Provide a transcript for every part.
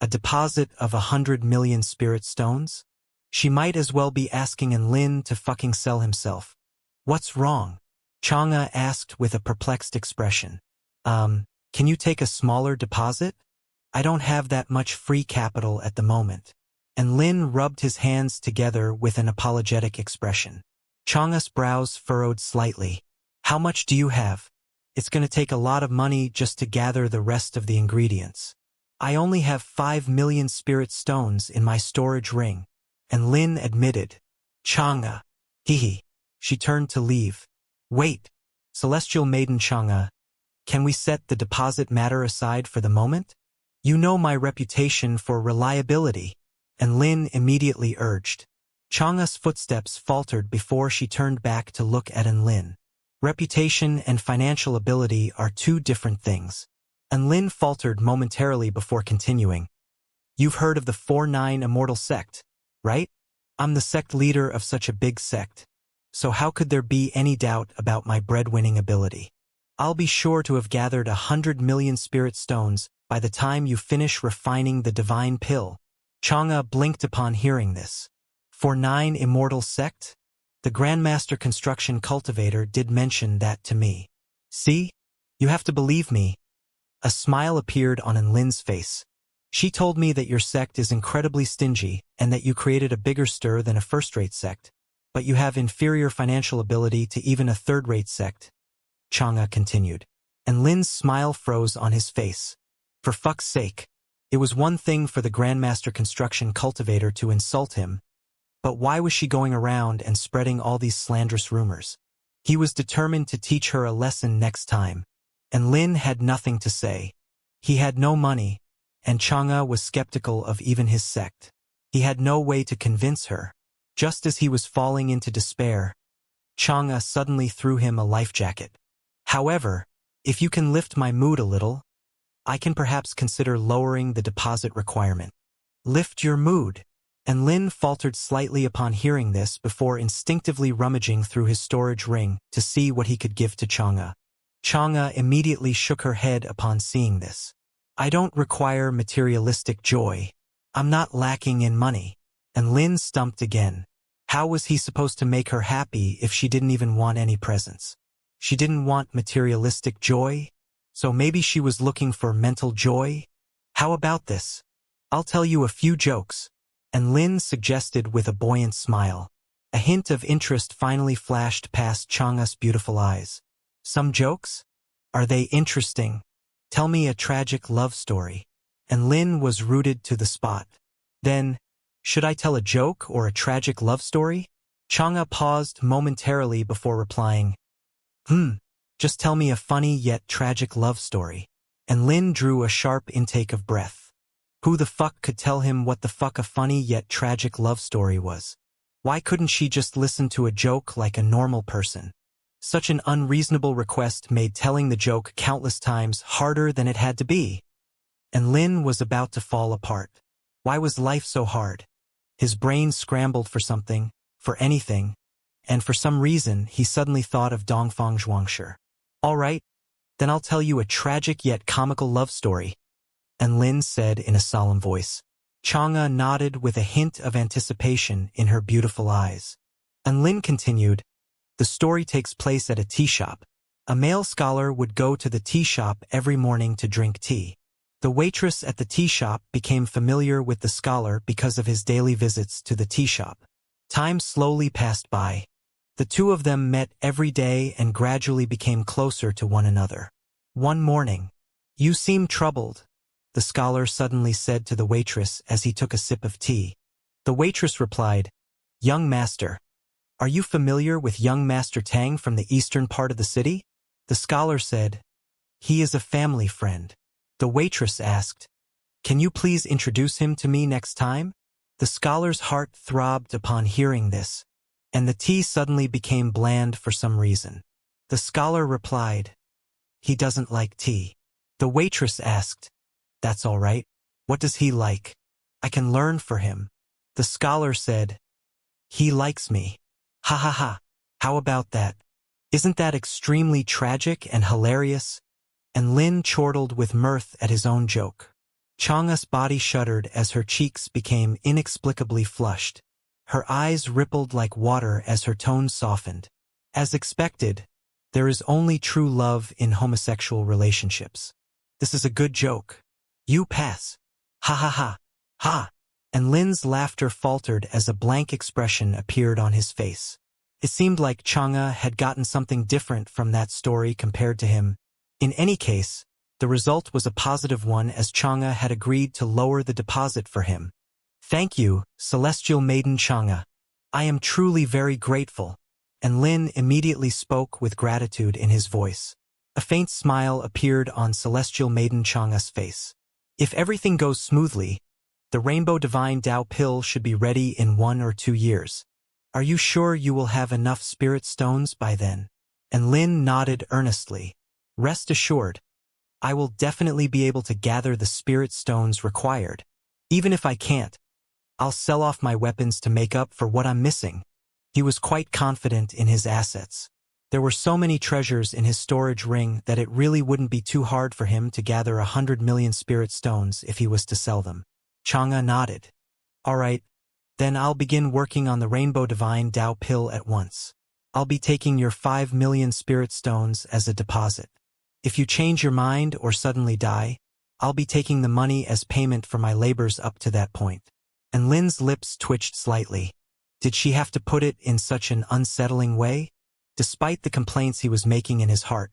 A deposit of 100 million spirit stones? She might as well be asking Lin to fucking sell himself. What's wrong? Xianxia asked with a perplexed expression. Can you take a smaller deposit? I don't have that much free capital at the moment. And Lin rubbed his hands together with an apologetic expression. Xianxia's brows furrowed slightly. How much do you have? It's going to take a lot of money just to gather the rest of the ingredients. I only have 5 million spirit stones in my storage ring. And Lin admitted. Xianxia. Hehe. She turned to leave. Wait. Celestial Maiden Xianxia. Can we set the deposit matter aside for the moment? You know my reputation for reliability. And Lin immediately urged. Xianxia's footsteps faltered before she turned back to look at Lin. Reputation and financial ability are two different things. And Lin faltered momentarily before continuing. You've heard of the 4-9 Immortal sect, right? I'm the sect leader of such a big sect. So how could there be any doubt about my breadwinning ability? I'll be sure to have gathered 100 million spirit stones by the time you finish refining the divine pill. Xianxia blinked upon hearing this. 4-9 Immortal sect? The Grandmaster Construction Cultivator did mention that to me. See? You have to believe me. A smile appeared on Lin's face. She told me that your sect is incredibly stingy and that you created a bigger stir than a first-rate sect, but you have inferior financial ability to even a third-rate sect. Xianxia continued. And Lin's smile froze on his face. For fuck's sake. It was one thing for the Grandmaster Construction Cultivator to insult him, but why was she going around and spreading all these slanderous rumors? He was determined to teach her a lesson next time, and Lin had nothing to say. He had no money, and Xianxia was skeptical of even his sect. He had no way to convince her. Just as he was falling into despair, Xianxia suddenly threw him a life jacket. However, if you can lift my mood a little, I can perhaps consider lowering the deposit requirement. Lift your mood. And Lin faltered slightly upon hearing this before instinctively rummaging through his storage ring to see what he could give to Xianxia. Xianxia immediately shook her head upon seeing this. I don't require materialistic joy. I'm not lacking in money. And Lin stumped again. How was he supposed to make her happy if she didn't even want any presents? She didn't want materialistic joy? So maybe she was looking for mental joy? How about this? I'll tell you a few jokes. And Lin suggested with a buoyant smile. A hint of interest finally flashed past Xianxia's beautiful eyes. Some jokes? Are they interesting? Tell me a tragic love story. And Lin was rooted to the spot. Then, should I tell a joke or a tragic love story? Xianxia paused momentarily before replying. Just tell me a funny yet tragic love story. And Lin drew a sharp intake of breath. Who the fuck could tell him what the fuck a funny yet tragic love story was? Why couldn't she just listen to a joke like a normal person? Such an unreasonable request made telling the joke countless times harder than it had to be. And Lin was about to fall apart. Why was life so hard? His brain scrambled for something, for anything, and for some reason he suddenly thought of Dongfang Zhuangshi. All right, then I'll tell you a tragic yet comical love story. And Lin said in a solemn voice. Xianxia nodded with a hint of anticipation in her beautiful eyes. And Lin continued, the story takes place at a tea shop. A male scholar would go to the tea shop every morning to drink tea. The waitress at the tea shop became familiar with the scholar because of his daily visits to the tea shop. Time slowly passed by. The two of them met every day and gradually became closer to one another. One morning, you seem troubled, the scholar suddenly said to the waitress as he took a sip of tea. The waitress replied, Young master, are you familiar with young Master Tang from the eastern part of the city? The scholar said, he is a family friend. The waitress asked, can you please introduce him to me next time? The scholar's heart throbbed upon hearing this, and the tea suddenly became bland for some reason. The scholar replied, he doesn't like tea. The waitress asked, that's all right. What does he like? I can learn for him. The scholar said, he likes me. Ha ha ha. How about that? Isn't that extremely tragic and hilarious? And Lin chortled with mirth at his own joke. Chang'e's body shuddered as her cheeks became inexplicably flushed. Her eyes rippled like water as her tone softened. As expected, there is only true love in homosexual relationships. This is a good joke. You pass. Ha ha ha. Ha. And Lin's laughter faltered as a blank expression appeared on his face. It seemed like Chang'e had gotten something different from that story compared to him. In any case, the result was a positive one as Chang'e had agreed to lower the deposit for him. Thank you, Celestial Maiden Chang'e. I am truly very grateful. And Lin immediately spoke with gratitude in his voice. A faint smile appeared on Celestial Maiden Chang'e's face. If everything goes smoothly, the Rainbow Divine Dao pill should be ready in 1 or 2 years. Are you sure you will have enough spirit stones by then? And Lin nodded earnestly. Rest assured, I will definitely be able to gather the spirit stones required. Even if I can't, I'll sell off my weapons to make up for what I'm missing. He was quite confident in his assets. There were so many treasures in his storage ring that it really wouldn't be too hard for him to gather 100 million spirit stones if he was to sell them. Chang'e nodded. All right, then I'll begin working on the Rainbow Divine Dao pill at once. I'll be taking your 5 million spirit stones as a deposit. If you change your mind or suddenly die, I'll be taking the money as payment for my labors up to that point. And Lin's lips twitched slightly. Did she have to put it in such an unsettling way? Despite the complaints he was making in his heart,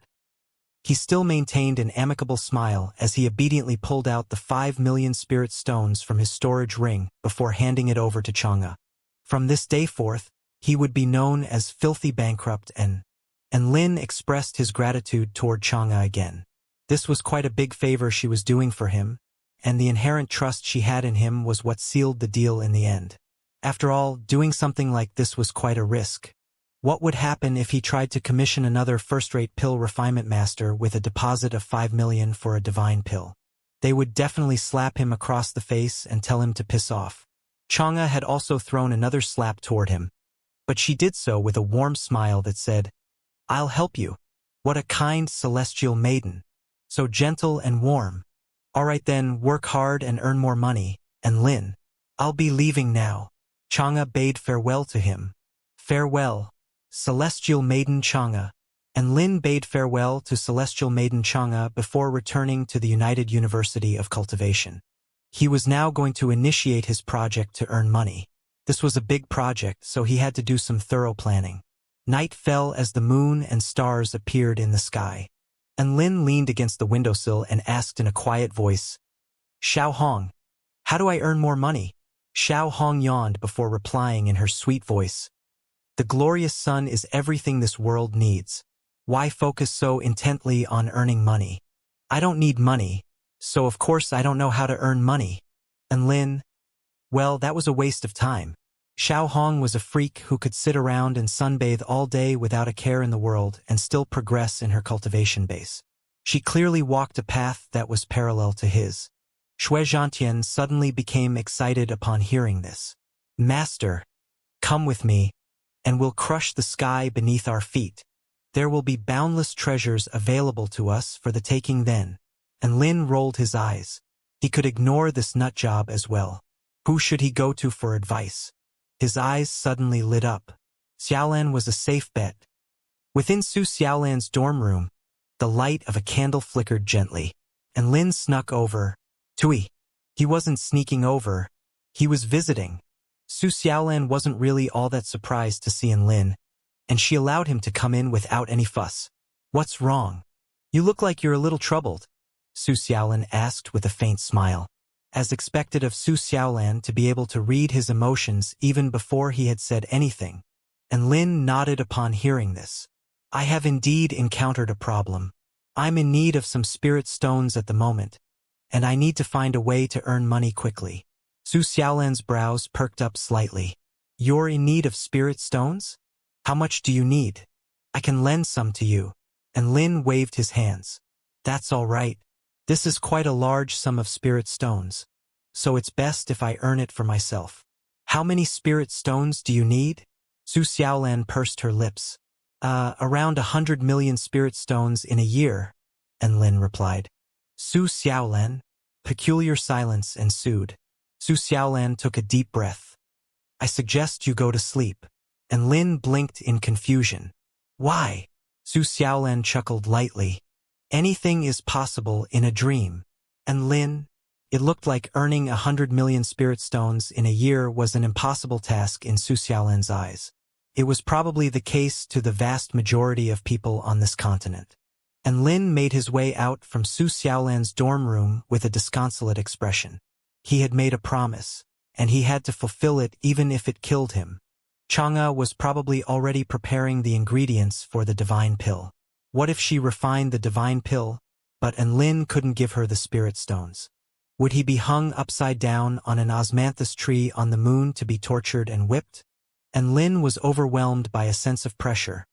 he still maintained an amicable smile as he obediently pulled out the 5 million spirit stones from his storage ring before handing it over to Chang'e. From this day forth, he would be known as Filthy Bankrupt and Lin expressed his gratitude toward Chang'e again. This was quite a big favor she was doing for him, and the inherent trust she had in him was what sealed the deal in the end. After all, doing something like this was quite a risk. What would happen if he tried to commission another first-rate pill refinement master with a deposit of 5 million for a divine pill? They would definitely slap him across the face and tell him to piss off. Chang'e had also thrown another slap toward him, but she did so with a warm smile that said, I'll help you. What a kind celestial maiden. So gentle and warm. All right then, work hard and earn more money, and Lin. I'll be leaving now. Chang'e bade farewell to him. Farewell, Celestial Maiden Chang'e. And Lin bade farewell to Celestial Maiden Chang'e before returning to the United University of Cultivation. He was now going to initiate his project to earn money. This was a big project, so he had to do some thorough planning. Night fell as the moon and stars appeared in the sky. And Lin leaned against the windowsill and asked in a quiet voice, Xiao Hong, how do I earn more money? Xiao Hong yawned before replying in her sweet voice. The glorious sun is everything this world needs. Why focus so intently on earning money? I don't need money, so of course I don't know how to earn money. And Lin, well, that was a waste of time. Xiao Hong was a freak who could sit around and sunbathe all day without a care in the world and still progress in her cultivation base. She clearly walked a path that was parallel to his. Shui Zhantian suddenly became excited upon hearing this. Master, come with me, and we'll crush the sky beneath our feet. There will be boundless treasures available to us for the taking then. And Lin rolled his eyes. He could ignore this nut job as well. Who should he go to for advice? His eyes suddenly lit up. Xiaolan was a safe bet. Within Su Xiaolan's dorm room, the light of a candle flickered gently, and Lin snuck over. Tui. He wasn't sneaking over. He was visiting. Su Xiaolan wasn't really all that surprised to see Lin, and she allowed him to come in without any fuss. What's wrong? You look like you're a little troubled, Su Xiaolan asked with a faint smile. As expected of Su Xiaolan to be able to read his emotions even before he had said anything, and Lin nodded upon hearing this. I have indeed encountered a problem. I'm in need of some spirit stones at the moment, and I need to find a way to earn money quickly. Su Xiaolan's brows perked up slightly. You're in need of spirit stones? How much do you need? I can lend some to you. And Lin waved his hands. That's all right. This is quite a large sum of spirit stones, so it's best if I earn it for myself. How many spirit stones do you need? Su Xiaolan pursed her lips. Around 100 million spirit stones in a year, and Lin replied. Su Xiaolan, Peculiar silence ensued. Su Xiaolan took a deep breath. I suggest you go to sleep. And Lin blinked in confusion. Why? Su Xiaolan chuckled lightly. Anything is possible in a dream. And Lin? It looked like earning 100 million spirit stones in a year was an impossible task in Su Xiaolan's eyes. It was probably the case to the vast majority of people on this continent. And Lin made his way out from Su Xiaolan's dorm room with a disconsolate expression. He had made a promise, and he had to fulfill it even if it killed him. Xianxia was probably already preparing the ingredients for the divine pill. What if she refined the divine pill, but Lin couldn't give her the spirit stones? Would he be hung upside down on an osmanthus tree on the moon to be tortured and whipped? And Lin was overwhelmed by a sense of pressure,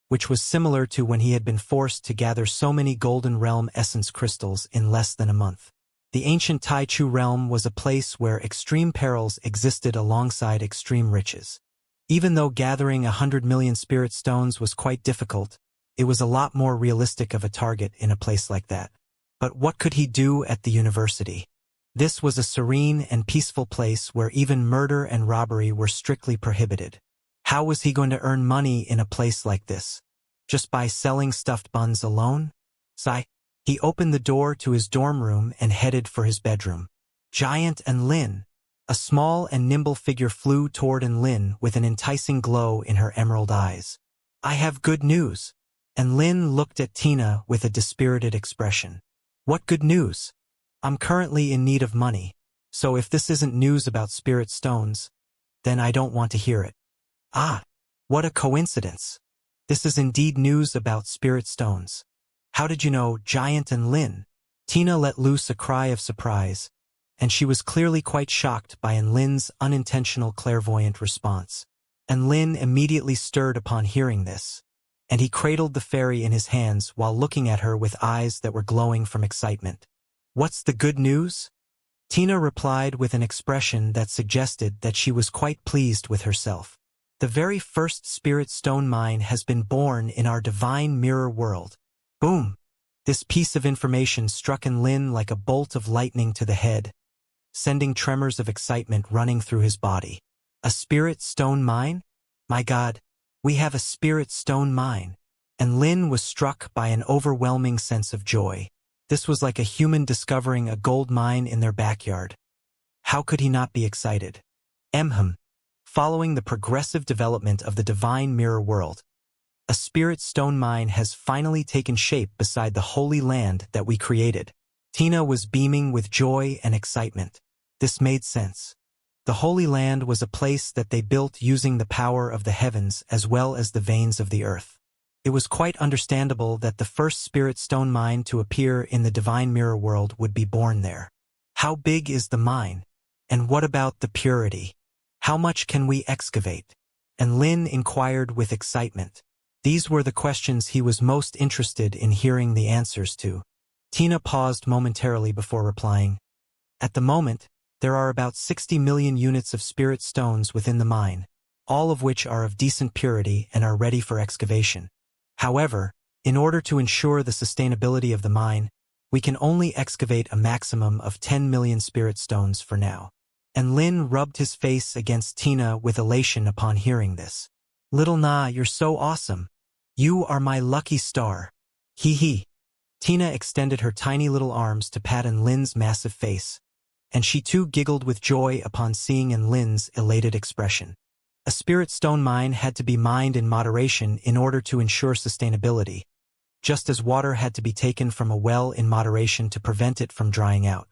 which was similar to when he had been forced to gather so many Golden Realm essence crystals in less than a month. The ancient Taichu realm was a place where extreme perils existed alongside extreme riches. Even though gathering 100 million spirit stones was quite difficult, it was a lot more realistic of a target in a place like that. But what could he do at the university? This was a serene and peaceful place where even murder and robbery were strictly prohibited. How was he going to earn money in a place like this? Just by selling stuffed buns alone? He opened the door to his dorm room and headed for his bedroom. Giant and Lin. A small and nimble figure flew toward Lin with an enticing glow in her emerald eyes. I have good news. And Lin looked at Tina with a dispirited expression. What good news? I'm currently in need of money, so if this isn't news about spirit stones, then I don't want to hear it. Ah, what a coincidence. This is indeed news about spirit stones. How did you know, Giant and Lin? Tina let loose a cry of surprise, and she was clearly quite shocked by Lin's unintentional clairvoyant response. And Lin immediately stirred upon hearing this, and he cradled the fairy in his hands while looking at her with eyes that were glowing from excitement. What's the good news? Tina replied with an expression that suggested that she was quite pleased with herself. The very first spirit stone mine has been born in our divine mirror world. Boom! This piece of information struck Lin like a bolt of lightning to the head, sending tremors of excitement running through his body. A spirit stone mine? My God, we have a spirit stone mine. And Lin was struck by an overwhelming sense of joy. This was like a human discovering a gold mine in their backyard. How could he not be excited? Following the progressive development of the divine mirror world, a spirit stone mine has finally taken shape beside the holy land that we created. Tina was beaming with joy and excitement. This made sense. The Holy Land was a place that they built using the power of the heavens as well as the veins of the earth. It was quite understandable that the first spirit stone mine to appear in the divine mirror world would be born there. How big is the mine? And what about the purity? How much can we excavate? And Lin inquired with excitement. These were the questions he was most interested in hearing the answers to. Tina paused momentarily before replying. At the moment, there are about 60 million units of spirit stones within the mine, all of which are of decent purity and are ready for excavation. However, in order to ensure the sustainability of the mine, we can only excavate a maximum of 10 million spirit stones for now. And Lin rubbed his face against Tina with elation upon hearing this. Little Na, you're so awesome. You are my lucky star. Hee hee. Tina extended her tiny little arms to pat Lin's massive face, and she too giggled with joy upon seeing Lin's elated expression. A spirit stone mine had to be mined in moderation in order to ensure sustainability, just as water had to be taken from a well in moderation to prevent it from drying out.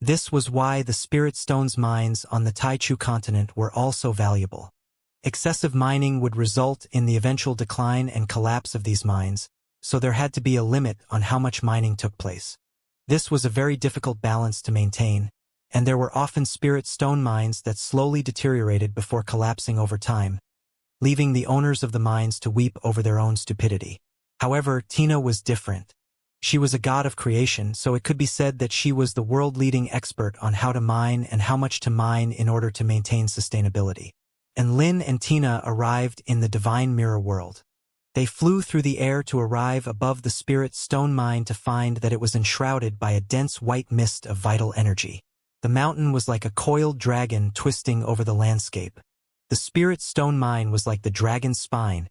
This was why the spirit stones mines on the Taichu continent were also valuable. Excessive mining would result in the eventual decline and collapse of these mines, so there had to be a limit on how much mining took place. This was a very difficult balance to maintain, and there were often spirit stone mines that slowly deteriorated before collapsing over time, leaving the owners of the mines to weep over their own stupidity. However, Tina was different. She was a god of creation, so it could be said that she was the world-leading expert on how to mine and how much to mine in order to maintain sustainability. And Lin and Tina arrived in the divine mirror world. They flew through the air to arrive above the spirit stone mine to find that it was enshrouded by a dense white mist of vital energy. The mountain was like a coiled dragon twisting over the landscape. The spirit stone mine was like the dragon's spine,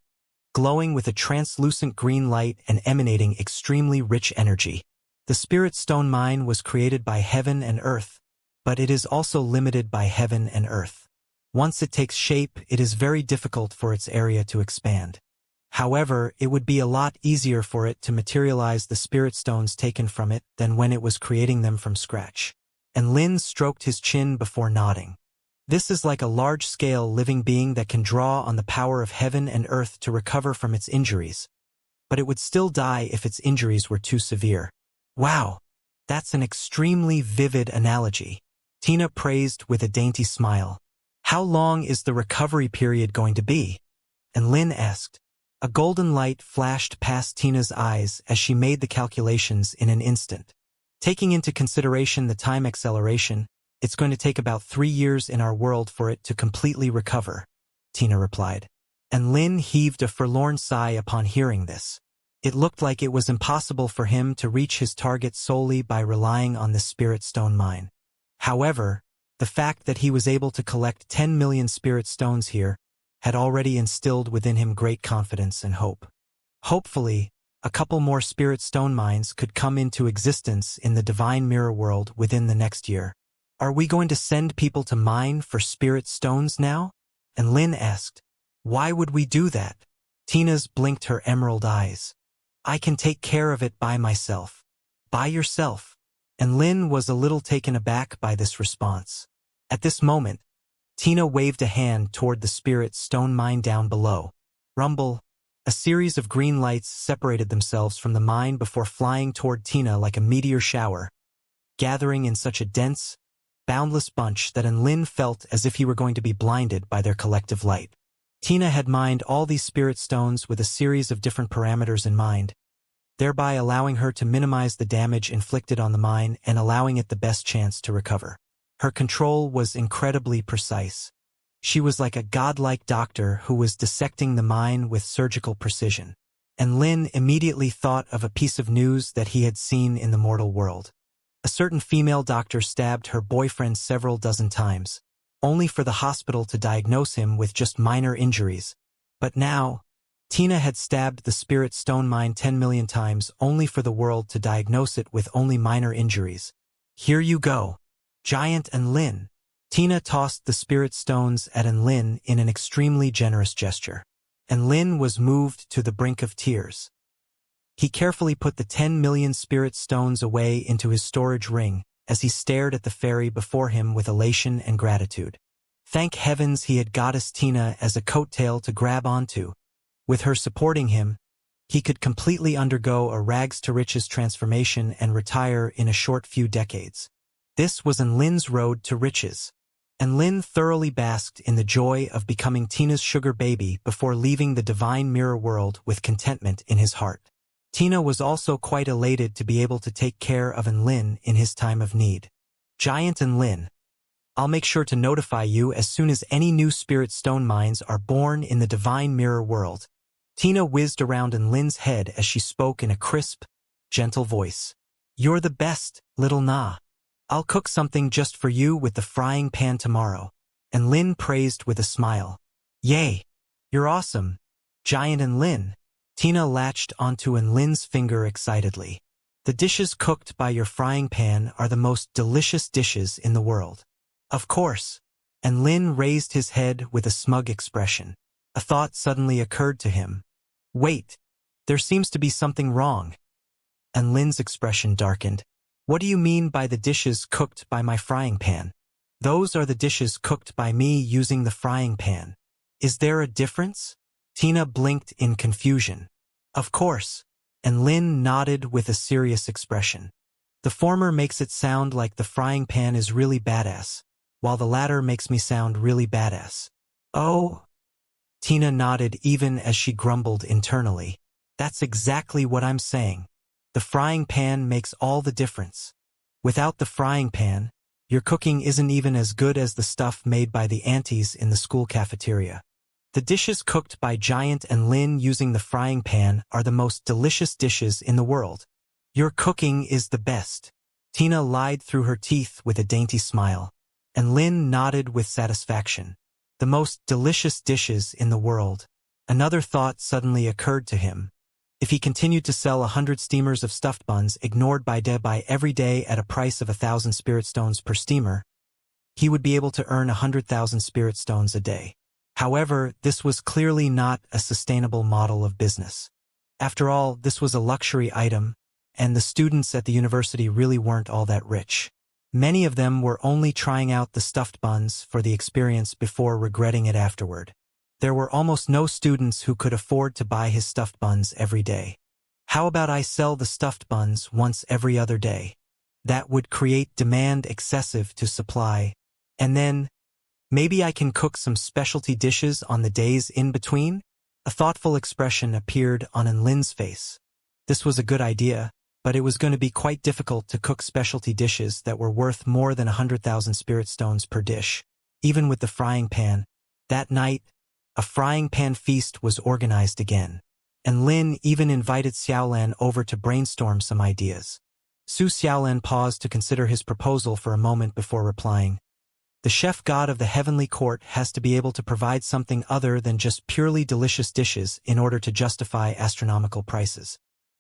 glowing with a translucent green light and emanating extremely rich energy. The spirit stone mine was created by heaven and earth, but it is also limited by heaven and earth. Once it takes shape, it is very difficult for its area to expand. However, it would be a lot easier for it to materialize the spirit stones taken from it than when it was creating them from scratch. And Lin stroked his chin before nodding. This is like a large-scale living being that can draw on the power of heaven and earth to recover from its injuries. But it would still die if its injuries were too severe. Wow, that's an extremely vivid analogy. Tina praised with a dainty smile. How long is the recovery period going to be? And Lin asked. A golden light flashed past Tina's eyes as she made the calculations in an instant. Taking into consideration the time acceleration, it's going to take about 3 years in our world for it to completely recover, Tina replied. And Lin heaved a forlorn sigh upon hearing this. It looked like it was impossible for him to reach his target solely by relying on the spirit stone mine. However, the fact that he was able to collect 10 million spirit stones here had already instilled within him great confidence and hope. Hopefully, a couple more spirit stone mines could come into existence in the divine mirror world within the next year. Are we going to send people to mine for spirit stones now? And Lin asked. Why would we do that? Tina's blinked her emerald eyes. I can take care of it by myself. By yourself. And Lin was a little taken aback by this response. At this moment, Tina waved a hand toward the spirit stone mine down below. Rumble. A series of green lights separated themselves from the mine before flying toward Tina like a meteor shower, gathering in such a dense, boundless bunch that Lin felt as if he were going to be blinded by their collective light. Tina had mined all these spirit stones with a series of different parameters in mind, thereby allowing her to minimize the damage inflicted on the mine and allowing it the best chance to recover. Her control was incredibly precise. She was like a godlike doctor who was dissecting the mine with surgical precision. And Lin immediately thought of a piece of news that he had seen in the mortal world. A certain female doctor stabbed her boyfriend several dozen times, only for the hospital to diagnose him with just minor injuries. But now, Tina had stabbed the spirit stone mine 10 million times only for the world to diagnose it with only minor injuries. Here you go, Giant and Lin. Tina tossed the spirit stones at Lin in an extremely generous gesture. And Lin was moved to the brink of tears. He carefully put the 10 million spirit stones away into his storage ring as he stared at the fairy before him with elation and gratitude. Thank heavens he had Goddess Tina as a coattail to grab onto. With her supporting him, he could completely undergo a rags-to-riches transformation and retire in a short few decades. This was Lin's road to riches. And Lin thoroughly basked in the joy of becoming Tina's sugar baby before leaving the divine mirror world with contentment in his heart. Tina was also quite elated to be able to take care of Lin in his time of need. Giant and Lin, I'll make sure to notify you as soon as any new spirit stone mines are born in the divine mirror world. Tina whizzed around Lin's head as she spoke in a crisp, gentle voice. You're the best, little Na. I'll cook something just for you with the frying pan tomorrow. And Lin praised with a smile. Yay! You're awesome, Giant and Lin. Tina latched onto Lin's finger excitedly. The dishes cooked by your frying pan are the most delicious dishes in the world. Of course. And Lin raised his head with a smug expression. A thought suddenly occurred to him. Wait, there seems to be something wrong. And Lin's expression darkened. What do you mean by the dishes cooked by my frying pan? Those are the dishes cooked by me using the frying pan. Is there a difference? Tina blinked in confusion. Of course. And Lin nodded with a serious expression. The former makes it sound like the frying pan is really badass, while the latter makes me sound really badass. Oh? Tina nodded even as she grumbled internally. That's exactly what I'm saying. The frying pan makes all the difference. Without the frying pan, your cooking isn't even as good as the stuff made by the aunties in the school cafeteria. The dishes cooked by Giant and Lin using the frying pan are the most delicious dishes in the world. Your cooking is the best. Tina lied through her teeth with a dainty smile, and Lin nodded with satisfaction. The most delicious dishes in the world. Another thought suddenly occurred to him. If he continued to sell 100 steamers of stuffed buns ignored by every day at a price of 1,000 spirit stones per steamer, he would be able to earn 100,000 spirit stones a day. However, this was clearly not a sustainable model of business. After all, this was a luxury item, and the students at the university really weren't all that rich. Many of them were only trying out the stuffed buns for the experience before regretting it afterward. There were almost no students who could afford to buy his stuffed buns every day. How about I sell the stuffed buns once every other day? That would create demand excessive to supply. And then, maybe I can cook some specialty dishes on the days in between? A thoughtful expression appeared on Lin's face. This was a good idea, but it was going to be quite difficult to cook specialty dishes that were worth more than 100,000 spirit stones per dish. Even with the frying pan, that night, a frying pan feast was organized again, and Lin even invited Xiaolan over to brainstorm some ideas. Xiaolan paused to consider his proposal for a moment before replying. The chef god of the heavenly court has to be able to provide something other than just purely delicious dishes in order to justify astronomical prices.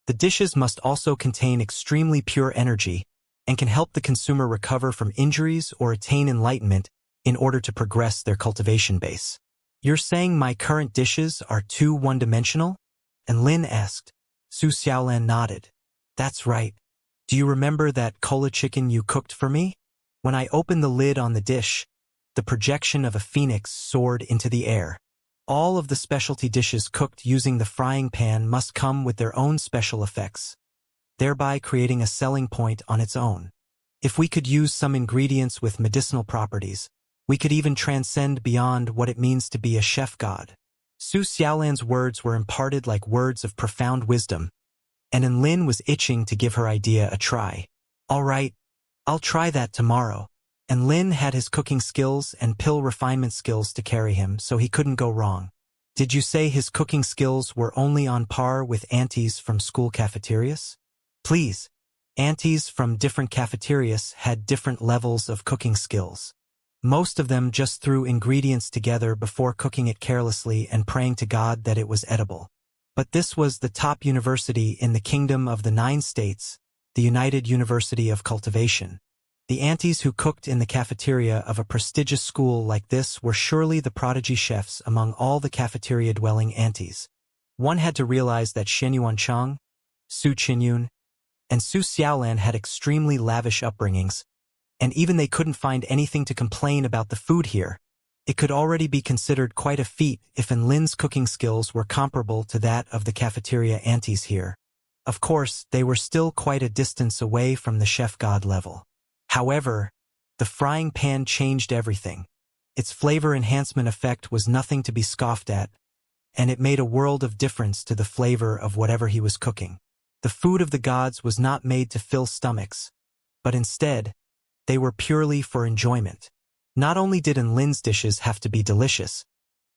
The dishes must also contain extremely pure energy and can help the consumer recover from injuries or attain enlightenment in order to progress their cultivation base. You're saying my current dishes are too one-dimensional? And Lin asked. Xiaolan nodded. That's right. Do you remember that cola chicken you cooked for me? When I opened the lid on the dish, the projection of a phoenix soared into the air. All of the specialty dishes cooked using the frying pan must come with their own special effects, thereby creating a selling point on its own. If we could use some ingredients with medicinal properties, we could even transcend beyond what it means to be a chef god. Xiaolan's words were imparted like words of profound wisdom, and Lin was itching to give her idea a try. All right, I'll try that tomorrow. And Lin had his cooking skills and pill refinement skills to carry him, so he couldn't go wrong. Did you say his cooking skills were only on par with aunties from school cafeterias? Please. Aunties from different cafeterias had different levels of cooking skills. Most of them just threw ingredients together before cooking it carelessly and praying to God that it was edible. But this was the top university in the Kingdom of the 9 States, the United University of Cultivation. The aunties who cooked in the cafeteria of a prestigious school like this were surely the prodigy chefs among all the cafeteria-dwelling aunties. One had to realize that Shen Yuanchang, Su Qinyun, and Su Xiaolan had extremely lavish upbringings, and even they couldn't find anything to complain about the food here. It could already be considered quite a feat if Lin's cooking skills were comparable to that of the cafeteria aunties here. Of course, they were still quite a distance away from the chef god level. However, the frying pan changed everything. Its flavor enhancement effect was nothing to be scoffed at, and it made a world of difference to the flavor of whatever he was cooking. The food of the gods was not made to fill stomachs, but instead, they were purely for enjoyment. Not only did Lin's dishes have to be delicious,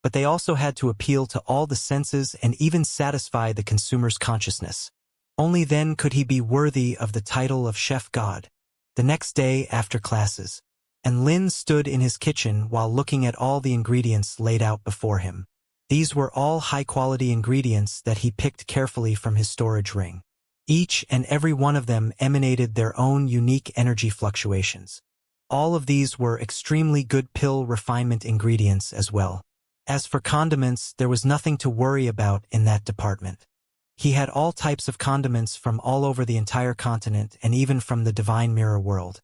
but they also had to appeal to all the senses and even satisfy the consumer's consciousness. Only then could he be worthy of the title of chef god. The next day after classes, Lin stood in his kitchen while looking at all the ingredients laid out before him. These were all high-quality ingredients that he picked carefully from his storage ring. Each and every one of them emanated their own unique energy fluctuations. All of these were extremely good pill refinement ingredients as well. As for condiments, there was nothing to worry about in that department. He had all types of condiments from all over the entire continent and even from the divine mirror world.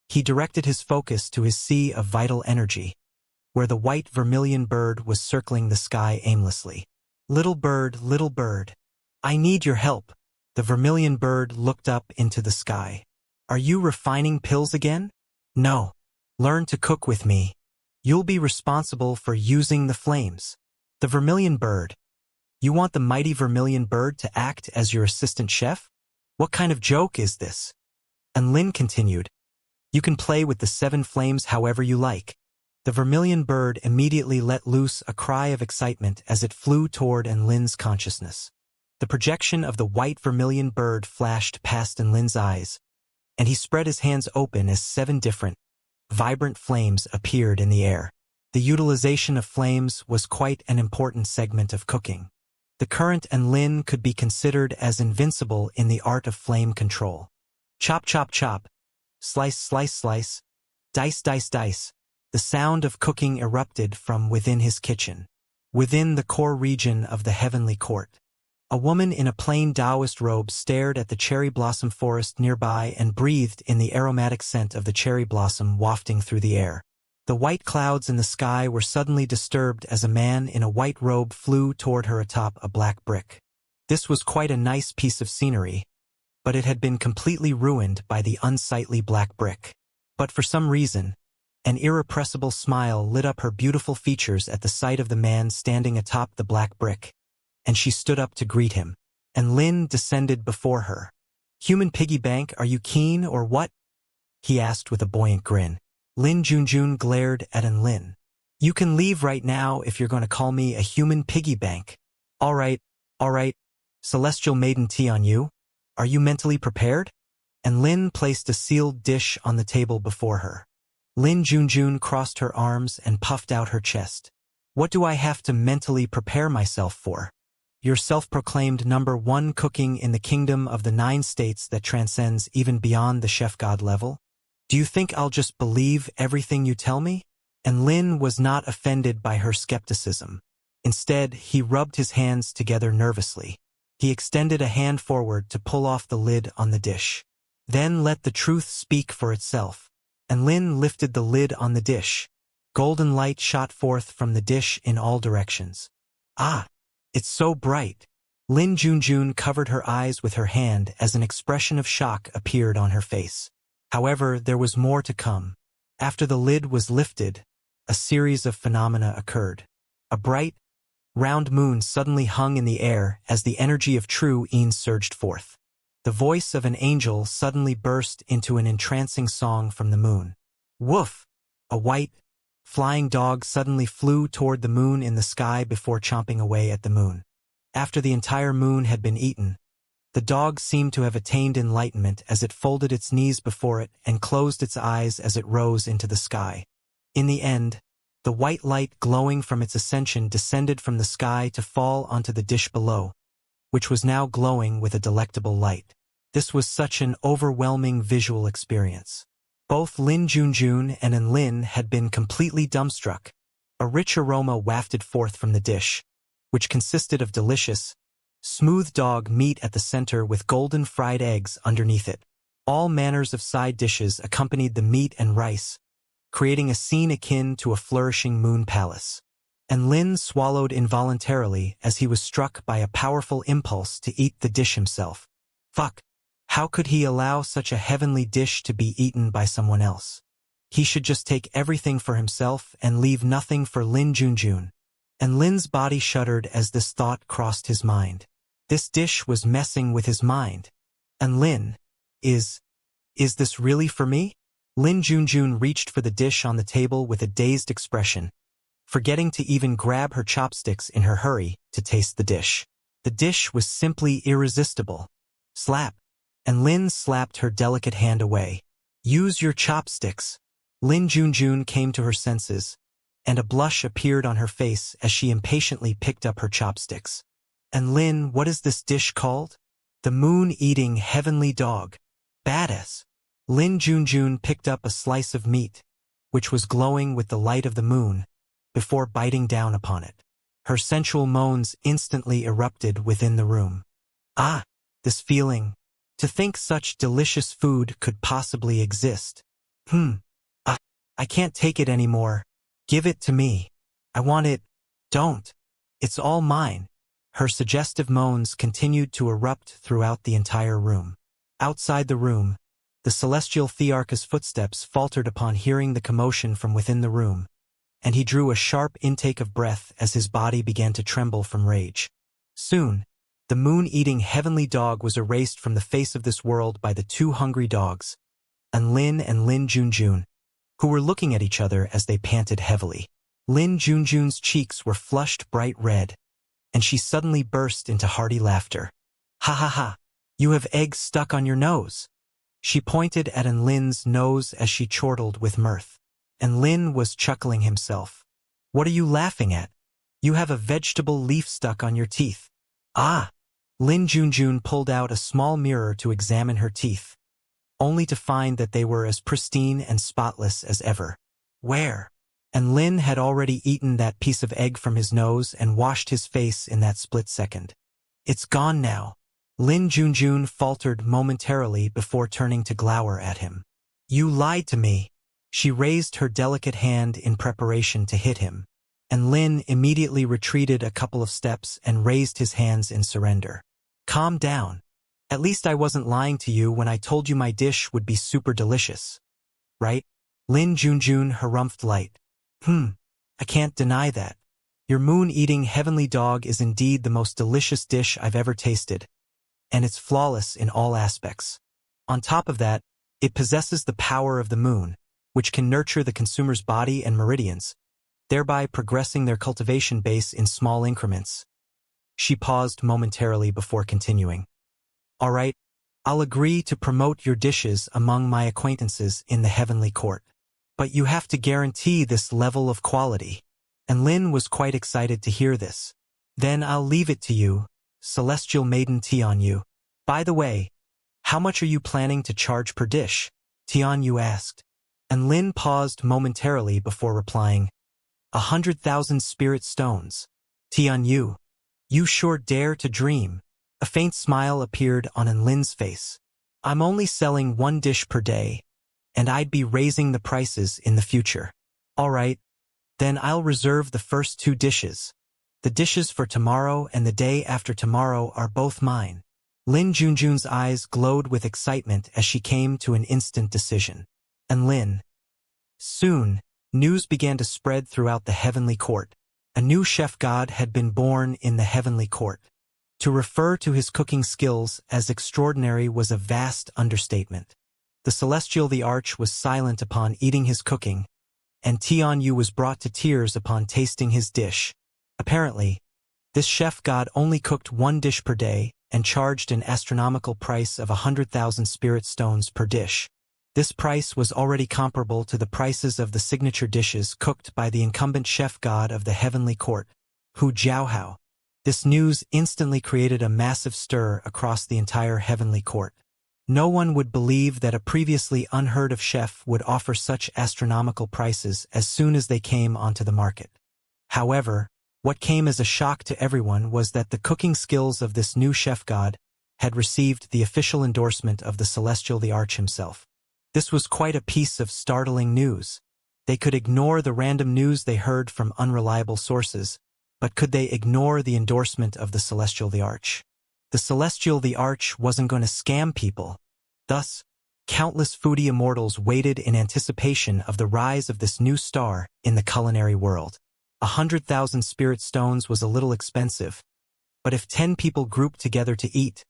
He directed his focus to his sea of vital energy, where the white vermilion bird was circling the sky aimlessly. Little bird, I need your help. The vermilion bird looked up into the sky. Are you refining pills again? No. Learn to cook with me. You'll be responsible for using the flames. The vermilion bird. You want the mighty vermilion bird to act as your assistant chef? What kind of joke is this? And Lin continued. You can play with the 7 flames however you like. The vermilion bird immediately let loose a cry of excitement as it flew toward Enlin's consciousness. The projection of the white vermilion bird flashed past Enlin's eyes, and he spread his hands open as 7 different, vibrant flames appeared in the air. The utilization of flames was quite an important segment of cooking. The current Enlin could be considered as invincible in the art of flame control. Chop, chop, chop. Slice, slice, slice. Dice, dice, dice. The sound of cooking erupted from within his kitchen. Within the core region of the heavenly court, a woman in a plain Taoist robe stared at the cherry blossom forest nearby and breathed in the aromatic scent of the cherry blossom wafting through the air. The white clouds in the sky were suddenly disturbed as a man in a white robe flew toward her atop a black brick. This was quite a nice piece of scenery, but it had been completely ruined by the unsightly black brick. But for some reason, an irrepressible smile lit up her beautiful features at the sight of the man standing atop the black brick, and she stood up to greet him. Enlin descended before her. "Human piggy bank, are you keen or what?" he asked with a buoyant grin. Lin Junjun glared at Enlin. "You can leave right now if you're going to call me a human piggy bank." All right. Celestial maiden tea on you. Are you mentally prepared?" Enlin placed a sealed dish on the table before her. Lin Junjun crossed her arms and puffed out her chest. "What do I have to mentally prepare myself for? Your self-proclaimed #1 cooking in the kingdom of the 9 states that transcends even beyond the chef god level? Do you think I'll just believe everything you tell me?" And Lin was not offended by her skepticism. Instead, he rubbed his hands together nervously. He extended a hand forward to pull off the lid on the dish. "Then let the truth speak for itself." And Lin lifted the lid on the dish. Golden light shot forth from the dish in all directions. "Ah, it's so bright." Lin Junjun covered her eyes with her hand as an expression of shock appeared on her face. However, there was more to come. After the lid was lifted, a series of phenomena occurred. A bright, round moon suddenly hung in the air as the energy of true Een surged forth. The voice of an angel suddenly burst into an entrancing song from the moon. Woof! A white, flying dog suddenly flew toward the moon in the sky before chomping away at the moon. After the entire moon had been eaten, the dog seemed to have attained enlightenment as it folded its knees before it and closed its eyes as it rose into the sky. In the end, the white light glowing from its ascension descended from the sky to fall onto the dish below, which was now glowing with a delectable light. This was such an overwhelming visual experience. Both Lin Junjun and Enlin had been completely dumbstruck. A rich aroma wafted forth from the dish, which consisted of delicious, smooth dog meat at the center with golden fried eggs underneath it. All manners of side dishes accompanied the meat and rice, creating a scene akin to a flourishing moon palace. And Lin swallowed involuntarily as he was struck by a powerful impulse to eat the dish himself. Fuck! How could he allow such a heavenly dish to be eaten by someone else? He should just take everything for himself and leave nothing for Lin Junjun. And Lin's body shuddered as this thought crossed his mind. This dish was messing with his mind. And Lin, is this really for me? Lin Junjun reached for the dish on the table with a dazed expression, forgetting to even grab her chopsticks in her hurry to taste the dish. The dish was simply irresistible. Slap! And Lin slapped her delicate hand away. Use your chopsticks. Lin Junjun came to her senses, and a blush appeared on her face as she impatiently picked up her chopsticks. And Lin, what is this dish called? The moon-eating heavenly dog. Badass. Lin Junjun picked up a slice of meat, which was glowing with the light of the moon, before biting down upon it. Her sensual moans instantly erupted within the room. Ah, this feeling. To think such delicious food could possibly exist. I can't take it anymore. Give it to me. I want it. Don't. It's all mine. Her suggestive moans continued to erupt throughout the entire room. Outside the room, the celestial Thearchus' footsteps faltered upon hearing the commotion from within the room, and he drew a sharp intake of breath as his body began to tremble from rage. Soon, the moon-eating heavenly dog was erased from the face of this world by the 2 hungry dogs, and Lin Junjun. who were looking at each other as they panted heavily. Lin Junjun's cheeks were flushed bright red, and she suddenly burst into hearty laughter. Ha ha ha! You have eggs stuck on your nose. She pointed at Lin's nose as she chortled with mirth. And Lin was chuckling himself. What are you laughing at? You have a vegetable leaf stuck on your teeth. Ah! Lin Junjun pulled out a small mirror to examine her teeth, only to find that they were as pristine and spotless as ever. Where? And Lin had already eaten that piece of egg from his nose and washed his face in that split second. It's gone now. Lin Junjun faltered momentarily before turning to glower at him. You lied to me. She raised her delicate hand in preparation to hit him, and Lin immediately retreated a couple of steps and raised his hands in surrender. Calm down. At least I wasn't lying to you when I told you my dish would be super delicious. Right? Lin Junjun harumphed light. I can't deny that. Your moon-eating heavenly dog is indeed the most delicious dish I've ever tasted, and it's flawless in all aspects. On top of that, it possesses the power of the moon, which can nurture the consumer's body and meridians, thereby progressing their cultivation base in small increments. She paused momentarily before continuing. All right, I'll agree to promote your dishes among my acquaintances in the heavenly court. But you have to guarantee this level of quality. And Lin was quite excited to hear this. Then I'll leave it to you, Celestial Maiden Tianyu. By the way, how much are you planning to charge per dish? Tianyu asked. And Lin paused momentarily before replying, 100,000 spirit stones. Tianyu, you sure dare to dream. A faint smile appeared on Lin's face. I'm only selling one dish per day, and I'd be raising the prices in the future. All right, then I'll reserve the first 2 dishes. The dishes for tomorrow and the day after tomorrow are both mine. Lin Junjun's eyes glowed with excitement as she came to an instant decision. And Lin. Soon, news began to spread throughout the heavenly court. A new chef god had been born in the heavenly court. To refer to his cooking skills as extraordinary was a vast understatement. The Celestial the Arch was silent upon eating his cooking, and Tianyu was brought to tears upon tasting his dish. Apparently, this chef god only cooked 1 dish per day and charged an astronomical price of 100,000 spirit stones per dish. This price was already comparable to the prices of the signature dishes cooked by the incumbent chef god of the heavenly court, Hu Jiaohao. This news instantly created a massive stir across the entire heavenly court. No one would believe that a previously unheard-of chef would offer such astronomical prices as soon as they came onto the market. However, what came as a shock to everyone was that the cooking skills of this new chef god had received the official endorsement of the Celestial the Arch himself. This was quite a piece of startling news. They could ignore the random news they heard from unreliable sources, but could they ignore the endorsement of the Celestial the Arch? The Celestial the Arch wasn't going to scam people. Thus, countless foodie immortals waited in anticipation of the rise of this new star in the culinary world. 100,000 spirit stones was a little expensive, but if 10 people grouped together to eat,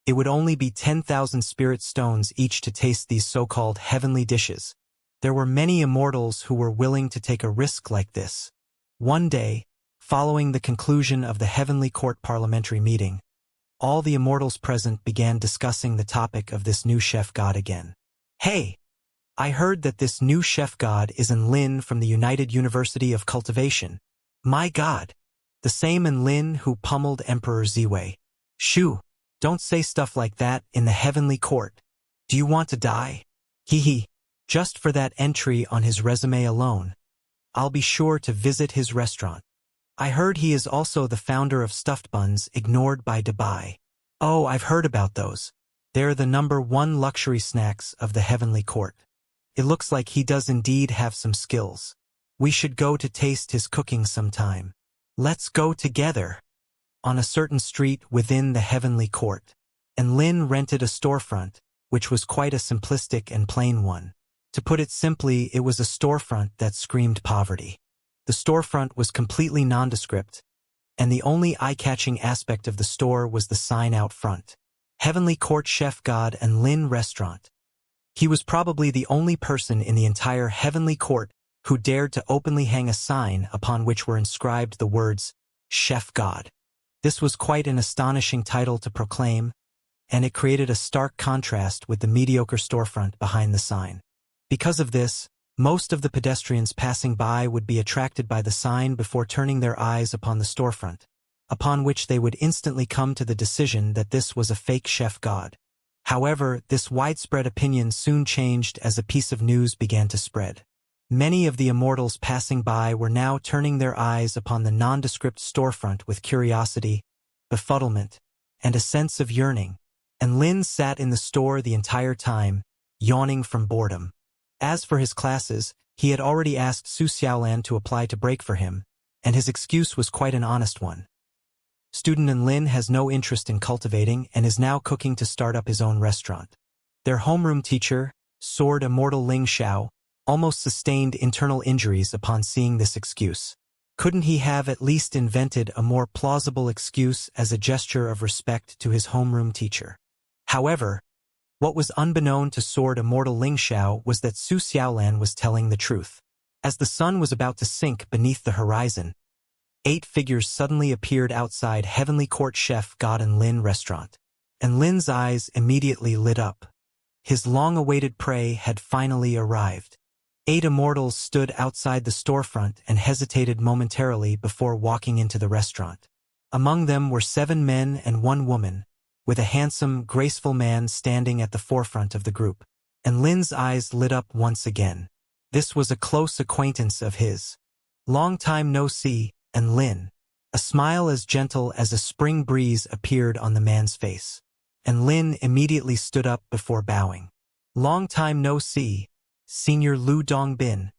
it would only be 10,000 spirit stones each to taste these so-called heavenly dishes. There were many immortals who were willing to take a risk like this. One day, following the conclusion of the Heavenly Court parliamentary meeting, all the immortals present began discussing the topic of this new chef god again. Hey, I heard that this new chef god is Lin from the United University of Cultivation. My god, the same Lin who pummeled Emperor Ziwei. Shoo, don't say stuff like that in the Heavenly Court. Do you want to die? Hee. Just for that entry on his resume alone, I'll be sure to visit his restaurant. I heard he is also the founder of stuffed buns ignored by Dubai. Oh, I've heard about those. They're the #1 luxury snacks of the Heavenly Court. It looks like he does indeed have some skills. We should go to taste his cooking sometime. Let's go together. On a certain street within the Heavenly Court, and Lin rented a storefront, which was quite a simplistic and plain one. To put it simply, it was a storefront that screamed poverty. The storefront was completely nondescript, and the only eye-catching aspect of the store was the sign out front. Heavenly Court Chef God and Lin Restaurant. He was probably the only person in the entire heavenly court who dared to openly hang a sign upon which were inscribed the words, Chef God. This was quite an astonishing title to proclaim, and it created a stark contrast with the mediocre storefront behind the sign. Because of this, most of the pedestrians passing by would be attracted by the sign before turning their eyes upon the storefront, upon which they would instantly come to the decision that this was a fake Chef God. However, this widespread opinion soon changed as a piece of news began to spread. Many of the immortals passing by were now turning their eyes upon the nondescript storefront with curiosity, befuddlement, and a sense of yearning, and Lin sat in the store the entire time, yawning from boredom. As for his classes, he had already asked Su Xiaolan to apply to break for him, and his excuse was quite an honest one. Student Lin has no interest in cultivating and is now cooking to start up his own restaurant. Their homeroom teacher, Sword Immortal Ling Xiao, almost sustained internal injuries upon seeing this excuse. Couldn't he have at least invented a more plausible excuse as a gesture of respect to his homeroom teacher? However, what was unbeknown to Sword Immortal Ling Xiao was that Su Xiaolan was telling the truth. As the sun was about to sink beneath the horizon, 8 figures suddenly appeared outside Heavenly Court Chef God and Lin restaurant, and Lin's eyes immediately lit up. His long-awaited prey had finally arrived. 8 immortals stood outside the storefront and hesitated momentarily before walking into the restaurant. Among them were 7 men and 1 woman, with a handsome, graceful man standing at the forefront of the group, and Lin's eyes lit up once again. This was a close acquaintance of his. Long time no see, and Lin. A smile as gentle as a spring breeze appeared on the man's face, and Lin immediately stood up before bowing. Long time no see, Senior Lu Dongbin.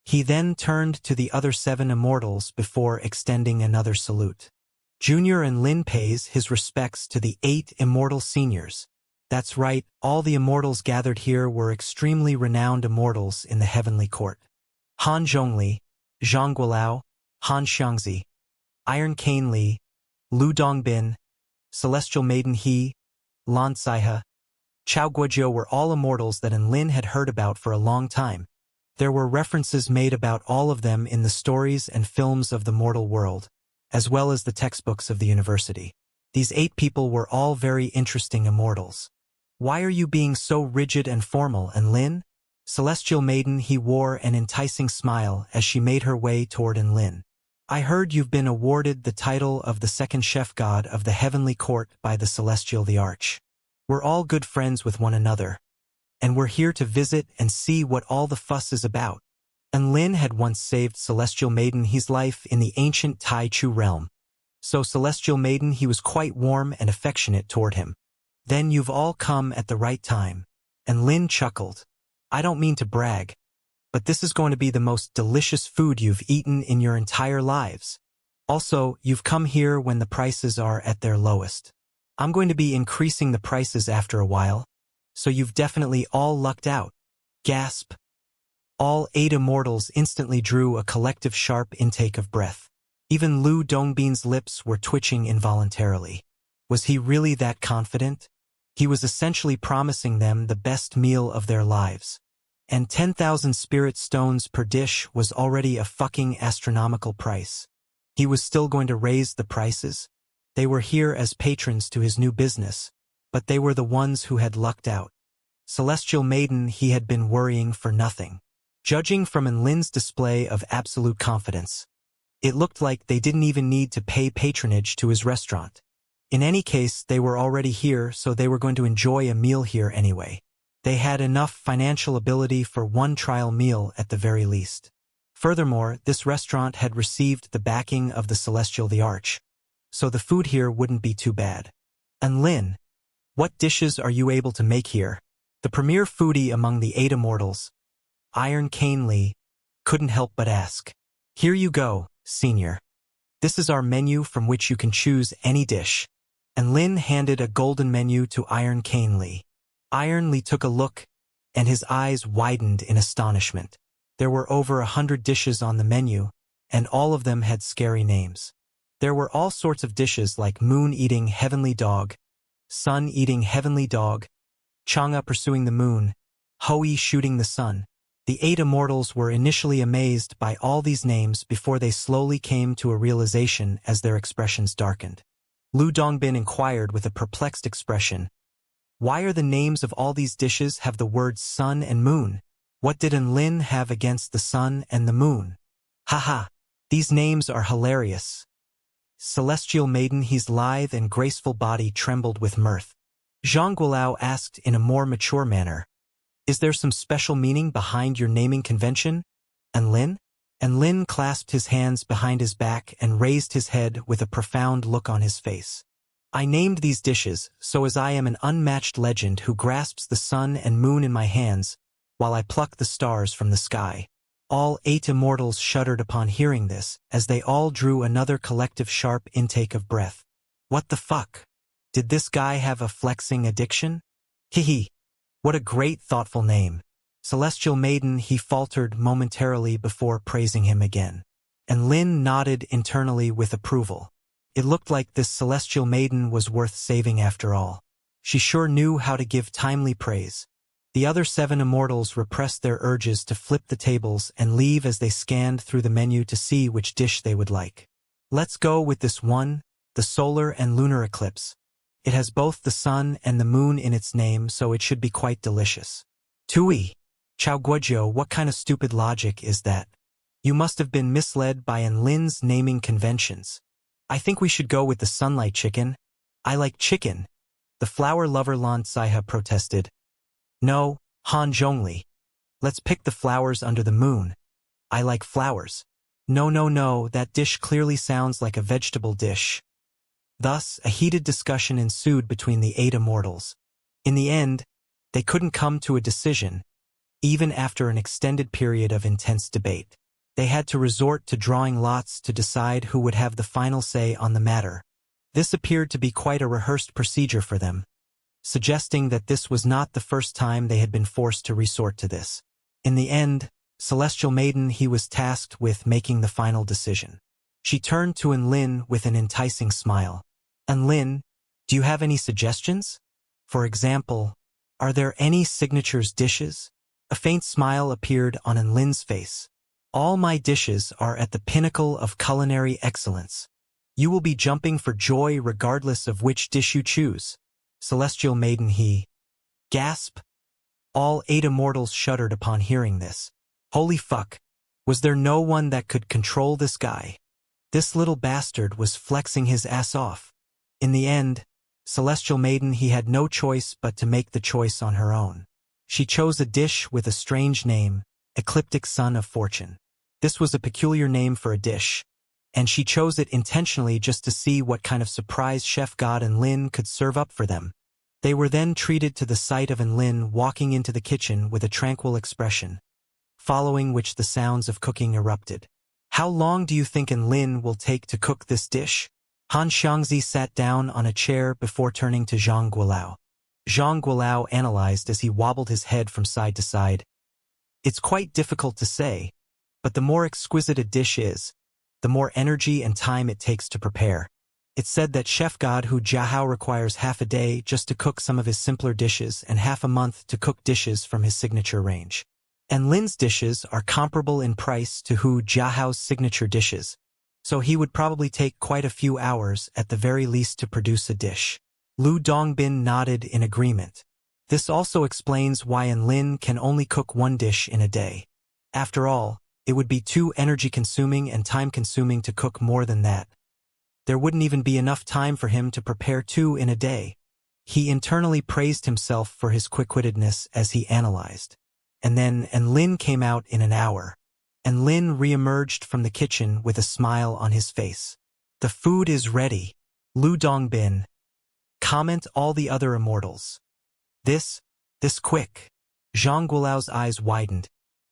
He then turned to the other 7 immortals before extending another salute. Junior and Lin pays his respects to the 8 immortal seniors. That's right, all the immortals gathered here were extremely renowned immortals in the heavenly court. Han Zhongli, Zhang Guilao, Han Xianxia, Iron Cane Li, Lu Dongbin, Celestial Maiden He, Lan Saihe, Chao Guojiu were all immortals that Lin had heard about for a long time. There were references made about all of them in the stories and films of the mortal world, as well as the textbooks of the university. These 8 people were all very interesting immortals. Why are you being so rigid and formal, Lin? Celestial Maiden He wore an enticing smile as she made her way toward Lin. I heard you've been awarded the title of the second chef god of the heavenly court by the Celestial the Arch. We're all good friends with one another, and we're here to visit and see what all the fuss is about. Lin had once saved Celestial Maiden He's life in the ancient Tai Chu realm, so Celestial Maiden He was quite warm and affectionate toward him. Then you've all come at the right time. Lin chuckled. I don't mean to brag, but this is going to be the most delicious food you've eaten in your entire lives. Also, you've come here when the prices are at their lowest. I'm going to be increasing the prices after a while, so you've definitely all lucked out. Gasp. All 8 immortals instantly drew a collective sharp intake of breath. Even Lu Dongbin's lips were twitching involuntarily. Was he really that confident? He was essentially promising them the best meal of their lives. And 10,000 spirit stones per dish was already a fucking astronomical price. He was still going to raise the prices? They were here as patrons to his new business, but they were the ones who had lucked out. Celestial Maiden He had been worrying for nothing. Judging from Lin's display of absolute confidence, it looked like they didn't even need to pay patronage to his restaurant. In any case, they were already here, so they were going to enjoy a meal here anyway. They had enough financial ability for one trial meal at the very least. Furthermore, this restaurant had received the backing of the Celestial the Arch, so the food here wouldn't be too bad. Lin, what dishes are you able to make here? The premier foodie among the 8 immortals, Iron Cane Li, couldn't help but ask. Here you go, senior. This is our menu from which you can choose any dish. Lin handed a golden menu to Iron Cane Li. Iron Li took a look, and his eyes widened in astonishment. There were over 100 dishes on the menu, and all of them had scary names. There were all sorts of dishes like moon-eating heavenly dog, sun-eating heavenly dog, Chang'e pursuing the moon, Hoi shooting the sun. The 8 immortals were initially amazed by all these names before they slowly came to a realization as their expressions darkened. Lu Dongbin inquired with a perplexed expression, "Why are the names of all these dishes have the words sun and moon? What did Enlin have against the sun and the moon? Haha, these names are hilarious." Celestial maiden, his lithe and graceful body trembled with mirth. Zhang Guilao asked in a more mature manner, "Is there some special meaning behind your naming convention, Enlin?" Enlin clasped his hands behind his back and raised his head with a profound look on his face. "I named these dishes so as I am an unmatched legend who grasps the sun and moon in my hands while I pluck the stars from the sky." All 8 immortals shuddered upon hearing this as they all drew another collective sharp intake of breath. What the fuck? Did this guy have a flexing addiction? Hihi. What a great thoughtful name. Celestial maiden, he faltered momentarily before praising him again. And Lin nodded internally with approval. It looked like this celestial maiden was worth saving after all. She sure knew how to give timely praise. The other 7 immortals repressed their urges to flip the tables and leave as they scanned through the menu to see which dish they would like. "Let's go with this one, the solar and lunar eclipse. It has both the sun and the moon in its name, so it should be quite delicious." "Tui. Chao Guojiu, what kind of stupid logic is that? You must have been misled by Enlin's naming conventions. I think we should go with the sunlight chicken. I like chicken." The flower lover Lan Saiha protested. "No, Han Zhongli. Let's pick the flowers under the moon. I like flowers." No, that dish clearly sounds like a vegetable dish." Thus, a heated discussion ensued between the 8 immortals. In the end, they couldn't come to a decision, even after an extended period of intense debate. They had to resort to drawing lots to decide who would have the final say on the matter. This appeared to be quite a rehearsed procedure for them, suggesting that this was not the first time they had been forced to resort to this. In the end, Celestial Maiden, he was tasked with making the final decision. She turned to Enlin with an enticing smile. "Enlin, do you have any suggestions? For example, are there any signatures dishes?" A faint smile appeared on Enlin's face. "All my dishes are at the pinnacle of culinary excellence. You will be jumping for joy regardless of which dish you choose." Celestial Maiden, he gasp. All 8 immortals shuddered upon hearing this. Holy fuck. Was there no one that could control this guy? This little bastard was flexing his ass off. In the end, Celestial Maiden, he had no choice but to make the choice on her own. She chose a dish with a strange name, Ecliptic Sun of Fortune. This was a peculiar name for a dish, and she chose it intentionally just to see what kind of surprise Chef God Enlin could serve up for them. They were then treated to the sight of Enlin walking into the kitchen with a tranquil expression, following which the sounds of cooking erupted. "How long do you think Enlin will take to cook this dish?" Han Xianxia sat down on a chair before turning to Zhang Guilao. Zhang Guilao analyzed as he wobbled his head from side to side. "It's quite difficult to say, but the more exquisite a dish is, the more energy and time it takes to prepare. It's said that Chef God Hu Jiahao requires half a day just to cook some of his simpler dishes and half a month to cook dishes from his signature range. And Lin's dishes are comparable in price to Hu Jiahao's signature dishes, so he would probably take quite a few hours at the very least to produce a dish." Lu Dongbin nodded in agreement. This also explains why Enlin can only cook one dish in a day. After all, it would be too energy-consuming and time-consuming to cook more than that. There wouldn't even be enough time for him to prepare 2 in a day. He internally praised himself for his quick-wittedness as he analyzed. And then Enlin came out in an hour. Enlin re-emerged from the kitchen with a smile on his face. "The food is ready. Lu Dongbin. Comment all the other immortals. This quick." Zhang Guilao's eyes widened,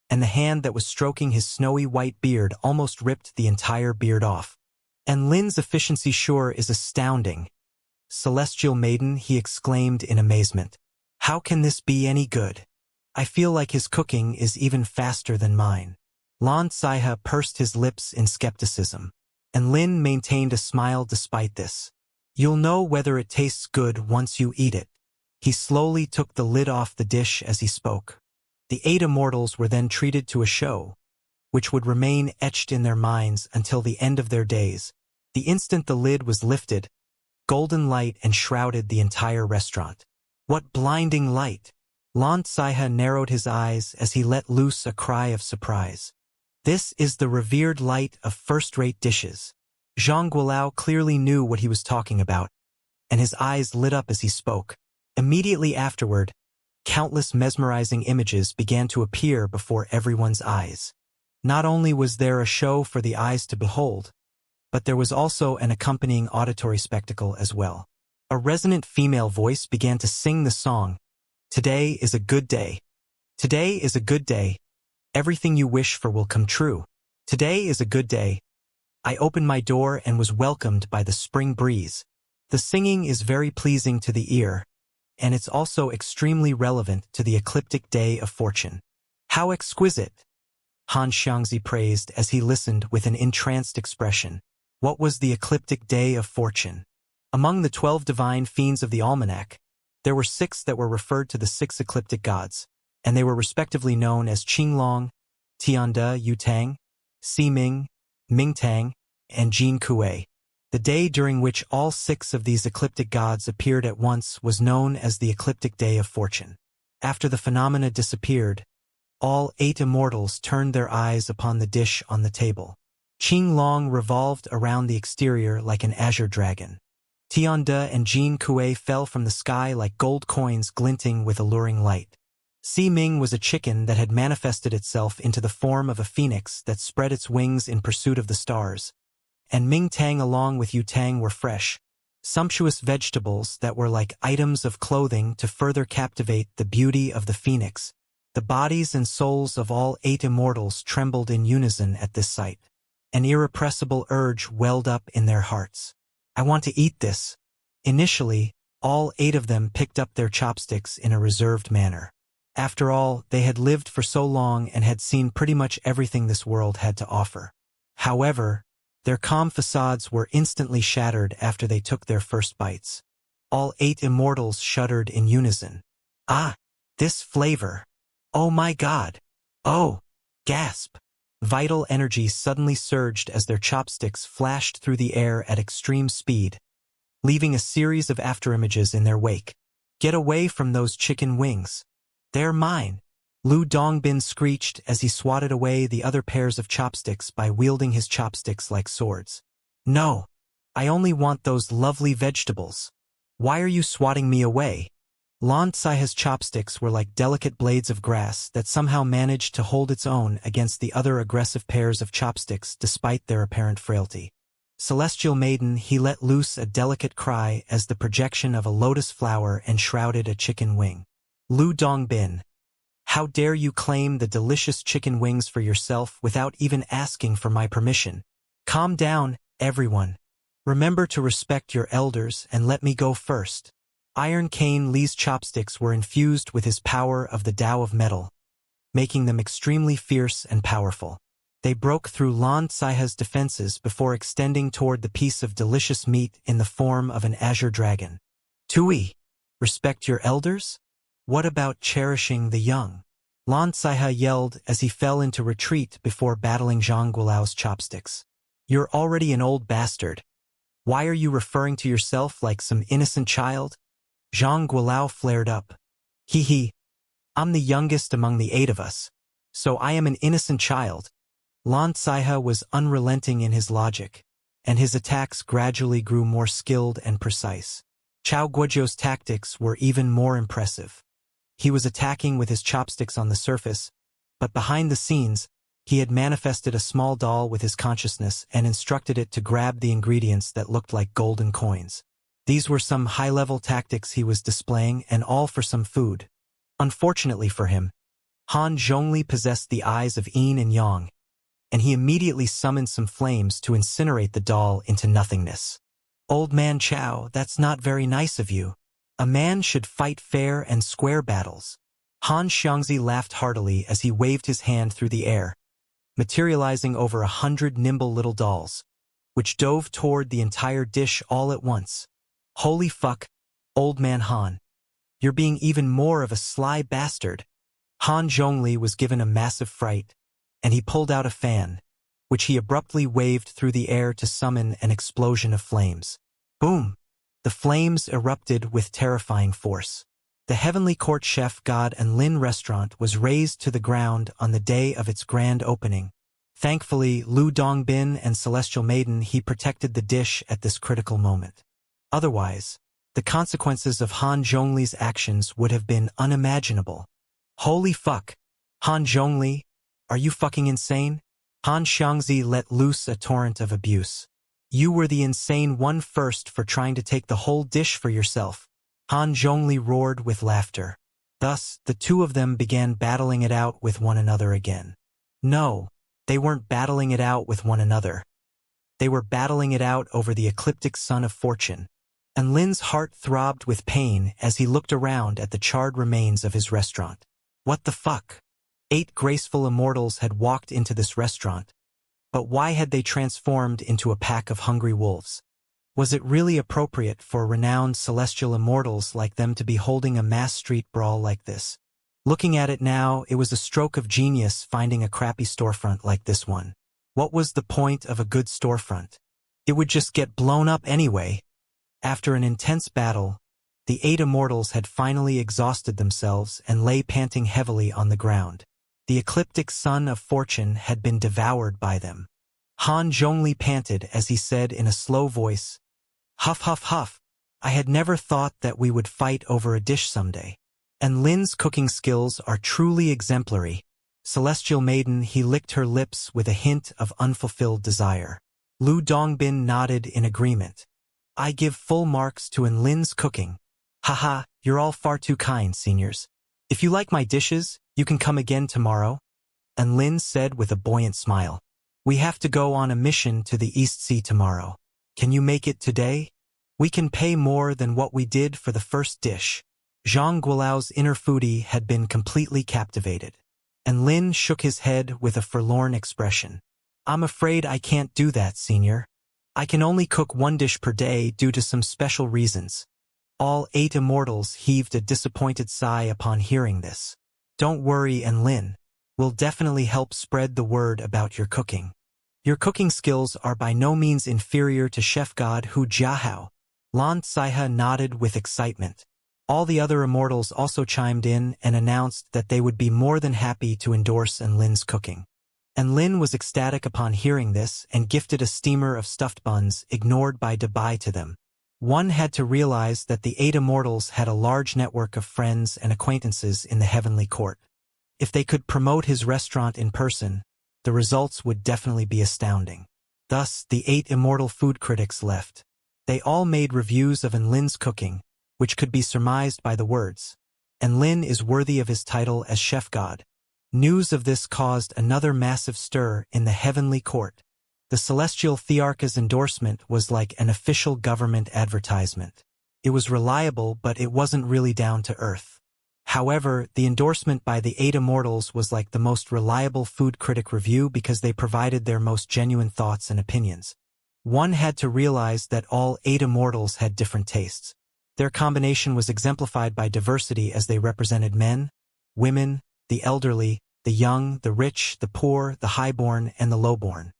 and the hand that was stroking his snowy white beard almost ripped the entire beard off. "And Lin's efficiency sure is astounding." Celestial Maiden, he exclaimed in amazement. "How can this be any good? I feel like his cooking is even faster than mine." Lan Saiha pursed his lips in skepticism, and Lin maintained a smile despite this. "You'll know whether it tastes good once you eat it." He slowly took the lid off the dish as he spoke. The 8 immortals were then treated to a show, which would remain etched in their minds until the end of their days. The instant the lid was lifted, golden light enshrouded the entire restaurant. What blinding light! Lan Saiha narrowed his eyes as he let loose a cry of surprise. This is the revered light of first-rate dishes. Zhang Guilao clearly knew what he was talking about, and his eyes lit up as he spoke. Immediately afterward, countless mesmerizing images began to appear before everyone's eyes. Not only was there a show for the eyes to behold, but there was also an accompanying auditory spectacle as well. A resonant female voice began to sing the song, "Today is a good day. Today is a good day. Everything you wish for will come true. Today is a good day." I opened my door and was welcomed by the spring breeze. The singing is very pleasing to the ear, and it's also extremely relevant to the ecliptic day of fortune. How exquisite! Han Xianxia praised as he listened with an entranced expression. What was the ecliptic day of fortune? Among the 12 divine fiends of the almanac, there were 6 that were referred to the 6 ecliptic gods, and they were respectively known as Qinglong, Tiande Yutang, Ximing, Mingtang, and Jin Kuei. The day during which all 6 of these ecliptic gods appeared at once was known as the ecliptic day of fortune. After the phenomena disappeared, all 8 immortals turned their eyes upon the dish on the table. Qinglong revolved around the exterior like an azure dragon. Tiande and Jin Kuei fell from the sky like gold coins glinting with alluring light. Ximing was a chicken that had manifested itself into the form of a phoenix that spread its wings in pursuit of the stars. And Mingtang along with Yutang were fresh, sumptuous vegetables that were like items of clothing to further captivate the beauty of the phoenix. The bodies and souls of all 8 immortals trembled in unison at this sight. An irrepressible urge welled up in their hearts. I want to eat this. Initially, all 8 of them picked up their chopsticks in a reserved manner. After all, they had lived for so long and had seen pretty much everything this world had to offer. However, their calm facades were instantly shattered after they took their first bites. All 8 immortals shuddered in unison. Ah, this flavor! Oh my God! Oh! Gasp! Vital energy suddenly surged as their chopsticks flashed through the air at extreme speed, leaving a series of afterimages in their wake. Get away from those chicken wings. They're mine! Lu Dongbin screeched as he swatted away the other pairs of chopsticks by wielding his chopsticks like swords. No! I only want those lovely vegetables. Why are you swatting me away? Lan Saiha's chopsticks were like delicate blades of grass that somehow managed to hold its own against the other aggressive pairs of chopsticks despite their apparent frailty. Celestial maiden, he let loose a delicate cry as the projection of a lotus flower enshrouded a chicken wing. Lu Dongbin, how dare you claim the delicious chicken wings for yourself without even asking for my permission? Calm down, everyone. Remember to respect your elders and let me go first. Iron Cane Li's chopsticks were infused with his power of the Tao of metal, making them extremely fierce and powerful. They broke through Lan Saiha's defenses before extending toward the piece of delicious meat in the form of an azure dragon. Tui, respect your elders? What about cherishing the young? Lan Saiha yelled as he fell into retreat before battling Zhang Guilao's chopsticks. You're already an old bastard. Why are you referring to yourself like some innocent child? Zhang Guilao flared up. Hee, I'm the youngest among the 8 of us, so I am an innocent child. Lan Saiha was unrelenting in his logic, and his attacks gradually grew more skilled and precise. Chao Guozhou's tactics were even more impressive. He was attacking with his chopsticks on the surface, but behind the scenes, he had manifested a small doll with his consciousness and instructed it to grab the ingredients that looked like golden coins. These were some high-level tactics he was displaying, and all for some food. Unfortunately for him, Han Zhongli possessed the eyes of yin and yang, and he immediately summoned some flames to incinerate the doll into nothingness. Old man Chao, that's not very nice of you. A man should fight fair and square battles. Han Xiangxi laughed heartily as he waved his hand through the air, materializing over 100 nimble little dolls, which dove toward the entire dish all at once. Holy fuck, old man Han. You're being even more of a sly bastard. Han Zhongli was given a massive fright, and he pulled out a fan, which he abruptly waved through the air to summon an explosion of flames. Boom! The flames erupted with terrifying force. The Heavenly Court chef god and Lin restaurant was razed to the ground on the day of its grand opening. Thankfully, Lu Dongbin and Celestial Maiden he protected the dish at this critical moment. Otherwise, the consequences of Han Zhongli's actions would have been unimaginable. Holy fuck! Han Zhongli, are you fucking insane? Han Xianxia let loose a torrent of abuse. You were the insane one first for trying to take the whole dish for yourself. Han Zhongli roared with laughter. Thus, the two of them began battling it out with one another again. No, they weren't battling it out with one another. They were battling it out over the ecliptic sun of fortune. And Lin's heart throbbed with pain as he looked around at the charred remains of his restaurant. What the fuck? 8 graceful immortals had walked into this restaurant. But why had they transformed into a pack of hungry wolves? Was it really appropriate for renowned celestial immortals like them to be holding a mass street brawl like this? Looking at it now, it was a stroke of genius finding a crappy storefront like this one. What was the point of a good storefront? It would just get blown up anyway. After an intense battle, the 8 immortals had finally exhausted themselves and lay panting heavily on the ground. The ecliptic sun of fortune had been devoured by them. Han Zhongli panted as he said in a slow voice, "Huff, huff, huff. I had never thought that we would fight over a dish someday. And Lin's cooking skills are truly exemplary." Celestial Maiden he licked her lips with a hint of unfulfilled desire. Lu Dongbin nodded in agreement. "I give full marks to Lin's cooking. Haha, you're all far too kind, seniors. If you like my dishes, you can come again tomorrow," and Lin said with a buoyant smile. "We have to go on a mission to the East Sea tomorrow. Can you make it today? We can pay more than what we did for the first dish." Zhang Guolao's inner foodie had been completely captivated, and Lin shook his head with a forlorn expression. "I'm afraid I can't do that, senior. I can only cook 1 dish per day due to some special reasons." All 8 immortals heaved a disappointed sigh upon hearing this. "Don't worry, Lin. We'll definitely help spread the word about your cooking. Your cooking skills are by no means inferior to Chef God Hu Jiahao." Lan Caihe nodded with excitement. All the other immortals also chimed in and announced that they would be more than happy to endorse Lin's cooking. And Lin was ecstatic upon hearing this and gifted a steamer of stuffed buns ignored by Dubai to them. One had to realize that the 8 immortals had a large network of friends and acquaintances in the Heavenly Court. If they could promote his restaurant in person, the results would definitely be astounding. Thus, the 8 immortal food critics left. They all made reviews of Lin's cooking, which could be surmised by the words, "And Lin is worthy of his title as chef god." News of this caused another massive stir in the Heavenly Court. The Celestial Thearcha's endorsement was like an official government advertisement. It was reliable, but it wasn't really down to earth. However, the endorsement by the 8 immortals was like the most reliable food critic review because they provided their most genuine thoughts and opinions. One had to realize that all 8 immortals had different tastes. Their combination was exemplified by diversity as they represented men, women, the elderly, the young, the rich, the poor, the highborn, and the lowborn.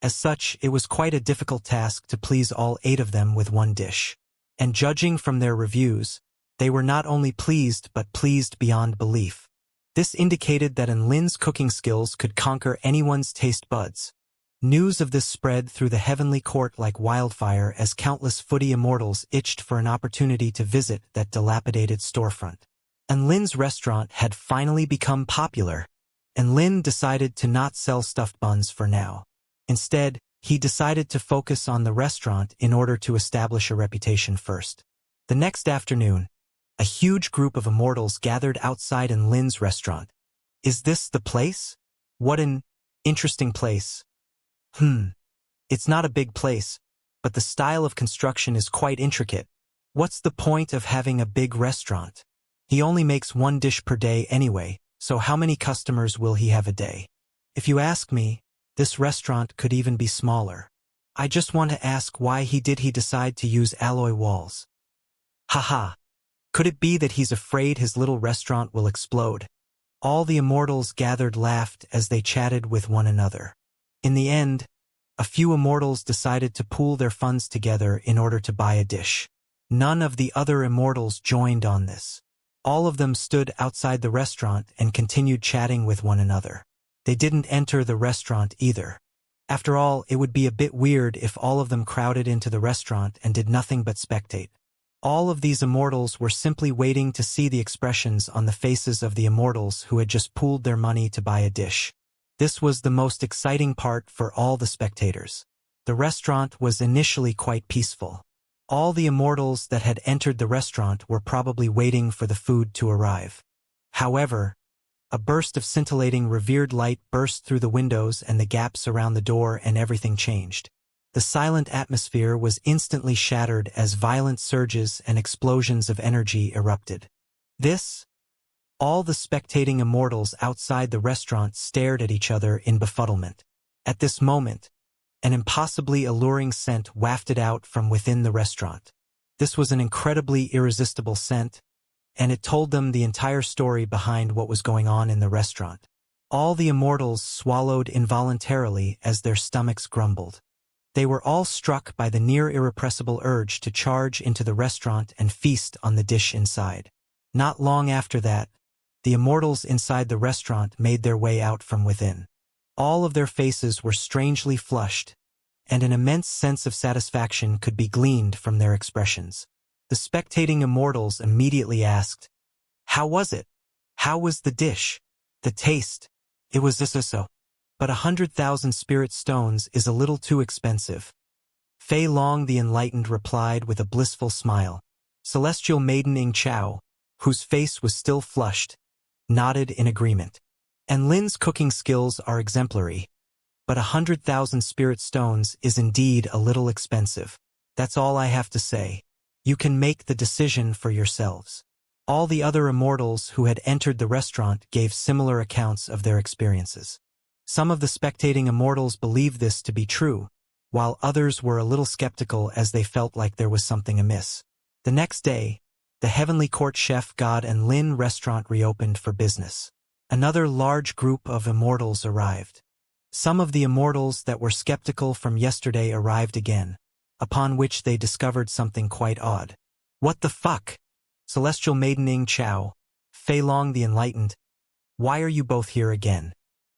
As such, it was quite a difficult task to please all 8 of them with one dish. And judging from their reviews, they were not only pleased but pleased beyond belief. This indicated that Lin's cooking skills could conquer anyone's taste buds. News of this spread through the Heavenly Court like wildfire as countless foodie immortals itched for an opportunity to visit that dilapidated storefront. And Lin's restaurant had finally become popular, and Lin decided to not sell stuffed buns for now. Instead, he decided to focus on the restaurant in order to establish a reputation first. The next afternoon, a huge group of immortals gathered outside Lin's restaurant. "Is this the place? What an interesting place." It's not a big place, but the style of construction is quite intricate. What's the point of having a big restaurant? He only makes 1 dish per day anyway, so how many customers will he have a day? If you ask me, this restaurant could even be smaller. I just want to ask why he decide to use alloy walls. Haha. Could it be that he's afraid his little restaurant will explode? All the immortals gathered laughed as they chatted with one another. In the end, a few immortals decided to pool their funds together in order to buy a dish. None of the other immortals joined on this. All of them stood outside the restaurant and continued chatting with one another. They didn't enter the restaurant either. After all, it would be a bit weird if all of them crowded into the restaurant and did nothing but spectate. All of these immortals were simply waiting to see the expressions on the faces of the immortals who had just pooled their money to buy a dish. This was the most exciting part for all the spectators. The restaurant was initially quite peaceful. All the immortals that had entered the restaurant were probably waiting for the food to arrive. However, a burst of scintillating revered light burst through the windows and the gaps around the door, and everything changed. The silent atmosphere was instantly shattered as violent surges and explosions of energy erupted. All the spectating immortals outside the restaurant stared at each other in befuddlement. At this moment, an impossibly alluring scent wafted out from within the restaurant. This was an incredibly irresistible scent, and it told them the entire story behind what was going on in the restaurant. All the immortals swallowed involuntarily as their stomachs grumbled. They were all struck by the near irrepressible urge to charge into the restaurant and feast on the dish inside. Not long after that, the immortals inside the restaurant made their way out from within. All of their faces were strangely flushed, and an immense sense of satisfaction could be gleaned from their expressions. The spectating immortals immediately asked, "How was it? How was the dish? The taste?" "It was so. But 100,000 spirit stones is a little too expensive." Fei Long the Enlightened replied with a blissful smile. Celestial Maiden Ing Chao, whose face was still flushed, nodded in agreement. "And Lin's cooking skills are exemplary. But 100,000 spirit stones is indeed a little expensive. That's all I have to say. You can make the decision for yourselves." All the other immortals who had entered the restaurant gave similar accounts of their experiences. Some of the spectating immortals believed this to be true, while others were a little skeptical as they felt like there was something amiss. The next day, the Heavenly Court Chef God and Lin restaurant reopened for business. Another large group of immortals arrived. Some of the immortals that were skeptical from yesterday arrived again, upon which they discovered something quite odd. "What the fuck? Celestial Maiden Ing Chao, Fei Long the Enlightened, why are you both here again?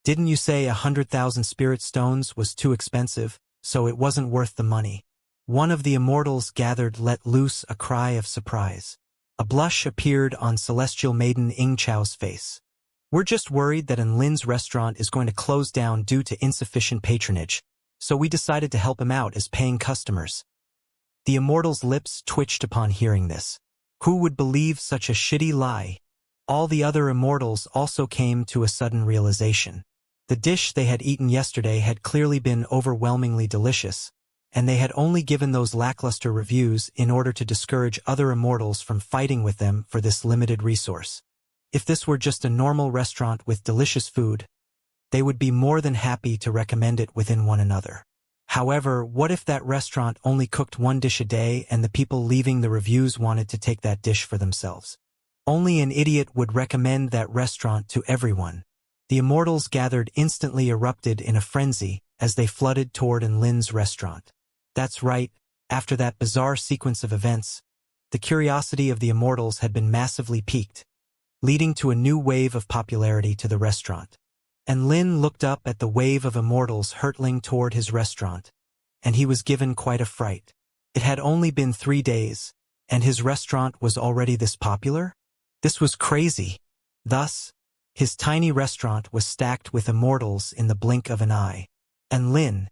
Didn't you say 100,000 spirit stones was too expensive, so it wasn't worth the money?" One of the immortals gathered let loose a cry of surprise. A blush appeared on Celestial Maiden Ing Chao's face. "We're just worried that Lin's restaurant is going to close down due to insufficient patronage, so we decided to help him out as paying customers." The immortal's lips twitched upon hearing this. Who would believe such a shitty lie? All the other immortals also came to a sudden realization. The dish they had eaten yesterday had clearly been overwhelmingly delicious, and they had only given those lackluster reviews in order to discourage other immortals from fighting with them for this limited resource. If this were just a normal restaurant with delicious food, they would be more than happy to recommend it within one another. However, what if that restaurant only cooked one dish a day and the people leaving the reviews wanted to take that dish for themselves? Only an idiot would recommend that restaurant to everyone. The immortals gathered instantly erupted in a frenzy as they flooded toward Lin's restaurant. That's right, after that bizarre sequence of events, the curiosity of the immortals had been massively piqued, leading to a new wave of popularity to the restaurant. And Lin looked up at the wave of immortals hurtling toward his restaurant, and he was given quite a fright. It had only been 3 days, and his restaurant was already this popular? This was crazy. Thus, his tiny restaurant was stacked with immortals in the blink of an eye. And Lin,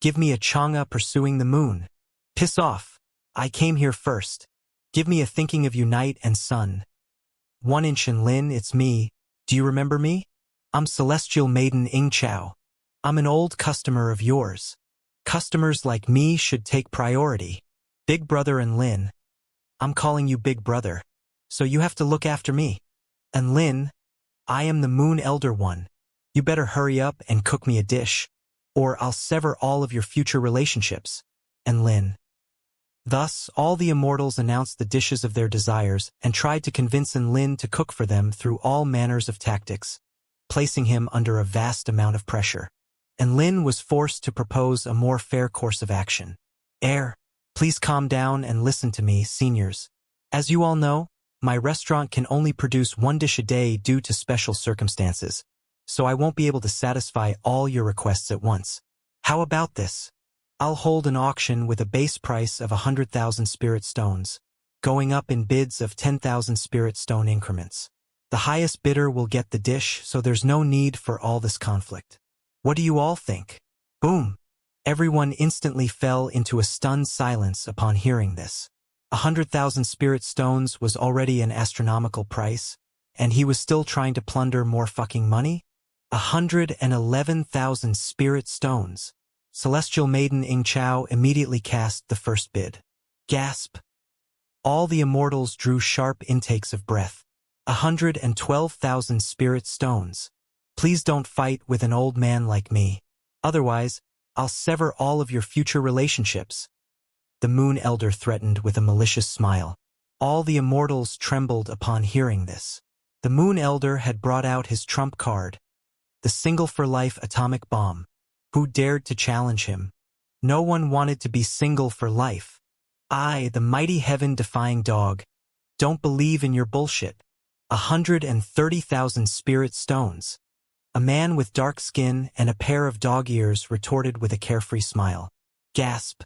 "Give me a Xianxia pursuing the moon. Piss off. I came here first. Give me a thinking of you night and sun. 1 inch and Lin, it's me. Do you remember me? I'm Celestial Maiden Ing Chao. I'm an old customer of yours. Customers like me should take priority. Big brother and Lin. I'm calling you Big Brother, so you have to look after me. And Lin, I am the Moon Elder One. You better hurry up and cook me a dish, or I'll sever all of your future relationships." And Lin. Thus, all the immortals announced the dishes of their desires and tried to convince Lin to cook for them through all manners of tactics, placing him under a vast amount of pressure. And Lin was forced to propose a more fair course of action. Please calm down and listen to me, seniors. As you all know, my restaurant can only produce one dish a day due to special circumstances, so I won't be able to satisfy all your requests at once. How about this? I'll hold an auction with a base price of 100,000 spirit stones, going up in bids of 10,000 spirit stone increments. The highest bidder will get the dish, so there's no need for all this conflict. What do you all think? Boom! Everyone instantly fell into a stunned silence upon hearing this. 100,000 spirit stones was already an astronomical price, and he was still trying to plunder more fucking money? 111,000 spirit stones. Celestial Maiden Ing Chao immediately cast the first bid. Gasp! All the immortals drew sharp intakes of breath. 112,000 spirit stones. Please don't fight with an old man like me. Otherwise, I'll sever all of your future relationships. The Moon Elder threatened with a malicious smile. All the immortals trembled upon hearing this. The Moon Elder had brought out his trump card, the single-for-life atomic bomb. Who dared to challenge him? No one wanted to be single for life. I, the mighty heaven-defying dog, don't believe in your bullshit. 130,000 spirit stones. A man with dark skin and a pair of dog ears retorted with a carefree smile. Gasp!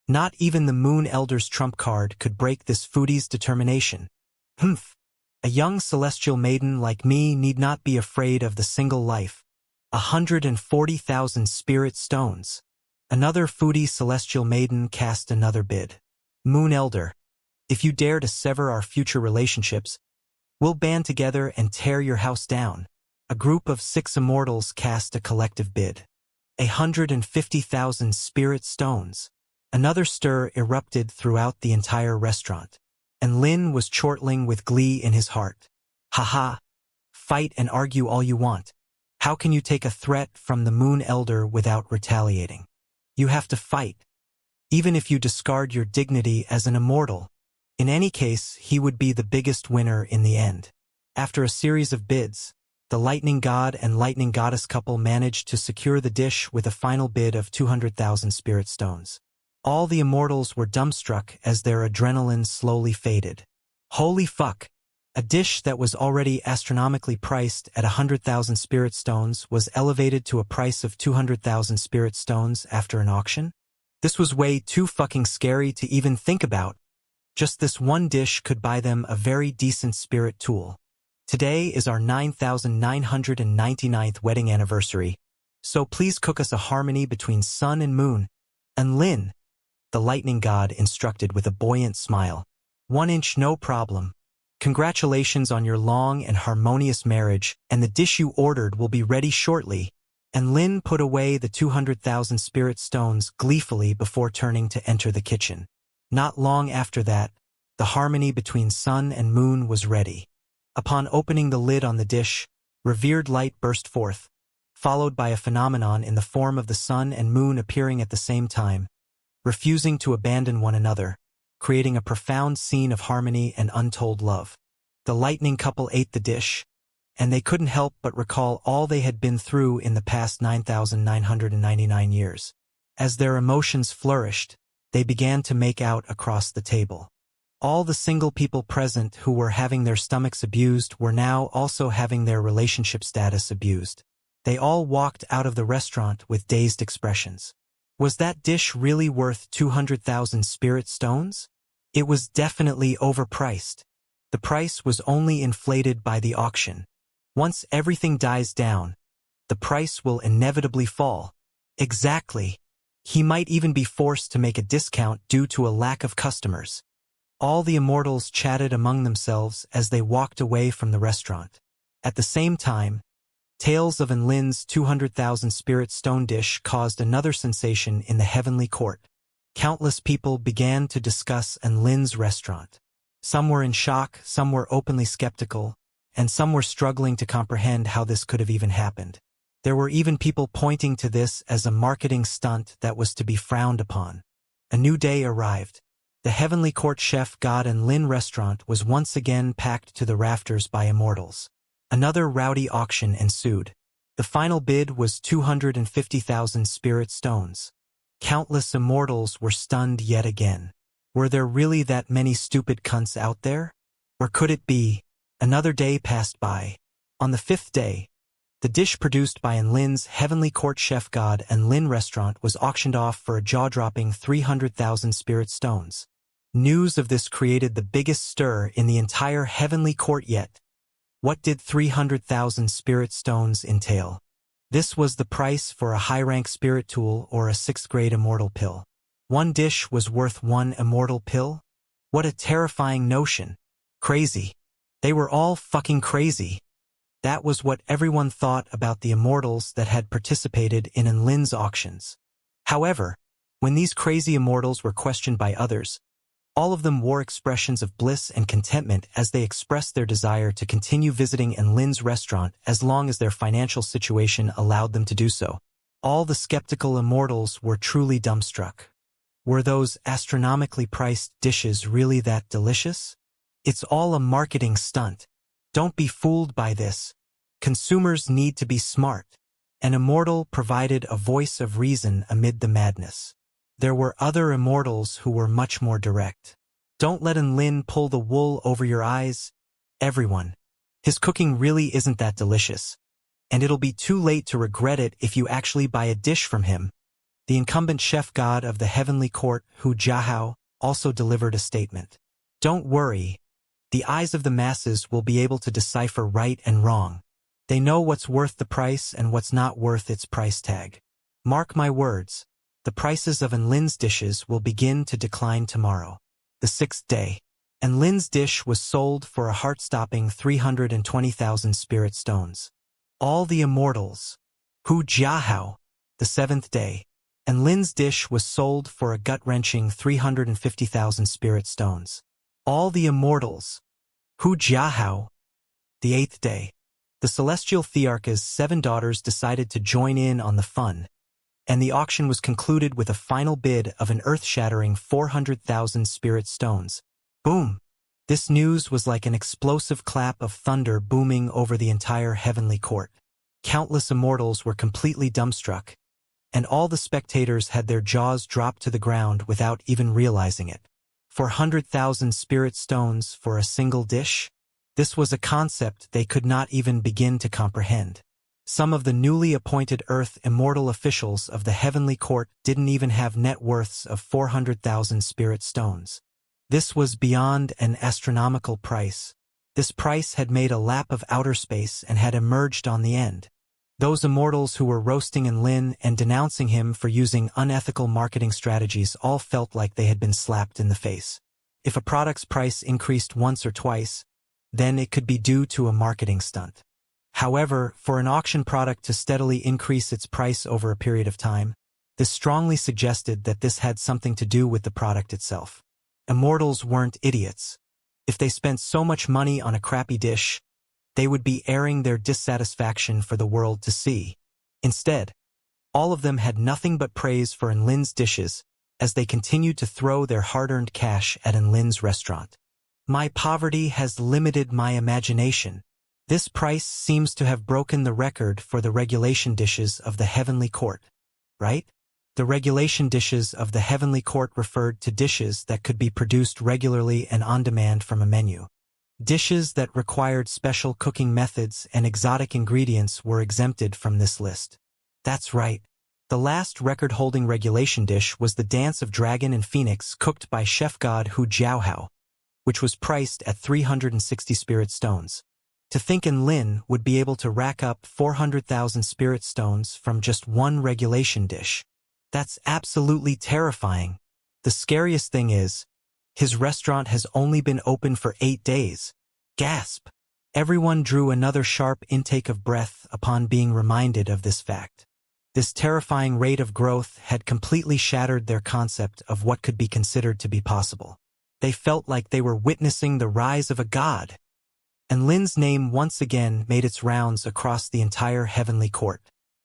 Not even the Moon Elder's trump card could break this foodie's determination. Humph! A young celestial maiden like me need not be afraid of the single life. 140,000 spirit stones. Another foodie celestial maiden cast another bid. Moon Elder, if you dare to sever our future relationships, we'll band together and tear your house down. A group of 6 immortals cast a collective bid. 150,000 spirit stones. Another stir erupted throughout the entire restaurant, and Lin was chortling with glee in his heart. Haha! Fight and argue all you want. How can you take a threat from the Moon Elder without retaliating? You have to fight, even if you discard your dignity as an immortal. In any case, he would be the biggest winner in the end. After a series of bids, the Lightning God and Lightning Goddess couple managed to secure the dish with a final bid of 200,000 spirit stones. All the immortals were dumbstruck as their adrenaline slowly faded. Holy fuck! A dish that was already astronomically priced at 100,000 spirit stones was elevated to a price of 200,000 spirit stones after an auction? This was way too fucking scary to even think about. Just this one dish could buy them a very decent spirit tool. Today is our 9,999th wedding anniversary, so please cook us a harmony between sun and moon. And Lin, the lightning god, instructed with a buoyant smile. 1 inch no problem. Congratulations on your long and harmonious marriage, and the dish you ordered will be ready shortly. And Lin put away the 200,000 spirit stones gleefully before turning to enter the kitchen. Not long after that, the harmony between sun and moon was ready. Upon opening the lid on the dish, revered light burst forth, followed by a phenomenon in the form of the sun and moon appearing at the same time, refusing to abandon one another, creating a profound scene of harmony and untold love. The lightning couple ate the dish, and they couldn't help but recall all they had been through in the past 9,999 years. As their emotions flourished, they began to make out across the table. All the single people present who were having their stomachs abused were now also having their relationship status abused. They all walked out of the restaurant with dazed expressions. Was that dish really worth 200,000 spirit stones? It was definitely overpriced. The price was only inflated by the auction. Once everything dies down, the price will inevitably fall. Exactly. He might even be forced to make a discount due to a lack of customers. All the immortals chatted among themselves as they walked away from the restaurant. At the same time, tales of Lin's 200,000 spirit stone dish caused another sensation in the heavenly court. Countless people began to discuss Lin's restaurant. Some were in shock, some were openly skeptical, and some were struggling to comprehend how this could have even happened. There were even people pointing to this as a marketing stunt that was to be frowned upon. A new day arrived. The Heavenly Court Chef God and Lin restaurant was once again packed to the rafters by immortals. Another rowdy auction ensued. The final bid was 250,000 spirit stones. Countless immortals were stunned yet again. Were there really that many stupid cunts out there? Or could it be? Another day passed by. On the 5th day, the dish produced by Lin's Heavenly Court Chef God and Lin restaurant was auctioned off for a jaw-dropping 300,000 spirit stones. News of this created the biggest stir in the entire Heavenly Court yet. What did 300,000 spirit stones entail? This was the price for a high-rank spirit tool or a 6th-grade immortal pill. One dish was worth one immortal pill? What a terrifying notion. Crazy. They were all fucking crazy. That was what everyone thought about the immortals that had participated in Lin's auctions. However, when these crazy immortals were questioned by others, all of them wore expressions of bliss and contentment as they expressed their desire to continue visiting Lin's restaurant as long as their financial situation allowed them to do so. All the skeptical immortals were truly dumbstruck. Were those astronomically priced dishes really that delicious? It's all a marketing stunt. Don't be fooled by this. Consumers need to be smart. An immortal provided a voice of reason amid the madness. There were other immortals who were much more direct. Don't let Lin pull the wool over your eyes, everyone. His cooking really isn't that delicious. And it'll be too late to regret it if you actually buy a dish from him. The incumbent chef god of the Heavenly Court, Hu Jiahao, also delivered a statement. Don't worry. The eyes of the masses will be able to decipher right and wrong. They know what's worth the price and what's not worth its price tag. Mark my words. The prices of Lin's dishes will begin to decline tomorrow. The 6th day. Lin's dish was sold for a heart-stopping 320,000 spirit stones. All the immortals. Hu Jiahao. The 7th day. Lin's dish was sold for a gut-wrenching 350,000 spirit stones. All the immortals. Hu Jiahao. The 8th day. The celestial thearch's 7 daughters decided to join in on the fun, and the auction was concluded with a final bid of an earth-shattering 400,000 spirit stones. Boom! This news was like an explosive clap of thunder booming over the entire Heavenly Court. Countless immortals were completely dumbstruck, and all the spectators had their jaws dropped to the ground without even realizing it. 400,000 spirit stones for a single dish? This was a concept they could not even begin to comprehend. Some of the newly appointed Earth Immortal officials of the Heavenly Court didn't even have net worths of 400,000 spirit stones. This was beyond an astronomical price. This price had made a lap of outer space and had emerged on the end. Those immortals who were roasting Lin and denouncing him for using unethical marketing strategies all felt like they had been slapped in the face. If a product's price increased once or twice, then it could be due to a marketing stunt. However, for an auction product to steadily increase its price over a period of time, this strongly suggested that this had something to do with the product itself. Immortals weren't idiots. If they spent so much money on a crappy dish, they would be airing their dissatisfaction for the world to see. Instead, all of them had nothing but praise for Lin's dishes as they continued to throw their hard-earned cash at Lin's restaurant. My poverty has limited my imagination. This price seems to have broken the record for the regulation dishes of the Heavenly Court, right? The regulation dishes of the Heavenly Court referred to dishes that could be produced regularly and on demand from a menu. Dishes that required special cooking methods and exotic ingredients were exempted from this list. That's right. The last record-holding regulation dish was the Dance of Dragon and Phoenix cooked by chef god Hu Jiahao, which was priced at 360 spirit stones. To think Lin would be able to rack up 400,000 spirit stones from just one regulation dish. That's absolutely terrifying. The scariest thing is, his restaurant has only been open for 8 days. Gasp! Everyone drew another sharp intake of breath upon being reminded of this fact. This terrifying rate of growth had completely shattered their concept of what could be considered to be possible. They felt like they were witnessing the rise of a god. Lin's name once again made its rounds across the entire Heavenly Court.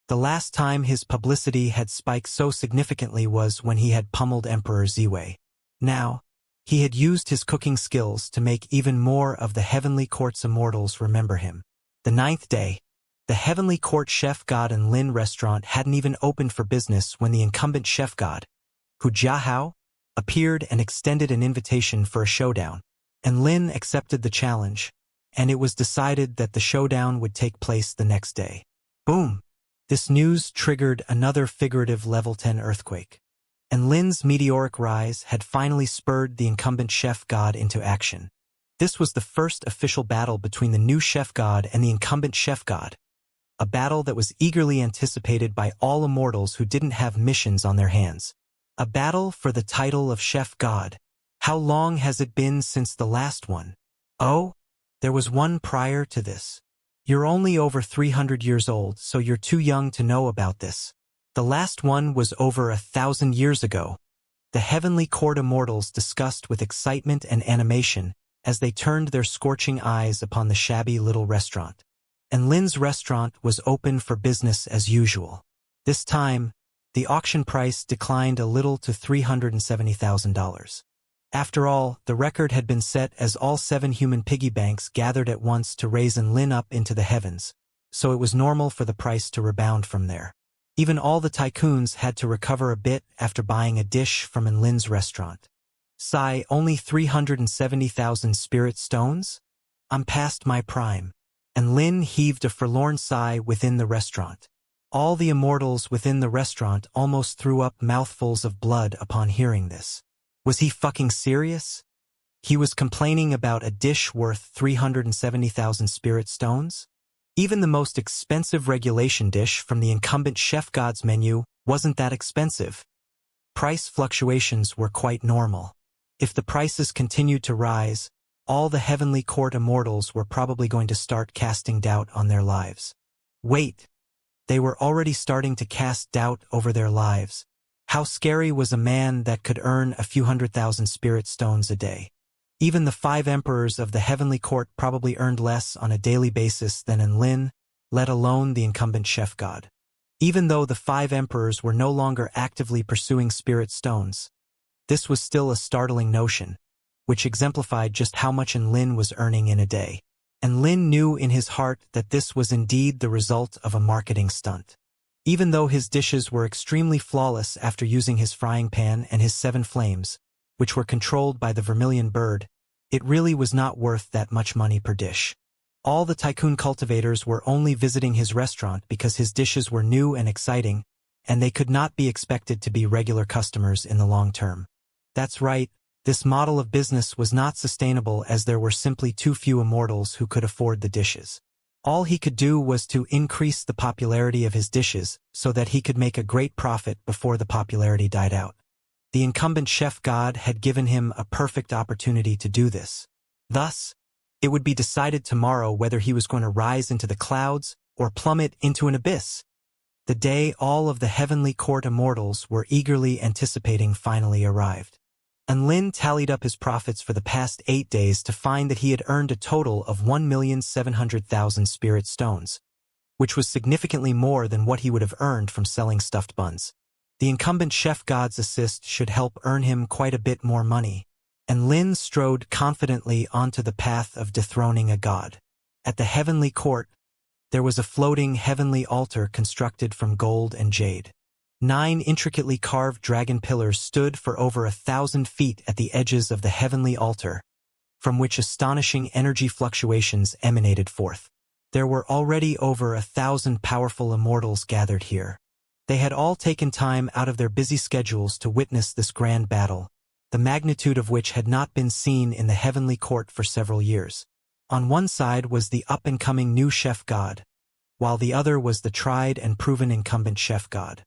The last time his publicity had spiked so significantly was when he had pummeled Emperor Ziwei. Now, He had used his cooking skills to make even more of the heavenly court's immortals remember him. The 9th day, the heavenly court chef god and Lin restaurant hadn't even opened for business when the incumbent chef god, Hu Jiahao, appeared and extended an invitation for a showdown, and Lin accepted the challenge, and it was decided that the showdown would take place the next day. Boom! This news triggered another figurative level 10 earthquake, and Lin's meteoric rise had finally spurred the incumbent chef god into action. This was the first official battle between the new chef god and the incumbent chef god, a battle that was eagerly anticipated by all immortals who didn't have missions on their hands. A battle for the title of chef god. How long has it been since the last one? Oh, there was one prior to this. You're only over 300 years old, so you're too young to know about this. The last one was over 1,000 years ago. The heavenly court immortals discussed with excitement and animation as they turned their scorching eyes upon the shabby little restaurant. And Lin's restaurant was open for business as usual. This time, the auction price declined a little to $370,000. After all, the record had been set as all 7 human piggy banks gathered at once to raise Lin up into the heavens, so it was normal for the price to rebound from there. Even all the tycoons had to recover a bit after buying a dish from Lin's restaurant. Sigh, only 370,000 spirit stones? I'm past my prime. And Lin heaved a forlorn sigh within the restaurant. All the immortals within the restaurant almost threw up mouthfuls of blood upon hearing this. Was he fucking serious? He was complaining about a dish worth 370,000 spirit stones? Even the most expensive regulation dish from the incumbent chef god's menu wasn't that expensive. Price fluctuations were quite normal. If the prices continued to rise, all the heavenly court immortals were probably going to start casting doubt on their lives. Wait, they were already starting to cast doubt over their lives. How scary was a man that could earn a few 100,000 spirit stones a day? Even the 5 emperors of the heavenly court probably earned less on a daily basis than Lin, let alone the incumbent chef god. Even though the 5 emperors were no longer actively pursuing spirit stones, this was still a startling notion, which exemplified just how much Lin was earning in a day. And Lin knew in his heart that this was indeed the result of a marketing stunt. Even though his dishes were extremely flawless after using his frying pan and his 7 flames, which were controlled by the vermilion bird, it really was not worth that much money per dish. All the tycoon cultivators were only visiting his restaurant because his dishes were new and exciting, and they could not be expected to be regular customers in the long term. That's right, this model of business was not sustainable as there were simply too few immortals who could afford the dishes. All he could do was to increase the popularity of his dishes so that he could make a great profit before the popularity died out. The incumbent chef god had given him a perfect opportunity to do this. Thus, it would be decided tomorrow whether he was going to rise into the clouds or plummet into an abyss. The day all of the heavenly court immortals were eagerly anticipating finally arrived. And Lin tallied up his profits for the past 8 days to find that he had earned a total of 1,700,000 spirit stones, which was significantly more than what he would have earned from selling stuffed buns. The incumbent chef god's assist should help earn him quite a bit more money, and Lin strode confidently onto the path of dethroning a god. At the heavenly court, there was a floating heavenly altar constructed from gold and jade. 9 intricately carved dragon pillars stood for over 1,000 feet at the edges of the heavenly altar, from which astonishing energy fluctuations emanated forth. There were already over 1,000 powerful immortals gathered here. They had all taken time out of their busy schedules to witness this grand battle, the magnitude of which had not been seen in the heavenly court for several years. On one side was the up-and-coming new chef god, while the other was the tried and proven incumbent chef god.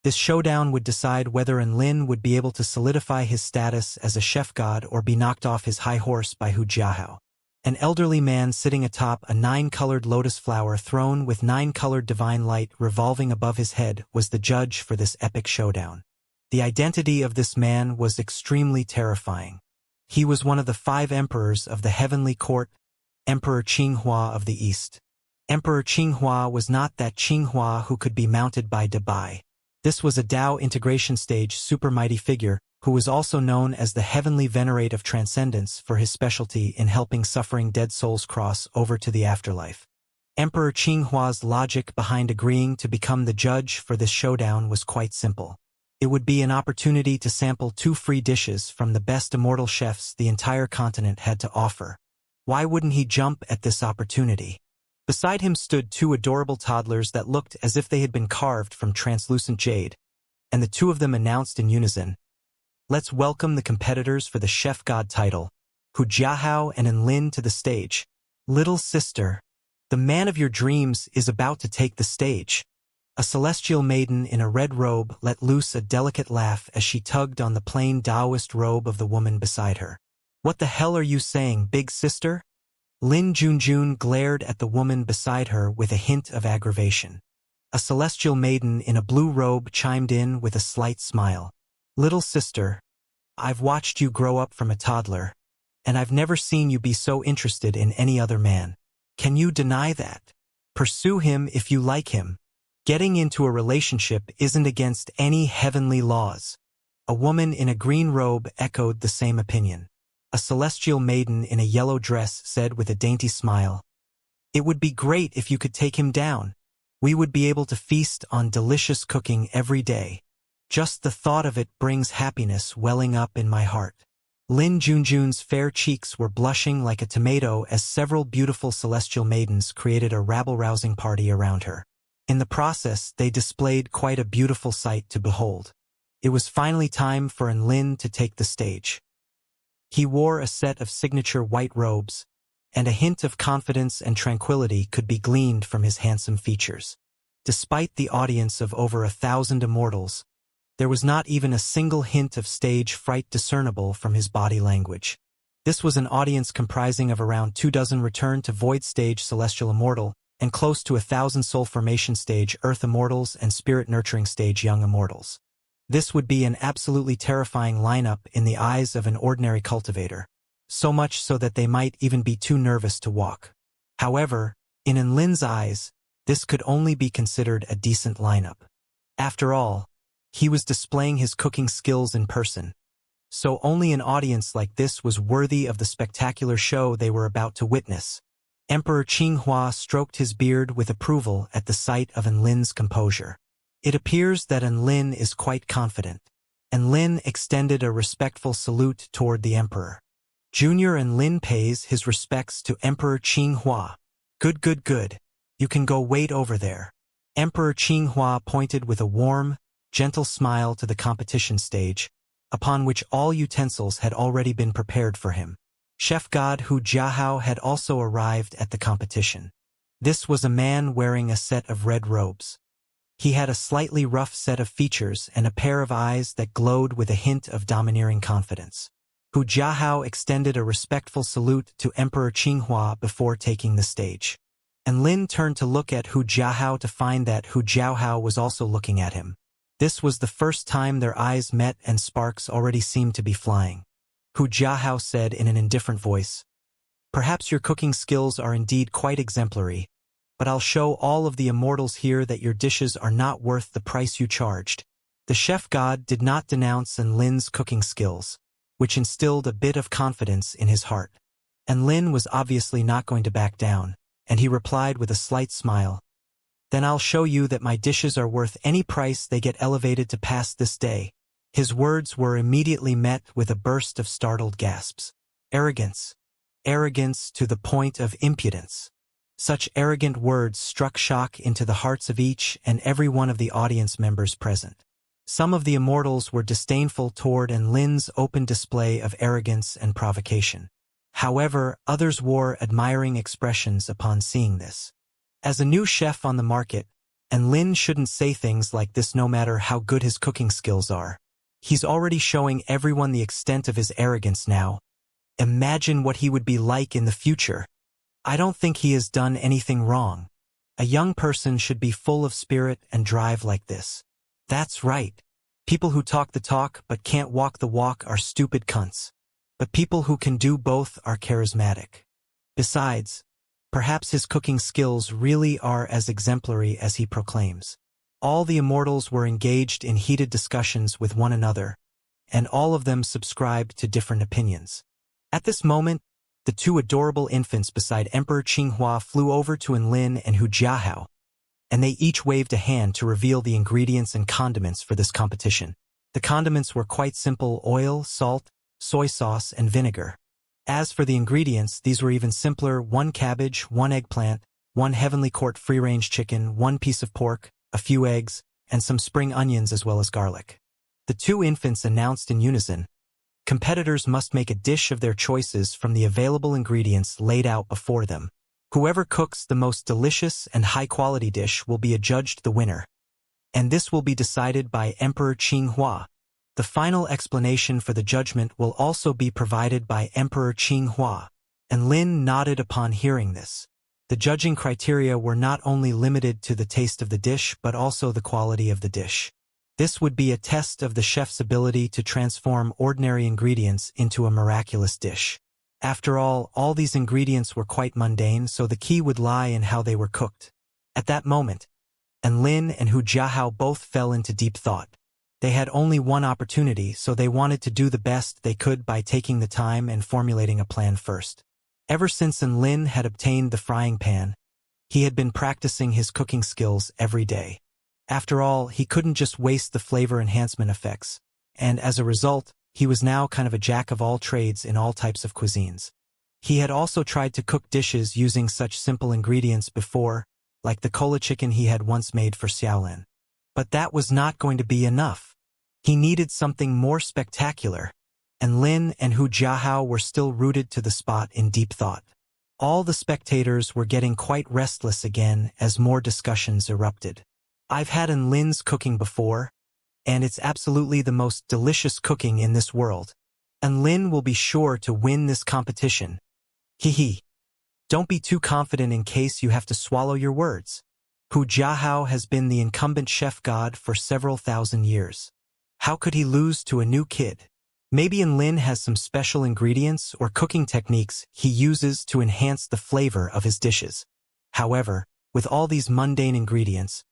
This showdown would decide whether Lin would be able to solidify his status as a chef god or be knocked off his high horse by Hu Jiahao. An elderly man sitting atop a 9-colored lotus flower throne with 9-colored divine light revolving above his head was the judge for this epic showdown. The identity of this man was extremely terrifying. He was one of the 5 emperors of the heavenly court, Emperor Qinghua of the East. Emperor Qinghua was not that Qinghua who could be mounted by Dubai. This was a Dao integration stage super mighty figure who was also known as the Heavenly Venerate of Transcendence for his specialty in helping suffering dead souls cross over to the afterlife. Emperor Qinghua's logic behind agreeing to become the judge for this showdown was quite simple. It would be an opportunity to sample 2 free dishes from the best immortal chefs the entire continent had to offer. Why wouldn't he jump at this opportunity? Beside him stood 2 adorable toddlers that looked as if they had been carved from translucent jade, and the 2 of them announced in unison, "Let's welcome the competitors for the Chef God title, Hu Jiahao and Enlin, to the stage. Little sister, the man of your dreams is about to take the stage." A celestial maiden in a red robe let loose a delicate laugh as she tugged on the plain Taoist robe of the woman beside her. "What the hell are you saying, big sister?" Lin Junjun glared at the woman beside her with a hint of aggravation. A celestial maiden in a blue robe chimed in with a slight smile. "Little sister, I've watched you grow up from a toddler, and I've never seen you be so interested in any other man. Can you deny that? Pursue him if you like him. Getting into a relationship isn't against any heavenly laws." A woman in a green robe echoed the same opinion. A celestial maiden in a yellow dress said with a dainty smile, "It would be great if you could take him down. We would be able to feast on delicious cooking every day. Just the thought of it brings happiness welling up in my heart." Lin Junjun's fair cheeks were blushing like a tomato as several beautiful celestial maidens created a rabble-rousing party around her. In the process, they displayed quite a beautiful sight to behold. It was finally time for Enlin to take the stage. He wore a set of signature white robes, and a hint of confidence and tranquility could be gleaned from his handsome features. Despite the audience of over 1,000 immortals, there was not even a single hint of stage fright discernible from his body language. This was an audience comprising of around 24 return to void stage celestial immortal, and close to 1,000 soul formation stage earth immortals and spirit nurturing stage young immortals. This would be an absolutely terrifying lineup in the eyes of an ordinary cultivator, so much so that they might even be too nervous to walk. However, in Enlin's eyes, this could only be considered a decent lineup. After all, he was displaying his cooking skills in person, so only an audience like this was worthy of the spectacular show they were about to witness. Emperor Qinghua stroked his beard with approval at the sight of Enlin's composure. It appears that Enlin is quite confident. Enlin extended a respectful salute toward the emperor. Junior Enlin pays his respects to Emperor Qinghua. "Good, good, good. You can go wait over there." Emperor Qinghua pointed with a warm, gentle smile to the competition stage, upon which all utensils had already been prepared for him. Chef God Hu Jiahao had also arrived at the competition. This was a man wearing a set of red robes. He had a slightly rough set of features and a pair of eyes that glowed with a hint of domineering confidence. Hu Jiahao extended a respectful salute to Emperor Qinghua before taking the stage. And Lin turned to look at Hu Jiahao to find that Hu Jiahao was also looking at him. This was the first time their eyes met and sparks already seemed to be flying. Hu Jiahao said in an indifferent voice, "Perhaps your cooking skills are indeed quite exemplary, but I'll show all of the immortals here that your dishes are not worth the price you charged." The chef god did not denounce Enlin's cooking skills, which instilled a bit of confidence in his heart. Enlin was obviously not going to back down, and he replied with a slight smile, "Then I'll show you that my dishes are worth any price they get elevated to pass this day." His words were immediately met with a burst of startled gasps. Arrogance. Arrogance to the point of impudence. Such arrogant words struck shock into the hearts of each and every one of the audience members present. Some of the immortals were disdainful toward Enlin's open display of arrogance and provocation. However, others wore admiring expressions upon seeing this. As a new chef on the market, Enlin shouldn't say things like this no matter how good his cooking skills are. He's already showing everyone the extent of his arrogance now. Imagine what he would be like in the future. I don't think he has done anything wrong. A young person should be full of spirit and drive like this. That's right. People who talk the talk but can't walk the walk are stupid cunts. But people who can do both are charismatic. Besides, perhaps his cooking skills really are as exemplary as he proclaims. All the immortals were engaged in heated discussions with one another, and all of them subscribed to different opinions. At this moment, the two adorable infants beside Emperor Qinghua flew over to Enlin and Hu Jiahao, and they each waved a hand to reveal the ingredients and condiments for this competition. The condiments were quite simple: oil, salt, soy sauce, and vinegar. As for the ingredients, these were even simpler: 1 cabbage, 1 eggplant, 1 heavenly court free-range chicken, 1 piece of pork, a few eggs, and some spring onions as well as garlic. The two infants announced in unison, "Competitors must make a dish of their choices from the available ingredients laid out before them. Whoever cooks the most delicious and high-quality dish will be adjudged the winner. And this will be decided by Emperor Qinghua. The final explanation for the judgment will also be provided by Emperor Qinghua." And Lin nodded upon hearing this. The judging criteria were not only limited to the taste of the dish but also the quality of the dish. This would be a test of the chef's ability to transform ordinary ingredients into a miraculous dish. After all these ingredients were quite mundane, so the key would lie in how they were cooked. At that moment, Enlin and Hu Jiahao both fell into deep thought. They had only one opportunity, so they wanted to do the best they could by taking the time and formulating a plan first. Ever since Enlin had obtained the frying pan, he had been practicing his cooking skills every day. After all, he couldn't just waste the flavor enhancement effects, and as a result, he was now kind of a jack of all trades in all types of cuisines. He had also tried to cook dishes using such simple ingredients before, like the cola chicken he had once made for Xiaolin. But that was not going to be enough. He needed something more spectacular, and Lin and Hu Jiahao were still rooted to the spot in deep thought. All the spectators were getting quite restless again as more discussions erupted. "I've had Enlin's cooking before, and it's absolutely the most delicious cooking in this world. Enlin will be sure to win this competition. Hee. Don't be too confident in case you have to swallow your words. Hu Jiahao has been the incumbent chef god for several thousand years. How could he lose to a new kid? Maybe Enlin has some special ingredients or cooking techniques he uses to enhance the flavor of his dishes. However, with all these mundane ingredients,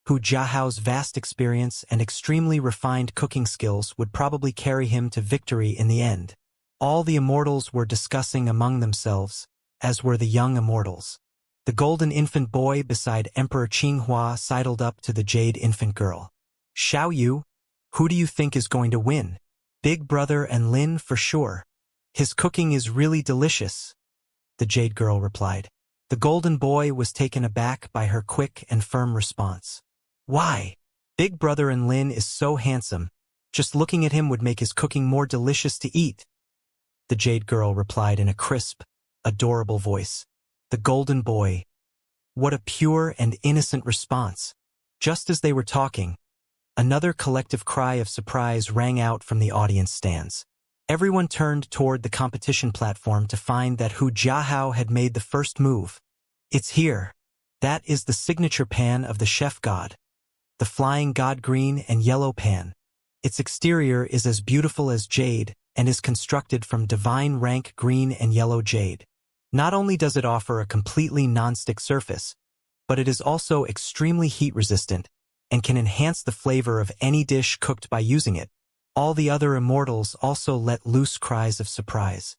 Hu Jiahao's vast experience and extremely refined cooking skills would probably carry him to victory in the end." All the immortals were discussing among themselves, as were the young immortals. The golden infant boy beside Emperor Qinghua sidled up to the jade infant girl. "Xiao Yu, who do you think is going to win?" "Big brother Enlin for sure. His cooking is really delicious," the jade girl replied. The golden boy was taken aback by her quick and firm response. "Why? Big brother Enlin is so handsome. Just looking at him would make his cooking more delicious to eat," the jade girl replied in a crisp, adorable voice. The golden boy. What a pure and innocent response. Just as they were talking, another collective cry of surprise rang out from the audience stands. Everyone turned toward the competition platform to find that Hu Jiahao had made the first move. "It's here. That is the signature pan of the chef god. The flying god green and yellow pan. Its exterior is as beautiful as jade and is constructed from divine rank green and yellow jade. Not only does it offer a completely non-stick surface, but it is also extremely heat-resistant and can enhance the flavor of any dish cooked by using it." All the other immortals also let loose cries of surprise.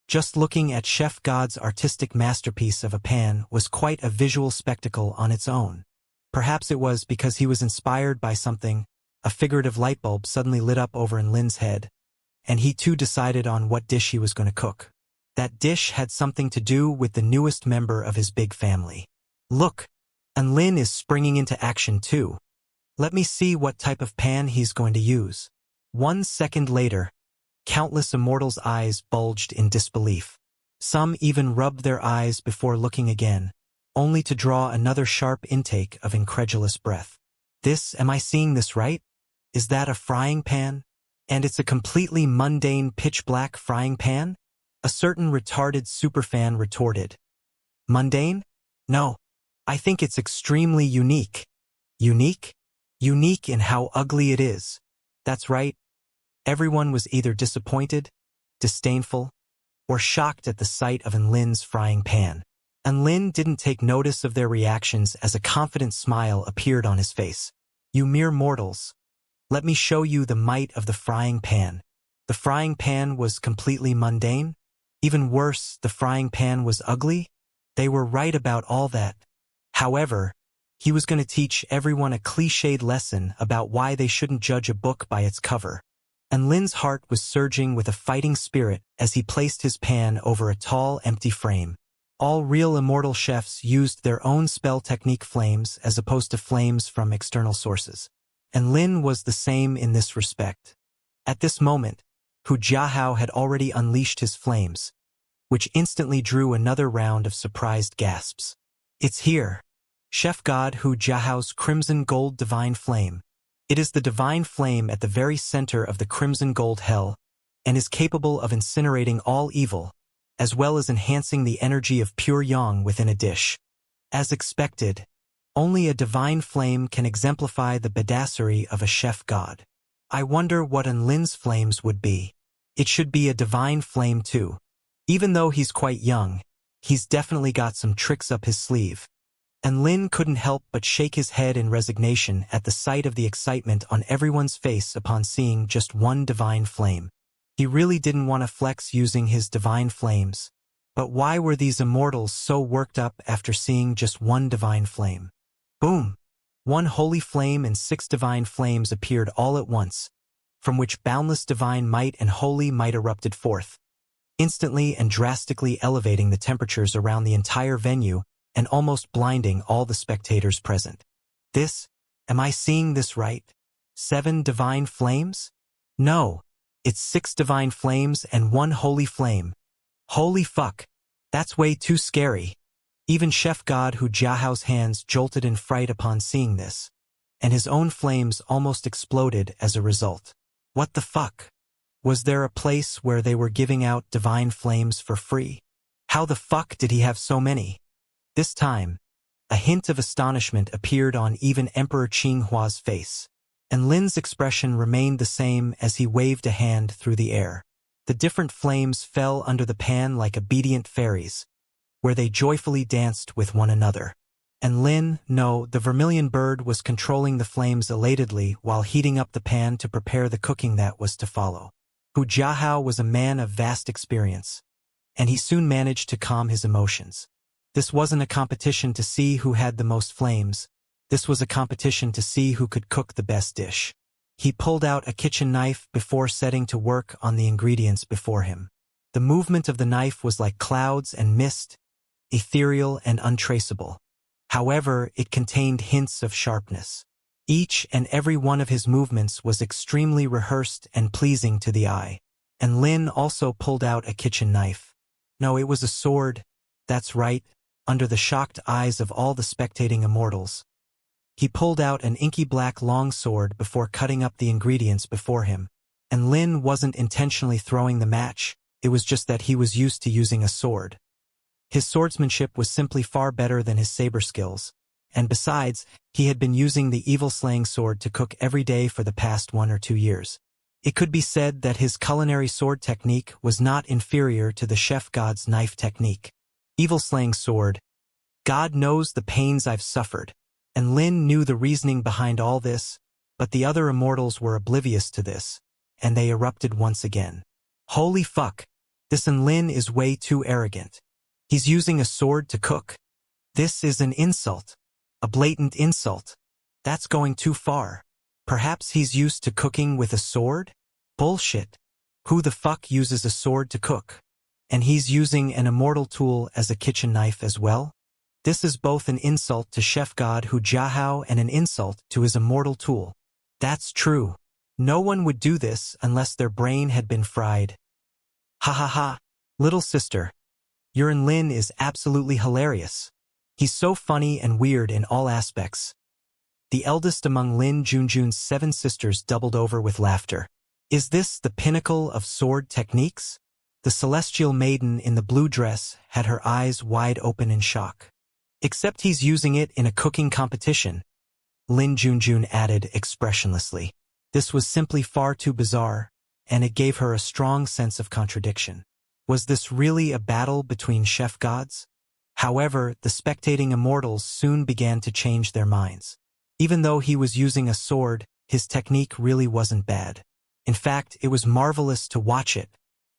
Just looking at Chef God's artistic masterpiece of a pan was quite a visual spectacle on its own. Perhaps it was because he was inspired by something. A figurative light bulb suddenly lit up over Enlin's head, and he too decided on what dish he was going to cook. That dish had something to do with the newest member of his big family. "Look, Enlin is springing into action too. Let me see what type of pan he's going to use." 1 second later, countless immortals' eyes bulged in disbelief. Some even rubbed their eyes before looking again, only to draw another sharp intake of incredulous breath. Am I seeing this right? Is that a frying pan? And it's a completely mundane pitch-black frying pan? A certain retarded superfan retorted. Mundane? No, I think it's extremely unique. Unique? Unique in how ugly it is. That's right. Everyone was either disappointed, disdainful, or shocked at the sight of Enlin's frying pan. Enlin didn't take notice of their reactions as a confident smile appeared on his face. "You mere mortals. Let me show you the might of the frying pan." The frying pan was completely mundane? Even worse, the frying pan was ugly? They were right about all that. However, he was going to teach everyone a cliched lesson about why they shouldn't judge a book by its cover. And Lin's heart was surging with a fighting spirit as he placed his pan over a tall, empty frame. All real immortal chefs used their own spell technique flames as opposed to flames from external sources. And Lin was the same in this respect. At this moment, Hu Jiahao had already unleashed his flames, which instantly drew another round of surprised gasps. It's here. Chef God Hu Jiahao's crimson gold divine flame. It is the divine flame at the very center of the crimson gold hell, and is capable of incinerating all evil, as well as enhancing the energy of pure yang within a dish. As expected, only a divine flame can exemplify the badassery of a chef god. I wonder what An Lin's flames would be. It should be a divine flame too. Even though he's quite young, he's definitely got some tricks up his sleeve. And Lin couldn't help but shake his head in resignation at the sight of the excitement on everyone's face upon seeing just one divine flame. He really didn't want to flex using his divine flames. But why were these immortals so worked up after seeing just one divine flame? Boom! One holy flame and 6 divine flames appeared all at once, from which boundless divine might and holy might erupted forth, instantly and drastically elevating the temperatures around the entire venue and almost blinding all the spectators present. Am I seeing this right? 7 divine flames? No, it's 6 divine flames and 1 holy flame. Holy fuck, that's way too scary. Even Chef God Hu Jiahao's hands jolted in fright upon seeing this, and his own flames almost exploded as a result. What the fuck? Was there a place where they were giving out divine flames for free? How the fuck did he have so many? This time, a hint of astonishment appeared on even Emperor Qinghua's face, and Lin's expression remained the same as he waved a hand through the air. The different flames fell under the pan like obedient fairies, where they joyfully danced with one another. And the vermilion bird was controlling the flames elatedly while heating up the pan to prepare the cooking that was to follow. Hu Jiahao was a man of vast experience, and he soon managed to calm his emotions. This wasn't a competition to see who had the most flames. This was a competition to see who could cook the best dish. He pulled out a kitchen knife before setting to work on the ingredients before him. The movement of the knife was like clouds and mist, ethereal and untraceable. However, it contained hints of sharpness. Each and every one of his movements was extremely rehearsed and pleasing to the eye. And Lin also pulled out a kitchen knife. No, it was a sword. That's right, under the shocked eyes of all the spectating immortals. He pulled out an inky black long sword before cutting up the ingredients before him. And Lin wasn't intentionally throwing the match, it was just that he was used to using a sword. His swordsmanship was simply far better than his saber skills, and besides, he had been using the evil-slaying sword to cook every day for the past 1 or 2 years. It could be said that his culinary sword technique was not inferior to the chef god's knife technique. Evil-slaying sword. God knows the pains I've suffered. And Lin knew the reasoning behind all this, but the other immortals were oblivious to this, and they erupted once again. Holy fuck! This An Lin is way too arrogant. He's using a sword to cook. This is an insult. A blatant insult. That's going too far. Perhaps he's used to cooking with a sword? Bullshit. Who the fuck uses a sword to cook? And he's using an immortal tool as a kitchen knife as well? This is both an insult to Chef God Hu Jiahao and an insult to his immortal tool. That's true. No one would do this unless their brain had been fried. Ha ha ha. Little sister. Your An Lin is absolutely hilarious. He's so funny and weird in all aspects. The eldest among Lin Junjun's 7 sisters doubled over with laughter. Is this the pinnacle of sword techniques? The celestial maiden in the blue dress had her eyes wide open in shock. Except he's using it in a cooking competition, Lin Junjun added expressionlessly. This was simply far too bizarre, and it gave her a strong sense of contradiction. Was this really a battle between chef gods? However, the spectating immortals soon began to change their minds. Even though he was using a sword, his technique really wasn't bad. In fact, it was marvelous to watch it.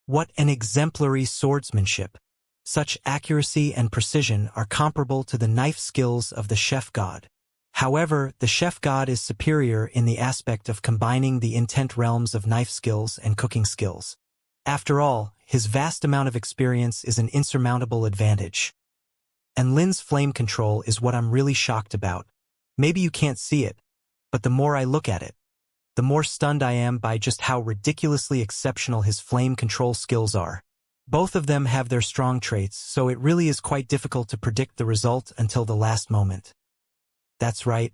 What an exemplary swordsmanship! Such accuracy and precision are comparable to the knife skills of the chef god. However, the chef god is superior in the aspect of combining the intent realms of knife skills and cooking skills. After all, his vast amount of experience is an insurmountable advantage. And Lin's flame control is what I'm really shocked about. Maybe you can't see it, but the more I look at it, the more stunned I am by just how ridiculously exceptional his flame control skills are. Both of them have their strong traits, so it really is quite difficult to predict the result until the last moment. That's right.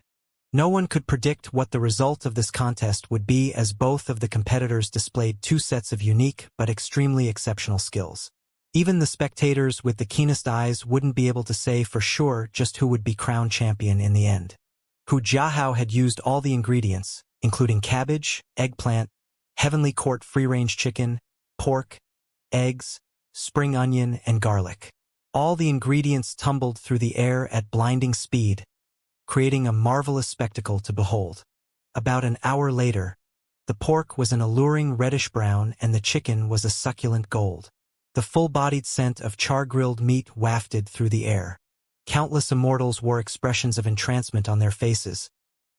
No one could predict what the result of this contest would be, as both of the competitors displayed two sets of unique but extremely exceptional skills. Even the spectators with the keenest eyes wouldn't be able to say for sure just who would be crowned champion in the end. Hu Jiahao had used all the ingredients, including cabbage, eggplant, heavenly court free-range chicken, pork, eggs, spring onion, and garlic. All the ingredients tumbled through the air at blinding speed, creating a marvelous spectacle to behold. About an hour later, the pork was an alluring reddish-brown and the chicken was a succulent gold. The full-bodied scent of char-grilled meat wafted through the air. Countless immortals wore expressions of entrancement on their faces,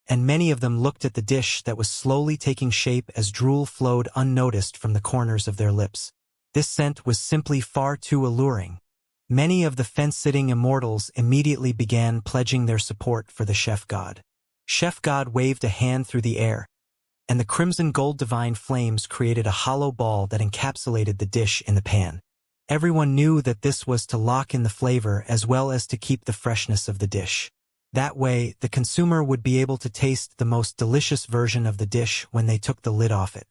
and many of them looked at the dish that was slowly taking shape as drool flowed unnoticed from the corners of their lips. This scent was simply far too alluring. Many of the fence-sitting immortals immediately began pledging their support for the chef god. Chef god waved a hand through the air, and the crimson gold divine flames created a hollow ball that encapsulated the dish in the pan. Everyone knew that this was to lock in the flavor as well as to keep the freshness of the dish. That way, the consumer would be able to taste the most delicious version of the dish when they took the lid off it.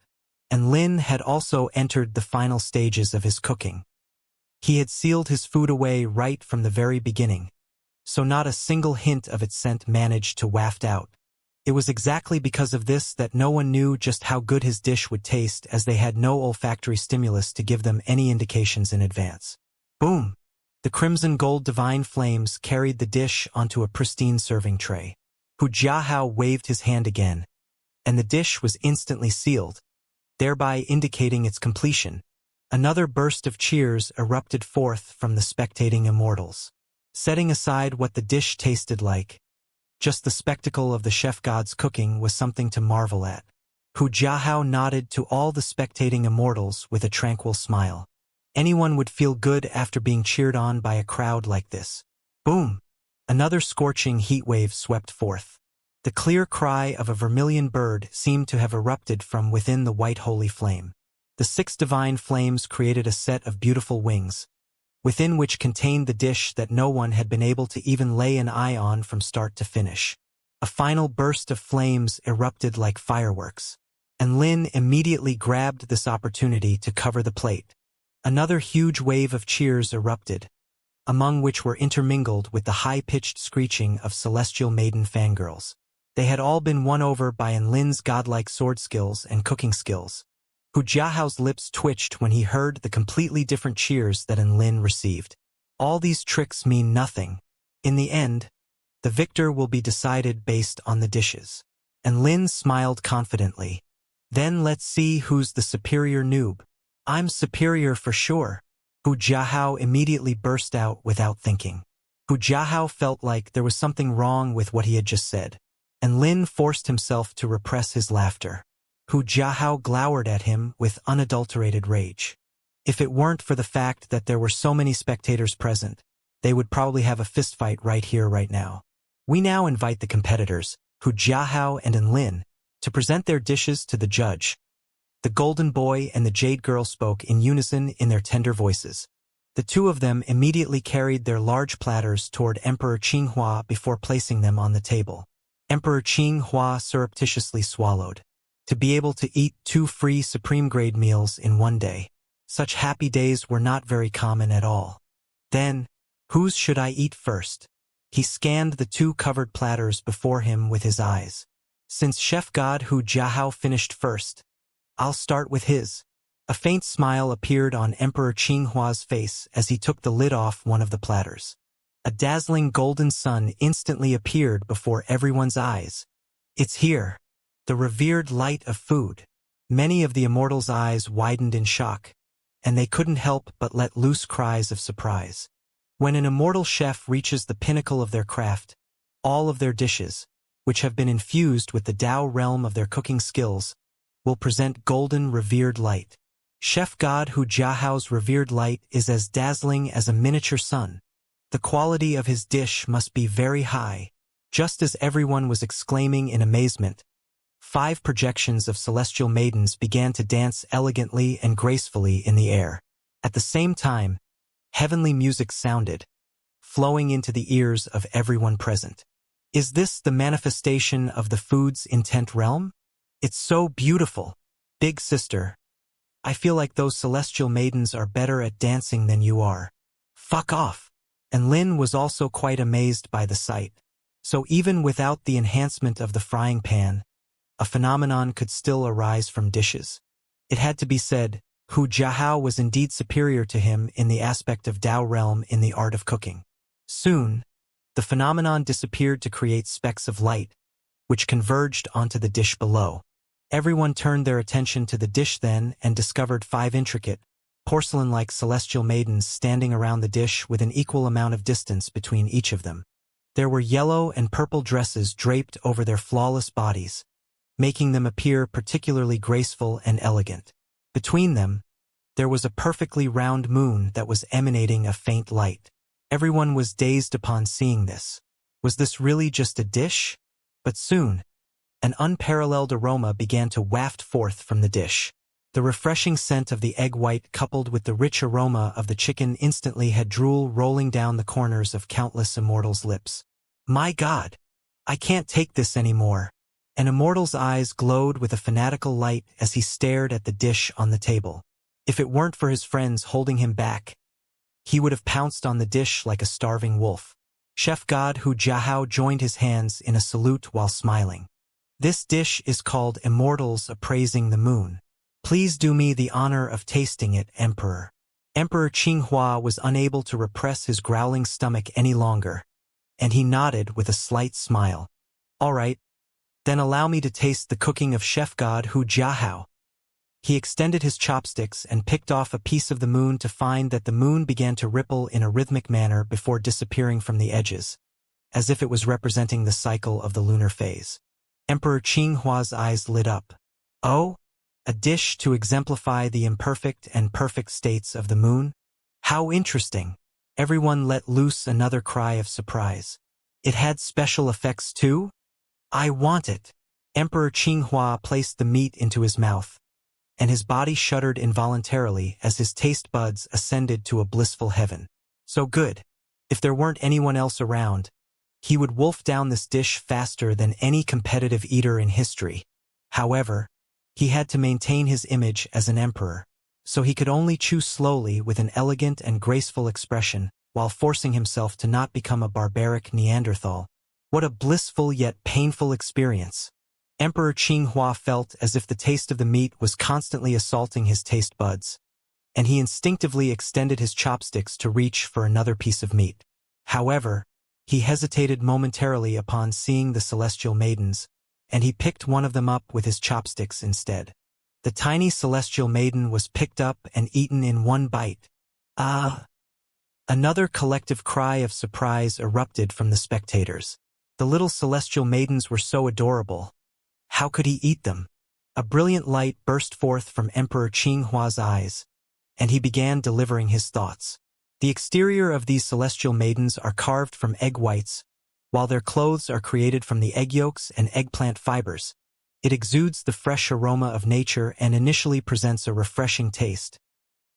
And Lin had also entered the final stages of his cooking. He had sealed his food away right from the very beginning, so not a single hint of its scent managed to waft out. It was exactly because of this that no one knew just how good his dish would taste, as they had no olfactory stimulus to give them any indications in advance. Boom! The crimson gold divine flames carried the dish onto a pristine serving tray. Hu Jiahao waved his hand again, and the dish was instantly sealed, thereby indicating its completion. Another burst of cheers erupted forth from the spectating immortals. Setting aside what the dish tasted like, just the spectacle of the chef god's cooking was something to marvel at. Hu Jiahao nodded to all the spectating immortals with a tranquil smile. Anyone would feel good after being cheered on by a crowd like this. Boom! Another scorching heat wave swept forth. The clear cry of a vermilion bird seemed to have erupted from within the white holy flame. The 6 divine flames created a set of beautiful wings, within which contained the dish that no one had been able to even lay an eye on from start to finish. A final burst of flames erupted like fireworks, and Lin immediately grabbed this opportunity to cover the plate. Another huge wave of cheers erupted, among which were intermingled with the high-pitched screeching of celestial maiden fangirls. They had all been won over by Lin's godlike sword skills and cooking skills. Hu Jiahao's lips twitched when he heard the completely different cheers that Lin received. All these tricks mean nothing. In the end, the victor will be decided based on the dishes. And Lin smiled confidently. Then let's see who's the superior noob. I'm superior for sure. Hu Jiahao immediately burst out without thinking. Hu Jiahao felt like there was something wrong with what he had just said, and Lin forced himself to repress his laughter. Hu Jiahao glowered at him with unadulterated rage. If it weren't for the fact that there were so many spectators present, they would probably have a fistfight right here, right now. We now invite the competitors, Hu Jiahao and Lin, to present their dishes to the judge. The Golden Boy and the Jade Girl spoke in unison in their tender voices. The two of them immediately carried their large platters toward Emperor Qinghua before placing them on the table. Emperor Qinghua surreptitiously swallowed. To be able to eat 2 free supreme-grade meals in one day. Such happy days were not very common at all. Then, whose should I eat first? He scanned the 2 covered platters before him with his eyes. Since Chef God Hu Jiahao finished first, I'll start with his. A faint smile appeared on Emperor Qinghua's face as he took the lid off one of the platters. A dazzling golden sun instantly appeared before everyone's eyes. It's here. The revered light of food. Many of the immortals' eyes widened in shock, and they couldn't help but let loose cries of surprise. When an immortal chef reaches the pinnacle of their craft, all of their dishes, which have been infused with the Tao realm of their cooking skills, will present golden revered light. Chef God Hu Jiahao's revered light is as dazzling as a miniature sun. The quality of his dish must be very high. Just as everyone was exclaiming in amazement, 5 projections of celestial maidens began to dance elegantly and gracefully in the air. At the same time, heavenly music sounded, flowing into the ears of everyone present. Is this the manifestation of the food's intent realm? It's so beautiful. Big sister, I feel like those celestial maidens are better at dancing than you are. Fuck off. And Lin was also quite amazed by the sight. So even without the enhancement of the frying pan, a phenomenon could still arise from dishes. It had to be said, Hu Jiahao was indeed superior to him in the aspect of Tao realm in the art of cooking. Soon, the phenomenon disappeared to create specks of light, which converged onto the dish below. Everyone turned their attention to the dish then and discovered 5 intricate, porcelain-like celestial maidens standing around the dish with an equal amount of distance between each of them. There were yellow and purple dresses draped over their flawless bodies, making them appear particularly graceful and elegant. Between them, there was a perfectly round moon that was emanating a faint light. Everyone was dazed upon seeing this. Was this really just a dish? But soon, an unparalleled aroma began to waft forth from the dish. The refreshing scent of the egg white coupled with the rich aroma of the chicken instantly had drool rolling down the corners of countless immortals' lips. My God! I can't take this anymore. An immortal's eyes glowed with a fanatical light as he stared at the dish on the table. If it weren't for his friends holding him back, he would have pounced on the dish like a starving wolf. Chef God Hu Jiahao joined his hands in a salute while smiling. This dish is called Immortals Appraising the Moon. Please do me the honor of tasting it, Emperor. Emperor Qinghua was unable to repress his growling stomach any longer, and he nodded with a slight smile. All right, then allow me to taste the cooking of Chef God Hu Jiahao. He extended his chopsticks and picked off a piece of the moon to find that the moon began to ripple in a rhythmic manner before disappearing from the edges, as if it was representing the cycle of the lunar phase. Emperor Qinghua's eyes lit up. Oh? A dish to exemplify the imperfect and perfect states of the moon? How interesting! Everyone let loose another cry of surprise. It had special effects too? I want it! Emperor Qinghua placed the meat into his mouth, and his body shuddered involuntarily as his taste buds ascended to a blissful heaven. So good. If there weren't anyone else around, he would wolf down this dish faster than any competitive eater in history. However, he had to maintain his image as an emperor, so he could only chew slowly with an elegant and graceful expression while forcing himself to not become a barbaric Neanderthal. What a blissful yet painful experience. Emperor Qinghua felt as if the taste of the meat was constantly assaulting his taste buds, and he instinctively extended his chopsticks to reach for another piece of meat. However, he hesitated momentarily upon seeing the celestial maidens, and he picked one of them up with his chopsticks instead. The tiny celestial maiden was picked up and eaten in one bite. Ah! Another collective cry of surprise erupted from the spectators. The little celestial maidens were so adorable. How could he eat them? A brilliant light burst forth from Emperor Qinghua's eyes, and he began delivering his thoughts. The exterior of these celestial maidens are carved from egg whites, while their clothes are created from the egg yolks and eggplant fibers. It exudes the fresh aroma of nature and initially presents a refreshing taste,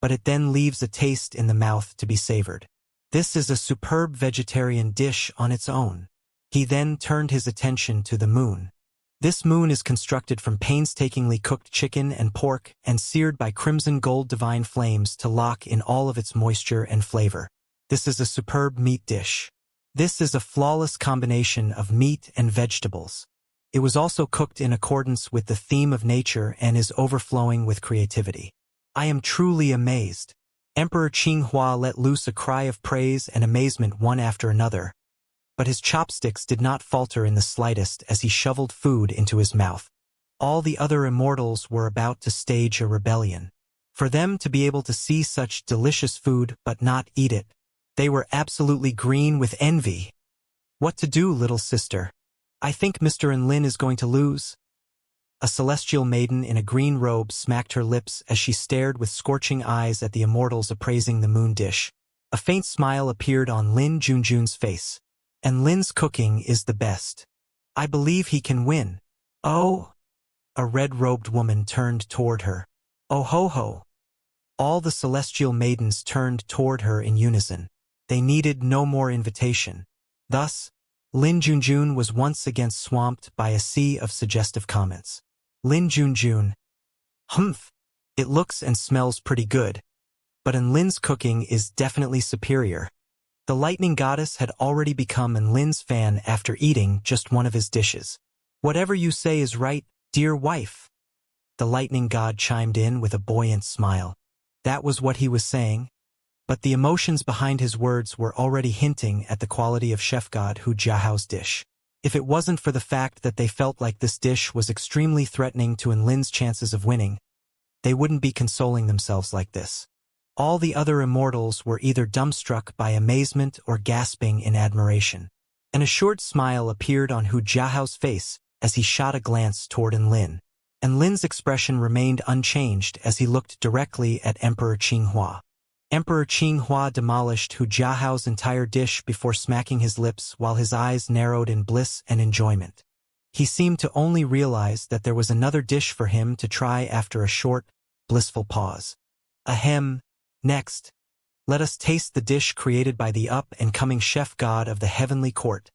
but it then leaves a taste in the mouth to be savored. This is a superb vegetarian dish on its own. He then turned his attention to the moon. This moon is constructed from painstakingly cooked chicken and pork and seared by crimson gold divine flames to lock in all of its moisture and flavor. This is a superb meat dish. This is a flawless combination of meat and vegetables. It was also cooked in accordance with the theme of nature and is overflowing with creativity. I am truly amazed. Emperor Qinghua let loose a cry of praise and amazement one after another, but his chopsticks did not falter in the slightest as he shoveled food into his mouth. All the other immortals were about to stage a rebellion. For them to be able to see such delicious food but not eat it, they were absolutely green with envy. What to do, little sister? I think Mr. Enlin is going to lose. A celestial maiden in a green robe smacked her lips as she stared with scorching eyes at the immortals appraising the moon dish. A faint smile appeared on Lin Junjun's face. And Lin's cooking is the best. I believe he can win. Oh! A red-robed woman turned toward her. Oh ho ho! All the celestial maidens turned toward her in unison. They needed no more invitation. Thus, Lin Junjun was once again swamped by a sea of suggestive comments. Lin Junjun. Humph! It looks and smells pretty good. But Enlin's cooking is definitely superior. The lightning goddess had already become Enlin's fan after eating just one of his dishes. Whatever you say is right, dear wife. The lightning god chimed in with a buoyant smile. That was what he was saying. But the emotions behind his words were already hinting at the quality of Chef God Hu Jiahao's dish. If it wasn't for the fact that they felt like this dish was extremely threatening to Enlin's chances of winning, they wouldn't be consoling themselves like this. All the other immortals were either dumbstruck by amazement or gasping in admiration. An assured smile appeared on Hu Jiahao's face as he shot a glance toward Enlin. Enlin's expression remained unchanged as he looked directly at Emperor Qinghua. Emperor Qinghua demolished Hu Jiahao's entire dish before smacking his lips while his eyes narrowed in bliss and enjoyment. He seemed to only realize that there was another dish for him to try after a short, blissful pause. Ahem. Next, let us taste the dish created by the up-and-coming chef god of the heavenly court,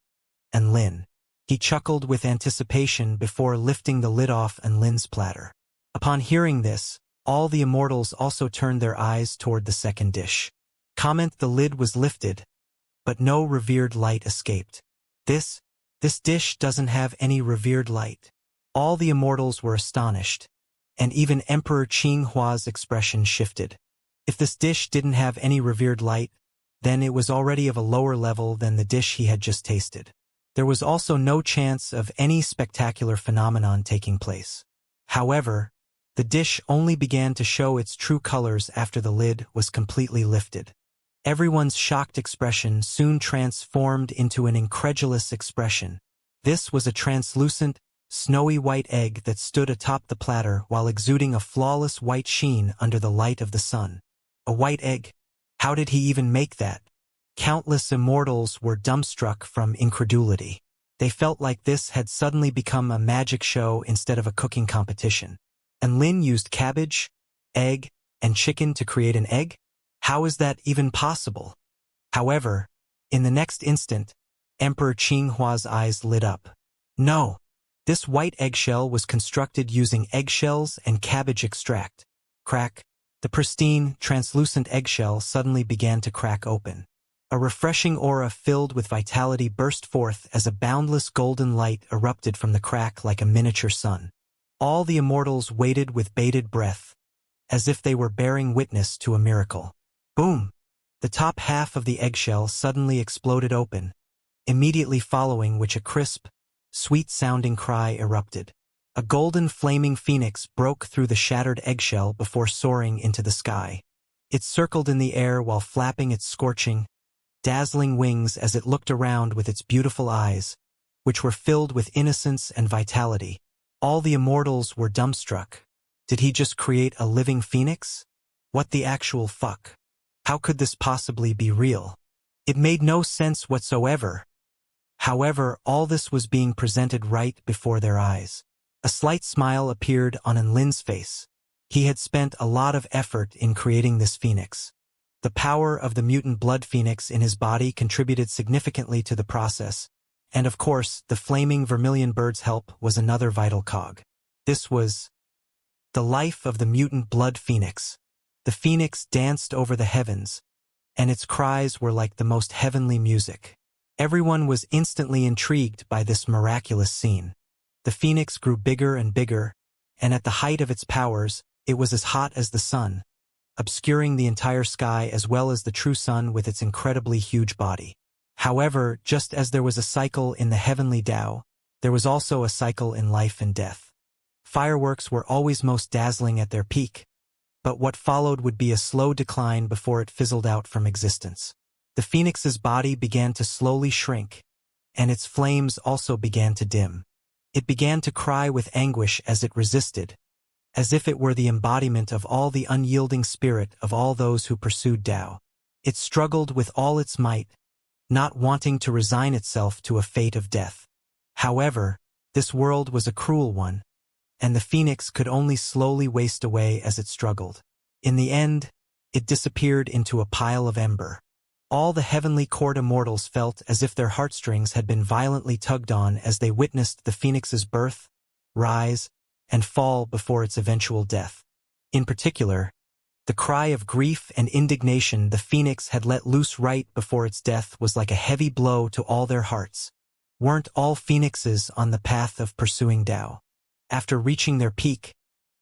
Enlin. He chuckled with anticipation before lifting the lid off Enlin's platter. Upon hearing this, all the immortals also turned their eyes toward the second dish. The lid was lifted, but no revered light escaped. This dish doesn't have any revered light. All the immortals were astonished, and even Emperor Qinghua's expression shifted. If this dish didn't have any revered light, then it was already of a lower level than the dish he had just tasted. There was also no chance of any spectacular phenomenon taking place. However, the dish only began to show its true colors after the lid was completely lifted. Everyone's shocked expression soon transformed into an incredulous expression. This was a translucent, snowy white egg that stood atop the platter while exuding a flawless white sheen under the light of the sun. A white egg? How did he even make that? Countless immortals were dumbstruck from incredulity. They felt like this had suddenly become a magic show instead of a cooking competition. And Lin used cabbage, egg, and chicken to create an egg? How is that even possible? However, in the next instant, Emperor Qinghua's eyes lit up. No! This white eggshell was constructed using eggshells and cabbage extract. Crack. The pristine, translucent eggshell suddenly began to crack open. A refreshing aura filled with vitality burst forth as a boundless golden light erupted from the crack like a miniature sun. All the immortals waited with bated breath, as if they were bearing witness to a miracle. Boom! The top half of the eggshell suddenly exploded open, immediately following which a crisp, sweet-sounding cry erupted. A golden flaming phoenix broke through the shattered eggshell before soaring into the sky. It circled in the air while flapping its scorching, dazzling wings as it looked around with its beautiful eyes, which were filled with innocence and vitality. All the immortals were dumbstruck. Did he just create a living phoenix? What the actual fuck? How could this possibly be real? It made no sense whatsoever. However, all this was being presented right before their eyes. A slight smile appeared on Enlin's face. He had spent a lot of effort in creating this phoenix. The power of the mutant blood phoenix in his body contributed significantly to the process, and of course, the flaming vermilion bird's help was another vital cog. This was the life of the mutant blood phoenix. The phoenix danced over the heavens, and its cries were like the most heavenly music. Everyone was instantly intrigued by this miraculous scene. The phoenix grew bigger and bigger, and at the height of its powers, it was as hot as the sun, obscuring the entire sky as well as the true sun with its incredibly huge body. However, just as there was a cycle in the heavenly Tao, there was also a cycle in life and death. Fireworks were always most dazzling at their peak, but what followed would be a slow decline before it fizzled out from existence. The phoenix's body began to slowly shrink, and its flames also began to dim. It began to cry with anguish as it resisted, as if it were the embodiment of all the unyielding spirit of all those who pursued Tao. It struggled with all its might, not wanting to resign itself to a fate of death. However, this world was a cruel one, and the phoenix could only slowly waste away as it struggled. In the end, it disappeared into a pile of ember. All the heavenly court immortals felt as if their heartstrings had been violently tugged on as they witnessed the phoenix's birth, rise, and fall before its eventual death. In particular, the cry of grief and indignation the phoenix had let loose right before its death was like a heavy blow to all their hearts. Weren't all phoenixes on the path of pursuing Tao? After reaching their peak,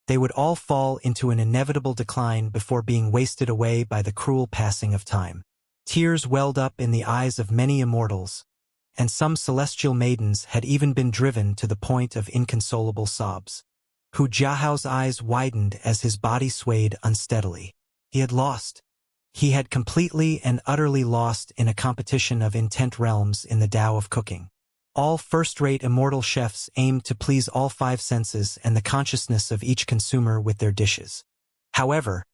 they would all fall into an inevitable decline before being wasted away by the cruel passing of time. Tears welled up in the eyes of many immortals, and some celestial maidens had even been driven to the point of inconsolable sobs. Hu Jiahao's eyes widened as his body swayed unsteadily. He had lost. He had completely and utterly lost in a competition of intent realms in the Tao of cooking. All first-rate immortal chefs aimed to please all five senses and the consciousness of each consumer with their dishes. However,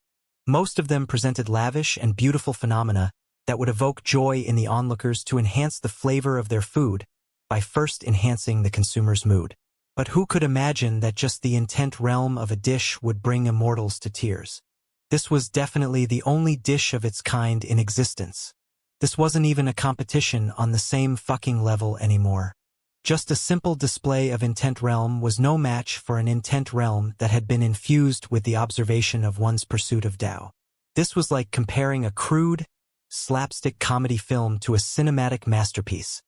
most of them presented lavish and beautiful phenomena that would evoke joy in the onlookers to enhance the flavor of their food by first enhancing the consumer's mood. But who could imagine that just the intent realm of a dish would bring immortals to tears? This was definitely the only dish of its kind in existence. This wasn't even a competition on the same fucking level anymore. Just a simple display of intent realm was no match for an intent realm that had been infused with the observation of one's pursuit of Tao. This was like comparing a crude, slapstick comedy film to a cinematic masterpiece.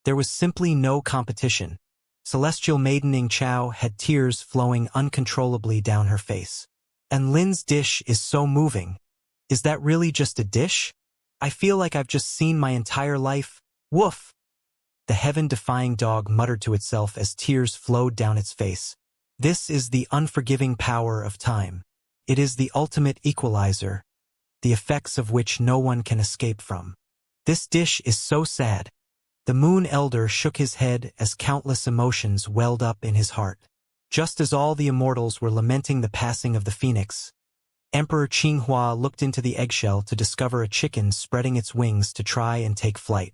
There was simply no competition. Celestial Maiden Ning Chao had tears flowing uncontrollably down her face. And Lin's dish is so moving. Is that really just a dish? I feel like I've just seen my entire life. Woof! The heaven-defying dog muttered to itself as tears flowed down its face. This is the unforgiving power of time. It is the ultimate equalizer, the effects of which no one can escape from. This dish is so sad. The Moon Elder shook his head as countless emotions welled up in his heart. Just as all the immortals were lamenting the passing of the phoenix, Emperor Qinghua looked into the eggshell to discover a chicken spreading its wings to try and take flight.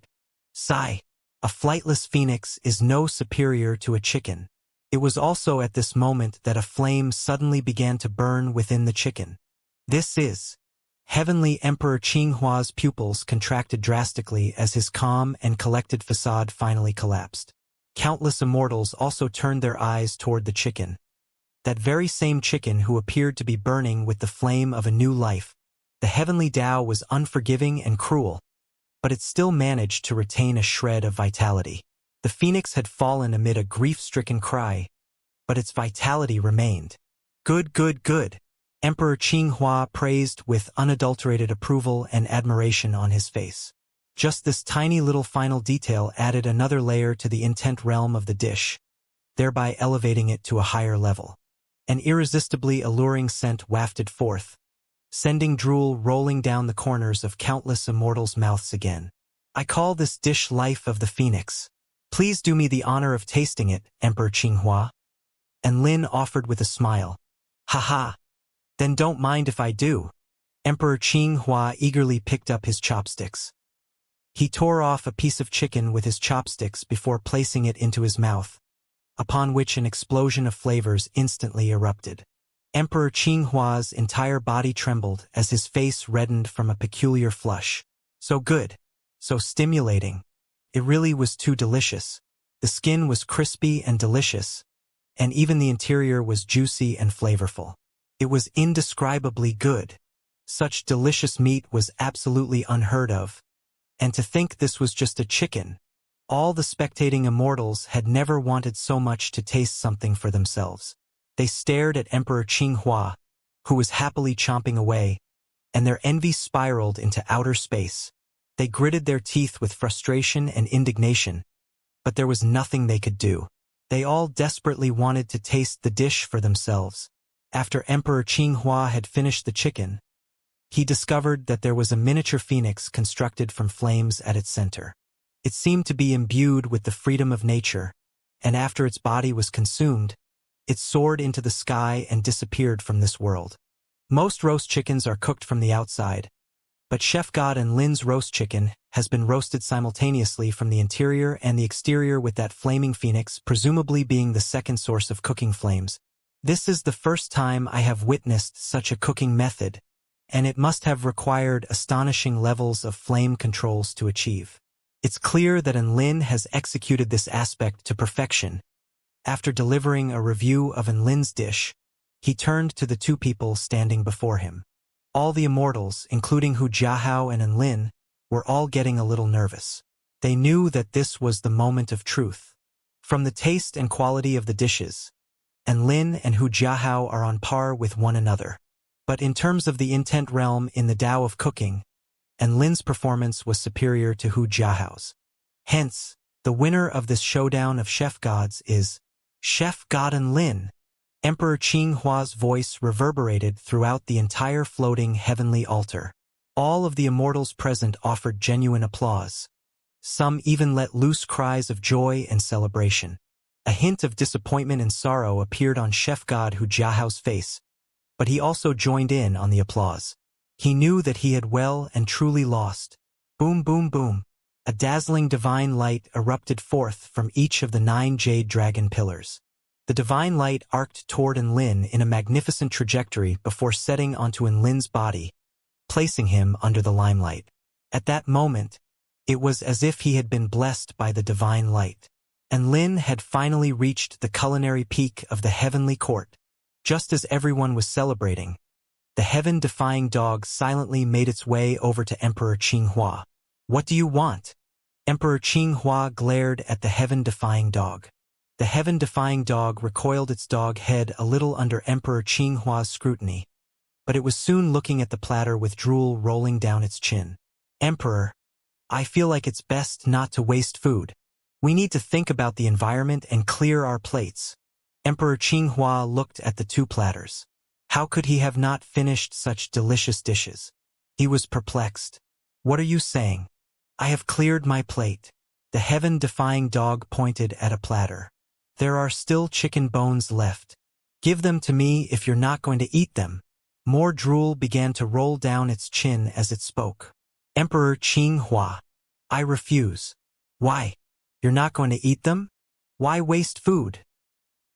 Sigh. A flightless phoenix is no superior to a chicken. It was also at this moment that a flame suddenly began to burn within the chicken. This is. Heavenly Emperor Qinghua's pupils contracted drastically as his calm and collected facade finally collapsed. Countless immortals also turned their eyes toward the chicken. That very same chicken who appeared to be burning with the flame of a new life. The heavenly Tao was unforgiving and cruel, but it still managed to retain a shred of vitality. The phoenix had fallen amid a grief-stricken cry, but its vitality remained. Good, good, good. Emperor Qinghua praised with unadulterated approval and admiration on his face. Just this tiny little final detail added another layer to the intent realm of the dish, thereby elevating it to a higher level. An irresistibly alluring scent wafted forth, sending drool rolling down the corners of countless immortals' mouths again. I call this dish Life of the Phoenix. Please do me the honor of tasting it, Emperor Qinghua. And Lin offered with a smile. Ha. Then don't mind if I do. Emperor Qinghua eagerly picked up his chopsticks. He tore off a piece of chicken with his chopsticks before placing it into his mouth, upon which an explosion of flavors instantly erupted. Emperor Qinghua's entire body trembled as his face reddened from a peculiar flush. So good. So stimulating. It really was too delicious. The skin was crispy and delicious, and even the interior was juicy and flavorful. It was indescribably good. Such delicious meat was absolutely unheard of. And to think this was just a chicken. All the spectating immortals had never wanted so much to taste something for themselves. They stared at Emperor Qinghua, who was happily chomping away, and their envy spiraled into outer space. They gritted their teeth with frustration and indignation, but there was nothing they could do. They all desperately wanted to taste the dish for themselves. After Emperor Qinghua had finished the chicken, he discovered that there was a miniature phoenix constructed from flames at its center. It seemed to be imbued with the freedom of nature, and after its body was consumed, it soared into the sky and disappeared from this world. Most roast chickens are cooked from the outside, but Chef God and Lin's roast chicken has been roasted simultaneously from the interior and the exterior, with that flaming phoenix presumably being the second source of cooking flames. This is the first time I have witnessed such a cooking method, and it must have required astonishing levels of flame controls to achieve. It's clear that Lin has executed this aspect to perfection. After delivering a review of Lin's dish, he turned to the two people standing before him. All the immortals, including Hu Jiahao and Lin, were all getting a little nervous. They knew that this was the moment of truth. From the taste and quality of the dishes, Lin and Hu Jiahao are on par with one another. But in terms of the intent realm in the Tao of cooking, Lin's performance was superior to Hu Jiahao's. Hence, the winner of this showdown of chef gods is Chef God Lin. Emperor Qinghua's voice reverberated throughout the entire floating heavenly altar. All of the immortals present offered genuine applause. Some even let loose cries of joy and celebration. A hint of disappointment and sorrow appeared on Chef God Hu Jiahao's face, but he also joined in on the applause. He knew that he had well and truly lost. Boom, boom, boom. A dazzling divine light erupted forth from each of the 9 jade dragon pillars. The divine light arced toward Lin in a magnificent trajectory before setting onto Lin's body, placing him under the limelight. At that moment, it was as if he had been blessed by the divine light. Lin had finally reached the culinary peak of the heavenly court. Just as everyone was celebrating, the heaven-defying dog silently made its way over to Emperor Qinghua. "What do you want?" Emperor Qinghua glared at the heaven-defying dog. The heaven-defying dog recoiled its dog head a little under Emperor Qinghua's scrutiny, but it was soon looking at the platter with drool rolling down its chin. "Emperor, I feel like it's best not to waste food. We need to think about the environment and clear our plates." Emperor Qinghua looked at the two platters. How could he have not finished such delicious dishes? He was perplexed. "What are you saying?" "I have cleared my plate." The heaven-defying dog pointed at a platter. "There are still chicken bones left. Give them to me if you're not going to eat them." More drool began to roll down its chin as it spoke. "Emperor Qinghua, I refuse." "Why? You're not going to eat them? Why waste food?"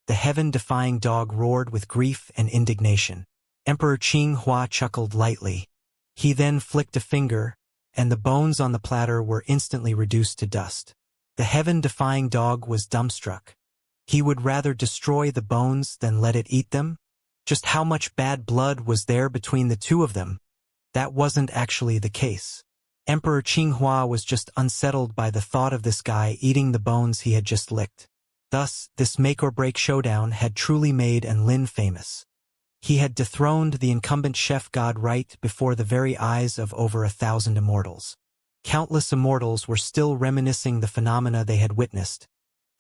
The heaven-defying dog roared with grief and indignation. Emperor Qinghua chuckled lightly. He then flicked a finger, and the bones on the platter were instantly reduced to dust. The heaven-defying dog was dumbstruck. He would rather destroy the bones than let it eat them? Just how much bad blood was there between the two of them? That wasn't actually the case. Emperor Qinghua was just unsettled by the thought of this guy eating the bones he had just licked. Thus, this make-or-break showdown had truly made Lin famous. He had dethroned the incumbent chef god right before the very eyes of over 1,000 immortals. Countless immortals were still reminiscing the phenomena they had witnessed,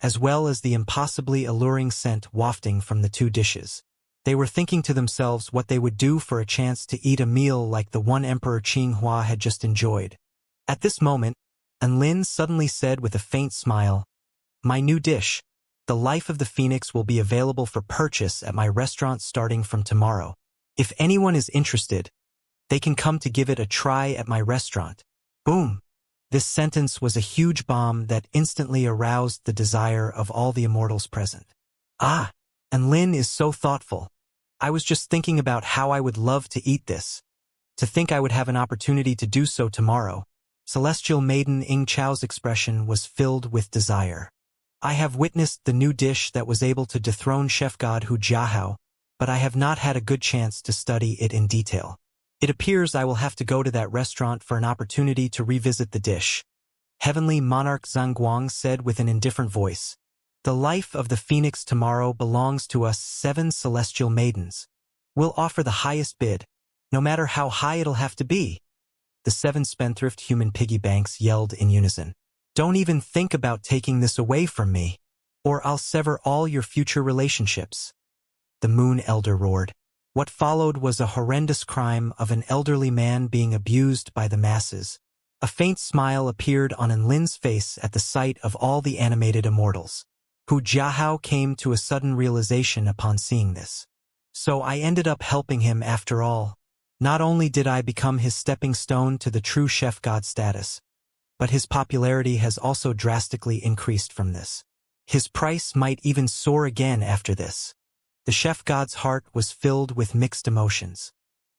as well as the impossibly alluring scent wafting from the two dishes. They were thinking to themselves what they would do for a chance to eat a meal like the one Emperor Qinghua had just enjoyed. At this moment, Lin suddenly said with a faint smile, "My new dish, the Life of the Phoenix, will be available for purchase at my restaurant starting from tomorrow. If anyone is interested, they can come to give it a try at my restaurant." Boom! This sentence was a huge bomb that instantly aroused the desire of all the immortals present. "Ah, and Lin is so thoughtful. I was just thinking about how I would love to eat this. To think I would have an opportunity to do so tomorrow." Celestial Maiden Ying Chao's expression was filled with desire. "I have witnessed the new dish that was able to dethrone Chef God Hu Jiahao, but I have not had a good chance to study it in detail. It appears I will have to go to that restaurant for an opportunity to revisit the dish." Heavenly Monarch Zhang said with an indifferent voice, "The Life of the Phoenix tomorrow belongs to us 7 celestial maidens. We'll offer the highest bid, no matter how high it'll have to be." The 7 spendthrift human piggy banks yelled in unison. "Don't even think about taking this away from me." or I'll sever all your future relationships." The Moon Elder roared. What followed was a horrendous crime of an elderly man being abused by the masses. A faint smile appeared on Enlin's face at the sight of all the animated immortals. Hu Jiahao came to a sudden realization upon seeing this. So I ended up helping him after all. Not only did I become his stepping stone to the true chef god status, but his popularity has also drastically increased from this. His price might even soar again after this. The chef god's heart was filled with mixed emotions.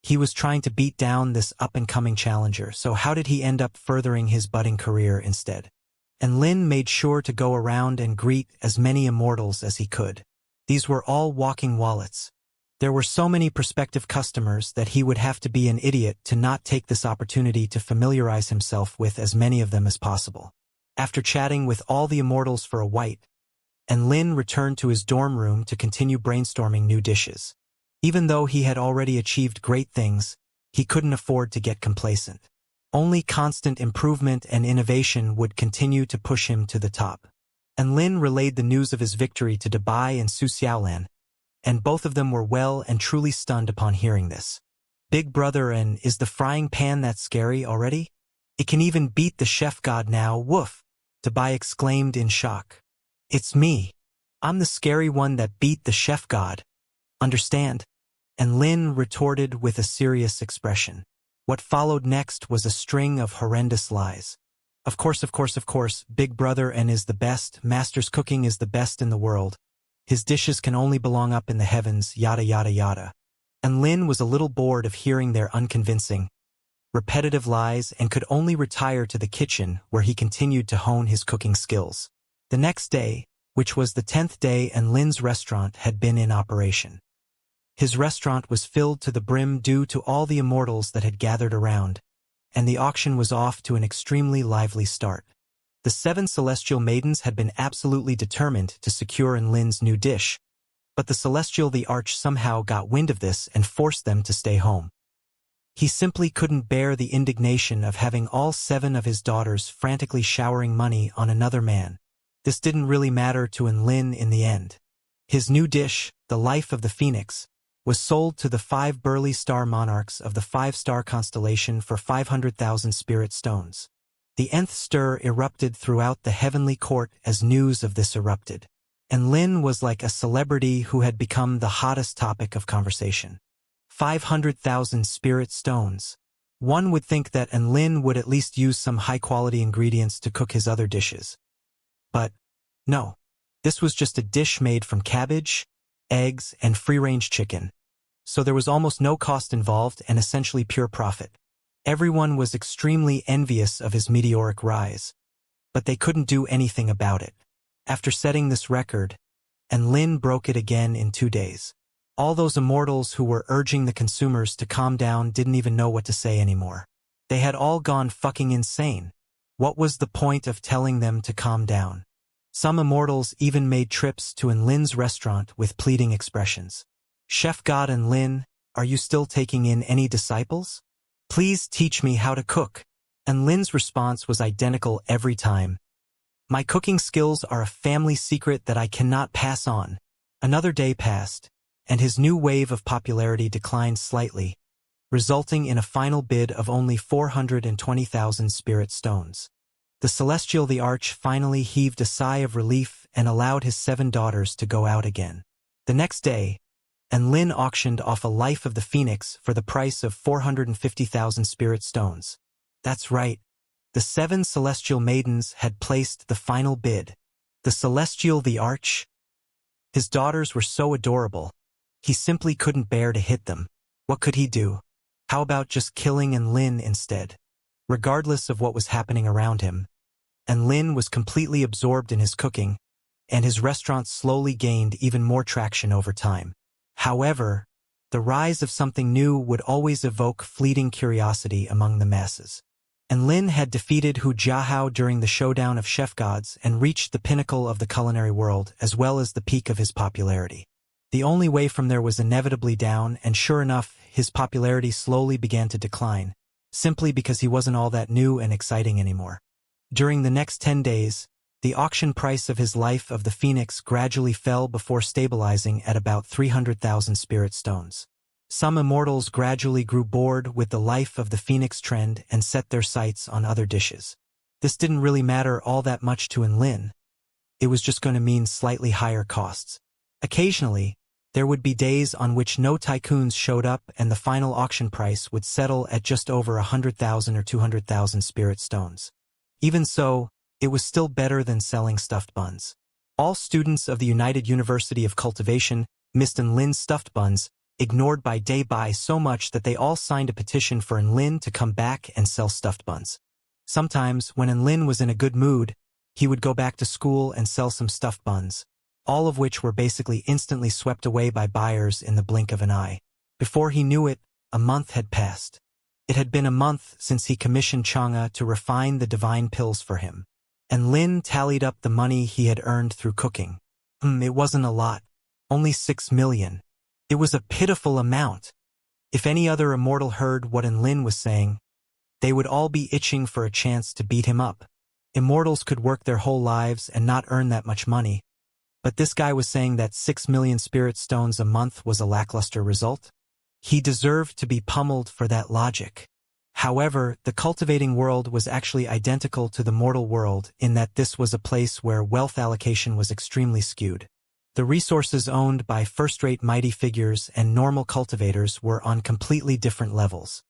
He was trying to beat down this up-and-coming challenger, so how did he end up furthering his budding career instead? And Lin made sure to go around and greet as many immortals as he could. These were all walking wallets. There were so many prospective customers that he would have to be an idiot to not take this opportunity to familiarize himself with as many of them as possible. After chatting with all the immortals for a while, and Lin returned to his dorm room to continue brainstorming new dishes. Even though he had already achieved great things, he couldn't afford to get complacent. Only constant improvement and innovation would continue to push him to the top. And Lin relayed the news of his victory to Dubai and Su Xiaolan, and both of them were well and truly stunned upon hearing this. "Big brother, and is the frying pan that scary already? It can even beat the chef god now, woof!" Dubai exclaimed in shock. "It's me. I'm the scary one that beat the chef god. Understand?" And Lin retorted with a serious expression. What followed next was a string of horrendous lies. Of course, Big Brother and is the best, Master's cooking is the best in the world. His dishes can only belong up in the heavens, yada yada yada. And Lin was a little bored of hearing their unconvincing, repetitive lies and could only retire to the kitchen where he continued to hone his cooking skills. The next day, which was the 10th day, and Lin's restaurant had been in operation. His restaurant was filled to the brim due to all the immortals that had gathered around, and the auction was off to an extremely lively start. The 7 celestial maidens had been absolutely determined to secure Lin's new dish, but the celestial the Arch somehow got wind of this and forced them to stay home. He simply couldn't bear the indignation of having all 7 of his daughters frantically showering money on another man. This didn't really matter to Lin in the end. His new dish, the Life of the Phoenix, was sold to the 5 burly star monarchs of the 5-star constellation for 500,000 spirit stones. The nth stir erupted throughout the heavenly court as news of this erupted, and Lin was like a celebrity who had become the hottest topic of conversation. 500,000 spirit stones. One would think that Lin would at least use some high-quality ingredients to cook his other dishes. But no, this was just a dish made from cabbage, eggs, and free-range chicken, so there was almost no cost involved and essentially pure profit. Everyone was extremely envious of his meteoric rise, but they couldn't do anything about it. After setting this record, Lin broke it again in 2 days. All those immortals who were urging the consumers to calm down didn't even know what to say anymore. They had all gone fucking insane. What was the point of telling them to calm down? Some immortals even made trips to Lin's restaurant with pleading expressions. "Chef God Lin, are you still taking in any disciples? Please teach me how to cook." And Lin's response was identical every time. "My cooking skills are a family secret that I cannot pass on." Another day passed, and his new wave of popularity declined slightly, resulting in a final bid of only 420,000 spirit stones. The Celestial the Arch finally heaved a sigh of relief and allowed his 7 daughters to go out again. The next day, Lin auctioned off a Life of the Phoenix for the price of 450,000 spirit stones. That's right, the 7 celestial maidens had placed the final bid. The Celestial the Arch? His daughters were so adorable, he simply couldn't bear to hit them. What could he do? How about just killing Lin instead? Regardless of what was happening around him, Lin was completely absorbed in his cooking, and his restaurant slowly gained even more traction over time. However, the rise of something new would always evoke fleeting curiosity among the masses. Lin had defeated Hu Jiahao during the showdown of chef gods and reached the pinnacle of the culinary world as well as the peak of his popularity. The only way from there was inevitably down, and sure enough, his popularity slowly began to decline, simply because he wasn't all that new and exciting anymore. During the next 10 days, The auction price of his Life of the Phoenix gradually fell before stabilizing at about 300,000 spirit stones. Some immortals gradually grew bored with the Life of the Phoenix trend and set their sights on other dishes. This didn't really matter all that much to Enlin. It was just going to mean slightly higher costs. Occasionally, there would be days on which no tycoons showed up and the final auction price would settle at just over 100,000 or 200,000 spirit stones. Even so, it was still better than selling stuffed buns. All students of the United University of Cultivation missed Enlin's stuffed buns, ignored by Day Bai so much that they all signed a petition for Enlin to come back and sell stuffed buns. Sometimes, when Enlin was in a good mood, he would go back to school and sell some stuffed buns, all of which were basically instantly swept away by buyers in the blink of an eye. Before he knew it, a month had passed. It had been a month since he commissioned Xianxia to refine the divine pills for him. Enlin tallied up the money he had earned through cooking. It wasn't a lot. Only 6 million. It was a pitiful amount. If any other immortal heard what Enlin was saying, they would all be itching for a chance to beat him up. Immortals could work their whole lives and not earn that much money. But this guy was saying that 6 million spirit stones a month was a lackluster result? He deserved to be pummeled for that logic. However, the cultivating world was actually identical to the mortal world in that this was a place where wealth allocation was extremely skewed. The resources owned by first-rate mighty figures and normal cultivators were on completely different levels.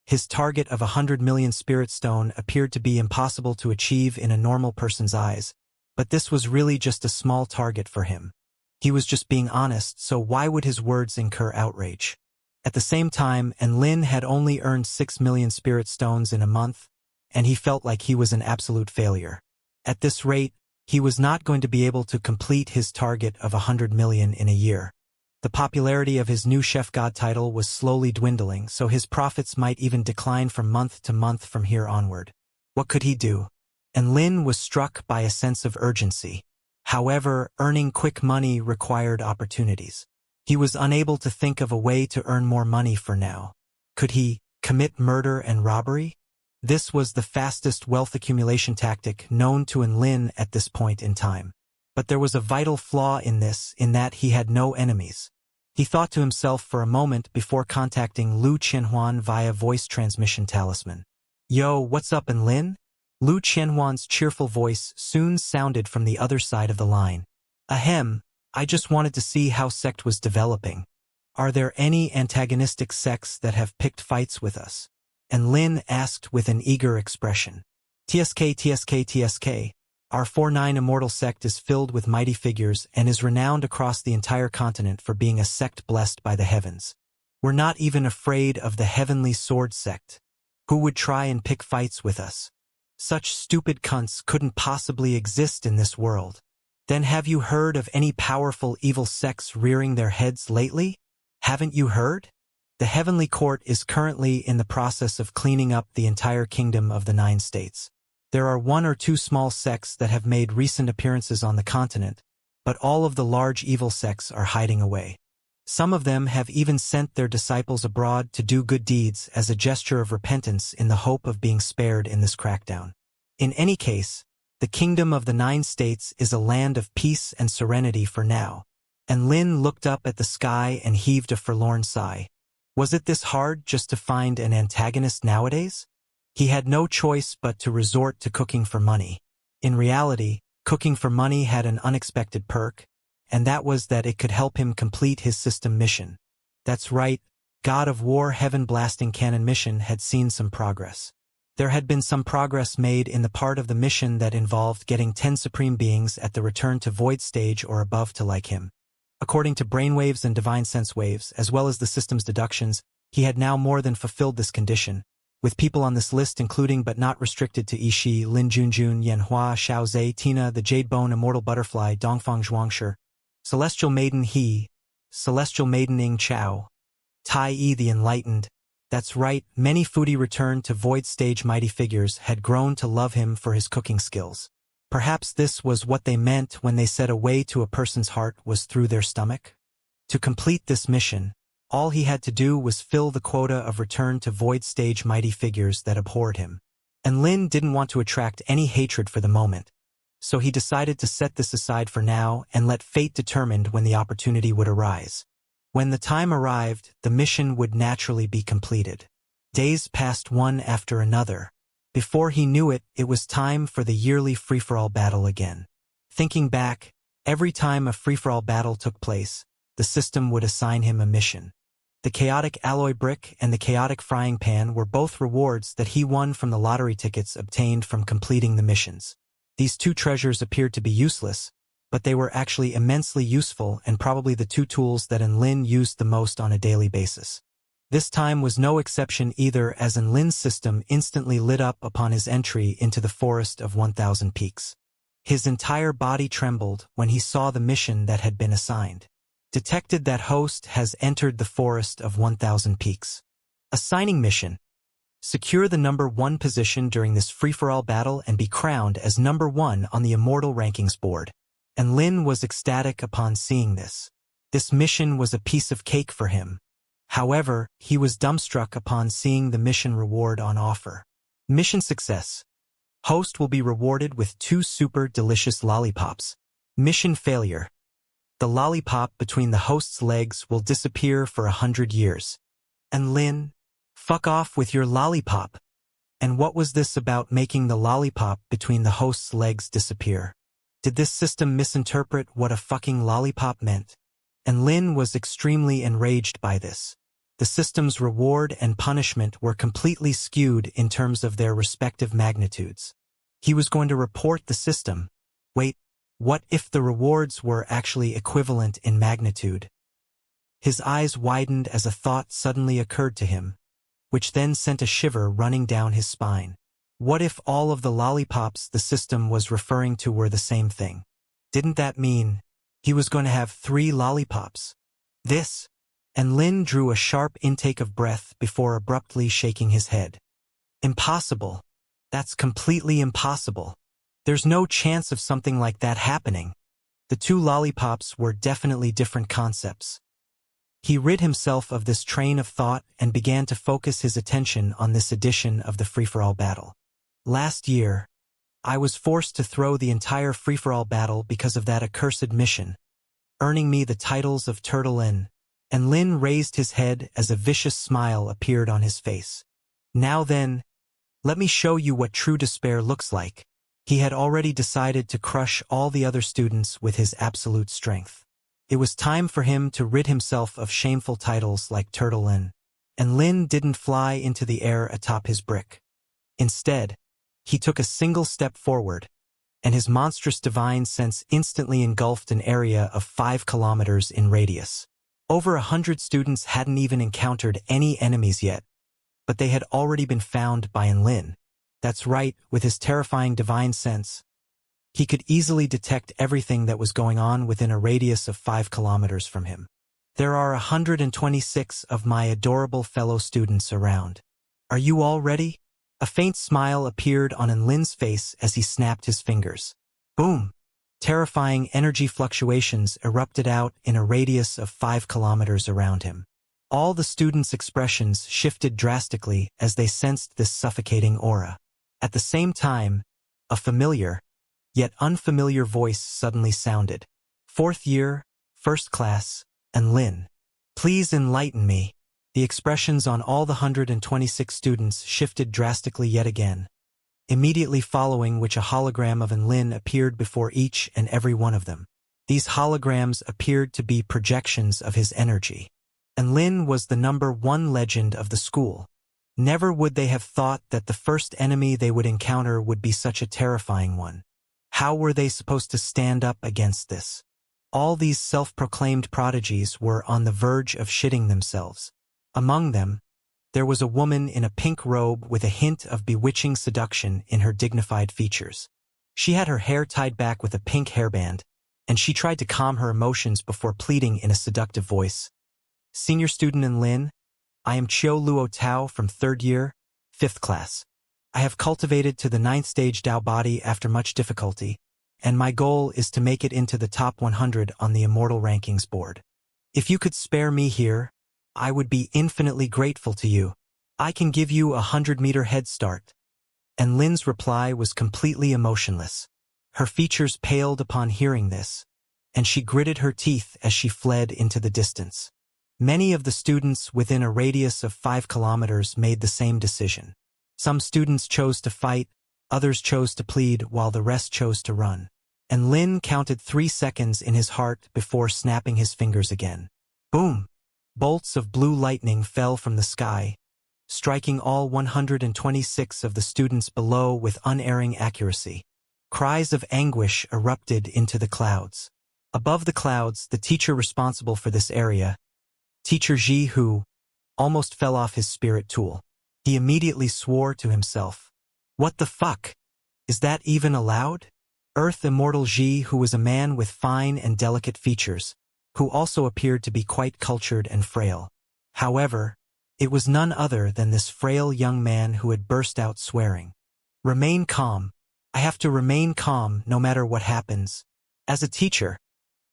His target of 100 million spirit stone appeared to be impossible to achieve in a normal person's eyes, but this was really just a small target for him. He was just being honest, so why would his words incur outrage? At the same time, Enlin had only earned 6 million spirit stones in a month, and he felt like he was an absolute failure. At this rate, he was not going to be able to complete his target of 100 million in a year. The popularity of his new chef god title was slowly dwindling, so his profits might even decline from month to month from here onward. What could he do? Enlin was struck by a sense of urgency. However, earning quick money required opportunities. He was unable to think of a way to earn more money for now. Could he commit murder and robbery? This was the fastest wealth accumulation tactic known to Enlin at this point in time. But there was a vital flaw in this, in that he had no enemies. He thought to himself for a moment before contacting Lu Qianhuan via voice transmission talisman. Yo, what's up, Enlin? Lu Qianhuan's cheerful voice soon sounded from the other side of the line. Ahem. I just wanted to see how sect was developing. Are there any antagonistic sects that have picked fights with us? Enlin asked with an eager expression. TSK. Our 4-9 Immortal sect is filled with mighty figures and is renowned across the entire continent for being a sect blessed by the heavens. We're not even afraid of the Heavenly Sword sect. Who would try and pick fights with us? Such stupid cunts couldn't possibly exist in this world. Then have you heard of any powerful evil sects rearing their heads lately? Haven't you heard? The Heavenly Court is currently in the process of cleaning up the entire kingdom of the 9 states. There are 1 or 2 small sects that have made recent appearances on the continent, but all of the large evil sects are hiding away. Some of them have even sent their disciples abroad to do good deeds as a gesture of repentance in the hope of being spared in this crackdown. In any case, the kingdom of the 9 states is a land of peace and serenity for now. Enlin looked up at the sky and heaved a forlorn sigh. Was it this hard just to find an antagonist nowadays? He had no choice but to resort to cooking for money. In reality, cooking for money had an unexpected perk, and that was that it could help him complete his system mission. That's right, God of War Heaven Blasting Cannon mission had seen some progress. There had been some progress made in the part of the mission that involved getting 10 supreme beings at the return to void stage or above to like him. According to brainwaves and divine sense waves, as well as the system's deductions, he had now more than fulfilled this condition, with people on this list including but not restricted to Yishi, Lin Junjun, Yanhua, Xiaozhe, Tina, the Jade Bone Immortal Butterfly, Dongfang Zhuangshi, Celestial Maiden He, Celestial Maiden Ing Chao, Tai Yi the Enlightened. That's right, many foodie returned to void stage mighty figures had grown to love him for his cooking skills. Perhaps this was what they meant when they said a way to a person's heart was through their stomach? To complete this mission, all he had to do was fill the quota of return to void stage mighty figures that abhorred him. And Lin didn't want to attract any hatred for the moment. so he decided to set this aside for now and let fate determine when the opportunity would arise. When the time arrived, the mission would naturally be completed. Days passed one after another. Before he knew it, it was time for the yearly free-for-all battle again. Thinking back, every time a free-for-all battle took place, the system would assign him a mission. The chaotic alloy brick and the chaotic frying pan were both rewards that he won from the lottery tickets obtained from completing the missions. These two treasures appeared to be useless, but they were actually immensely useful and probably the two tools that Enlin used the most on a daily basis. This time was no exception either, as Enlin's system instantly lit up upon his entry into the Forest of 1,000 Peaks. His entire body trembled when he saw the mission that had been assigned. Detected that host has entered the Forest of 1,000 Peaks. Assigning mission. Secure the number 1 position during this free-for-all battle and be crowned as number 1 on the Immortal rankings board. And Lin was ecstatic upon seeing this. This mission was a piece of cake for him. However, he was dumbstruck upon seeing the mission reward on offer. Mission success. Host will be rewarded with 2 super delicious lollipops. Mission failure. The lollipop between the host's legs will disappear for 100 years. And Lin, fuck off with your lollipop. And what was this about making the lollipop between the host's legs disappear? Did this system misinterpret what a fucking lollipop meant? And Lin was extremely enraged by this. The system's reward and punishment were completely skewed in terms of their respective magnitudes. He was going to report the system. Wait, what if the rewards were actually equivalent in magnitude? His eyes widened as a thought suddenly occurred to him, which then sent a shiver running down his spine. What if all of the lollipops the system was referring to were the same thing? Didn't that mean he was going to have 3 lollipops? And Lin drew a sharp intake of breath before abruptly shaking his head. Impossible. That's completely impossible. There's no chance of something like that happening. The 2 lollipops were definitely different concepts. He rid himself of this train of thought and began to focus his attention on this edition of the free-for-all battle. Last year, I was forced to throw the entire free-for-all battle because of that accursed mission, earning me the titles of Turtle Lin. And Lin raised his head as a vicious smile appeared on his face. Now then, let me show you what true despair looks like. He had already decided to crush all the other students with his absolute strength. It was time for him to rid himself of shameful titles like Turtle Lin. And Lin didn't fly into the air atop his brick. Instead, he took a single step forward, and his monstrous divine sense instantly engulfed an area of 5 kilometers in radius. Over 100 students hadn't even encountered any enemies yet, but they had already been found by Enlin. That's right, with his terrifying divine sense, he could easily detect everything that was going on within a radius of 5 kilometers from him. There are 126 of my adorable fellow students around. Are you all ready? A faint smile appeared on Enlin's face as he snapped his fingers. Boom! Terrifying energy fluctuations erupted out in a radius of 5 kilometers around him. All the students' expressions shifted drastically as they sensed this suffocating aura. At the same time, a familiar, yet unfamiliar voice suddenly sounded. 4th year, 1st class, Enlin. Please enlighten me. The expressions on all the 126 students shifted drastically yet again, immediately following which a hologram of Enlin appeared before each and every one of them. These holograms appeared to be projections of his energy. Enlin was the number 1 legend of the school. Never would they have thought that the first enemy they would encounter would be such a terrifying one. How were they supposed to stand up against this? All these self-proclaimed prodigies were on the verge of shitting themselves. Among them, there was a woman in a pink robe with a hint of bewitching seduction in her dignified features. She had her hair tied back with a pink hairband, and she tried to calm her emotions before pleading in a seductive voice. Senior student Enlin, I am Chiu Luo Tao from 3rd year, 5th class. I have cultivated to the 9th stage Tao body after much difficulty, and my goal is to make it into the top 100 on the Immortal rankings board. If you could spare me here, I would be infinitely grateful to you. I can give you a 100-meter head start. And Lin's reply was completely emotionless. Her features paled upon hearing this, and she gritted her teeth as she fled into the distance. Many of the students within a radius of 5 kilometers made the same decision. Some students chose to fight, others chose to plead, while the rest chose to run. And Lin counted 3 seconds in his heart before snapping his fingers again. Boom! Bolts of blue lightning fell from the sky, striking all 126 of the students below with unerring accuracy. Cries of anguish erupted into the clouds. Above the clouds, the teacher responsible for this area, Teacher Ji, who almost fell off his spirit tool. He immediately swore to himself. What the fuck? Is that even allowed? Earth Immortal Ji, who was a man with fine and delicate features, who also appeared to be quite cultured and frail. However, it was none other than this frail young man who had burst out swearing. Remain calm. I have to remain calm no matter what happens. As a teacher,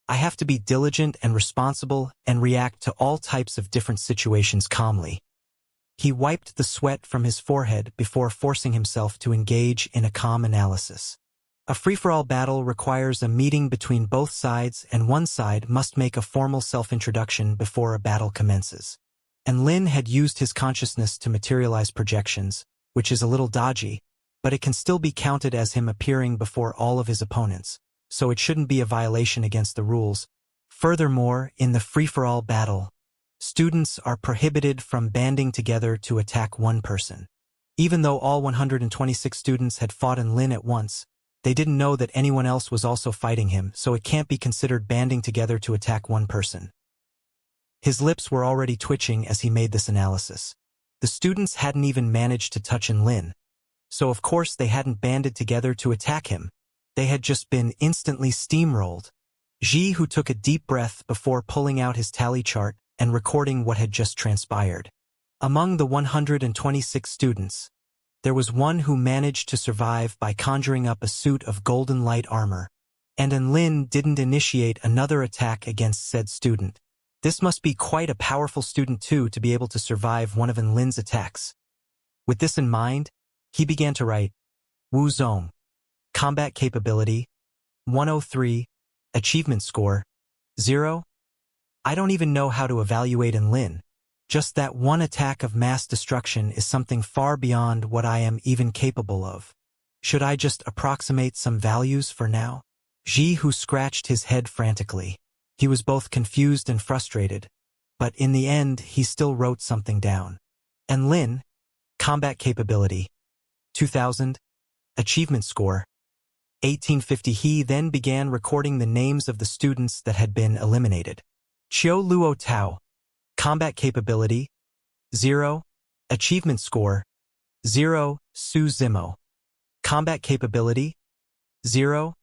I have to be diligent and responsible and react to all types of different situations calmly. He wiped the sweat from his forehead before forcing himself to engage in a calm analysis. A free-for-all battle requires a meeting between both sides, and one side must make a formal self-introduction before a battle commences. And Lin had used his consciousness to materialize projections, which is a little dodgy, but it can still be counted as him appearing before all of his opponents, so it shouldn't be a violation against the rules. Furthermore, in the free-for-all battle, students are prohibited from banding together to attack one person. Even though all 126 students had fought in Lin at once, they didn't know that anyone else was also fighting him, so it can't be considered banding together to attack one person. His lips were already twitching as he made this analysis. The students hadn't even managed to touch Lin, so of course they hadn't banded together to attack him. They had just been instantly steamrolled. Ji, who took a deep breath before pulling out his tally chart and recording what had just transpired. Among the 126 students, there was one who managed to survive by conjuring up a suit of golden light armor, and Lin didn't initiate another attack against said student. This must be quite a powerful student too to be able to survive one of Lin's attacks. With this in mind, he began to write, Wu Zong. Combat capability, 103, achievement score, 0. I don't even know how to evaluate Lin. Just that one attack of mass destruction is something far beyond what I am even capable of. Should I just approximate some values for now? Ji, who scratched his head frantically. He was both confused and frustrated, but in the end he still wrote something down. And Lin, combat capability, 2000, achievement score, 1850. He then began recording the names of the students that had been eliminated. Qiu Luo Tao, combat capability, 0, achievement score, 0, Su Zimo, combat capability, 0,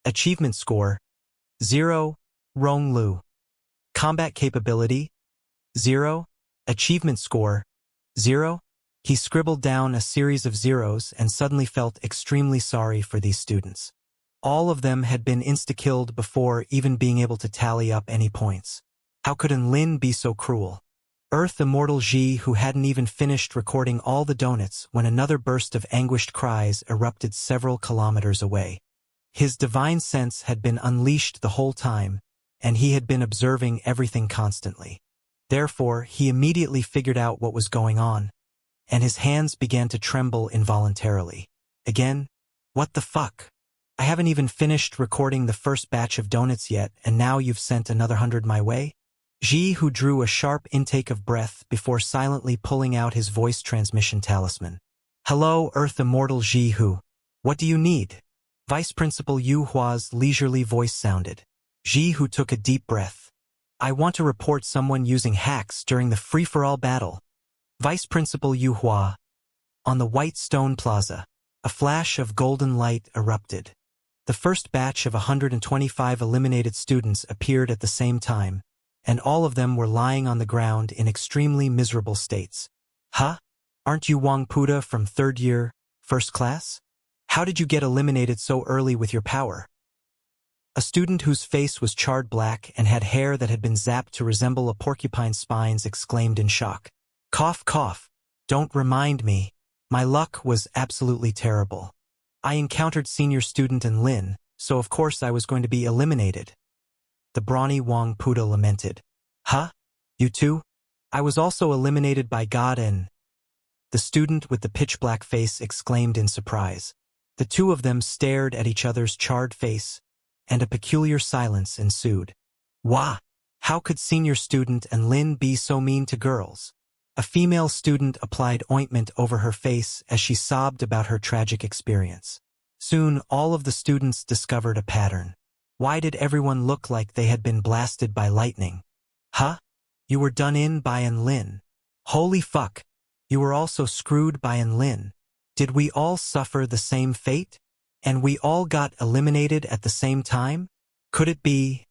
achievement score, 0, Rong Lu, combat capability, 0, achievement score, 0. He scribbled down a series of zeros and suddenly felt extremely sorry for these students. All of them had been insta-killed before even being able to tally up any points. How could Lin be so cruel? Earth Immortal Ji, who hadn't even finished recording all the donuts when another burst of anguished cries erupted several kilometers away. His divine sense had been unleashed the whole time, and he had been observing everything constantly. Therefore, he immediately figured out what was going on, and his hands began to tremble involuntarily. Again, what the fuck? I haven't even finished recording the first batch of donuts yet, and now you've sent another 100 my way? Ji, who drew a sharp intake of breath before silently pulling out his voice transmission talisman. Hello, Earth Immortal Ji, who? What do you need? Vice Principal Yu Hua's leisurely voice sounded. Ji, who took a deep breath. I want to report someone using hacks during the free-for-all battle. Vice Principal Yu Hua. On the White Stone Plaza, a flash of golden light erupted. The first batch of 125 eliminated students appeared at the same time, and all of them were lying on the ground in extremely miserable states. Huh? Aren't you Wang Puda from 3rd year, 1st class? How did you get eliminated so early with your power? A student whose face was charred black and had hair that had been zapped to resemble a porcupine's spines exclaimed in shock. Cough, cough. Don't remind me. My luck was absolutely terrible. I encountered senior student Lin, so of course I was going to be eliminated. The brawny Wang Puda lamented. Huh? You too? I was also eliminated by God and... The student with the pitch-black face exclaimed in surprise. The two of them stared at each other's charred face, and a peculiar silence ensued. Wah! How could senior student and Lin be so mean to girls? A female student applied ointment over her face as she sobbed about her tragic experience. Soon, all of the students discovered a pattern. Why did everyone look like they had been blasted by lightning? Huh? You were done in by An Lin. Holy fuck! You were also screwed by An Lin. Did we all suffer the same fate? And we all got eliminated at the same time? Could it be?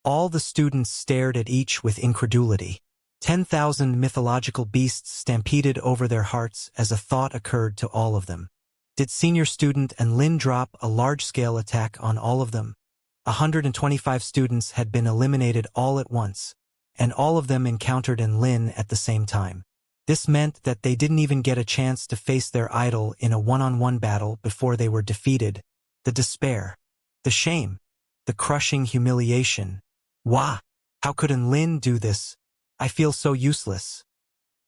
All the students stared at each with incredulity. 10,000 mythological beasts stampeded over their hearts as a thought occurred to all of them. Did senior student and Lin drop a large-scale attack on all of them? 125 students had been eliminated all at once, and all of them encountered An Lin at the same time. This meant that they didn't even get a chance to face their idol in a one-on-one battle before they were defeated. The despair, the shame, the crushing humiliation. Wah! How could An Lin do this? I feel so useless.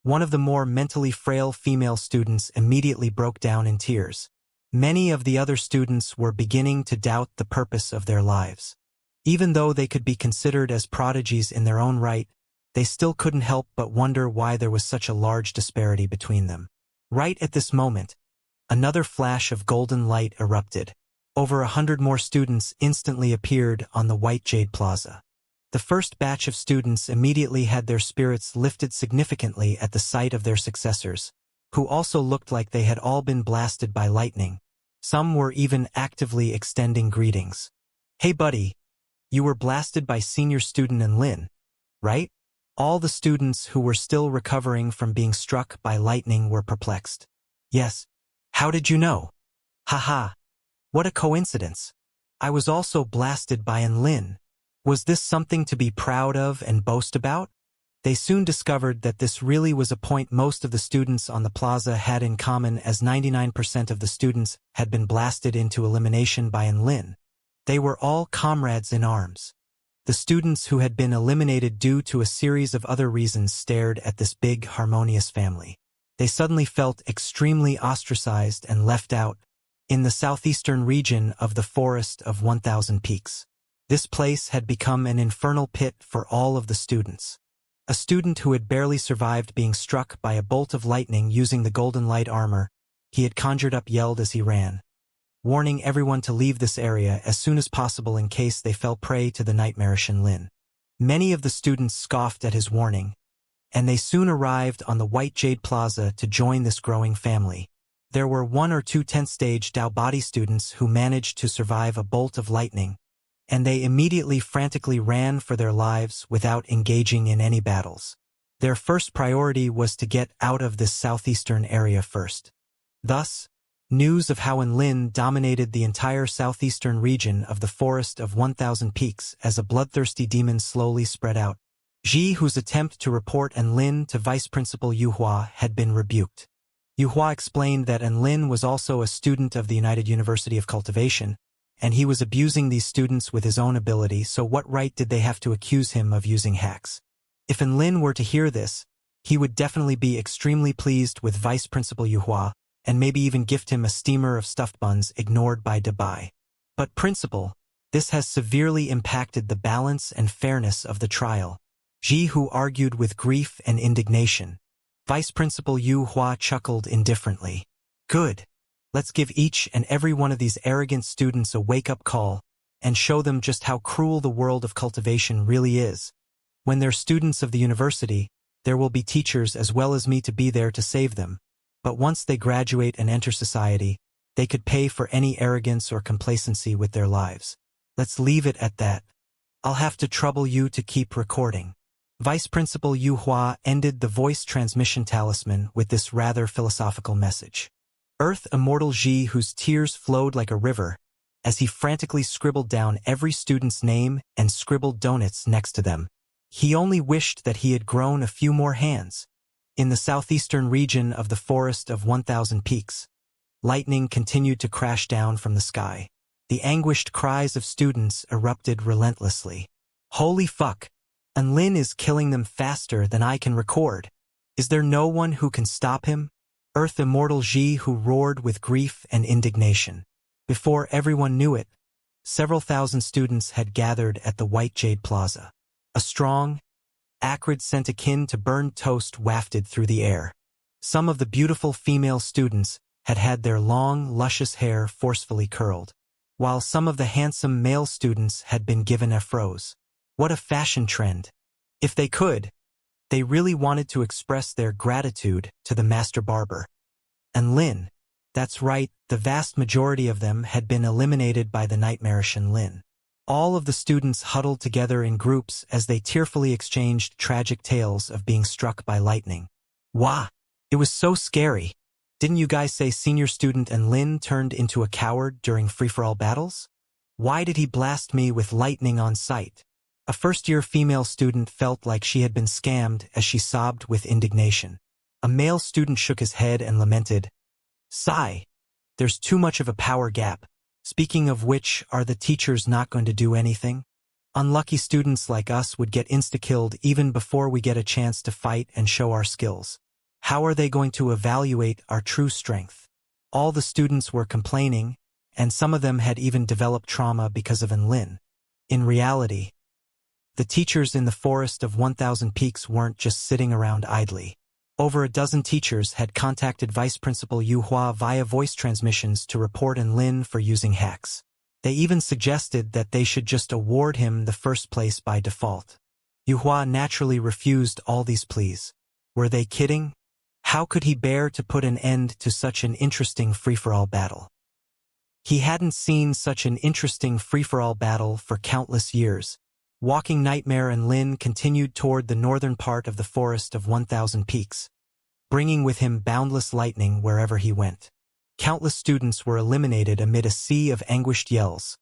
One of the more mentally frail female students immediately broke down in tears. Many of the other students were beginning to doubt the purpose of their lives. Even though they could be considered as prodigies in their own right, they still couldn't help but wonder why there was such a large disparity between them. Right at this moment, another flash of golden light erupted. Over 100 more students instantly appeared on the White Jade Plaza. The first batch of students immediately had their spirits lifted significantly at the sight of their successors, who also looked like they had all been blasted by lightning. Some were even actively extending greetings. Hey buddy, you were blasted by senior student An Lin, right? All the students who were still recovering from being struck by lightning were perplexed. Yes. How did you know? Haha. What a coincidence. I was also blasted by An Lin. Was this something to be proud of and boast about? They soon discovered that this really was a point most of the students on the plaza had in common, as 99% of the students had been blasted into elimination by An Lin. They were all comrades in arms. The students who had been eliminated due to a series of other reasons stared at this big, harmonious family. They suddenly felt extremely ostracized and left out. In the southeastern region of the Forest of 1,000 Peaks, this place had become an infernal pit for all of the students. A student who had barely survived being struck by a bolt of lightning using the golden light armor he had conjured up yelled as he ran, warning everyone to leave this area as soon as possible in case they fell prey to the nightmarish An Lin. Many of the students scoffed at his warning, and they soon arrived on the White Jade Plaza to join this growing family. There were 1 or 2 10th-stage Dao Body students who managed to survive a bolt of lightning, and they immediately frantically ran for their lives without engaging in any battles. Their first priority was to get out of this southeastern area first. Thus, news of how An Lin dominated the entire southeastern region of the Forest of 1,000 Peaks as a bloodthirsty demon slowly spread out. Ji, whose attempt to report An Lin to Vice Principal Yu Hua, had been rebuked. Yu Hua explained that An Lin was also a student of the United University of Cultivation, and he was abusing these students with his own ability, so what right did they have to accuse him of using hacks? If An Lin were to hear this, he would definitely be extremely pleased with Vice Principal Yu Hua, and maybe even gift him a steamer of stuffed buns ignored by Dabai. But Principal, this has severely impacted the balance and fairness of the trial. Ji Hu argued with grief and indignation. Vice Principal Yu Hua chuckled indifferently. Good. Let's give each and every one of these arrogant students a wake-up call and show them just how cruel the world of cultivation really is. When they're students of the university, there will be teachers as well as me to be there to save them. But once they graduate and enter society, they could pay for any arrogance or complacency with their lives. Let's leave it at that. I'll have to trouble you to keep recording. Vice Principal Yu Hua ended the voice transmission talisman with this rather philosophical message. Earth Immortal Ji, whose tears flowed like a river, as he frantically scribbled down every student's name and scribbled donuts next to them. He only wished that he had grown a few more hands. In the southeastern region of the Forest of 1,000 Peaks, lightning continued to crash down from the sky. The anguished cries of students erupted relentlessly. Holy fuck! Enlin is killing them faster than I can record. Is there no one who can stop him? Earth Immortal Ji, who roared with grief and indignation. Before everyone knew it, several thousand students had gathered at the White Jade Plaza. A strong, acrid scent akin to burned toast wafted through the air. Some of the beautiful female students had had their long, luscious hair forcefully curled, while some of the handsome male students had been given afros. What a fashion trend! If they could, they really wanted to express their gratitude to the master barber. And Lin, that's right, the vast majority of them had been eliminated by the nightmarish Lin. All of the students huddled together in groups as they tearfully exchanged tragic tales of being struck by lightning. Wah! It was so scary. Didn't you guys say senior student Lin turned into a coward during free-for-all battles? Why did he blast me with lightning on sight? A first-year female student felt like she had been scammed as she sobbed with indignation. A male student shook his head and lamented, "Sigh, there's too much of a power gap. Speaking of which, are the teachers not going to do anything? Unlucky students like us would get insta-killed even before we get a chance to fight and show our skills. How are they going to evaluate our true strength?" All the students were complaining, and some of them had even developed trauma because of Enlin. In reality, the teachers in the Forest of 1,000 Peaks weren't just sitting around idly. Over a dozen teachers had contacted Vice Principal Yu Hua via voice transmissions to report Enlin for using hacks. They even suggested that they should just award him the first place by default. Yu Hua naturally refused all these pleas. Were they kidding? How could he bear to put an end to such an interesting free-for-all battle? He hadn't seen such an interesting free-for-all battle for countless years. Walking Nightmare Enlin continued toward the northern part of the Forest of 1,000 Peaks, bringing with him boundless lightning wherever he went. Countless students were eliminated amid a sea of anguished yells,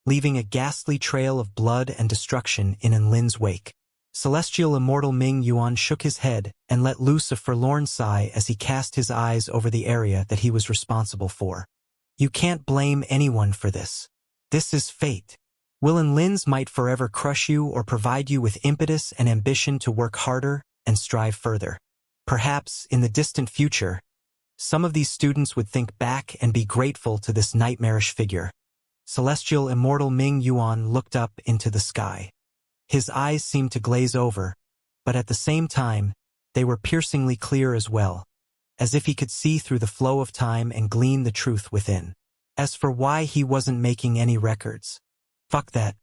leaving a ghastly trail of blood and destruction in Enlin's wake. Celestial Immortal Ming Yuan shook his head and let loose a forlorn sigh as he cast his eyes over the area that he was responsible for. You can't blame anyone for this. This is fate. Will Enlin's might forever crush you or provide you with impetus and ambition to work harder and strive further? Perhaps, in the distant future, some of these students would think back and be grateful to this nightmarish figure. Celestial Immortal Ming Yuan looked up into the sky. His eyes seemed to glaze over, but at the same time, they were piercingly clear as well, as if he could see through the flow of time and glean the truth within. As for why he wasn't making any records, fuck that.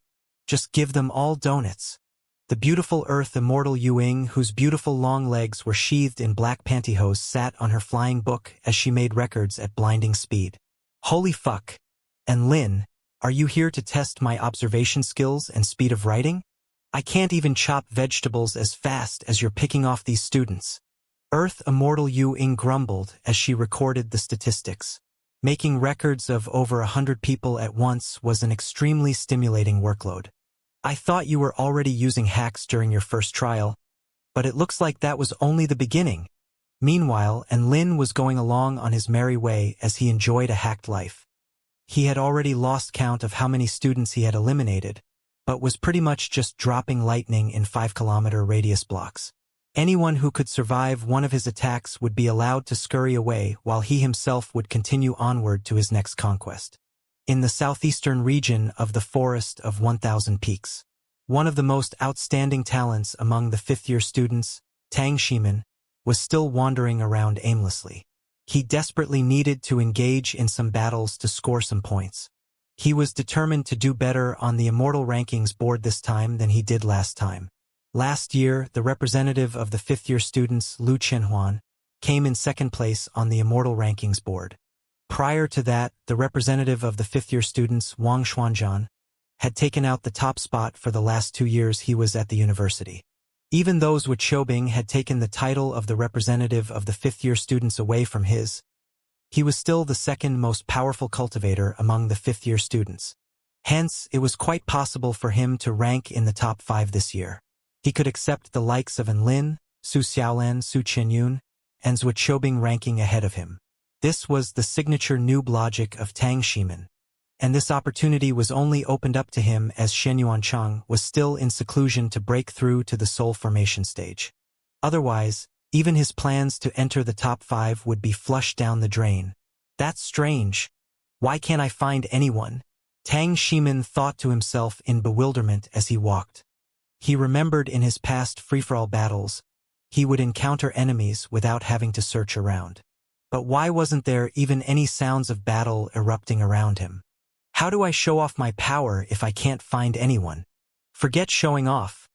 Just give them all donuts. The beautiful Earth Immortal Yuing, whose beautiful long legs were sheathed in black pantyhose, sat on her flying book as she made records at blinding speed. Holy fuck. And Lin, are you here to test my observation skills and speed of writing? I can't even chop vegetables as fast as you're picking off these students. Earth Immortal Yuing grumbled as she recorded the statistics. Making records of over 100 people at once was an extremely stimulating workload. I thought you were already using hacks during your first trial, but it looks like that was only the beginning. Meanwhile, Enlin was going along on his merry way as he enjoyed a hacked life. He had already lost count of how many students he had eliminated, but was pretty much just dropping lightning in 5-kilometer radius blocks. Anyone who could survive one of his attacks would be allowed to scurry away while he himself would continue onward to his next conquest. In the southeastern region of the Forest of 1,000 Peaks, one of the most outstanding talents among the fifth-year students, Tang Shimin, was still wandering around aimlessly. He desperately needed to engage in some battles to score some points. He was determined to do better on the Immortal rankings board this time than he did last time. Last year, the representative of the fifth-year students, Lu Chenhuan, came in second place on the Immortal rankings board. Prior to that, the representative of the fifth-year students, Wang Xuanzhan, had taken out the top spot for the last 2 years he was at the university. Even though Zhu Qiubing had taken the title of the representative of the fifth-year students away from his, he was still the second most powerful cultivator among the fifth-year students. Hence, it was quite possible for him to rank in the top 5 this year. He could accept the likes of Enlin, Su Xiaolan, Su Qinyun, and Zhu Qiubing ranking ahead of him. This was the signature noob logic of Tang Shimin. And this opportunity was only opened up to him as Shen Yuancheng was still in seclusion to break through to the soul formation stage. Otherwise, even his plans to enter the top 5 would be flushed down the drain. That's strange. Why can't I find anyone? Tang Shimin thought to himself in bewilderment as he walked. He remembered in his past free-for-all battles, he would encounter enemies without having to search around. But why wasn't there even any sounds of battle erupting around him? How do I show off my power if I can't find anyone? Forget showing off.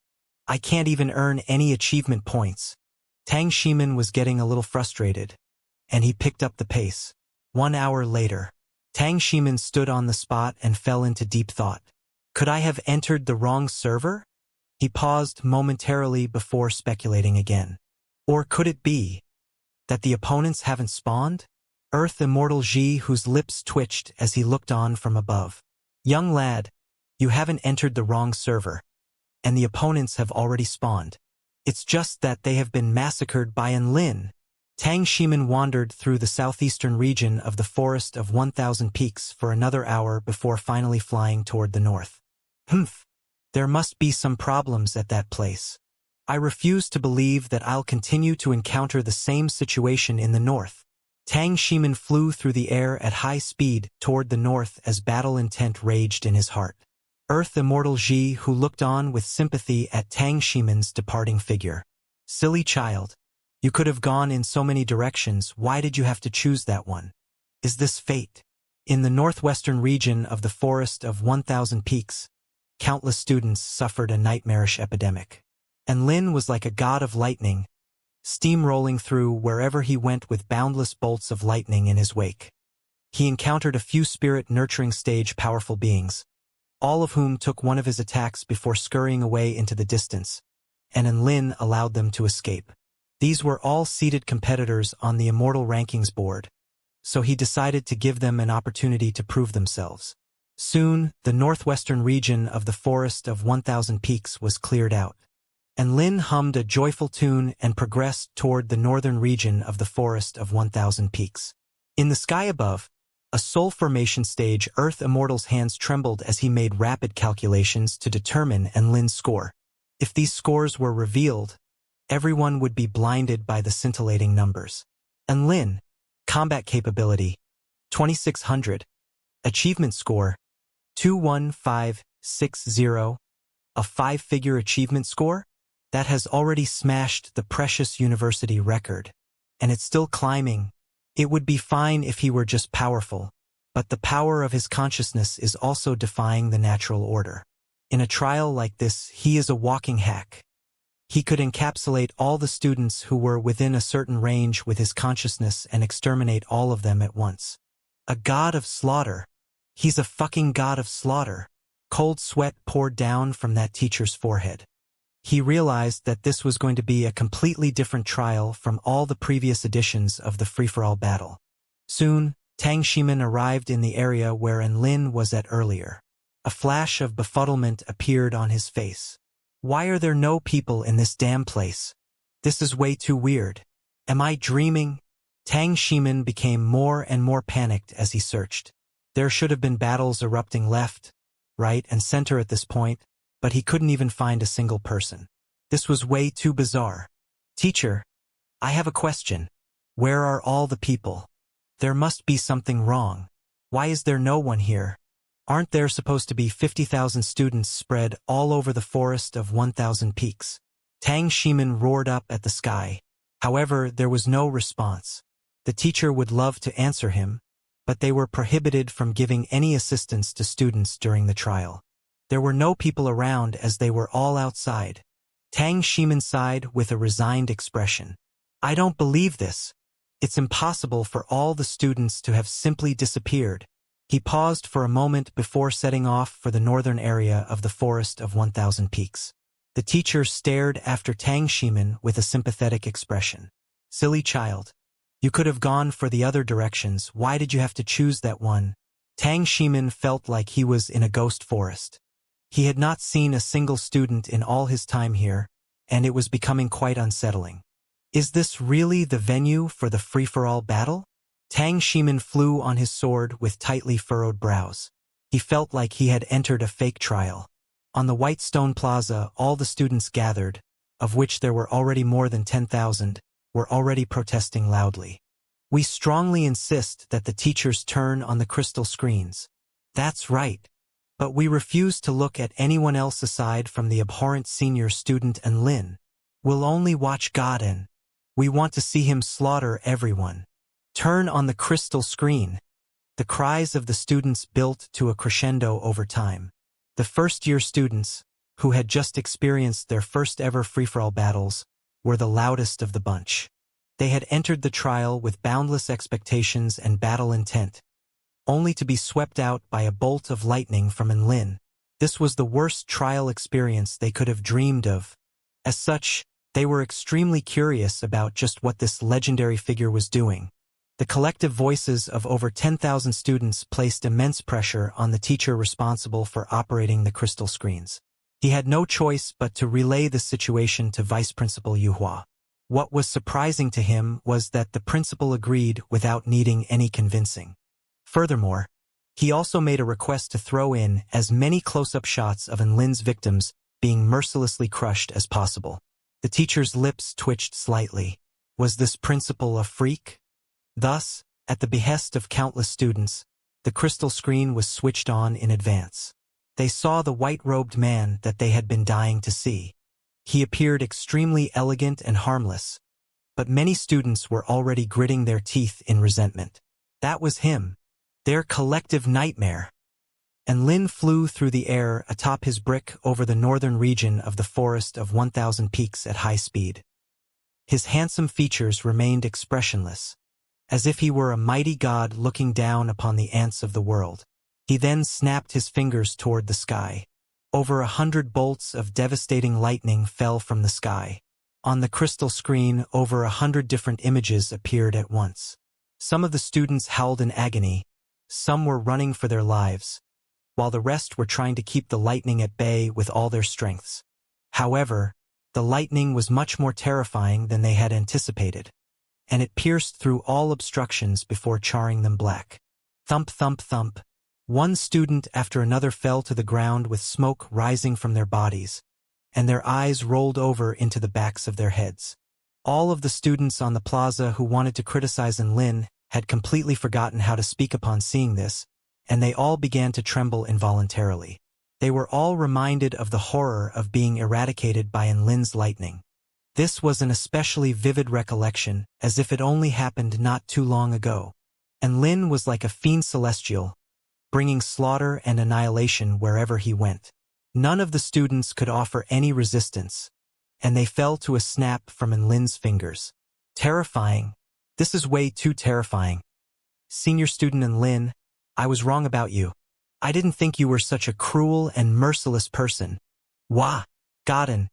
I can't even earn any achievement points. Tang Shimin was getting a little frustrated, and he picked up the pace. 1 hour later, Tang Shimin stood on the spot and fell into deep thought. Could I have entered the wrong server? He paused momentarily before speculating again. Or could it be that the opponents haven't spawned? Earth Immortal Ji, whose lips twitched as he looked on from above. Young lad, you haven't entered the wrong server, and the opponents have already spawned. It's just that they have been massacred by Enlin. Tang Shimin wandered through the southeastern region of the Forest of 1,000 Peaks for another hour before finally flying toward the north. There must be some problems at that place. I refuse to believe that I'll continue to encounter the same situation in the north. Tang Shimin flew through the air at high speed toward the north as battle intent raged in his heart. Earth Immortal Ji, who looked on with sympathy at Tang Shimin's departing figure. Silly child. You could have gone in so many directions, why did you have to choose that one? Is this fate? In the northwestern region of the Forest of 1,000 Peaks, countless students suffered a nightmarish epidemic. And Lin was like a god of lightning, steamrolling through wherever he went with boundless bolts of lightning in his wake. He encountered a few spirit-nurturing stage powerful beings, all of whom took one of his attacks before scurrying away into the distance, and Enlin allowed them to escape. These were all seated competitors on the Immortal rankings board, so he decided to give them an opportunity to prove themselves. Soon, the northwestern region of the Forest of 1,000 Peaks was cleared out, and Lin hummed a joyful tune and progressed toward the northern region of the Forest of 1,000 Peaks. In the sky above, a soul formation stage, Earth Immortal's hands trembled as he made rapid calculations to determine Enlin's score. If these scores were revealed, everyone would be blinded by the scintillating numbers. Enlin, combat capability, 2600, achievement score, 21560, a 5-figure achievement score? That has already smashed the precious university record, and it's still climbing. It would be fine if he were just powerful, but the power of his consciousness is also defying the natural order. In a trial like this, he is a walking hack. He could encapsulate all the students who were within a certain range with his consciousness and exterminate all of them at once. A god of slaughter. He's a fucking god of slaughter. Cold sweat poured down from that teacher's forehead. He realized that this was going to be a completely different trial from all the previous editions of the free-for-all battle. Soon, Tang Shimin arrived in the area where Enlin was at earlier. A flash of befuddlement appeared on his face. Why are there no people in this damn place? This is way too weird. Am I dreaming? Tang Shimin became more and more panicked as he searched. There should have been battles erupting left, right, and center at this point, but he couldn't even find a single person. This was way too bizarre. Teacher, I have a question. Where are all the people? There must be something wrong. Why is there no one here? Aren't there supposed to be 50,000 students spread all over the Forest of 1,000 Peaks? Tang Shimin roared up at the sky. However, there was no response. The teacher would love to answer him, but they were prohibited from giving any assistance to students during the trial. There were no people around as they were all outside. Tang Shimin sighed with a resigned expression. I don't believe this. It's impossible for all the students to have simply disappeared. He paused for a moment before setting off for the northern area of the Forest of 1,000 Peaks. The teacher stared after Tang Shimin with a sympathetic expression. Silly child. You could have gone for the other directions. Why did you have to choose that one? Tang Shimin felt like he was in a ghost forest. He had not seen a single student in all his time here, and it was becoming quite unsettling. Is this really the venue for the free-for-all battle? Tang Shimin flew on his sword with tightly furrowed brows. He felt like he had entered a fake trial. On the white stone plaza, all the students gathered, of which there were already more than 10,000, were already protesting loudly. We strongly insist that the teachers turn on the crystal screens. That's right. But we refuse to look at anyone else aside from the abhorrent senior student and Lin. We'll only watch God and we want to see him slaughter everyone. Turn on the crystal screen. The cries of the students built to a crescendo over time. The first-year students, who had just experienced their first-ever free-for-all battles, were the loudest of the bunch. They had entered the trial with boundless expectations and battle intent, only to be swept out by a bolt of lightning from Enlin. This was the worst trial experience they could have dreamed of. As such, they were extremely curious about just what this legendary figure was doing. The collective voices of over 10,000 students placed immense pressure on the teacher responsible for operating the crystal screens. He had no choice but to relay the situation to Vice Principal Yuhua. What was surprising to him was that the principal agreed without needing any convincing. Furthermore, he also made a request to throw in as many close-up shots of Enlin's victims being mercilessly crushed as possible. The teacher's lips twitched slightly. Was this principal a freak? Thus, at the behest of countless students, the crystal screen was switched on in advance. They saw the white-robed man that they had been dying to see. He appeared extremely elegant and harmless, but many students were already gritting their teeth in resentment. That was him, their collective nightmare. And Lin flew through the air atop his brick over the northern region of the forest of 1,000 peaks at high speed. His handsome features remained expressionless, as if he were a mighty god looking down upon the ants of the world. He then snapped his fingers toward the sky. Over 100 bolts of devastating lightning fell from the sky. On the crystal screen, over 100 different images appeared at once. Some of the students howled in agony, some were running for their lives, while the rest were trying to keep the lightning at bay with all their strengths. However, the lightning was much more terrifying than they had anticipated, and it pierced through all obstructions before charring them black. Thump, thump, thump. One student after another fell to the ground with smoke rising from their bodies, and their eyes rolled over into the backs of their heads. All of the students on the plaza who wanted to criticize Enlin had completely forgotten how to speak upon seeing this, and they all began to tremble involuntarily. They were all reminded of the horror of being eradicated by Enlin's lightning. This was an especially vivid recollection, as if it only happened not too long ago. Enlin was like a fiend celestial, bringing slaughter and annihilation wherever he went. None of the students could offer any resistance, and they fell to a snap from Enlin's fingers. Terrifying. This is way too terrifying. Senior student Enlin, I was wrong about you. I didn't think you were such a cruel and merciless person. Wah, Godin,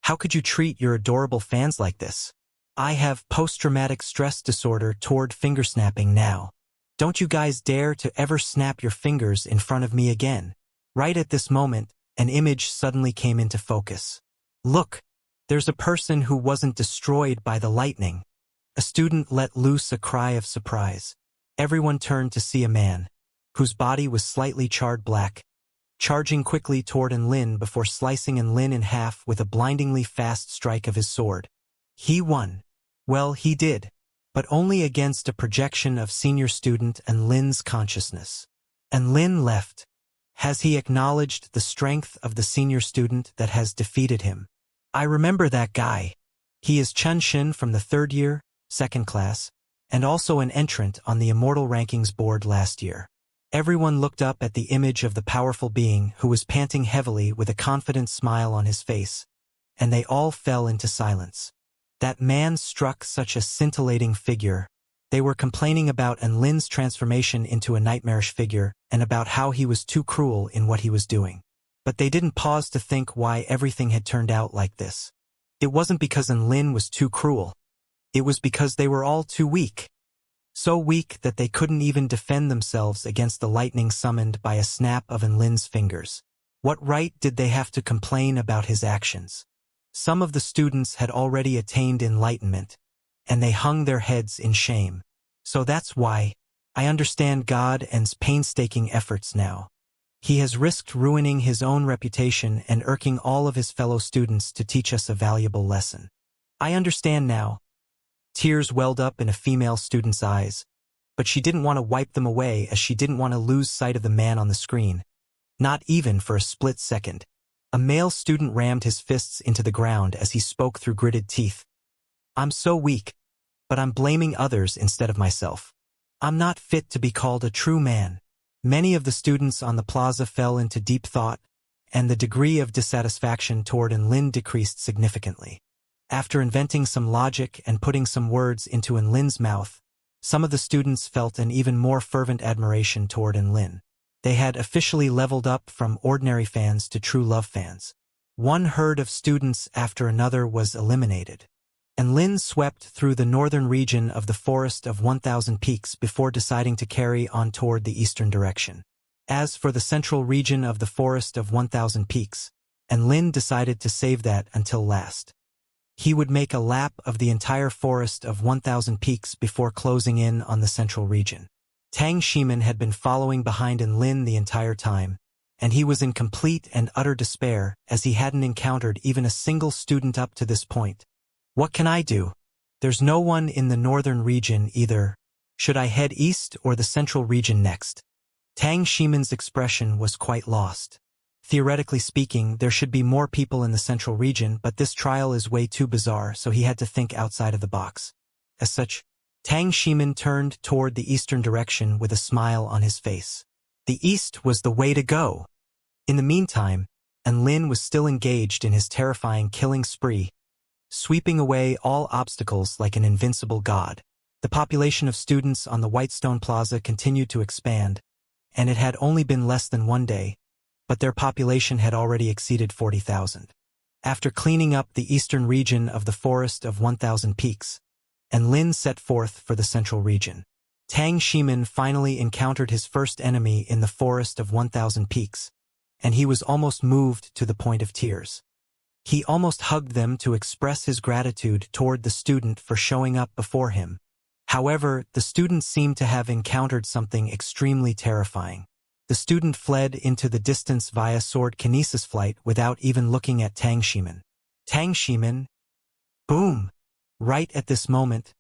how could you treat your adorable fans like this? I have post-traumatic stress disorder toward fingersnapping now. Don't you guys dare to ever snap your fingers in front of me again. Right at this moment, an image suddenly came into focus. Look, there's a person who wasn't destroyed by the lightning. A student let loose a cry of surprise. Everyone turned to see a man, whose body was slightly charred black, charging quickly toward Enlin before slicing Enlin in half with a blindingly fast strike of his sword. He won. Well, he did, but only against a projection of senior student Enlin's consciousness. Enlin left. Has he acknowledged the strength of the senior student that has defeated him? I remember that guy. He is Chen from the 3rd year, 2nd class, and also an entrant on the Immortal rankings board last year. Everyone looked up at the image of the powerful being who was panting heavily with a confident smile on his face, and they all fell into silence. That man struck such a scintillating figure. They were complaining about Enlin's transformation into a nightmarish figure and about how he was too cruel in what he was doing. But they didn't pause to think why everything had turned out like this. It wasn't because Enlin was too cruel. It was because they were all too weak. So weak that they couldn't even defend themselves against the lightning summoned by a snap of Enlin's fingers. What right did they have to complain about his actions? Some of the students had already attained enlightenment, and they hung their heads in shame. So that's why I understand God and's painstaking efforts now. He has risked ruining his own reputation and irking all of his fellow students to teach us a valuable lesson. I understand now. Tears welled up in a female student's eyes, but she didn't want to wipe them away as she didn't want to lose sight of the man on the screen. Not even for a split second. A male student rammed his fists into the ground as he spoke through gritted teeth. I'm so weak, but I'm blaming others instead of myself. I'm not fit to be called a true man. Many of the students on the plaza fell into deep thought, and the degree of dissatisfaction toward Lin decreased significantly. After inventing some logic and putting some words into Lin's mouth, some of the students felt an even more fervent admiration toward Lin. They had officially leveled up from ordinary fans to true love fans. One herd of students after another was eliminated. Lin swept through the northern region of the Forest of 1,000 Peaks before deciding to carry on toward the eastern direction. As for the central region of the Forest of 1,000 Peaks, Lin decided to save that until last. He would make a lap of the entire Forest of 1,000 Peaks before closing in on the central region. Tang Ximen had been following behind Lin the entire time, and he was in complete and utter despair as he hadn't encountered even a single student up to this point. What can I do? There's no one in the northern region either. Should I head east or the central region next? Tang Ximen's expression was quite lost. Theoretically speaking, there should be more people in the central region, but this trial is way too bizarre, so he had to think outside of the box. As such, Tang Ximen turned toward the eastern direction with a smile on his face. The east was the way to go. In the meantime, Lin was still engaged in his terrifying killing spree, sweeping away all obstacles like an invincible god. The population of students on the Whitestone Plaza continued to expand, and it had only been less than one day, but their population had already exceeded 40,000. After cleaning up the eastern region of the Forest of 1,000 Peaks, Lin set forth for the central region. Tang Ximen finally encountered his first enemy in the Forest of 1,000 Peaks, and he was almost moved to the point of tears. He almost hugged them to express his gratitude toward the student for showing up before him. However, the student seemed to have encountered something extremely terrifying. The student fled into the distance via sword kinesis flight without even looking at Tang Ximen. Tang Ximen! Boom! Right at this moment,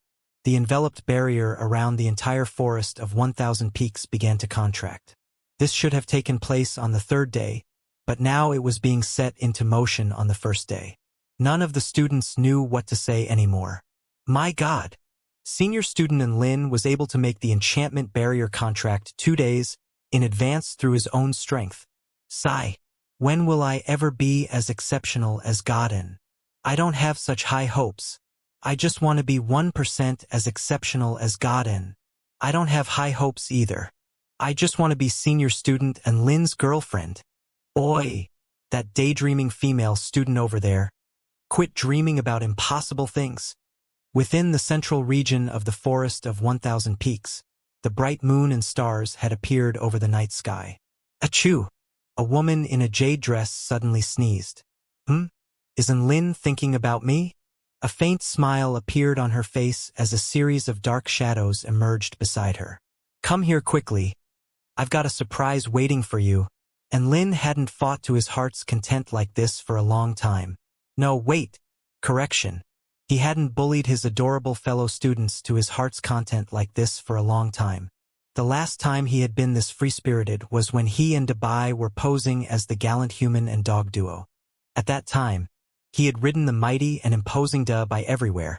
the enveloped barrier around the entire Forest of 1,000 Peaks began to contract. This should have taken place on the third day, but now it was being set into motion on the first day. None of the students knew what to say anymore. My God! Senior student Lin was able to make the enchantment barrier contract 2 days in advance through his own strength. Sigh. When will I ever be as exceptional as Godin? I don't have such high hopes. I just want to be 1% as exceptional as Godin. I don't have high hopes either. I just want to be senior student and Lin's girlfriend. Oi! That daydreaming female student over there. Quit dreaming about impossible things. Within the central region of the Forest of 1,000 Peaks, the bright moon and stars had appeared over the night sky. Achoo! A woman in a jade dress suddenly sneezed. Isn't Lin thinking about me? A faint smile appeared on her face as a series of dark shadows emerged beside her. Come here quickly. I've got a surprise waiting for you. And Lin hadn't fought to his heart's content like this for a long time. No, wait. Correction. He hadn't bullied his adorable fellow students to his heart's content like this for a long time. The last time he had been this free-spirited was when he and Dubai were posing as the gallant human and dog duo. At that time, he had ridden the mighty and imposing Dubai everywhere,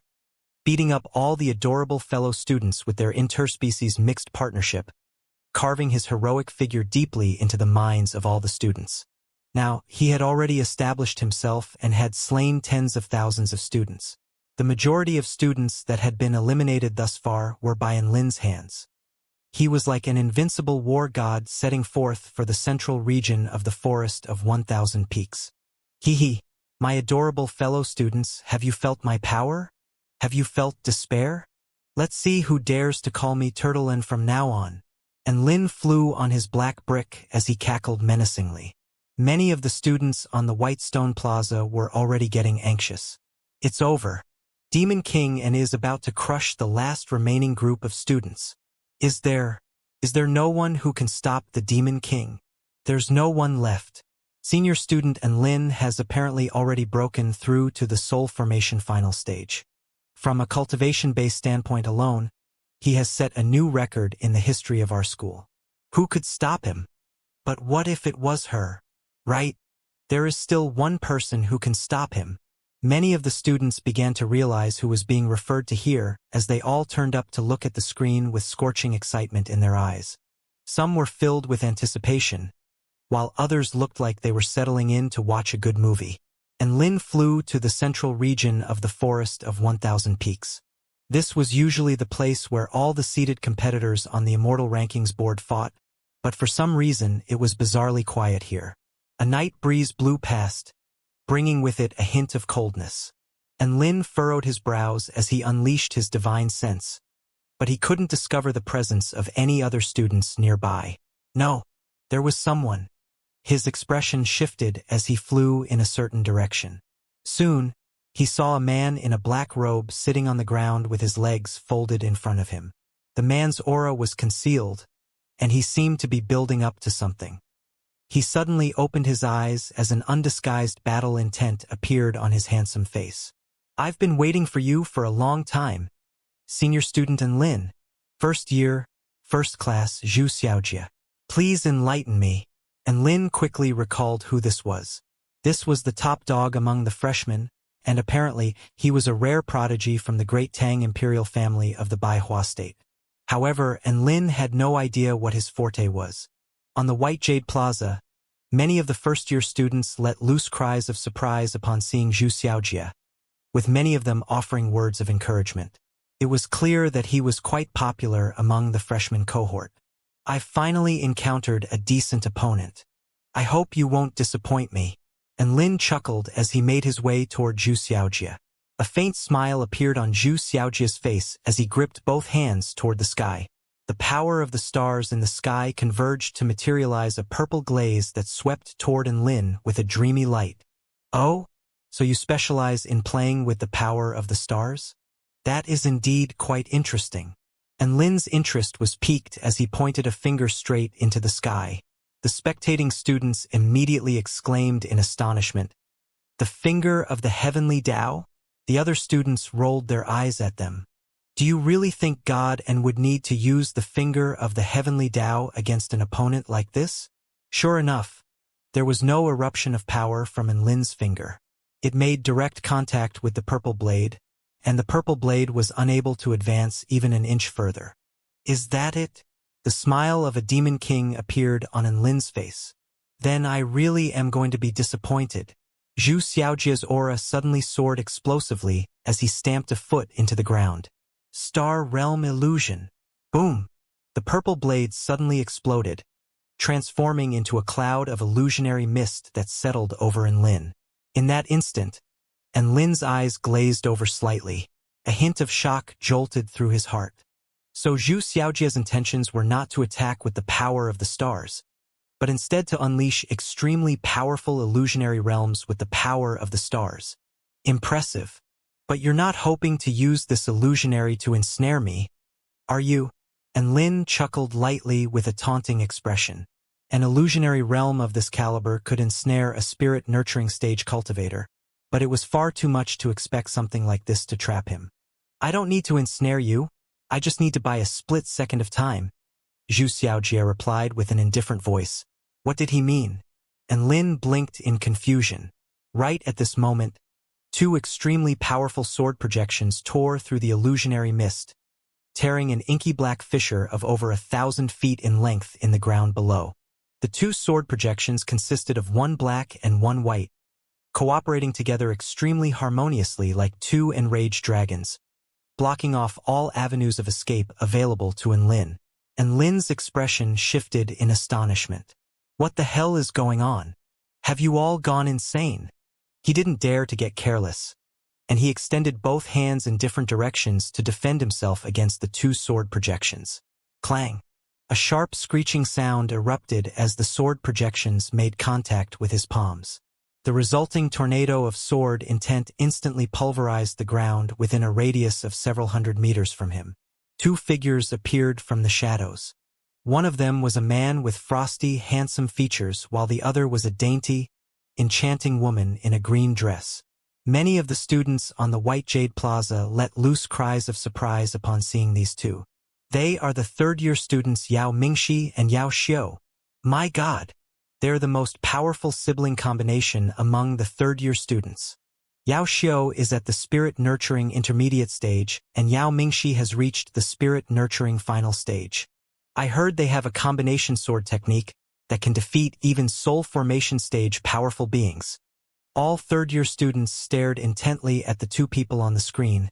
beating up all the adorable fellow students with their interspecies mixed partnership, carving his heroic figure deeply into the minds of all the students. Now, he had already established himself and had slain tens of thousands of students. The majority of students that had been eliminated thus far were by Lin's hands. He was like an invincible war god setting forth for the central region of the Forest of 1,000 Peaks. Hee. My adorable fellow students, have you felt my power? Have you felt despair? Let's see who dares to call me Turtle from now on. And Lin flew on his black brick as he cackled menacingly. Many of the students on the Whitestone Plaza were already getting anxious. It's over. Demon King is about to crush the last remaining group of students. Is there no one who can stop the Demon King? There's no one left. Senior student and Lin has apparently already broken through to the soul formation final stage. From a cultivation-based standpoint alone, he has set a new record in the history of our school. Who could stop him? But what if it was her? Right? There is still one person who can stop him. Many of the students began to realize who was being referred to here as they all turned up to look at the screen with scorching excitement in their eyes. Some were filled with anticipation, while others looked like they were settling in to watch a good movie. And Lin flew to the central region of the Forest of 1,000 Peaks. This was usually the place where all the seeded competitors on the Immortal rankings board fought, but for some reason it was bizarrely quiet here. A night breeze blew past, bringing with it a hint of coldness. And Lin furrowed his brows as he unleashed his divine sense. But he couldn't discover the presence of any other students nearby. No, there was someone. His expression shifted as he flew in a certain direction. Soon, he saw a man in a black robe sitting on the ground with his legs folded in front of him. The man's aura was concealed, and he seemed to be building up to something. He suddenly opened his eyes as an undisguised battle intent appeared on his handsome face. "I've been waiting for you for a long time. Senior student and Lin. First year, first class, Xianxia. Please enlighten me." And Lin quickly recalled who this was. This was the top dog among the freshmen, and apparently he was a rare prodigy from the Great Tang imperial family of the Baihua state. However, and Lin had no idea what his forte was. On the White Jade Plaza, many of the first-year students let loose cries of surprise upon seeing Xianxia, with many of them offering words of encouragement. It was clear that he was quite popular among the freshman cohort. "I finally encountered a decent opponent. I hope you won't disappoint me." And Lin chuckled as he made his way toward Xianxia. A faint smile appeared on Xianxia's face as he gripped both hands toward the sky. The power of the stars in the sky converged to materialize a purple glaze that swept toward Lin with a dreamy light. "Oh, so you specialize in playing with the power of the stars? That is indeed quite interesting." And Lin's interest was piqued as he pointed a finger straight into the sky. The spectating students immediately exclaimed in astonishment, "The finger of the heavenly Tao?" The other students rolled their eyes at them. "Do you really think God and would need to use the finger of the heavenly Tao against an opponent like this?" Sure enough, there was no eruption of power from Lin's finger. It made direct contact with the purple blade, and the purple blade was unable to advance even an inch further. "Is that it?" The smile of a demon king appeared on Lin's face. "Then I really am going to be disappointed." Xiaojia's aura suddenly soared explosively as he stamped a foot into the ground. "Star Realm Illusion." Boom! The purple blade suddenly exploded, transforming into a cloud of illusionary mist that settled over Lin. In that instant, Lin's eyes glazed over slightly. A hint of shock jolted through his heart. So Xiaojia's intentions were not to attack with the power of the stars, but instead to unleash extremely powerful illusionary realms with the power of the stars. Impressive. But you're not hoping to use this illusionary to ensnare me, are you? And Lin chuckled lightly with a taunting expression. An illusionary realm of this caliber could ensnare a spirit-nurturing stage cultivator, but it was far too much to expect something like this to trap him. "I don't need to ensnare you. I just need to buy a split second of time," Xiaojia replied with an indifferent voice. What did he mean? And Lin blinked in confusion. Right at this moment, two extremely powerful sword projections tore through the illusionary mist, tearing an inky black fissure of over 1,000 feet in length in the ground below. The two sword projections consisted of one black and one white, cooperating together extremely harmoniously like two enraged dragons, blocking off all avenues of escape available to Lin. And Lin's expression shifted in astonishment. What the hell is going on? Have you all gone insane? He didn't dare to get careless, and he extended both hands in different directions to defend himself against the two sword projections. Clang! A sharp screeching sound erupted as the sword projections made contact with his palms. The resulting tornado of sword intent instantly pulverized the ground within a radius of several hundred meters from him. Two figures appeared from the shadows. One of them was a man with frosty, handsome features, while the other was a dainty, enchanting woman in a green dress. Many of the students on the White Jade Plaza let loose cries of surprise upon seeing these two. They are the third-year students Yao Mingxi and Yao Xiao. My God! They're the most powerful sibling combination among the third-year students. Yao Xiao is at the spirit-nurturing intermediate stage, and Yao Mingxi has reached the spirit-nurturing final stage. I heard they have a combination sword technique that can defeat even soul formation stage powerful beings. All third-year students stared intently at the two people on the screen,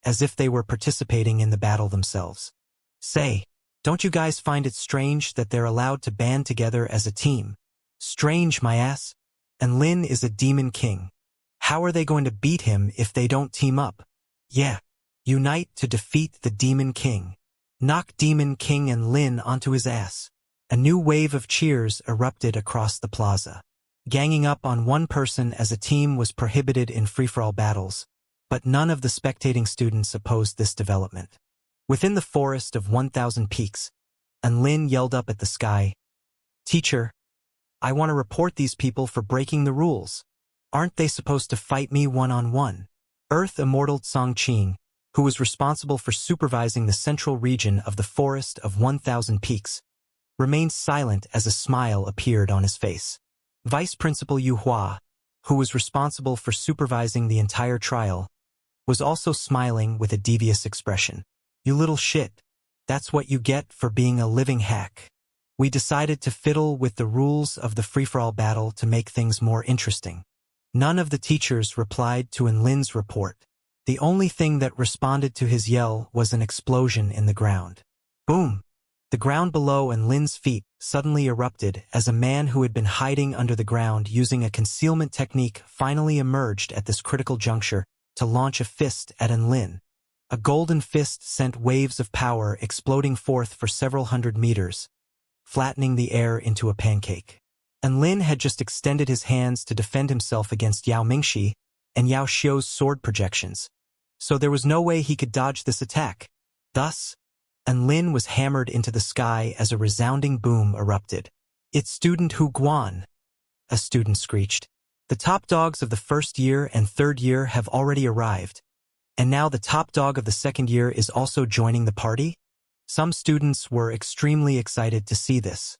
as if they were participating in the battle themselves. Say, don't you guys find it strange that they're allowed to band together as a team? Strange, my ass. And Lin is a demon king. How are they going to beat him if they don't team up? Yeah, unite to defeat the demon king. Knock Demon King and Lin onto his ass. A new wave of cheers erupted across the plaza. Ganging up on one person as a team was prohibited in free-for-all battles, but none of the spectating students opposed this development. Within the forest of 1,000 peaks, and Lin yelled up at the sky, "Teacher, I want to report these people for breaking the rules. Aren't they supposed to fight me one-on-one?" Earth Immortal Tsongqing, who was responsible for supervising the central region of the Forest of 1,000 Peaks, remained silent as a smile appeared on his face. Vice Principal Yu Hua, who was responsible for supervising the entire trial, was also smiling with a devious expression. "You little shit. That's what you get for being a living hack. We decided to fiddle with the rules of the free-for-all battle to make things more interesting." None of the teachers replied to Lin's report. The only thing that responded to his yell was an explosion in the ground. Boom! The ground below Lin's feet suddenly erupted as a man who had been hiding under the ground using a concealment technique finally emerged at this critical juncture to launch a fist at Lin. A golden fist sent waves of power exploding forth for several hundred meters, flattening the air into a pancake. Lin had just extended his hands to defend himself against Yao Mingxi and Yao Xiao's sword projections, so there was no way he could dodge this attack. Thus, Lin was hammered into the sky as a resounding boom erupted. "It's student Hu Guan," a student screeched. "The top dogs of the first year and third year have already arrived, and now the top dog of the second year is also joining the party?" Some students were extremely excited to see this.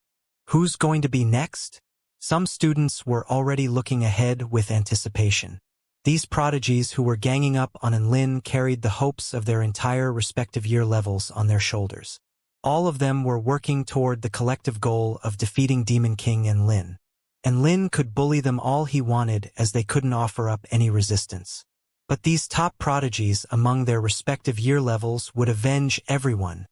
Who's going to be next? Some students were already looking ahead with anticipation. These prodigies who were ganging up on Lin carried the hopes of their entire respective year levels on their shoulders. All of them were working toward the collective goal of defeating Demon King and Lin could bully them all he wanted as they couldn't offer up any resistance. But these top prodigies among their respective year levels would avenge everyone.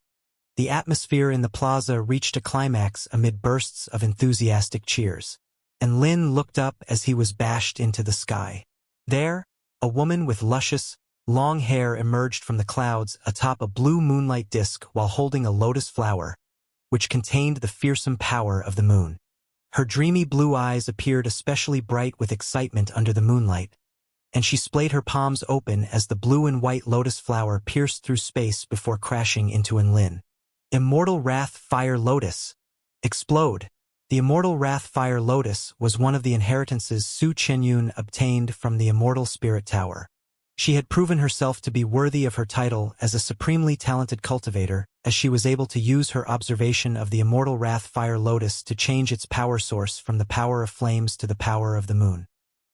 The atmosphere in the plaza reached a climax amid bursts of enthusiastic cheers. Lin looked up as he was bashed into the sky. There, a woman with luscious, long hair emerged from the clouds atop a blue moonlight disk while holding a lotus flower, which contained the fearsome power of the moon. Her dreamy blue eyes appeared especially bright with excitement under the moonlight, and she splayed her palms open as the blue and white lotus flower pierced through space before crashing into Lin. Immortal Wrath Fire Lotus. Explode. The Immortal Wrath Fire Lotus was one of the inheritances Su Qianyun obtained from the Immortal Spirit Tower. She had proven herself to be worthy of her title as a supremely talented cultivator, as she was able to use her observation of the Immortal Wrath Fire Lotus to change its power source from the power of flames to the power of the moon.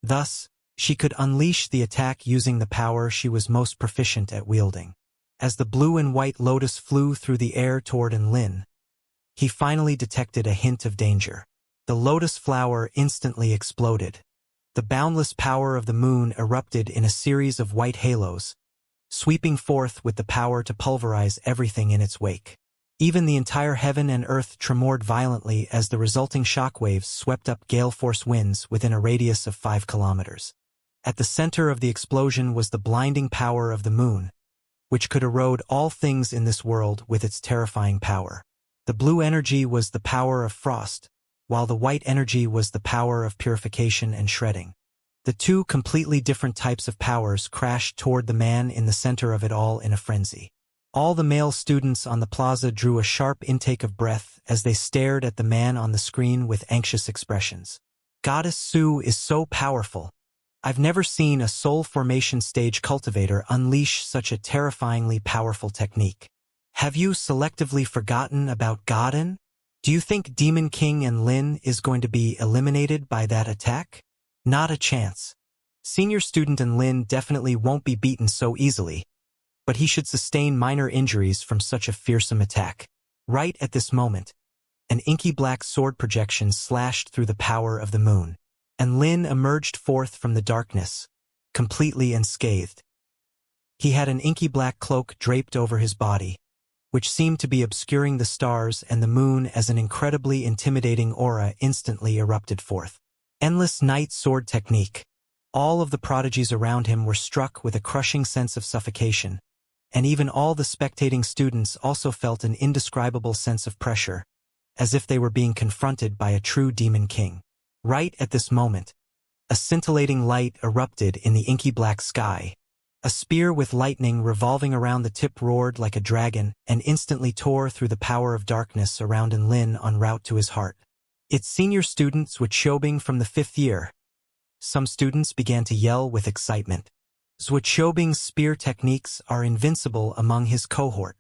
Thus, she could unleash the attack using the power she was most proficient at wielding. As the blue and white lotus flew through the air toward Lin, he finally detected a hint of danger. The lotus flower instantly exploded. The boundless power of the moon erupted in a series of white halos, sweeping forth with the power to pulverize everything in its wake. Even the entire heaven and earth tremored violently as the resulting shockwaves swept up gale-force winds within a radius of 5 kilometers. At the center of the explosion was the blinding power of the moon, which could erode all things in this world with its terrifying power. The blue energy was the power of frost, while the white energy was the power of purification and shredding. The two completely different types of powers crashed toward the man in the center of it all in a frenzy. All the male students on the plaza drew a sharp intake of breath as they stared at the man on the screen with anxious expressions. Goddess Su is so powerful. I've never seen a soul formation stage cultivator unleash such a terrifyingly powerful technique. Have you selectively forgotten about Godin? Do you think Demon King and Lin is going to be eliminated by that attack? Not a chance. Senior student and Lin definitely won't be beaten so easily, but he should sustain minor injuries from such a fearsome attack. Right at this moment, an inky black sword projection slashed through the power of the moon, and Lin emerged forth from the darkness, completely unscathed. He had an inky black cloak draped over his body, which seemed to be obscuring the stars and the moon as an incredibly intimidating aura instantly erupted forth. Endless night sword technique. All of the prodigies around him were struck with a crushing sense of suffocation, and even all the spectating students also felt an indescribable sense of pressure, as if they were being confronted by a true demon king. Right at this moment, a scintillating light erupted in the inky black sky. A spear with lightning revolving around the tip roared like a dragon and instantly tore through the power of darkness around Lin en route to his heart. Its senior students Wuxiobing from the 5th year. Some students began to yell with excitement. Wuxiobing's spear techniques are invincible among his cohort.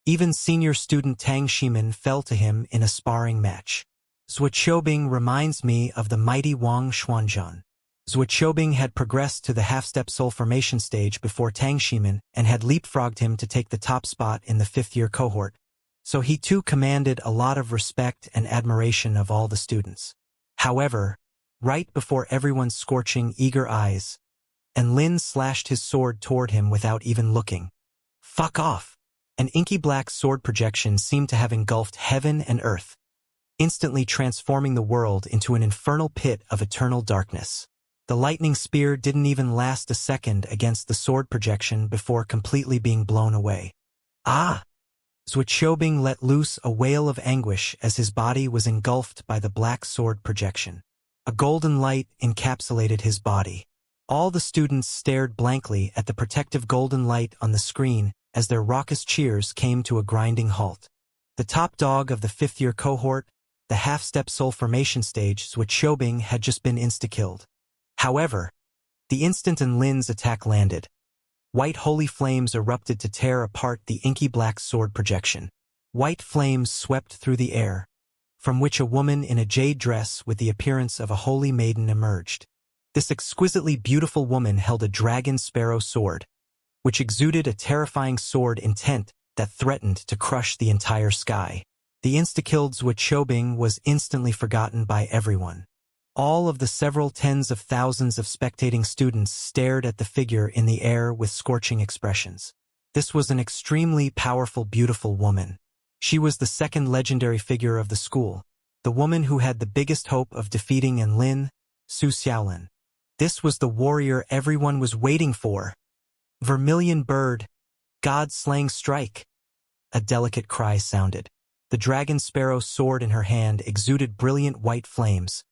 Even senior student Tang Shimin fell to him in a sparring match. Wuxiobing reminds me of the mighty Wang Xuanzhan. Wuxiobing had progressed to the half-step soul formation stage before Tang Shimin and had leapfrogged him to take the top spot in the 5th year cohort, so he too commanded a lot of respect and admiration of all the students. However, right before everyone's scorching, eager eyes, Lin slashed his sword toward him without even looking. Fuck off! An inky black sword projection seemed to have engulfed heaven and earth, instantly transforming the world into an infernal pit of eternal darkness. The lightning spear didn't even last a second against the sword projection before completely being blown away. Ah! Wuxiobing let loose a wail of anguish as his body was engulfed by the black sword projection. A golden light encapsulated his body. All the students stared blankly at the protective golden light on the screen as their raucous cheers came to a grinding halt. The top dog of the 5th year cohort, the half-step soul formation stage, Wuxiobing, had just been insta-killed. However, the instant Lin's attack landed, white holy flames erupted to tear apart the inky black sword projection. White flames swept through the air, from which a woman in a jade dress with the appearance of a holy maiden emerged. This exquisitely beautiful woman held a dragon sparrow sword, which exuded a terrifying sword intent that threatened to crush the entire sky. The insta-killed Wuxiobing was instantly forgotten by everyone. All of the several tens of thousands of spectating students stared at the figure in the air with scorching expressions. This was an extremely powerful, beautiful woman. She was the second legendary figure of the school, the woman who had the biggest hope of defeating Lin, Su Xiaolin. This was the warrior everyone was waiting for. Vermilion bird, God-slaying strike. A delicate cry sounded. The dragon sparrow sword in her hand exuded brilliant white flames,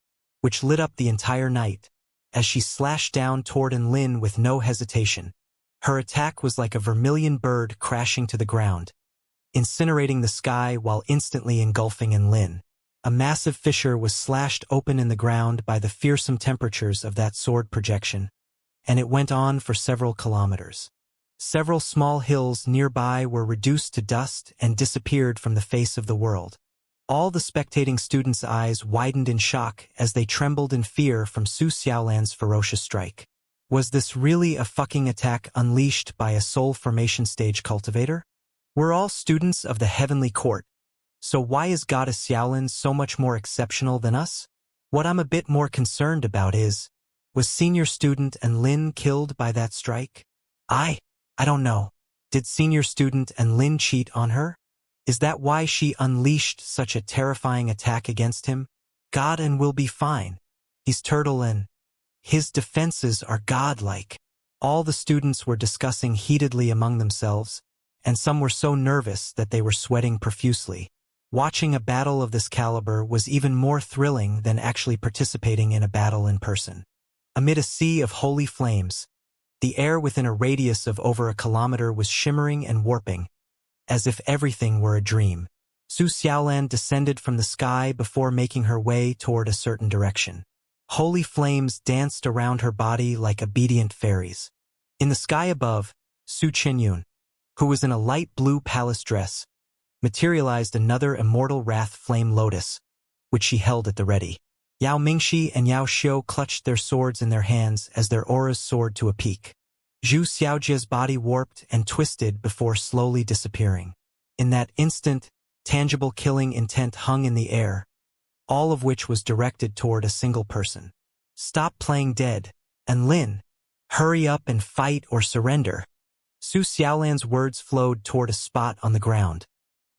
which lit up the entire night, as she slashed down toward Lin with no hesitation. Her attack was like a vermilion bird crashing to the ground, incinerating the sky while instantly engulfing Lin. A massive fissure was slashed open in the ground by the fearsome temperatures of that sword projection, and it went on for several kilometers. Several small hills nearby were reduced to dust and disappeared from the face of the world. All the spectating students' eyes widened in shock as they trembled in fear from Su Xiaolan's ferocious strike. Was this really a fucking attack unleashed by a soul formation stage cultivator? We're all students of the heavenly court, so why is Goddess Xiaolin so much more exceptional than us? What I'm a bit more concerned about is, was senior student Lin killed by that strike? I don't know. Did senior student Lin cheat on her? Is that why she unleashed such a terrifying attack against him? God will be fine. He's turtle and his defenses are godlike. All the students were discussing heatedly among themselves, and some were so nervous that they were sweating profusely. Watching a battle of this caliber was even more thrilling than actually participating in a battle in person. Amid a sea of holy flames, the air within a radius of over a kilometer was shimmering and warping, as if everything were a dream. Su Xiaolan descended from the sky before making her way toward a certain direction. Holy flames danced around her body like obedient fairies. In the sky above, Su Qinyun, who was in a light blue palace dress, materialized another immortal wrath flame lotus, which she held at the ready. Yao Mingxi and Yao Xiu clutched their swords in their hands as their auras soared to a peak. Zhu Xiaojia's body warped and twisted before slowly disappearing. In that instant, tangible killing intent hung in the air, all of which was directed toward a single person. Stop playing dead, and Lin, hurry up and fight or surrender. Su Xiaolan's words flowed toward a spot on the ground,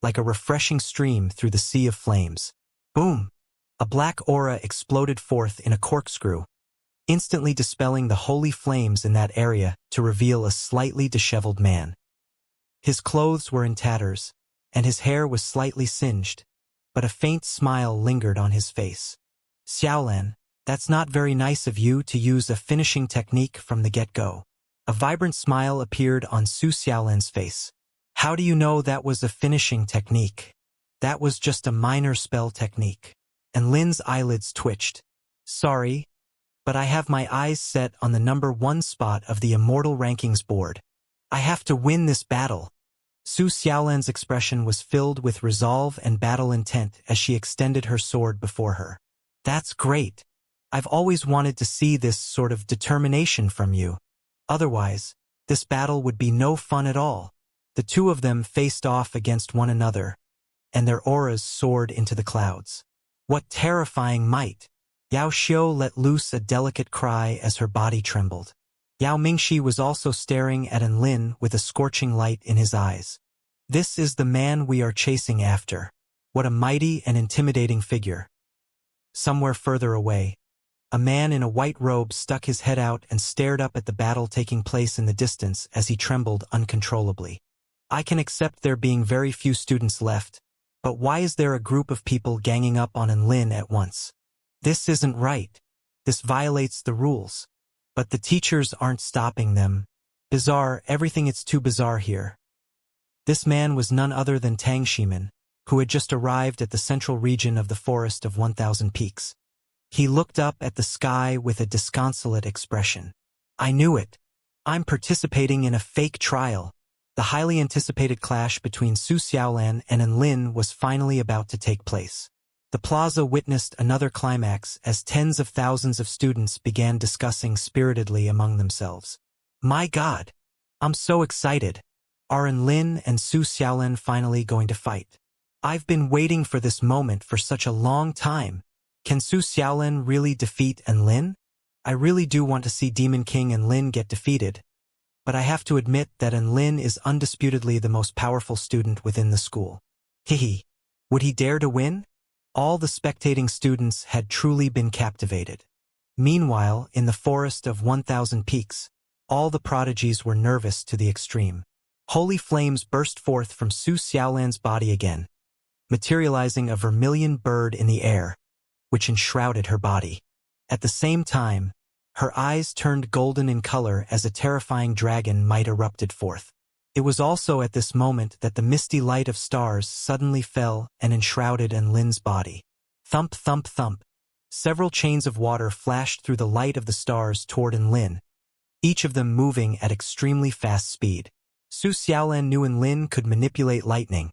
like a refreshing stream through the sea of flames. Boom! A black aura exploded forth in a corkscrew, instantly dispelling the holy flames in that area to reveal a slightly disheveled man. His clothes were in tatters, and his hair was slightly singed, but a faint smile lingered on his face. Xiaolan, that's not very nice of you to use a finishing technique from the get-go. A vibrant smile appeared on Su Xiaolan's face. How do you know that was a finishing technique? That was just a minor spell technique. And Lin's eyelids twitched. Sorry, but I have my eyes set on the #1 spot of the Immortal rankings board. I have to win this battle. Su Xiaolan's expression was filled with resolve and battle intent as she extended her sword before her. That's great. I've always wanted to see this sort of determination from you. Otherwise, this battle would be no fun at all. The two of them faced off against one another, and their auras soared into the clouds. What terrifying might! Yao Xiu let loose a delicate cry as her body trembled. Yao Mingxi was also staring at An Lin with a scorching light in his eyes. This is the man we are chasing after. What a mighty and intimidating figure. Somewhere further away, a man in a white robe stuck his head out and stared up at the battle taking place in the distance as he trembled uncontrollably. I can accept there being very few students left, but why is there a group of people ganging up on An Lin at once? This isn't right. This violates the rules. But the teachers aren't stopping them. Bizarre, everything it's too bizarre here. This man was none other than Tang Shimin, who had just arrived at the central region of the Forest of 1,000 Peaks. He looked up at the sky with a disconsolate expression. I knew it. I'm participating in a fake trial. The highly anticipated clash between Su Xiaolan and An Lin was finally about to take place. The plaza witnessed another climax as tens of thousands of students began discussing spiritedly among themselves. My God! I'm so excited. Are An Lin and Su Xiaolan finally going to fight? I've been waiting for this moment for such a long time. Can Su Xiaolan really defeat An Lin? I really do want to see Demon King An Lin get defeated. But I have to admit that An Lin is undisputedly the most powerful student within the school. Hehe. Would he dare to win? All the spectating students had truly been captivated. Meanwhile, in the Forest of 1,000 Peaks, all the prodigies were nervous to the extreme. Holy flames burst forth from Su Xiaolan's body again, materializing a vermilion bird in the air, which enshrouded her body. At the same time, her eyes turned golden in color as a terrifying dragon might erupted forth. It was also at this moment that the misty light of stars suddenly fell and enshrouded An Lin's body. Thump, thump, thump. Several chains of water flashed through the light of the stars toward An Lin, each of them moving at extremely fast speed. Su Xiaolan knew An Lin could manipulate lightning,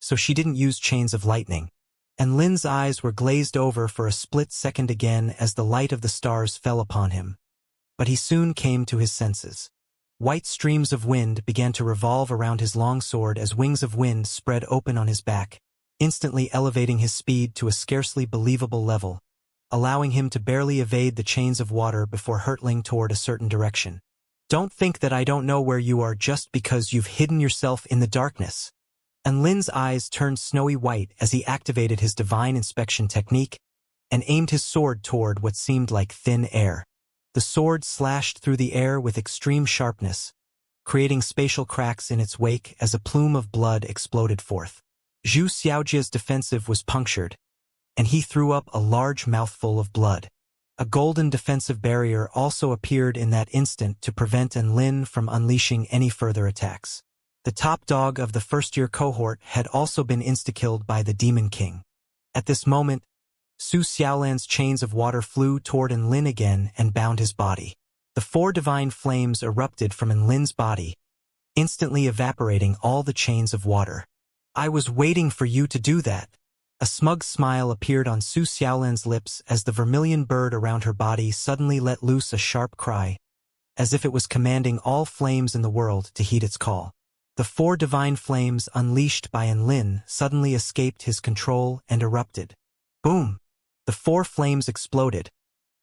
so she didn't use chains of lightning. An Lin's eyes were glazed over for a split second again as the light of the stars fell upon him. But he soon came to his senses. White streams of wind began to revolve around his long sword as wings of wind spread open on his back, instantly elevating his speed to a scarcely believable level, allowing him to barely evade the chains of water before hurtling toward a certain direction. Don't think that I don't know where you are just because you've hidden yourself in the darkness. An Lin's eyes turned snowy white as he activated his divine inspection technique and aimed his sword toward what seemed like thin air. The sword slashed through the air with extreme sharpness, creating spatial cracks in its wake as a plume of blood exploded forth. Zhu Xiaojia's defensive was punctured, and he threw up a large mouthful of blood. A golden defensive barrier also appeared in that instant to prevent An Lin from unleashing any further attacks. The top dog of the first-year cohort had also been insta-killed by the Demon King. At this moment, Su Xiaolan's chains of water flew toward Enlin again and bound his body. The 4 divine flames erupted from Enlin's body, instantly evaporating all the chains of water. "I was waiting for you to do that." A smug smile appeared on Su Xiaolan's lips as the vermilion bird around her body suddenly let loose a sharp cry, as if it was commanding all flames in the world to heed its call. The 4 divine flames unleashed by Enlin suddenly escaped his control and erupted. Boom! The 4 flames exploded,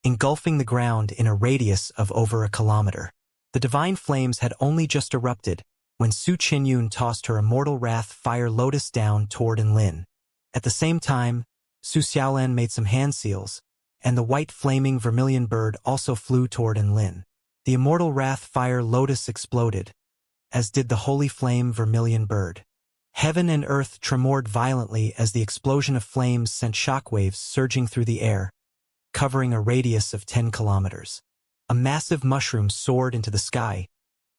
engulfing the ground in a radius of over a kilometer. The divine flames had only just erupted when Su Qinyun tossed her immortal wrath fire lotus down toward Enlin. At the same time, Su Xiaolan made some hand seals, and the white flaming vermilion bird also flew toward Enlin. The immortal wrath fire lotus exploded, as did the holy flame vermilion bird. Heaven and earth tremored violently as the explosion of flames sent shockwaves surging through the air, covering a radius of 10 kilometers. A massive mushroom soared into the sky,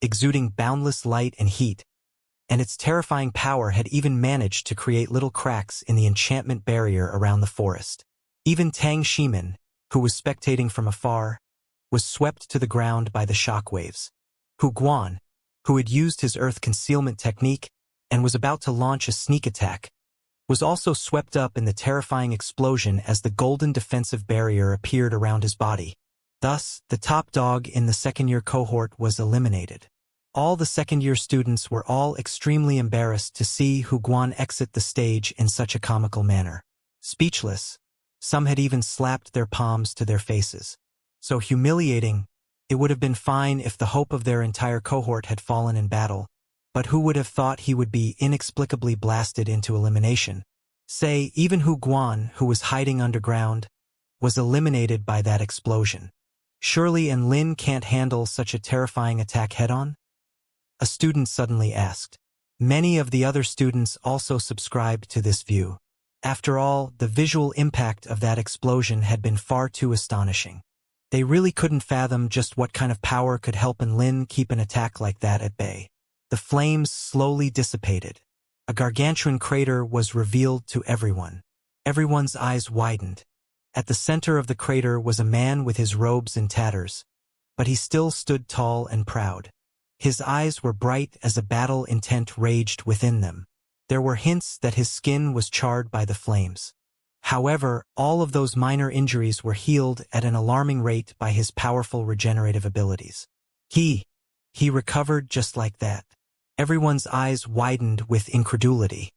exuding boundless light and heat, and its terrifying power had even managed to create little cracks in the enchantment barrier around the forest. Even Tang Shimin, who was spectating from afar, was swept to the ground by the shockwaves. Hu Guan, who had used his earth concealment technique and was about to launch a sneak attack, was also swept up in the terrifying explosion as the golden defensive barrier appeared around his body. Thus, the top dog in the second-year cohort was eliminated. All the second-year students were all extremely embarrassed to see Hu Guan exit the stage in such a comical manner. Speechless, some had even slapped their palms to their faces. So humiliating, it would have been fine if the hope of their entire cohort had fallen in battle, but who would have thought he would be inexplicably blasted into elimination? Say, even Hu Guan, who was hiding underground, was eliminated by that explosion. Surely Enlin can't handle such a terrifying attack head-on? A student suddenly asked. Many of the other students also subscribed to this view. After all, the visual impact of that explosion had been far too astonishing. They really couldn't fathom just what kind of power could help Enlin keep an attack like that at bay. The flames slowly dissipated. A gargantuan crater was revealed to everyone. Everyone's eyes widened. At the center of the crater was a man with his robes in tatters, but he still stood tall and proud. His eyes were bright as a battle intent raged within them. There were hints that his skin was charred by the flames. However, all of those minor injuries were healed at an alarming rate by his powerful regenerative abilities. He recovered just like that. Everyone's eyes widened with incredulity.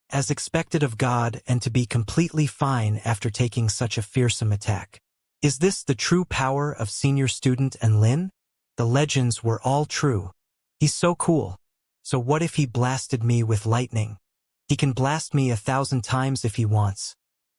As expected of God, and to be completely fine after taking such a fearsome attack. Is this the true power of senior student Enlin? The legends were all true. He's so cool. So what if he blasted me with lightning? He can blast me 1,000 times if he wants.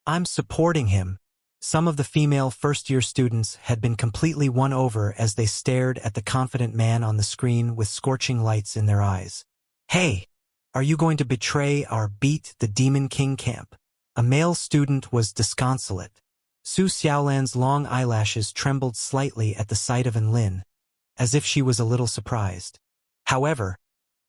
I'm supporting him. Some of the female first-year students had been completely won over as they stared at the confident man on the screen with scorching lights in their eyes. Hey! Are you going to betray our Beat the Demon King camp? A male student was disconsolate. Su Xiaolan's long eyelashes trembled slightly at the sight of Enlin, as if she was a little surprised. However,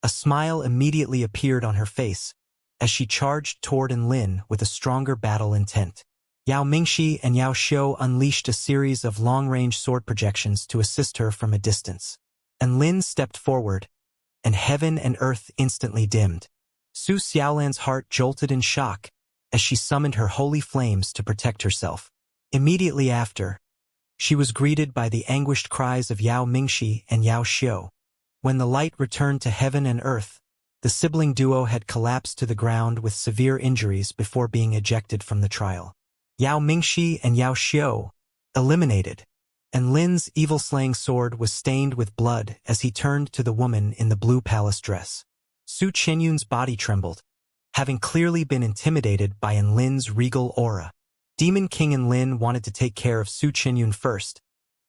a smile immediately appeared on her face as she charged toward Enlin with a stronger battle intent. Yao Mingxi and Yao Xiu unleashed a series of long-range sword projections to assist her from a distance. Enlin stepped forward, and heaven and earth instantly dimmed. Su Xiaolan's heart jolted in shock as she summoned her holy flames to protect herself. Immediately after, she was greeted by the anguished cries of Yao Mingxi and Yao Xiu. When the light returned to heaven and earth, the sibling duo had collapsed to the ground with severe injuries before being ejected from the trial. Yao Mingxi and Yao Xiu, eliminated, and Lin's evil-slaying sword was stained with blood as he turned to the woman in the blue palace dress. Su Qinyun's body trembled, having clearly been intimidated by Enlin's regal aura. Demon King Enlin wanted to take care of Su Qinyun first,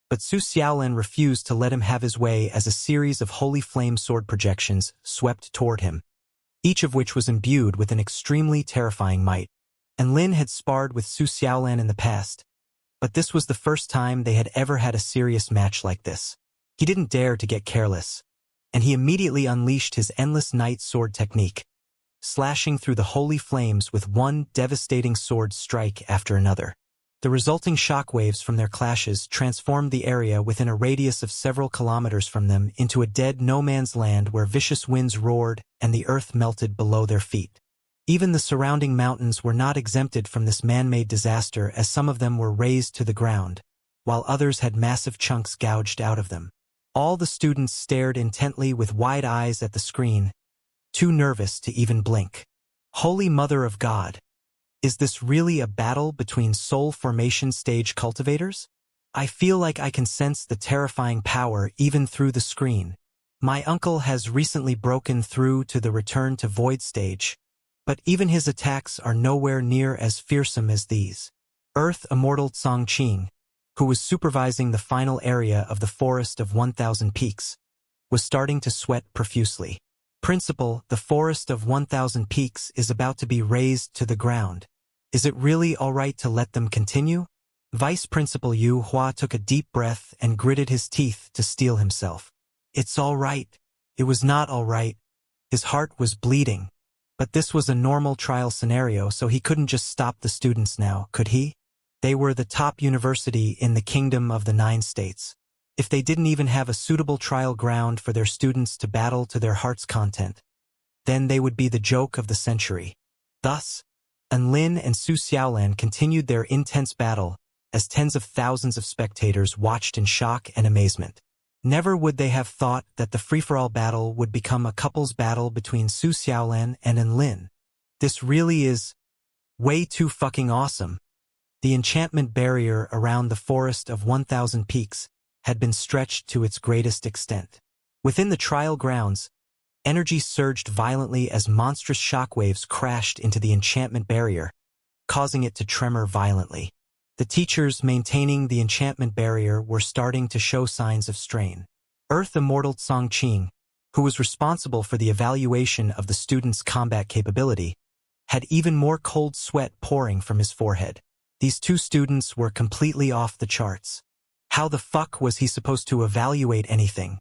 but Su Xiaolan refused to let him have his way as a series of holy flame sword projections swept toward him, each of which was imbued with an extremely terrifying might. Enlin had sparred with Su Xiaolan in the past, but this was the first time they had ever had a serious match like this. He didn't dare to get careless, and he immediately unleashed his endless night sword technique, slashing through the holy flames with one devastating sword strike after another. The resulting shockwaves from their clashes transformed the area within a radius of several kilometers from them into a dead no-man's land where vicious winds roared and the earth melted below their feet. Even the surrounding mountains were not exempted from this man-made disaster, as some of them were razed to the ground, while others had massive chunks gouged out of them. All the students stared intently with wide eyes at the screen, too nervous to even blink. Holy Mother of God! Is this really a battle between soul formation stage cultivators? I feel like I can sense the terrifying power even through the screen. My uncle has recently broken through to the return to void stage, but even his attacks are nowhere near as fearsome as these. Earth Immortal Xianxia, who was supervising the final area of the Forest of 1,000 Peaks, was starting to sweat profusely. Principal, the Forest of 1,000 Peaks is about to be razed to the ground. Is it really all right to let them continue? Vice Principal Yu Hua took a deep breath and gritted his teeth to steel himself. It's all right. It was not all right. His heart was bleeding. But this was a normal trial scenario, so he couldn't just stop the students now, could he? They were the top university in the Kingdom of the 9 States. If they didn't even have a suitable trial ground for their students to battle to their heart's content, then they would be the joke of the century. Thus, Enlin and Su Xiaolan continued their intense battle as tens of thousands of spectators watched in shock and amazement. Never would they have thought that the free-for-all battle would become a couples battle between Su Xiaolan and Enlin. This really is way too fucking awesome. The enchantment barrier around the Forest of 1,000 Peaks had been stretched to its greatest extent. Within the trial grounds, energy surged violently as monstrous shockwaves crashed into the enchantment barrier, causing it to tremor violently. The teachers maintaining the enchantment barrier were starting to show signs of strain. Earth Immortal Xianxia, who was responsible for the evaluation of the students' combat capability, had even more cold sweat pouring from his forehead. These two students were completely off the charts. How the fuck was he supposed to evaluate anything?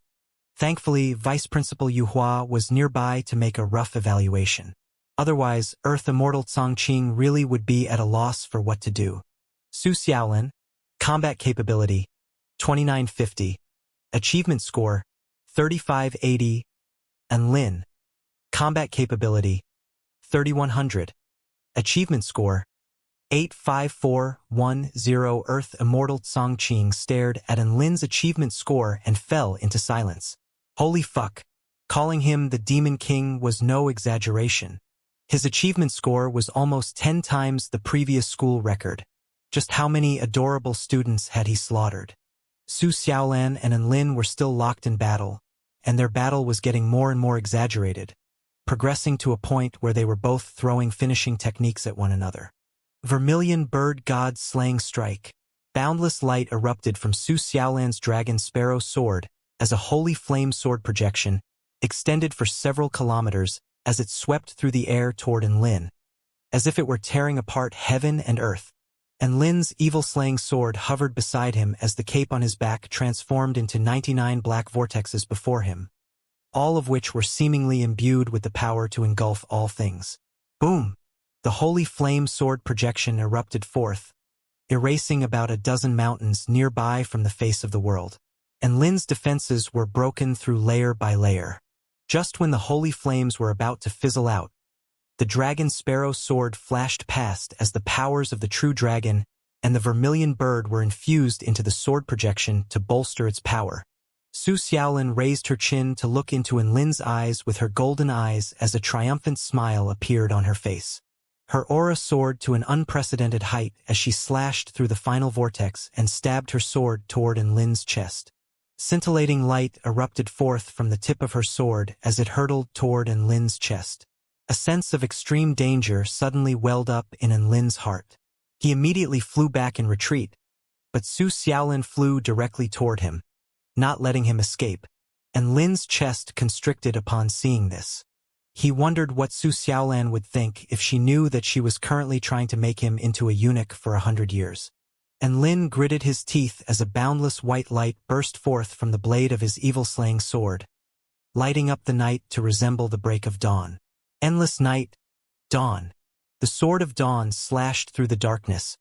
Thankfully, Vice Principal Yu Hua was nearby to make a rough evaluation. Otherwise, Earth Immortal Xianxia really would be at a loss for what to do. Su Xiaolan, combat capability, 2950, achievement score, 3580, and Lin, combat capability, 3100, achievement score, 85410. Earth Immortal Xianxia stared at Enlin's achievement score and fell into silence. Holy fuck, calling him the Demon King was no exaggeration. His achievement score was almost 10 times the previous school record. Just how many adorable students had he slaughtered? Su Xiaolan and Enlin were still locked in battle, and their battle was getting more and more exaggerated, progressing to a point where they were both throwing finishing techniques at one another. Vermilion Bird God Slaying Strike. Boundless light erupted from Su Xiaolan's dragon sparrow sword as a holy flame sword projection extended for several kilometers as it swept through the air toward Enlin, as if it were tearing apart heaven and earth. Enlin's evil-slaying sword hovered beside him as the cape on his back transformed into 99 black vortexes before him, all of which were seemingly imbued with the power to engulf all things. Boom! The holy flame sword projection erupted forth, erasing about a dozen mountains nearby from the face of the world. Enlin's defenses were broken through layer by layer. Just when the holy flames were about to fizzle out, the dragon sparrow sword flashed past as the powers of the true dragon and the vermilion bird were infused into the sword projection to bolster its power. Su Xiaolan raised her chin to look into Enlin's eyes with her golden eyes as a triumphant smile appeared on her face. Her aura soared to an unprecedented height as she slashed through the final vortex and stabbed her sword toward Enlin's chest. Scintillating light erupted forth from the tip of her sword as it hurtled toward Enlin's chest. A sense of extreme danger suddenly welled up in Enlin's heart. He immediately flew back in retreat, but Su Xiaolan flew directly toward him, not letting him escape. Enlin's chest constricted upon seeing this. He wondered what Su Xiaolan would think if she knew that she was currently trying to make him into a eunuch for 100 years. Enlin gritted his teeth as a boundless white light burst forth from the blade of his evil-slaying sword. lighting up the night to resemble the break of dawn. Endless night, dawn. The sword of dawn slashed through the darkness,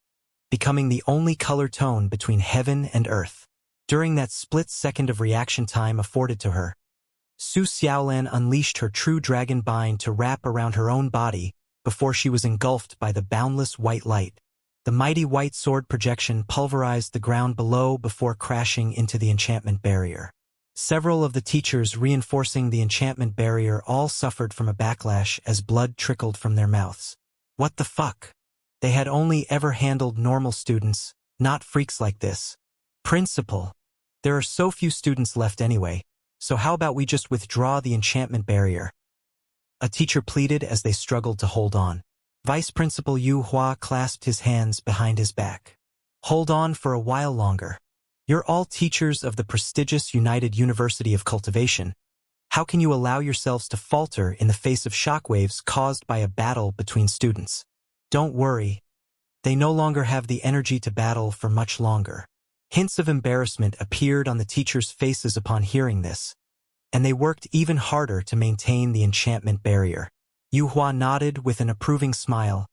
becoming the only color tone between heaven and earth. During that split second of reaction time afforded to her, Su Xiaolan unleashed her true dragon bind to wrap around her own body before she was engulfed by the boundless white light. The mighty white sword projection pulverized the ground below before crashing into the enchantment barrier. Several of the teachers reinforcing the enchantment barrier all suffered from a backlash as blood trickled from their mouths. What the fuck? They had only ever handled normal students, not freaks like this. Principal, there are so few students left anyway, so how about we just withdraw the enchantment barrier? A teacher pleaded as they struggled to hold on. Vice Principal Yu Hua clasped his hands behind his back. Hold on for a while longer. You're all teachers of the prestigious United University of Cultivation. How can you allow yourselves to falter in the face of shockwaves caused by a battle between students? Don't worry. They no longer have the energy to battle for much longer. Hints of embarrassment appeared on the teachers' faces upon hearing this, and they worked even harder to maintain the enchantment barrier. Yu Hua nodded with an approving smile,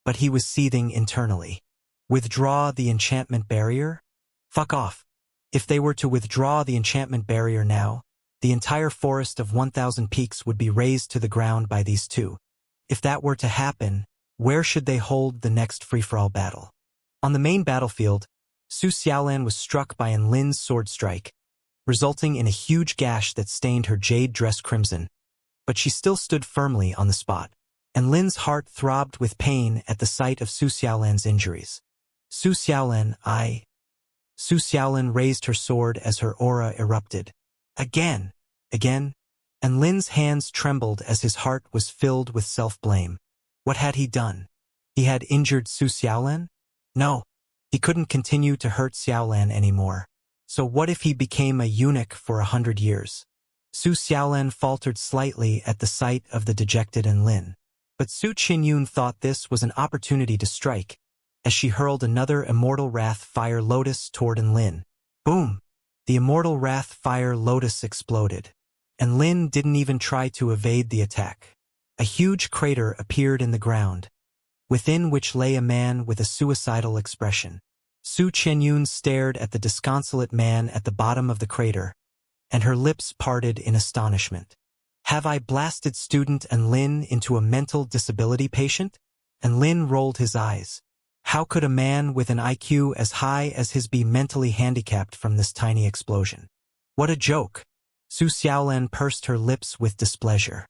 but he was seething internally. Withdraw the enchantment barrier? Fuck off. If they were to withdraw the enchantment barrier now, the entire forest of 1,000 peaks would be razed to the ground by these two. If that were to happen, where should they hold the next free-for-all battle? On the main battlefield, Su Xiaolan was struck by An Lin's sword strike, resulting in a huge gash that stained her jade dress crimson, but she still stood firmly on the spot. An Lin's heart throbbed with pain at the sight of Su Xiaolan's injuries. Su Xiaolan raised her sword as her aura erupted. Again. An Lin's hands trembled as his heart was filled with self-blame. What had he done? He had injured Su Xiaolan? No. He couldn't continue to hurt Xiaolan anymore. So what if he became a eunuch for 100 years? Su Xiaolan faltered slightly at the sight of the dejected An Lin. But Su Qinyun thought this was an opportunity to strike, as she hurled another Immortal Wrath Fire Lotus toward An Lin. Boom! The Immortal Wrath Fire Lotus exploded. An Lin didn't even try to evade the attack. A huge crater appeared in the ground, within which lay a man with a suicidal expression. Su Qinyun stared at the disconsolate man at the bottom of the crater, and her lips parted in astonishment. Have I blasted student An Lin into a mental disability patient? An Lin rolled his eyes. How could a man with an IQ as high as his be mentally handicapped from this tiny explosion? What a joke! Su Xiaolan pursed her lips with displeasure.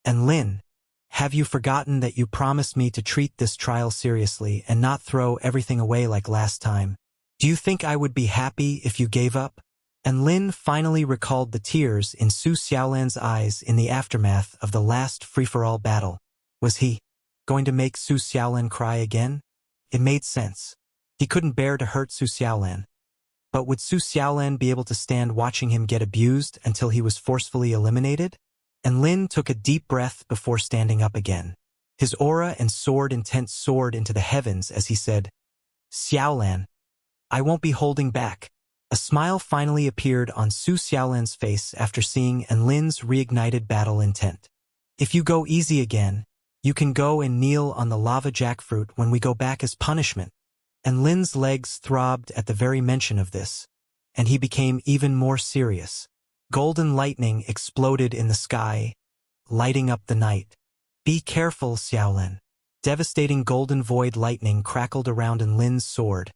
An Lin, have you forgotten that you promised me to treat this trial seriously and not throw everything away like last time? Do you think I would be happy if you gave up? An Lin finally recalled the tears in Su Xiaolan's eyes in the aftermath of the last free-for-all battle. Was he going to make Su Xiaolan cry again? It made sense. He couldn't bear to hurt Su Xiaolan. But would Su Xiaolan be able to stand watching him get abused until he was forcefully eliminated? An Lin took a deep breath before standing up again. His aura and sword intent soared into the heavens as he said, Xiaolan, I won't be holding back. A smile finally appeared on Su Xiaolan's face after seeing An Lin's reignited battle intent. If you go easy again, you can go and kneel on the lava jackfruit when we go back as punishment. An Lin's legs throbbed at the very mention of this, and he became even more serious. Golden lightning exploded in the sky, lighting up the night. Be careful, Xiaolan. Devastating golden void lightning crackled around An Lin's sword,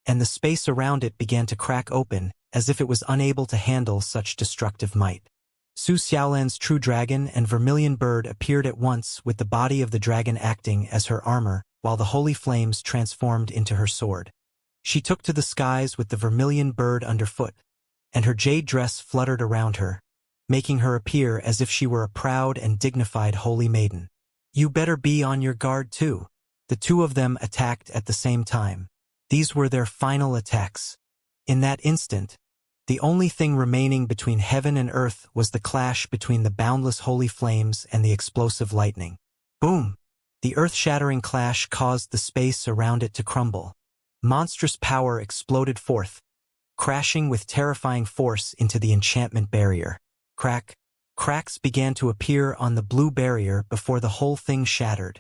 and the space around it began to crack open as if it was unable to handle such destructive might. Su Xiaolan's true dragon and vermilion bird appeared at once with the body of the dragon acting as her armor while the holy flames transformed into her sword. She took to the skies with the vermilion bird underfoot, and her jade dress fluttered around her, making her appear as if she were a proud and dignified holy maiden. You better be on your guard too. The two of them attacked at the same time. These were their final attacks. In that instant, the only thing remaining between heaven and earth was the clash between the boundless holy flames and the explosive lightning. Boom! The earth-shattering clash caused the space around it to crumble. Monstrous power exploded forth, crashing with terrifying force into the enchantment barrier. Crack, Cracks began to appear on the blue barrier before the whole thing shattered.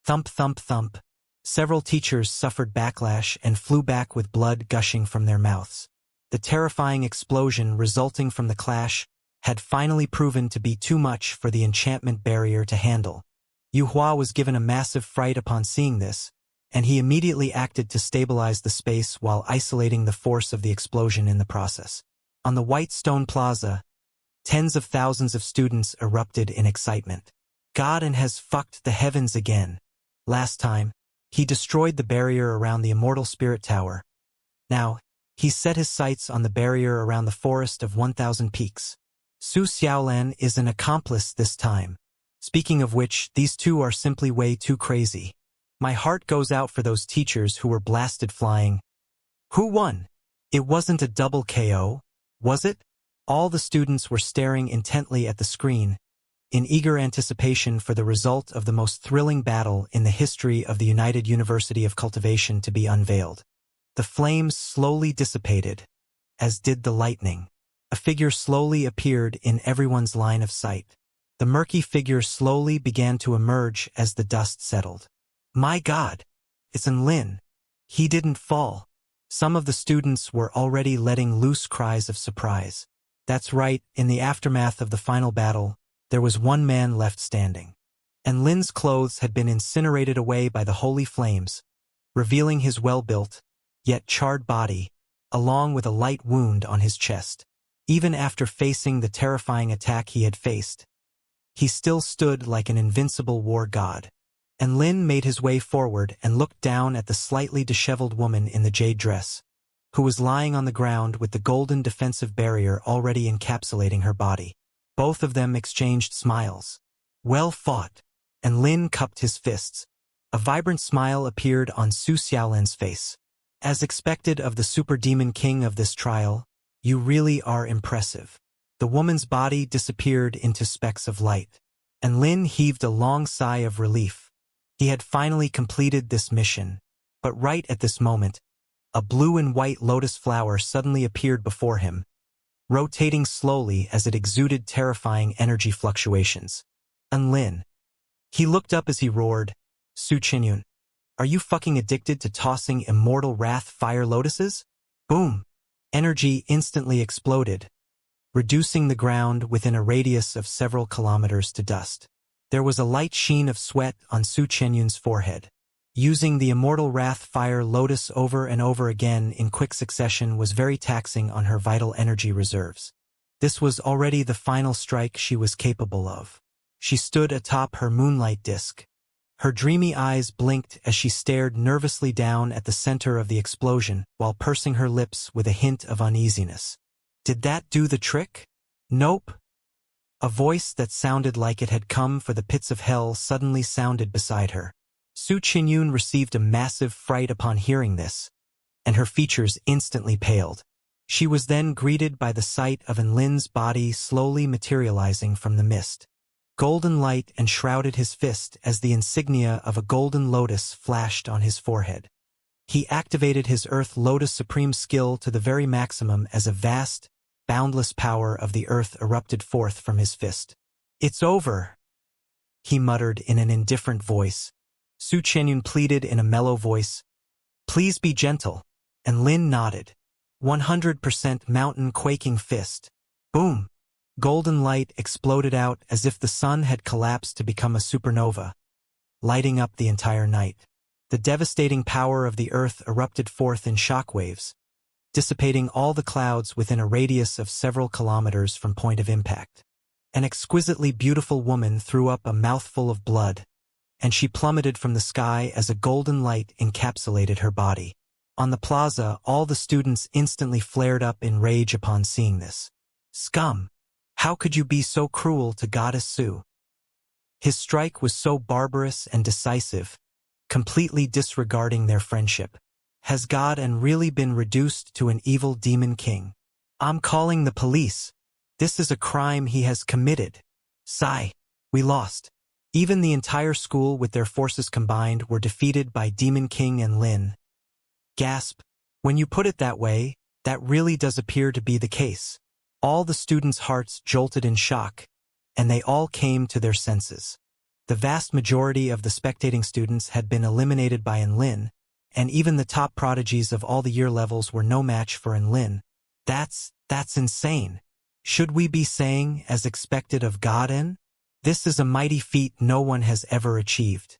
Thump, thump, thump. Several teachers suffered backlash and flew back with blood gushing from their mouths. The terrifying explosion resulting from the clash had finally proven to be too much for the enchantment barrier to handle. Yu Hua was given a massive fright upon seeing this, and he immediately acted to stabilize the space while isolating the force of the explosion in the process. On the white stone plaza, tens of thousands of students erupted in excitement. God has fucked the heavens again. Last time, he destroyed the barrier around the Immortal Spirit Tower. Now, he set his sights on the barrier around the forest of 1,000 peaks. Su Xiaolan is an accomplice this time. Speaking of which, these two are simply way too crazy. My heart goes out for those teachers who were blasted flying. Who won? It wasn't a double KO, was it? All the students were staring intently at the screen, in eager anticipation for the result of the most thrilling battle in the history of the United University of Cultivation to be unveiled. The flames slowly dissipated, as did the lightning. A figure slowly appeared in everyone's line of sight. The murky figure slowly began to emerge as the dust settled. My God! It's Lin. He didn't fall. Some of the students were already letting loose cries of surprise. That's right, in the aftermath of the final battle, there was one man left standing. And Lin's clothes had been incinerated away by the holy flames, revealing his well-built, yet charred body, along with a light wound on his chest. Even after facing the terrifying attack he had faced, he still stood like an invincible war god. And Lin made his way forward and looked down at the slightly disheveled woman in the jade dress, who was lying on the ground with the golden defensive barrier already encapsulating her body. Both of them exchanged smiles. Well fought. And Lin cupped his fists. A vibrant smile appeared on Su Xiaolan's face. As expected of the super demon king of this trial, you really are impressive. The woman's body disappeared into specks of light. And Lin heaved a long sigh of relief. He had finally completed this mission. But right at this moment, a blue and white lotus flower suddenly appeared before him, rotating slowly as it exuded terrifying energy fluctuations. And Lin. He looked up as he roared, Su Qinyun, are you fucking addicted to tossing immortal wrath fire lotuses? Boom! Energy instantly exploded, reducing the ground within a radius of several kilometers to dust. There was a light sheen of sweat on Su Qinyun's forehead. Using the immortal wrath fire lotus over and over again in quick succession was very taxing on her vital energy reserves. This was already the final strike she was capable of. She stood atop her moonlight disk. Her dreamy eyes blinked as she stared nervously down at the center of the explosion while pursing her lips with a hint of uneasiness. Did that do the trick? Nope. A voice that sounded like it had come for the pits of hell suddenly sounded beside her. Su Qinyun received a massive fright upon hearing this, and her features instantly paled. She was then greeted by the sight of Lin's body slowly materializing from the mist. Golden light enshrouded his fist as the insignia of a golden lotus flashed on his forehead. He activated his Earth Lotus Supreme skill to the very maximum as a vast, boundless power of the earth erupted forth from his fist. It's over, he muttered in an indifferent voice. Su Qinyun pleaded in a mellow voice, please be gentle, and Lin nodded. 100% mountain quaking fist. Boom! Golden light exploded out as if the sun had collapsed to become a supernova, lighting up the entire night. The devastating power of the earth erupted forth in shockwaves, dissipating all the clouds within a radius of several kilometers from point of impact. An exquisitely beautiful woman threw up a mouthful of blood, and she plummeted from the sky as a golden light encapsulated her body. On the plaza, all the students instantly flared up in rage upon seeing this. Scum! How could you be so cruel to Goddess Su? His strike was so barbarous and decisive, completely disregarding their friendship. Has God really been reduced to an evil demon king? I'm calling the police. This is a crime he has committed. Sigh. We lost. Even the entire school with their forces combined were defeated by Demon King and Lin. Gasp. When you put it that way, that really does appear to be the case. All the students' hearts jolted in shock, and they all came to their senses. The vast majority of the spectating students had been eliminated by Enlin, and even the top prodigies of all the year levels were no match for Enlin. That's insane. Should we be saying, as expected of God? This is a mighty feat no one has ever achieved.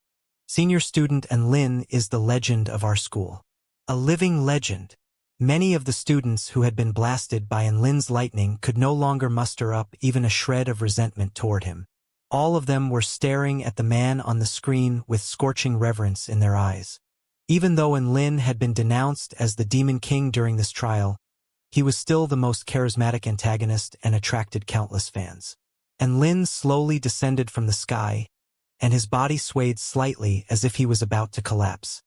Senior student Enlin is the legend of our school. A living legend. Many of the students who had been blasted by Enlin's lightning could no longer muster up even a shred of resentment toward him. All of them were staring at the man on the screen with scorching reverence in their eyes. Even though Enlin had been denounced as the Demon King during this trial, he was still the most charismatic antagonist and attracted countless fans. Enlin slowly descended from the sky, and his body swayed slightly as if he was about to collapse.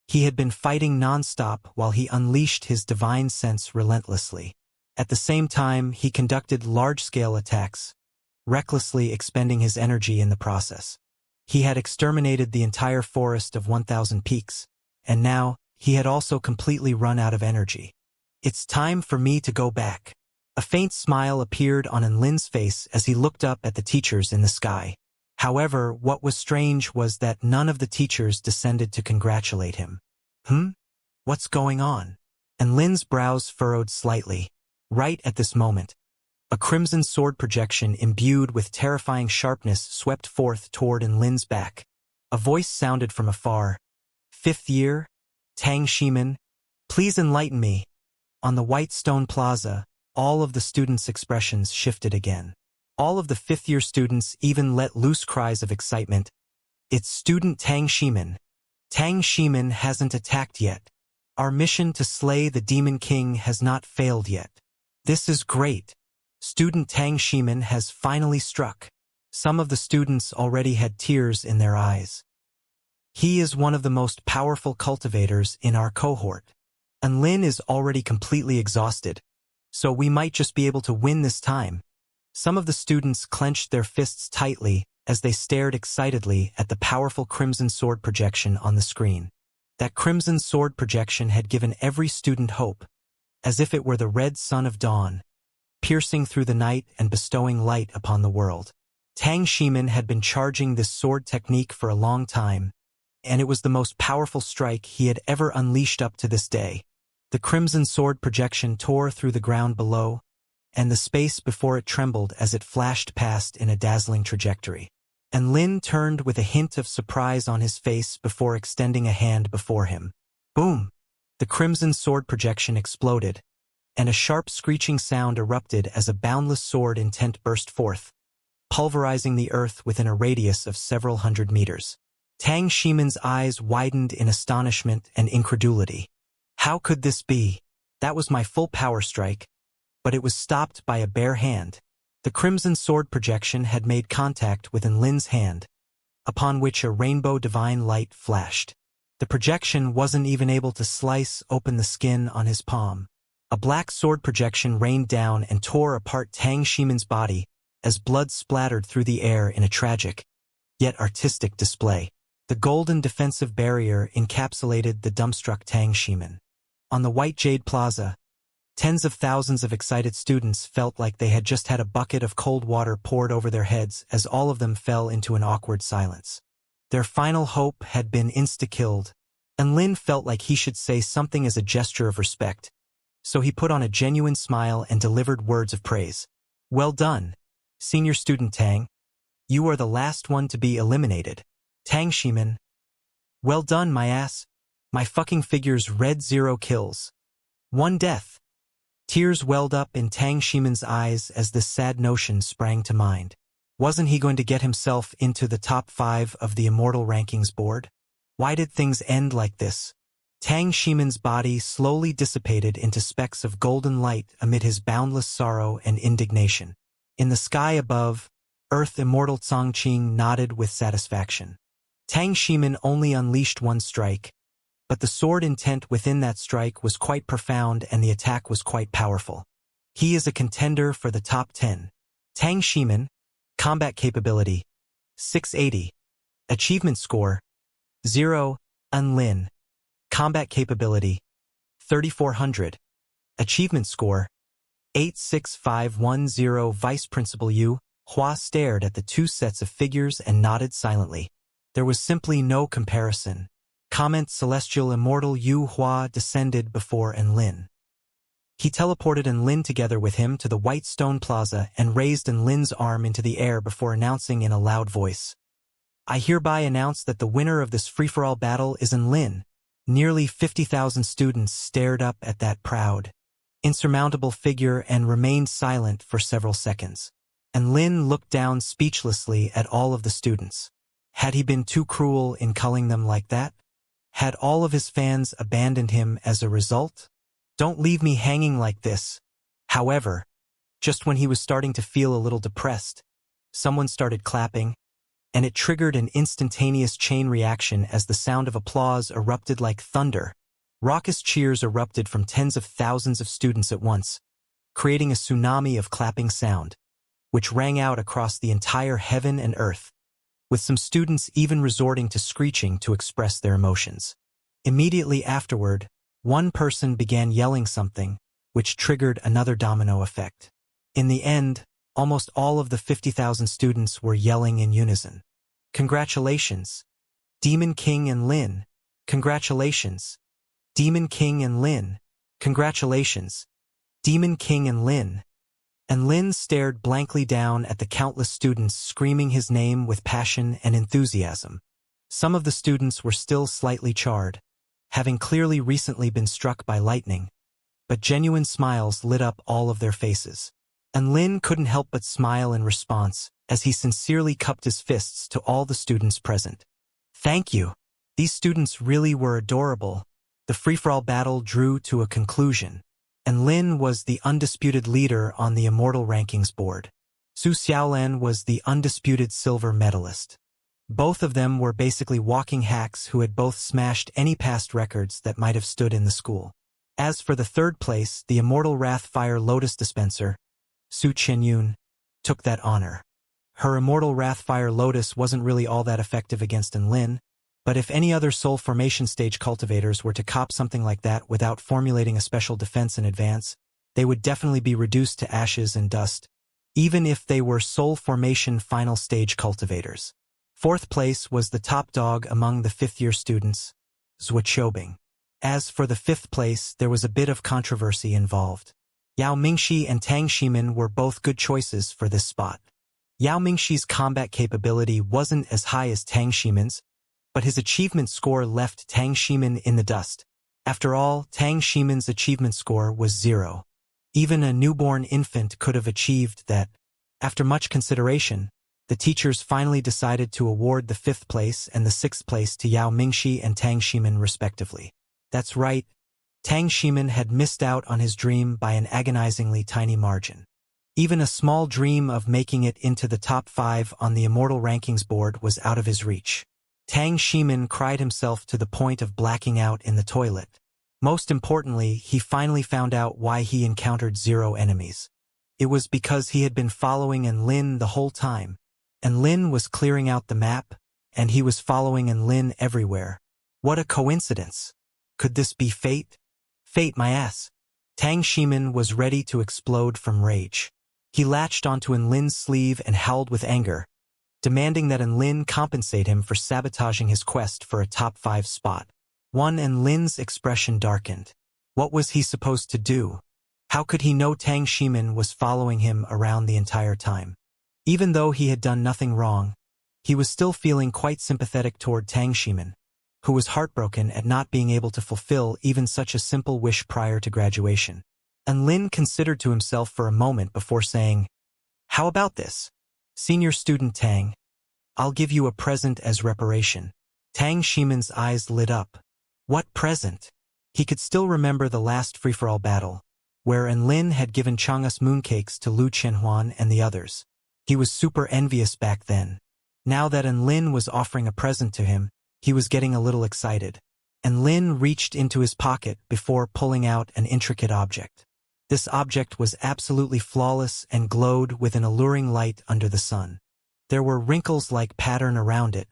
He had been fighting non-stop while he unleashed his divine sense relentlessly. At the same time, he conducted large-scale attacks, recklessly expending his energy in the process. He had exterminated the entire forest of 1,000 peaks, and now, he had also completely run out of energy. It's time for me to go back. A faint smile appeared on Enlin's face as he looked up at the teachers in the sky. However, what was strange was that none of the teachers descended to congratulate him. What's going on? Enlin's brows furrowed slightly. Right at this moment, a crimson sword projection imbued with terrifying sharpness swept forth toward Enlin's back. A voice sounded from afar. "Fifth year? Tang Shimin? Please enlighten me." On the white stone plaza, all of the students' expressions shifted again. All of the fifth-year students even let loose cries of excitement. "It's student Tang Shimin. Tang Shimin hasn't attacked yet. Our mission to slay the Demon King has not failed yet. This is great. Student Tang Shimin has finally struck." Some of the students already had tears in their eyes. "He is one of the most powerful cultivators in our cohort. Enlin is already completely exhausted, so we might just be able to win this time." Some of the students clenched their fists tightly as they stared excitedly at the powerful crimson sword projection on the screen. That crimson sword projection had given every student hope, as if it were the red sun of dawn, piercing through the night and bestowing light upon the world. Tang Shimin had been charging this sword technique for a long time, and it was the most powerful strike he had ever unleashed up to this day. The crimson sword projection tore through the ground below, and the space before it trembled as it flashed past in a dazzling trajectory. Enlin turned with a hint of surprise on his face before extending a hand before him. Boom! The crimson sword projection exploded, and a sharp screeching sound erupted as a boundless sword intent burst forth, pulverizing the earth within a radius of several hundred meters. Tang Shimin's eyes widened in astonishment and incredulity. How could this be? That was my full power strike, but it was stopped by a bare hand. The crimson sword projection had made contact with Enlin's hand, upon which a rainbow divine light flashed. The projection wasn't even able to slice open the skin on his palm. A black sword projection rained down and tore apart Tang Shimin's body as blood splattered through the air in a tragic, yet artistic display. The golden defensive barrier encapsulated the dumbstruck Tang Shimin. On the White Jade Plaza, tens of thousands of excited students felt like they had just had a bucket of cold water poured over their heads as all of them fell into an awkward silence. Their final hope had been insta-killed, and Lin felt like he should say something as a gesture of respect, so he put on a genuine smile and delivered words of praise. "Well done, senior student Tang. You are the last one to be eliminated. Tang Shimin. Well done, my ass. My fucking figure's red 0 kills. 1 death." Tears welled up in Tang Shimin's eyes as this sad notion sprang to mind. Wasn't he going to get himself into the top 5 of the Immortal rankings board? Why did things end like this? Tang Shimin's body slowly dissipated into specks of golden light amid his boundless sorrow and indignation. In the sky above, Earth Immortal Chongqing nodded with satisfaction. Tang Shimin only unleashed 1 strike, but the sword intent within that strike was quite profound and the attack was quite powerful. He is a contender for the top 10. Tang Shimin, combat capability, 680. Achievement score, 0. Enlin, combat capability, 3400. Achievement score, 86510. Vice Principal Yu, Hua stared at the two sets of figures and nodded silently. There was simply no comparison. Comment Celestial Immortal Yu Hua descended before Enlin. He teleported Enlin together with him to the White Stone Plaza and raised Enlin's arm into the air before announcing in a loud voice. I hereby announce that the winner of this free-for-all battle is Enlin. Nearly 50,000 students stared up at that proud, insurmountable figure and remained silent for several seconds. Enlin looked down speechlessly at all of the students. Had he been too cruel in culling them like that? Had all of his fans abandoned him as a result? Don't leave me hanging like this. However, just when he was starting to feel a little depressed, someone started clapping, and it triggered an instantaneous chain reaction as the sound of applause erupted like thunder. Raucous cheers erupted from tens of thousands of students at once, creating a tsunami of clapping sound, which rang out across the entire heaven and earth, with some students even resorting to screeching to express their emotions. Immediately afterward, one person began yelling something, which triggered another domino effect. In the end, almost all of the 50,000 students were yelling in unison. Congratulations, Demon King and Lin. Congratulations, Demon King and Lin. Congratulations, Demon King and Lin. And Lin stared blankly down at the countless students screaming his name with passion and enthusiasm. Some of the students were still slightly charred, having clearly recently been struck by lightning, but genuine smiles lit up all of their faces. And Lin couldn't help but smile in response as he sincerely cupped his fists to all the students present. Thank you. These students really were adorable. The free-for-all battle drew to a conclusion, and Lin was the undisputed leader on the Immortal rankings board. Su Xiaolan was the undisputed silver medalist. Both of them were basically walking hacks who had both smashed any past records that might have stood in the school. As for the third place, the Immortal Wrathfire Lotus Dispenser, Su Qianyun, took that honor. Her Immortal Wrathfire Lotus wasn't really all that effective against Enlin, but if any other soul formation stage cultivators were to cop something like that without formulating a special defense in advance, they would definitely be reduced to ashes and dust, even if they were soul formation final stage cultivators. Fourth place was the top dog among the fifth-year students, Zhuoqiubing. As for the fifth place, there was a bit of controversy involved. Yao Mingxi and Tang Ximin were both good choices for this spot. Yao Mingxi's combat capability wasn't as high as Tang Ximin's, but his achievement score left Tang Ximin in the dust. After all, Tang Ximin's achievement score was 0. Even a newborn infant could have achieved that. After much consideration, the teachers finally decided to award the 5th place and the 6th place to Yao Mingxi and Tang Ximin respectively. That's right, Tang Ximin had missed out on his dream by an agonizingly tiny margin. Even a small dream of making it into the top 5 on the Immortal rankings board was out of his reach. Tang Ximin cried himself to the point of blacking out in the toilet. Most importantly, he finally found out why he encountered 0 enemies. It was because he had been following Enlin the whole time. Enlin was clearing out the map, and he was following Enlin everywhere. What a coincidence! Could this be fate? Fate, my ass! Tang Ximin was ready to explode from rage. He latched onto Enlin's sleeve and howled with anger, demanding that Enlin compensate him for sabotaging his quest for a top 5 spot. Enlin's expression darkened. What was he supposed to do? How could he know Tang Ximin was following him around the entire time? Even though he had done nothing wrong, he was still feeling quite sympathetic toward Tang Ximin, who was heartbroken at not being able to fulfill even such a simple wish prior to graduation. Enlin considered to himself for a moment before saying, "How about this? Senior student Tang, I'll give you a present as reparation." Tang Ximin's eyes lit up. What present? He could still remember the last free-for-all battle, where Enlin had given Chang'e's mooncakes to Lu Qianhuan and the others. He was super envious back then. Now that Enlin was offering a present to him, he was getting a little excited. Enlin reached into his pocket before pulling out an intricate object. This object was absolutely flawless and glowed with an alluring light under the sun. There were wrinkles-like pattern around it,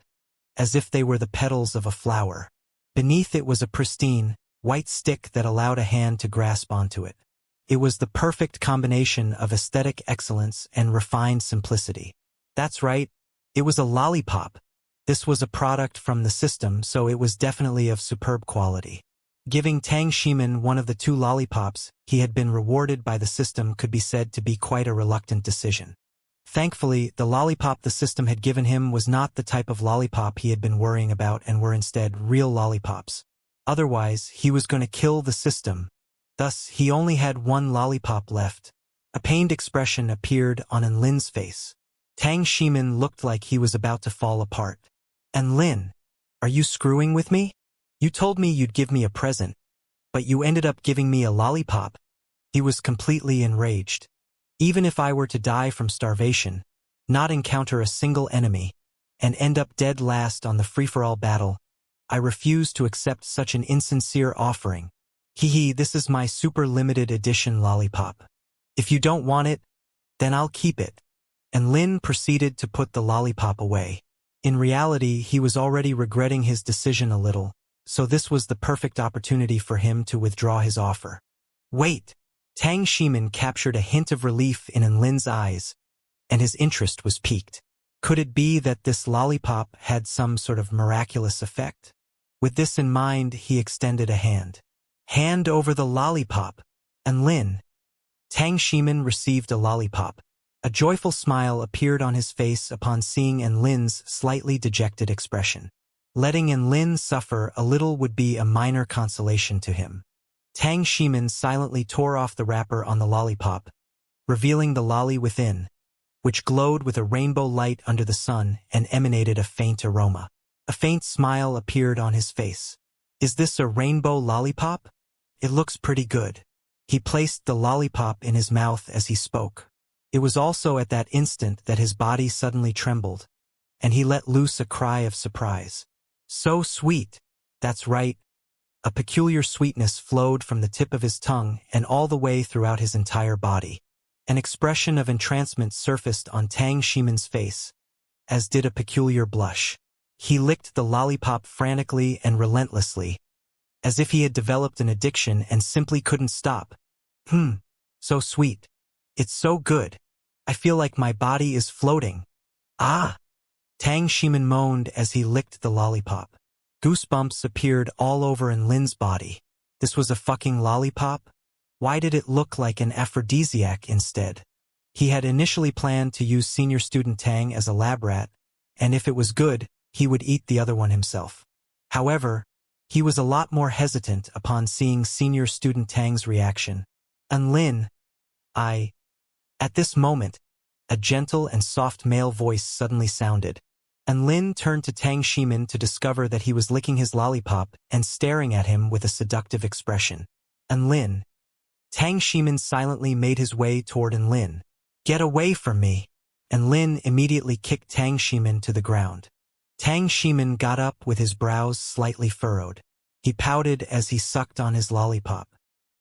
as if they were the petals of a flower. Beneath it was a pristine, white stick that allowed a hand to grasp onto it. It was the perfect combination of aesthetic excellence and refined simplicity. That's right, it was a lollipop. This was a product from the system, so it was definitely of superb quality. Giving Tang Ximin one of the two lollipops he had been rewarded by the system could be said to be quite a reluctant decision. Thankfully, the lollipop the system had given him was not the type of lollipop he had been worrying about and were instead real lollipops. Otherwise, he was going to kill the system. Thus, he only had one lollipop left. A pained expression appeared on Enlin's face. Tang Ximin looked like he was about to fall apart. "Enlin, are you screwing with me? You told me you'd give me a present, but you ended up giving me a lollipop." He was completely enraged. Even if I were to die from starvation, not encounter a single enemy, and end up dead last on the free-for-all battle, I refuse to accept such an insincere offering. Hee, this is my super limited edition lollipop. If you don't want it, then I'll keep it. And Lin proceeded to put the lollipop away. In reality, he was already regretting his decision a little, so this was the perfect opportunity for him to withdraw his offer. Wait! Tang Ximin captured a hint of relief in Enlin's eyes, and his interest was piqued. Could it be that this lollipop had some sort of miraculous effect? With this in mind, he extended a hand. "Hand over the lollipop." Enlin. Tang Ximin received a lollipop. A joyful smile appeared on his face upon seeing Enlin's slightly dejected expression. Letting Enlin suffer a little would be a minor consolation to him. Tang Ximin silently tore off the wrapper on the lollipop, revealing the lolly within, which glowed with a rainbow light under the sun and emanated a faint aroma. A faint smile appeared on his face. "Is this a rainbow lollipop? It looks pretty good." He placed the lollipop in his mouth as he spoke. It was also at that instant that his body suddenly trembled, and he let loose a cry of surprise. "So sweet." That's right. A peculiar sweetness flowed from the tip of his tongue and all the way throughout his entire body. An expression of entrancement surfaced on Tang Ximin's face, as did a peculiar blush. He licked the lollipop frantically and relentlessly, as if he had developed an addiction and simply couldn't stop. So sweet. It's so good. I feel like my body is floating. Ah! Tang Ximin moaned as he licked the lollipop. Goosebumps appeared all over Enlin's body. This was a fucking lollipop? Why did it look like an aphrodisiac instead? He had initially planned to use senior student Tang as a lab rat, and if it was good, he would eat the other one himself. However, he was a lot more hesitant upon seeing senior student Tang's reaction. Enlin, At this moment, a gentle and soft male voice suddenly sounded. Enlin turned to Tang Ximin to discover that he was licking his lollipop and staring at him with a seductive expression. Enlin. Tang Ximin silently made his way toward Enlin. "Get away from me!" Enlin immediately kicked Tang Ximin to the ground. Tang Ximin got up with his brows slightly furrowed. He pouted as he sucked on his lollipop.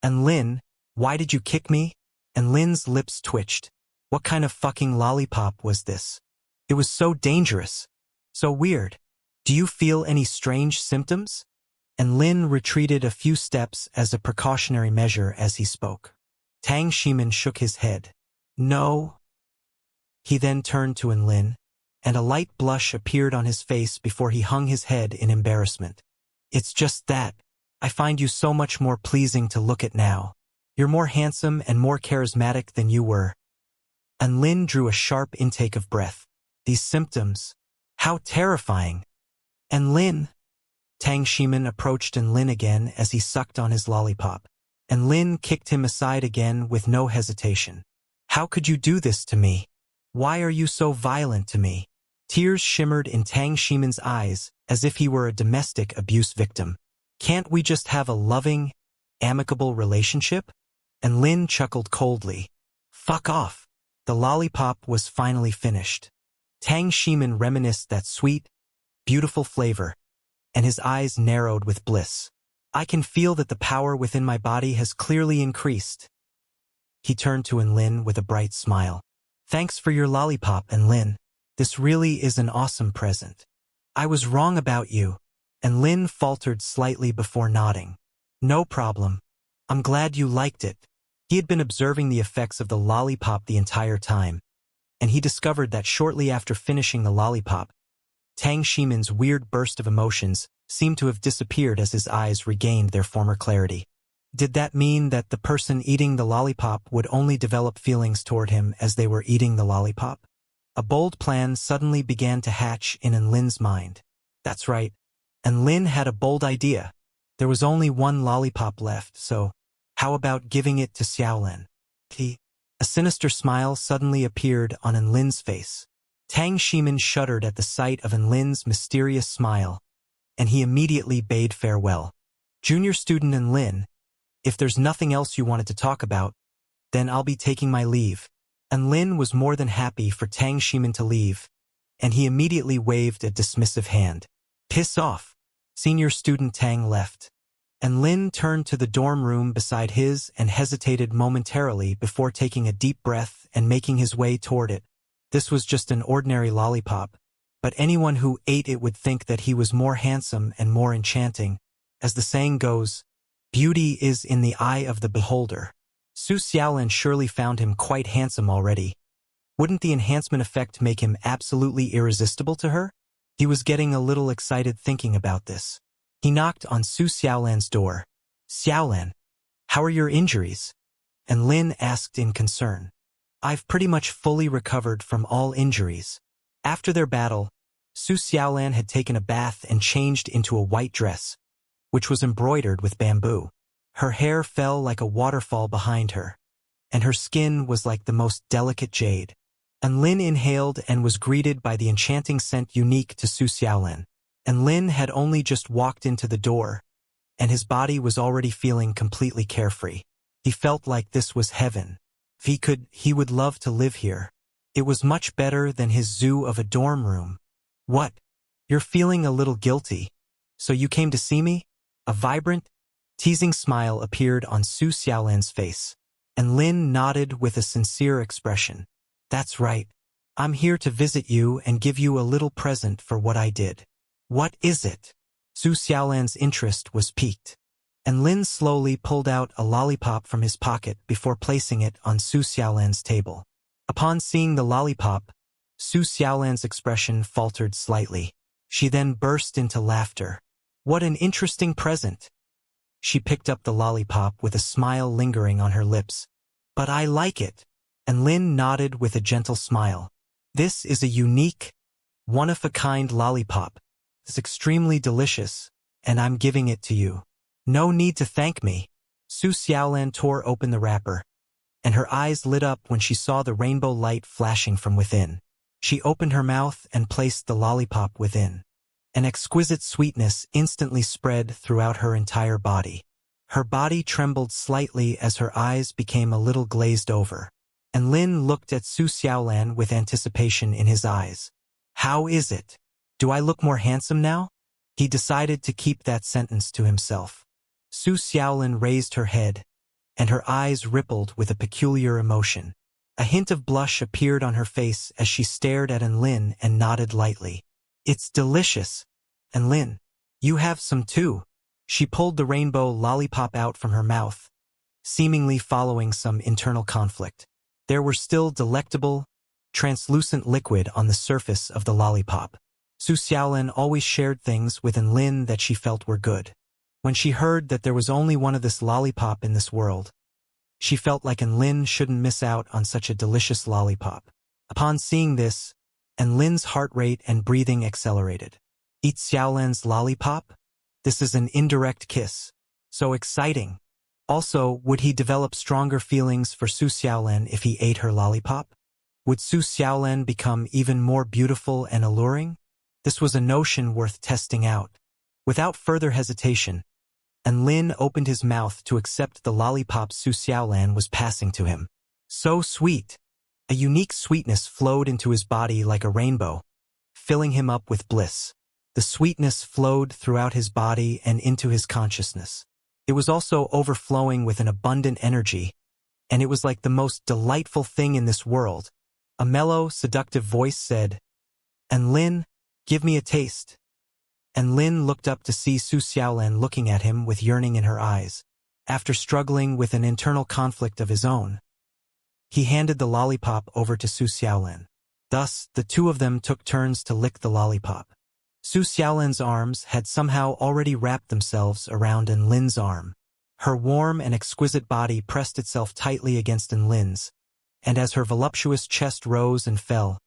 "Enlin, why did you kick me?" Enlin's lips twitched. What kind of fucking lollipop was this? It was so dangerous. So weird. "Do you feel any strange symptoms?" Enlin retreated a few steps as a precautionary measure as he spoke. Tang Ximin shook his head. "No." He then turned to Enlin, and a light blush appeared on his face before he hung his head in embarrassment. "It's just that I find you so much more pleasing to look at now. You're more handsome and more charismatic than you were." Enlin drew a sharp intake of breath. These symptoms. How terrifying. "Enlin." Tang Ximin approached Enlin again as he sucked on his lollipop. Enlin kicked him aside again with no hesitation. "How could you do this to me? Why are you so violent to me?" Tears shimmered in Tang Ximin's eyes as if he were a domestic abuse victim. "Can't we just have a loving, amicable relationship?" Enlin chuckled coldly. "Fuck off." The lollipop was finally finished. Tang Ximin reminisced that sweet, beautiful flavor, and his eyes narrowed with bliss. "I can feel that the power within my body has clearly increased." He turned to Enlin with a bright smile. "Thanks for your lollipop, Enlin. This really is an awesome present." "I was wrong about you." Enlin faltered slightly before nodding. "No problem. I'm glad you liked it." He had been observing the effects of the lollipop the entire time, and he discovered that shortly after finishing the lollipop, Tang Ximin's weird burst of emotions seemed to have disappeared as his eyes regained their former clarity. Did that mean that the person eating the lollipop would only develop feelings toward him as they were eating the lollipop? A bold plan suddenly began to hatch in Enlin's mind. That's right. Enlin had a bold idea. There was only one lollipop left, so how about giving it to Xiaolan? A sinister smile suddenly appeared on Enlin's face. Tang Ximin shuddered at the sight of Enlin's mysterious smile, and he immediately bade farewell. Junior student Enlin, if there's nothing else you wanted to talk about, then I'll be taking my leave. Enlin was more than happy for Tang Ximin to leave, and he immediately waved a dismissive hand. Piss off. Senior student Tang left. Enlin turned to the dorm room beside his and hesitated momentarily before taking a deep breath and making his way toward it. This was just an ordinary lollipop, but anyone who ate it would think that he was more handsome and more enchanting. As the saying goes, beauty is in the eye of the beholder. Su Xiaolan surely found him quite handsome already. Wouldn't the enhancement effect make him absolutely irresistible to her? He was getting a little excited thinking about this. He knocked on Su Xiaolan's door. Xiaolan, how are your injuries? And Lin asked in concern. I've pretty much fully recovered from all injuries. After their battle, Su Xiaolan had taken a bath and changed into a white dress, which was embroidered with bamboo. Her hair fell like a waterfall behind her, and her skin was like the most delicate jade. And Lin inhaled and was greeted by the enchanting scent unique to Su Xiaolan. And Lin had only just walked into the door, and his body was already feeling completely carefree. He felt like this was heaven. If he would love to live here. It was much better than his zoo of a dorm room. What? You're feeling a little guilty. So you came to see me? A vibrant, teasing smile appeared on Su Xiaolan's face, and Lin nodded with a sincere expression. That's right. I'm here to visit you and give you a little present for what I did. What is it? Su Xiaolan's interest was piqued, and Lin slowly pulled out a lollipop from his pocket before placing it on Su Xiaolan's table. Upon seeing the lollipop, Su Xiaolan's expression faltered slightly. She then burst into laughter. What an interesting present! She picked up the lollipop with a smile lingering on her lips. But I like it. And Lin nodded with a gentle smile. This is a unique, one-of-a-kind lollipop. It's extremely delicious, and I'm giving it to you. No need to thank me. Su Xiaolan tore open the wrapper, and her eyes lit up when she saw the rainbow light flashing from within. She opened her mouth and placed the lollipop within. An exquisite sweetness instantly spread throughout her entire body. Her body trembled slightly as her eyes became a little glazed over. And Lin looked at Su Xiaolan with anticipation in his eyes. How is it? Do I look more handsome now? He decided to keep that sentence to himself. Su Xiaolan raised her head, and her eyes rippled with a peculiar emotion. A hint of blush appeared on her face as she stared at Enlin and nodded lightly. It's delicious. Enlin, you have some too. She pulled the rainbow lollipop out from her mouth, seemingly following some internal conflict. There were still delectable, translucent liquid on the surface of the lollipop. Su Xiaolan always shared things with Enlin that she felt were good. When she heard that there was only one of this lollipop in this world, she felt like Enlin shouldn't miss out on such a delicious lollipop. Upon seeing this, Enlin's heart rate and breathing accelerated. Eat Xiaolan's lollipop? This is an indirect kiss. So exciting. Also, would he develop stronger feelings for Su Xiaolan if he ate her lollipop? Would Su Xiaolan become even more beautiful and alluring? This was a notion worth testing out. Without further hesitation, Enlin opened his mouth to accept the lollipop Su Xiaolan was passing to him. So sweet! A unique sweetness flowed into his body like a rainbow, filling him up with bliss. The sweetness flowed throughout his body and into his consciousness. It was also overflowing with an abundant energy, and it was like the most delightful thing in this world. A mellow, seductive voice said, Enlin, give me a taste. And Lin looked up to see Su Xiaolan looking at him with yearning in her eyes. After struggling with an internal conflict of his own, he handed the lollipop over to Su Xiaolin. Thus, the two of them took turns to lick the lollipop. Su Xiaolin's arms had somehow already wrapped themselves around Enlin's arm. Her warm and exquisite body pressed itself tightly against Enlin's, and as her voluptuous chest rose and fell,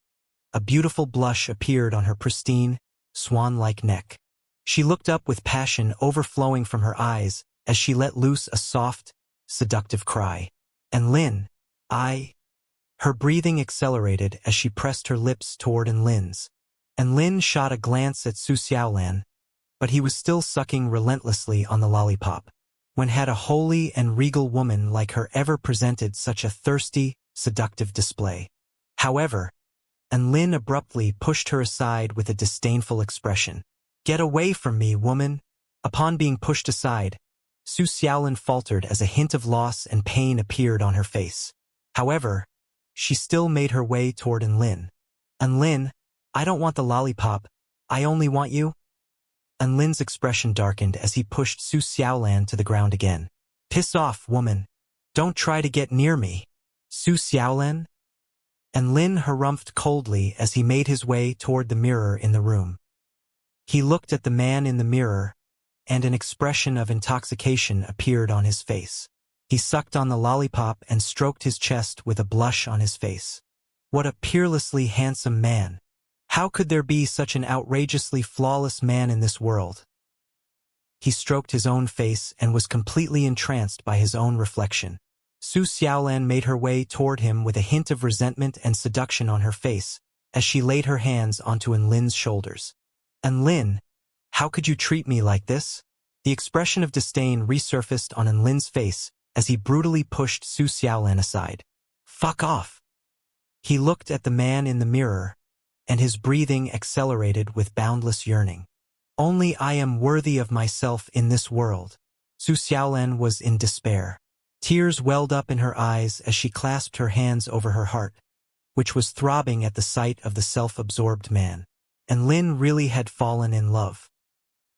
a beautiful blush appeared on her pristine, swan-like neck. She looked up with passion overflowing from her eyes as she let loose a soft, seductive cry. Enlin, Her breathing accelerated as she pressed her lips toward Enlin's. Enlin shot a glance at Su Xiaolan, but he was still sucking relentlessly on the lollipop. When had a holy and regal woman like her ever presented such a thirsty, seductive display? However, Enlin abruptly pushed her aside with a disdainful expression. "Get away from me, woman!" Upon being pushed aside, Su Xiaolin faltered as a hint of loss and pain appeared on her face. However, she still made her way toward Enlin. "Enlin, I don't want the lollipop, I only want you." Enlin's expression darkened as he pushed Su Xiaolan to the ground again. "Piss off, woman. Don't try to get near me." "Su Xiaolan?" Enlin harumphed coldly as he made his way toward the mirror in the room. He looked at the man in the mirror, and an expression of intoxication appeared on his face. He sucked on the lollipop and stroked his chest with a blush on his face. What a peerlessly handsome man! How could there be such an outrageously flawless man in this world? He stroked his own face and was completely entranced by his own reflection. Su Xiaolan made her way toward him with a hint of resentment and seduction on her face as she laid her hands onto Enlin's shoulders. "Enlin, how could you treat me like this?" The expression of disdain resurfaced on Enlin's face as he brutally pushed Su Xiaolan aside. "Fuck off!" He looked at the man in the mirror, and his breathing accelerated with boundless yearning. "Only I am worthy of myself in this world." Su Xiaolan was in despair. Tears welled up in her eyes as she clasped her hands over her heart, which was throbbing at the sight of the self-absorbed man. Enlin really had fallen in love.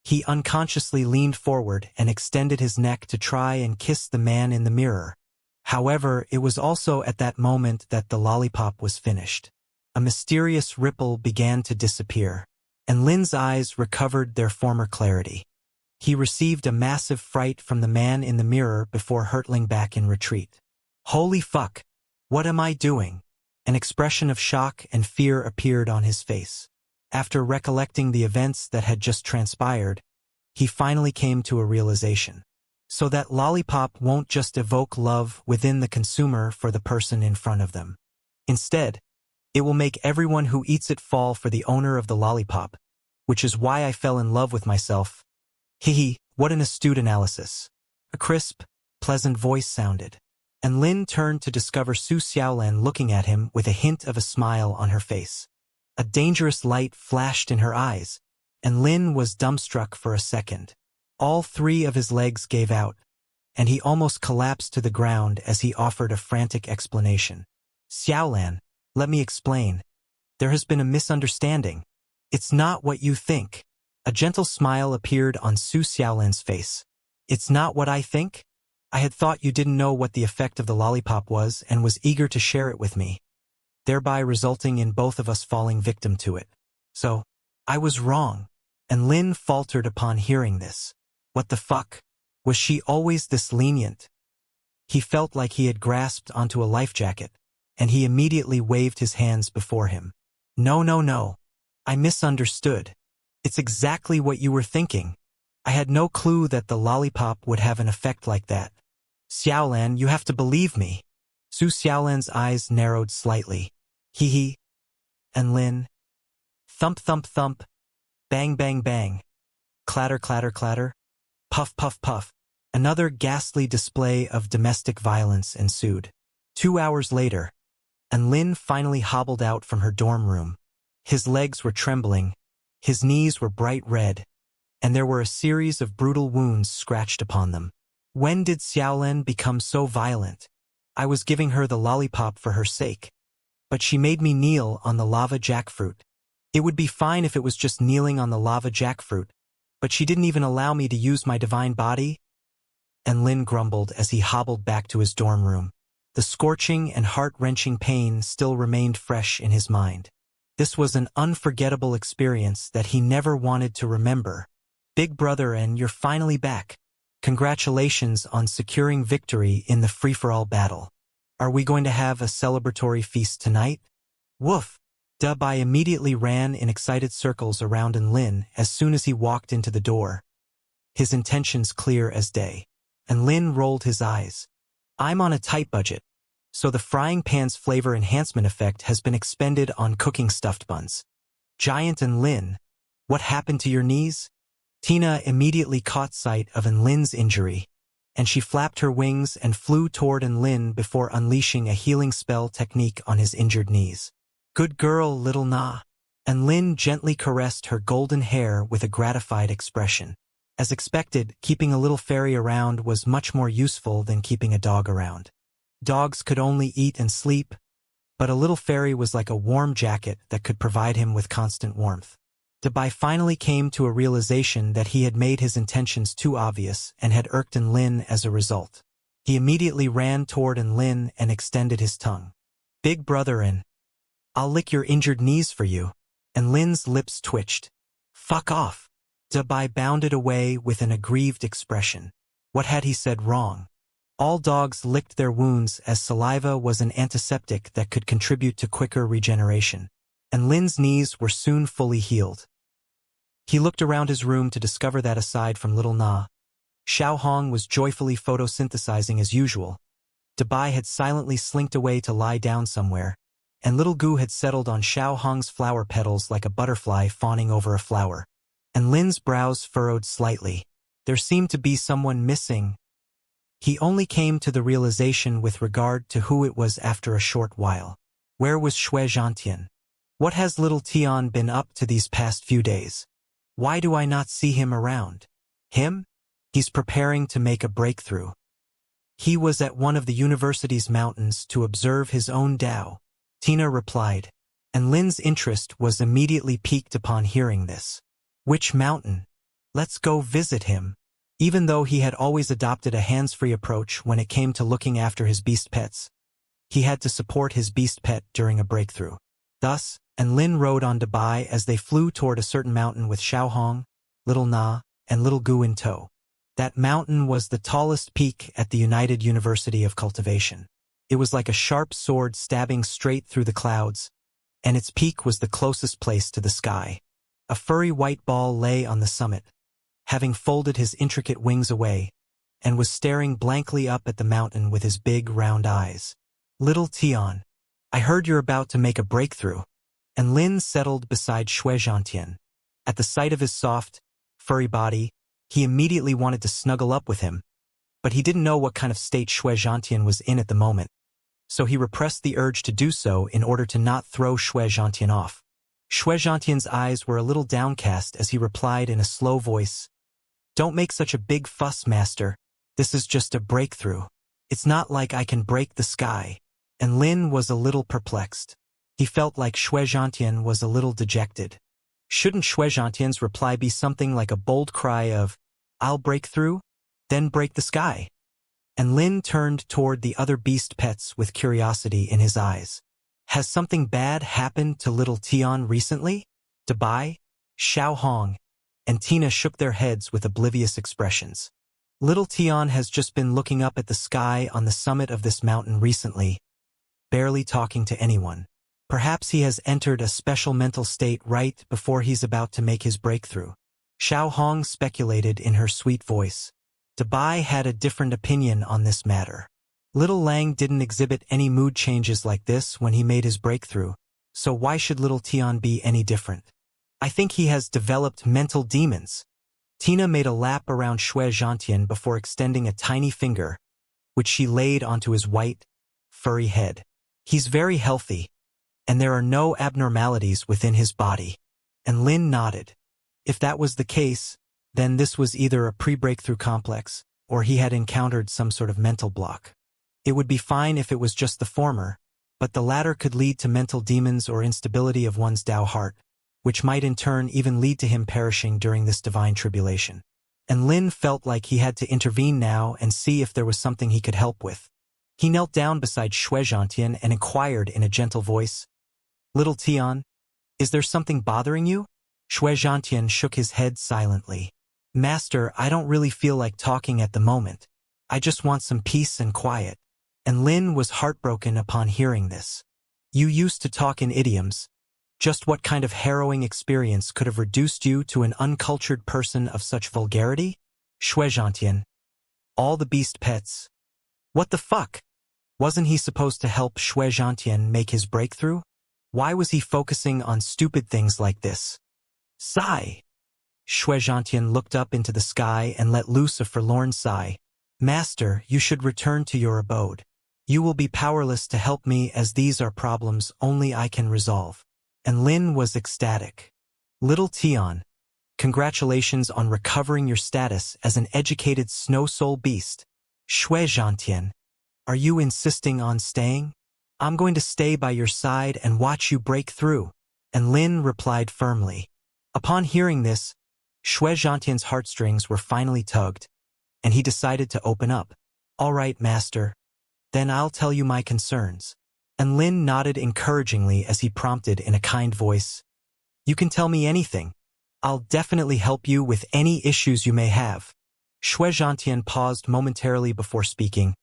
He unconsciously leaned forward and extended his neck to try and kiss the man in the mirror. However, it was also at that moment that the lollipop was finished. A mysterious ripple began to disappear, and Lin's eyes recovered their former clarity. He received a massive fright from the man in the mirror before hurtling back in retreat. "Holy fuck! What am I doing?" An expression of shock and fear appeared on his face. After recollecting the events that had just transpired, he finally came to a realization. So that lollipop won't just evoke love within the consumer for the person in front of them. Instead, it will make everyone who eats it fall for the owner of the lollipop, which is why I fell in love with myself. Hehe, what an astute analysis. A crisp, pleasant voice sounded, and Lin turned to discover Su Xiaolan looking at him with a hint of a smile on her face. A dangerous light flashed in her eyes, and Lin was dumbstruck for a second. All three of his legs gave out, and he almost collapsed to the ground as he offered a frantic explanation. "Xiaolan, let me explain. There has been a misunderstanding. It's not what you think." A gentle smile appeared on Su Xiaolan's face. "It's not what I think? I had thought you didn't know what the effect of the lollipop was and was eager to share it with me, thereby resulting in both of us falling victim to it. So, I was wrong." And Lin faltered upon hearing this. What the fuck? Was she always this lenient? He felt like he had grasped onto a life jacket, and he immediately waved his hands before him. No. I misunderstood. It's exactly what you were thinking. I had no clue that the lollipop would have an effect like that. Xiaolan, you have to believe me." Su Xiaolan's eyes narrowed slightly. Hee. And Lin. Thump thump thump. Bang bang bang. Clatter clatter clatter. Puff puff puff. Another ghastly display of domestic violence ensued. 2 hours later, and Lin finally hobbled out from her dorm room. His legs were trembling, his knees were bright red, and there were a series of brutal wounds scratched upon them. When did Xiaolan become so violent? I was giving her the lollipop for her sake, but she made me kneel on the lava jackfruit. It would be fine if it was just kneeling on the lava jackfruit, but she didn't even allow me to use my divine body. and Lin grumbled as he hobbled back to his dorm room. The scorching and heart-wrenching pain still remained fresh in his mind. This was an unforgettable experience that he never wanted to remember. Big brother, and you're finally back. Congratulations on securing victory in the free-for-all battle. Are we going to have a celebratory feast tonight? Woof! Dubai immediately ran in excited circles around Lin as soon as he walked into the door, his intentions clear as day. And Lin rolled his eyes. I'm on a tight budget, so the frying pan's flavor enhancement effect has been expended on cooking stuffed buns. Giant and Lin, what happened to your knees? Tina immediately caught sight of Lin's injury, and she flapped her wings and flew toward Lin before unleashing a healing spell technique on his injured knees. Good girl, little Na. And Lin gently caressed her golden hair with a gratified expression. As expected, keeping a little fairy around was much more useful than keeping a dog around. Dogs could only eat and sleep, but a little fairy was like a warm jacket that could provide him with constant warmth. Dubai finally came to a realization that he had made his intentions too obvious and had irked Lin as a result. He immediately ran toward Lin and extended his tongue. Big brother, and I'll lick your injured knees for you. And Lin's lips twitched. Fuck off. Dubai bounded away with an aggrieved expression. What had he said wrong? All dogs licked their wounds as saliva was an antiseptic that could contribute to quicker regeneration. And Lin's knees were soon fully healed. He looked around his room to discover that aside from little Na, Xiao Hong was joyfully photosynthesizing as usual. Dubai had silently slinked away to lie down somewhere, and little Gu had settled on Xiao Hong's flower petals like a butterfly fawning over a flower. And Lin's brows furrowed slightly. There seemed to be someone missing. He only came to the realization with regard to who it was after a short while. Where was Xianxia? What has little Tian been up to these past few days? Why do I not see him around? Him? He's preparing to make a breakthrough. He was at one of the university's mountains to observe his own Tao, Tina replied, and Lin's interest was immediately piqued upon hearing this. Which mountain? Let's go visit him. Even though he had always adopted a hands-free approach when it came to looking after his beast pets, he had to support his beast pet during a breakthrough. Thus, and Lin rode on Dubai as they flew toward a certain mountain with Xiao Hong, little Na, and little Gu in tow. That mountain was the tallest peak at the United University of Cultivation. It was like a sharp sword stabbing straight through the clouds, and its peak was the closest place to the sky. A furry white ball lay on the summit, having folded his intricate wings away, and was staring blankly up at the mountain with his big round eyes. Little Tian, I heard you're about to make a breakthrough. And Lin settled beside Xianxia. At the sight of his soft, furry body, he immediately wanted to snuggle up with him, but he didn't know what kind of state Xianxia was in at the moment, so he repressed the urge to do so in order to not throw Xianxia off. Xianxia's eyes were a little downcast as he replied in a slow voice, Don't make such a big fuss, master. This is just a breakthrough. It's not like I can break the sky. And Lin was a little perplexed. He felt like Xianxia was a little dejected. Shouldn't Xianxia's reply be something like a bold cry of, I'll break through, then break the sky? And Lin turned toward the other beast pets with curiosity in his eyes. Has something bad happened to little Tian recently? Dubai, Xiao Hong, and Tina shook their heads with oblivious expressions. Little Tian has just been looking up at the sky on the summit of this mountain recently, barely talking to anyone. Perhaps he has entered a special mental state right before he's about to make his breakthrough. Xiao Hong speculated in her sweet voice. Dubai had a different opinion on this matter. Little Lang didn't exhibit any mood changes like this when he made his breakthrough, so why should little Tian be any different? I think he has developed mental demons. Tina made a lap around Xianxia before extending a tiny finger, which she laid onto his white, furry head. He's very healthy, and there are no abnormalities within his body. And Lin nodded. If that was the case, then this was either a pre-breakthrough complex, or he had encountered some sort of mental block. It would be fine if it was just the former, but the latter could lead to mental demons or instability of one's Tao heart, which might in turn even lead to him perishing during this divine tribulation. and Lin felt like he had to intervene now and see if there was something he could help with. He knelt down beside Xianxia and inquired in a gentle voice, "Little Tian, is there something bothering you?" Xianxia shook his head silently. "Master, I don't really feel like talking at the moment. I just want some peace and quiet." And Lin was heartbroken upon hearing this. "You used to talk in idioms. Just what kind of harrowing experience could have reduced you to an uncultured person of such vulgarity?" Xianxia. All the beast pets. What the fuck? Wasn't he supposed to help Xianxia make his breakthrough? Why was he focusing on stupid things like this? Sigh. Xianxia looked up into the sky and let loose a forlorn sigh. "Master, you should return to your abode. You will be powerless to help me as these are problems only I can resolve." And Lin was ecstatic. "Little Tian, congratulations on recovering your status as an educated snow soul beast." Xianxia, are you insisting on staying? I'm going to stay by your side and watch you break through. And Lin replied firmly. Upon hearing this, Xianxia's heartstrings were finally tugged, and he decided to open up. "All right, master. Then I'll tell you my concerns." And Lin nodded encouragingly as he prompted in a kind voice, "You can tell me anything. I'll definitely help you with any issues you may have." Xianxia paused momentarily before speaking.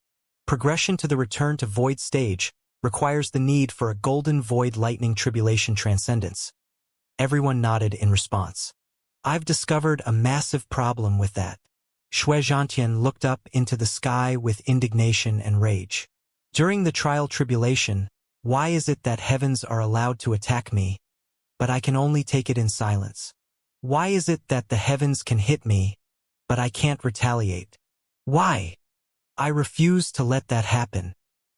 Progression to the return to void stage requires the need for a golden void lightning tribulation transcendence. Everyone nodded in response. "I've discovered a massive problem with that." Xianxia looked up into the sky with indignation and rage. "During the trial tribulation, why is it that heavens are allowed to attack me, but I can only take it in silence? Why is it that the heavens can hit me, but I can't retaliate? Why? I refuse to let that happen.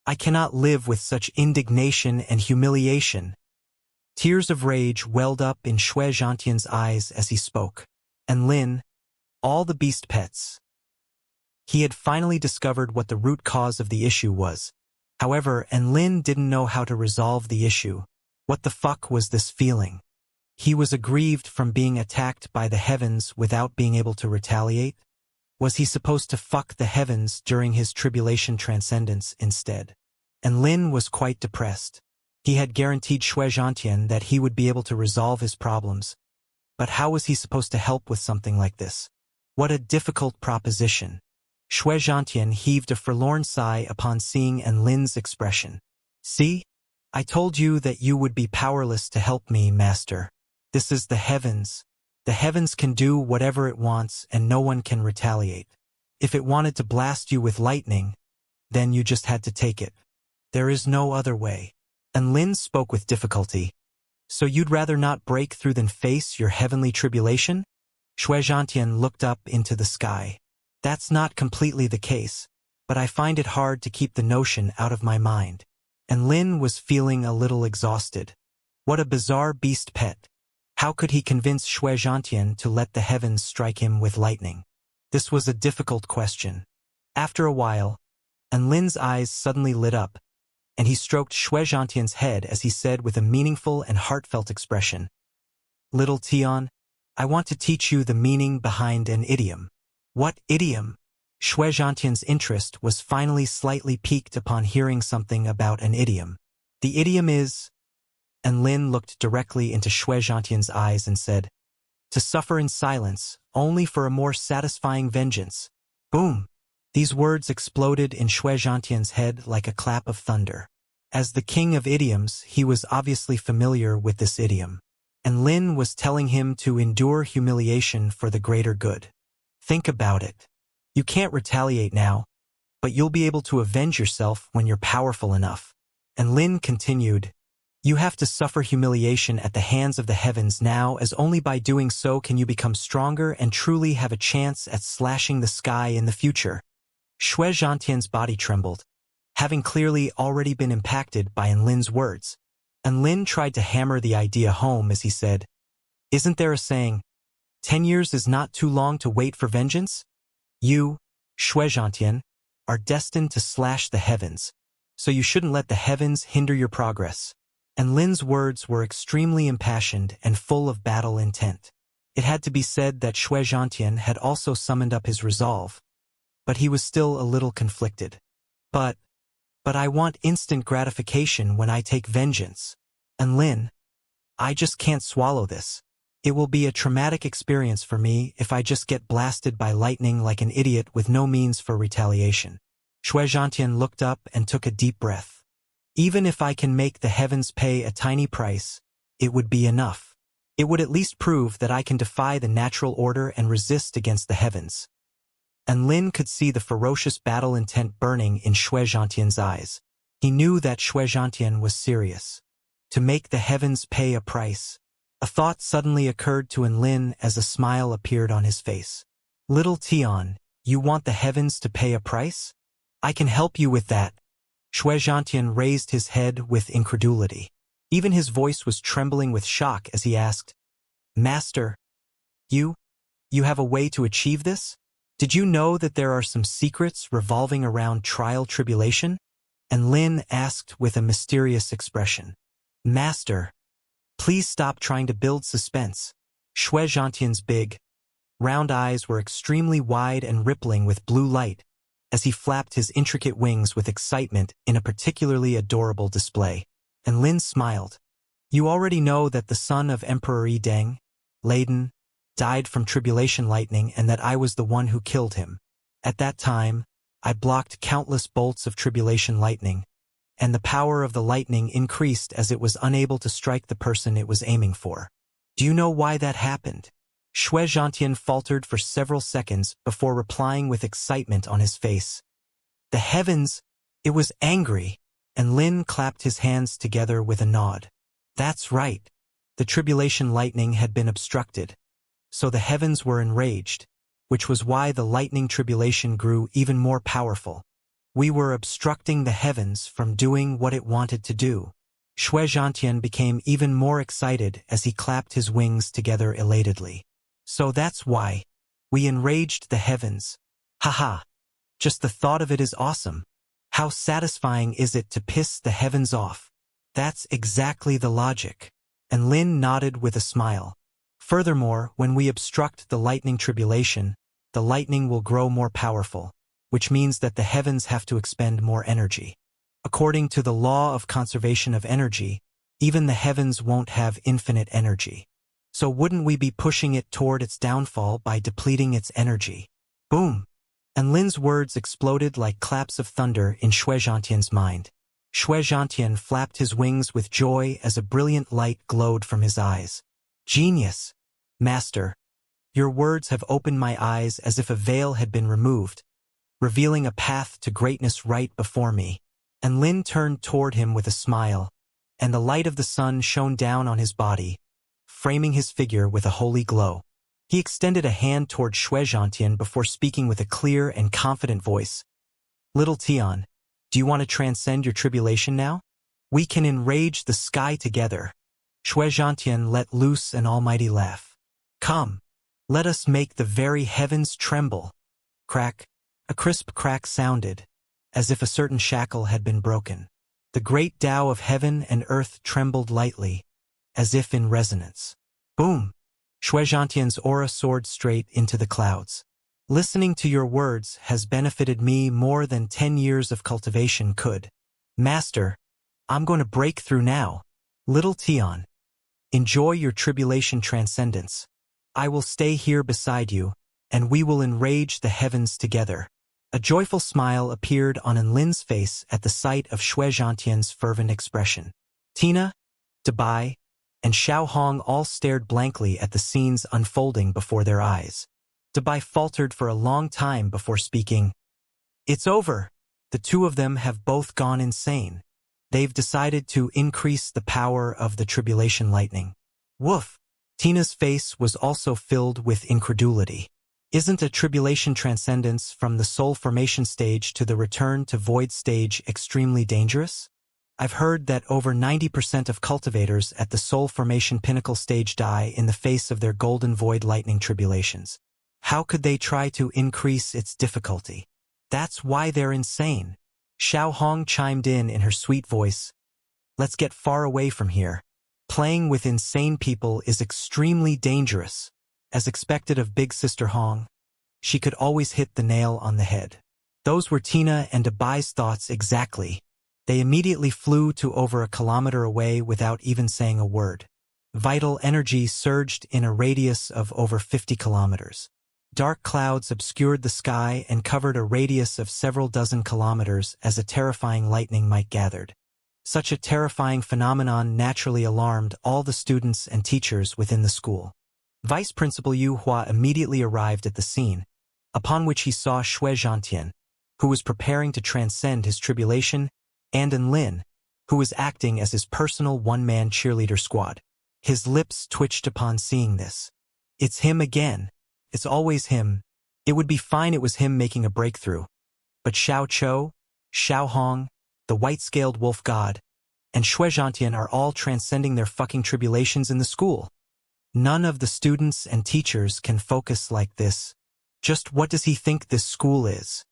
I cannot live with such indignation and humiliation." Tears of rage welled up in Xianxia's eyes as he spoke. And Lin, all the beast pets. He had finally discovered what the root cause of the issue was. However, and Lin didn't know how to resolve the issue. What the fuck was this feeling? He was aggrieved from being attacked by the heavens without being able to retaliate. Was he supposed to fuck the heavens during his tribulation transcendence instead? And Lin was quite depressed. He had guaranteed Xianxia that he would be able to resolve his problems. But how was he supposed to help with something like this? What a difficult proposition. Xianxia heaved a forlorn sigh upon seeing Lin's expression. "See? I told you that you would be powerless to help me, master. This is the heavens. The heavens can do whatever it wants and no one can retaliate. If it wanted to blast you with lightning, then you just had to take it. There is no other way." And Lin spoke with difficulty. "So you'd rather not break through than face your heavenly tribulation?" Xianxia looked up into the sky. "That's not completely the case, but I find it hard to keep the notion out of my mind." And Lin was feeling a little exhausted. What a bizarre beast pet. How could he convince Xianxia to let the heavens strike him with lightning? This was a difficult question. After a while, and Lin's eyes suddenly lit up, and he stroked Xianxia's head as he said with a meaningful and heartfelt expression, "Little Tian, I want to teach you the meaning behind an idiom." "What idiom?" Xianxia's interest was finally slightly piqued upon hearing something about an idiom. "The idiom is..." And Lin looked directly into Xianxia's eyes and said, "To suffer in silence, only for a more satisfying vengeance." Boom! These words exploded in Xianxia's head like a clap of thunder. As the king of idioms, he was obviously familiar with this idiom. And Lin was telling him to endure humiliation for the greater good. Think about it. You can't retaliate now, but you'll be able to avenge yourself when you're powerful enough. And Lin continued, "You have to suffer humiliation at the hands of the heavens now, as only by doing so can you become stronger and truly have a chance at slashing the sky in the future." Xianxia's body trembled, having clearly already been impacted by Lin's words. And Lin tried to hammer the idea home as he said, "Isn't there a saying, 10 years is not too long to wait for vengeance? You, Xianxia, are destined to slash the heavens, so you shouldn't let the heavens hinder your progress." And Lin's words were extremely impassioned and full of battle intent. It had to be said that Xianxia had also summoned up his resolve, but he was still a little conflicted. But I want instant gratification when I take vengeance. And Lin, I just can't swallow this. It will be a traumatic experience for me if I just get blasted by lightning like an idiot with no means for retaliation. Xianxia looked up and took a deep breath. Even if I can make the heavens pay a tiny price, it would be enough. It would at least prove that I can defy the natural order and resist against the heavens. And Lin could see the ferocious battle intent burning in Xianxia's eyes. He knew that Xianxia was serious. To make the heavens pay a price. A thought suddenly occurred to Lin as a smile appeared on his face. Little Tian, you want the heavens to pay a price? I can help you with that. Xianxia raised his head with incredulity. Even his voice was trembling with shock as he asked, Master, you have a way to achieve this? Did you know that there are some secrets revolving around trial tribulation? And Lin asked with a mysterious expression. Master, please stop trying to build suspense. Xianxia's big, round eyes were extremely wide and rippling with blue light as he flapped his intricate wings with excitement in a particularly adorable display. And Lin smiled. You already know that the son of Emperor Deng, Laden, died from tribulation lightning and that I was the one who killed him. At that time, I blocked countless bolts of tribulation lightning, and the power of the lightning increased as it was unable to strike the person it was aiming for. Do you know why that happened? Xianxia faltered for several seconds before replying with excitement on his face. The heavens, it was angry, and Lin clapped his hands together with a nod. That's right. The tribulation lightning had been obstructed, so the heavens were enraged, which was why the lightning tribulation grew even more powerful. We were obstructing the heavens from doing what it wanted to do. Xianxia became even more excited as he clapped his wings together elatedly. So that's why. We enraged the heavens. Haha. Just the thought of it is awesome. How satisfying is it to piss the heavens off? That's exactly the logic. And Lin nodded with a smile. Furthermore, when we obstruct the lightning tribulation, the lightning will grow more powerful, which means that the heavens have to expend more energy. According to the law of conservation of energy, even the heavens won't have infinite energy. So wouldn't we be pushing it toward its downfall by depleting its energy? Boom! And Lin's words exploded like claps of thunder in Xianxia's mind. Xianxia flapped his wings with joy as a brilliant light glowed from his eyes. Genius! Master, your words have opened my eyes as if a veil had been removed, revealing a path to greatness right before me. And Lin turned toward him with a smile, and the light of the sun shone down on his body, framing his figure with a holy glow. He extended a hand toward Xianxia before speaking with a clear and confident voice. Little Tian, do you want to transcend your tribulation now? We can enrage the sky together. Xianxia let loose an almighty laugh. Come, let us make the very heavens tremble. Crack. A crisp crack sounded, as if a certain shackle had been broken. The great Tao of heaven and earth trembled lightly, as if in resonance. Boom! Xianxia's aura soared straight into the clouds. Listening to your words has benefited me more than 10 years of cultivation could. Master, I'm going to break through now. Little Tian, enjoy your tribulation transcendence. I will stay here beside you, and we will enrage the heavens together. A joyful smile appeared on Lin's face at the sight of Xianxia's fervent expression. Tina, Dabai, and Xiao Hong all stared blankly at the scenes unfolding before their eyes. Dabai faltered for a long time before speaking. It's over. The two of them have both gone insane. They've decided to increase the power of the tribulation lightning. Woof! Tina's face was also filled with incredulity. Isn't a tribulation transcendence from the soul formation stage to the return to void stage extremely dangerous? I've heard that over 90% of cultivators at the soul formation pinnacle stage die in the face of their golden void lightning tribulations. How could they try to increase its difficulty? That's why they're insane. Xiao Hong chimed in her sweet voice. Let's get far away from here. Playing with insane people is extremely dangerous. As expected of Big Sister Hong, she could always hit the nail on the head. Those were Tina and Abai's thoughts exactly. They immediately flew to over a kilometer away without even saying a word. Vital energy surged in a radius of over 50 kilometers. Dark clouds obscured the sky and covered a radius of several dozen kilometers as a terrifying lightning might gathered. Such a terrifying phenomenon naturally alarmed all the students and teachers within the school. Vice Principal Yu Hua immediately arrived at the scene, upon which he saw Shui Zhantian, who was preparing to transcend his tribulation, and Lin, who was acting as his personal one-man cheerleader squad. His lips twitched upon seeing this. It's him again. It's always him. It would be fine it was him making a breakthrough. But Xiao Chou, Xiao Hong, the white-scaled wolf god, and Shui Zhantian are all transcending their fucking tribulations in the school. None of the students and teachers can focus like this. Just what does he think this school is?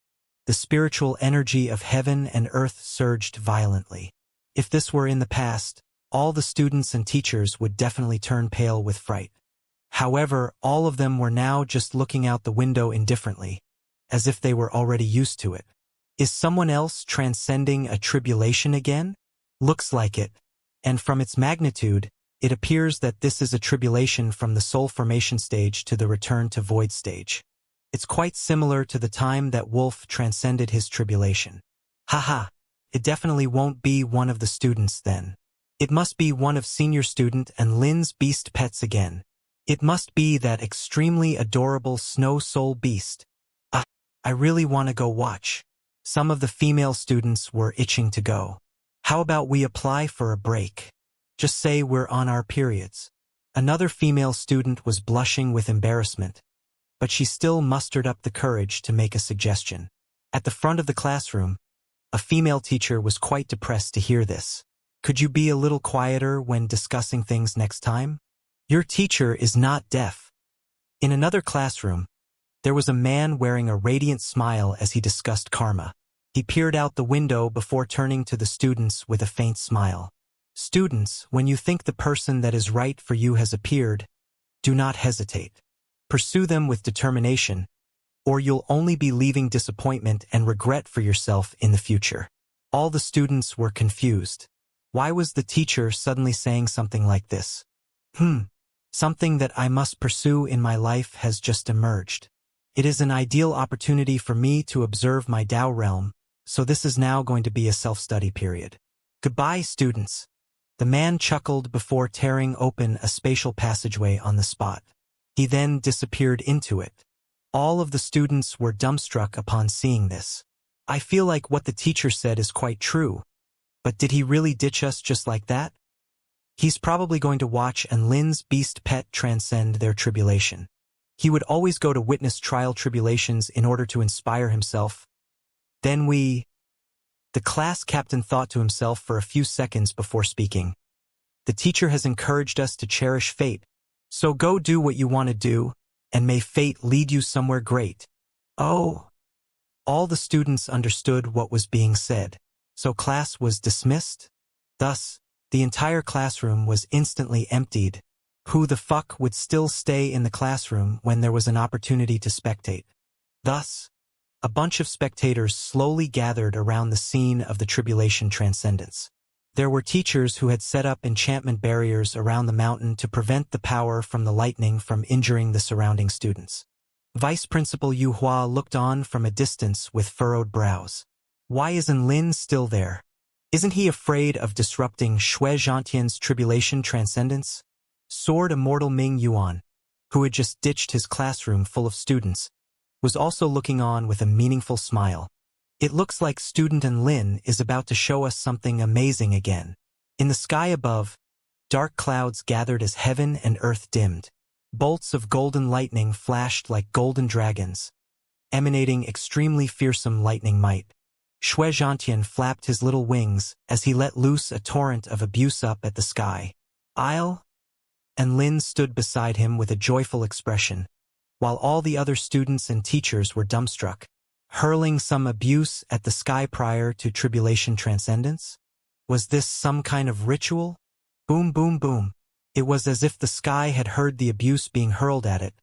The spiritual energy of heaven and earth surged violently. If this were in the past, all the students and teachers would definitely turn pale with fright. However, all of them were now just looking out the window indifferently, as if they were already used to it. Is someone else transcending a tribulation again? Looks like it. And from its magnitude, it appears that this is a tribulation from the soul formation stage to the return to void stage. It's quite similar to the time that Wolf transcended his tribulation. Haha, it definitely won't be one of the students then. It must be one of senior student and Lin's beast pets again. It must be that extremely adorable snow soul beast. I really want to go watch. Some of the female students were itching to go. How about we apply for a break? Just say we're on our periods. Another female student was blushing with embarrassment, but she still mustered up the courage to make a suggestion. At the front of the classroom, a female teacher was quite depressed to hear this. Could you be a little quieter when discussing things next time? Your teacher is not deaf. In another classroom, there was a man wearing a radiant smile as he discussed karma. He peered out the window before turning to the students with a faint smile. Students, when you think the person that is right for you has appeared, do not hesitate. Pursue them with determination, or you'll only be leaving disappointment and regret for yourself in the future. All the students were confused. Why was the teacher suddenly saying something like this? Something that I must pursue in my life has just emerged. It is an ideal opportunity for me to observe my Tao realm, so this is now going to be a self-study period. Goodbye, students. The man chuckled before tearing open a spatial passageway on the spot. He then disappeared into it. All of the students were dumbstruck upon seeing this. I feel like what the teacher said is quite true. But did he really ditch us just like that? He's probably going to watch Lin's beast pet transcend their tribulation. He would always go to witness trial tribulations in order to inspire himself. Then The class captain thought to himself for a few seconds before speaking. The teacher has encouraged us to cherish fate, so go do what you want to do, and may fate lead you somewhere great. Oh! All the students understood what was being said, so class was dismissed. Thus, the entire classroom was instantly emptied. Who the fuck would still stay in the classroom when there was an opportunity to spectate? Thus, a bunch of spectators slowly gathered around the scene of the tribulation transcendence. There were teachers who had set up enchantment barriers around the mountain to prevent the power from the lightning from injuring the surrounding students. Vice Principal Yu Hua looked on from a distance with furrowed brows. Why isn't Lin still there? Isn't he afraid of disrupting Shui Zhantian's tribulation transcendence? Sword Immortal Ming Yuan, who had just ditched his classroom full of students, was also looking on with a meaningful smile. It looks like student Lin is about to show us something amazing again. In the sky above, dark clouds gathered as heaven and earth dimmed. Bolts of golden lightning flashed like golden dragons, emanating extremely fearsome lightning might. Shui Zhantian flapped his little wings as he let loose a torrent of abuse up at the sky. Lin stood beside him with a joyful expression, while all the other students and teachers were dumbstruck. Hurling some abuse at the sky prior to tribulation transcendence? Was this some kind of ritual? Boom, boom, boom. It was as if the sky had heard the abuse being hurled at it,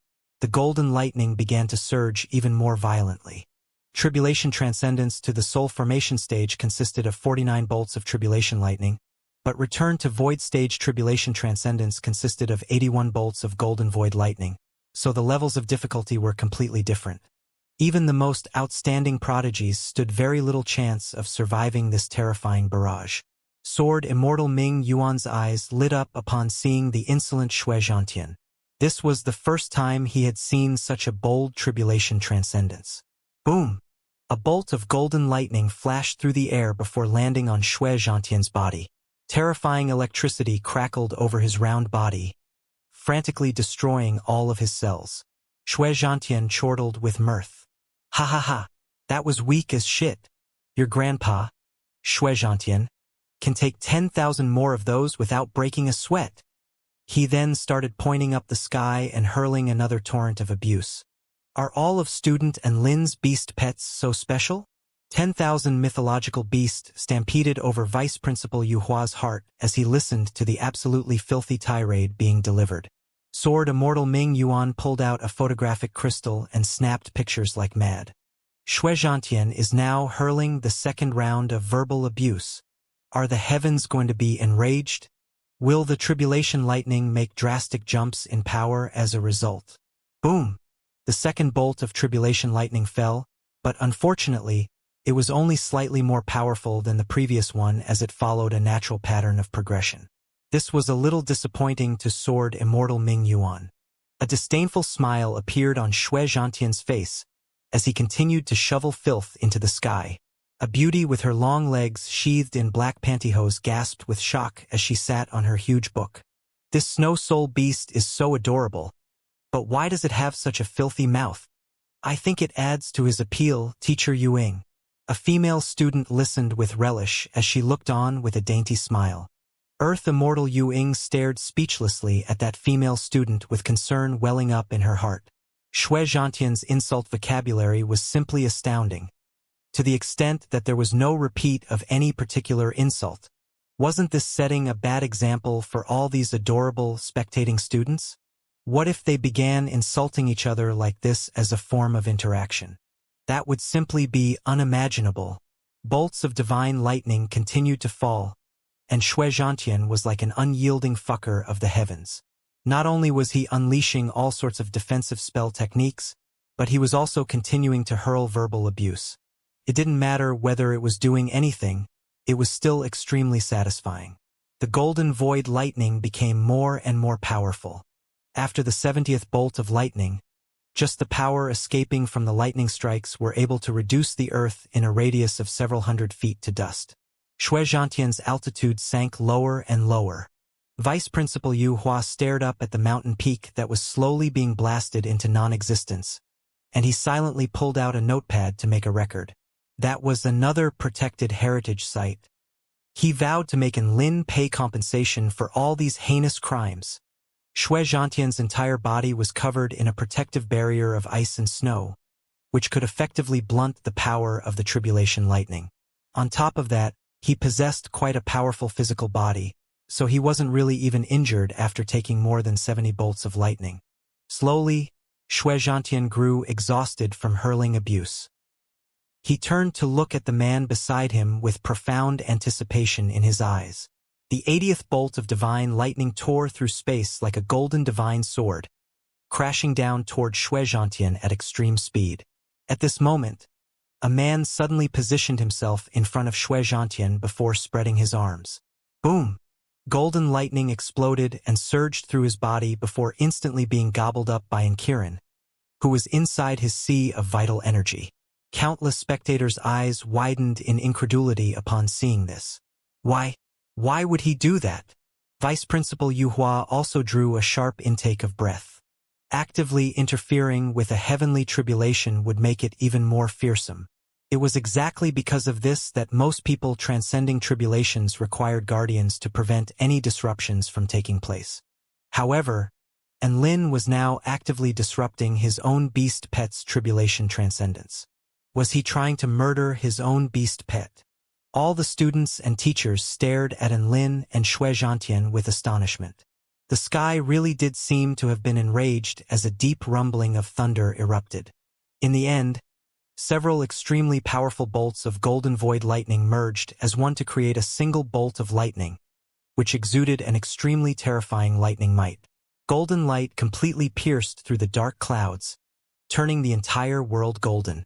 the golden lightning began to surge even more violently. Tribulation Transcendence to the Soul Formation stage consisted of 49 bolts of Tribulation Lightning, but Return to Void stage Tribulation Transcendence consisted of 81 bolts of Golden Void Lightning, so the levels of difficulty were completely different. Even the most outstanding prodigies stood very little chance of surviving this terrifying barrage. Sword Immortal Ming Yuan's eyes lit up upon seeing the insolent Shui Zhantian. This was the first time he had seen such a bold Tribulation Transcendence. Boom! A bolt of golden lightning flashed through the air before landing on Shui Zhantian's body. Terrifying electricity crackled over his round body, frantically destroying all of his cells. Shui Zhantian chortled with mirth. Ha ha ha! That was weak as shit. Your grandpa, Shui Zhantian, can take 10,000 more of those without breaking a sweat. He then started pointing up the sky and hurling another torrent of abuse. Are all of Student and Lin's beast pets so special? 10,000 mythological beasts stampeded over Vice Principal Yu Hua's heart as he listened to the absolutely filthy tirade being delivered. Sword Immortal Ming Yuan pulled out a photographic crystal and snapped pictures like mad. Shui Zhantian is now hurling the second round of verbal abuse. Are the heavens going to be enraged? Will the Tribulation Lightning make drastic jumps in power as a result? Boom! The second bolt of Tribulation Lightning fell, but unfortunately, it was only slightly more powerful than the previous one as it followed a natural pattern of progression. This was a little disappointing to Sword Immortal Ming Yuan. A disdainful smile appeared on Shui Zhantian's face as he continued to shovel filth into the sky. A beauty with her long legs sheathed in black pantyhose gasped with shock as she sat on her huge book. This snow soul beast is so adorable. But why does it have such a filthy mouth? I think it adds to his appeal, Teacher Yuing. A female student listened with relish as she looked on with a dainty smile. Earth Immortal Yuing stared speechlessly at that female student with concern welling up in her heart. Shui Zhantian's insult vocabulary was simply astounding, to the extent that there was no repeat of any particular insult. Wasn't this setting a bad example for all these adorable, spectating students? What if they began insulting each other like this as a form of interaction? That would simply be unimaginable. Bolts of divine lightning continued to fall, and Shui Zhantian was like an unyielding fucker of the heavens. Not only was he unleashing all sorts of defensive spell techniques, but he was also continuing to hurl verbal abuse. It didn't matter whether it was doing anything, it was still extremely satisfying. The golden void lightning became more and more powerful. After the 70th bolt of lightning, just the power escaping from the lightning strikes were able to reduce the earth in a radius of several hundred feet to dust. Shui Zhantian's altitude sank lower and lower. Vice Principal Yu Hua stared up at the mountain peak that was slowly being blasted into non-existence, and he silently pulled out a notepad to make a record. That was another protected heritage site. He vowed to make Lin pay compensation for all these heinous crimes. Shui Zhantian's entire body was covered in a protective barrier of ice and snow, which could effectively blunt the power of the Tribulation Lightning. On top of that, he possessed quite a powerful physical body, so he wasn't really even injured after taking more than 70 bolts of lightning. Slowly, Shui Zhantian grew exhausted from hurling abuse. He turned to look at the man beside him with profound anticipation in his eyes. The 80th bolt of divine lightning tore through space like a golden divine sword, crashing down toward Shui Zhantian at extreme speed. At this moment, a man suddenly positioned himself in front of Shui Zhantian before spreading his arms. Boom! Golden lightning exploded and surged through his body before instantly being gobbled up by Kiran, who was inside his sea of vital energy. Countless spectators' eyes widened in incredulity upon seeing this. Why would he do that? Vice Principal Yu Hua also drew a sharp intake of breath. Actively interfering with a heavenly tribulation would make it even more fearsome. It was exactly because of this that most people transcending tribulations required guardians to prevent any disruptions from taking place. However, Lin was now actively disrupting his own beast pet's tribulation transcendence. Was he trying to murder his own beast pet? All the students and teachers stared at Lin and Shui Zhantian with astonishment. The sky really did seem to have been enraged as a deep rumbling of thunder erupted. In the end, several extremely powerful bolts of golden void lightning merged as one to create a single bolt of lightning, which exuded an extremely terrifying lightning might. Golden light completely pierced through the dark clouds, turning the entire world golden.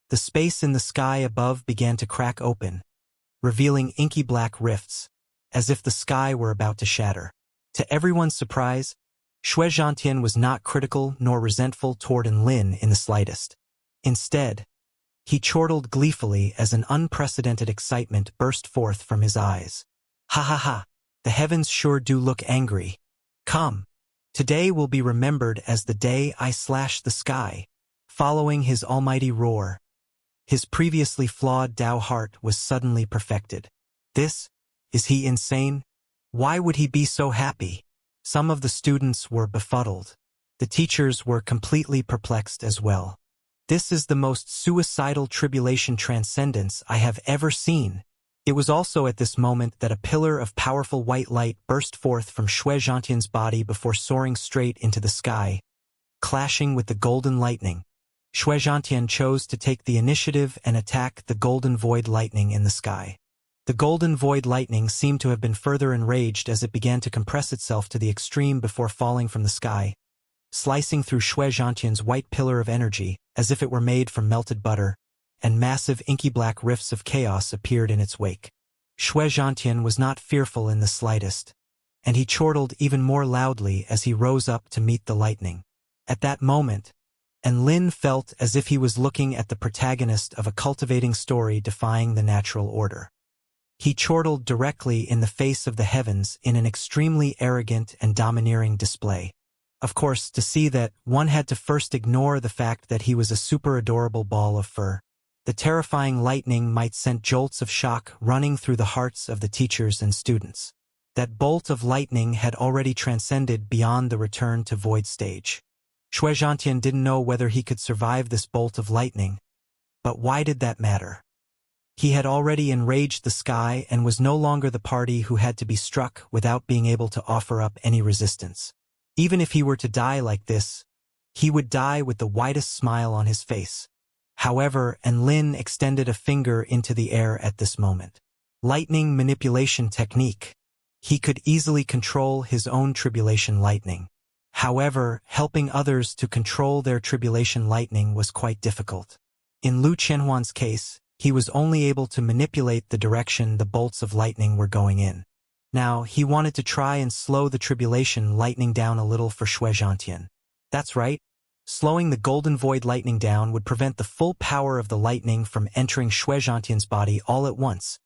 The space in the sky above began to crack open, revealing inky black rifts, as if the sky were about to shatter. To everyone's surprise, Xianxia was not critical nor resentful toward Lin in the slightest. Instead, he chortled gleefully as an unprecedented excitement burst forth from his eyes. Ha ha ha, the heavens sure do look angry. Come, today will be remembered as the day I slashed the sky. Following his almighty roar, his previously flawed Tao heart was suddenly perfected. Is he insane? Why would he be so happy? Some of the students were befuddled. The teachers were completely perplexed as well. This is the most suicidal tribulation transcendence I have ever seen. It was also at this moment that a pillar of powerful white light burst forth from Xianxia's body before soaring straight into the sky, clashing with the golden lightning. Xianxia chose to take the initiative and attack the golden void lightning in the sky. The golden void lightning seemed to have been further enraged as it began to compress itself to the extreme before falling from the sky, slicing through Xianxia's white pillar of energy as if it were made from melted butter, and massive inky black rifts of chaos appeared in its wake. Xianxia was not fearful in the slightest, and he chortled even more loudly as he rose up to meet the lightning. At that moment, Lin felt as if he was looking at the protagonist of a cultivating story defying the natural order. He chortled directly in the face of the heavens in an extremely arrogant and domineering display. Of course, to see that, one had to first ignore the fact that he was a super adorable ball of fur. The terrifying lightning might send jolts of shock running through the hearts of the teachers and students. That bolt of lightning had already transcended beyond the return to void stage. Xianxia didn't know whether he could survive this bolt of lightning, but why did that matter? He had already enraged the sky and was no longer the party who had to be struck without being able to offer up any resistance. Even if he were to die like this, he would die with the widest smile on his face. However, Lin extended a finger into the air at this moment. Lightning manipulation technique. He could easily control his own tribulation lightning. However, helping others to control their tribulation lightning was quite difficult. In Lu Qianhuan's case, he was only able to manipulate the direction the bolts of lightning were going in. Now, he wanted to try and slow the tribulation lightning down a little for Xianxia. That's right. Slowing the golden void lightning down would prevent the full power of the lightning from entering Xianxia's body all at once,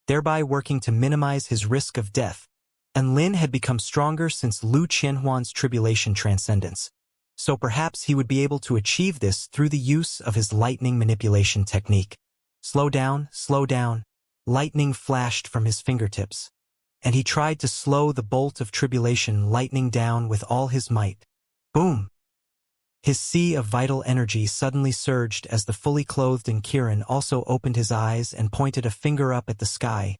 thereby working to minimize his risk of death. Lin had become stronger since Lu Qianhuan's tribulation transcendence, so perhaps he would be able to achieve this through the use of his lightning manipulation technique. Slow down, slow down. Lightning flashed from his fingertips, and he tried to slow the bolt of tribulation lightning down with all his might. Boom! His sea of vital energy suddenly surged as the fully clothed Kiran also opened his eyes and pointed a finger up at the sky,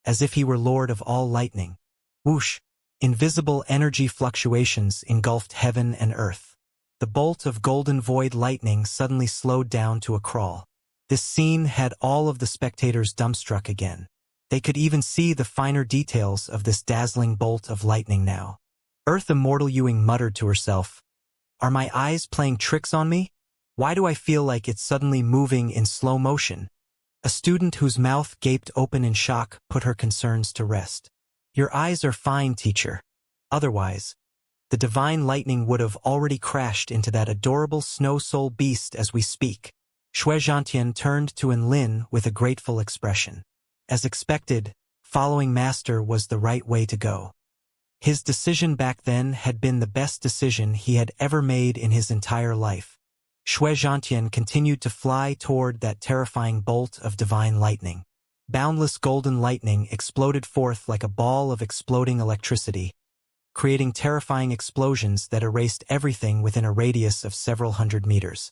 as if he were lord of all lightning. Whoosh! Invisible energy fluctuations engulfed heaven and earth. The bolt of golden void lightning suddenly slowed down to a crawl. This scene had all of the spectators dumbstruck again. They could even see the finer details of this dazzling bolt of lightning now. Earth Immortal Ewing muttered to herself, "Are my eyes playing tricks on me? Why do I feel like it's suddenly moving in slow motion?" A student whose mouth gaped open in shock put her concerns to rest. "Your eyes are fine, teacher. Otherwise, the divine lightning would have already crashed into that adorable snow soul beast as we speak." Xianxia turned to Lin with a grateful expression. As expected, following Master was the right way to go. His decision back then had been the best decision he had ever made in his entire life. Xianxia continued to fly toward that terrifying bolt of divine lightning. Boundless golden lightning exploded forth like a ball of exploding electricity, creating terrifying explosions that erased everything within a radius of several hundred meters.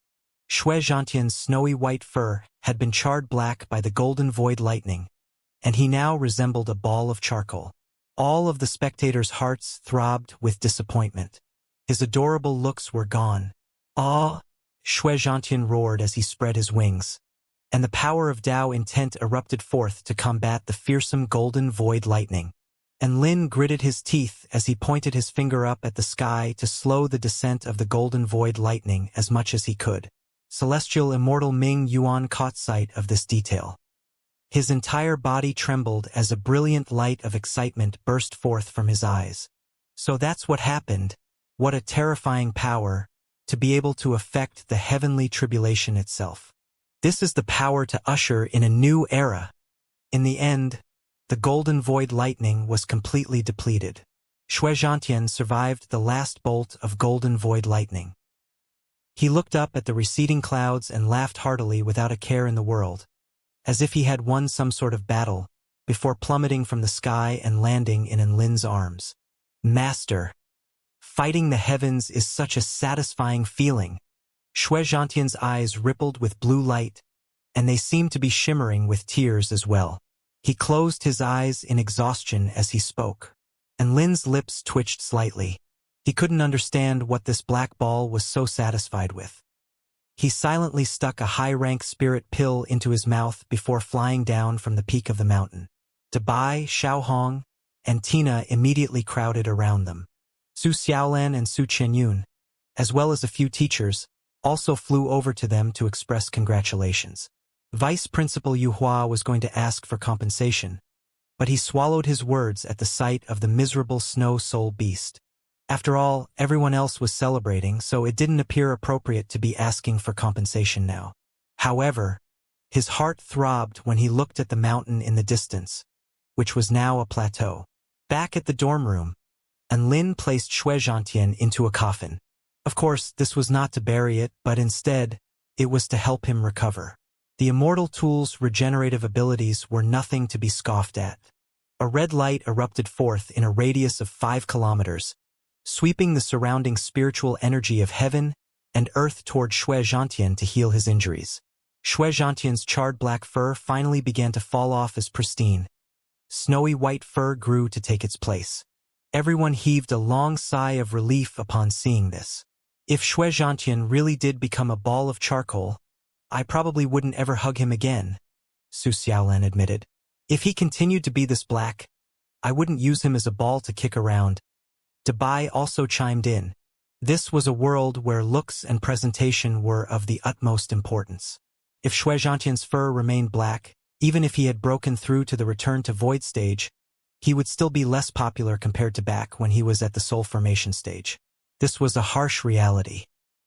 Xianxia's snowy white fur had been charred black by the golden void lightning, and he now resembled a ball of charcoal. All of the spectators' hearts throbbed with disappointment. His adorable looks were gone. "Ah!" Xianxia roared as he spread his wings, and the power of Tao intent erupted forth to combat the fearsome golden void lightning. And Lin gritted his teeth as he pointed his finger up at the sky to slow the descent of the golden void lightning as much as he could. Celestial Immortal Ming Yuan caught sight of this detail. His entire body trembled as a brilliant light of excitement burst forth from his eyes. So that's what happened. What a terrifying power, to be able to affect the heavenly tribulation itself. This is the power to usher in a new era. In the end, the golden void lightning was completely depleted. Xianxia survived the last bolt of golden void lightning. He looked up at the receding clouds and laughed heartily without a care in the world, as if he had won some sort of battle, before plummeting from the sky and landing in Lin's arms. "Master, fighting the heavens is such a satisfying feeling." Xianxia's eyes rippled with blue light, and they seemed to be shimmering with tears as well. He closed his eyes in exhaustion as he spoke, and Lin's lips twitched slightly. He couldn't understand what this black ball was so satisfied with. He silently stuck a high-rank spirit pill into his mouth before flying down from the peak of the mountain. Dabai, Xiaohong, and Tina immediately crowded around them. Su Xiaolan and Su Qianyun, as well as a few teachers, also flew over to them to express congratulations. Vice Principal Yu Hua was going to ask for compensation, but he swallowed his words at the sight of the miserable snow soul beast. After all, everyone else was celebrating, so it didn't appear appropriate to be asking for compensation now. However, his heart throbbed when he looked at the mountain in the distance, which was now a plateau. Back at the dorm room, and Lin placed Xianxia into a coffin. Of course, this was not to bury it, but instead, it was to help him recover. The Immortal tool's regenerative abilities were nothing to be scoffed at. A red light erupted forth in a radius of 5 kilometers, sweeping the surrounding spiritual energy of heaven and earth toward Xianxia to heal his injuries. Xianxia's charred black fur finally began to fall off as pristine. Snowy white fur grew to take its place. Everyone heaved a long sigh of relief upon seeing this. If Xianxia really did become a ball of charcoal, I probably wouldn't ever hug him again, Su Xiaolan admitted. If he continued to be this black, I wouldn't use him as a ball to kick around. Dabai also chimed in. This was a world where looks and presentation were of the utmost importance. If Xianxia's fur remained black, even if he had broken through to the return to void stage, he would still be less popular compared to back when he was at the soul formation stage. This was a harsh reality.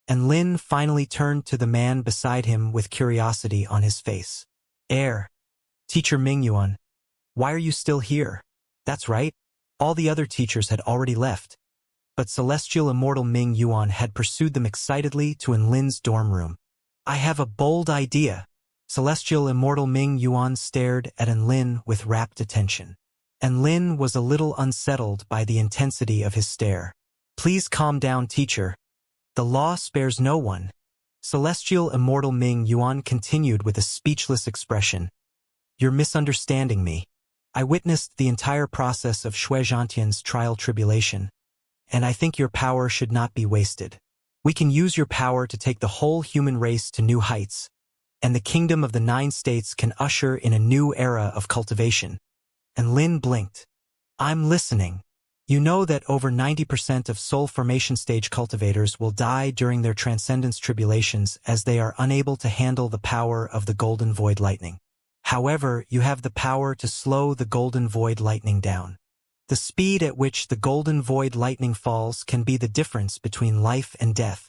And Lin finally turned to the man beside him with curiosity on his face. Teacher Mingyuan, why are you still here? That's right. All the other teachers had already left. But Celestial Immortal Ming Yuan had pursued them excitedly to Lin's dorm room. I have a bold idea. Celestial Immortal Ming Yuan stared at Lin with rapt attention. And Lin was a little unsettled by the intensity of his stare. Please calm down, teacher. The law spares no one. Celestial Immortal Ming Yuan continued with a speechless expression. You're misunderstanding me. I witnessed the entire process of Xianxia's trial tribulation, and I think your power should not be wasted. We can use your power to take the whole human race to new heights, and the kingdom of the 9 states can usher in a new era of cultivation. And Lin blinked. I'm listening. You know that over 90% of soul formation stage cultivators will die during their transcendence tribulations as they are unable to handle the power of the golden void lightning. However, you have the power to slow the golden void lightning down. The speed at which the golden void lightning falls can be the difference between life and death.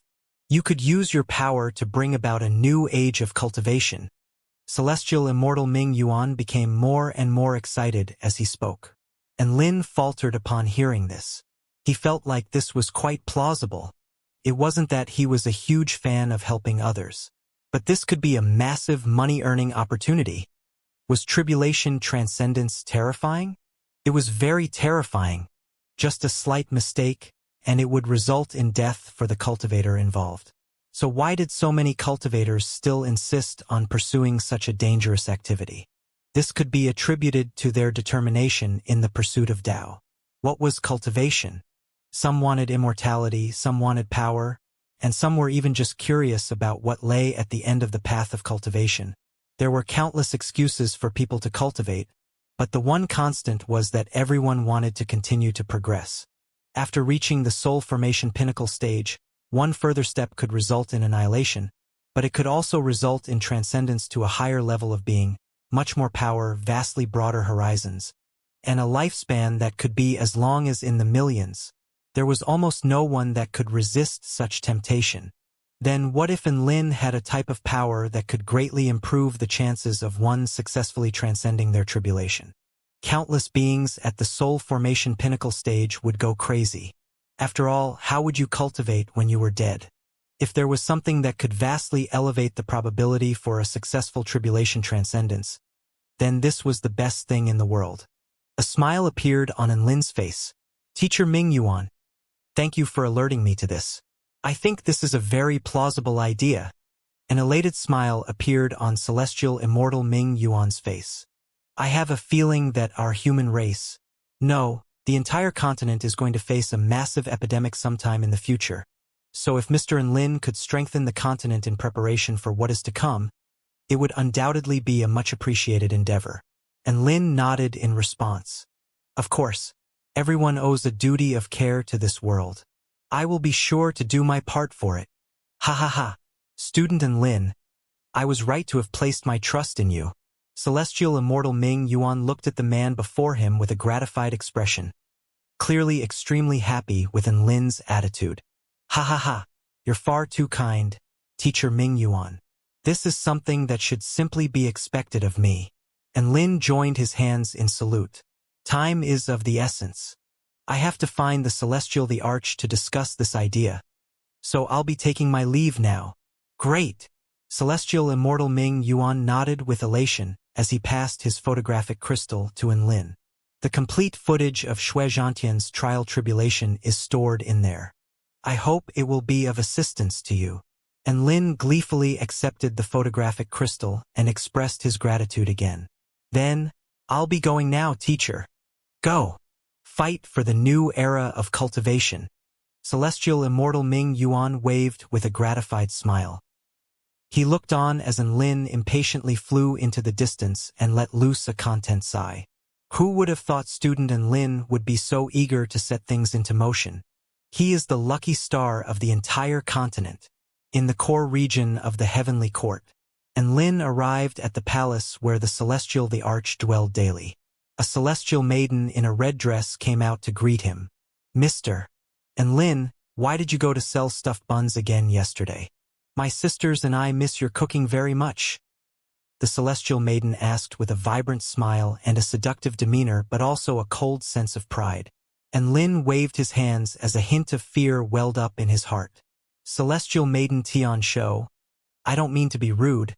You could use your power to bring about a new age of cultivation. Celestial Immortal Ming Yuan became more and more excited as he spoke. And Lin faltered upon hearing this. He felt like this was quite plausible. It wasn't that he was a huge fan of helping others, but this could be a massive money-earning opportunity. Was tribulation transcendence terrifying? It was very terrifying. Just a slight mistake, and it would result in death for the cultivator involved. So why did so many cultivators still insist on pursuing such a dangerous activity? This could be attributed to their determination in the pursuit of Tao. What was cultivation? Some wanted immortality, some wanted power, and some were even just curious about what lay at the end of the path of cultivation. There were countless excuses for people to cultivate, but the one constant was that everyone wanted to continue to progress. After reaching the soul formation pinnacle stage, one further step could result in annihilation, but it could also result in transcendence to a higher level of being, much more power, vastly broader horizons, and a lifespan that could be as long as in the millions. There was almost no one that could resist such temptation. Then what if Lin had a type of power that could greatly improve the chances of one successfully transcending their tribulation? Countless beings at the soul formation pinnacle stage would go crazy. After all, how would you cultivate when you were dead? If there was something that could vastly elevate the probability for a successful tribulation transcendence, then this was the best thing in the world. A smile appeared on Lin's face. Teacher Ming Yuan, thank you for alerting me to this. I think this is a very plausible idea. An elated smile appeared on celestial immortal Ming Yuan's face. I have a feeling that our human race, no, the entire continent is going to face a massive epidemic sometime in the future. So if Mr. Lin could strengthen the continent in preparation for what is to come, it would undoubtedly be a much appreciated endeavor. And Lin nodded in response. Of course, everyone owes a duty of care to this world. I will be sure to do my part for it. Ha ha ha. Student Lin, I was right to have placed my trust in you. Celestial immortal Ming Yuan looked at the man before him with a gratified expression, clearly extremely happy with Lin's attitude. Ha ha ha. You're far too kind, Teacher Ming Yuan. This is something that should simply be expected of me. And Lin joined his hands in salute. Time is of the essence. I have to find the Celestial the Arch to discuss this idea. So I'll be taking my leave now. Great! Celestial immortal Ming Yuan nodded with elation as he passed his photographic crystal to Lin. The complete footage of Shui Zhantian's trial tribulation is stored in there. I hope it will be of assistance to you. And Lin gleefully accepted the photographic crystal and expressed his gratitude again. Then, I'll be going now, teacher. Go! Fight for the new era of cultivation. Celestial immortal Ming Yuan waved with a gratified smile. He looked on as Lin impatiently flew into the distance and let loose a content sigh. Who would have thought student Lin would be so eager to set things into motion? He is the lucky star of the entire continent, in the core region of the heavenly court. And Lin arrived at the palace where the Celestial the Arch dwelled daily. A celestial maiden in a red dress came out to greet him. Mr. And Lin, why did you go to sell stuffed buns again yesterday? My sisters and I miss your cooking very much. The celestial maiden asked with a vibrant smile and a seductive demeanor, but also a cold sense of pride. And Lin waved his hands as a hint of fear welled up in his heart. Celestial maiden Xianxia, I don't mean to be rude,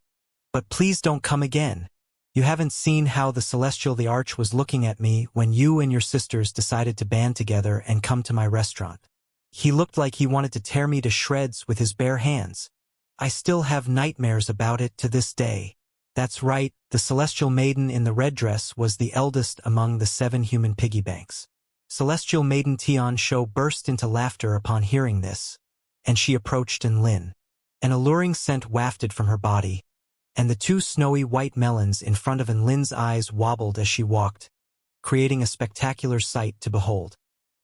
but please don't come again. You haven't seen how the Celestial the Arch was looking at me when you and your sisters decided to band together and come to my restaurant. He looked like he wanted to tear me to shreds with his bare hands. I still have nightmares about it to this day. That's right, the Celestial maiden in the red dress was the eldest among the 7 human piggy banks. Celestial maiden Xianxia burst into laughter upon hearing this, and she approached Lin. An alluring scent wafted from her body, and the 2 snowy white melons in front of Lin's eyes wobbled as she walked, creating a spectacular sight to behold.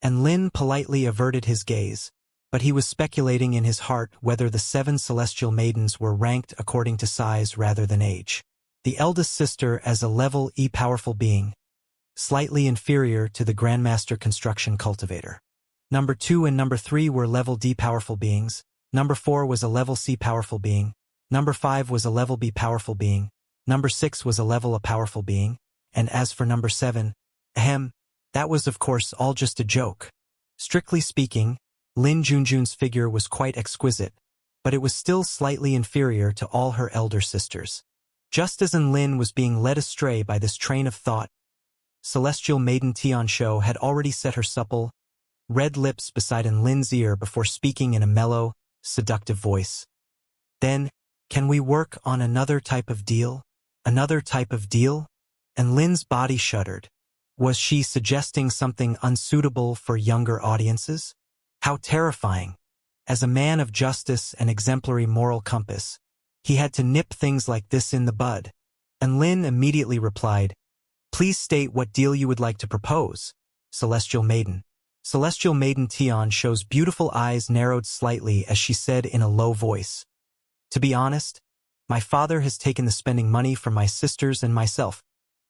And Lin politely averted his gaze, but he was speculating in his heart whether the 7 celestial maidens were ranked according to size rather than age. The eldest sister as a level E powerful being, slightly inferior to the Grandmaster Construction Cultivator. Number 2 and number 3 were level D powerful beings, number 4 was a level C powerful being, number 5 was a level B powerful being, number 6 was a level A powerful being, and as for number 7, that was of course all just a joke. Strictly speaking, Lin Junjun's figure was quite exquisite, but it was still slightly inferior to all her elder sisters. Just as Lin was being led astray by this train of thought, Celestial Maiden Xianxia had already set her supple, red lips beside Lin's ear before speaking in a mellow, seductive voice. Then, can we work on another type of deal? Another type of deal? And Lin's body shuddered. Was she suggesting something unsuitable for younger audiences? How terrifying. As a man of justice and exemplary moral compass, he had to nip things like this in the bud. And Lin immediately replied, "Please state what deal you would like to propose, Celestial Maiden." Celestial Maiden Tian shows beautiful eyes narrowed slightly as she said in a low voice, "To be honest, my father has taken the spending money from my sisters and myself.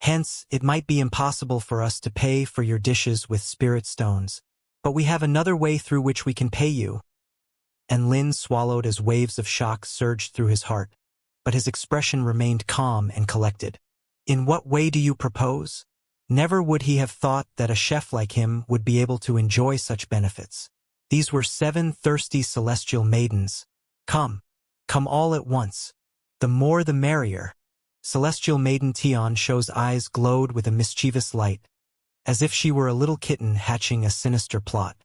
Hence, it might be impossible for us to pay for your dishes with spirit stones. But we have another way through which we can pay you." And Lin swallowed as waves of shock surged through his heart, but his expression remained calm and collected. "In what way do you propose?" Never would he have thought that a chef like him would be able to enjoy such benefits. These were 7 thirsty celestial maidens. Come all at once. The more the merrier." Celestial Maiden Tian Shou's eyes glowed with a mischievous light, as if she were a little kitten hatching a sinister plot.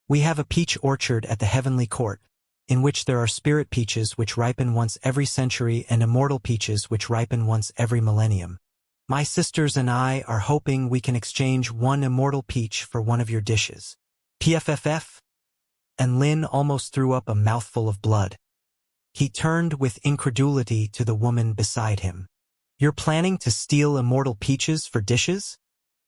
"We have a peach orchard at the heavenly court, in which there are spirit peaches which ripen once every century and immortal peaches which ripen once every millennium. My sisters and I are hoping we can exchange one immortal peach for one of your dishes. PFFF?" And Lin almost threw up a mouthful of blood. He turned with incredulity to the woman beside him. "You're planning to steal immortal peaches for dishes?"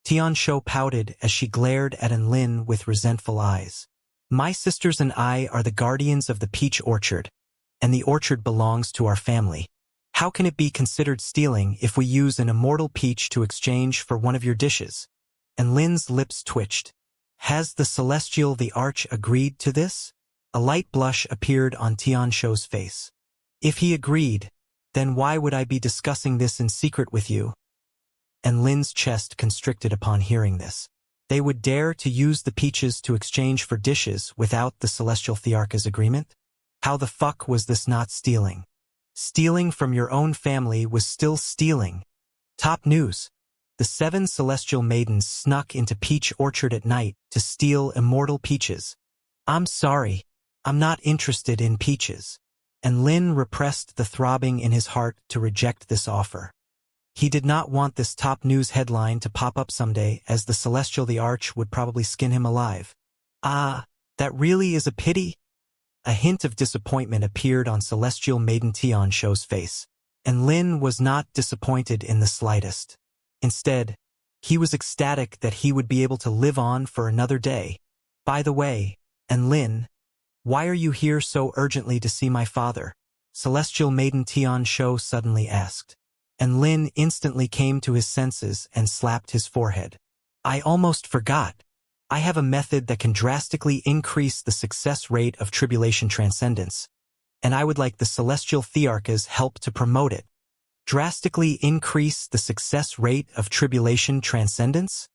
Tian Shou pouted as she glared at Lin with resentful eyes. "My sisters and I are the guardians of the peach orchard, and the orchard belongs to our family. How can it be considered stealing if we use an immortal peach to exchange for one of your dishes?" And Lin's lips twitched. Has the Celestial the Arch agreed to this? A light blush appeared on Tian Shou's face. "If he agreed, then why would I be discussing this in secret with you?" And Lin's chest constricted upon hearing this. They would dare to use the peaches to exchange for dishes without the Celestial Thearch's agreement? How the fuck was this not stealing? Stealing from your own family was still stealing. Top news. The 7 celestial maidens snuck into Peach Orchard at night to steal immortal peaches. "I'm sorry. I'm not interested in peaches." And Lin repressed the throbbing in his heart to reject this offer. He did not want this top news headline to pop up someday, as the Celestial the Arch would probably skin him alive. "Ah, that really is a pity." A hint of disappointment appeared on Celestial Maiden Tian Shou's face, and Lin was not disappointed in the slightest. Instead, he was ecstatic that he would be able to live on for another day. "By the way, and Lin, why are you here so urgently to see my father?" Celestial Maiden Tian Shou suddenly asked. And Lin instantly came to his senses and slapped his forehead. "I almost forgot. I have a method that can drastically increase the success rate of tribulation transcendence, and I would like the Celestial Thearch's help to promote it." Drastically increase the success rate of tribulation transcendence?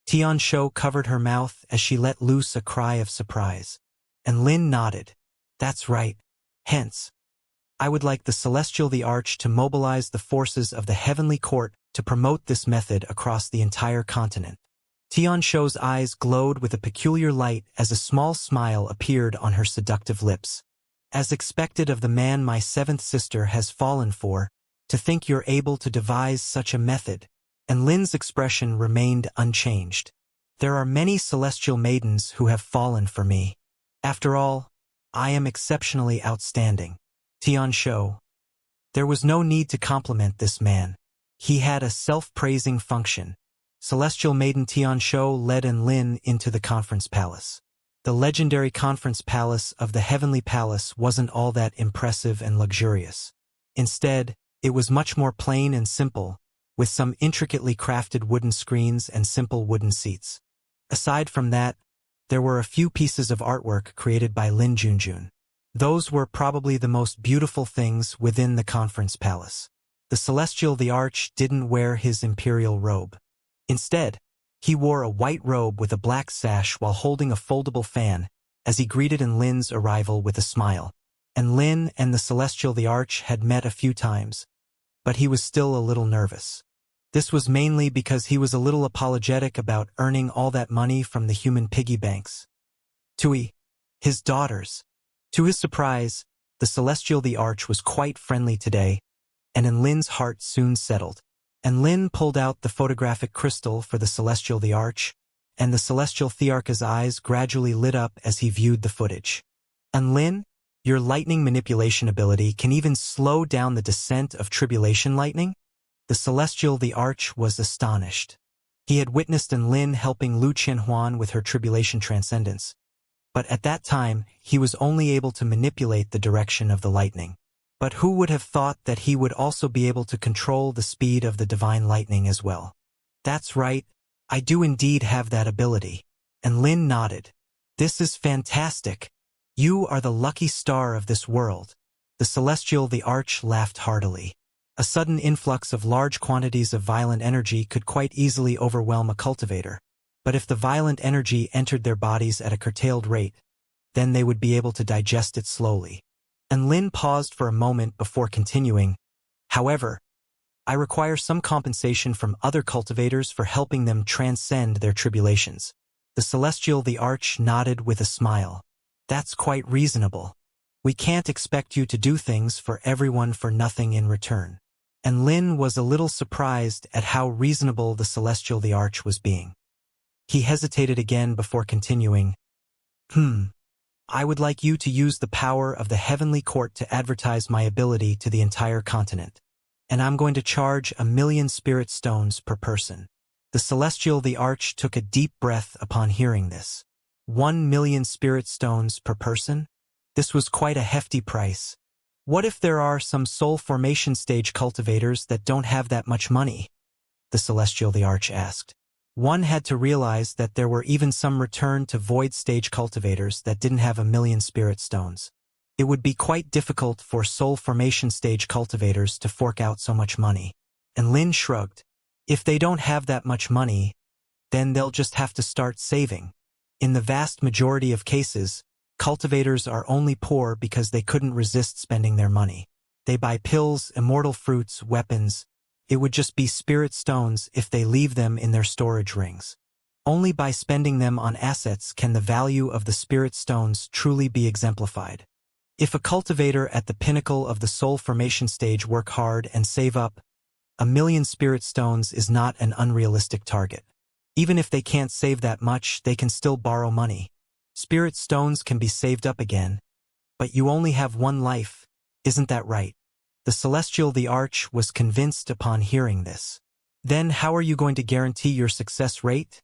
Tian Shou covered her mouth as she let loose a cry of surprise. And Lin nodded. "That's right. Hence, I would like the Celestial the Arch to mobilize the forces of the Heavenly Court to promote this method across the entire continent." Tian Shou's eyes glowed with a peculiar light as a small smile appeared on her seductive lips. "As expected of the man my 7th sister has fallen for, to think you're able to devise such a method." And Lin's expression remained unchanged. "There are many celestial maidens who have fallen for me. After all, I am exceptionally outstanding." Tian Shou. There was no need to compliment this man. He had a self-praising function. Celestial Maiden Tian Shou led Lin into the conference palace. The legendary conference palace of the Heavenly Palace wasn't all that impressive and luxurious. Instead, it was much more plain and simple, with some intricately crafted wooden screens and simple wooden seats. Aside from that, there were a few pieces of artwork created by Lin Junjun. Those were probably the most beautiful things within the conference palace. The Celestial the Arch didn't wear his imperial robe. Instead, he wore a white robe with a black sash while holding a foldable fan, as he greeted Lin's arrival with a smile. And Lin and the Celestial the Arch had met a few times, but he was still a little nervous. This was mainly because he was a little apologetic about earning all that money from the human piggy banks. Tui, his daughters. To his surprise, the Celestial the Arch was quite friendly today, and Lin's heart soon settled. And Lin pulled out the photographic crystal for the Celestial the Arch, and the Celestial Thearch's eyes gradually lit up as he viewed the footage. And Lin, your lightning manipulation ability can even slow down the descent of tribulation lightning? The Celestial the Arch was astonished. He had witnessed Lin helping Lu Qianhuan with her tribulation transcendence, but at that time he was only able to manipulate the direction of the lightning. But who would have thought that he would also be able to control the speed of the divine lightning as well? That's right, I do indeed have that ability. And Lin nodded. This is fantastic. You are the lucky star of this world. The Celestial the Arch laughed heartily. A sudden influx of large quantities of violent energy could quite easily overwhelm a cultivator. But if the violent energy entered their bodies at a curtailed rate, then they would be able to digest it slowly. And Lin paused for a moment before continuing. However, I require some compensation from other cultivators for helping them transcend their tribulations. The Celestial the Arch nodded with a smile. That's quite reasonable. We can't expect you to do things for everyone for nothing in return. And Lin was a little surprised at how reasonable the Celestial the Arch was being. He hesitated again before continuing. I would like you to use the power of the Heavenly Court to advertise my ability to the entire continent. And I'm going to charge 1,000,000 spirit stones per person. The Celestial the Arch took a deep breath upon hearing this. 1,000,000 spirit stones per person? This was quite a hefty price. What if there are some soul formation stage cultivators that don't have that much money? The Celestial the Arch asked. One had to realize that there were even some return to void stage cultivators that didn't have 1,000,000 spirit stones. It would be quite difficult for soul formation stage cultivators to fork out so much money. And Lin shrugged. If they don't have that much money, then they'll just have to start saving. In the vast majority of cases, cultivators are only poor because they couldn't resist spending their money. They buy pills, immortal fruits, weapons. It would just be spirit stones if they leave them in their storage rings. Only by spending them on assets can the value of the spirit stones truly be exemplified. If a cultivator at the pinnacle of the soul formation stage work hard and save up, 1,000,000 spirit stones is not an unrealistic target. Even if they can't save that much, they can still borrow money. Spirit stones can be saved up again. But you only have one life, isn't that right? The Celestial the Arch was convinced upon hearing this. Then how are you going to guarantee your success rate?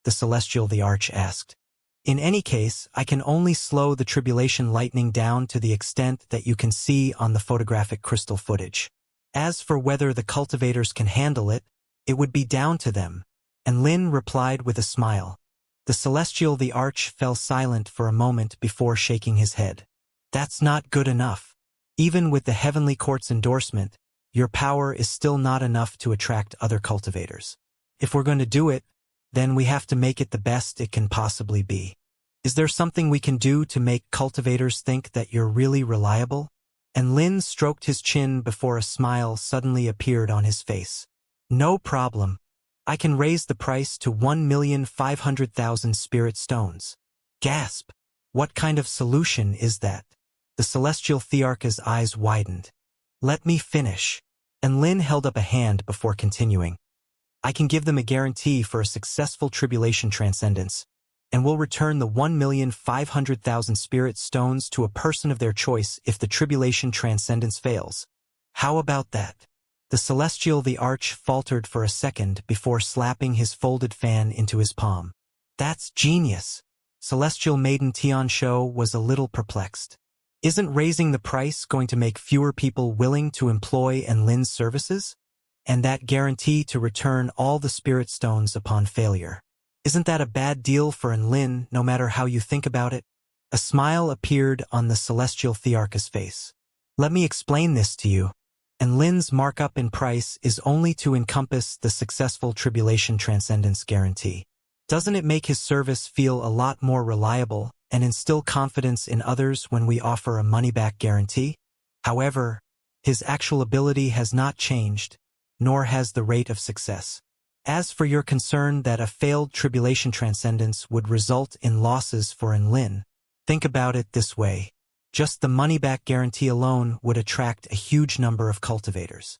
The Celestial the Arch asked. In any case, I can only slow the tribulation lightning down to the extent that you can see on the photographic crystal footage. As for whether the cultivators can handle it, it would be down to them. And Lin replied with a smile. The Celestial the Arch fell silent for a moment before shaking his head. That's not good enough. Even with the Heavenly Court's endorsement, your power is still not enough to attract other cultivators. If we're going to do it, then we have to make it the best it can possibly be. Is there something we can do to make cultivators think that you're really reliable? And Lin stroked his chin before a smile suddenly appeared on his face. No problem. I can raise the price to 1,500,000 spirit stones. Gasp! What kind of solution is that? The Celestial Thearch's eyes widened. Let me finish. And Lin held up a hand before continuing. I can give them a guarantee for a successful tribulation transcendence, and will return the 1,500,000 spirit stones to a person of their choice if the tribulation transcendence fails. How about that? The Celestial the Arch faltered for a second before slapping his folded fan into his palm. That's genius. Celestial Maiden Tianshou was a little perplexed. Isn't raising the price going to make fewer people willing to employ Lin's services? And that guarantee to return all the spirit stones upon failure. Isn't that a bad deal for Lin, no matter how you think about it? A smile appeared on the Celestial Thearch's face. Let me explain this to you. Lin's markup in price is only to encompass the successful tribulation transcendence guarantee. Doesn't it make his service feel a lot more reliable and instill confidence in others when we offer a money-back guarantee? However, his actual ability has not changed, nor has the rate of success. As for your concern that a failed tribulation transcendence would result in losses for Lin, think about it this way. Just the money-back guarantee alone would attract a huge number of cultivators.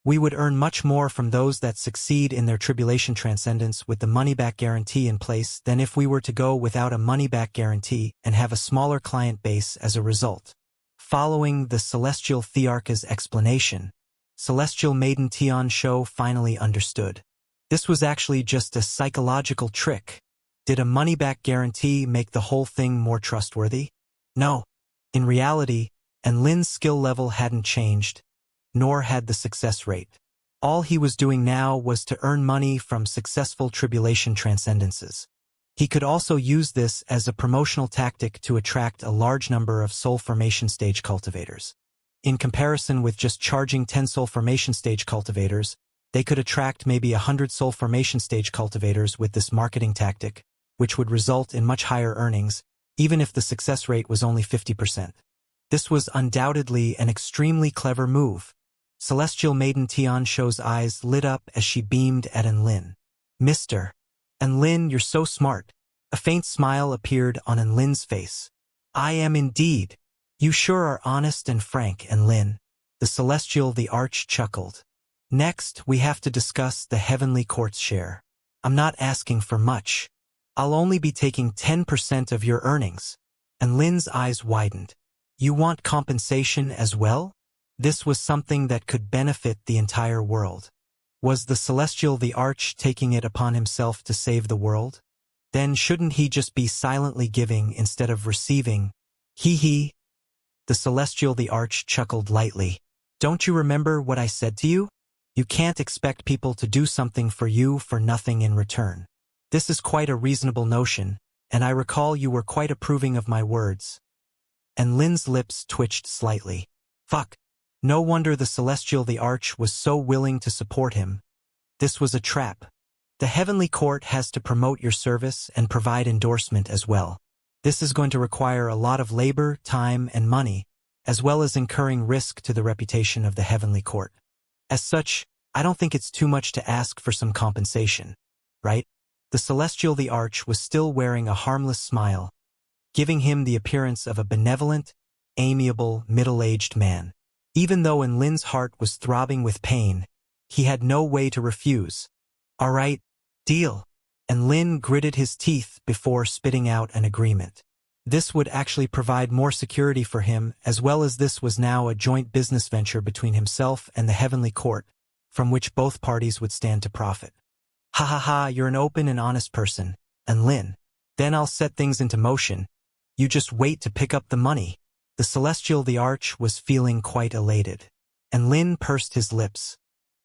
We would earn much more from those that succeed in their tribulation transcendence with the money-back guarantee in place than if we were to go without a money-back guarantee and have a smaller client base as a result. Following the Celestial Thearch's explanation, Celestial Maiden Xianxia finally understood. This was actually just a psychological trick. Did a money-back guarantee make the whole thing more trustworthy? No. In reality, Lin's skill level hadn't changed, nor had the success rate. All he was doing now was to earn money from successful tribulation transcendences. He could also use this as a promotional tactic to attract a large number of soul formation stage cultivators. In comparison with just charging 10 soul formation stage cultivators, they could attract maybe 100 soul formation stage cultivators with this marketing tactic, which would result in much higher earnings, even if the success rate was only 50%. This was undoubtedly an extremely clever move. Celestial Maiden Xianxia's eyes lit up as she beamed at Lin. Mr. Lin, you're so smart. A faint smile appeared on Lin's face. I am indeed. You sure are honest and frank, Lin. The Celestial the Arch chuckled. Next, we have to discuss the Heavenly Court's share. I'm not asking for much. I'll only be taking 10% of your earnings. Lin's eyes widened. You want compensation as well? This was something that could benefit the entire world. Was the Celestial the Arch taking it upon himself to save the world? Then shouldn't he just be silently giving instead of receiving? Hee. The Celestial the Arch chuckled lightly. Don't you remember what I said to you? You can't expect people to do something for you for nothing in return. This is quite a reasonable notion, and I recall you were quite approving of my words. Lin's lips twitched slightly. Fuck. No wonder the Celestial the Arch was so willing to support him. This was a trap. The Heavenly Court has to promote your service and provide endorsement as well. This is going to require a lot of labor, time, and money, as well as incurring risk to the reputation of the Heavenly Court. As such, I don't think it's too much to ask for some compensation, right? The Celestial the Arch was still wearing a harmless smile, giving him the appearance of a benevolent, amiable, middle-aged man. Even though Lin's heart was throbbing with pain, he had no way to refuse. All right, deal. Lin gritted his teeth before spitting out an agreement. This would actually provide more security for him, as well as this was now a joint business venture between himself and the Heavenly Court, from which both parties would stand to profit. Ha ha ha, you're an open and honest person, Lin. Then I'll set things into motion. You just wait to pick up the money. The Celestial the Arch was feeling quite elated. Lin pursed his lips.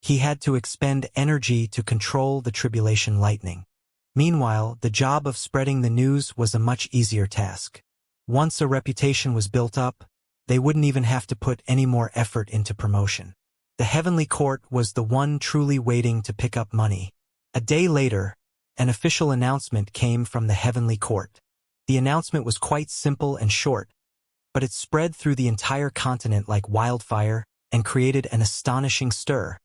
He had to expend energy to control the tribulation lightning. Meanwhile, the job of spreading the news was a much easier task. Once a reputation was built up, they wouldn't even have to put any more effort into promotion. The Heavenly Court was the one truly waiting to pick up money. A day later, an official announcement came from the Heavenly Court. The announcement was quite simple and short, but it spread through the entire continent like wildfire and created an astonishing stir.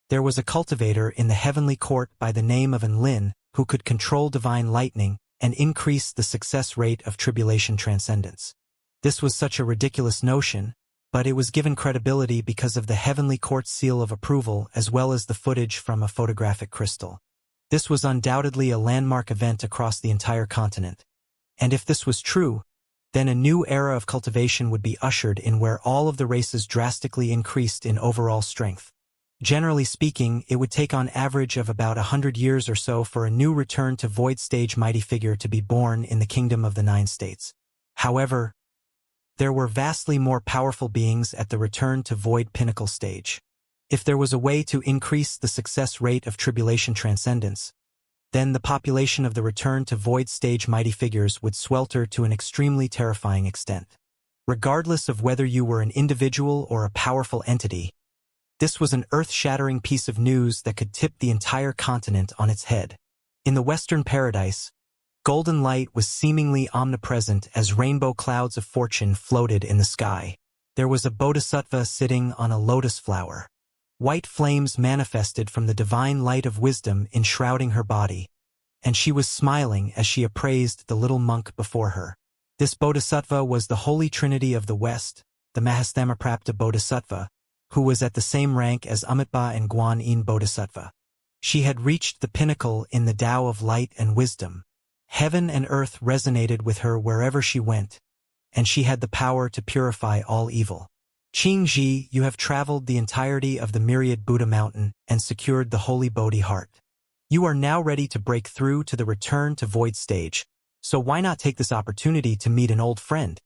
There was a cultivator in the Heavenly Court by the name of Lin who could control divine lightning and increase the success rate of tribulation transcendence. This was such a ridiculous notion, but it was given credibility because of the Heavenly Court's seal of approval as well as the footage from a photographic crystal. This was undoubtedly a landmark event across the entire continent. And if this was true, then a new era of cultivation would be ushered in where all of the races drastically increased in overall strength. Generally speaking, it would take on average of about 100 years or so for a new return to void stage mighty figure to be born in the Kingdom of the Nine States. However, there were vastly more powerful beings at the return to void pinnacle stage. If there was a way to increase the success rate of tribulation transcendence, then the population of the return to void stage mighty figures would swelter to an extremely terrifying extent. Regardless of whether you were an individual or a powerful entity, this was an earth-shattering piece of news that could tip the entire continent on its head. In the Western Paradise, golden light was seemingly omnipresent as rainbow clouds of fortune floated in the sky. There was a bodhisattva sitting on a lotus flower. White flames manifested from the divine light of wisdom enshrouding her body, and she was smiling as she appraised the little monk before her. This bodhisattva was the Holy Trinity of the West, the Mahastamaprapta Bodhisattva, who was at the same rank as Amitabha and Guan Yin Bodhisattva. She had reached the pinnacle in the Tao of light and wisdom. Heaven and earth resonated with her wherever she went, and she had the power to purify all evil. Qingji, you have traveled the entirety of the myriad Buddha mountain and secured the holy Bodhi heart. You are now ready to break through to the return to void stage, so why not take this opportunity to meet an old friend?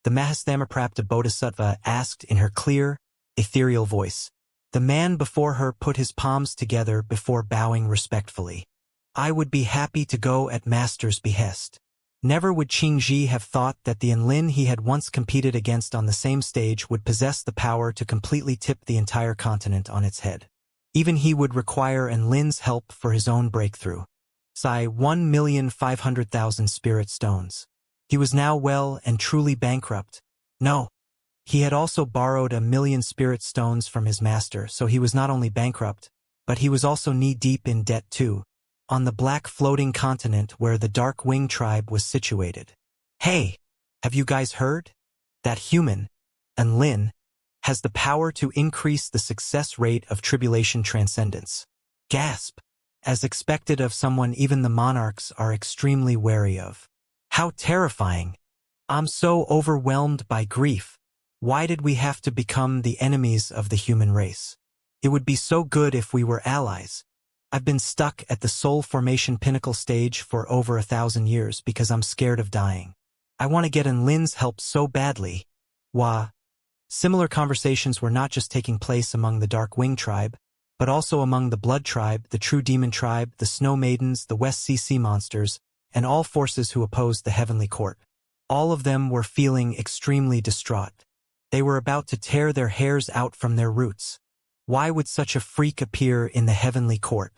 The Mahastamaprapta Bodhisattva asked in her clear, ethereal voice. The man before her put his palms together before bowing respectfully. I would be happy to go at Master's behest. Never would Qingji have thought that the Enlin he had once competed against on the same stage would possess the power to completely tip the entire continent on its head. Even he would require Enlin's help for his own breakthrough. Sigh 1,500,000 spirit stones. He was now well and truly bankrupt. No. He had also borrowed 1,000,000 spirit stones from his master, so he was not only bankrupt, but he was also knee-deep in debt too, on the black floating continent where the Dark Wing tribe was situated. Hey, have you guys heard? That human, Enlin, has the power to increase the success rate of tribulation transcendence. Gasp! As expected of someone even the monarchs are extremely wary of. How terrifying! I'm so overwhelmed by grief. Why did we have to become the enemies of the human race? It would be so good if we were allies. I've been stuck at the soul formation pinnacle stage for over 1,000 years because I'm scared of dying. I want to get Enlin's help so badly. Wah. Similar conversations were not just taking place among the Dark Wing tribe, but also among the Blood tribe, the True Demon tribe, the Snow Maidens, the West Sea monsters, and all forces who opposed the Heavenly Court. All of them were feeling extremely distraught. They were about to tear their hairs out from their roots. Why would such a freak appear in the Heavenly Court?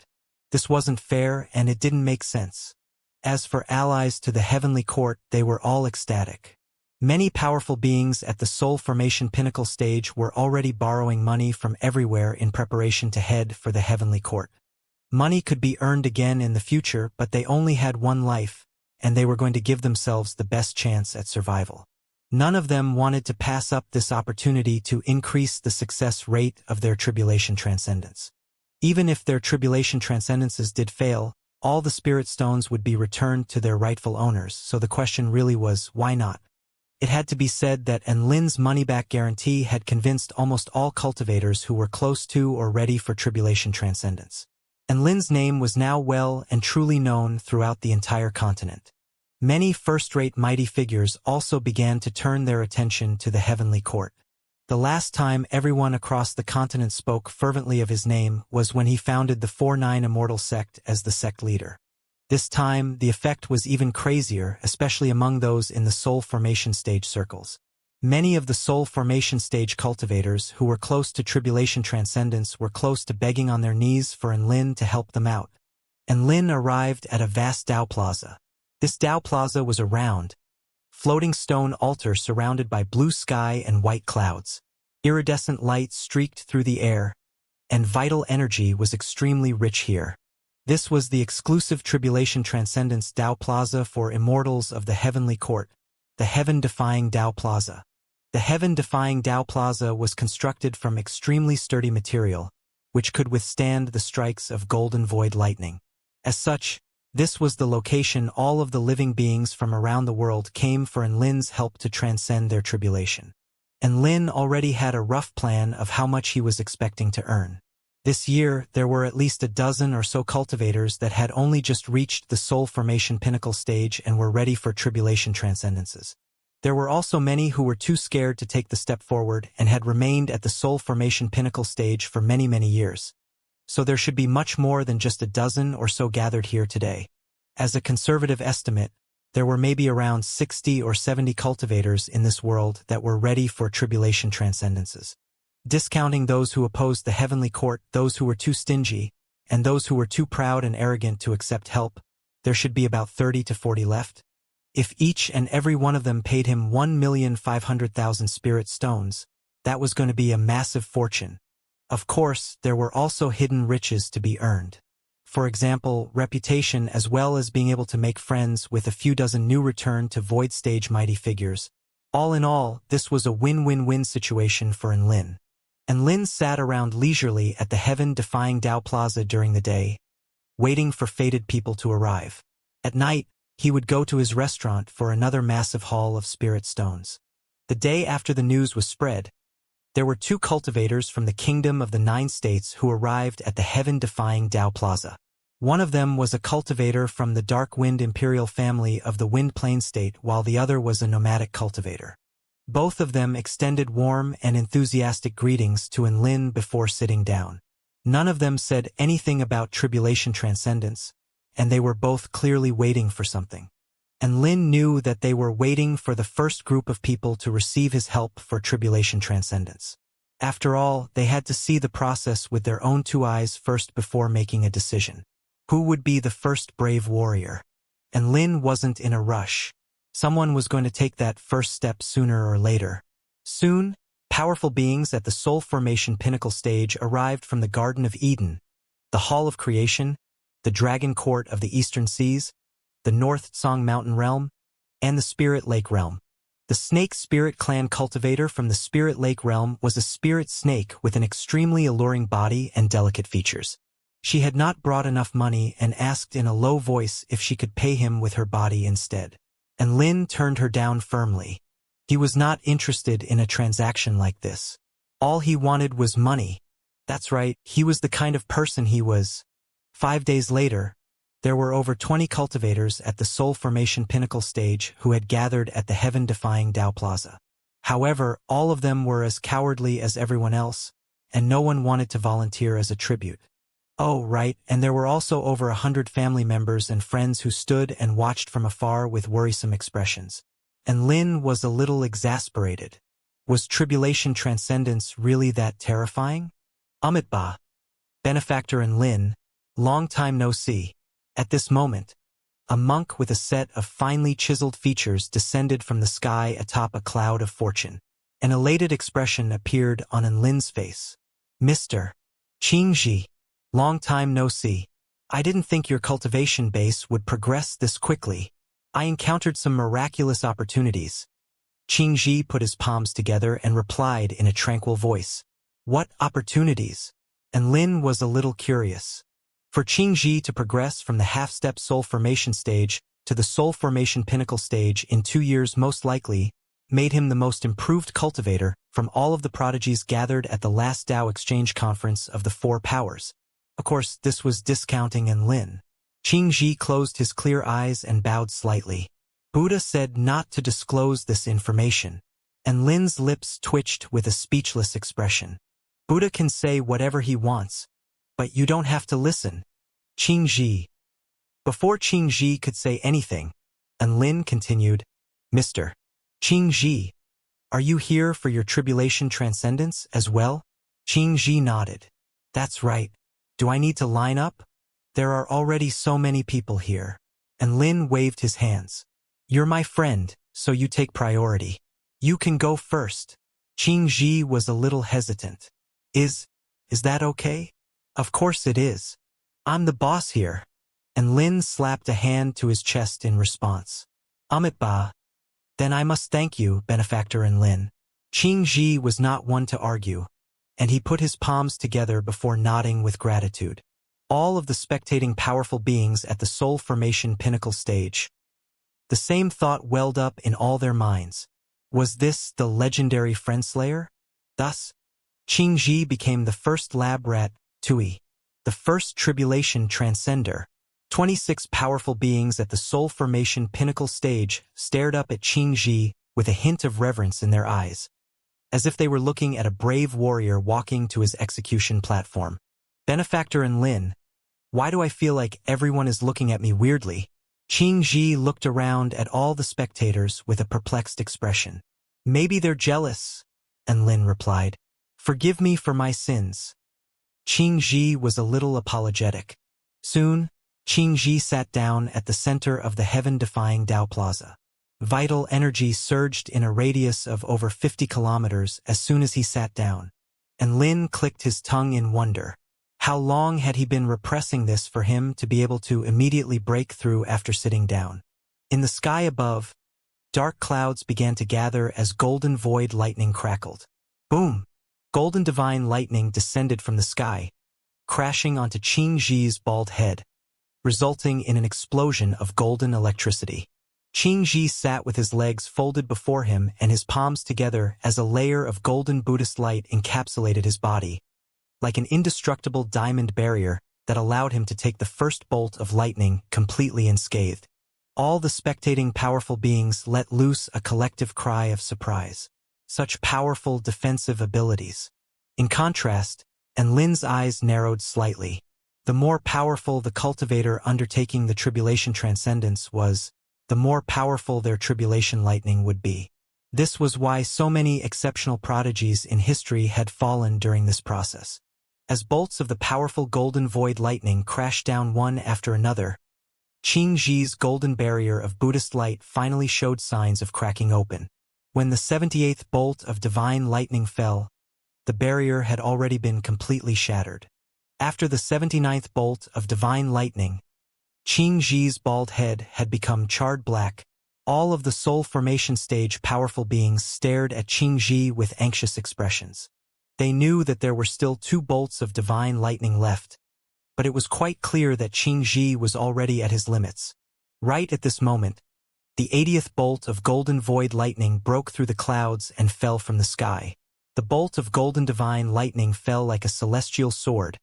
This wasn't fair and it didn't make sense. As for allies to the Heavenly Court, they were all ecstatic. Many powerful beings at the soul formation pinnacle stage were already borrowing money from everywhere in preparation to head for the Heavenly Court. Money could be earned again in the future, but they only had one life, and they were going to give themselves the best chance at survival. None of them wanted to pass up this opportunity to increase the success rate of their tribulation transcendence. Even if their tribulation transcendences did fail, all the spirit stones would be returned to their rightful owners, so the question really was, why not? It had to be said that Enlin's money-back guarantee had convinced almost all cultivators who were close to or ready for tribulation transcendence. Enlin's name was now well and truly known throughout the entire continent. Many first-rate mighty figures also began to turn their attention to the Heavenly Court. The last time everyone across the continent spoke fervently of his name was when he founded the 4-9 Immortal sect as the sect leader. This time, the effect was even crazier, especially among those in the soul formation stage circles. Many of the soul formation stage cultivators who were close to tribulation transcendence were close to begging on their knees for Enlin to help them out. Enlin arrived at a vast Tao plaza. This Tao plaza was a round, floating stone altar surrounded by blue sky and white clouds. Iridescent light streaked through the air, and vital energy was extremely rich here. This was the exclusive Tribulation Transcendence Tao Plaza for Immortals of the Heavenly Court, the Heaven-Defying Tao Plaza. The Heaven-Defying Tao Plaza was constructed from extremely sturdy material, which could withstand the strikes of golden void lightning. As such, this was the location all of the living beings from around the world came for Enlin's help to transcend their tribulation. Enlin already had a rough plan of how much he was expecting to earn. This year, there were at least a dozen or so cultivators that had only just reached the soul formation pinnacle stage and were ready for tribulation transcendences. There were also many who were too scared to take the step forward and had remained at the soul formation pinnacle stage for many, many years. So there should be much more than just a dozen or so gathered here today. As a conservative estimate, there were maybe around 60 or 70 cultivators in this world that were ready for tribulation transcendences. Discounting those who opposed the Heavenly Court, those who were too stingy, and those who were too proud and arrogant to accept help, there should be about 30 to 40 left. If each and every one of them paid him 1,500,000 spirit stones, that was going to be a massive fortune. Of course, there were also hidden riches to be earned. For example, reputation as well as being able to make friends with a few dozen new return to void stage mighty figures. All in all, this was a win-win-win situation for Enlin. And Lin sat around leisurely at the heaven-defying Dao Plaza during the day, waiting for fated people to arrive. At night, he would go to his restaurant for another massive haul of spirit stones. The day after the news was spread, there were 2 cultivators from the Kingdom of the 9 States who arrived at the heaven-defying Dao Plaza. One of them was a cultivator from the Dark Wind Imperial family of the Wind Plain State, while the other was a nomadic cultivator. Both of them extended warm and enthusiastic greetings to Lin before sitting down. None of them said anything about tribulation transcendence, and they were both clearly waiting for something. And Lin knew that they were waiting for the first group of people to receive his help for tribulation transcendence. After all, they had to see the process with their own 2 eyes first before making a decision. Who would be the first brave warrior? And Lin wasn't in a rush. Someone was going to take that first step sooner or later. Soon, powerful beings at the soul formation pinnacle stage arrived from the Garden of Eden, the Hall of Creation, the Dragon Court of the Eastern Seas, the North Song Mountain Realm, and the Spirit Lake Realm. The Snake Spirit Clan cultivator from the Spirit Lake Realm was a spirit snake with an extremely alluring body and delicate features. She had not brought enough money and asked in a low voice if she could pay him with her body instead. And Lin turned her down firmly. He was not interested in a transaction like this. All he wanted was money. That's right, he was the kind of person he was. 5 days later, there were over 20 cultivators at the Soul Formation Pinnacle stage who had gathered at the heaven-defying Dao Plaza. However, all of them were as cowardly as everyone else, and no one wanted to volunteer as a tribute. Oh, right, and there were also over 100 family members and friends who stood and watched from afar with worrisome expressions. And Lin was a little exasperated. Was tribulation transcendence really that terrifying? Amitba, benefactor and Lin, long time no see. At this moment, a monk with a set of finely chiseled features descended from the sky atop a cloud of fortune. An elated expression appeared on Lin's face. Mr. Qingji, long time no see. I didn't think your cultivation base would progress this quickly. I encountered some miraculous opportunities. Qingji put his palms together and replied in a tranquil voice. What opportunities? And Lin was a little curious. For Qingji to progress from the half-step soul formation stage to the soul formation pinnacle stage in 2 years most likely made him the most improved cultivator from all of the prodigies gathered at the last Tao Exchange Conference of the 4 Powers. Of course, this was discounting Lin. Qingji closed his clear eyes and bowed slightly. Buddha said not to disclose this information, and Lin's lips twitched with a speechless expression. Buddha can say whatever he wants, but you don't have to listen. Qingji. Before Qingji could say anything, Lin continued, Mr. Qingji, are you here for your tribulation transcendence as well? Qingji nodded. That's right. Do I need to line up? There are already so many people here. And Lin waved his hands. You're my friend, so you take priority. You can go first. Qingji was a little hesitant. Is that okay? Of course it is. I'm the boss here. And Lin slapped a hand to his chest in response. Amitba. Then I must thank you, benefactor and Lin. Qingji was not one to argue, and he put his palms together before nodding with gratitude. All of the spectating powerful beings at the soul formation pinnacle stage. The same thought welled up in all their minds. Was this the legendary Friendslayer? Thus, Qingji became the first lab rat, Tui, the first tribulation transcender. 26 powerful beings at the soul formation pinnacle stage stared up at Qingji with a hint of reverence in their eyes, as if they were looking at a brave warrior walking to his execution platform. Benefactor and Lin, why do I feel like everyone is looking at me weirdly? Qingji looked around at all the spectators with a perplexed expression. Maybe they're jealous, and Lin replied. Forgive me for my sins. Qingji was a little apologetic. Soon, Qingji sat down at the center of the heaven-defying Dao Plaza. Vital energy surged in a radius of over 50 kilometers as soon as he sat down, and Lin clicked his tongue in wonder. How long had he been repressing this for him to be able to immediately break through after sitting down? In the sky above, dark clouds began to gather as golden void lightning crackled. Boom! Golden divine lightning descended from the sky, crashing onto Qing Ji's bald head, resulting in an explosion of golden electricity. Qing Ji sat with his legs folded before him and his palms together as a layer of golden Buddhist light encapsulated his body, like an indestructible diamond barrier that allowed him to take the first bolt of lightning completely unscathed. All the spectating powerful beings let loose a collective cry of surprise. Such powerful defensive abilities. In contrast, Lin's eyes narrowed slightly. The more powerful the cultivator undertaking the tribulation transcendence was, the more powerful their tribulation lightning would be. This was why so many exceptional prodigies in history had fallen during this process. As bolts of the powerful golden void lightning crashed down one after another, Qing Ji's golden barrier of Buddhist light finally showed signs of cracking open. When the 78th bolt of divine lightning fell, the barrier had already been completely shattered. After the 79th bolt of divine lightning, Qing Ji's bald head had become charred black. All of the soul formation stage powerful beings stared at Qing Ji with anxious expressions. They knew that there were still 2 bolts of divine lightning left, but it was quite clear that Qing Ji was already at his limits. Right at this moment, the 80th bolt of golden void lightning broke through the clouds and fell from the sky. The bolt of golden divine lightning fell like a celestial sword,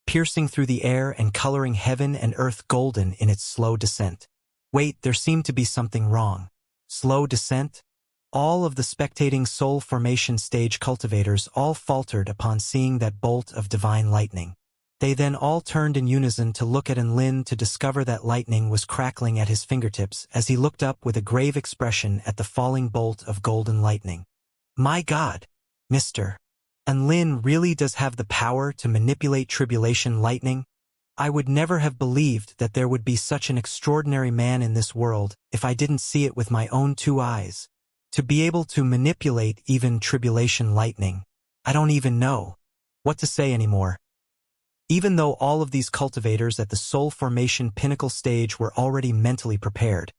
piercing through the air and coloring heaven and earth golden in its slow descent. Wait, there seemed to be something wrong. Slow descent? All of the spectating soul formation stage cultivators all faltered upon seeing that bolt of divine lightning. They then all turned in unison to look at Lin to discover that lightning was crackling at his fingertips as he looked up with a grave expression at the falling bolt of golden lightning. My God, Mr. Lin really does have the power to manipulate tribulation lightning? I would never have believed that there would be such an extraordinary man in this world if I didn't see it with my own 2 eyes. To be able to manipulate even tribulation lightning. I don't even know what to say anymore. Even though all of these cultivators at the soul formation pinnacle stage were already mentally prepared,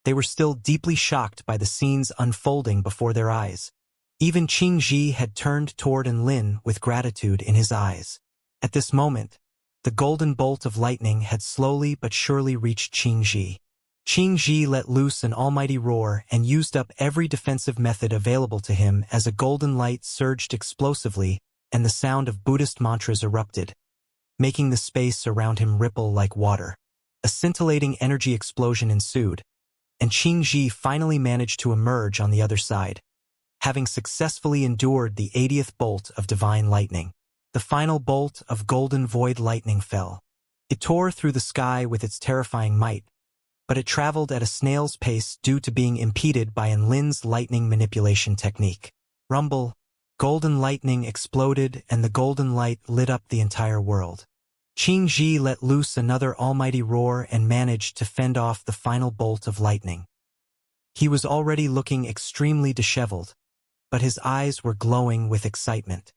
they were still deeply shocked by the scenes unfolding before their eyes. Even Qing Ji had turned toward Lin with gratitude in his eyes. At this moment, the golden bolt of lightning had slowly but surely reached Qing Ji. Qing Ji let loose an almighty roar and used up every defensive method available to him as a golden light surged explosively and the sound of Buddhist mantras erupted, making the space around him ripple like water. A scintillating energy explosion ensued, and Qing Ji finally managed to emerge on the other side, having successfully endured the 80th bolt of divine lightning. The final bolt of golden void lightning fell. It tore through the sky with its terrifying might, but it traveled at a snail's pace due to being impeded by Lin's lightning manipulation technique. Rumble, golden lightning exploded and the golden light lit up the entire world. Qing Ji let loose another almighty roar and managed to fend off the final bolt of lightning. He was already looking extremely disheveled, but his eyes were glowing with excitement.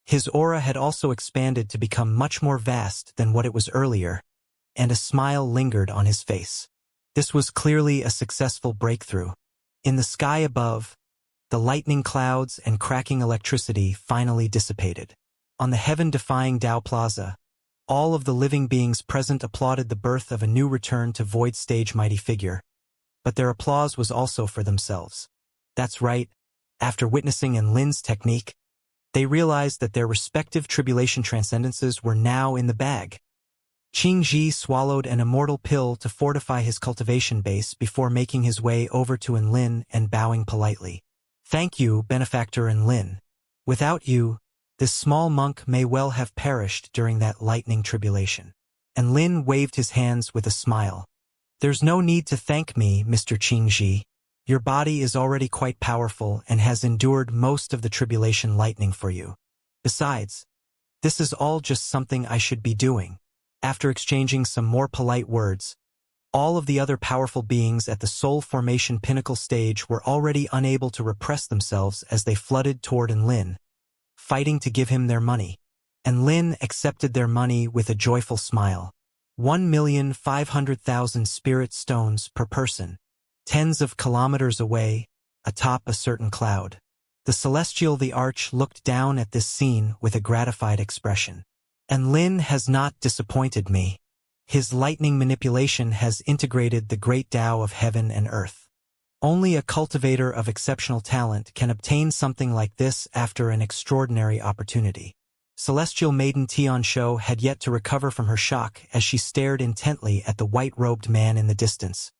His aura had also expanded to become much more vast than what it was earlier, and a smile lingered on his face. This was clearly a successful breakthrough. In the sky above, the lightning clouds and cracking electricity finally dissipated. On the heaven-defying Dao Plaza, all of the living beings present applauded the birth of a new return to Void Stage mighty figure, but their applause was also for themselves. That's right. After witnessing Lin's technique, they realized that their respective tribulation transcendences were now in the bag. Qing Ji swallowed an immortal pill to fortify his cultivation base before making his way over to Lin and bowing politely. Thank you, benefactor Lin. Without you, this small monk may well have perished during that lightning tribulation. Lin waved his hands with a smile. There's no need to thank me, Mr. Qing Ji. Your body is already quite powerful and has endured most of the tribulation lightning for you. Besides, this is all just something I should be doing. After exchanging some more polite words, all of the other powerful beings at the soul formation pinnacle stage were already unable to repress themselves as they flooded toward Lin, fighting to give him their money. Lin accepted their money with a joyful smile. 1,500,000 spirit stones per person. Tens of kilometers away, atop a certain cloud. The Celestial the Arch looked down at this scene with a gratified expression. And Lin has not disappointed me. His lightning manipulation has integrated the great Tao of heaven and earth. Only a cultivator of exceptional talent can obtain something like this after an extraordinary opportunity. Celestial Maiden Xianxia had yet to recover from her shock as she stared intently at the white-robed man in the distance,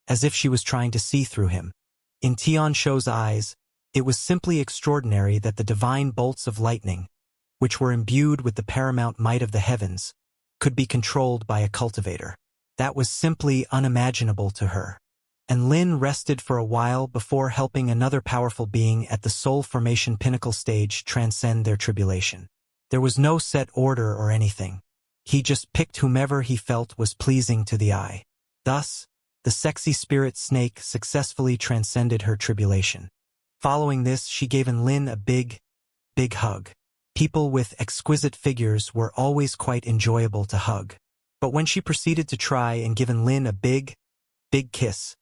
as if she was trying to see through him. In Xianxia's eyes, it was simply extraordinary that the divine bolts of lightning, which were imbued with the paramount might of the heavens, could be controlled by a cultivator. That was simply unimaginable to her. And Lin rested for a while before helping another powerful being at the soul formation pinnacle stage transcend their tribulation. There was no set order or anything. He just picked whomever he felt was pleasing to the eye. Thus, the sexy spirit snake successfully transcended her tribulation. Following this, she gave Lin a big hug. People with exquisite figures were always quite enjoyable to hug. But when she proceeded to try and give Lin a big kiss,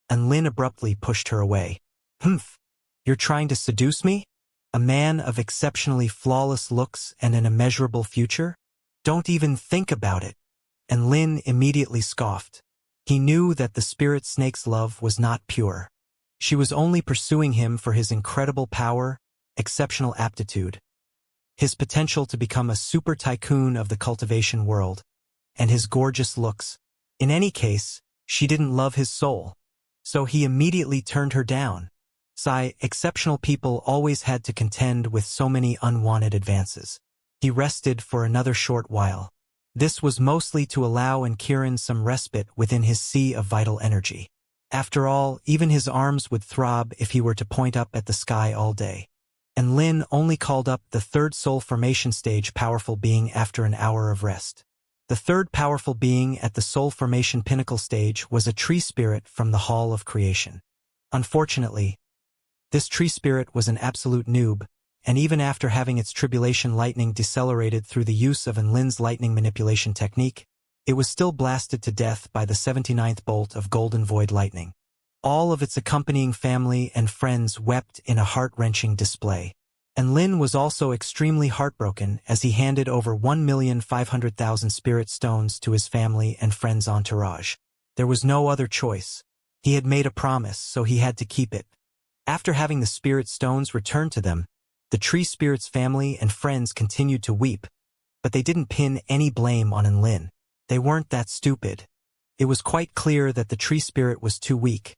and Lin abruptly pushed her away. "Humph, you're trying to seduce me? A man of exceptionally flawless looks and an immeasurable future? Don't even think about it." And Lin immediately scoffed. He knew that the spirit snake's love was not pure. She was only pursuing him for his incredible power, exceptional aptitude, his potential to become a super tycoon of the cultivation world, and his gorgeous looks. In any case, she didn't love his soul. So he immediately turned her down. Exceptional people always had to contend with so many unwanted advances. He rested for another short while. This was mostly to allow Kiran some respite within his sea of vital energy. After all, even his arms would throb if he were to point up at the sky all day. And Lin only called up the third soul formation stage powerful being after an hour of rest. The third powerful being at the soul formation pinnacle stage was a tree spirit from the Hall of Creation. Unfortunately, this tree spirit was an absolute noob, and even after having its tribulation lightning decelerated through the use of Lin's lightning manipulation technique, it was still blasted to death by the 79th bolt of golden void lightning. All of its accompanying family and friends wept in a heart-wrenching display. And Lin was also extremely heartbroken as he handed over 1,500,000 spirit stones to his family and friends' entourage. There was no other choice. He had made a promise, so he had to keep it. After having the spirit stones returned to them, the tree spirit's family and friends continued to weep, but they didn't pin any blame on Lin. They weren't that stupid. It was quite clear that the tree spirit was too weak,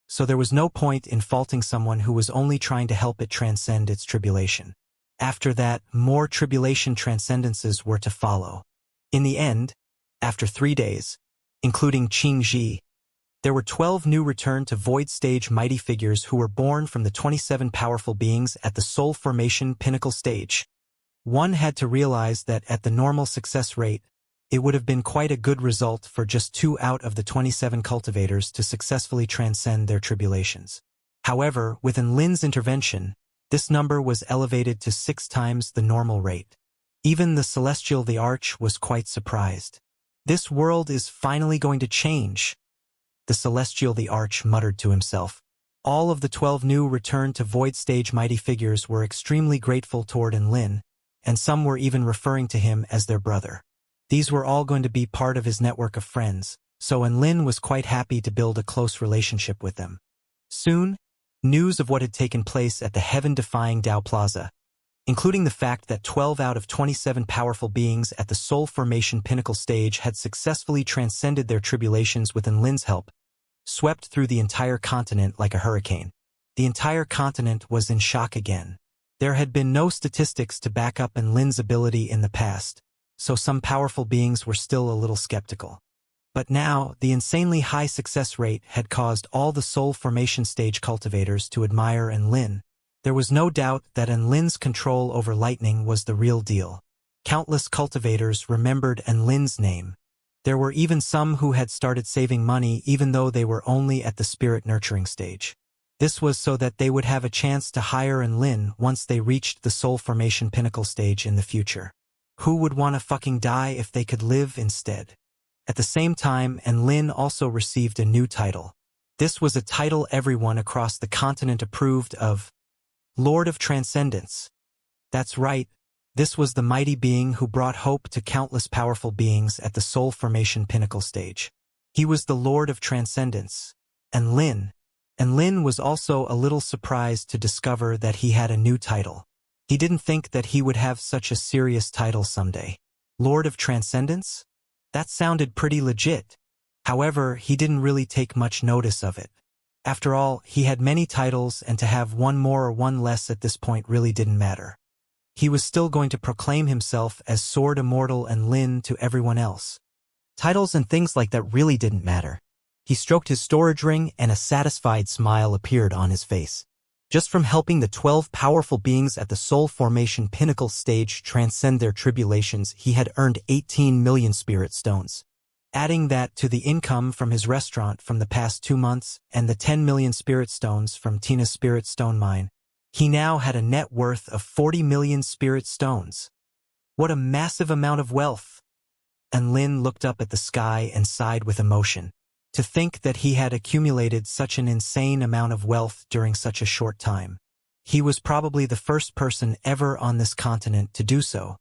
so there was no point in faulting someone who was only trying to help it transcend its tribulation. After that, more tribulation transcendences were to follow. In the end, after 3 days, including Qingji, there were 12 new return to void stage mighty figures who were born from the 27 powerful beings at the soul formation pinnacle stage. One had to realize that at the normal success rate, it would have been quite a good result for just 2 out of the 27 cultivators to successfully transcend their tribulations. However, within Lin's intervention, this number was elevated to 6 times the normal rate. Even the Celestial the Arch was quite surprised. "This world is finally going to change," the Celestial the Arch muttered to himself. All of the 12 new return to void stage mighty figures were extremely grateful toward Lin, and some were even referring to him as their brother. These were all going to be part of his network of friends, so Lin was quite happy to build a close relationship with them. Soon, news of what had taken place at the heaven-defying Dao Plaza, including the fact that 12 out of 27 powerful beings at the soul formation pinnacle stage had successfully transcended their tribulations with Lin's help, swept through the entire continent like a hurricane. The entire continent was in shock again. There had been no statistics to back up Lin's ability in the past, so some powerful beings were still a little skeptical. But now, the insanely high success rate had caused all the soul formation stage cultivators to admire Lin. There was no doubt that Lin's control over lightning was the real deal. Countless cultivators remembered Lin's name. There were even some who had started saving money even though they were only at the spirit nurturing stage. This was so that they would have a chance to hire Lin once they reached the soul formation pinnacle stage in the future. Who would want to fucking die if they could live instead? At the same time, Lin also received a new title. This was a title everyone across the continent approved of. Lord of Transcendence. That's right, this was the mighty being who brought hope to countless powerful beings at the soul formation pinnacle stage. He was the Lord of Transcendence. And Lin was also a little surprised to discover that he had a new title. He didn't think that he would have such a serious title someday. Lord of Transcendence? That sounded pretty legit. However, he didn't really take much notice of it. After all, he had many titles, and to have one more or one less at this point really didn't matter. He was still going to proclaim himself as Sword Immortal and Lin to everyone else. Titles and things like that really didn't matter. He stroked his storage ring, and a satisfied smile appeared on his face. Just from helping the 12 powerful beings at the soul formation pinnacle stage transcend their tribulations, he had earned 18 million spirit stones. Adding that to the income from his restaurant from the past 2 months and the 10 million spirit stones from Tina's spirit stone mine, he now had a net worth of 40 million spirit stones. What a massive amount of wealth! And Lin looked up at the sky and sighed with emotion. To think that he had accumulated such an insane amount of wealth during such a short time. He was probably the first person ever on this continent to do so.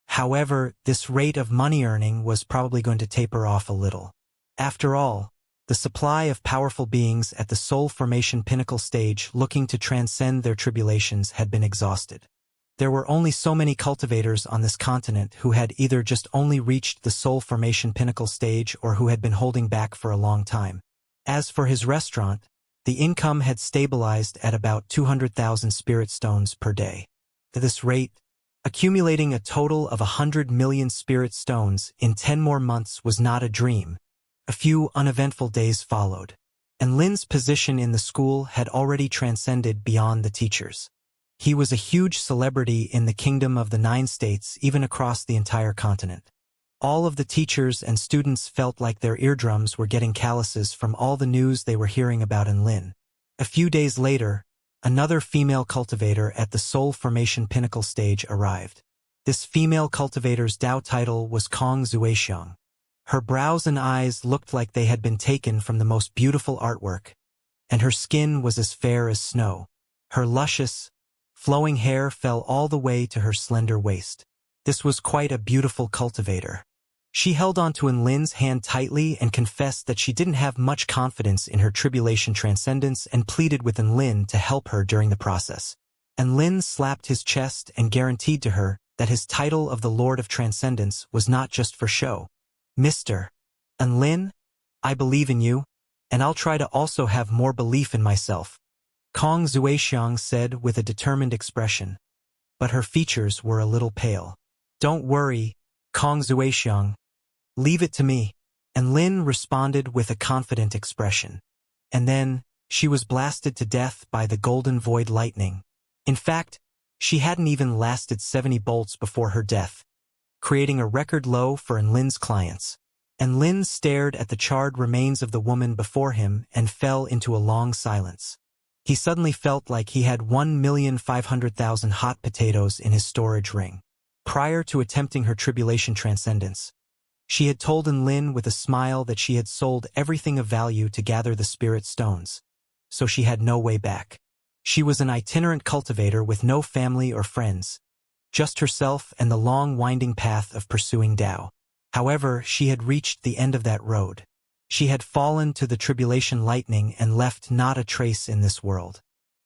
However, this rate of money earning was probably going to taper off a little. After all, the supply of powerful beings at the soul formation pinnacle stage looking to transcend their tribulations had been exhausted. There were only so many cultivators on this continent who had either just only reached the soul formation pinnacle stage or who had been holding back for a long time. As for his restaurant, the income had stabilized at about 200,000 spirit stones per day. At this rate, accumulating a total of 100 million spirit stones in 10 more months was not a dream. A few uneventful days followed, and Lin's position in the school had already transcended beyond the teachers. He was a huge celebrity in the Kingdom of the 9 States, even across the entire continent. All of the teachers and students felt like their eardrums were getting calluses from all the news they were hearing about Lin. A few days later, another female cultivator at the soul formation pinnacle stage arrived. This female cultivator's Dao title was Kong Zuexiang. Her brows and eyes looked like they had been taken from the most beautiful artwork, and her skin was as fair as snow. Her luscious, flowing hair fell all the way to her slender waist. This was quite a beautiful cultivator. She held onto Lin's hand tightly and confessed that she didn't have much confidence in her tribulation transcendence and pleaded with Lin to help her during the process. And Lin slapped his chest and guaranteed to her that his title of the Lord of Transcendence was not just for show. Mr. Lin, I believe in you, and I'll try to also have more belief in myself, Kong Zuexiang said with a determined expression. But her features were a little pale. Don't worry, Kong Zuexiang. Leave it to me. And Lin responded with a confident expression. And then, she was blasted to death by the golden void lightning. In fact, she hadn't even lasted 70 bolts before her death, creating a record low for Lin's clients. And Lin stared at the charred remains of the woman before him and fell into a long silence. He suddenly felt like he had 1,500,000 hot potatoes in his storage ring. Prior to attempting her tribulation transcendence, she had told Lin with a smile that she had sold everything of value to gather the spirit stones, so she had no way back. She was an itinerant cultivator with no family or friends, just herself and the long winding path of pursuing Tao. However, she had reached the end of that road. She had fallen to the tribulation lightning and left not a trace in this world.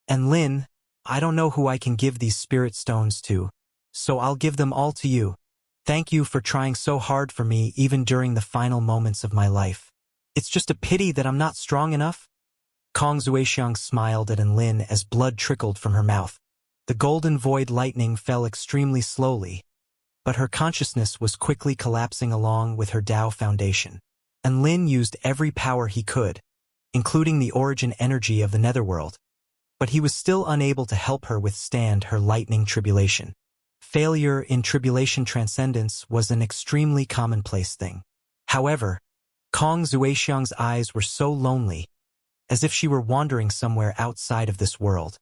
And Lin, I don't know who I can give these spirit stones to, so I'll give them all to you. Thank you for trying so hard for me even during the final moments of my life. It's just a pity that I'm not strong enough. Kong Zuexiang smiled at Lin as blood trickled from her mouth. The golden void lightning fell extremely slowly, but her consciousness was quickly collapsing along with her Tao foundation. And Lin used every power he could, including the origin energy of the netherworld, but he was still unable to help her withstand her lightning tribulation. Failure in tribulation transcendence was an extremely commonplace thing. However, Kong Zuexiang's eyes were so lonely, as if she were wandering somewhere outside of this world.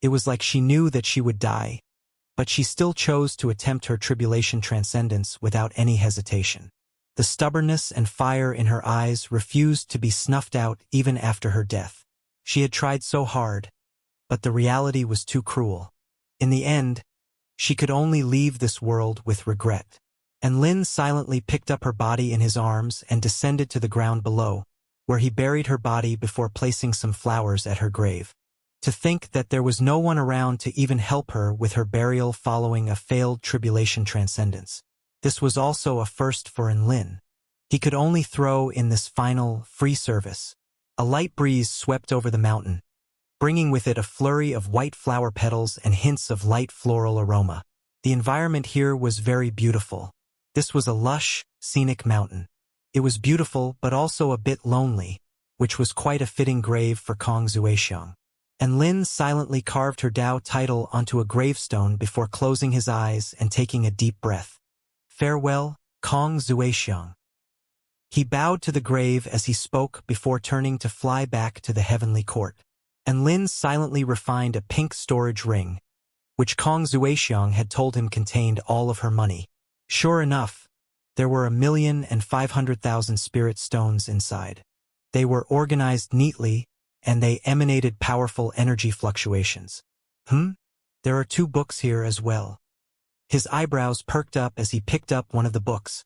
It was like she knew that she would die, but she still chose to attempt her tribulation transcendence without any hesitation. The stubbornness and fire in her eyes refused to be snuffed out even after her death. She had tried so hard, but the reality was too cruel. In the end, she could only leave this world with regret. And Lin silently picked up her body in his arms and descended to the ground below, where he buried her body before placing some flowers at her grave. To think that there was no one around to even help her with her burial following a failed tribulation transcendence. This was also a first for Lin. He could only throw in this final, free service. A light breeze swept over the mountain, bringing with it a flurry of white flower petals and hints of light floral aroma. The environment here was very beautiful. This was a lush, scenic mountain. It was beautiful but also a bit lonely, which was quite a fitting grave for Kong Zuexiang. And Lin silently carved her Dao title onto a gravestone before closing his eyes and taking a deep breath. Farewell, Kong Zuexiang. He bowed to the grave as he spoke before turning to fly back to the heavenly court. And Lin silently refined a pink storage ring, which Kong Zuexiang had told him contained all of her money. Sure enough, there were 1,500,000 spirit stones inside. They were organized neatly, and they emanated powerful energy fluctuations. There are 2 books here as well. His eyebrows perked up as he picked up one of the books,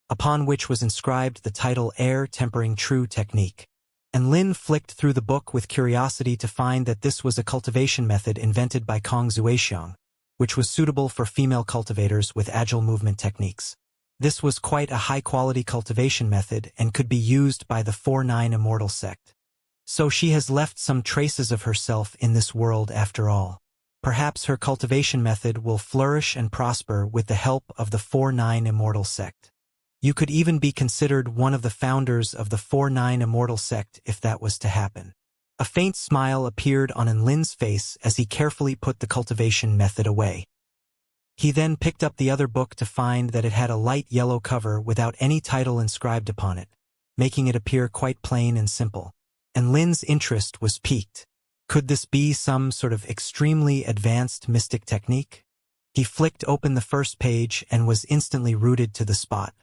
upon which was inscribed the title Air Tempering True Technique. And Lin flicked through the book with curiosity to find that this was a cultivation method invented by Kong Zuexiang, which was suitable for female cultivators with agile movement techniques. This was quite a high-quality cultivation method and could be used by the 4-9 Immortal sect. So she has left some traces of herself in this world after all. Perhaps her cultivation method will flourish and prosper with the help of the 4-9 Immortal sect. You could even be considered one of the founders of the 4-9 Immortal sect if that was to happen. A faint smile appeared on Lin's face as he carefully put the cultivation method away. He then picked up the other book to find that it had a light yellow cover without any title inscribed upon it, making it appear quite plain and simple. And Lin's interest was piqued. Could this be some sort of extremely advanced mystic technique? He flicked open the first page and was instantly rooted to the spot.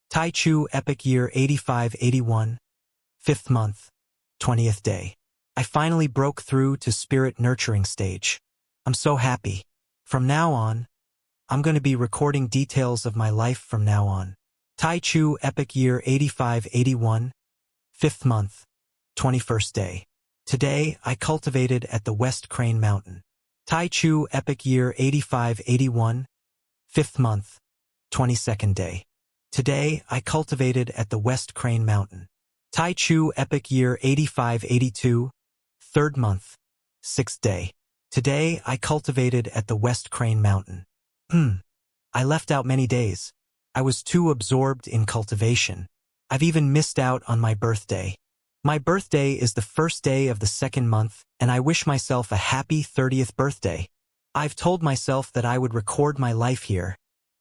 Tai Chu Epic Year 8581, 5th month, 20th day. I finally broke through to spirit nurturing stage. I'm so happy. From now on, I'm going to be recording details of my life from now on. Tai Chu Epic Year 8581, 5th month, 21st day. Today, I cultivated at the West Crane Mountain. Tai Chu Epic Year 8581, 5th month, 22nd day. Today, I cultivated at the West Crane Mountain. Tai Chu Epic Year 8582, 3rd month, 6th day. Today, I cultivated at the West Crane Mountain. I left out many days. I was too absorbed in cultivation. I've even missed out on my birthday. My birthday is the 1st day of the 2nd month, and I wish myself a happy 30th birthday. I've told myself that I would record my life here,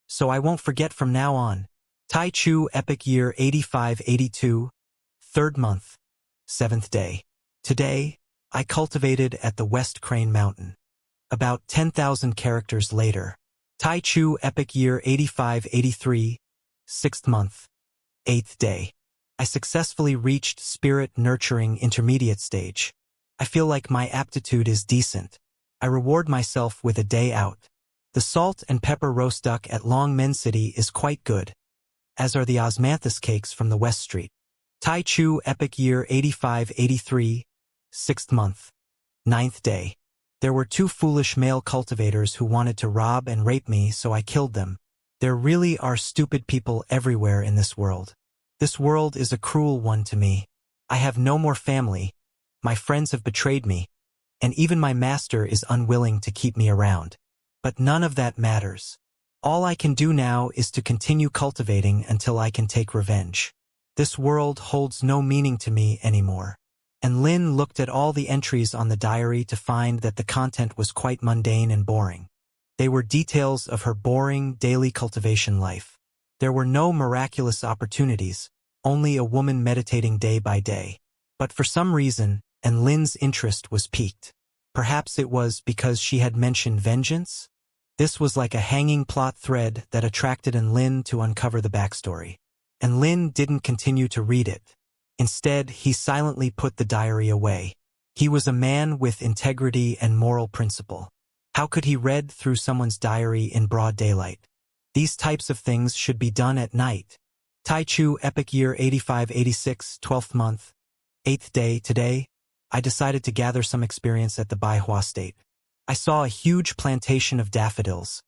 so I won't forget from now on. Tai Chu Epic Year 8582, 3rd month, 7th day. Today, I cultivated at the West Crane Mountain. About 10,000 characters later. Tai Chu Epic Year 8583, 6th month, 8th day. I successfully reached Spirit Nurturing Intermediate stage. I feel like my aptitude is decent. I reward myself with a day out. The salt and pepper roast duck at Long Men City is quite good, as are the osmanthus cakes from the West Street. Tai Chu Epic Year 8583, 6th month, 9th day. There were 2 foolish male cultivators who wanted to rob and rape me, so I killed them. There really are stupid people everywhere in this world. This world is a cruel one to me. I have no more family. My friends have betrayed me, and even my master is unwilling to keep me around. But none of that matters. All I can do now is to continue cultivating until I can take revenge. This world holds no meaning to me anymore. And Lin looked at all the entries on the diary to find that the content was quite mundane and boring. They were details of her boring, daily cultivation life. There were no miraculous opportunities, only a woman meditating day by day. But for some reason, Lin's interest was piqued. Perhaps it was because she had mentioned vengeance? This was like a hanging plot thread that attracted Lin to uncover the backstory. And Lin didn't continue to read it. Instead, he silently put the diary away. He was a man with integrity and moral principle. How could he read through someone's diary in broad daylight? These types of things should be done at night. Taichu Epic Year 8586, 12th month, 8th day. Today, I decided to gather some experience at the Baihua State. I saw a huge plantation of daffodils,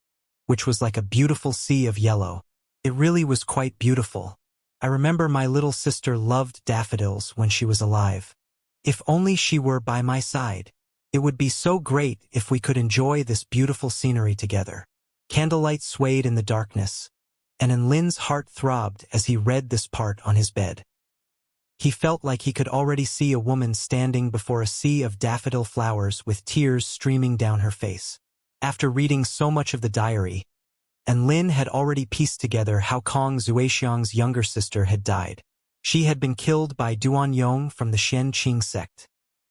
which was like a beautiful sea of yellow. It really was quite beautiful. I remember my little sister loved daffodils when she was alive. If only she were by my side. It would be so great if we could enjoy this beautiful scenery together. Candlelight swayed in the darkness, and Lin's heart throbbed as he read this part on his bed. He felt like he could already see a woman standing before a sea of daffodil flowers with tears streaming down her face. After reading so much of the diary, Lin had already pieced together how Kong Zuexiang's younger sister had died. She had been killed by Duan Yong from the Xianxia sect.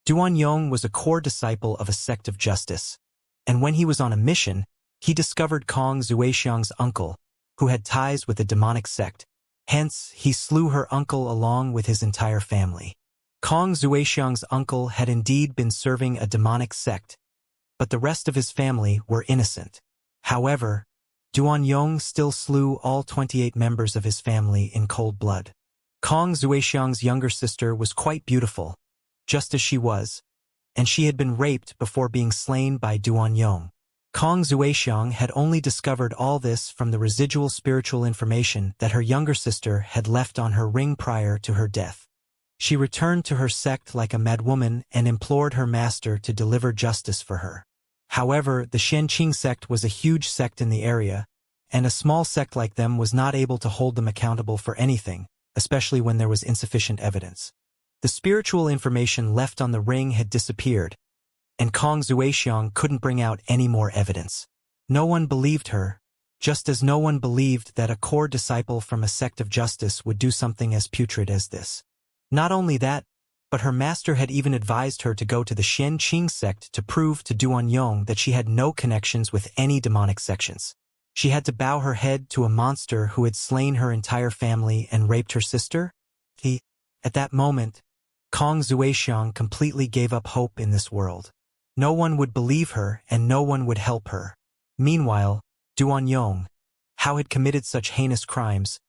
Duan Yong was a core disciple of a sect of justice, and when he was on a mission, he discovered Kong Zuexiang's uncle, who had ties with a demonic sect. Hence, he slew her uncle along with his entire family. Kong Zuexiang's uncle had indeed been serving a demonic sect, but the rest of his family were innocent. However, Duan Yong still slew all 28 members of his family in cold blood. Kong Zuexiang's younger sister was quite beautiful, just as she was, and she had been raped before being slain by Duan Yong. Kong Zuexiang had only discovered all this from the residual spiritual information that her younger sister had left on her ring prior to her death. She returned to her sect like a madwoman and implored her master to deliver justice for her. However, the Xianxia sect was a huge sect in the area, and a small sect like them was not able to hold them accountable for anything, especially when there was insufficient evidence. The spiritual information left on the ring had disappeared, and Kong Zuexiang couldn't bring out any more evidence. No one believed her, just as no one believed that a core disciple from a sect of justice would do something as putrid as this. Not only that, but her master had even advised her to go to the Xianxia sect to prove to Duan Yong that she had no connections with any demonic sections. She had to bow her head to a monster who had slain her entire family and raped her sister? At that moment, Kong Zuexiang completely gave up hope in this world. No one would believe her and no one would help her. Meanwhile, Duan Yong, how had committed such heinous crimes,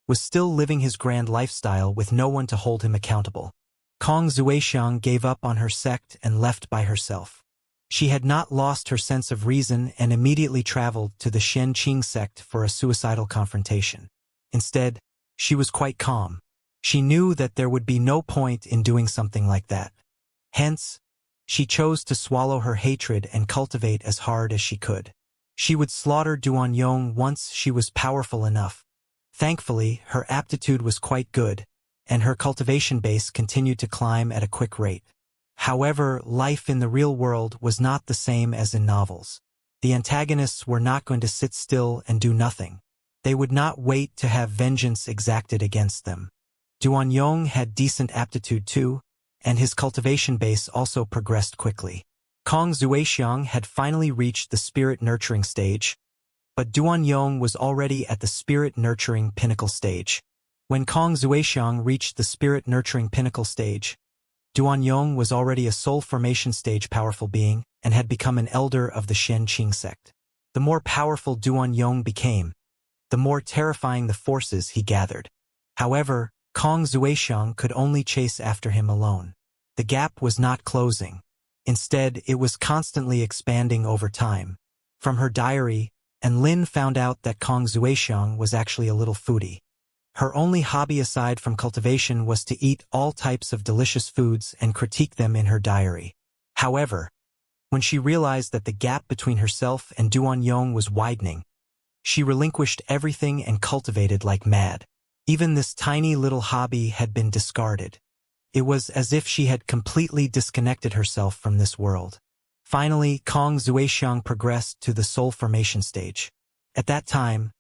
was still living his grand lifestyle with no one to hold him accountable. Kong Zuexiang gave up on her sect and left by herself. She had not lost her sense of reason and immediately traveled to the Xianxia sect for a suicidal confrontation. Instead, she was quite calm. She knew that there would be no point in doing something like that. Hence, she chose to swallow her hatred and cultivate as hard as she could. She would slaughter Duan Yong once she was powerful enough. Thankfully, her aptitude was quite good, and her cultivation base continued to climb at a quick rate. However, life in the real world was not the same as in novels. The antagonists were not going to sit still and do nothing. They would not wait to have vengeance exacted against them. Duan Yong had decent aptitude too, and his cultivation base also progressed quickly. Kong Zuexiang had finally reached the spirit nurturing stage, but Duan Yong was already at the spirit nurturing pinnacle stage. When Kong Zuexiang reached the spirit nurturing pinnacle stage, Duan Yong was already a soul formation stage powerful being and had become an elder of the Xianxia sect. The more powerful Duan Yong became, the more terrifying the forces he gathered. However, Kong Zuexiang could only chase after him alone. The gap was not closing. Instead, it was constantly expanding over time. From her diary, Lin found out that Kong Zuexiang was actually a little foodie. Her only hobby aside from cultivation was to eat all types of delicious foods and critique them in her diary. However, when she realized that the gap between herself and Duan Yong was widening, she relinquished everything and cultivated like mad. Even this tiny little hobby had been discarded. It was as if she had completely disconnected herself from this world. Finally, Kong Zuexiang progressed to the soul formation stage. At that time,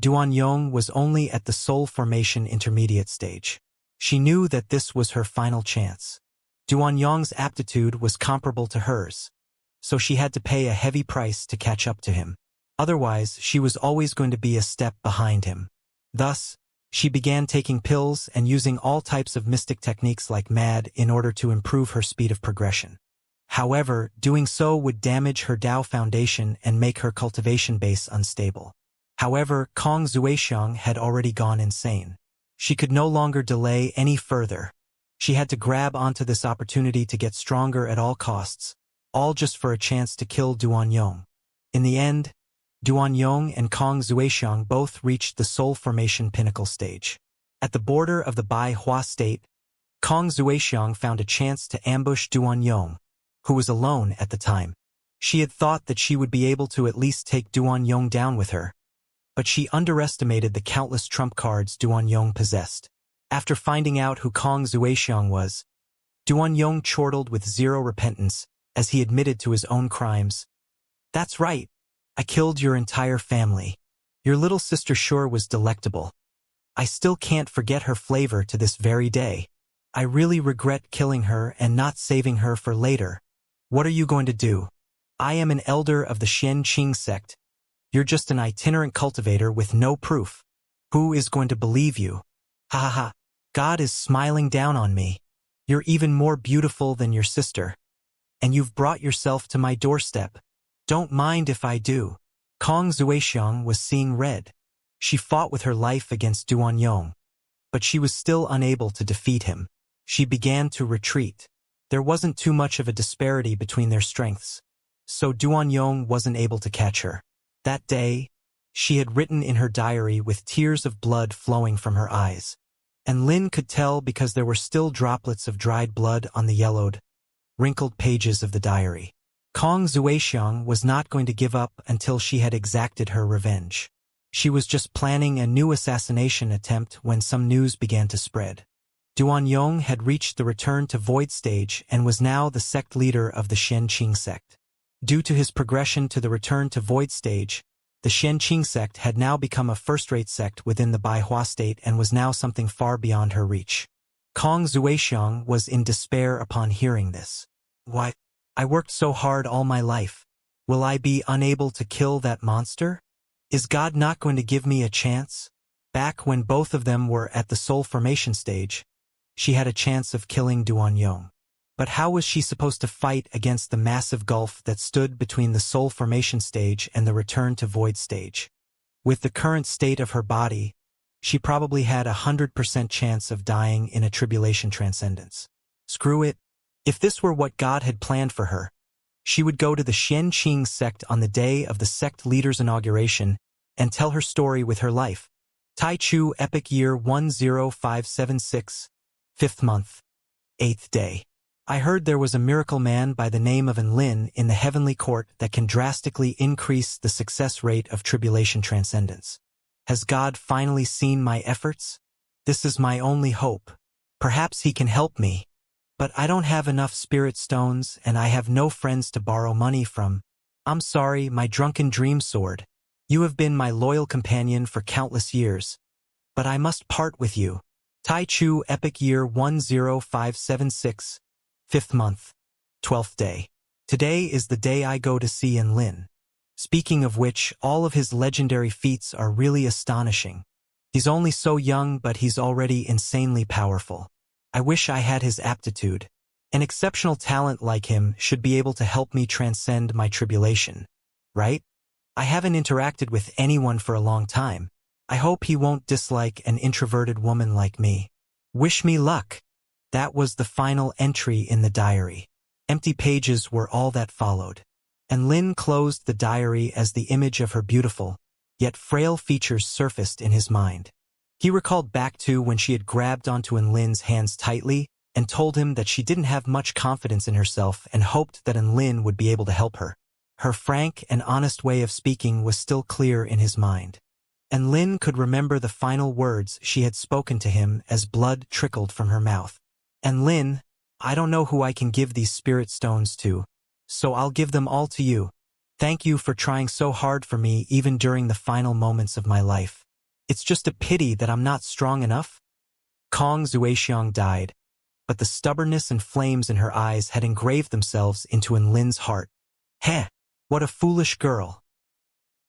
Duan Yong was only at the soul formation intermediate stage. She knew that this was her final chance. Duan Yong's aptitude was comparable to hers, so she had to pay a heavy price to catch up to him. Otherwise, she was always going to be a step behind him. Thus, she began taking pills and using all types of mystic techniques like mad in order to improve her speed of progression. However, doing so would damage her Dao foundation and make her cultivation base unstable. However, Kong Zuixiang had already gone insane. She could no longer delay any further. She had to grab onto this opportunity to get stronger at all costs, all just for a chance to kill Duanyong. In the end, Duanyong and Kong Zuixiang both reached the soul formation pinnacle stage. At the border of the Bai Hua state, Kong Zuixiang found a chance to ambush Duanyong, who was alone at the time. She had thought that she would be able to at least take Duanyong down with her, but she underestimated the countless trump cards Duanyong possessed. After finding out who Kong Zuixiang was, Duanyong chortled with zero repentance as he admitted to his own crimes. "That's right. I killed your entire family. Your little sister sure was delectable. I still can't forget her flavor to this very day. I really regret killing her and not saving her for later. What are you going to do? I am an elder of the Xianxia sect. You're just an itinerant cultivator with no proof. Who is going to believe you? Ha ha ha. God is smiling down on me. You're even more beautiful than your sister. And you've brought yourself to my doorstep. Don't mind if I do." Kong Zuixiang was seeing red. She fought with her life against Duanyong, but she was still unable to defeat him. She began to retreat. There wasn't too much of a disparity between their strengths, so Duanyong wasn't able to catch her. That day, she had written in her diary with tears of blood flowing from her eyes. And Lin could tell because there were still droplets of dried blood on the yellowed, wrinkled pages of the diary. Kong Zuixiang was not going to give up until she had exacted her revenge. She was just planning a new assassination attempt when some news began to spread. Duanyong had reached the return to void stage and was now the sect leader of the Xianxia sect. Due to his progression to the return to void stage, the Xianxia sect had now become a first-rate sect within the Baihua state and was now something far beyond her reach. Kong Zuixiang was in despair upon hearing this. "Why? I worked so hard all my life. Will I be unable to kill that monster? Is God not going to give me a chance?" Back when both of them were at the soul formation stage, she had a chance of killing Duanyong. But how was she supposed to fight against the massive gulf that stood between the soul formation stage and the return to void stage? With the current state of her body, she probably had 100% chance of dying in a tribulation transcendence. Screw it. If this were what God had planned for her, she would go to the Xianxia sect on the day of the sect leader's inauguration and tell her story with her life. Tai Chu Epic Year 10576, 5th month, 8th day. I heard there was a miracle man by the name of Enlin in the heavenly court that can drastically increase the success rate of tribulation transcendence. Has God finally seen my efforts? This is my only hope. Perhaps he can help me. But I don't have enough spirit stones and I have no friends to borrow money from. I'm sorry, my drunken dream sword. You have been my loyal companion for countless years. But I must part with you. Tai Chu Epic Year 10576, 5th month, 12th day. Today is the day I go to see Enlin. Speaking of which, all of his legendary feats are really astonishing. He's only so young, but he's already insanely powerful. I wish I had his aptitude. An exceptional talent like him should be able to help me transcend my tribulation. Right? I haven't interacted with anyone for a long time. I hope he won't dislike an introverted woman like me. Wish me luck. That was the final entry in the diary. Empty pages were all that followed. And Lin closed the diary as the image of her beautiful, yet frail features surfaced in his mind. He recalled back to when she had grabbed onto Enlin's hands tightly and told him that she didn't have much confidence in herself and hoped that Enlin would be able to help her. Her frank and honest way of speaking was still clear in his mind. Enlin could remember the final words she had spoken to him as blood trickled from her mouth. "Enlin, I don't know who I can give these spirit stones to, so I'll give them all to you. Thank you for trying so hard for me even during the final moments of my life. It's just a pity that I'm not strong enough." Kong Zuixiang died, but the stubbornness and flames in her eyes had engraved themselves into Enlin's heart. Heh, what a foolish girl.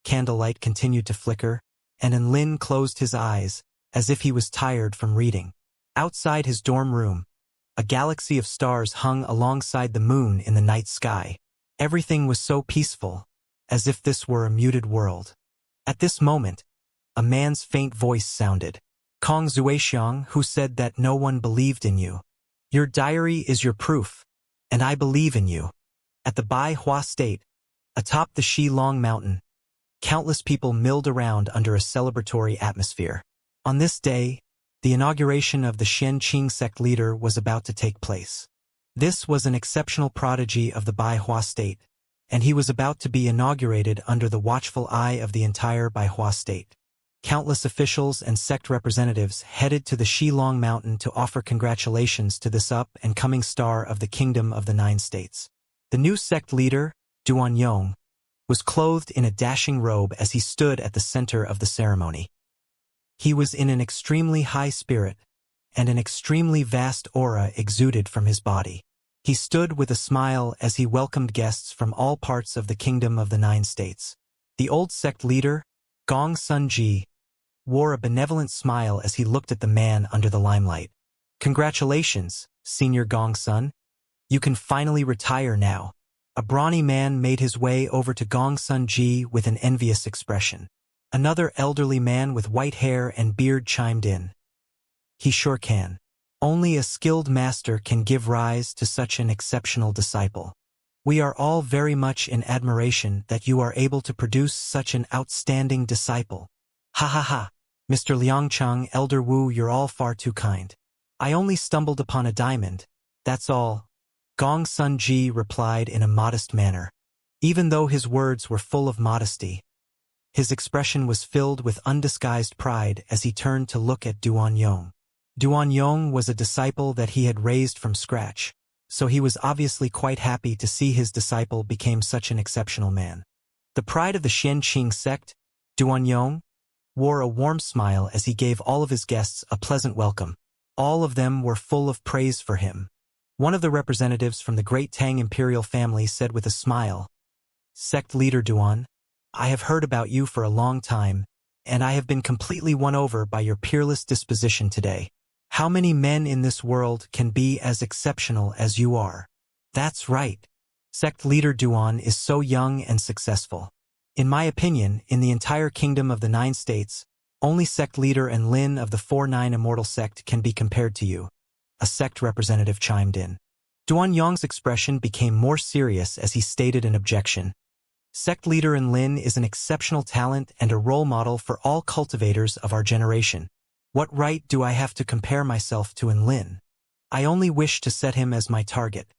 Candlelight continued to flicker, and Enlin closed his eyes, as if he was tired from reading. Outside his dorm room, A galaxy of stars hung alongside the moon in the night sky. Everything was so peaceful, as if this were a muted world. At this moment, a man's faint voice sounded. Kong Zuexiang, who said that no one believed in you. Your diary is your proof, and I believe in you. At the Bai Hua State, atop the Shilong Mountain, countless people milled around under a celebratory atmosphere. On this day, the inauguration of the Xianxia sect leader was about to take place. This was an exceptional prodigy of the Bai Hua State, and he was about to be inaugurated under the watchful eye of the entire Bai Hua State. Countless officials and sect representatives headed to the Shilong Mountain to offer congratulations to this up-and-coming star of the Kingdom of the Nine States. The new sect leader, Duanyong, was clothed in a dashing robe as he stood at the center of the ceremony. He was in an extremely high spirit, and an extremely vast aura exuded from his body. He stood with a smile as he welcomed guests from all parts of the Kingdom of the Nine States. The old sect leader, Gong Sunji, wore a benevolent smile as he looked at the man under the limelight. Congratulations, Senior Gong Sun. You can finally retire now. A brawny man made his way over to Gong Sunji with an envious expression. Another elderly man with white hair and beard chimed in. He sure can. Only a skilled master can give rise to such an exceptional disciple. We are all very much in admiration that you are able to produce such an outstanding disciple. Ha ha ha. Mr. Liangcheng, Elder Wu, you're all far too kind. I only stumbled upon a diamond, that's all. Gong Sunji replied in a modest manner. Even though his words were full of modesty, his expression was filled with undisguised pride as he turned to look at Duanyong. Duanyong was a disciple that he had raised from scratch, so he was obviously quite happy to see his disciple became such an exceptional man. The pride of the Xianxia sect, Duanyong, wore a warm smile as he gave all of his guests a pleasant welcome. All of them were full of praise for him. One of the representatives from the great Tang imperial family said with a smile, Sect leader Duan, I have heard about you for a long time, and I have been completely won over by your peerless disposition today. How many men in this world can be as exceptional as you are? That's right. Sect leader Duan is so young and successful. In my opinion, in the entire Kingdom of the Nine States, only sect leader Enlin of the 4-9 Immortal sect can be compared to you. A sect representative chimed in. Duanyong's expression became more serious as he stated an objection. Sect leader Enlin is an exceptional talent and a role model for all cultivators of our generation. What right do I have to compare myself to Enlin? I only wish to set him as my target,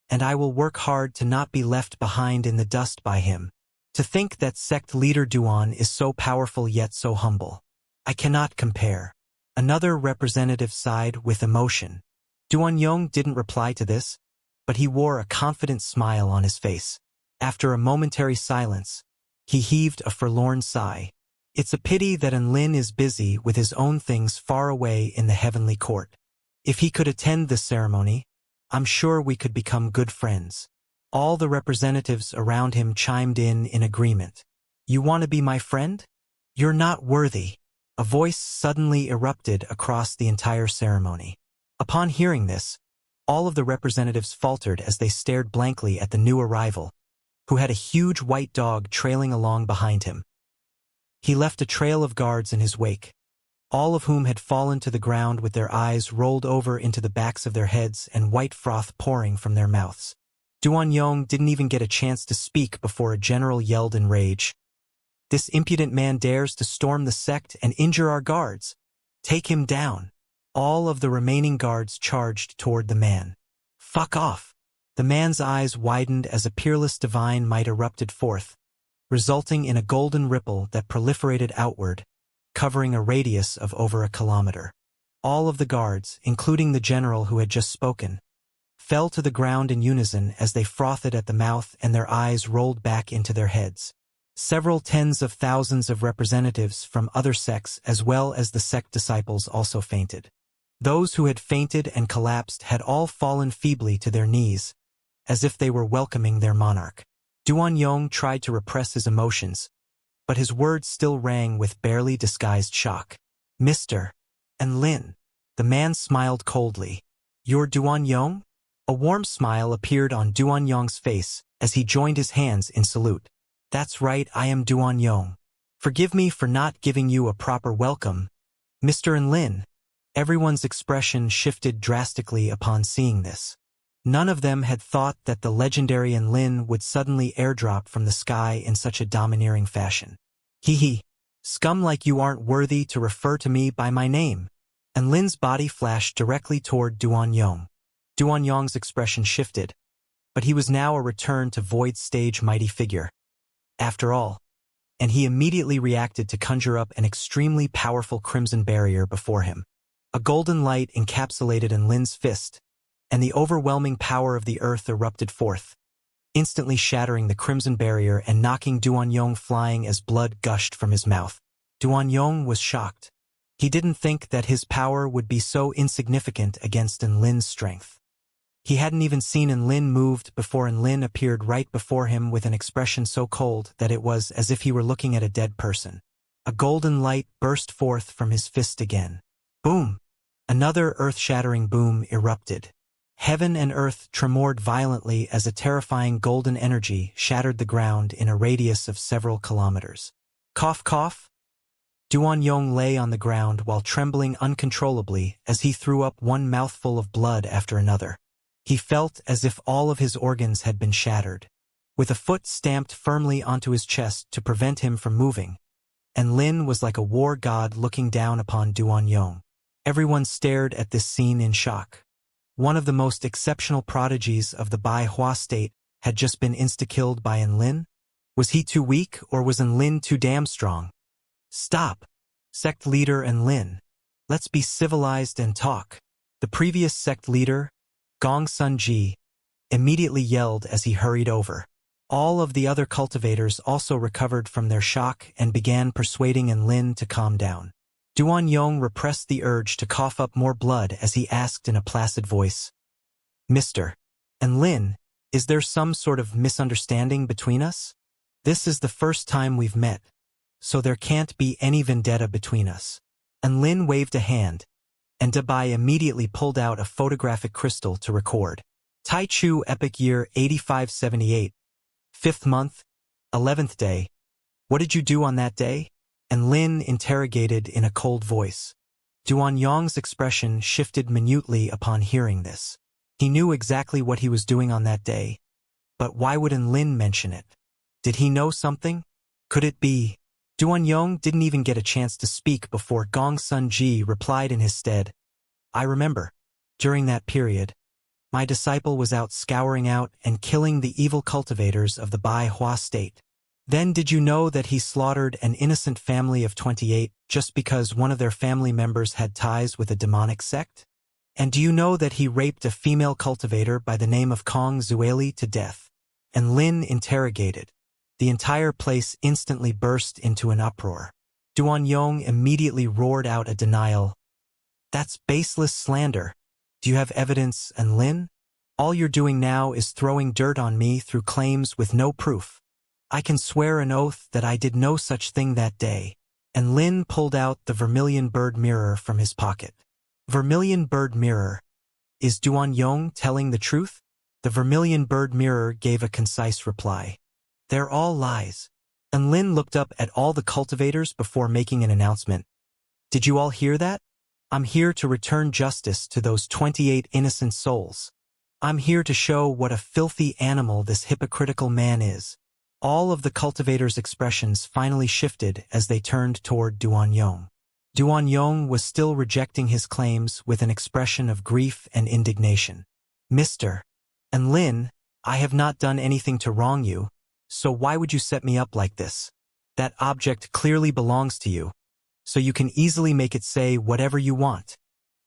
and I will work hard to not be left behind in the dust by him. To think that sect leader Duan is so powerful yet so humble. I cannot compare. Another representative sighed with emotion. Duanyong didn't reply to this, but he wore a confident smile on his face. After a momentary silence, he heaved a forlorn sigh. It's a pity that Enlin is busy with his own things far away in the heavenly court. If he could attend this ceremony, I'm sure we could become good friends. All the representatives around him chimed in agreement. You want to be my friend? You're not worthy. A voice suddenly erupted across the entire ceremony. Upon hearing this, all of the representatives faltered as they stared blankly at the new arrival, who had a huge white dog trailing along behind him. He left a trail of guards in his wake, all of whom had fallen to the ground with their eyes rolled over into the backs of their heads and white froth pouring from their mouths. Duanyong didn't even get a chance to speak before a general yelled in rage. This impudent man dares to storm the sect and injure our guards. Take him down. All of the remaining guards charged toward the man. Fuck off. The man's eyes widened as a peerless divine might erupted forth, resulting in a golden ripple that proliferated outward, covering a radius of over a kilometer. All of the guards, including the general who had just spoken, fell to the ground in unison as they frothed at the mouth and their eyes rolled back into their heads. Several tens of thousands of representatives from other sects as well as the sect disciples also fainted. Those who had fainted and collapsed had all fallen feebly to their knees, as if they were welcoming their monarch. Duanyong tried to repress his emotions, but his words still rang with barely disguised shock. Mr. Enlin. The man smiled coldly. You're Duan Yong? A warm smile appeared on Duan Yong's face as he joined his hands in salute. That's right, I am Duan Yong. Forgive me for not giving you a proper welcome, Mr. Enlin. Everyone's expression shifted drastically upon seeing this. None of them had thought that the legendary Enlin would suddenly airdrop from the sky in such a domineering fashion. Hee hee. Scum like you aren't worthy to refer to me by my name. Enlin's body flashed directly toward Duan Yong. Duan Yong's expression shifted, but he was now a return to Void's stage mighty figure. After all, and he immediately reacted to conjure up an extremely powerful crimson barrier before him. A golden light encapsulated Enlin's fist, and the overwhelming power of the earth erupted forth, instantly shattering the crimson barrier and knocking Duan Yong flying as blood gushed from his mouth. Duan Yong was shocked. He didn't think that his power would be so insignificant against Enlin's strength. He hadn't even seen Enlin moved before Enlin appeared right before him with an expression so cold that it was as if he were looking at a dead person. A golden light burst forth from his fist again. Boom! Another earth-shattering boom erupted. Heaven and earth tremored violently as a terrifying golden energy shattered the ground in a radius of several kilometers. Cough cough? Duan Yong lay on the ground while trembling uncontrollably as he threw up one mouthful of blood after another. He felt as if all of his organs had been shattered. With a foot stamped firmly onto his chest to prevent him from moving, Enlin was like a war god looking down upon Duan Yong. Everyone stared at this scene in shock. One of the most exceptional prodigies of the Bai Hua state had just been insta-killed by Enlin? Was he too weak, or was Enlin too damn strong? Stop! Sect leader Enlin. Let's be civilized and talk. The previous sect leader, Gong Sun Ji, immediately yelled as he hurried over. All of the other cultivators also recovered from their shock and began persuading Enlin to calm down. Duan Yong repressed the urge to cough up more blood as he asked in a placid voice, Mr. Enlin, is there some sort of misunderstanding between us? This is the first time we've met, so there can't be any vendetta between us. Enlin waved a hand, and Dabai immediately pulled out a photographic crystal to record. Taichu Epic Year 8578. 5th month, 11th day. What did you do on that day? Enlin interrogated in a cold voice. Duan Yong's expression shifted minutely upon hearing this. He knew exactly what he was doing on that day. But why would Enlin mention it? Did he know something? Could it be? Duan Yong didn't even get a chance to speak before Gong Sun Ji replied in his stead. I remember. During that period, my disciple was out scouring out and killing the evil cultivators of the Bai Hua state. Then did you know that he slaughtered an innocent family of 28 just because one of their family members had ties with a demonic sect? And do you know that he raped a female cultivator by the name of Kong Zueli to death? Enlin interrogated. The entire place instantly burst into an uproar. Duan Yong immediately roared out a denial. That's baseless slander. Do you have evidence, Enlin? All you're doing now is throwing dirt on me through claims with no proof. I can swear an oath that I did no such thing that day. Enlin pulled out the vermilion bird mirror from his pocket. Vermilion bird mirror. Is Duan Yong telling the truth? The vermilion bird mirror gave a concise reply. They're all lies. Enlin looked up at all the cultivators before making an announcement. Did you all hear that? I'm here to return justice to those 28 innocent souls. I'm here to show what a filthy animal this hypocritical man is. All of the cultivators' expressions finally shifted as they turned toward Duan Yong. Duan Yong was still rejecting his claims with an expression of grief and indignation. Mr. Enlin, I have not done anything to wrong you, so why would you set me up like this? That object clearly belongs to you, so you can easily make it say whatever you want.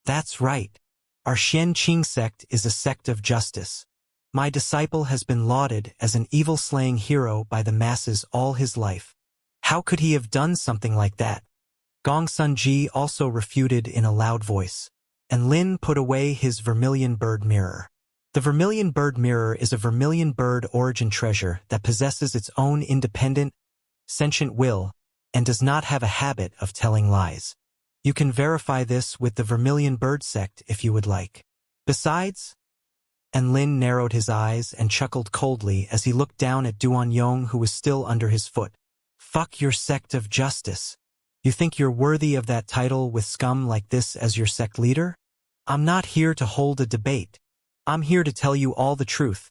That's right. Our Xianxia sect is a sect of justice. My disciple has been lauded as an evil-slaying hero by the masses all his life. How could he have done something like that? Gong Sun Ji also refuted in a loud voice. Enlin put away his vermilion bird mirror. The vermilion bird mirror is a vermilion bird origin treasure that possesses its own independent, sentient will and does not have a habit of telling lies. You can verify this with the vermilion bird sect if you would like. Besides, and Lin narrowed his eyes and chuckled coldly as he looked down at Duanyong, who was still under his foot. Fuck your sect of justice. You think you're worthy of that title with scum like this as your sect leader? I'm not here to hold a debate. I'm here to tell you all the truth.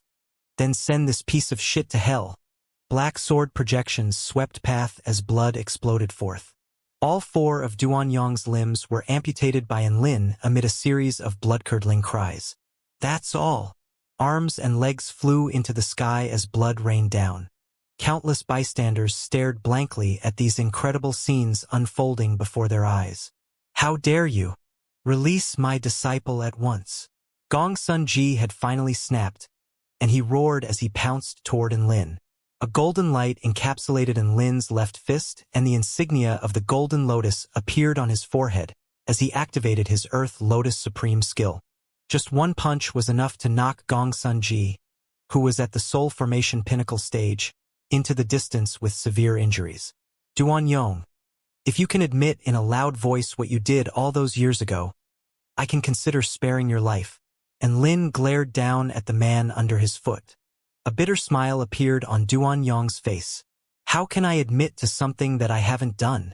Then send this piece of shit to hell. Black sword projections swept past as blood exploded forth. All 4 of Duanyong's limbs were amputated by Enlin amid a series of blood-curdling cries. That's all. Arms and legs flew into the sky as blood rained down. Countless bystanders stared blankly at these incredible scenes unfolding before their eyes. How dare you? Release my disciple at once. Gong Sun Ji had finally snapped, and he roared as he pounced toward Enlin. A golden light encapsulated Enlin's left fist, and the insignia of the Golden Lotus appeared on his forehead as he activated his Earth Lotus Supreme skill. Just one punch was enough to knock Gong Sun Ji, who was at the soul formation pinnacle stage, into the distance with severe injuries. Duanyong, if you can admit in a loud voice what you did all those years ago, I can consider sparing your life. And Lin glared down at the man under his foot. A bitter smile appeared on Duanyong's face. How can I admit to something that I haven't done?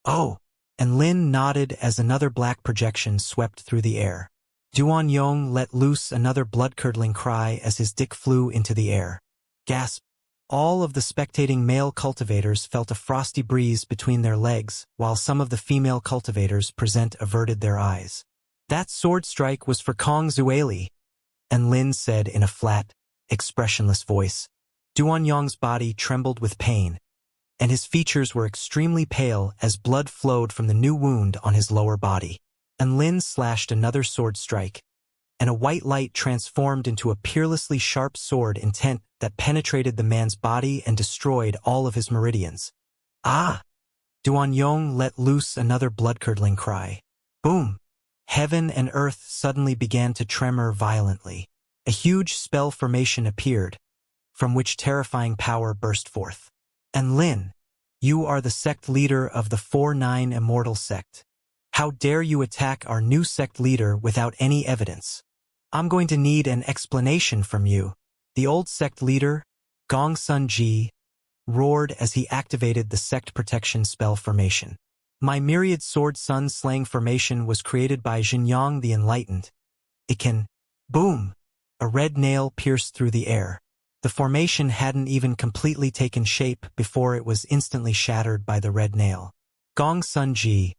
Oh, and Lin nodded as another black projection swept through the air. Duanyong let loose another blood-curdling cry as his dick flew into the air. Gasp. All of the spectating male cultivators felt a frosty breeze between their legs, while some of the female cultivators present averted their eyes. That sword strike was for Kong Zueli, and Lin said in a flat, expressionless voice. Duanyong's body trembled with pain, and his features were extremely pale as blood flowed from the new wound on his lower body. And Lin slashed another sword strike, and a white light transformed into a peerlessly sharp sword intent that penetrated the man's body and destroyed all of his meridians. Ah! Duanyong let loose another blood-curdling cry. Boom! Heaven and earth suddenly began to tremor violently. A huge spell formation appeared, from which terrifying power burst forth. And Lin, you are the sect leader of the 4-9 Immortal sect. How dare you attack our new sect leader without any evidence? I'm going to need an explanation from you. The old sect leader, Gong Sun Ji, roared as he activated the sect protection spell formation. My myriad sword sun slaying formation was created by Xinjiang the Enlightened. It can... Boom! A red nail pierced through the air. The formation hadn't even completely taken shape before it was instantly shattered by the red nail. Gong Sun Ji.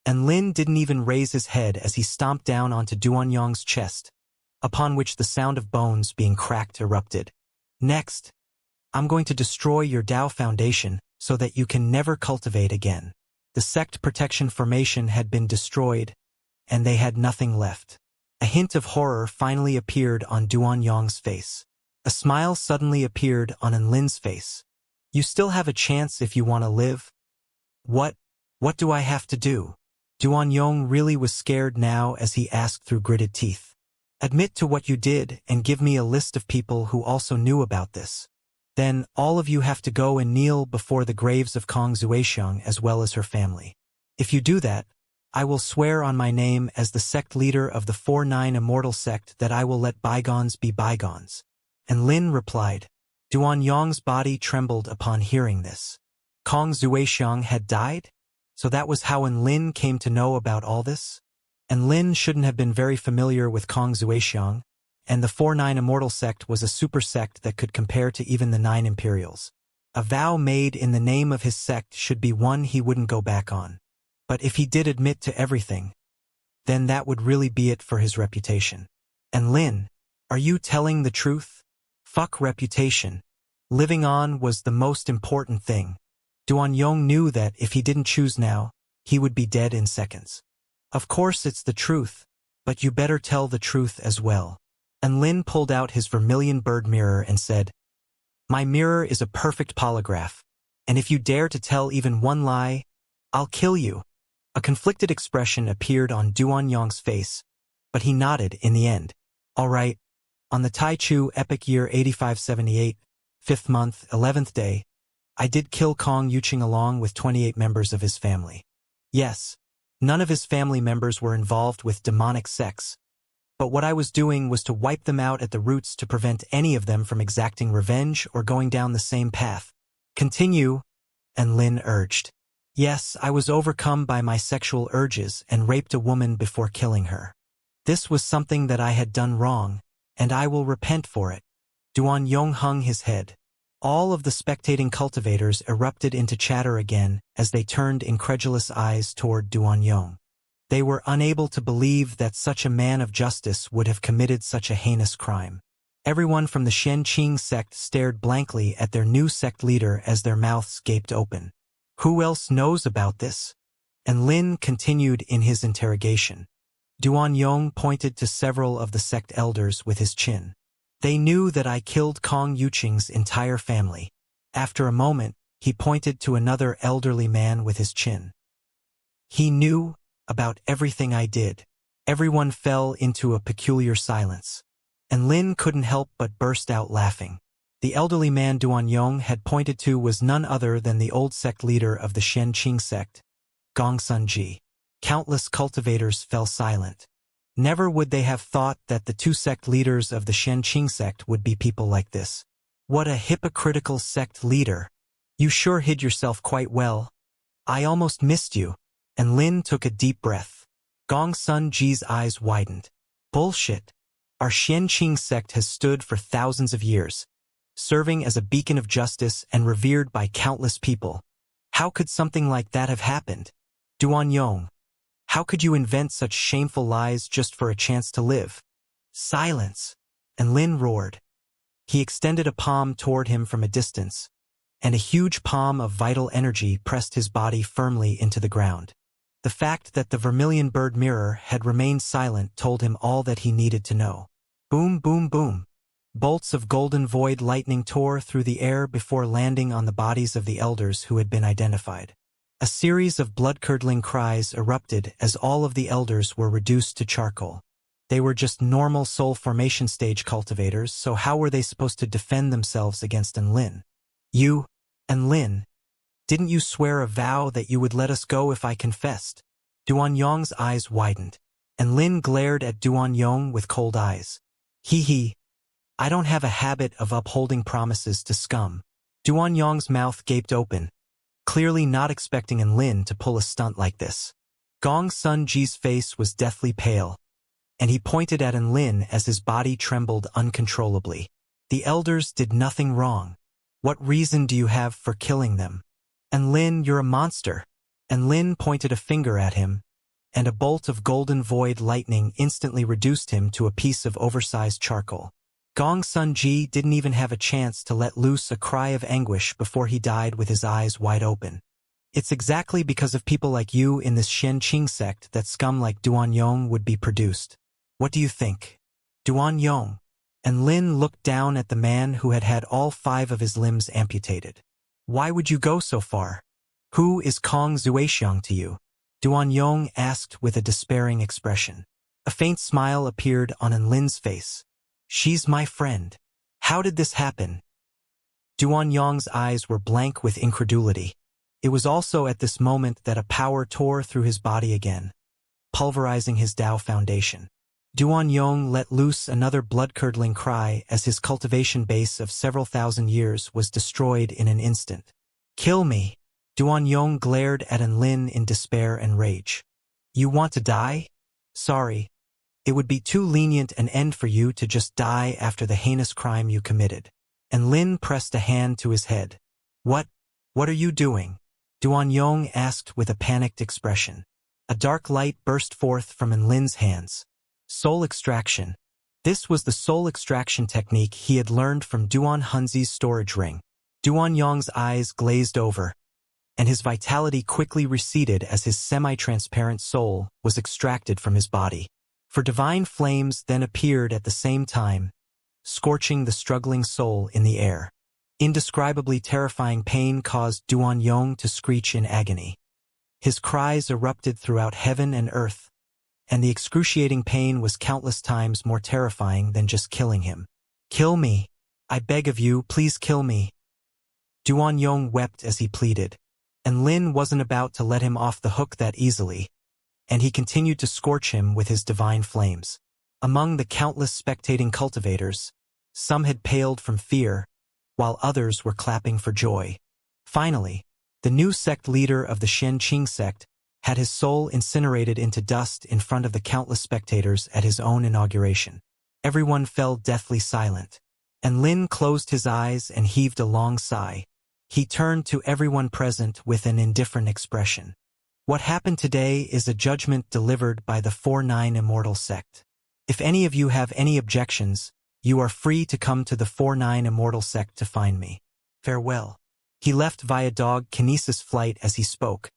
And Lin didn't even raise his head as he stomped down onto Duanyong's chest, upon which the sound of bones being cracked erupted. Next, I'm going to destroy your Dao foundation so that you can never cultivate again. The sect protection formation had been destroyed, and they had nothing left. A hint of horror finally appeared on Duanyong's face. A smile suddenly appeared on Enlin's face. You still have a chance if you want to live. What do I have to do? Duanyong really was scared now as he asked through gritted teeth. Admit to what you did and give me a list of people who also knew about this. Then all of you have to go and kneel before the graves of Kong Zuexiang as well as her family. If you do that, I will swear on my name as the sect leader of the 4-9 Immortal sect that I will let bygones be bygones. And Lin replied. Duanyong's body trembled upon hearing this. Kong Zuexiang had died? So that was how Lin came to know about all this? And Lin shouldn't have been very familiar with Kong Zuexiang, and the 4-9 Immortal sect was a super sect that could compare to even the 9 Imperials. A vow made in the name of his sect should be one he wouldn't go back on. But if he did admit to everything, then that would really be it for his reputation. And Lin, are you telling the truth? Fuck reputation. Living on was the most important thing. Duanyong knew that if he didn't choose now, he would be dead in seconds. Of course it's the truth, but you better tell the truth as well. And Lin pulled out his vermilion bird mirror and said, My mirror is a perfect polygraph, and if you dare to tell even one lie, I'll kill you. A conflicted expression appeared on Duanyong's face, but he nodded in the end. All right, on the Taichu epic year 8578, 5th month, 11th day, I did kill Kong Yuqing along with 28 members of his family. Yes, none of his family members were involved with demonic sects, but what I was doing was to wipe them out at the roots to prevent any of them from exacting revenge or going down the same path. Continue, and Lin urged. Yes, I was overcome by my sexual urges and raped a woman before killing her. This was something that I had done wrong, and I will repent for it. Duan Yong hung his head. All of the spectating cultivators erupted into chatter again as they turned incredulous eyes toward Duan Yong. They were unable to believe that such a man of justice would have committed such a heinous crime. Everyone from the Xianxia sect stared blankly at their new sect leader as their mouths gaped open. Who else knows about this? And Lin continued in his interrogation. Duan Yong pointed to several of the sect elders with his chin. They knew that I killed Kong Yuqing's entire family. After a moment, he pointed to another elderly man with his chin. He knew about everything I did. Everyone fell into a peculiar silence. And Lin couldn't help but burst out laughing. The elderly man Duan Yong had pointed to was none other than the old sect leader of the Xianxia sect, Gong Sunji. Countless cultivators fell silent. Never would they have thought that the two sect leaders of the Xianxia sect would be people like this. What a hypocritical sect leader. You sure hid yourself quite well. I almost missed you. And Lin took a deep breath. Gong Sunji's eyes widened. Bullshit. Our Xianxia sect has stood for thousands of years, serving as a beacon of justice and revered by countless people. How could something like that have happened? Duan Yong, how could you invent such shameful lies just for a chance to live? Silence. And Lin roared. He extended a palm toward him from a distance, and a huge palm of vital energy pressed his body firmly into the ground. The fact that the vermilion bird mirror had remained silent told him all that he needed to know. Boom, boom, boom. Bolts of golden void lightning tore through the air before landing on the bodies of the elders who had been identified. A series of blood-curdling cries erupted as all of the elders were reduced to charcoal. They were just normal soul formation stage cultivators, so how were they supposed to defend themselves against Lin? You, Lin, didn't you swear a vow that you would let us go if I confessed? Duan Yong's eyes widened, and Lin glared at Duan Yong with cold eyes. Hee. I don't have a habit of upholding promises to scum. Duan Yong's mouth gaped open, clearly not expecting Lin to pull a stunt like this. Gong Sunji's face was deathly pale, and he pointed at Lin as his body trembled uncontrollably. The elders did nothing wrong. What reason do you have for killing them? And Lin, you're a monster. And Lin pointed a finger at him, and a bolt of golden void lightning instantly reduced him to a piece of oversized charcoal. Gong Sunji didn't even have a chance to let loose a cry of anguish before he died with his eyes wide open. It's exactly because of people like you in this Xianxia sect that scum like Duan Yong would be produced. What do you think? Duan Yong. And Lin looked down at the man who had had all 5 of his limbs amputated. Why would you go so far? Who is Kong Zuexiang to you? Duan Yong asked with a despairing expression. A faint smile appeared on Lin's face. She's my friend. How did this happen? Duan Yong's eyes were blank with incredulity. It was also at this moment that a power tore through his body again, pulverizing his Tao foundation. Duan Yong let loose another blood-curdling cry as his cultivation base of several thousand years was destroyed in an instant. Kill me! Duan Yong glared at Lin in despair and rage. You want to die? Sorry. It would be too lenient an end for you to just die after the heinous crime you committed. And Lin pressed a hand to his head. What are you doing? Duan Yong asked with a panicked expression. A dark light burst forth from Lin's hands. Soul extraction. This was the soul extraction technique he had learned from Duan Hunzi's storage ring. Duan Yong's eyes glazed over, and his vitality quickly receded as his semi-transparent soul was extracted from his body. For divine flames then appeared at the same time, scorching the struggling soul in the air. Indescribably terrifying pain caused Duan Yong to screech in agony. His cries erupted throughout heaven and earth, and the excruciating pain was countless times more terrifying than just killing him. Kill me! I beg of you, please kill me! Duan Yong wept as he pleaded, and Lin wasn't about to let him off the hook that easily, and he continued to scorch him with his divine flames. Among the countless spectating cultivators, some had paled from fear, while others were clapping for joy. Finally, the new sect leader of the Xianxia sect had his soul incinerated into dust in front of the countless spectators at his own inauguration. Everyone fell deathly silent, and Lin closed his eyes and heaved a long sigh. He turned to everyone present with an indifferent expression. What happened today is a judgment delivered by the 49 Immortal sect. If any of you have any objections, you are free to come to the 49 Immortal sect to find me. Farewell. He left via dog kinesis flight as he spoke,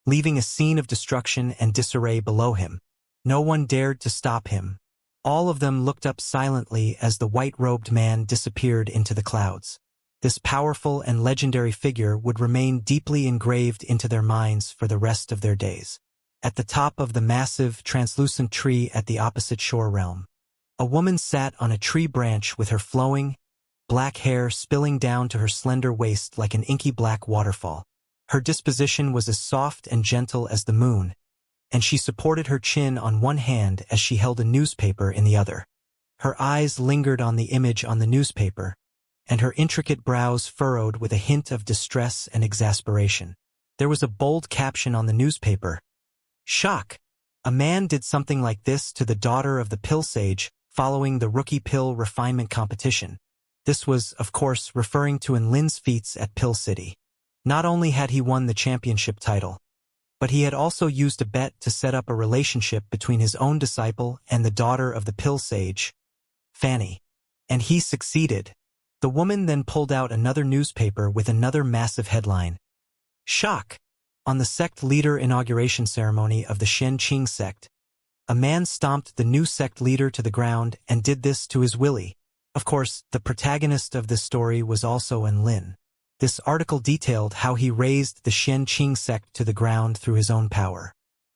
leaving a scene of destruction and disarray below him. No one dared to stop him. All of them looked up silently as the white-robed man disappeared into the clouds. This powerful and legendary figure would remain deeply engraved into their minds for the rest of their days. At the top of the massive, translucent tree at the opposite shore realm, a woman sat on a tree branch with her flowing, black hair spilling down to her slender waist like an inky black waterfall. Her disposition was as soft and gentle as the moon, and she supported her chin on one hand as she held a newspaper in the other. Her eyes lingered on the image on the newspaper, and her intricate brows furrowed with a hint of distress and exasperation. There was a bold caption on the newspaper. Shock! A man did something like this to the daughter of the pill sage following the rookie pill refinement competition. This was, of course, referring to Lin's feats at Pill City. Not only had he won the championship title, but he had also used a bet to set up a relationship between his own disciple and the daughter of the pill sage, Fanny. And he succeeded. The woman then pulled out another newspaper with another massive headline. Shock! On the sect leader inauguration ceremony of the Xianxia sect, a man stomped the new sect leader to the ground and did this to his willy. Of course, the protagonist of this story was also Lin. This article detailed how he razed the Xianxia sect to the ground through his own power.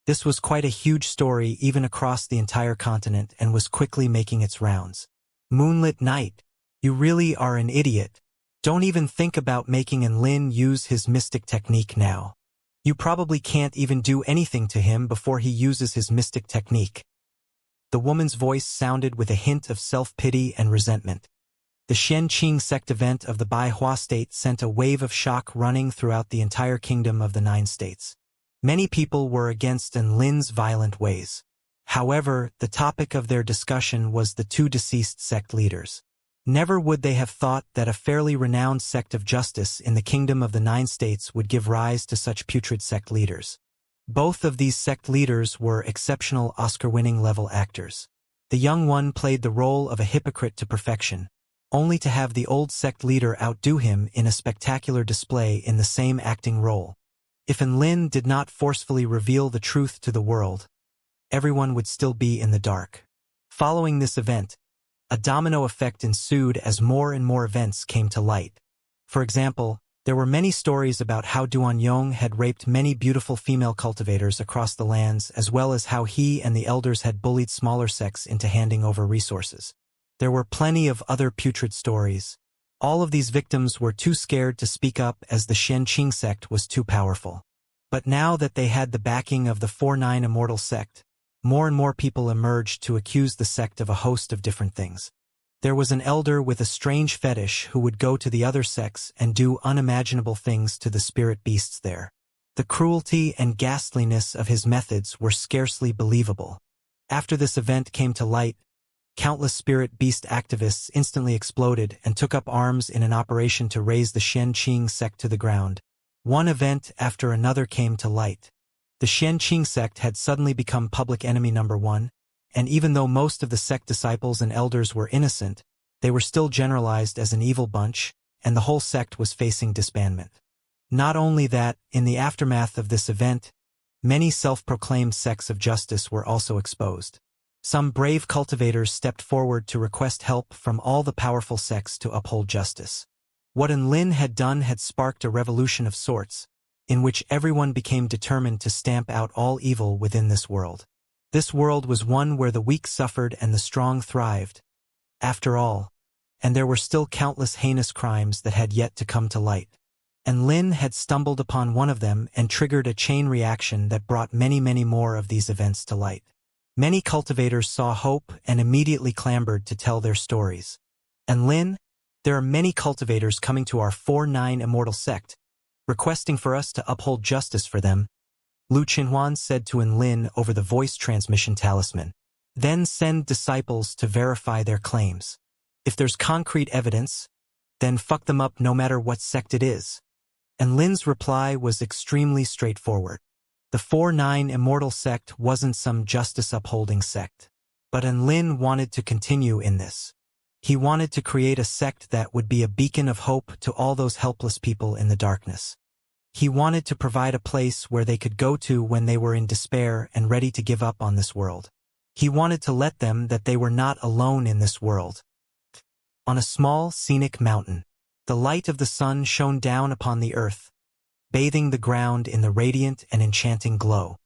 This was quite a huge story even across the entire continent and was quickly making its rounds. Moonlit night. You really are an idiot. Don't even think about making Lin use his mystic technique now. You probably can't even do anything to him before he uses his mystic technique. The woman's voice sounded with a hint of self-pity and resentment. The Xianxia sect event of the Baihua state sent a wave of shock running throughout the entire kingdom of the 9 states. Many people were against Lin's violent ways. However, the topic of their discussion was the 2 deceased sect leaders. Never would they have thought that a fairly renowned sect of justice in the kingdom of the 9 states would give rise to such putrid sect leaders. Both of these sect leaders were exceptional Oscar-winning level actors. The young one played the role of a hypocrite to perfection, only to have the old sect leader outdo him in a spectacular display in the same acting role. If Lin did not forcefully reveal the truth to the world, everyone would still be in the dark. Following this event, a domino effect ensued as more and more events came to light. For example, there were many stories about how Duanyong had raped many beautiful female cultivators across the lands, as well as how he and the elders had bullied smaller sects into handing over resources. There were plenty of other putrid stories. All of these victims were too scared to speak up as the Xianxia sect was too powerful. But now that they had the backing of the 49 Immortal sect, more and more people emerged to accuse the sect of a host of different things. There was an elder with a strange fetish who would go to the other sects and do unimaginable things to the spirit beasts there. The cruelty and ghastliness of his methods were scarcely believable. After this event came to light, countless spirit beast activists instantly exploded and took up arms in an operation to raze the Xianxia sect to the ground. One event after another came to light. The Xianxia sect had suddenly become public enemy number 1, and even though most of the sect disciples and elders were innocent, they were still generalized as an evil bunch, and the whole sect was facing disbandment. Not only that, in the aftermath of this event, many self-proclaimed sects of justice were also exposed. Some brave cultivators stepped forward to request help from all the powerful sects to uphold justice. What Lin had done had sparked a revolution of sorts, in which everyone became determined to stamp out all evil within this world. This world was one where the weak suffered and the strong thrived, after all, and there were still countless heinous crimes that had yet to come to light. And Lin had stumbled upon one of them and triggered a chain reaction that brought many more of these events to light. Many cultivators saw hope and immediately clambered to tell their stories. And Lin, there are many cultivators coming to our 4-9 Immortal sect, requesting for us to uphold justice for them, Lu Qinhuan said to Lin over the voice transmission talisman. Then send disciples to verify their claims. If there's concrete evidence, then fuck them up no matter what sect it is. And Lin's reply was extremely straightforward. The 4-9 Immortal sect wasn't some justice-upholding sect. But Lin wanted to continue in this. He wanted to create a sect that would be a beacon of hope to all those helpless people in the darkness. He wanted to provide a place where they could go to when they were in despair and ready to give up on this world. He wanted to let them that they were not alone in this world. On a small, scenic mountain, the light of the sun shone down upon the earth, bathing the ground in the radiant and enchanting glow.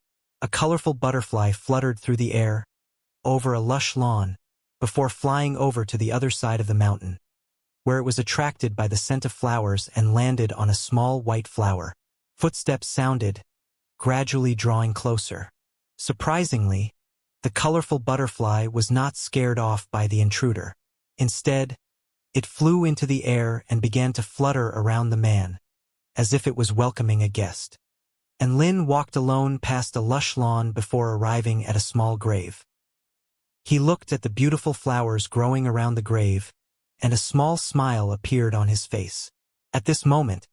A colorful butterfly fluttered through the air, over a lush lawn, before flying over to the other side of the mountain, where it was attracted by the scent of flowers and landed on a small white flower. Footsteps sounded, gradually drawing closer. Surprisingly, the colorful butterfly was not scared off by the intruder. Instead, it flew into the air and began to flutter around the man, as if it was welcoming a guest. And Lin walked alone past a lush lawn before arriving at a small grave. He looked at the beautiful flowers growing around the grave, and a small smile appeared on his face. At this moment,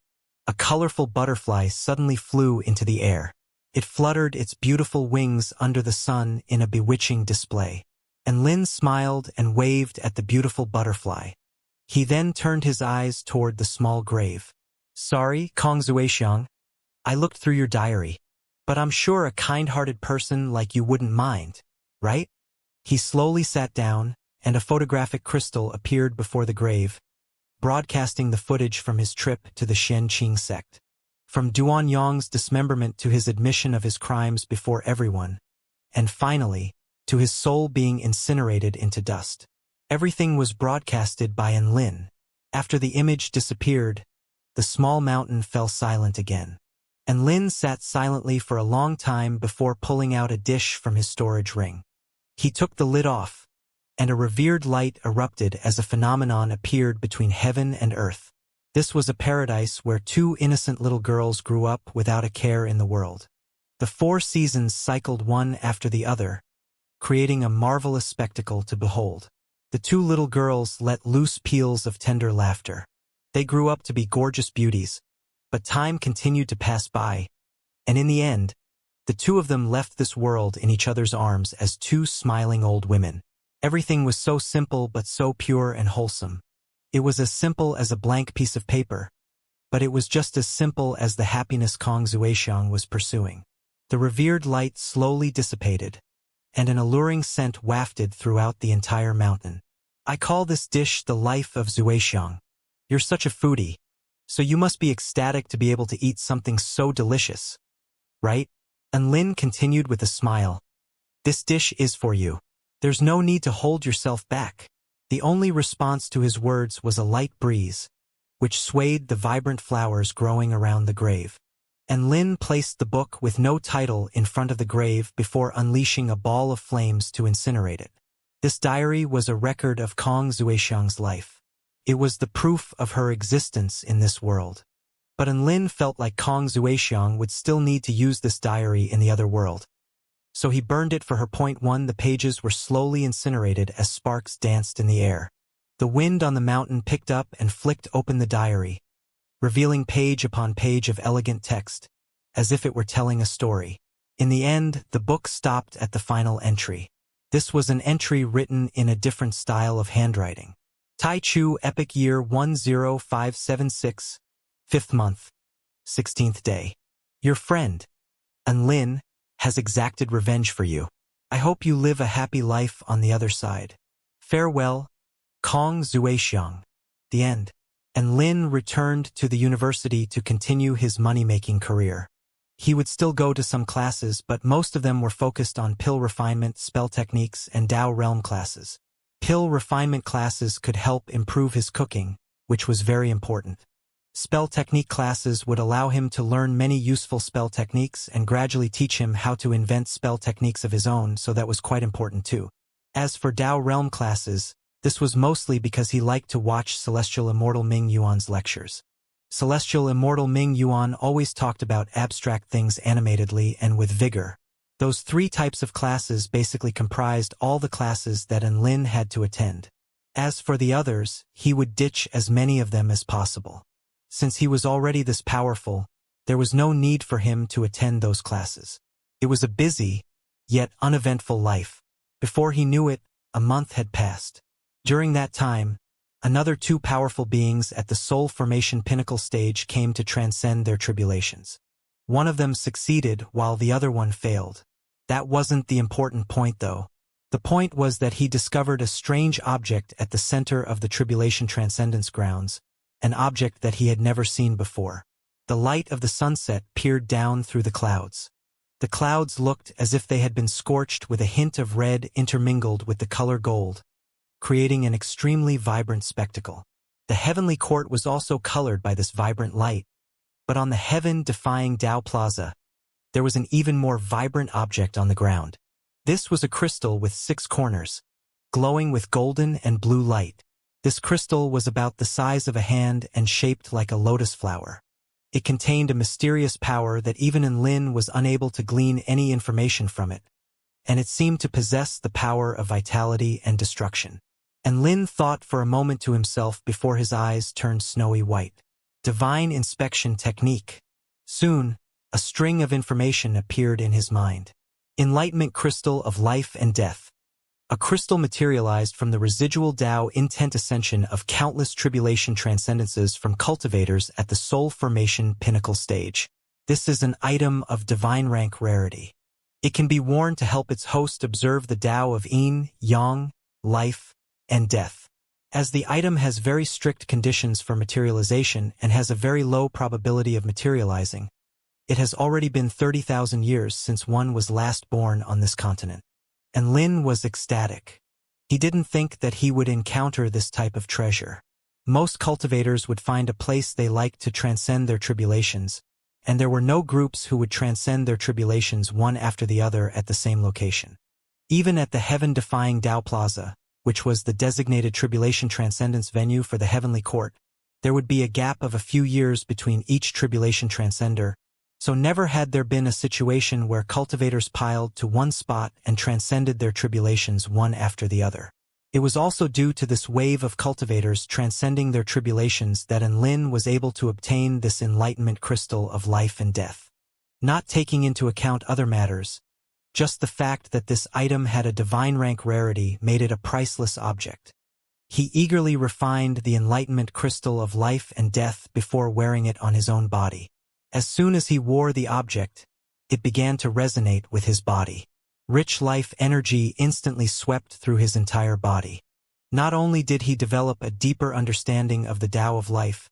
a colorful butterfly suddenly flew into the air. It fluttered its beautiful wings under the sun in a bewitching display. And Lin smiled and waved at the beautiful butterfly. He then turned his eyes toward the small grave. Sorry, Kong Zuexiang, I looked through your diary. But I'm sure a kind-hearted person like you wouldn't mind, right? He slowly sat down, and a photographic crystal appeared before the grave, broadcasting the footage from his trip to the Xianxia sect. From Duan Yong's dismemberment to his admission of his crimes before everyone, and finally, to his soul being incinerated into dust. Everything was broadcasted by Lin. After the image disappeared, the small mountain fell silent again. And Lin sat silently for a long time before pulling out a dish from his storage ring. He took the lid off, and a revered light erupted as a phenomenon appeared between heaven and earth. This was a paradise where 2 innocent little girls grew up without a care in the world. The 4 seasons cycled one after the other, creating a marvelous spectacle to behold. The 2 little girls let loose peals of tender laughter. They grew up to be gorgeous beauties, but time continued to pass by, and in the end, the 2 of them left this world in each other's arms as 2 smiling old women. Everything was so simple but so pure and wholesome. It was as simple as a blank piece of paper, but it was just as simple as the happiness Kong Zuexiang was pursuing. The revered light slowly dissipated, and an alluring scent wafted throughout the entire mountain. I call this dish the life of Zuexiang. You're such a foodie, so you must be ecstatic to be able to eat something so delicious, right? And Lin continued with a smile. This dish is for you. There's no need to hold yourself back. The only response to his words was a light breeze, which swayed the vibrant flowers growing around the grave. And Lin placed the book with no title in front of the grave before unleashing a ball of flames to incinerate it. This diary was a record of Kong Zuexiang's life. It was the proof of her existence in this world. But Lin felt like Kong Zuexiang would still need to use this diary in the other world. So he burned it for her. 1. The pages were slowly incinerated as sparks danced in the air. The wind on the mountain picked up and flicked open the diary, revealing page upon page of elegant text, as if it were telling a story. In the end, the book stopped at the final entry. This was an entry written in a different style of handwriting. Tai Chu Epic Year 10576, 5th month, 16th day. Your friend, Lin, has exacted revenge for you. I hope you live a happy life on the other side. Farewell, Kong Zuexiang. The end. And Lin returned to the university to continue his money-making career. He would still go to some classes, but most of them were focused on pill refinement, spell techniques, and Dao realm classes. Pill refinement classes could help improve his cooking, which was very important. Spell technique classes would allow him to learn many useful spell techniques and gradually teach him how to invent spell techniques of his own, so that was quite important too. As for Dao Realm classes, this was mostly because he liked to watch Celestial Immortal Ming Yuan's lectures. Celestial Immortal Ming Yuan always talked about abstract things animatedly and with vigor. Those 3 types of classes basically comprised all the classes that Lin had to attend. As for the others, he would ditch as many of them as possible. Since he was already this powerful, there was no need for him to attend those classes. It was a busy, yet uneventful life. Before he knew it, a month had passed. During that time, another 2 powerful beings at the soul formation pinnacle stage came to transcend their tribulations. One of them succeeded while the other one failed. That wasn't the important point though. The point was that he discovered a strange object at the center of the tribulation transcendence grounds, an object that he had never seen before. The light of the sunset peered down through the clouds. The clouds looked as if they had been scorched with a hint of red intermingled with the color gold, creating an extremely vibrant spectacle. The heavenly court was also colored by this vibrant light, but on the heaven-defying Dao Plaza, there was an even more vibrant object on the ground. This was a crystal with 6 corners, glowing with golden and blue light. This crystal was about the size of a hand and shaped like a lotus flower. It contained a mysterious power that even Lin was unable to glean any information from it, and it seemed to possess the power of vitality and destruction. And Lin thought for a moment to himself before his eyes turned snowy white. Divine inspection technique. Soon, a string of information appeared in his mind. Enlightenment crystal of life and death. A crystal materialized from the residual Tao intent ascension of countless tribulation transcendences from cultivators at the soul formation pinnacle stage. This is an item of divine rank rarity. It can be worn to help its host observe the Tao of Yin, Yang, life, and death. As the item has very strict conditions for materialization and has a very low probability of materializing, it has already been 30,000 years since one was last born on this continent. And Lin was ecstatic. He didn't think that he would encounter this type of treasure. Most cultivators would find a place they liked to transcend their tribulations, and there were no groups who would transcend their tribulations one after the other at the same location. Even at the heaven-defying Dao Plaza, which was the designated tribulation transcendence venue for the heavenly court, there would be a gap of a few years between each tribulation transcender, so never had there been a situation where cultivators piled to one spot and transcended their tribulations one after the other. It was also due to this wave of cultivators transcending their tribulations that Lin was able to obtain this enlightenment crystal of life and death. Not taking into account other matters, just the fact that this item had a divine rank rarity made it a priceless object. He eagerly refined the enlightenment crystal of life and death before wearing it on his own body. As soon as he wore the object, it began to resonate with his body. Rich life energy instantly swept through his entire body. Not only did he develop a deeper understanding of the Tao of life,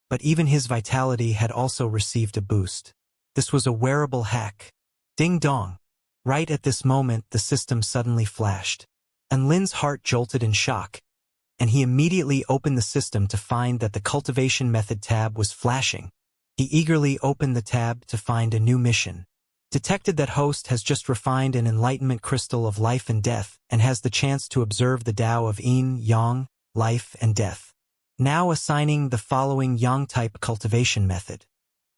but even his vitality had also received a boost. This was a wearable hack. Ding dong. Right at this moment, the system suddenly flashed. And Lin's heart jolted in shock, and he immediately opened the system to find that the cultivation method tab was flashing. He eagerly opened the tab to find a new mission. Detected that host has just refined an enlightenment crystal of life and death and has the chance to observe the Tao of Yin, Yang, life and death. Now assigning the following Yang-type cultivation method.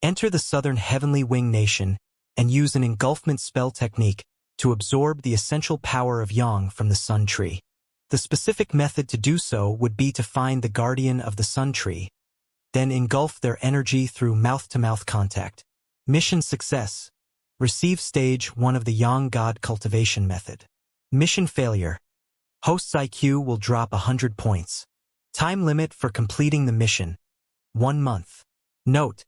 Enter the southern heavenly wing nation and use an engulfment spell technique to absorb the essential power of Yang from the sun tree. The specific method to do so would be to find the guardian of the sun tree, then engulf their energy through mouth-to-mouth contact. Mission success. Receive stage 1 of the Yang God cultivation method. Mission failure. Host's IQ will drop 100 points. Time limit for completing the mission: 1 month. Note: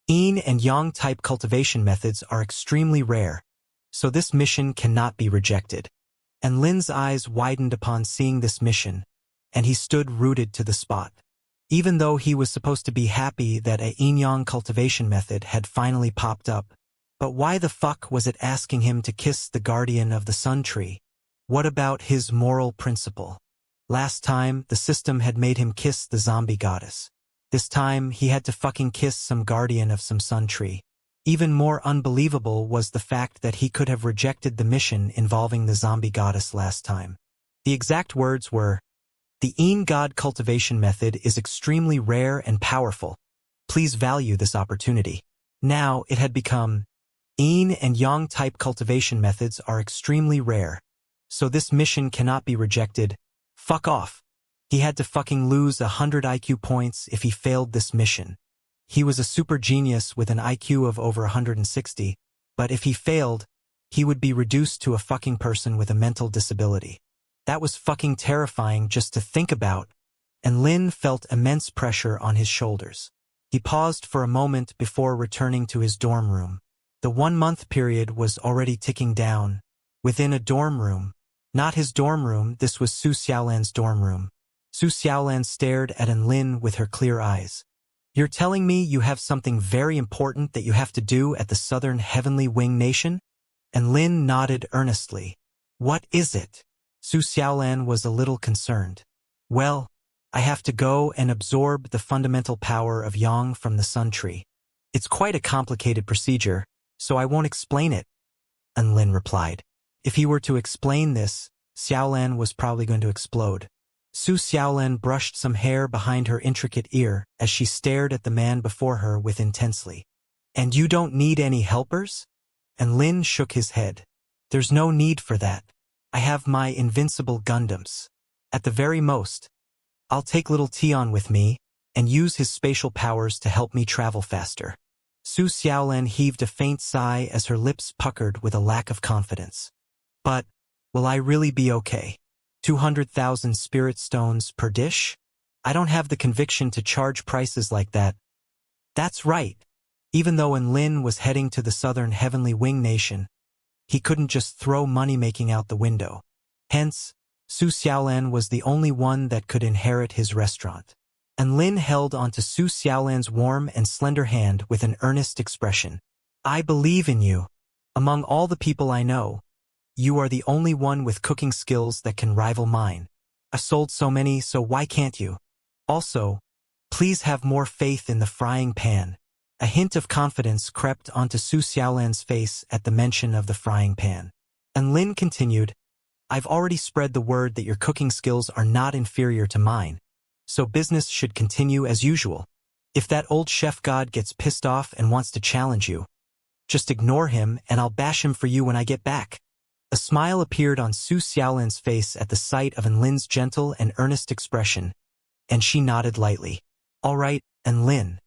Yin and Yang type cultivation methods are extremely rare, so this mission cannot be rejected. And Lin's eyes widened upon seeing this mission, and he stood rooted to the spot. Even though he was supposed to be happy that a yin-yang cultivation method had finally popped up, but why the fuck was it asking him to kiss the guardian of the sun tree? What about his moral principle? Last time, the system had made him kiss the zombie goddess. This time, he had to fucking kiss some guardian of some sun tree. Even more unbelievable was the fact that he could have rejected the mission involving the zombie goddess last time. The exact words were, "The God cultivation method is extremely rare and powerful. Please value this opportunity." Now, it had become, Yin and Yang type cultivation methods are extremely rare. So this mission cannot be rejected. Fuck off. He had to fucking lose 100 IQ points if he failed this mission. He was a super genius with an IQ of over 160, but if he failed, he would be reduced to a fucking person with a mental disability. That was fucking terrifying just to think about, and Lin felt immense pressure on his shoulders. He paused for a moment before returning to his dorm room. The 1-month period was already ticking down. Within a dorm room. Not his dorm room, this was Su Xiaolan's dorm room. Su Xiaolan stared at Lin with her clear eyes. "You're telling me you have something very important that you have to do at the Southern Heavenly Wing Nation?" And Lin nodded earnestly. "What is it?" Su Xiaolan was a little concerned. "Well, I have to go and absorb the fundamental power of Yang from the sun tree. It's quite a complicated procedure, so I won't explain it," Lin replied. If he were to explain this, Xiaolan was probably going to explode. Su Xiaolan brushed some hair behind her intricate ear as she stared at the man before her with intensely. "And you don't need any helpers?" And Lin shook his head. "There's no need for that. I have my invincible Gundams. At the very most, I'll take little Tion with me and use his spatial powers to help me travel faster." Su Xiaolan heaved a faint sigh as her lips puckered with a lack of confidence. "But, will I really be okay? 200,000 spirit stones per dish? I don't have the conviction to charge prices like that." That's right. Even though Lin was heading to the Southern Heavenly Wing Nation, he couldn't just throw money-making out the window. Hence, Su Xiaolan was the only one that could inherit his restaurant. And Lin held onto Su Xiaolan's warm and slender hand with an earnest expression. "I believe in you. Among all the people I know, you are the only one with cooking skills that can rival mine. I've sold so many, so why can't you? Also, please have more faith in the frying pan." A hint of confidence crept onto Su Xiaolan's face at the mention of the frying pan. And Lin continued, "I've already spread the word that your cooking skills are not inferior to mine. So business should continue as usual. If that old chef god gets pissed off and wants to challenge you, just ignore him and I'll bash him for you when I get back." A smile appeared on Su Xiaolan's face at the sight of Lin's gentle and earnest expression, and she nodded lightly. "All right, Lin.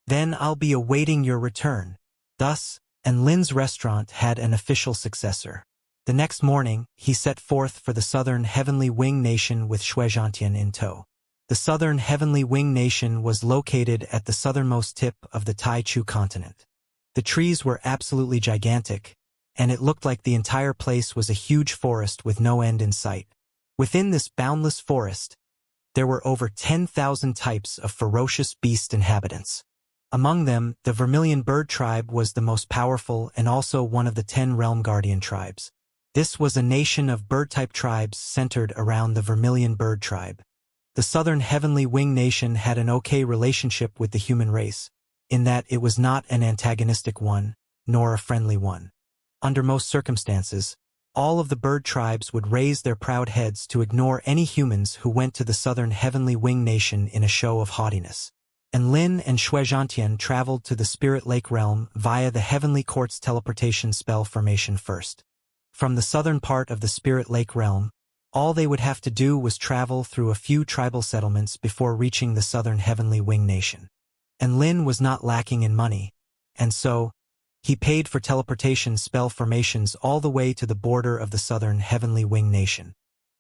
Then I'll be awaiting your return." Thus, Lin's restaurant had an official successor. The next morning, he set forth for the Southern Heavenly Wing Nation with Xianxia in tow. The Southern Heavenly Wing Nation was located at the southernmost tip of the Taichu continent. The trees were absolutely gigantic, and it looked like the entire place was a huge forest with no end in sight. Within this boundless forest, there were over 10,000 types of ferocious beast inhabitants. Among them, the Vermilion Bird tribe was the most powerful and also one of the 10 Realm Guardian tribes. This was a nation of bird-type tribes centered around the Vermilion Bird tribe. The Southern Heavenly Wing Nation had an okay relationship with the human race, in that it was not an antagonistic one, nor a friendly one. Under most circumstances, all of the bird tribes would raise their proud heads to ignore any humans who went to the Southern Heavenly Wing Nation in a show of haughtiness. And Lin and Xianxia traveled to the Spirit Lake realm via the Heavenly Court's teleportation spell formation first. From the southern part of the Spirit Lake realm, all they would have to do was travel through a few tribal settlements before reaching the Southern Heavenly Wing Nation. And Lin was not lacking in money, and so, he paid for teleportation spell formations all the way to the border of the Southern Heavenly Wing Nation.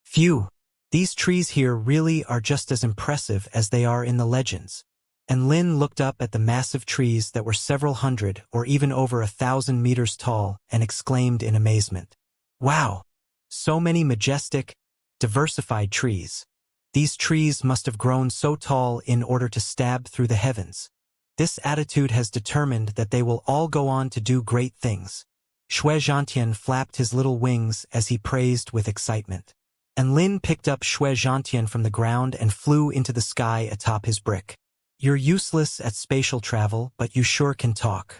Phew! These trees here really are just as impressive as they are in the legends. And Lin looked up at the massive trees that were several hundred or even over 1,000 meters tall and exclaimed in amazement. "Wow! So many majestic, diversified trees. These trees must have grown so tall in order to stab through the heavens. This attitude has determined that they will all go on to do great things." Xianxia flapped his little wings as he praised with excitement. And Lin picked up Xianxia from the ground and flew into the sky atop his brick. You're useless at spatial travel, but you sure can talk.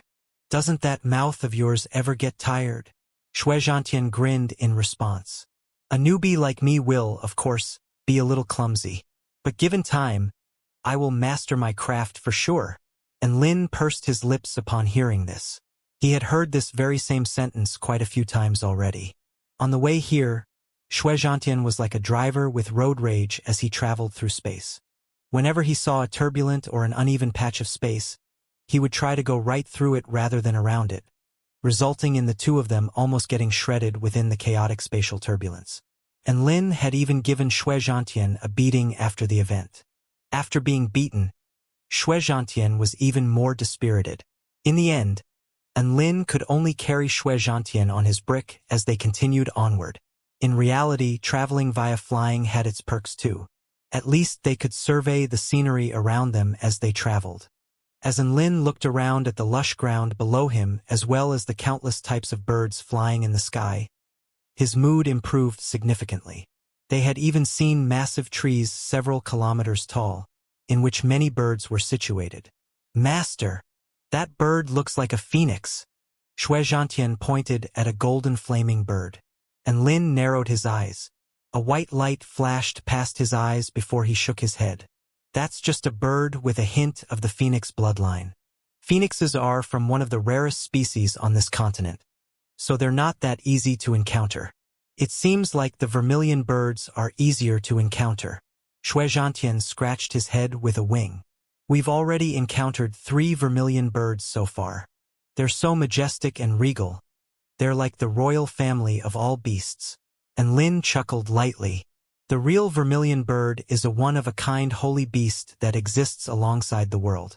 Doesn't that mouth of yours ever get tired? Xianxia grinned in response. A newbie like me will, of course, be a little clumsy. But given time, I will master my craft for sure. And Lin pursed his lips upon hearing this. He had heard this very same sentence quite a few times already. On the way here, Xianxia was like a driver with road rage as he traveled through space. Whenever he saw a turbulent or an uneven patch of space, he would try to go right through it rather than around it, resulting in the two of them almost getting shredded within the chaotic spatial turbulence. And Lin had even given Xianxia a beating after the event. After being beaten, Xianxia was even more dispirited. In the end, Lin could only carry Xianxia on his brick as they continued onward. In reality, traveling via flying had its perks too. At least they could survey the scenery around them as they traveled. As Lin looked around at the lush ground below him as well as the countless types of birds flying in the sky, his mood improved significantly. They had even seen massive trees several kilometers tall, in which many birds were situated. Master, that bird looks like a phoenix. Xianxia pointed at a golden flaming bird. And Lin narrowed his eyes. A white light flashed past his eyes before he shook his head. That's just a bird with a hint of the phoenix bloodline. Phoenixes are from one of the rarest species on this continent, so they're not that easy to encounter. It seems like the vermilion birds are easier to encounter. Xianxia scratched his head with a wing. We've already encountered 3 vermilion birds so far. They're so majestic and regal. They're like the royal family of all beasts. And Lin chuckled lightly. The real vermilion bird is a one-of-a-kind holy beast that exists alongside the world.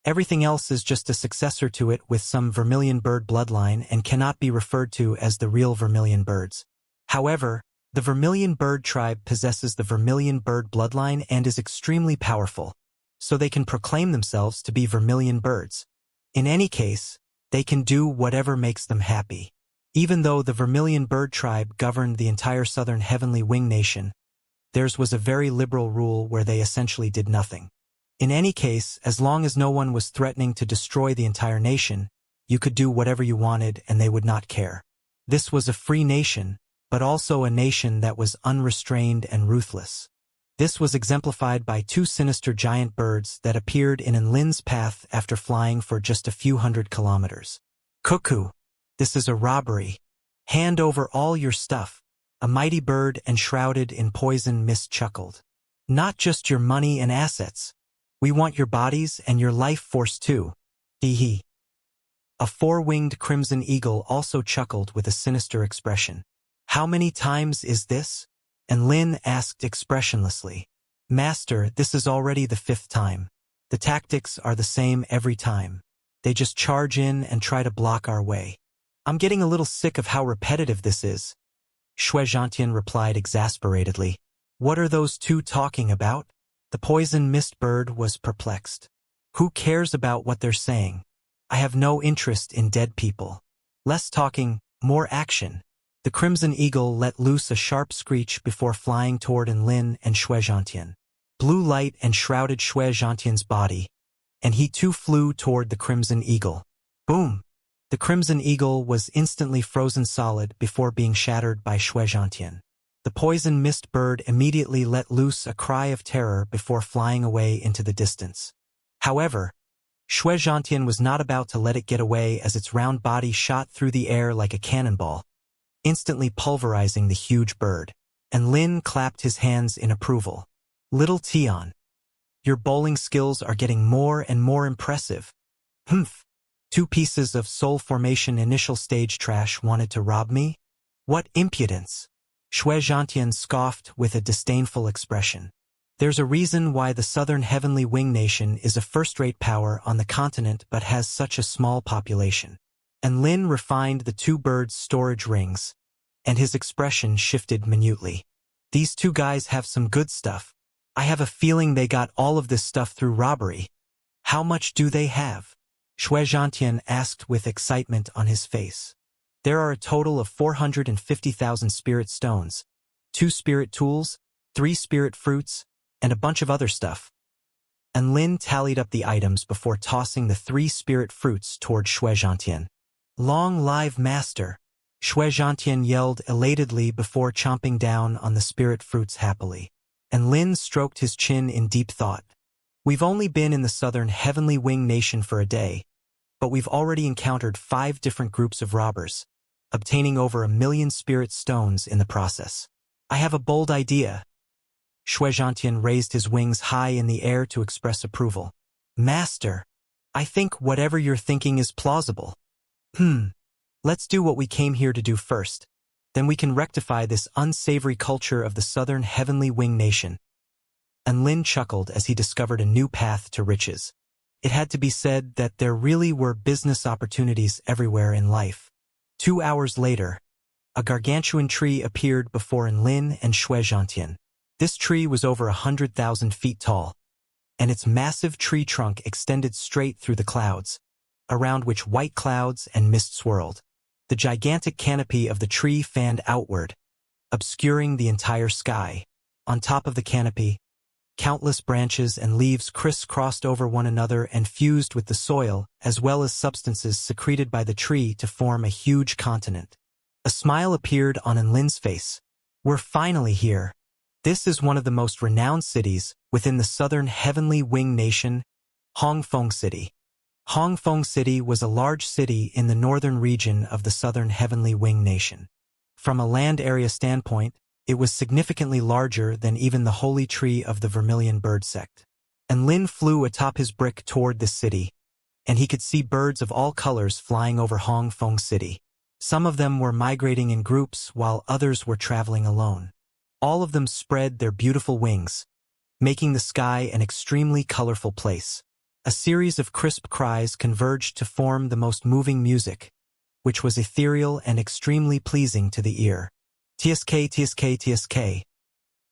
Everything else is just a successor to it with some vermilion bird bloodline and cannot be referred to as the real vermilion birds. However, the vermilion bird tribe possesses the vermilion bird bloodline and is extremely powerful, so they can proclaim themselves to be vermilion birds. In any case, they can do whatever makes them happy. Even though the vermilion bird tribe governed the entire southern heavenly wing nation, theirs was a very liberal rule where they essentially did nothing. In any case, as long as no one was threatening to destroy the entire nation, you could do whatever you wanted and they would not care. This was a free nation, but also a nation that was unrestrained and ruthless. This was exemplified by 2 sinister giant birds that appeared in Lin's path after flying for just a few hundred kilometers. Cuckoo! This is a robbery. Hand over all your stuff. A mighty bird enshrouded in poison mist chuckled. Not just your money and assets. We want your bodies and your life force too. Hee hee. A 4-winged crimson eagle also chuckled with a sinister expression. How many times is this? And Lin asked expressionlessly. Master, this is already the 5th time. The tactics are the same every time. They just charge in and try to block our way. I'm getting a little sick of how repetitive this is. Xianxia replied exasperatedly. What are those 2 talking about? The poison mist bird was perplexed. Who cares about what they're saying? I have no interest in dead people. Less talking, more action. The crimson eagle let loose a sharp screech before flying toward Lin and Xianxia. Blue light enshrouded Xianxia's body, and he too flew toward the crimson eagle. Boom! The crimson eagle was instantly frozen solid before being shattered by Xianxia. The poison mist bird immediately let loose a cry of terror before flying away into the distance. However, Xianxia was not about to let it get away as its round body shot through the air like a cannonball, instantly pulverizing the huge bird. And Lin clapped his hands in approval. Little Tian, your bowling skills are getting more and more impressive. Humph. 2 pieces of soul formation initial stage trash wanted to rob me? What impudence! Xianxia scoffed with a disdainful expression. There's a reason why the southern heavenly wing nation is a first-rate power on the continent but has such a small population. And Lin refined the 2 birds' storage rings, and his expression shifted minutely. These 2 guys have some good stuff. I have a feeling they got all of this stuff through robbery. How much do they have? Xianxia asked with excitement on his face. There are a total of 450,000 spirit stones, 2 spirit tools, 3 spirit fruits, and a bunch of other stuff. and Lin tallied up the items before tossing the 3 spirit fruits toward Xianxia. Long live master! Xianxia yelled elatedly before chomping down on the spirit fruits happily. And Lin stroked his chin in deep thought. We've only been in the southern Heavenly Wing Nation for a day, but we've already encountered 5 different groups of robbers, obtaining over 1,000,000 spirit stones in the process. I have a bold idea. Xianxia raised his wings high in the air to express approval. Master, I think whatever you're thinking is plausible. Let's do what we came here to do first. Then we can rectify this unsavory culture of the southern Heavenly Wing Nation. And Lin chuckled as he discovered a new path to riches. It had to be said that there really were business opportunities everywhere in life. 2 hours later, a gargantuan tree appeared before Lin and Xianxia. This tree was over 100,000 feet tall, and its massive tree trunk extended straight through the clouds, around which white clouds and mist swirled. The gigantic canopy of the tree fanned outward, obscuring the entire sky. On top of the canopy, countless branches and leaves crisscrossed over one another and fused with the soil, as well as substances secreted by the tree to form a huge continent. A smile appeared on Lin's face. We're finally here. This is one of the most renowned cities within the southern Heavenly Wing Nation, Hongfeng City. Hongfeng City was a large city in the northern region of the southern Heavenly Wing Nation. From a land area standpoint, it was significantly larger than even the holy tree of the Vermilion bird sect. And Lin flew atop his brick toward the city, and he could see birds of all colors flying over Hongfeng City. Some of them were migrating in groups while others were traveling alone. All of them spread their beautiful wings, making the sky an extremely colorful place. A series of crisp cries converged to form the most moving music, which was ethereal and extremely pleasing to the ear. TSK, TSK, TSK.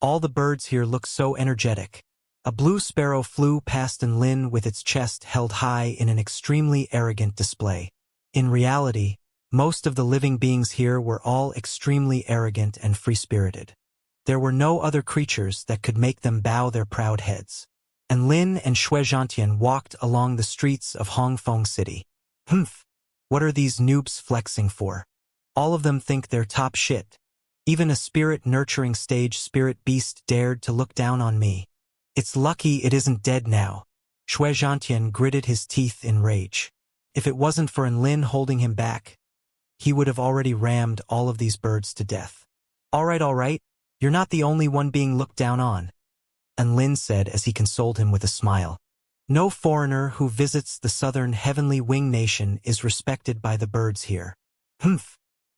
All the birds here look so energetic. A blue sparrow flew past Lin with its chest held high in an extremely arrogant display. In reality, most of the living beings here were all extremely arrogant and free-spirited. There were no other creatures that could make them bow their proud heads. And Lin and Xianxia walked along the streets of Hongfeng City. What are these noobs flexing for? All of them think they're top shit. Even a spirit-nurturing stage spirit beast dared to look down on me. It's lucky it isn't dead now. Xianxia gritted his teeth in rage. If it wasn't for Lin holding him back, he would have already rammed all of these birds to death. All right, you're not the only one being looked down on, Lin said as he consoled him with a smile. No foreigner who visits the southern Heavenly Wing Nation is respected by the birds here.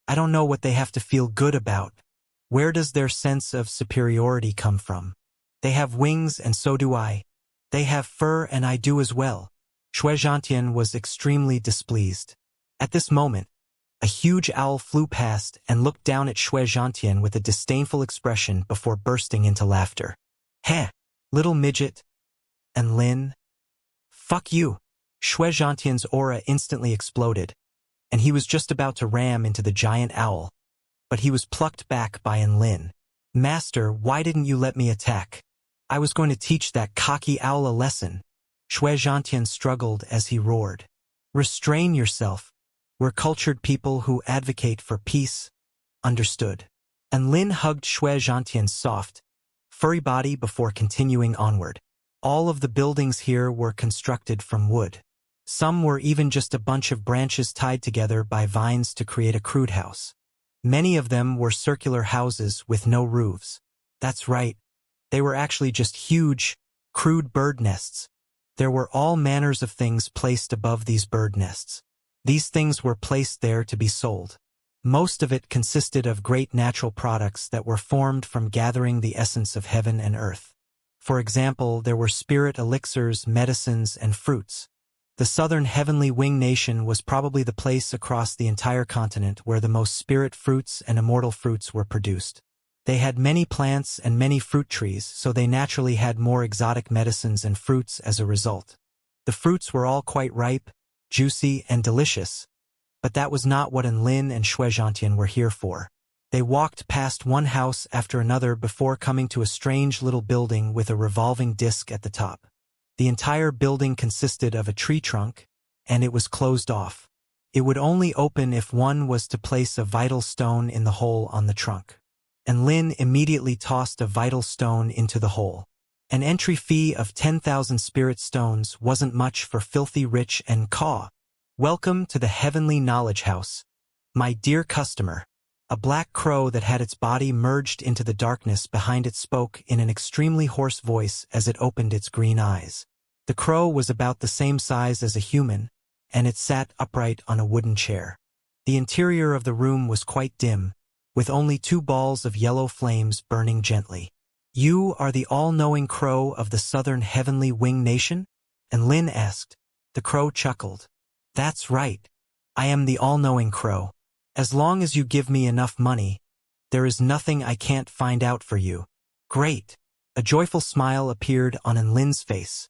I don't know what they have to feel good about. Where does their sense of superiority come from? They have wings and so do I. They have fur and I do as well. Xianxia was extremely displeased. At this moment, a huge owl flew past and looked down at Xianxia with a disdainful expression before bursting into laughter. Heh, little midget. And Lin? Fuck you. Xianxia's aura instantly exploded, and he was just about to ram into the giant owl, but he was plucked back by Lin. Master, why didn't you let me attack? I was going to teach that cocky owl a lesson. Xianxia struggled as he roared. Restrain yourself. We're cultured people who advocate for peace. Understood. And Lin hugged Xianxia's soft, furry body before continuing onward. All of the buildings here were constructed from wood. Some were even just a bunch of branches tied together by vines to create a crude house. Many of them were circular houses with no roofs. That's right. They were actually just huge, crude bird nests. There were all manners of things placed above these bird nests. These things were placed there to be sold. Most of it consisted of great natural products that were formed from gathering the essence of heaven and earth. For example, there were spirit elixirs, medicines, and fruits. The southern Heavenly Wing Nation was probably the place across the entire continent where the most spirit fruits and immortal fruits were produced. They had many plants and many fruit trees, so they naturally had more exotic medicines and fruits as a result. The fruits were all quite ripe, juicy, and delicious, but that was not what Lin and Xianxia were here for. They walked past one house after another before coming to a strange little building with a revolving disc at the top. The entire building consisted of a tree trunk, and it was closed off. It would only open if one was to place a vital stone in the hole on the trunk. And Lin immediately tossed a vital stone into the hole. An entry fee of 10,000 spirit stones wasn't much for filthy rich and caw. Welcome to the Heavenly Knowledge House, my dear customer. A black crow that had its body merged into the darkness behind it spoke in an extremely hoarse voice as it opened its green eyes. The crow was about the same size as a human, and it sat upright on a wooden chair. The interior of the room was quite dim, with only 2 balls of yellow flames burning gently. "You are the all-knowing crow of the southern heavenly wing nation?" And Lin asked. The crow chuckled. "That's right. I am the all-knowing crow. As long as you give me enough money, there is nothing I can't find out for you." "Great." A joyful smile appeared on Lin's face.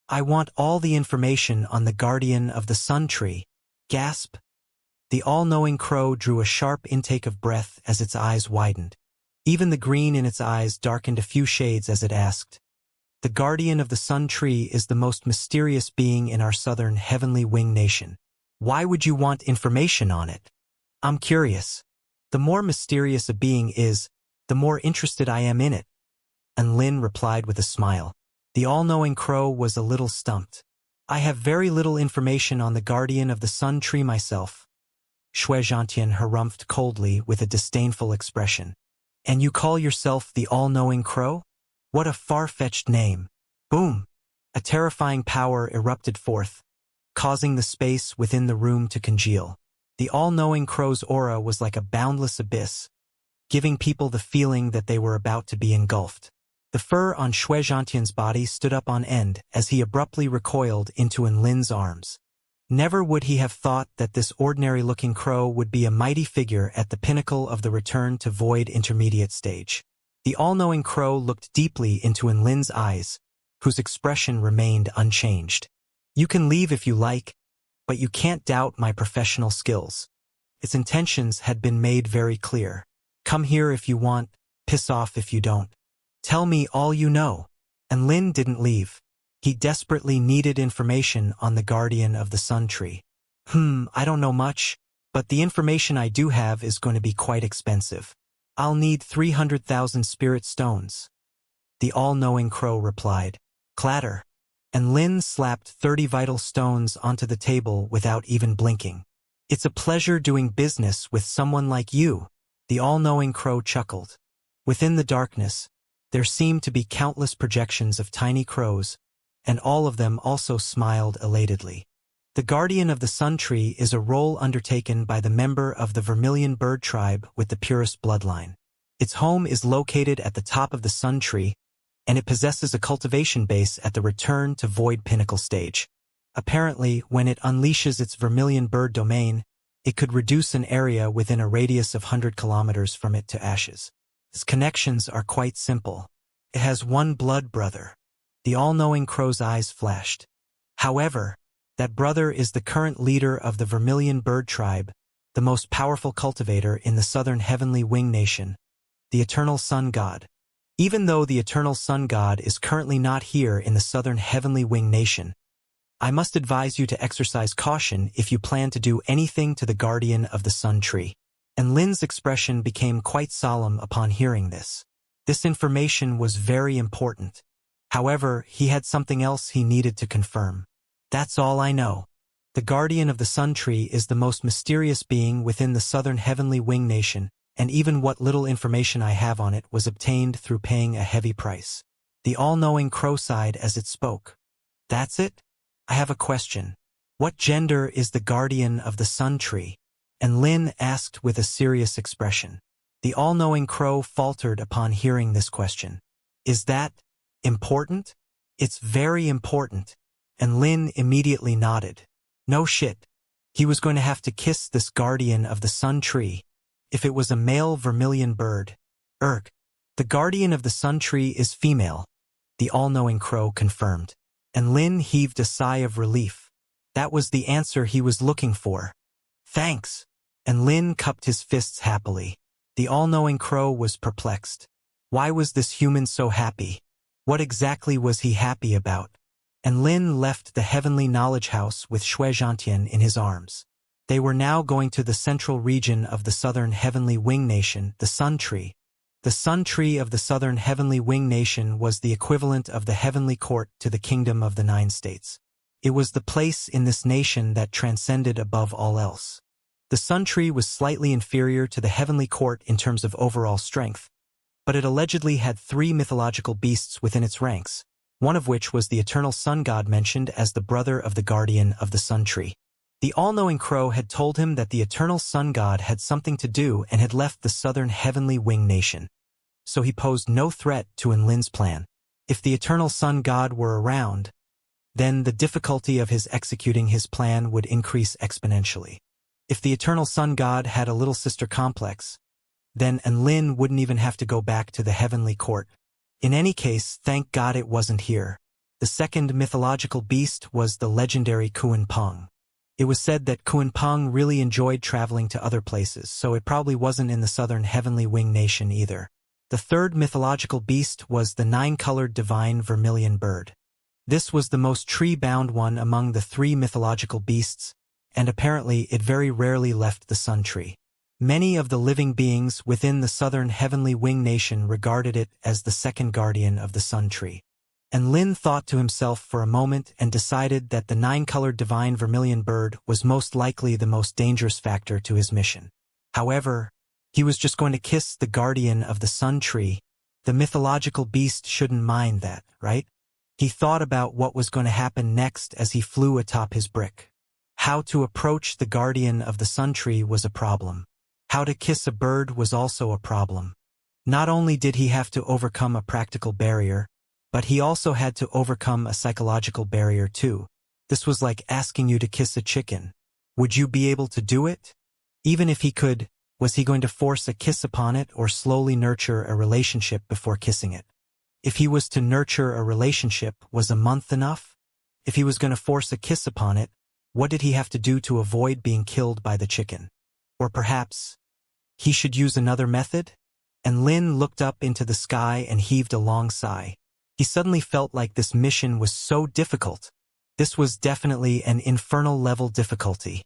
"I want all the information on the guardian of the sun tree." Gasp. The all-knowing crow drew a sharp intake of breath as its eyes widened. Even the green in its eyes darkened a few shades as it asked. "The guardian of the sun tree is the most mysterious being in our southern heavenly wing nation. Why would you want information on it?" "I'm curious. The more mysterious a being is, the more interested I am in it." And Lin replied with a smile. The all-knowing crow was a little stumped. "I have very little information on the guardian of the sun tree myself." Xianxia harumphed coldly with a disdainful expression. "And you call yourself the all-knowing crow? What a far-fetched name." Boom! A terrifying power erupted forth, causing the space within the room to congeal. The all-knowing crow's aura was like a boundless abyss, giving people the feeling that they were about to be engulfed. The fur on Xianxia's body stood up on end as he abruptly recoiled into Lin's arms. Never would he have thought that this ordinary-looking crow would be a mighty figure at the pinnacle of the return to void intermediate stage. The all-knowing crow looked deeply into Lin's eyes, whose expression remained unchanged. "You can leave if you like, but you can't doubt my professional skills." Its intentions had been made very clear. "Come here if you want, piss off if you don't. Tell me all you know." And Lin didn't leave. He desperately needed information on the guardian of the sun tree. I don't know much, but the information I do have is going to be quite expensive. I'll need 300,000 spirit stones." The all-knowing crow replied. Clatter. And Lin slapped 30 vital stones onto the table without even blinking. "It's a pleasure doing business with someone like you." The all-knowing crow chuckled. Within the darkness, there seemed to be countless projections of tiny crows, and all of them also smiled elatedly. The guardian of the sun tree is a role undertaken by the member of the vermilion bird tribe with the purest bloodline. Its home is located at the top of the sun tree, and it possesses a cultivation base at the return to void pinnacle stage. Apparently, when it unleashes its vermilion bird domain, it could reduce an area within a radius of 100 kilometers from it to ashes. Its connections are quite simple. It has one blood brother. The all-knowing crow's eyes flashed. However, that brother is the current leader of the vermilion bird tribe, the most powerful cultivator in the southern heavenly wing nation, the eternal sun god. Even though the eternal sun god is currently not here in the southern heavenly wing nation, I must advise you to exercise caution if you plan to do anything to the guardian of the sun tree. And Lin's expression became quite solemn upon hearing this. This information was very important. However, he had something else he needed to confirm. "That's all I know. The guardian of the sun tree is the most mysterious being within the southern heavenly wing nation, and even what little information I have on it was obtained through paying a heavy price." The all-knowing crow sighed as it spoke. "That's it? I have a question. What gender is the guardian of the sun tree?" And Lin asked with a serious expression. The all-knowing crow faltered upon hearing this question. "Is that important?" "It's very important." And Lin immediately nodded. No shit. He was going to have to kiss this guardian of the sun tree. If it was a male vermilion bird. Erg. "The guardian of the sun tree is female," the all-knowing crow confirmed. And Lin heaved a sigh of relief. That was the answer he was looking for. "Thanks." And Lin cupped his fists happily. The all-knowing crow was perplexed. Why was this human so happy? What exactly was he happy about? and Lin left the heavenly knowledge house with Xianxia in his arms. They were now going to the central region of the southern heavenly wing nation, the Sun Tree. The Sun Tree of the southern heavenly wing nation was the equivalent of the heavenly court to the kingdom of the 9 states. It was the place in this nation that transcended above all else. The Sun Tree was slightly inferior to the heavenly court in terms of overall strength, but it allegedly had 3 mythological beasts within its ranks, one of which was the eternal sun god mentioned as the brother of the guardian of the Sun Tree. The all-knowing crow had told him that the eternal sun god had something to do and had left the southern heavenly wing nation. So he posed no threat to Lin's plan. If the eternal sun god were around, then the difficulty of his executing his plan would increase exponentially. If the eternal sun god had a little sister complex, then Lin wouldn't even have to go back to the heavenly court. In any case, thank God it wasn't here. The second mythological beast was the legendary Kuan-Peng. It was said that Kuan-Peng really enjoyed traveling to other places, so it probably wasn't in the southern heavenly wing nation either. The third mythological beast was the 9-colored divine vermilion bird. This was the most tree-bound one among the 3 mythological beasts, and apparently it very rarely left the Sun Tree. Many of the living beings within the southern heavenly wing nation regarded it as the second guardian of the Sun Tree. And Lin thought to himself for a moment and decided that the 9-colored divine vermilion bird was most likely the most dangerous factor to his mission. However, he was just going to kiss the guardian of the Sun Tree. The mythological beast shouldn't mind that, right? He thought about what was going to happen next as he flew atop his brick. How to approach the guardian of the Sun Tree was a problem. How to kiss a bird was also a problem. Not only did he have to overcome a practical barrier, but he also had to overcome a psychological barrier too. This was like asking you to kiss a chicken. Would you be able to do it? Even if he could, was he going to force a kiss upon it or slowly nurture a relationship before kissing it? If he was to nurture a relationship, was a month enough? If he was going to force a kiss upon it, what did he have to do to avoid being killed by the chicken? Or perhaps he should use another method? And Lin looked up into the sky and heaved a long sigh. He suddenly felt like this mission was so difficult. This was definitely an infernal-level difficulty.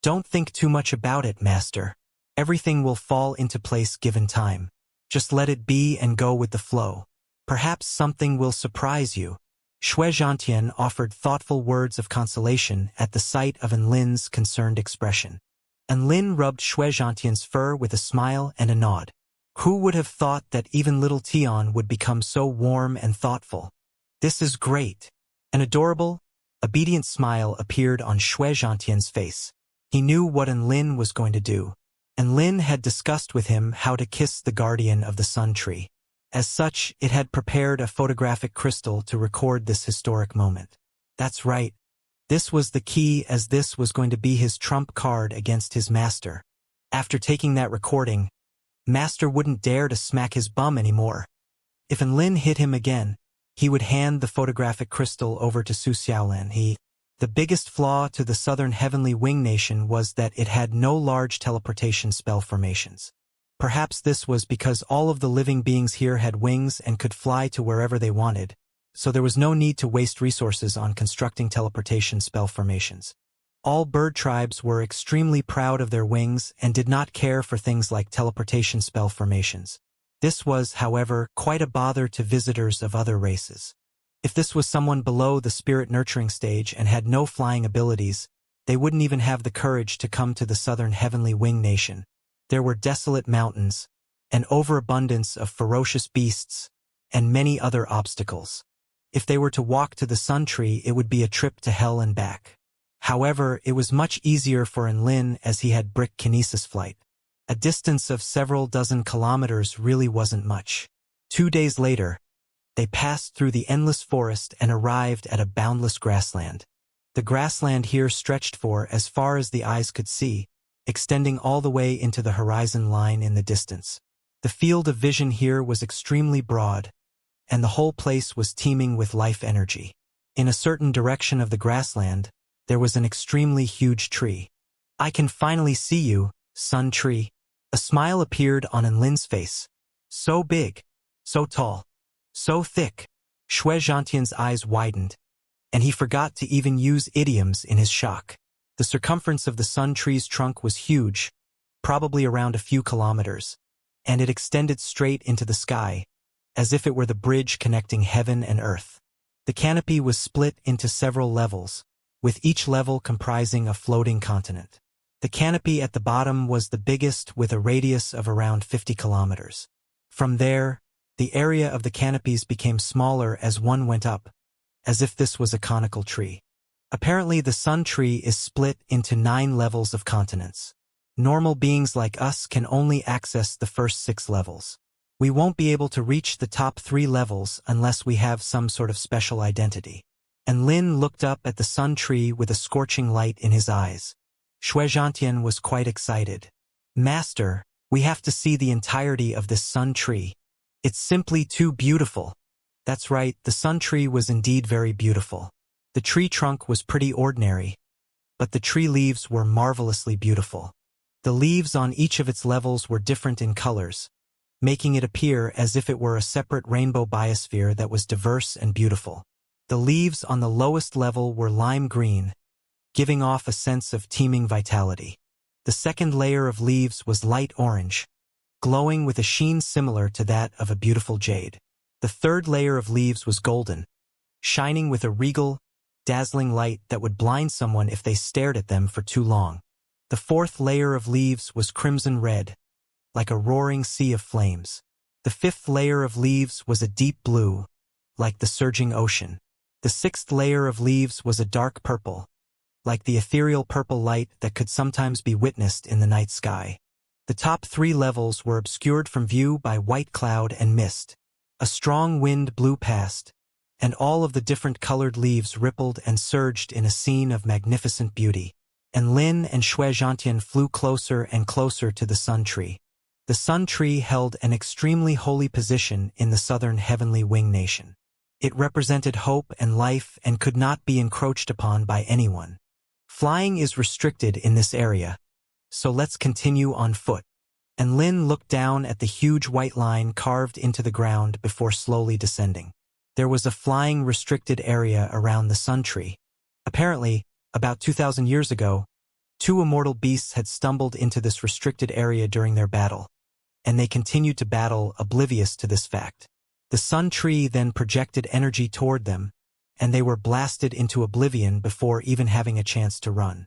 Don't think too much about it, Master. Everything will fall into place given time. Just let it be and go with the flow. Perhaps something will surprise you. Xianxia offered thoughtful words of consolation at the sight of Lin's concerned expression. Lin rubbed Xianxia's fur with a smile and a nod. Who would have thought that even little Tian would become so warm and thoughtful? This is great. An adorable, obedient smile appeared on Xianxia's face. He knew what Lin was going to do, and Lin had discussed with him how to kiss the guardian of the Sun Tree. As such, it had prepared a photographic crystal to record this historic moment. That's right. This was the key, as this was going to be his trump card against his master. After taking that recording, Master wouldn't dare to smack his bum anymore. If Lin hit him again, he would hand the photographic crystal over to Su Xiaolan. The biggest flaw to the southern heavenly wing nation was that it had no large teleportation spell formations. Perhaps this was because all of the living beings here had wings and could fly to wherever they wanted, so there was no need to waste resources on constructing teleportation spell formations. All bird tribes were extremely proud of their wings and did not care for things like teleportation spell formations. This was, however, quite a bother to visitors of other races. If this was someone below the spirit nurturing stage and had no flying abilities, they wouldn't even have the courage to come to the southern heavenly wing nation. There were desolate mountains, an overabundance of ferocious beasts, and many other obstacles. If they were to walk to the Sun Tree, it would be a trip to hell and back. However, it was much easier for Lin as he had brick kinesis flight. A distance of several dozen kilometers really wasn't much. 2 days later, they passed through the endless forest and arrived at a boundless grassland. The grassland here stretched for as far as the eyes could see, extending all the way into the horizon line in the distance. The field of vision here was extremely broad, and the whole place was teeming with life energy. In a certain direction of the grassland, there was an extremely huge tree. I can finally see you, Sun Tree. A smile appeared on Lin's face. So big, so tall, so thick. Xianxia's eyes widened, and he forgot to even use idioms in his shock. The circumference of the sun tree's trunk was huge, probably around a few kilometers, and it extended straight into the sky, as if it were the bridge connecting heaven and earth. The canopy was split into several levels, with each level comprising a floating continent. The canopy at the bottom was the biggest, with a radius of around 50 kilometers. From there, the area of the canopies became smaller as one went up, as if this was a conical tree. Apparently, the sun tree is split into 9 levels of continents. Normal beings like us can only access the first 6 levels. We won't be able to reach the top 3 levels unless we have some sort of special identity. And Lin looked up at the sun tree with a scorching light in his eyes. Xianxia was quite excited. Master, we have to see the entirety of this sun tree. It's simply too beautiful. That's right, the sun tree was indeed very beautiful. The tree trunk was pretty ordinary, but the tree leaves were marvelously beautiful. The leaves on each of its levels were different in colors, making it appear as if it were a separate rainbow biosphere that was diverse and beautiful. The leaves on the lowest level were lime green, giving off a sense of teeming vitality. The second layer of leaves was light orange, glowing with a sheen similar to that of a beautiful jade. The third layer of leaves was golden, shining with a regal, dazzling light that would blind someone if they stared at them for too long. The fourth layer of leaves was crimson red, like a roaring sea of flames. The fifth layer of leaves was a deep blue, like the surging ocean. The sixth layer of leaves was a dark purple, like the ethereal purple light that could sometimes be witnessed in the night sky. The top 3 levels were obscured from view by white cloud and mist. A strong wind blew past, and all of the different colored leaves rippled and surged in a scene of magnificent beauty. And Lin and Xianxia flew closer and closer to the sun tree. The sun tree held an extremely holy position in the southern heavenly wing nation. It represented hope and life and could not be encroached upon by anyone. Flying is restricted in this area, so let's continue on foot. And Lin looked down at the huge white line carved into the ground before slowly descending. There was a flying restricted area around the sun tree. Apparently, about 2,000 years ago, 2 immortal beasts had stumbled into this restricted area during their battle, and they continued to battle oblivious to this fact. The sun tree then projected energy toward them, and they were blasted into oblivion before even having a chance to run.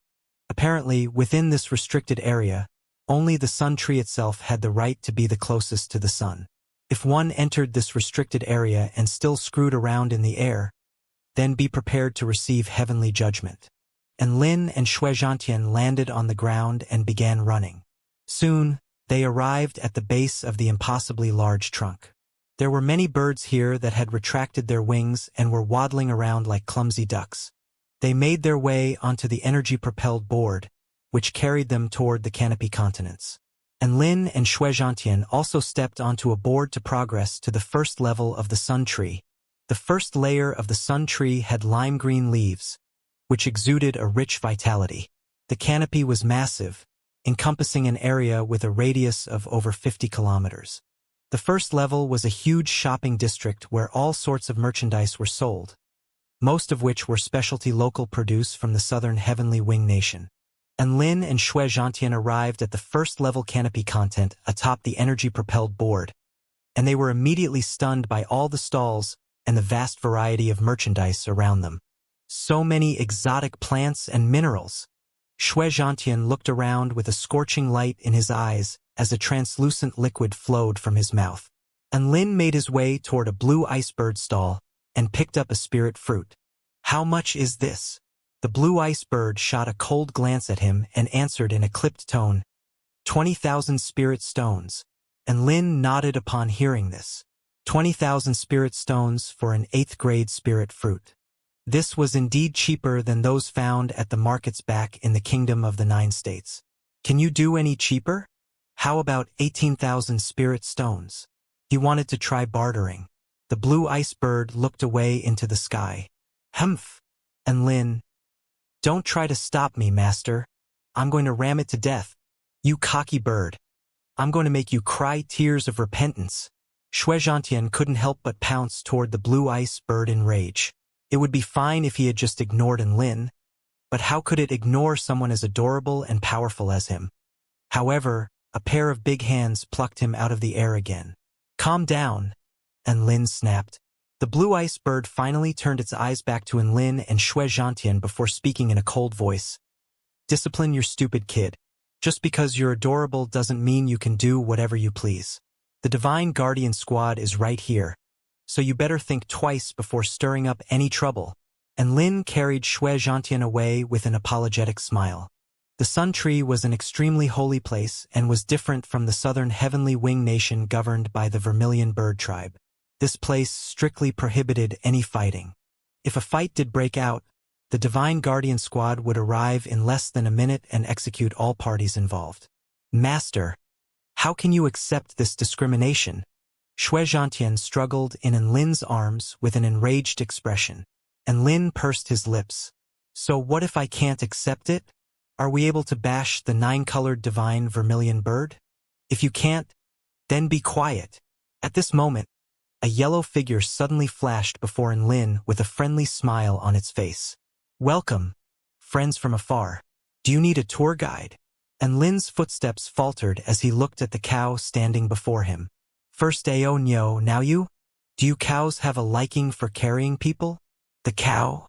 Apparently, within this restricted area, only the sun tree itself had the right to be the closest to the sun. If one entered this restricted area and still screwed around in the air, then be prepared to receive heavenly judgment. And Lin and Xianxia landed on the ground and began running. Soon, they arrived at the base of the impossibly large trunk. There were many birds here that had retracted their wings and were waddling around like clumsy ducks. They made their way onto the energy-propelled board, which carried them toward the canopy continents. And Lin and Xianxia also stepped onto a board to progress to the first level of the sun tree. The first layer of the sun tree had lime green leaves, which exuded a rich vitality. The canopy was massive, encompassing an area with a radius of over 50 kilometers. The first level was a huge shopping district where all sorts of merchandise were sold, most of which were specialty local produce from the southern heavenly wing nation. And Lin and Xianxia arrived at the first level canopy content atop the energy-propelled board, and they were immediately stunned by all the stalls and the vast variety of merchandise around them. So many exotic plants and minerals. Xianxia looked around with a scorching light in his eyes as a translucent liquid flowed from his mouth. And Lin made his way toward a blue icebird stall and picked up a spirit fruit. "How much is this?" The blue icebird shot a cold glance at him and answered in a clipped tone, 20,000 spirit stones. And Lin nodded upon hearing this. 20,000 spirit stones for an 8th grade spirit fruit. This was indeed cheaper than those found at the markets back in the Kingdom of the 9 States. "Can you do any cheaper? How about 18,000 spirit stones?" He wanted to try bartering. The blue icebird looked away into the sky. "Humph." And Lin, "Don't try to stop me, master. I'm going to ram it to death. You cocky bird. I'm going to make you cry tears of repentance." Xianxia couldn't help but pounce toward the blue ice bird in rage. It would be fine if he had just ignored Lin, but how could it ignore someone as adorable and powerful as him? However, a pair of big hands plucked him out of the air again. Calm down, Lin snapped. The blue ice bird finally turned its eyes back to Lin and Xianxia before speaking in a cold voice. Discipline your stupid kid. Just because you're adorable doesn't mean you can do whatever you please. The Divine Guardian Squad is right here, so you better think twice before stirring up any trouble. And Lin carried Xianxia away with an apologetic smile. The Sun Tree was an extremely holy place and was different from the southern Heavenly Wing Nation governed by the Vermilion Bird Tribe. This place strictly prohibited any fighting. If a fight did break out, the Divine Guardian Squad would arrive in less than a minute and execute all parties involved. Master, how can you accept this discrimination? Xianxia struggled in Lin's arms with an enraged expression, and Lin pursed his lips. So what if I can't accept it? Are we able to bash the 9-colored divine vermilion bird? If you can't, then be quiet. At this moment, a yellow figure suddenly flashed before Lin with a friendly smile on its face. Welcome, friends from afar. Do you need a tour guide? And Lin's footsteps faltered as he looked at the cow standing before him. First Ao Nyo, now you? Do you cows have a liking for carrying people? The cow?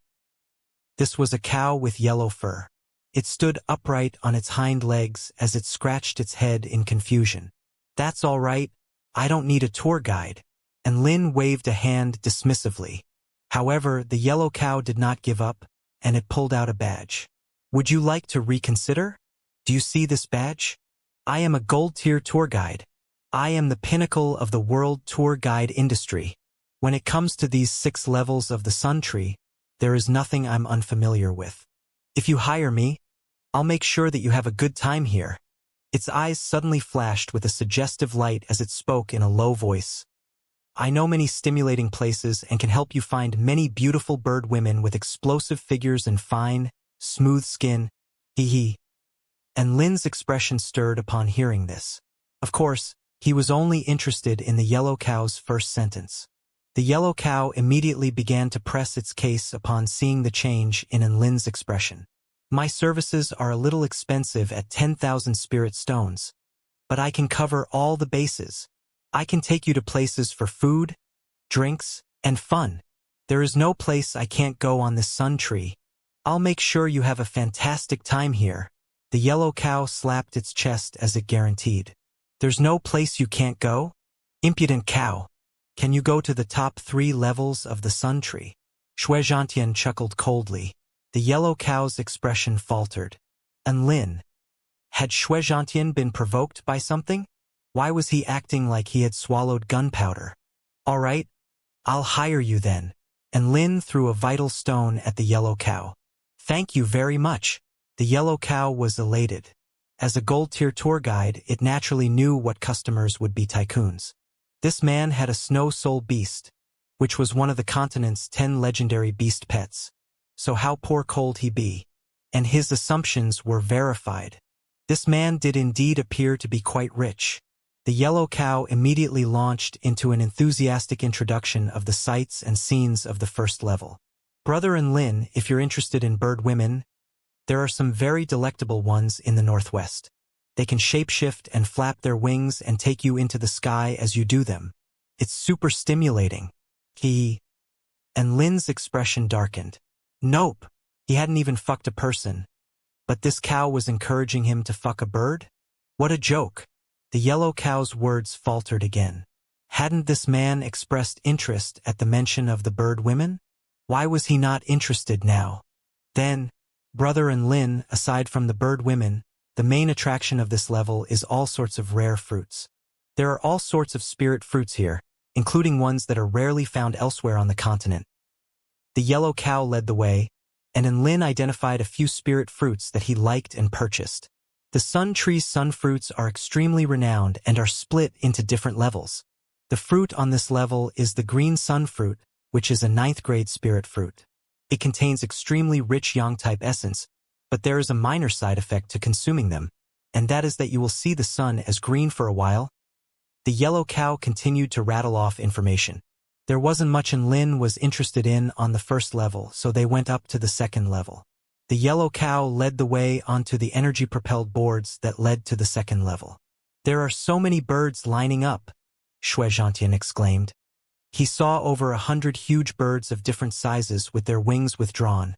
This was a cow with yellow fur. It stood upright on its hind legs as it scratched its head in confusion. That's all right, I don't need a tour guide. And Lin waved a hand dismissively. However, the yellow cow did not give up, and it pulled out a badge. Would you like to reconsider? Do you see this badge? I am a gold-tier tour guide. I am the pinnacle of the world tour guide industry. When it comes to these 6 levels of the Sun Tree, there is nothing I'm unfamiliar with. If you hire me, I'll make sure that you have a good time here. Its eyes suddenly flashed with a suggestive light as it spoke in a low voice. I know many stimulating places and can help you find many beautiful bird women with explosive figures and fine, smooth skin. Hee. And Lin's expression stirred upon hearing this. Of course, he was only interested in the yellow cow's first sentence. The yellow cow immediately began to press its case upon seeing the change in Lin's expression. My services are a little expensive at 10,000 spirit stones, but I can cover all the bases. I can take you to places for food, drinks, and fun. There is no place I can't go on this Sun Tree. I'll make sure you have a fantastic time here. The yellow cow slapped its chest as it guaranteed. There's no place you can't go? Impudent cow. Can you go to the top 3 levels of the Sun Tree? Xianxia chuckled coldly. The yellow cow's expression faltered. And Lin. Had Xianxia been provoked by something? Why was he acting like he had swallowed gunpowder? All right, I'll hire you then. And Lin threw a vital stone at the yellow cow. Thank you very much. The yellow cow was elated. As a gold-tier tour guide, it naturally knew what customers would be tycoons. This man had a snow soul beast, which was one of the continent's 10 legendary beast pets. So how poor cold he be? And his assumptions were verified. This man did indeed appear to be quite rich. The yellow cow immediately launched into an enthusiastic introduction of the sights and scenes of the first level. Brother and Lin, if you're interested in bird women, there are some very delectable ones in the northwest. They can shapeshift and flap their wings and take you into the sky as you do them. It's super stimulating. And Lin's expression darkened. Nope, he hadn't even fucked a person. But this cow was encouraging him to fuck a bird? What a joke. The yellow cow's words faltered again. Hadn't this man expressed interest at the mention of the bird women? Why was he not interested now? Then, Brother and Lin, aside from the bird women, the main attraction of this level is all sorts of rare fruits. There are all sorts of spirit fruits here, including ones that are rarely found elsewhere on the continent. The yellow cow led the way, and Lin identified a few spirit fruits that he liked and purchased. The Sun Tree's sun fruits are extremely renowned and are split into different levels. The fruit on this level is the green sun fruit, which is a 9th grade spirit fruit. It contains extremely rich yang-type essence, but there is a minor side effect to consuming them, and that is that you will see the sun as green for a while. The yellow cow continued to rattle off information. There wasn't much Lin was interested in on the first level, so they went up to the second level. The yellow cow led the way onto the energy-propelled boards that led to the second level. "There are so many birds lining up," Xianxia exclaimed. He saw over 100 huge birds of different sizes with their wings withdrawn,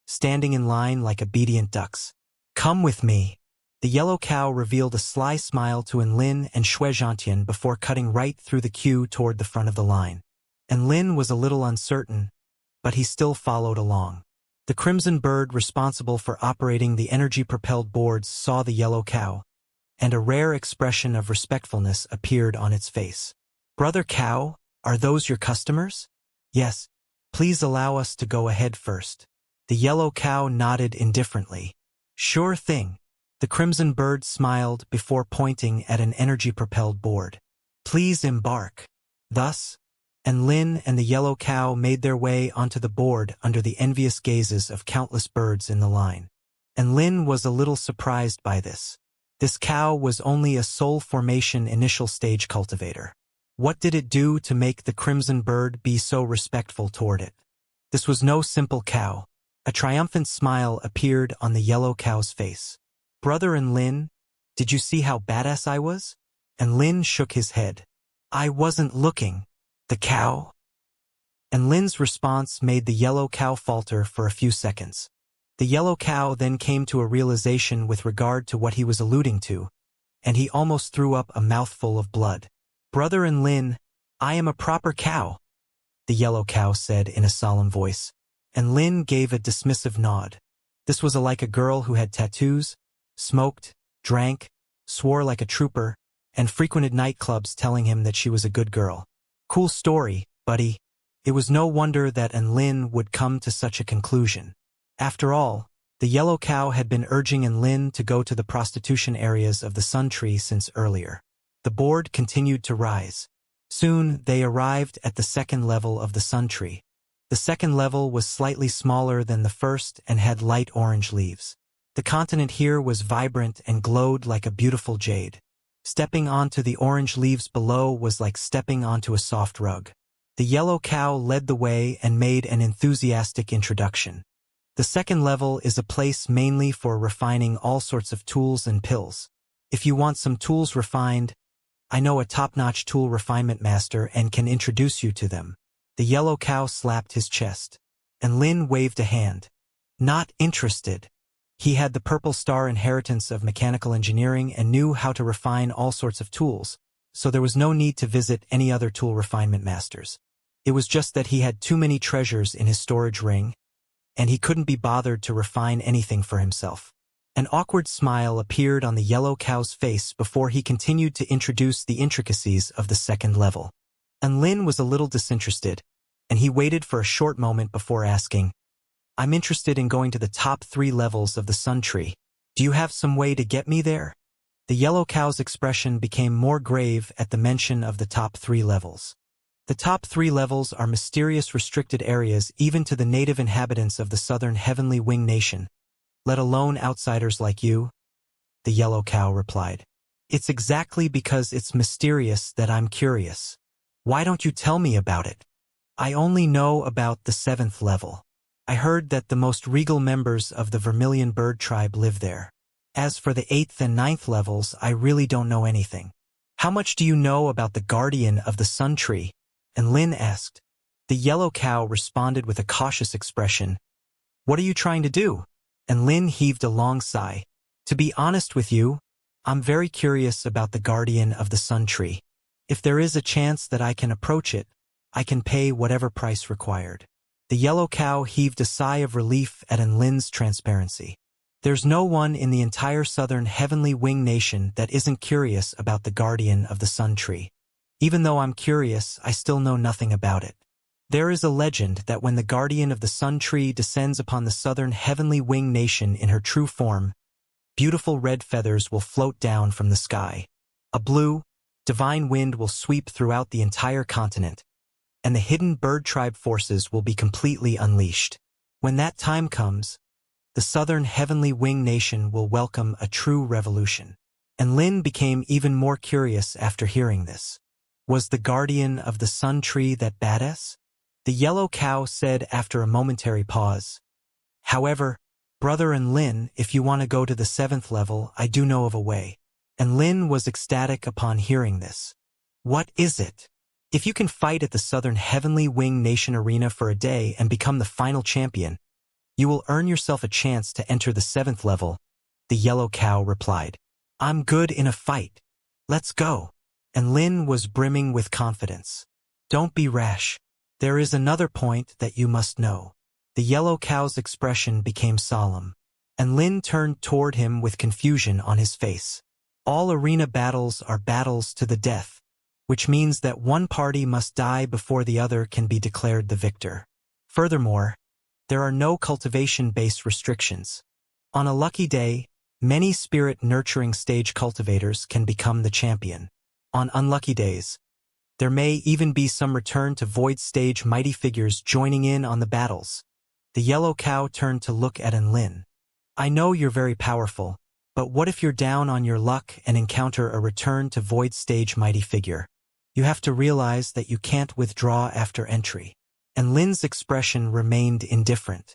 standing in line like obedient ducks. "Come with me." The yellow cow revealed a sly smile to Enlin and Xianxia before cutting right through the queue toward the front of the line. Enlin was a little uncertain, but he still followed along. The crimson bird responsible for operating the energy-propelled boards saw the yellow cow, and a rare expression of respectfulness appeared on its face. "Brother Cow, are those your customers?" "Yes. Please allow us to go ahead first." The yellow cow nodded indifferently. "Sure thing." The crimson bird smiled before pointing at an energy-propelled board. "Please embark." Thus, Enlin and the yellow cow made their way onto the board under the envious gazes of countless birds in the line. Enlin was a little surprised by this. This cow was only a soul formation initial stage cultivator. What did it do to make the crimson bird be so respectful toward it? This was no simple cow. A triumphant smile appeared on the yellow cow's face. "Brother Enlin, did you see how badass I was?" Enlin shook his head. "I wasn't looking." "The cow?" Enlin's response made the yellow cow falter for a few seconds. The yellow cow then came to a realization with regard to what he was alluding to, and he almost threw up a mouthful of blood. "Brother Enlin, I am a proper cow," the yellow cow said in a solemn voice. Enlin gave a dismissive nod. This was like a girl who had tattoos, smoked, drank, swore like a trooper, and frequented nightclubs telling him that she was a good girl. Cool story, buddy. It was no wonder that Enlin would come to such a conclusion. After all, the yellow cow had been urging Enlin to go to the prostitution areas of the Sun Tree since earlier. The board continued to rise. Soon, they arrived at the second level of the Sun Tree. The second level was slightly smaller than the first and had light orange leaves. The continent here was vibrant and glowed like a beautiful jade. Stepping onto the orange leaves below was like stepping onto a soft rug. The yellow cow led the way and made an enthusiastic introduction. "The second level is a place mainly for refining all sorts of tools and pills. If you want some tools refined, I know a top-notch tool refinement master and can introduce you to them." The yellow cow slapped his chest. Enlin waved a hand. "Not interested." He had the Purple Star inheritance of mechanical engineering and knew how to refine all sorts of tools, so there was no need to visit any other tool refinement masters. It was just that he had too many treasures in his storage ring, and he couldn't be bothered to refine anything for himself. An awkward smile appeared on the yellow cow's face before he continued to introduce the intricacies of the second level. Enlin was a little disinterested, and he waited for a short moment before asking, "I'm interested in going to the top 3 levels of the Sun Tree. Do you have some way to get me there?" The yellow cow's expression became more grave at the mention of the top 3 levels. "The top 3 levels are mysterious restricted areas even to the native inhabitants of the southern Heavenly Wing Nation, let alone outsiders like you," the yellow cow replied. "It's exactly because it's mysterious that I'm curious. Why don't you tell me about it? I only know about the 7th level. I heard that the most regal members of the Vermilion Bird tribe live there. As for the 8th and 9th levels, I really don't know anything." "How much do you know about the guardian of the Sun Tree?" Enlin asked. The yellow cow responded with a cautious expression. "What are you trying to do?" Enlin heaved a long sigh. "To be honest with you, I'm very curious about the guardian of the Sun Tree. If there is a chance that I can approach it, I can pay whatever price required." The yellow cow heaved a sigh of relief at Enlin's transparency. "There's no one in the entire southern Heavenly Wing Nation that isn't curious about the guardian of the Sun Tree. Even though I'm curious, I still know nothing about it. There is a legend that when the guardian of the Sun Tree descends upon the southern Heavenly Wing Nation in her true form, beautiful red feathers will float down from the sky. A blue, divine wind will sweep throughout the entire continent, and the hidden bird tribe forces will be completely unleashed. When that time comes, the southern Heavenly Wing Nation will welcome a true revolution." Enlin became even more curious after hearing this. Was the guardian of the sun tree that badass? The yellow cow said after a momentary pause. However, brother and Lin, if you want to go to the 7th level, I do know of a way. And Lin was ecstatic upon hearing this. What is it? If you can fight at the Southern Heavenly Wing Nation Arena for a day and become the final champion, you will earn yourself a chance to enter the 7th level, the yellow cow replied. I'm good in a fight. Let's go. And Lin was brimming with confidence. Don't be rash. There is another point that you must know. The yellow cow's expression became solemn, and Lin turned toward him with confusion on his face. All arena battles are battles to the death, which means that one party must die before the other can be declared the victor. Furthermore, there are no cultivation-based restrictions. On a lucky day, many spirit-nurturing stage cultivators can become the champion. On unlucky days, there may even be some return to void stage mighty figures joining in on the battles. The yellow cow turned to look at Lin. I know you're very powerful, but what if you're down on your luck and encounter a return to void stage mighty figure? You have to realize that you can't withdraw after entry. And Lin's expression remained indifferent.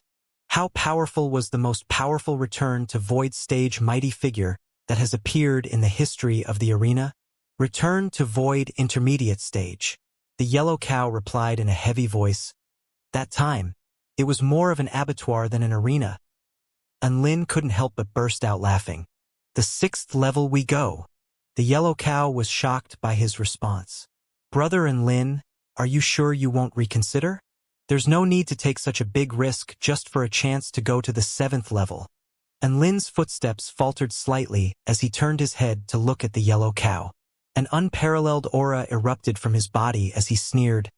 How powerful was the most powerful return to void stage mighty figure that has appeared in the history of the arena? Return to void intermediate stage. The yellow cow replied in a heavy voice. That time, it was more of an abattoir than an arena. And Lin couldn't help but burst out laughing. The 6th level we go. The yellow cow was shocked by his response. Brother and Lin, are you sure you won't reconsider? There's no need to take such a big risk just for a chance to go to the 7th level. And Lin's footsteps faltered slightly as he turned his head to look at the yellow cow. An unparalleled aura erupted from his body as he sneered.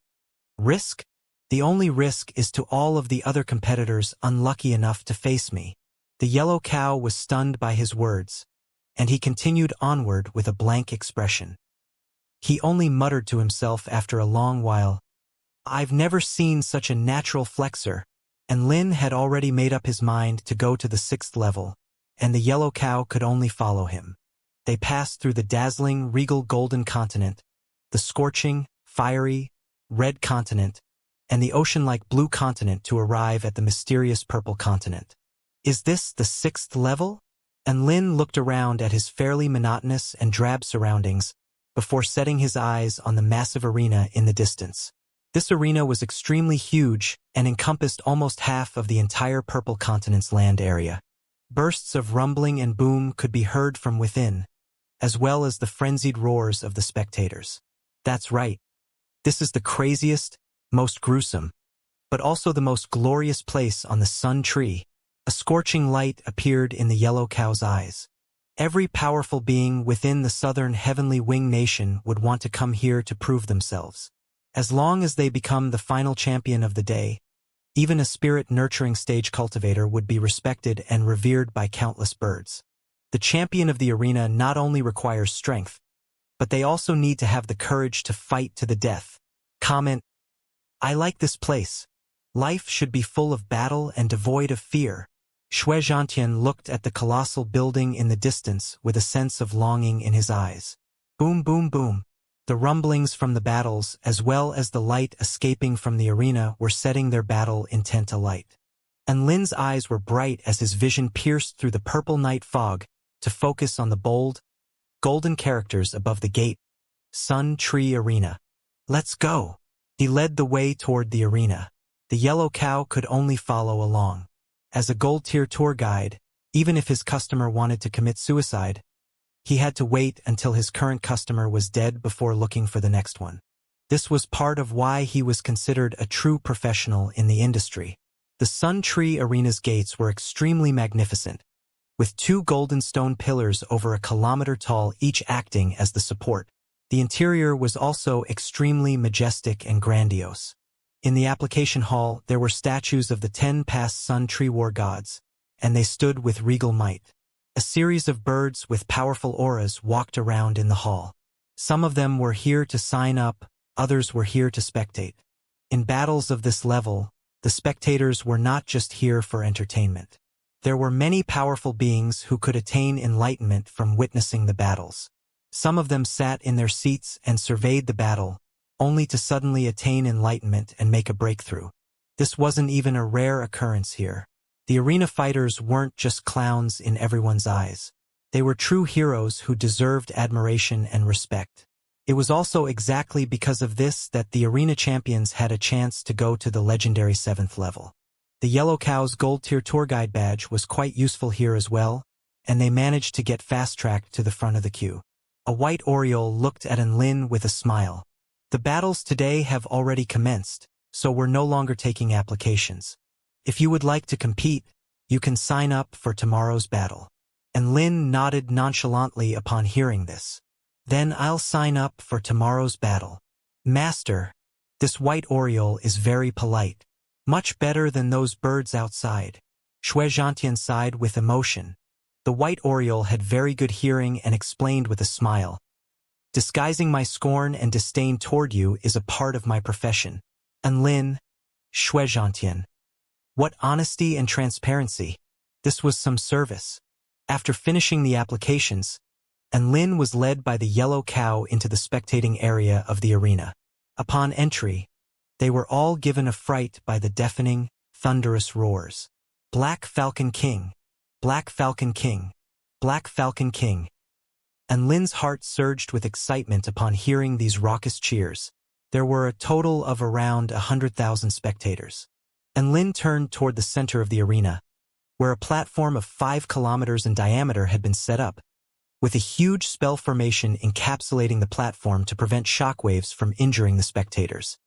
Risk? The only risk is to all of the other competitors unlucky enough to face me. The yellow cow was stunned by his words, and he continued onward with a blank expression. He only muttered to himself after a long while, I've never seen such a natural flexor, and Lin had already made up his mind to go to the 6th level, and the yellow cow could only follow him. They passed through the dazzling, regal golden continent, the scorching, fiery, red continent, and the ocean-like blue continent to arrive at the mysterious purple continent. Is this the 6th level? And Lin looked around at his fairly monotonous and drab surroundings before setting his eyes on the massive arena in the distance. This arena was extremely huge and encompassed almost half of the entire purple continent's land area. Bursts of rumbling and boom could be heard from within, as well as the frenzied roars of the spectators. That's right. This is the craziest, most gruesome, but also the most glorious place on the sun tree. A scorching light appeared in the yellow cow's eyes. Every powerful being within the Southern Heavenly Wing Nation would want to come here to prove themselves. As long as they become the final champion of the day, even a spirit-nurturing stage cultivator would be respected and revered by countless birds. The champion of the arena not only requires strength, but they also need to have the courage to fight to the death. Comment, I like this place. Life should be full of battle and devoid of fear. Xianxia looked at the colossal building in the distance with a sense of longing in his eyes. Boom, boom, boom. The rumblings from the battles, as well as the light escaping from the arena, were setting their battle intent alight. And Lin's eyes were bright as his vision pierced through the purple night fog to focus on the bold, golden characters above the gate. Sun Tree Arena. Let's go. He led the way toward the arena. The yellow cow could only follow along. As a gold-tier tour guide, even if his customer wanted to commit suicide, he had to wait until his current customer was dead before looking for the next one. This was part of why he was considered a true professional in the industry. The Sun Tree Arena's gates were extremely magnificent, with 2 golden stone pillars over a kilometer tall each acting as the support. The interior was also extremely majestic and grandiose. In the application hall, there were statues of the 10 past Sun Tree War gods, and they stood with regal might. A series of birds with powerful auras walked around in the hall. Some of them were here to sign up, others were here to spectate. In battles of this level, the spectators were not just here for entertainment. There were many powerful beings who could attain enlightenment from witnessing the battles. Some of them sat in their seats and surveyed the battle, only to suddenly attain enlightenment and make a breakthrough. This wasn't even a rare occurrence here. The arena fighters weren't just clowns in everyone's eyes. They were true heroes who deserved admiration and respect. It was also exactly because of this that the arena champions had a chance to go to the legendary 7th level. The Yellow Cow's Gold Tier Tour Guide badge was quite useful here as well, and they managed to get fast-tracked to the front of the queue. A white Oriole looked at Lin with a smile. The battles today have already commenced, so we're no longer taking applications. If you would like to compete, you can sign up for tomorrow's battle. And Lin nodded nonchalantly upon hearing this. Then I'll sign up for tomorrow's battle. Master, this white Oriole is very polite. Much better than those birds outside. Xianxia sighed with emotion. The white Oriole had very good hearing and explained with a smile. Disguising my scorn and disdain toward you is a part of my profession. And Lin, Xianxia. What honesty and transparency. This was some service. After finishing the applications, Lin was led by the Yellow Cow into the spectating area of the arena. Upon entry, they were all given a fright by the deafening, thunderous roars. Black Falcon King, Black Falcon King, Black Falcon King. And Lin's heart surged with excitement upon hearing these raucous cheers. There were a total of around 100,000 spectators. And Lin turned toward the center of the arena, where a platform of 5 kilometers in diameter had been set up, with a huge spell formation encapsulating the platform to prevent shockwaves from injuring the spectators.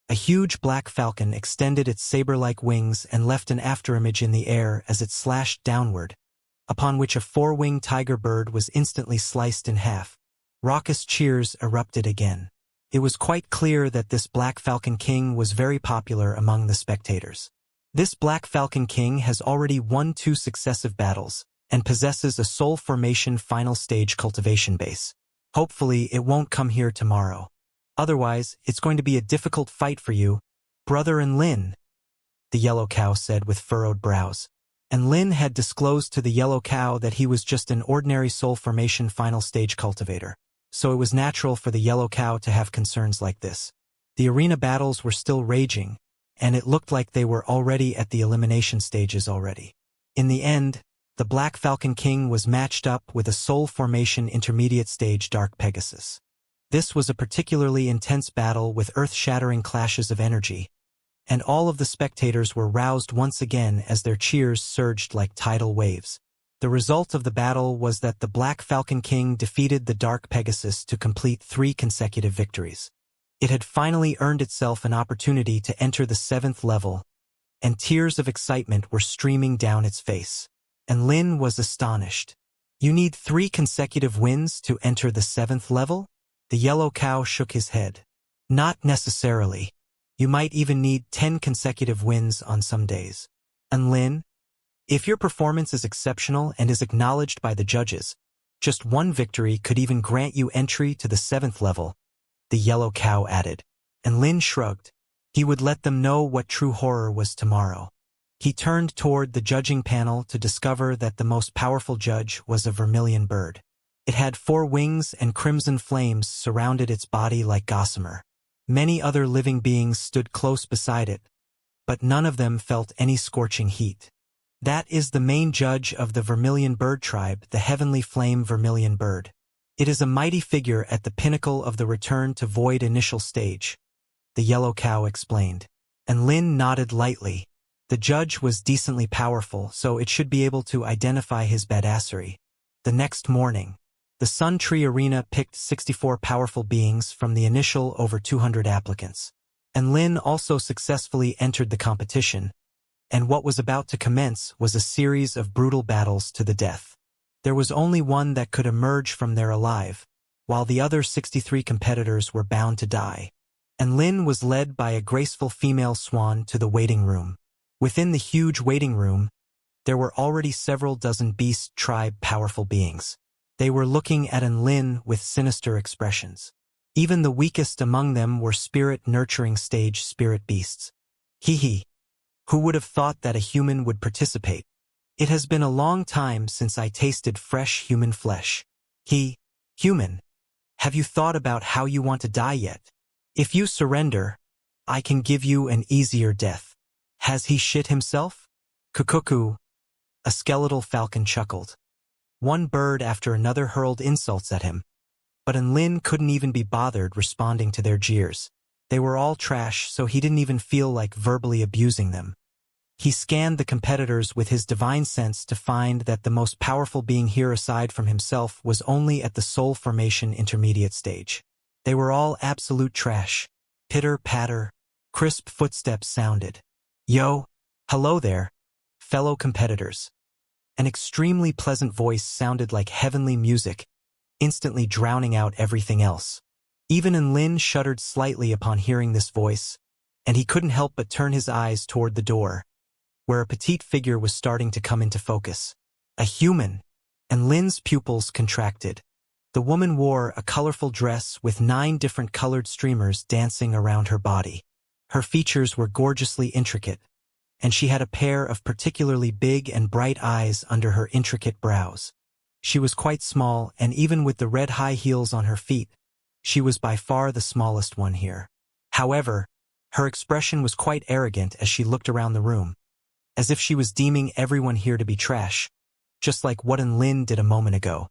A huge black falcon extended its saber-like wings and left an afterimage in the air as it slashed downward, upon which a 4-winged tiger bird was instantly sliced in half. Raucous cheers erupted again. It was quite clear that this Black Falcon King was very popular among the spectators. This Black Falcon King has already won 2 successive battles, and possesses a soul formation final stage cultivation base. Hopefully it won't come here tomorrow. Otherwise, it's going to be a difficult fight for you, brother Lin, the Yellow Cow said with furrowed brows. And Lin had disclosed to the Yellow Cow that he was just an ordinary soul formation final stage cultivator, so it was natural for the Yellow Cow to have concerns like this. The arena battles were still raging, and it looked like they were already at the elimination stages already. In the end, the Black Falcon King was matched up with a soul formation intermediate stage Dark Pegasus. This was a particularly intense battle with earth-shattering clashes of energy, and all of the spectators were roused once again as their cheers surged like tidal waves. The result of the battle was that the Black Falcon King defeated the Dark Pegasus to complete 3 consecutive victories. It had finally earned itself an opportunity to enter the 7th level, and tears of excitement were streaming down its face. And Lin was astonished. You need 3 consecutive wins to enter the 7th level? The Yellow Cow shook his head. Not necessarily. You might even need 10 consecutive wins on some days. And Lin, if your performance is exceptional and is acknowledged by the judges, just 1 victory could even grant you entry to the 7th level, the Yellow Cow added. And Lin shrugged. He would let them know what true horror was tomorrow. He turned toward the judging panel to discover that the most powerful judge was a vermilion bird. It had 4 wings and crimson flames surrounded its body like gossamer. Many other living beings stood close beside it, but none of them felt any scorching heat. That is the main judge of the vermilion bird tribe, the heavenly flame vermilion bird. It is a mighty figure at the pinnacle of the return to void initial stage, the Yellow Cow explained. And Lin nodded lightly. The judge was decently powerful, so it should be able to identify his badassery. The next morning, the Sun Tree Arena picked 64 powerful beings from the initial over 200 applicants. And Lin also successfully entered the competition, and what was about to commence was a series of brutal battles to the death. There was only one that could emerge from there alive, while the other 63 competitors were bound to die. And Lin was led by a graceful female swan to the waiting room. Within the huge waiting room, there were already several dozen beast tribe powerful beings. They were looking at Lin with sinister expressions. Even the weakest among them were spirit-nurturing stage spirit beasts. Hee. Who would have thought that a human would participate? It has been a long time since I tasted fresh human flesh. Human. Have you thought about how you want to die yet? If you surrender, I can give you an easier death. Has he shit himself? Kukuku, a skeletal falcon chuckled. One bird after another hurled insults at him, but Enlin couldn't even be bothered responding to their jeers. They were all trash, so he didn't even feel like verbally abusing them. He scanned the competitors with his divine sense to find that the most powerful being here aside from himself was only at the soul formation intermediate stage. They were all absolute trash. Pitter-patter, crisp footsteps sounded. Yo, hello there, fellow competitors. An extremely pleasant voice sounded like heavenly music, instantly drowning out everything else. Even Enlin shuddered slightly upon hearing this voice, and he couldn't help but turn his eyes toward the door, where a petite figure was starting to come into focus. A human, and Lin's pupils contracted. The woman wore a colorful dress with 9 different colored streamers dancing around her body. Her features were gorgeously intricate, and she had a pair of particularly big and bright eyes under her intricate brows. She was quite small, and even with the red high heels on her feet, she was by far the smallest one here. However, her expression was quite arrogant as she looked around the room, as if she was deeming everyone here to be trash, just like what Enlin did a moment ago.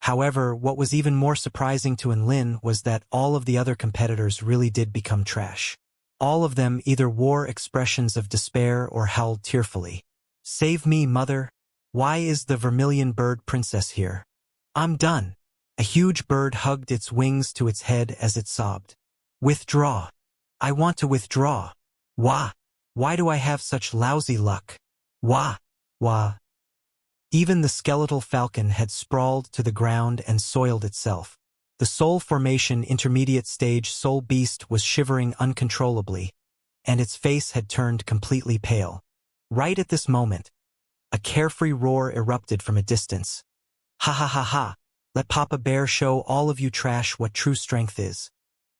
However, what was even more surprising to Enlin was that all of the other competitors really did become trash. All of them either wore expressions of despair or howled tearfully. Save me, mother. Why is the vermilion bird princess here? I'm done. A huge bird hugged its wings to its head as it sobbed. Withdraw. I want to withdraw. Wah. Why do I have such lousy luck? Wah. Wah. Even the skeletal falcon had sprawled to the ground and soiled itself. The soul formation intermediate stage soul beast was shivering uncontrollably, and its face had turned completely pale. Right at this moment, a carefree roar erupted from a distance. Ha ha ha ha, let Papa Bear show all of you trash what true strength is.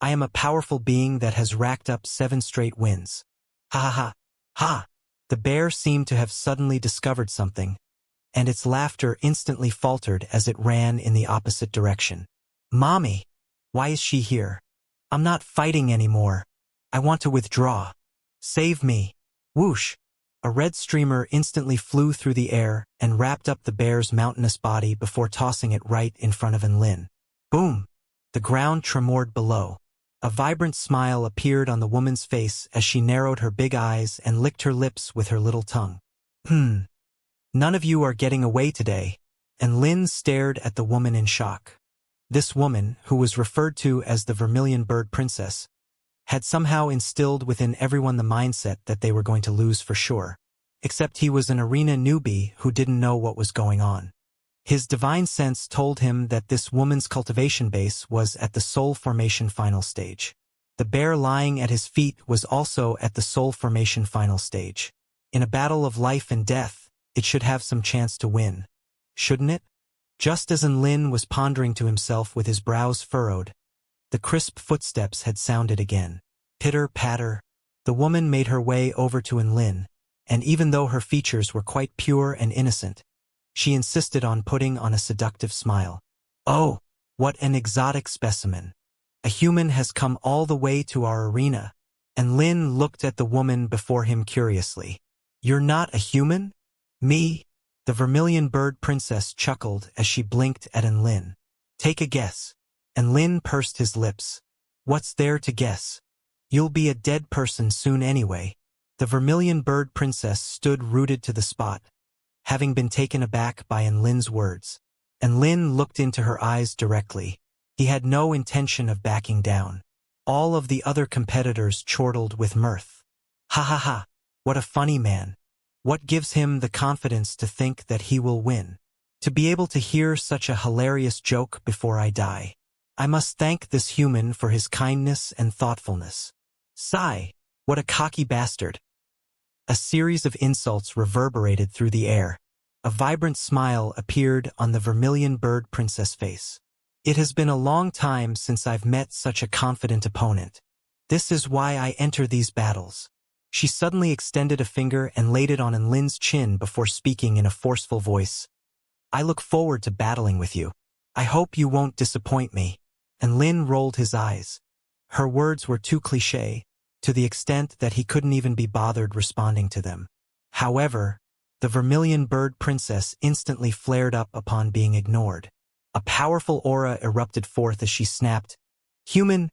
I am a powerful being that has racked up 7 straight wins. Ha ha ha, ha. The bear seemed to have suddenly discovered something, and its laughter instantly faltered as it ran in the opposite direction. Mommy, why is she here? I'm not fighting anymore. I want to withdraw. Save me. Whoosh. A red streamer instantly flew through the air and wrapped up the bear's mountainous body before tossing it right in front of Enlin. Boom. The ground tremored below. A vibrant smile appeared on the woman's face as she narrowed her big eyes and licked her lips with her little tongue. None of you are getting away today. Enlin stared at the woman in shock. This woman, who was referred to as the Vermilion Bird Princess, had somehow instilled within everyone the mindset that they were going to lose for sure. Except he was an arena newbie who didn't know what was going on. His divine sense told him that this woman's cultivation base was at the soul formation final stage. The bear lying at his feet was also at the soul formation final stage. In a battle of life and death, it should have some chance to win. Shouldn't it? Just as Enlin was pondering to himself with his brows furrowed, the crisp footsteps had sounded again. Pitter-patter. The woman made her way over to Enlin, and even though her features were quite pure and innocent, she insisted on putting on a seductive smile. Oh, what an exotic specimen. A human has come all the way to our arena. Enlin looked at the woman before him curiously. You're not a human? Me? The Vermilion Bird Princess chuckled as she blinked at Enlin. Take a guess. Enlin pursed his lips. What's there to guess? You'll be a dead person soon anyway. The Vermilion Bird Princess stood rooted to the spot, having been taken aback by Enlin's words. Enlin looked into her eyes directly. He had no intention of backing down. All of the other competitors chortled with mirth. Ha ha ha, what a funny man. What gives him the confidence to think that he will win? To be able to hear such a hilarious joke before I die. I must thank this human for his kindness and thoughtfulness. Sigh, what a cocky bastard. A series of insults reverberated through the air. A vibrant smile appeared on the Vermilion Bird Princess face. It has been a long time since I've met such a confident opponent. This is why I enter these battles. She suddenly extended a finger and laid it on Enlin's chin before speaking in a forceful voice. I look forward to battling with you. I hope you won't disappoint me. and Lin rolled his eyes. Her words were too cliché, to the extent that he couldn't even be bothered responding to them. However, the vermilion bird princess instantly flared up upon being ignored. A powerful aura erupted forth as she snapped, "Human,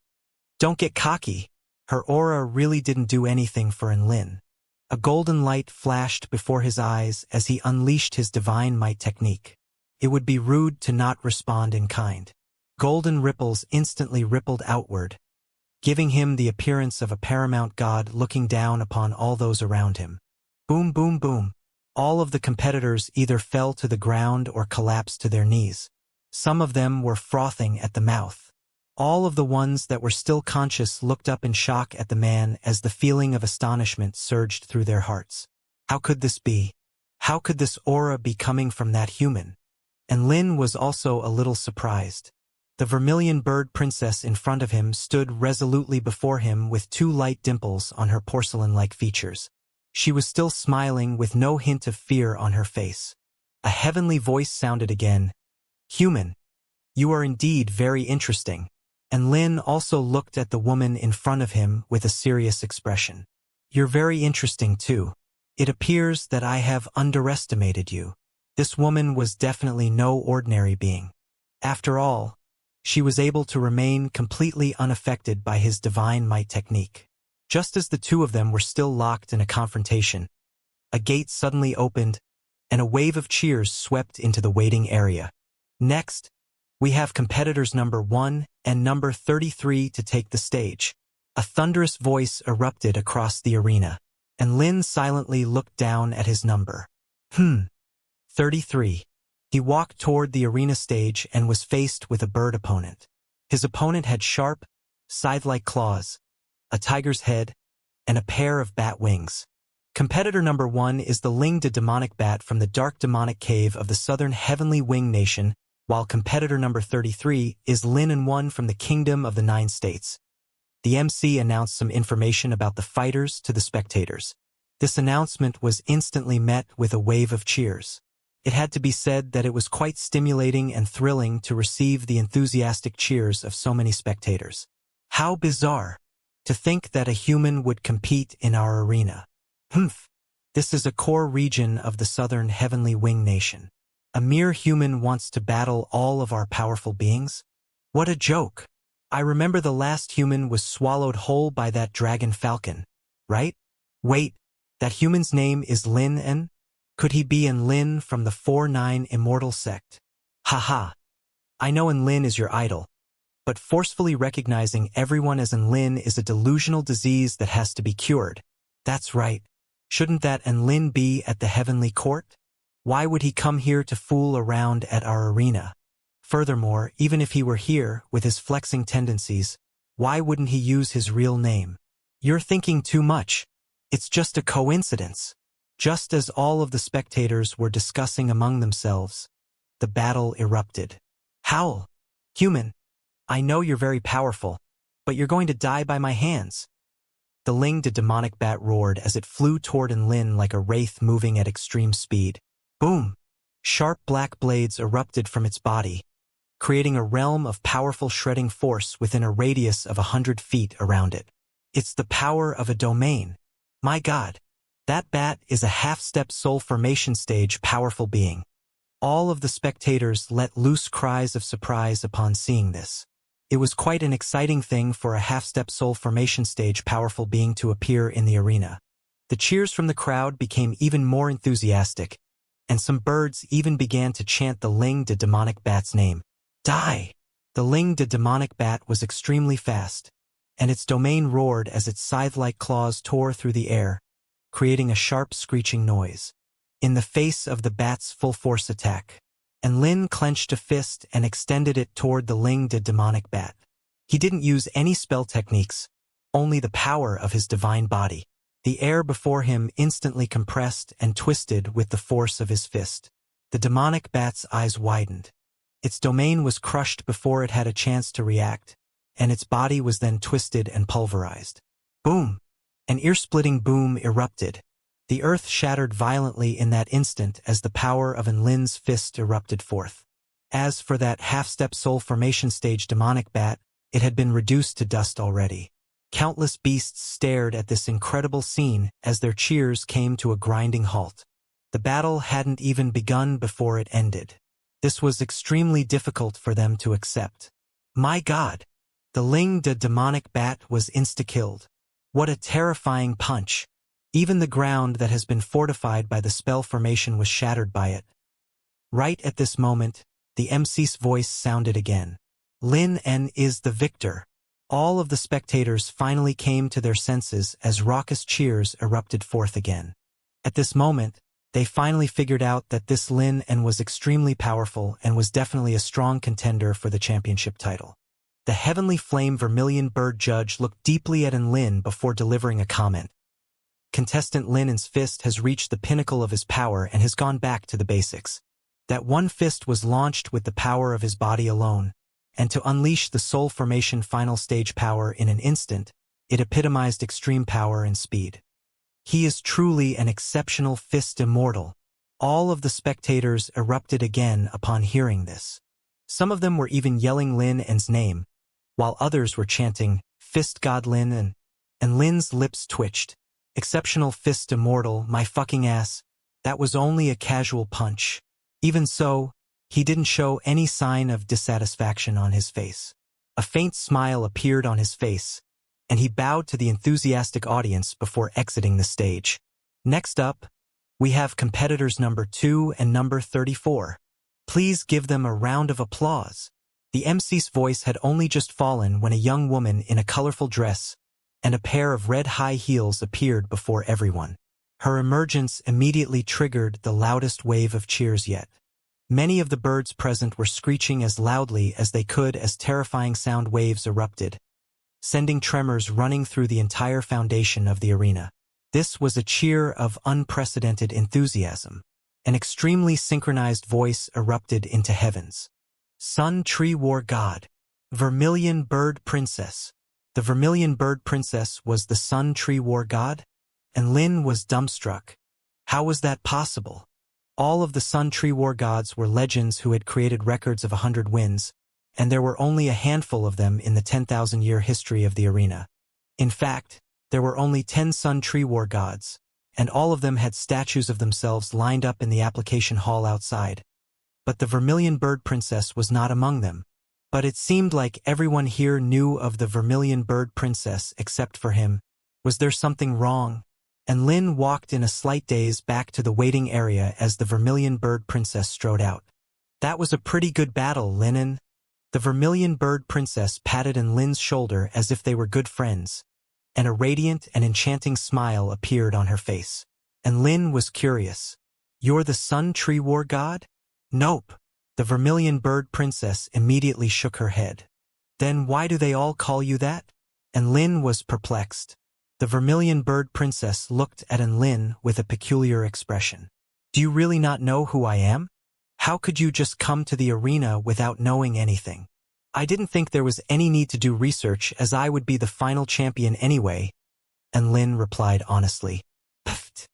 don't get cocky." Her aura really didn't do anything for Lin. A golden light flashed before his eyes as he unleashed his divine might technique. It would be rude to not respond in kind. Golden ripples instantly rippled outward, giving him the appearance of a paramount god looking down upon all those around him. Boom, boom, boom. All of the competitors either fell to the ground or collapsed to their knees. Some of them were frothing at the mouth. All of the ones that were still conscious looked up in shock at the man as the feeling of astonishment surged through their hearts. How could this be? How could this aura be coming from that human? And Lin was also a little surprised. The vermilion bird princess in front of him stood resolutely before him with two light dimples on her porcelain-like features. She was still smiling with no hint of fear on her face. A heavenly voice sounded again, "Human, you are indeed very interesting." And Lin also looked at the woman in front of him with a serious expression. "You're very interesting too. It appears that I have underestimated you." This woman was definitely no ordinary being. After all, she was able to remain completely unaffected by his divine might technique. Just as the two of them were still locked in a confrontation, a gate suddenly opened, and a wave of cheers swept into the waiting area. Next, we have competitors number 1 and number 33 to take the stage. A thunderous voice erupted across the arena, and Lin silently looked down at his number. 33. He walked toward the arena stage and was faced with a bird opponent. His opponent had sharp, scythe-like claws, a tiger's head, and a pair of bat wings. Competitor number 1 is the Linged demonic bat from the dark demonic cave of the southern heavenly wing nation, while competitor number 33 is Lin and One from the Kingdom of the Nine States. The MC announced some information about the fighters to the spectators. This announcement was instantly met with a wave of cheers. It had to be said that it was quite stimulating and thrilling to receive the enthusiastic cheers of so many spectators. How bizarre! To think that a human would compete in our arena. This is a core region of the southern heavenly wing nation. A mere human wants to battle all of our powerful beings? What a joke! I remember the last human was swallowed whole by that dragon falcon, right? Wait, that human's name is Lin En? Could he be Lin from the 4-9 Immortal sect? Haha. I know Lin is your idol, but forcefully recognizing everyone as Lin is a delusional disease that has to be cured. That's right. Shouldn't that Lin be at the heavenly court? Why would he come here to fool around at our arena? Furthermore, even if he were here, with his flexing tendencies, why wouldn't he use his real name? You're thinking too much. It's just a coincidence. Just as all of the spectators were discussing among themselves, the battle erupted. Howl! Human, I know you're very powerful, but you're going to die by my hands. The Linged demonic bat roared as it flew toward Lin like a wraith moving at extreme speed. Boom! Sharp black blades erupted from its body, creating a realm of powerful shredding force within a radius of 100 feet around it. It's the power of a domain. My God, that bat is a half-step soul formation stage powerful being. All of the spectators let loose cries of surprise upon seeing this. It was quite an exciting thing for a half-step soul formation stage powerful being to appear in the arena. The cheers from the crowd became even more enthusiastic, and some birds even began to chant the Linged demonic bat's name. Die! The Linged demonic bat was extremely fast, and its domain roared as its scythe-like claws tore through the air, creating a sharp screeching noise. In the face of the bat's full-force attack, Lin clenched a fist and extended it toward the Linged demonic bat. He didn't use any spell techniques, only the power of his divine body. The air before him instantly compressed and twisted with the force of his fist. The demonic bat's eyes widened. Its domain was crushed before it had a chance to react, and its body was then twisted and pulverized. Boom! An ear-splitting boom erupted. The earth shattered violently in that instant as the power of Lin's fist erupted forth. As for that half-step soul formation stage demonic bat, it had been reduced to dust already. Countless beasts stared at this incredible scene as their cheers came to a grinding halt. The battle hadn't even begun before it ended. This was extremely difficult for them to accept. My God! The Ling de demonic bat was insta-killed. What a terrifying punch! Even the ground that has been fortified by the spell formation was shattered by it. Right at this moment, the MC's voice sounded again. Lin En is the victor. All of the spectators finally came to their senses as raucous cheers erupted forth again. At this moment, they finally figured out that this Lin En was extremely powerful and was definitely a strong contender for the championship title. The Heavenly Flame Vermilion Bird judge looked deeply at An Lin before delivering a comment. Contestant Lin En's fist has reached the pinnacle of his power and has gone back to the basics. That one fist was launched with the power of his body alone, and to unleash the soul formation final stage power in an instant, it epitomized extreme power and speed. He is truly an exceptional fist immortal. All of the spectators erupted again upon hearing this. Some of them were even yelling Lin En's name, while others were chanting, Fist God Lin En, and Lin's lips twitched. Exceptional fist immortal, my fucking ass. That was only a casual punch. Even so, he didn't show any sign of dissatisfaction on his face. A faint smile appeared on his face, and he bowed to the enthusiastic audience before exiting the stage. Next up, we have competitors number 2 and number 34. Please give them a round of applause. The MC's voice had only just fallen when a young woman in a colorful dress and a pair of red high heels appeared before everyone. Her emergence immediately triggered the loudest wave of cheers yet. Many of the birds present were screeching as loudly as they could as terrifying sound waves erupted, sending tremors running through the entire foundation of the arena. This was a cheer of unprecedented enthusiasm. An extremely synchronized voice erupted into heavens. Sun Tree War God. Vermilion Bird Princess. The Vermilion Bird Princess was the Sun Tree War God? And Lin was dumbstruck. How was that possible? All of the Sun Tree War gods were legends who had created records of 100 wins, and there were only a handful of them in the 10,000-year history of the arena. In fact, there were only 10 Sun Tree War gods, and all of them had statues of themselves lined up in the application hall outside. But the Vermilion Bird Princess was not among them. But it seemed like everyone here knew of the Vermilion Bird Princess except for him. Was there something wrong? And Lin walked in a slight daze back to the waiting area as the Vermilion Bird Princess strode out. That was a pretty good battle, Linen. The Vermilion Bird Princess patted An Lin's shoulder as if they were good friends, and a radiant and enchanting smile appeared on her face. And Lin was curious. You're the Sun Tree War God? Nope. The Vermilion Bird Princess immediately shook her head. Then why do they all call you that? And Lin was perplexed. The Vermilion Bird Princess looked at An Lin with a peculiar expression. Do you really not know who I am? How could you just come to the arena without knowing anything? I didn't think there was any need to do research as I would be the final champion anyway. And Lin replied honestly. Pfft.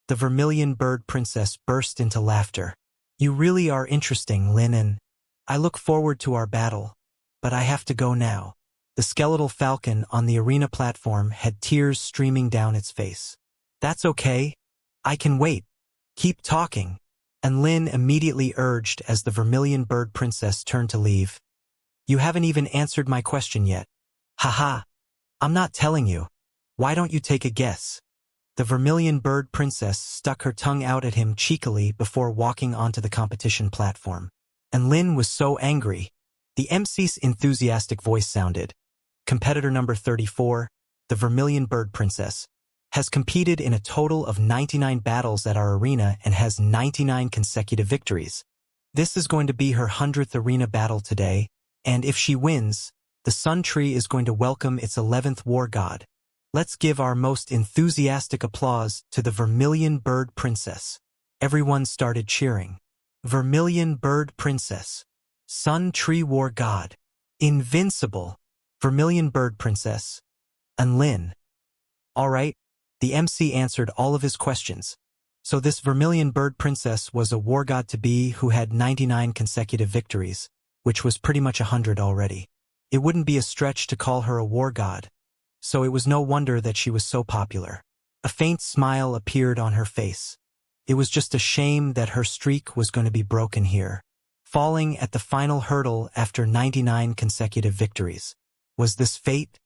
The Vermilion Bird Princess burst into laughter. You really are interesting, Lin, and I look forward to our battle. But I have to go now. The skeletal falcon on the arena platform had tears streaming down its face. That's okay. I can wait. Keep talking. And Lin immediately urged as the Vermilion Bird Princess turned to leave. You haven't even answered my question yet. Haha. I'm not telling you. Why don't you take a guess? The Vermilion Bird Princess stuck her tongue out at him cheekily before walking onto the competition platform. And Lin was so angry. The MC's enthusiastic voice sounded. Competitor number 34, the Vermilion Bird Princess, has competed in a total of 99 battles at our arena and has 99 consecutive victories. This is going to be her 100th arena battle today, and if she wins, the Sun Tree is going to welcome its 11th war god. Let's give our most enthusiastic applause to the Vermilion Bird Princess. Everyone started cheering. Vermilion Bird Princess. Sun Tree War God. Invincible. Vermilion Bird Princess. And Lin. All right, the MC answered all of his questions. So this Vermilion Bird Princess was a war god-to-be who had 99 consecutive victories, which was pretty much 100 already. It wouldn't be a stretch to call her a war god, so it was no wonder that she was so popular. A faint smile appeared on her face. It was just a shame that her streak was going to be broken here, falling at the final hurdle after 99 consecutive victories. Was this fate?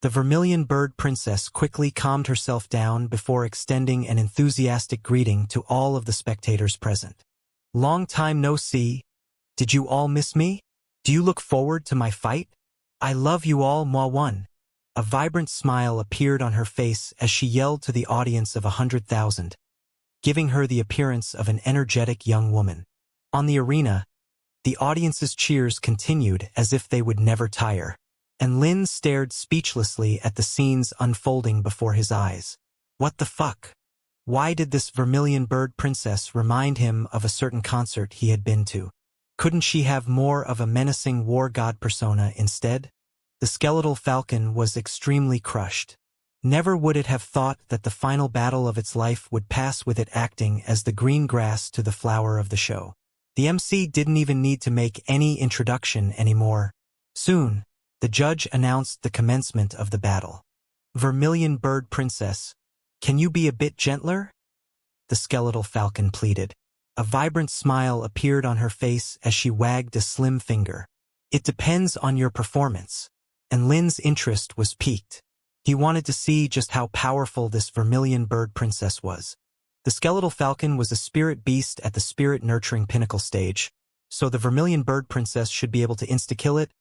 The Vermilion Bird Princess quickly calmed herself down before extending an enthusiastic greeting to all of the spectators present. Long time no see. Did you all miss me? Do you look forward to my fight? I love you all, moi one. A vibrant smile appeared on her face as she yelled to the audience of 100,000, giving her the appearance of an energetic young woman. On the arena, the audience's cheers continued as if they would never tire, and Lin stared speechlessly at the scenes unfolding before his eyes. What the fuck? Why did this Vermilion Bird Princess remind him of a certain concert he had been to? Couldn't she have more of a menacing war god persona instead? The skeletal falcon was extremely crushed. Never would it have thought that the final battle of its life would pass with it acting as the green grass to the flower of the show. The MC didn't even need to make any introduction anymore. Soon, the judge announced the commencement of the battle. Vermilion Bird Princess, can you be a bit gentler? The skeletal falcon pleaded. A vibrant smile appeared on her face as she wagged a slim finger. It depends on your performance. And Lin's interest was piqued. He wanted to see just how powerful this Vermilion Bird Princess was. The skeletal falcon was a spirit beast at the spirit nurturing pinnacle stage, so the Vermilion Bird Princess should be able to insta-kill it,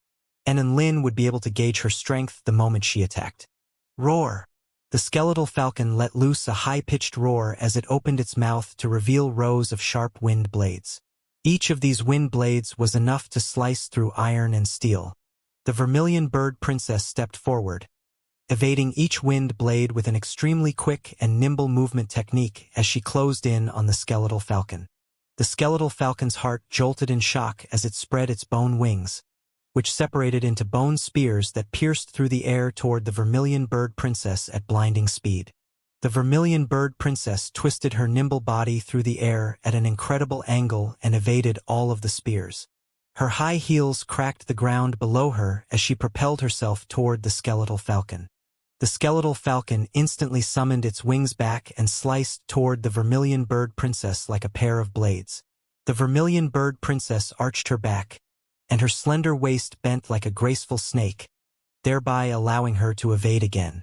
and Lin would be able to gauge her strength the moment she attacked. Roar! The skeletal falcon let loose a high-pitched roar as it opened its mouth to reveal rows of sharp wind blades. Each of these wind blades was enough to slice through iron and steel. The Vermilion Bird Princess stepped forward, evading each wind blade with an extremely quick and nimble movement technique as she closed in on the skeletal falcon. The skeletal falcon's heart jolted in shock as it spread its bone wings, which separated into bone spears that pierced through the air toward the Vermilion Bird Princess at blinding speed. The Vermilion Bird Princess twisted her nimble body through the air at an incredible angle and evaded all of the spears. Her high heels cracked the ground below her as she propelled herself toward the skeletal falcon. The skeletal falcon instantly summoned its wings back and sliced toward the Vermilion Bird Princess like a pair of blades. The Vermilion Bird Princess arched her back, and her slender waist bent like a graceful snake, thereby allowing her to evade again.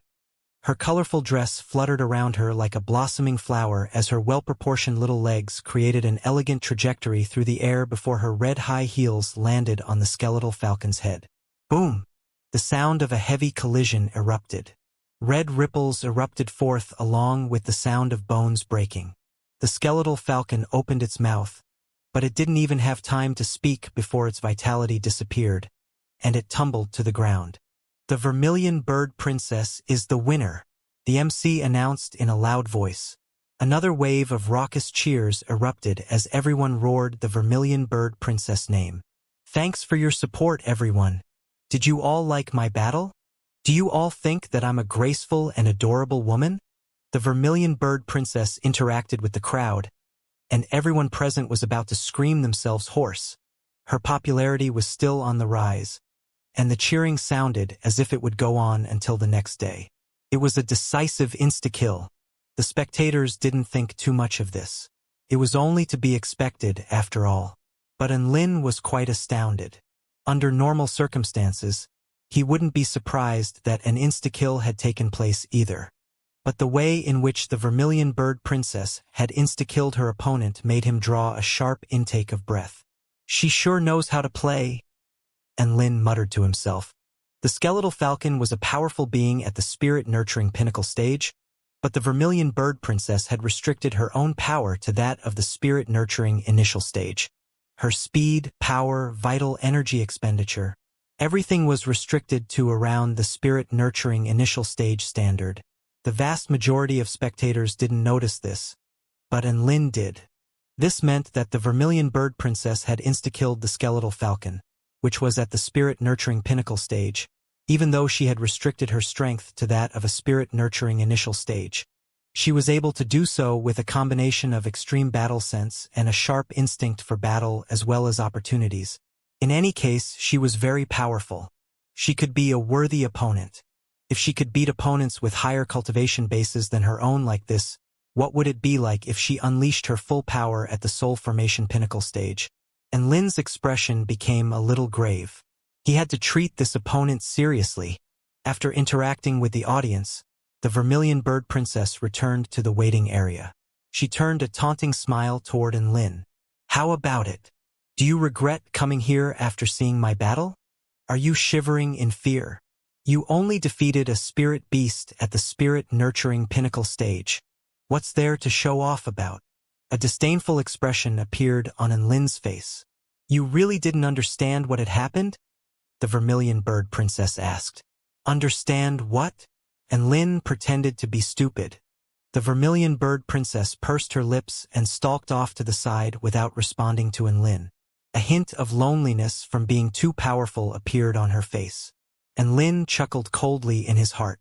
Her colorful dress fluttered around her like a blossoming flower as her well-proportioned little legs created an elegant trajectory through the air before her red high heels landed on the skeletal falcon's head. Boom! The sound of a heavy collision erupted. Red ripples erupted forth along with the sound of bones breaking. The skeletal falcon opened its mouth, but it didn't even have time to speak before its vitality disappeared, and it tumbled to the ground. The Vermilion Bird Princess is the winner, the MC announced in a loud voice. Another wave of raucous cheers erupted as everyone roared the Vermilion Bird Princess name. Thanks for your support, everyone. Did you all like my battle? Do you all think that I'm a graceful and adorable woman? The Vermilion Bird Princess interacted with the crowd, and everyone present was about to scream themselves hoarse. Her popularity was still on the rise, and the cheering sounded as if it would go on until the next day. It was a decisive insta-kill. The spectators didn't think too much of this. It was only to be expected, after all. But Lin was quite astounded. Under normal circumstances, he wouldn't be surprised that an insta-kill had taken place either. But the way in which the Vermilion Bird Princess had insta-killed her opponent made him draw a sharp intake of breath. She sure knows how to play, and Lin muttered to himself. The skeletal falcon was a powerful being at the spirit-nurturing pinnacle stage, but the Vermilion Bird Princess had restricted her own power to that of the spirit-nurturing initial stage. Her speed, power, vital energy expenditure, everything was restricted to around the spirit-nurturing initial stage standard. The vast majority of spectators didn't notice this, but Lin did. This meant that the Vermilion Bird Princess had insta-killed the skeletal falcon, which was at the spirit-nurturing pinnacle stage, even though she had restricted her strength to that of a spirit-nurturing initial stage. She was able to do so with a combination of extreme battle sense and a sharp instinct for battle as well as opportunities. In any case, she was very powerful. She could be a worthy opponent. If she could beat opponents with higher cultivation bases than her own like this, what would it be like if she unleashed her full power at the soul formation pinnacle stage? And Lin's expression became a little grave. He had to treat this opponent seriously. After interacting with the audience, the Vermilion Bird Princess returned to the waiting area. She turned a taunting smile toward Lin. How about it? Do you regret coming here after seeing my battle? Are you shivering in fear? You only defeated a spirit beast at the spirit nurturing pinnacle stage. What's there to show off about? A disdainful expression appeared on Lin's face. You really didn't understand what had happened? The Vermilion Bird Princess asked. Understand what? And Lin pretended to be stupid. The Vermilion Bird Princess pursed her lips and stalked off to the side without responding to Lin. A hint of loneliness from being too powerful appeared on her face. And Lin chuckled coldly in his heart.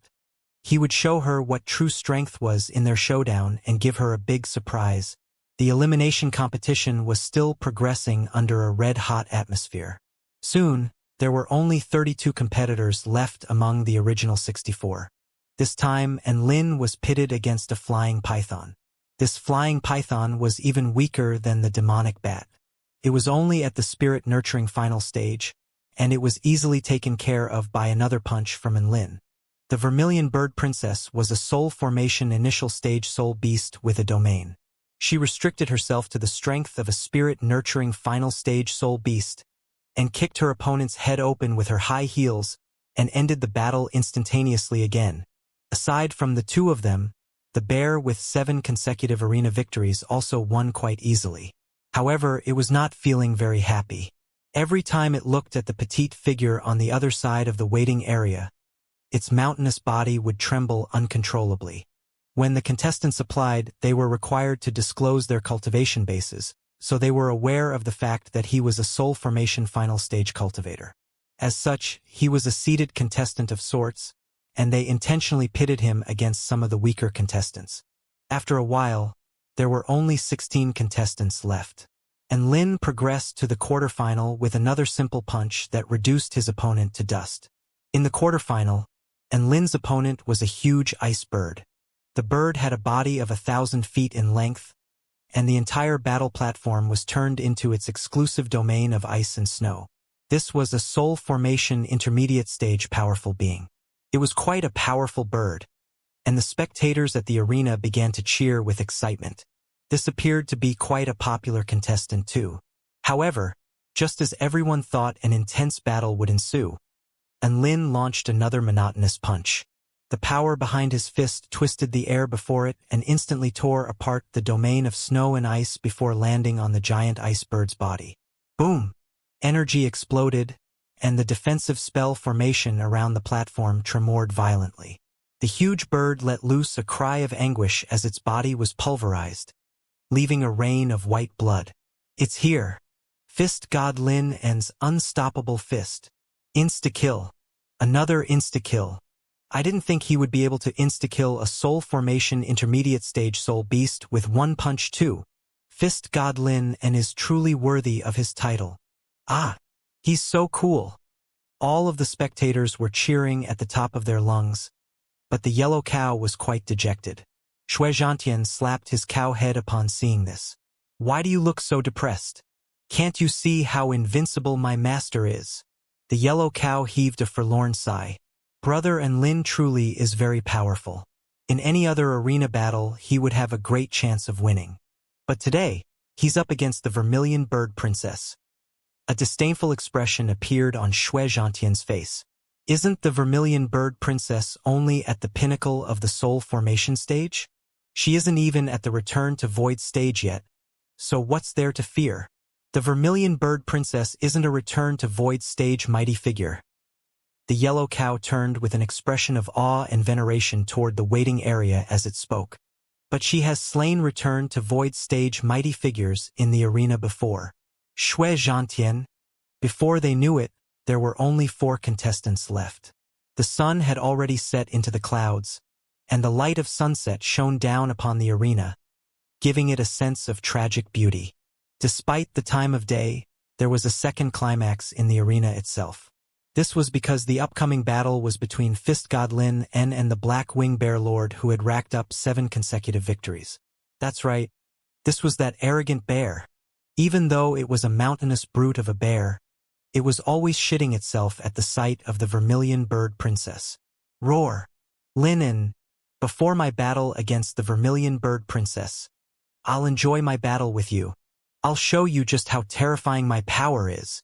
He would show her what true strength was in their showdown and give her a big surprise. The elimination competition was still progressing under a red-hot atmosphere. Soon, there were only 32 competitors left among the original 64. This time, Lin was pitted against a flying python. This flying python was even weaker than the demonic bat. It was only at the spirit nurturing final stage, and it was easily taken care of by another punch from Lin. The Vermilion Bird Princess was a soul formation initial stage soul beast with a domain. She restricted herself to the strength of a spirit nurturing final stage soul beast, and kicked her opponent's head open with her high heels, and ended the battle instantaneously again. Aside from the two of them, the bear with 7 consecutive arena victories also won quite easily. However, it was not feeling very happy. Every time it looked at the petite figure on the other side of the waiting area, its mountainous body would tremble uncontrollably. When the contestants applied, they were required to disclose their cultivation bases, so they were aware of the fact that he was a soul formation final stage cultivator. As such, he was a seeded contestant of sorts, and they intentionally pitted him against some of the weaker contestants. After a while, there were only 16 contestants left. And Lin progressed to the quarterfinal with another simple punch that reduced his opponent to dust. In the quarterfinal, Lin's opponent was a huge ice bird. The bird had a body of 1,000 feet in length, and the entire battle platform was turned into its exclusive domain of ice and snow. This was a soul formation intermediate stage powerful being. It was quite a powerful bird, and the spectators at the arena began to cheer with excitement. This appeared to be quite a popular contestant too. However, just as everyone thought an intense battle would ensue, Lin launched another monotonous punch. The power behind his fist twisted the air before it and instantly tore apart the domain of snow and ice before landing on the giant ice bird's body. Boom! Energy exploded, and the defensive spell formation around the platform tremored violently. The huge bird let loose a cry of anguish as its body was pulverized, leaving a rain of white blood. It's here. Fist God Lin N's unstoppable fist. Insta-kill. Another insta-kill. I didn't think he would be able to insta-kill a soul formation intermediate stage soul beast with one punch too. Fist God Lin N is truly worthy of his title. Ah, he's so cool. All of the spectators were cheering at the top of their lungs, but the yellow cow was quite dejected. Xianxia slapped his cow head upon seeing this. Why do you look so depressed? Can't you see how invincible my master is? The yellow cow heaved a forlorn sigh. Brother Lin truly is very powerful. In any other arena battle, he would have a great chance of winning. But today, he's up against the Vermilion Bird Princess. A disdainful expression appeared on Xianxia's face. Isn't the Vermilion Bird Princess only at the pinnacle of the soul formation stage? She isn't even at the return to void stage yet, so what's there to fear? The Vermilion Bird Princess isn't a return to void stage mighty figure. The yellow cow turned with an expression of awe and veneration toward the waiting area as it spoke. But she has slain return to void stage mighty figures in the arena before. Xianxia. Before they knew it, there were only 4 contestants left. The sun had already set into the clouds, and the light of sunset shone down upon the arena, giving it a sense of tragic beauty. Despite the time of day, there was a second climax in the arena itself. This was because the upcoming battle was between Fist God Lin En and the Black Wing Bear Lord who had racked up 7 consecutive victories. That's right, this was that arrogant bear. Even though it was a mountainous brute of a bear, it was always shitting itself at the sight of the Vermilion Bird Princess. Roar! Lin En, before my battle against the Vermilion Bird Princess, I'll enjoy my battle with you. I'll show you just how terrifying my power is.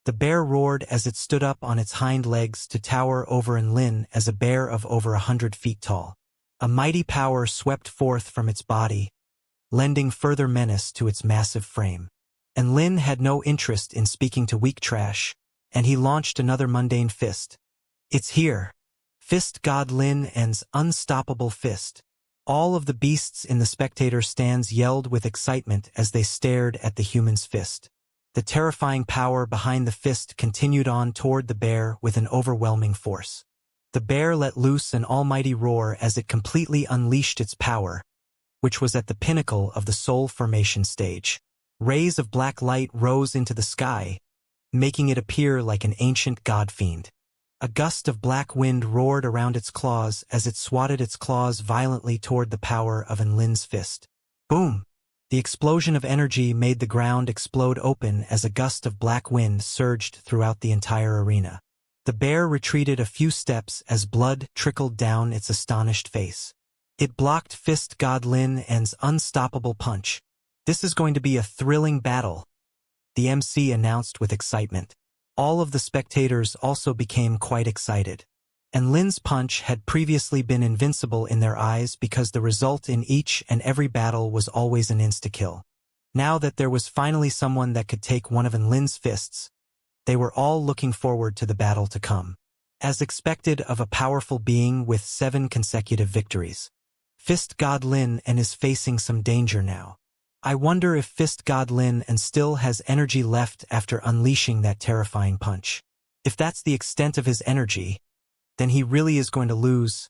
The bear roared as it stood up on its hind legs to tower over Lin as a bear of over 100 feet tall. A mighty power swept forth from its body, lending further menace to its massive frame. And Lin had no interest in speaking to weak trash, and he launched another mundane fist. It's here. Fist God Lin En's unstoppable fist. All of the beasts in the spectator stands yelled with excitement as they stared at the human's fist. The terrifying power behind the fist continued on toward the bear with an overwhelming force. The bear let loose an almighty roar as it completely unleashed its power, which was at the pinnacle of the soul formation stage. Rays of black light rose into the sky, making it appear like an ancient god-fiend. A gust of black wind roared around its claws as it swatted its claws violently toward the power of Lin's fist. Boom! The explosion of energy made the ground explode open as a gust of black wind surged throughout the entire arena. The bear retreated a few steps as blood trickled down its astonished face. It blocked Fist God Lin En's unstoppable punch. This is going to be a thrilling battle, the MC announced with excitement. All of the spectators also became quite excited. And Lin's punch had previously been invincible in their eyes because the result in each and every battle was always an insta-kill. Now that there was finally someone that could take one of Lin's fists, they were all looking forward to the battle to come. As expected of a powerful being with 7 consecutive victories, Fist God Lin En is facing some danger now. I wonder if Fist God Lin En still has energy left after unleashing that terrifying punch. If that's the extent of his energy, then he really is going to lose.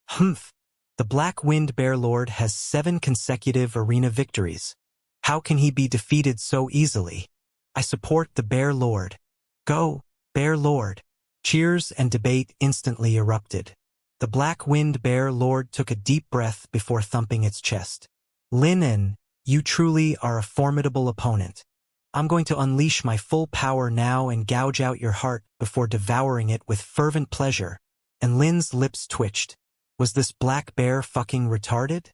Humph! The Black Wind Bear Lord has 7 consecutive arena victories. How can he be defeated so easily? I support the Bear Lord. Go, Bear Lord! Cheers and debate instantly erupted. The Black Wind Bear Lord took a deep breath before thumping its chest. Lin En, you truly are a formidable opponent. I'm going to unleash my full power now and gouge out your heart before devouring it with fervent pleasure. And Lin's lips twitched. Was this black bear fucking retarded?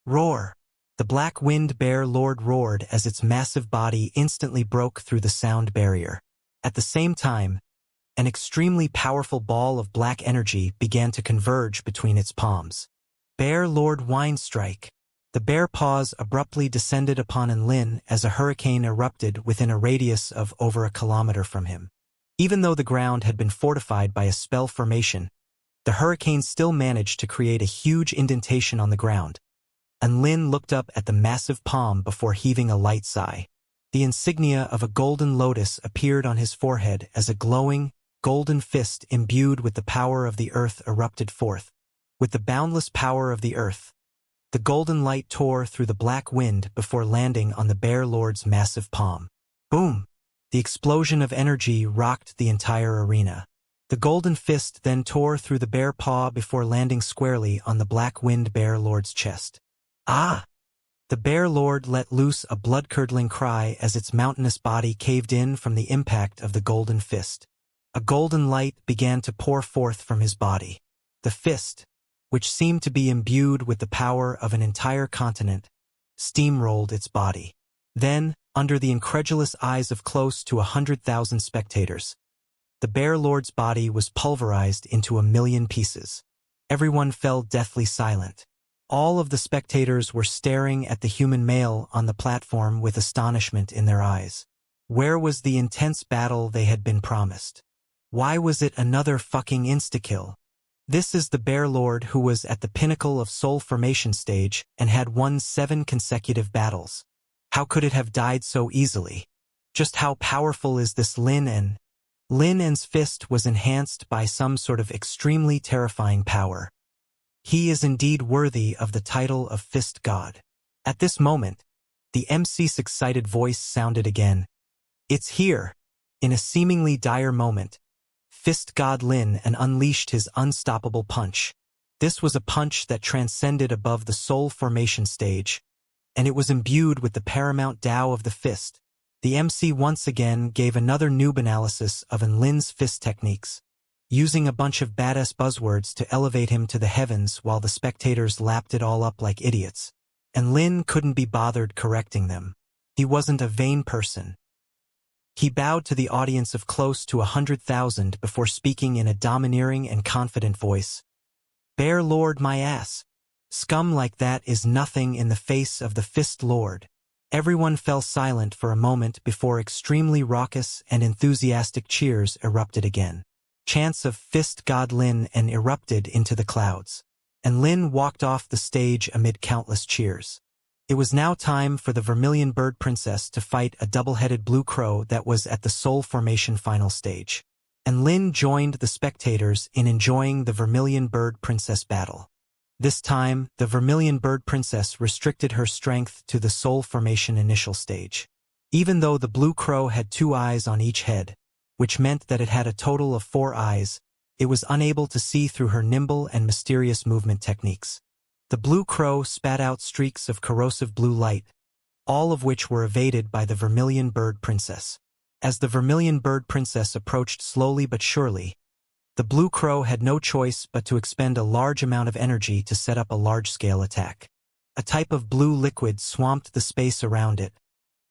Roar! The Black Wind Bear Lord roared as its massive body instantly broke through the sound barrier. At the same time, an extremely powerful ball of black energy began to converge between its palms. Bear Lord Wine Strike. The bear paws abruptly descended upon Lin as a hurricane erupted within a radius of over a kilometer from him. Even though the ground had been fortified by a spell formation, the hurricane still managed to create a huge indentation on the ground, and Lin looked up at the massive palm before heaving a light sigh. The insignia of a golden lotus appeared on his forehead as a glowing, golden fist imbued with the power of the earth erupted forth. With the boundless power of the earth, the golden light tore through the black wind before landing on the Bear Lord's massive palm. Boom! The explosion of energy rocked the entire arena. The golden fist then tore through the bear paw before landing squarely on the Black Wind Bear Lord's chest. Ah! The Bear Lord let loose a blood-curdling cry as its mountainous body caved in from the impact of the golden fist. A golden light began to pour forth from his body. The fist, which seemed to be imbued with the power of an entire continent, steamrolled its body. Then, under the incredulous eyes of close to 100,000 spectators, the Bear Lord's body was pulverized into 1,000,000 pieces. Everyone fell deathly silent. All of the spectators were staring at the human male on the platform with astonishment in their eyes. Where was the intense battle they had been promised? Why was it another fucking insta-kill? This is the Bear Lord who was at the pinnacle of soul formation stage and had won 7 consecutive battles. How could it have died so easily? Just how powerful is this Lin En? Lin En's fist was enhanced by some sort of extremely terrifying power. He is indeed worthy of the title of Fist God. At this moment, the MC's excited voice sounded again. It's here. In a seemingly dire moment, Fist God Lin and unleashed his unstoppable punch. This was a punch that transcended above the soul formation stage, and it was imbued with the paramount Tao of the fist. The MC once again gave another noob analysis of Lin's fist techniques, using a bunch of badass buzzwords to elevate him to the heavens while the spectators lapped it all up like idiots. And Lin couldn't be bothered correcting them. He wasn't a vain person. He bowed to the audience of close to 100,000 before speaking in a domineering and confident voice. Bear Lord my ass. Scum like that is nothing in the face of the Fist Lord. Everyone fell silent for a moment before extremely raucous and enthusiastic cheers erupted again. Chants of Fist God Lin and erupted into the clouds. And Lin walked off the stage amid countless cheers. It was now time for the Vermilion Bird Princess to fight a double-headed blue crow that was at the soul formation final stage. And Lin joined the spectators in enjoying the Vermilion Bird Princess battle. This time, the Vermilion Bird Princess restricted her strength to the soul formation initial stage. Even though the blue crow had 2 eyes on each head, which meant that it had a total of 4 eyes, it was unable to see through her nimble and mysterious movement techniques. The blue crow spat out streaks of corrosive blue light, all of which were evaded by the Vermilion Bird Princess. As the Vermilion Bird Princess approached slowly but surely, the blue crow had no choice but to expend a large amount of energy to set up a large-scale attack. A type of blue liquid swamped the space around it,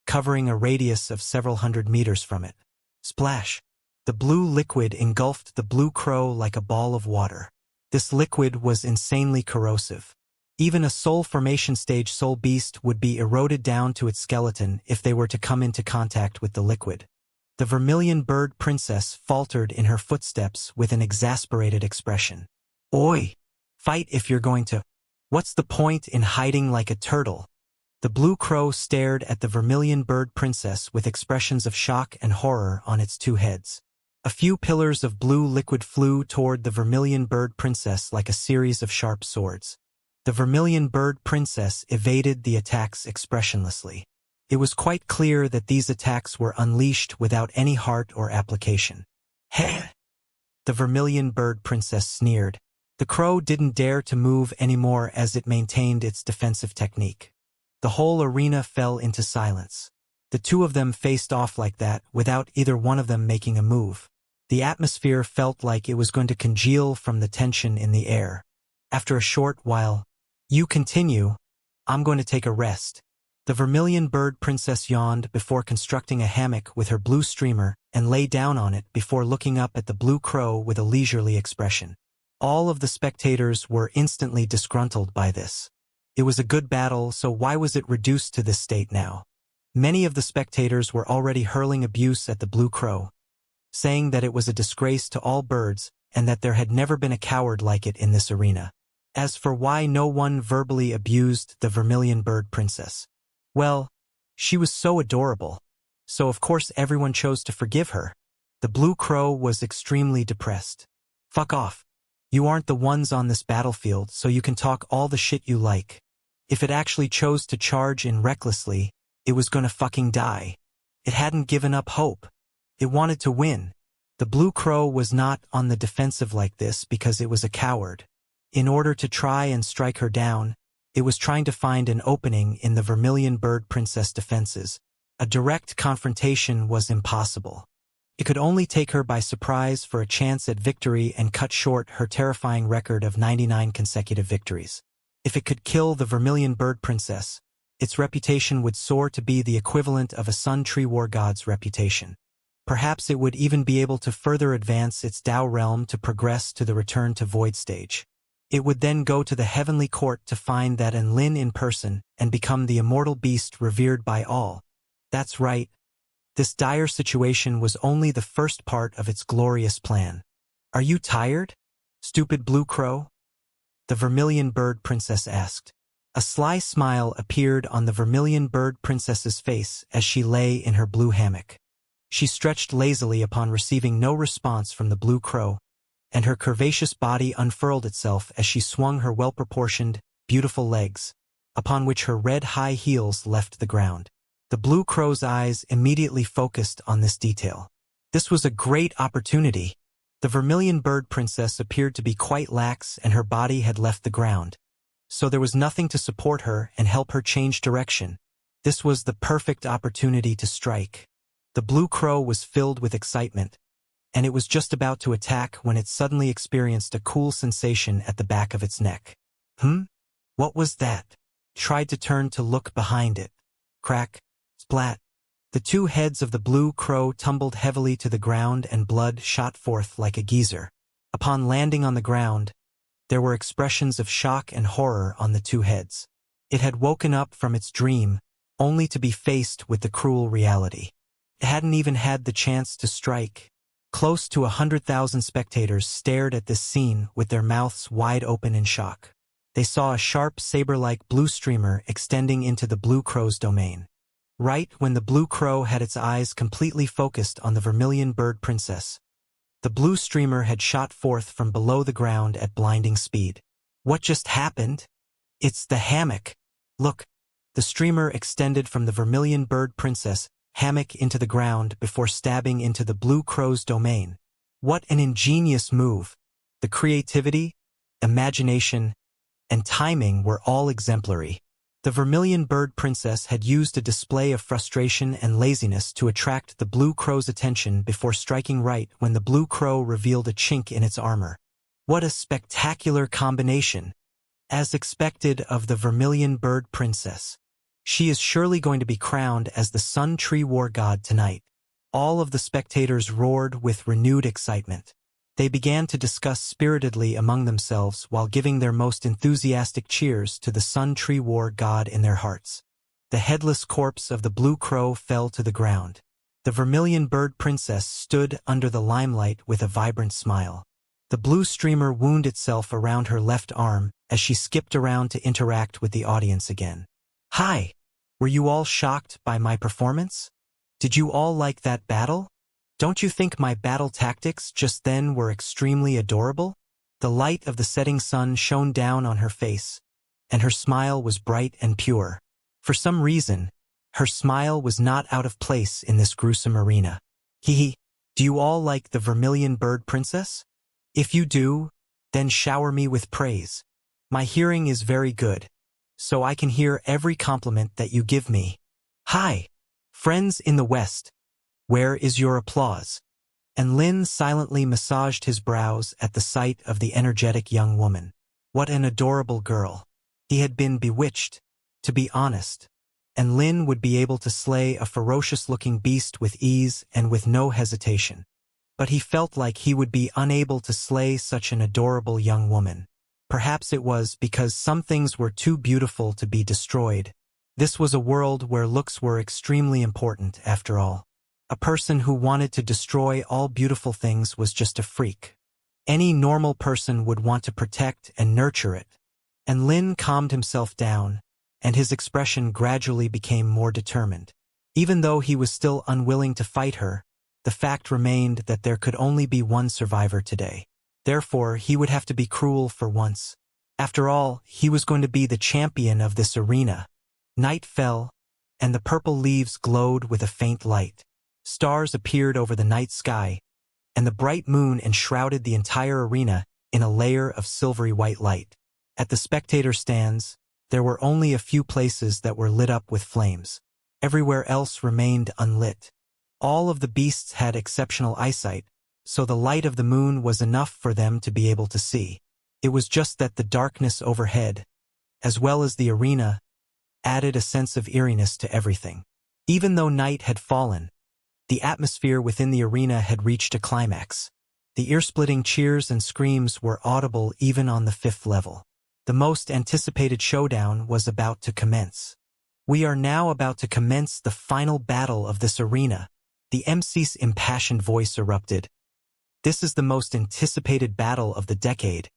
covering a radius of several hundred meters from it. Splash! The blue liquid engulfed the blue crow like a ball of water. This liquid was insanely corrosive. Even a soul formation stage soul beast would be eroded down to its skeleton if they were to come into contact with the liquid. The Vermilion Bird Princess faltered in her footsteps with an exasperated expression. Oi! Fight if you're going to. What's the point in hiding like a turtle? The blue crow stared at the Vermilion Bird Princess with expressions of shock and horror on its 2 heads. A few pillars of blue liquid flew toward the Vermilion Bird Princess like a series of sharp swords. The Vermilion Bird Princess evaded the attacks expressionlessly. It was quite clear that these attacks were unleashed without any heart or application. Heh! The Vermilion Bird Princess sneered. The crow didn't dare to move anymore as it maintained its defensive technique. The whole arena fell into silence. The 2 of them faced off like that without either one of them making a move. The atmosphere felt like it was going to congeal from the tension in the air. After a short while, "You continue. I'm going to take a rest." The Vermilion Bird Princess yawned before constructing a hammock with her blue streamer and lay down on it before looking up at the blue crow with a leisurely expression. All of the spectators were instantly disgruntled by this. It was a good battle, so why was it reduced to this state now? Many of the spectators were already hurling abuse at the blue crow, saying that it was a disgrace to all birds and that there had never been a coward like it in this arena. As for why no one verbally abused the Vermilion Bird Princess, well, she was so adorable, so of course everyone chose to forgive her. The blue crow was extremely depressed. Fuck off. You aren't the ones on this battlefield, so you can talk all the shit you like. If it actually chose to charge in recklessly, it was gonna fucking die. It hadn't given up hope. It wanted to win. The blue crow was not on the defensive like this because it was a coward. In order to try and strike her down, it was trying to find an opening in the Vermilion Bird Princess defenses. A direct confrontation was impossible. It could only take her by surprise for a chance at victory and cut short her terrifying record of 99 consecutive victories. If it could kill the Vermilion Bird Princess, its reputation would soar to be the equivalent of a Sun Tree War God's reputation. Perhaps it would even be able to further advance its Tao realm to progress to the Return to Void stage. It would then go to the Heavenly Court to find that Lin in person and become the immortal beast revered by all. That's right. This dire situation was only the first part of its glorious plan. Are you tired, stupid blue crow? The Vermilion Bird Princess asked. A sly smile appeared on the Vermilion Bird Princess's face as she lay in her blue hammock. She stretched lazily upon receiving no response from the blue crow. and her curvaceous body unfurled itself as she swung her well-proportioned, beautiful legs, upon which her red high heels left the ground. The blue crow's eyes immediately focused on this detail. This was a great opportunity. The vermilion bird princess appeared to be quite lax and her body had left the ground, so there was nothing to support her and help her change direction. This was the perfect opportunity to strike. The blue crow was filled with excitement, and it was just about to attack when it suddenly experienced a cool sensation at the back of its neck. What was that? Tried to turn to look behind it. Crack, splat. The two heads of the blue crow tumbled heavily to the ground and blood shot forth like a geyser. Upon landing on the ground, there were expressions of shock and horror on the two heads. It had woken up from its dream, only to be faced with the cruel reality. It hadn't even had the chance to strike. Close to 100,000 spectators stared at this scene with their mouths wide open in shock. They saw a sharp saber-like blue streamer extending into the blue crow's domain. Right when the blue crow had its eyes completely focused on the vermilion bird princess, the blue streamer had shot forth from below the ground at blinding speed. What just happened? It's the hammock. Look, the streamer extended from the vermilion bird princess hammock into the ground before stabbing into the blue crow's domain. What an ingenious move! The creativity, imagination, and timing were all exemplary. The vermilion bird princess had used a display of frustration and laziness to attract the blue crow's attention before striking right when the blue crow revealed a chink in its armor. What a spectacular combination! As expected of the vermilion bird princess, she is surely going to be crowned as the Sun Tree War God tonight. All of the spectators roared with renewed excitement. They began to discuss spiritedly among themselves while giving their most enthusiastic cheers to the Sun Tree War God in their hearts. The headless corpse of the blue crow fell to the ground. The vermilion bird princess stood under the limelight with a vibrant smile. The blue streamer wound itself around her left arm as she skipped around to interact with the audience again. Hi! Were you all shocked by my performance? Did you all like that battle? Don't you think my battle tactics just then were extremely adorable? The light of the setting sun shone down on her face, and her smile was bright and pure. For some reason, her smile was not out of place in this gruesome arena. Hee. Do you all like the vermilion bird princess? If you do, then shower me with praise. My hearing is very good, so I can hear every compliment that you give me. Hi, friends in the West. Where is your applause? And Lin silently massaged his brows at the sight of the energetic young woman. What an adorable girl. He had been bewitched, to be honest, and Lin would be able to slay a ferocious-looking beast with ease and with no hesitation. But he felt like he would be unable to slay such an adorable young woman. Perhaps it was because some things were too beautiful to be destroyed. This was a world where looks were extremely important, after all. A person who wanted to destroy all beautiful things was just a freak. Any normal person would want to protect and nurture it. And Lin calmed himself down, and his expression gradually became more determined. Even though he was still unwilling to fight her, the fact remained that there could only be one survivor today. Therefore, he would have to be cruel for once. After all, he was going to be the champion of this arena. Night fell, and the purple leaves glowed with a faint light. Stars appeared over the night sky, and the bright moon enshrouded the entire arena in a layer of silvery white light. At the spectator stands, there were only a few places that were lit up with flames. Everywhere else remained unlit. All of the beasts had exceptional eyesight, so the light of the moon was enough for them to be able to see. It was just that the darkness overhead, as well as the arena, added a sense of eeriness to everything. Even though night had fallen, the atmosphere within the arena had reached a climax. The ear-splitting cheers and screams were audible even on the 5th level. The most anticipated showdown was about to commence. We are now about to commence the final battle of this arena. The MC's impassioned voice erupted. This is the most anticipated battle of the decade.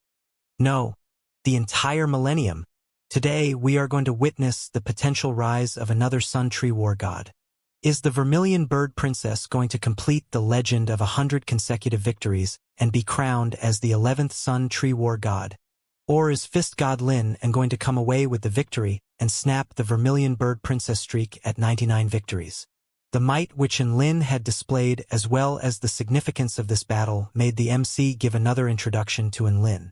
No, the entire millennium. Today we are going to witness the potential rise of another Sun Tree War God. Is the Vermilion Bird Princess going to complete the legend of 100 consecutive victories and be crowned as the 11th Sun Tree War God? Or is Fist God Lin going to come away with the victory and snap the Vermilion Bird Princess streak at 99 victories? The might which Lin had displayed as well as the significance of this battle made the MC give another introduction to Lin.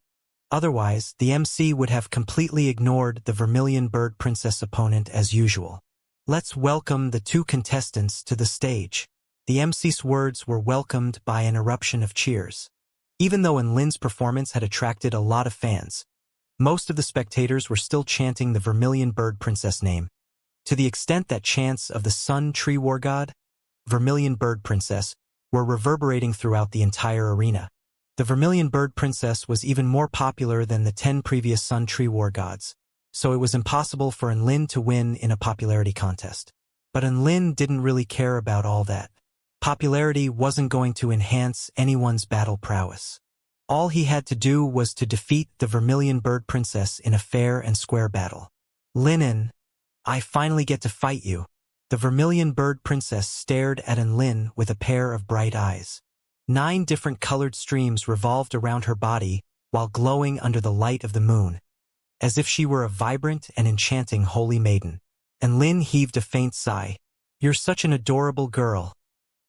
Otherwise, the MC would have completely ignored the Vermilion Bird Princess opponent as usual. Let's welcome the two contestants to the stage. The MC's words were welcomed by an eruption of cheers. Even though Lin's performance had attracted a lot of fans, most of the spectators were still chanting the Vermilion Bird Princess name, to the extent that chants of the Sun Tree War God, Vermilion Bird Princess, were reverberating throughout the entire arena. The Vermilion Bird Princess was even more popular than the 10 previous Sun Tree War Gods, so it was impossible for Lin to win in a popularity contest. But Lin didn't really care about all that. Popularity wasn't going to enhance anyone's battle prowess. All he had to do was to defeat the Vermilion Bird Princess in a fair and square battle. Lin, I finally get to fight you. The Vermilion Bird Princess stared at Lin with a pair of bright eyes. 9 different colored streams revolved around her body while glowing under the light of the moon, as if she were a vibrant and enchanting holy maiden. Lin heaved a faint sigh. You're such an adorable girl.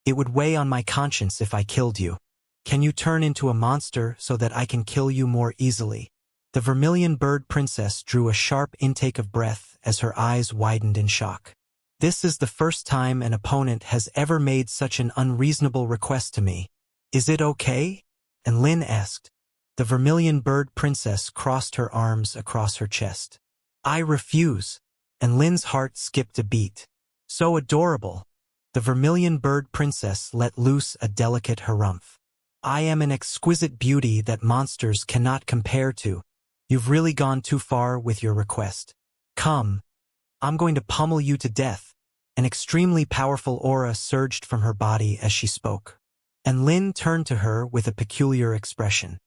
It would weigh on my conscience if I killed you. Can you turn into a monster so that I can kill you more easily? The Vermilion Bird Princess drew a sharp intake of breath as her eyes widened in shock. This is the first time an opponent has ever made such an unreasonable request to me. Is it okay? Lin asked. The Vermilion Bird Princess crossed her arms across her chest. I refuse. Lin's heart skipped a beat. So adorable. The Vermilion Bird Princess let loose a delicate harumph. I am an exquisite beauty that monsters cannot compare to. You've really gone too far with your request. Come. I'm going to pummel you to death. An extremely powerful aura surged from her body as she spoke. Lin turned to her with a peculiar expression.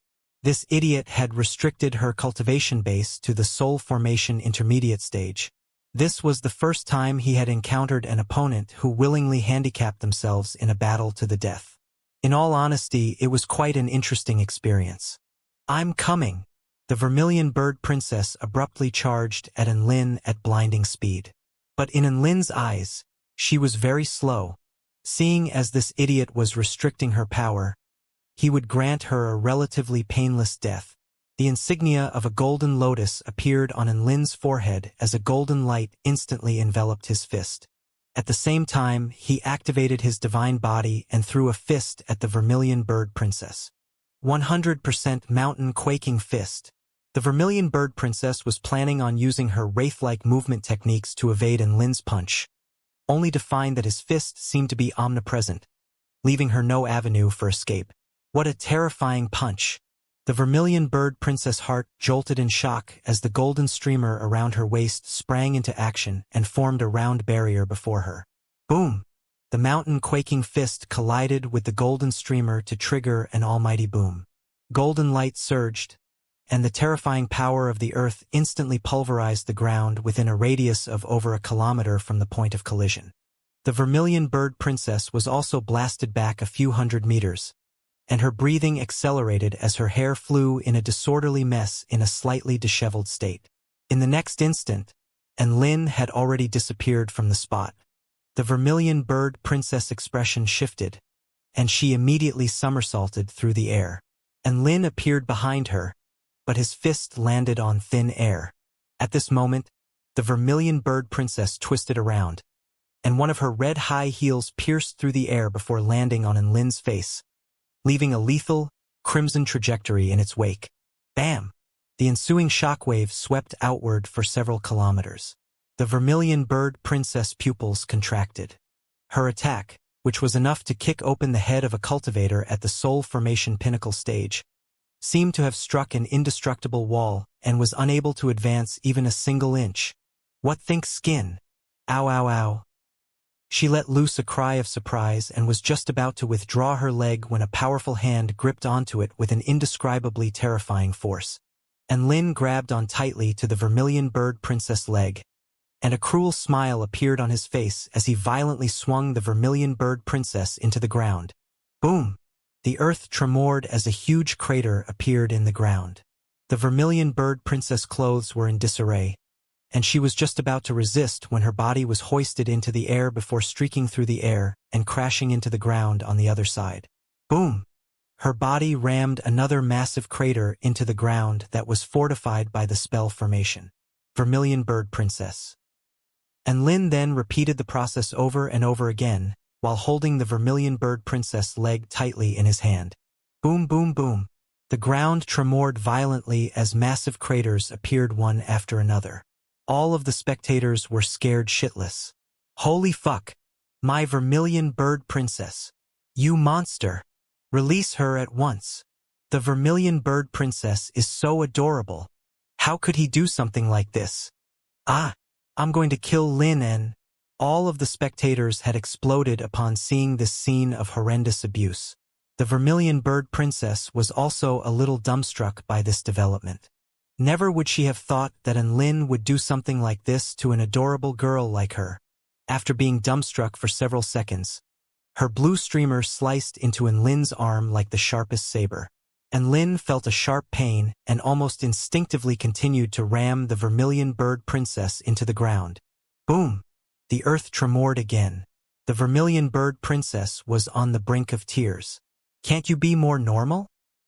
This idiot had restricted her cultivation base to the soul formation intermediate stage. This was the first time he had encountered an opponent who willingly handicapped themselves in a battle to the death. In all honesty, it was quite an interesting experience. I'm coming. The Vermilion Bird Princess abruptly charged at Lin at blinding speed. But in Lin's eyes, she was very slow. Seeing as this idiot was restricting her power, he would grant her a relatively painless death. The insignia of a golden lotus appeared on Lin's forehead as a golden light instantly enveloped his fist. At the same time, he activated his divine body and threw a fist at the Vermilion Bird Princess. 100% mountain quaking fist. The Vermilion Bird Princess was planning on using her wraith-like movement techniques to evade Lin's punch, only to find that his fist seemed to be omnipresent, leaving her no avenue for escape. What a terrifying punch! The Vermilion Bird Princess' heart jolted in shock as the golden streamer around her waist sprang into action and formed a round barrier before her. Boom! The mountain-quaking fist collided with the golden streamer to trigger an almighty boom. Golden light surged, and the terrifying power of the earth instantly pulverized the ground within a radius of over a kilometer from the point of collision. The Vermilion Bird Princess was also blasted back a few hundred meters, and her breathing accelerated as her hair flew in a disorderly mess in a slightly disheveled state. In the next instant, Lin had already disappeared from the spot. The Vermilion Bird Princess' expression shifted, and she immediately somersaulted through the air. Lin appeared behind her, but his fist landed on thin air. At this moment, the Vermilion Bird Princess twisted around, and one of her red high heels pierced through the air before landing on Lin's face, leaving a lethal, crimson trajectory in its wake. Bam! The ensuing shockwave swept outward for several kilometers. The Vermilion Bird Princess' pupils contracted. Her attack, which was enough to kick open the head of a cultivator at the soul formation pinnacle stage, seemed to have struck an indestructible wall and was unable to advance even a single inch. What thinks skin? Ow ow ow. She let loose a cry of surprise and was just about to withdraw her leg when a powerful hand gripped onto it with an indescribably terrifying force. Lin grabbed on tightly to the Vermilion Bird Princess' leg, and a cruel smile appeared on his face as he violently swung the vermilion bird princess into the ground. Boom! The earth tremored as a huge crater appeared in the ground. The vermilion bird princess clothes were in disarray, and she was just about to resist when her body was hoisted into the air before streaking through the air and crashing into the ground on the other side. Boom! Her body rammed another massive crater into the ground that was fortified by the spell formation. Vermilion bird princess. And Lin then repeated the process over and over again, while holding the vermilion bird princess leg tightly in his hand. Boom, boom, boom. The ground tremored violently as massive craters appeared one after another. All of the spectators were scared shitless. Holy fuck! My vermilion bird princess! You monster! Release her at once. The vermilion bird princess is so adorable. How could he do something like this? Ah! I'm going to kill Lin and... All of the spectators had exploded upon seeing this scene of horrendous abuse. The vermilion bird princess was also a little dumbstruck by this development. Never would she have thought that Lin would do something like this to an adorable girl like her. After being dumbstruck for several seconds, her blue streamer sliced into Lin's arm like the sharpest saber. And Lin felt a sharp pain and almost instinctively continued to ram the vermilion bird princess into the ground. Boom! The earth tremored again. The vermilion bird princess was on the brink of tears. Can't you be more normal?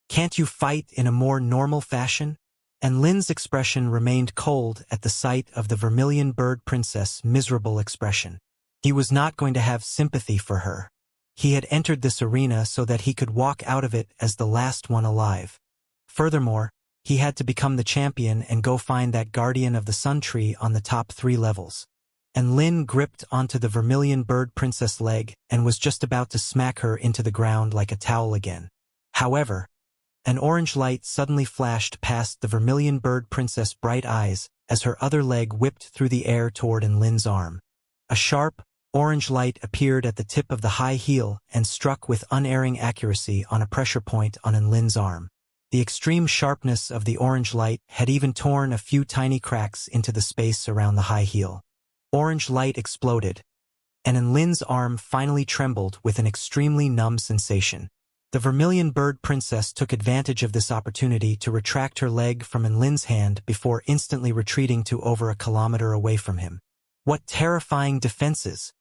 Can't you fight in a more normal fashion? And Lin's expression remained cold at the sight of the vermilion bird princess' miserable expression. He was not going to have sympathy for her. He had entered this arena so that he could walk out of it as the last one alive. Furthermore, he had to become the champion and go find that guardian of the sun tree on the top 3 levels. And Lin gripped onto the vermilion bird princess leg and was just about to smack her into the ground like a towel again. However, an orange light suddenly flashed past the vermilion bird princess' bright eyes as her other leg whipped through the air toward Lin's arm. A sharp, orange light appeared at the tip of the high heel and struck with unerring accuracy on a pressure point on Lin's arm. The extreme sharpness of the orange light had even torn a few tiny cracks into the space around the high heel. Orange light exploded, and Lin's arm finally trembled with an extremely numb sensation. The vermilion bird princess took advantage of this opportunity to retract her leg from Lin's hand before instantly retreating to over a kilometer away from him. What terrifying defenses!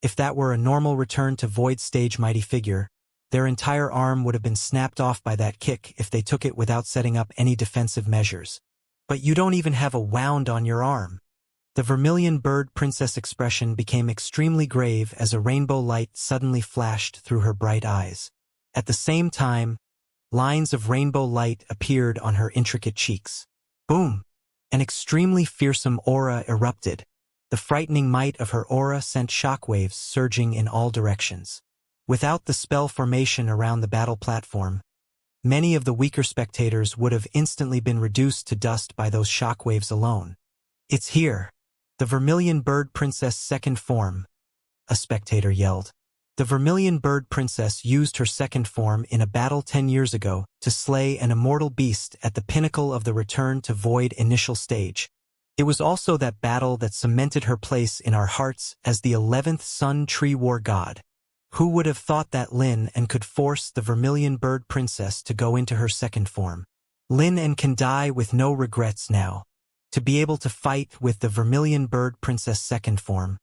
If that were a normal return to void stage mighty figure, their entire arm would have been snapped off by that kick if they took it without setting up any defensive measures. But you don't even have a wound on your arm. The vermilion bird princess expression became extremely grave as a rainbow light suddenly flashed through her bright eyes. At the same time, lines of rainbow light appeared on her intricate cheeks. Boom! An extremely fearsome aura erupted. The frightening might of her aura sent shockwaves surging in all directions. Without the spell formation around the battle platform, many of the weaker spectators would have instantly been reduced to dust by those shockwaves alone. It's here! The vermilion bird princess' second form, a spectator yelled. The vermilion bird princess used her second form in a battle 10 years ago to slay an immortal beast at the pinnacle of the return to void initial stage. It was also that battle that cemented her place in our hearts as the 11th Sun Tree War God. Who would have thought that Lin and could force the vermilion bird princess to go into her second form? Lin and can die with no regrets now. To be able to fight with the vermilion bird princess' second form.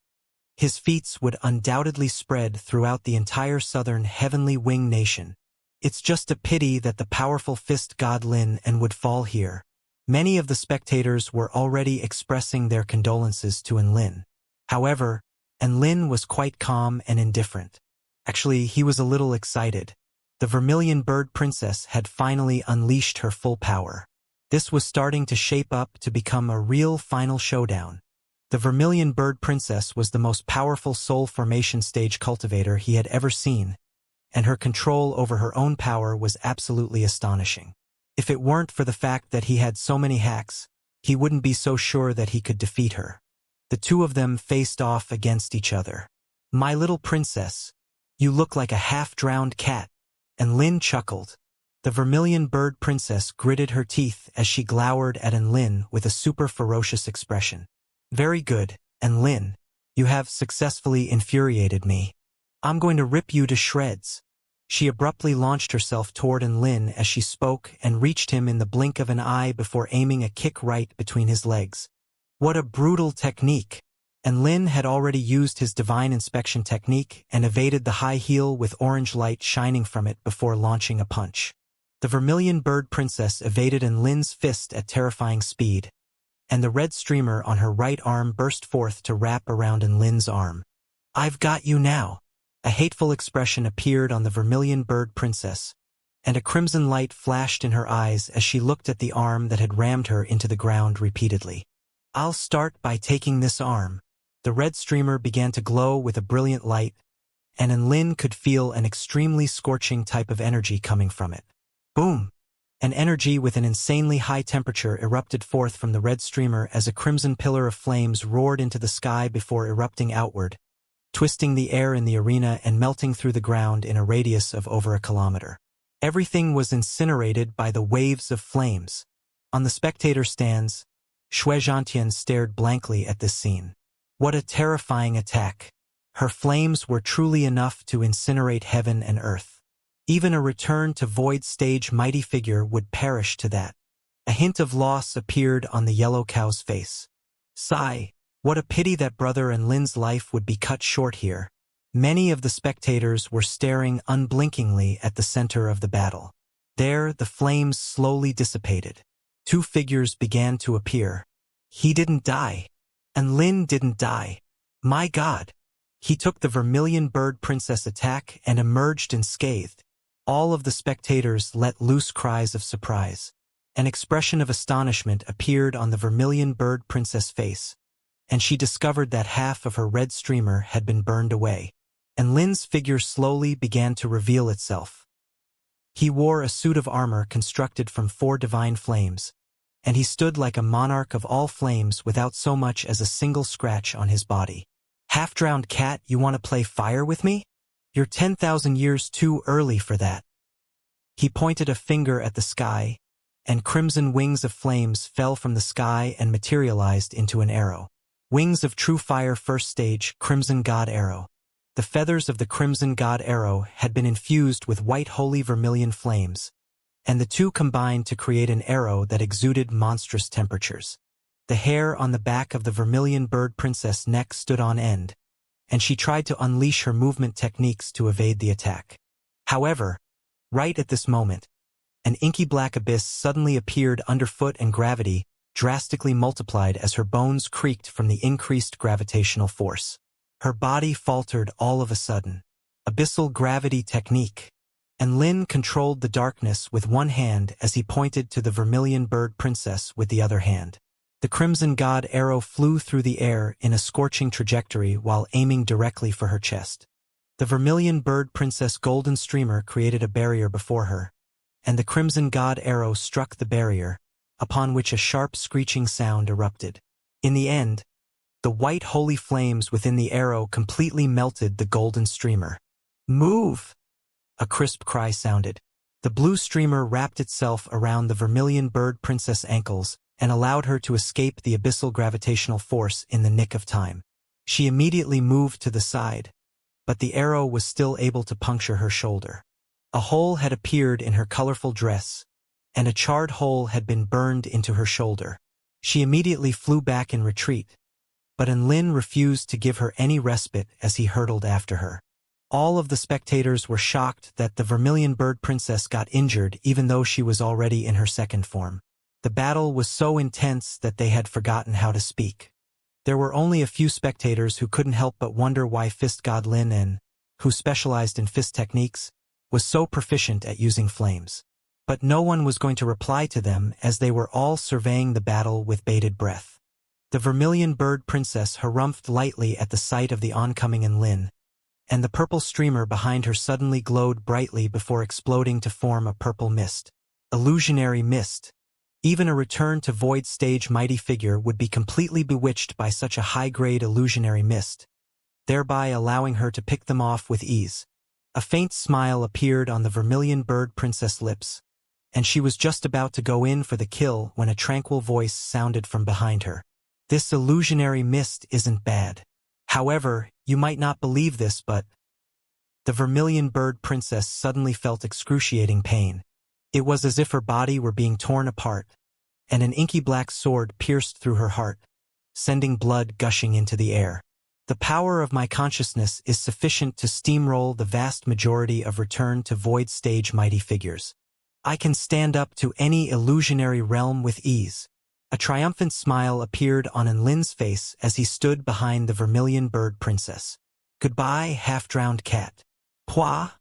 His feats would undoubtedly spread throughout the entire southern heavenly wing nation. It's just a pity that the powerful fist god Lin and would fall here. Many of the spectators were already expressing their condolences to Lin. However, Lin was quite calm and indifferent. Actually, he was a little excited. The vermilion bird princess had finally unleashed her full power. This was starting to shape up to become a real final showdown. The vermilion bird princess was the most powerful soul formation stage cultivator he had ever seen, and her control over her own power was absolutely astonishing. If it weren't for the fact that he had so many hacks, he wouldn't be so sure that he could defeat her. The two of them faced off against each other. My little princess, you look like a half-drowned cat. And Lin chuckled. The vermilion bird princess gritted her teeth as she glowered at Lin with a super ferocious expression. Very good, And Lin, you have successfully infuriated me. I'm going to rip you to shreds. She abruptly launched herself toward Lin as she spoke and reached him in the blink of an eye before aiming a kick right between his legs. What a brutal technique! And Lin had already used his divine inspection technique and evaded the high heel with orange light shining from it before launching a punch. The vermilion bird princess evaded Lin's fist at terrifying speed, and the red streamer on her right arm burst forth to wrap around Lin's arm. I've got you now. A hateful expression appeared on the vermilion bird princess, and a crimson light flashed in her eyes as she looked at the arm that had rammed her into the ground repeatedly. I'll start by taking this arm. The red streamer began to glow with a brilliant light, and Lin could feel an extremely scorching type of energy coming from it. Boom! An energy with an insanely high temperature erupted forth from the red streamer as a crimson pillar of flames roared into the sky before erupting outward, twisting the air in the arena and melting through the ground in a radius of over a kilometer. Everything was incinerated by the waves of flames. On the spectator stands, Xianxia stared blankly at this scene. What a terrifying attack! Her flames were truly enough to incinerate heaven and earth. Even a return to void stage mighty figure would perish to that. A hint of loss appeared on the yellow cow's face. Sigh, what a pity that brother Lin's life would be cut short here. Many of the spectators were staring unblinkingly at the center of the battle. There, the flames slowly dissipated. Two figures began to appear. He didn't die. And Lin didn't die. My God! He took the vermilion bird princess attack and emerged unscathed. All of the spectators let loose cries of surprise. An expression of astonishment appeared on the vermilion bird princess face, and she discovered that half of her red streamer had been burned away. And Lin's figure slowly began to reveal itself. He wore a suit of armor constructed from 4 divine flames, and he stood like a monarch of all flames without so much as a single scratch on his body. Half-drowned cat, you want to play fire with me? You're 10,000 years too early for that. He pointed a finger at the sky, and crimson wings of flames fell from the sky and materialized into an arrow. Wings of true fire first stage, Crimson God Arrow. The feathers of the Crimson God Arrow had been infused with white holy vermilion flames, and the two combined to create an arrow that exuded monstrous temperatures. The hair on the back of the vermilion bird princess' neck stood on end, and she tried to unleash her movement techniques to evade the attack. However, right at this moment, an inky black abyss suddenly appeared underfoot and gravity drastically multiplied as her bones creaked from the increased gravitational force. Her body faltered all of a sudden. Abyssal gravity technique. And Lin controlled the darkness with one hand as he pointed to the vermilion bird princess with the other hand. The Crimson God Arrow flew through the air in a scorching trajectory while aiming directly for her chest. The vermilion bird princess' golden streamer created a barrier before her, and the Crimson God Arrow struck the barrier, upon which a sharp screeching sound erupted. In the end, the white holy flames within the arrow completely melted the golden streamer. Move! A crisp cry sounded. The blue streamer wrapped itself around the vermilion bird princess' ankles and allowed her to escape the abyssal gravitational force in the nick of time. She immediately moved to the side, but the arrow was still able to puncture her shoulder. A hole had appeared in her colorful dress, and a charred hole had been burned into her shoulder. She immediately flew back in retreat, but Lin refused to give her any respite as he hurtled after her. All of the spectators were shocked that the vermilion bird princess got injured even though she was already in her second form. The battle was so intense that they had forgotten how to speak. There were only a few spectators who couldn't help but wonder why Fist God Lin, who specialized in fist techniques, was so proficient at using flames. But no one was going to reply to them as they were all surveying the battle with bated breath. The vermilion bird princess harumphed lightly at the sight of the oncoming Lin, and the purple streamer behind her suddenly glowed brightly before exploding to form a purple mist. Illusionary mist. Even a return to void stage mighty figure would be completely bewitched by such a high-grade illusionary mist, thereby allowing her to pick them off with ease. A faint smile appeared on the vermilion bird princess' lips, and she was just about to go in for the kill when a tranquil voice sounded from behind her. This illusionary mist isn't bad. However, you might not believe this, but the vermilion bird princess suddenly felt excruciating pain. It was as if her body were being torn apart, and an inky black sword pierced through her heart, sending blood gushing into the air. The power of my consciousness is sufficient to steamroll the vast majority of return to void stage mighty figures. I can stand up to any illusionary realm with ease. A triumphant smile appeared on Enlin's face as he stood behind the vermilion bird princess. Goodbye, half-drowned cat. Pwah!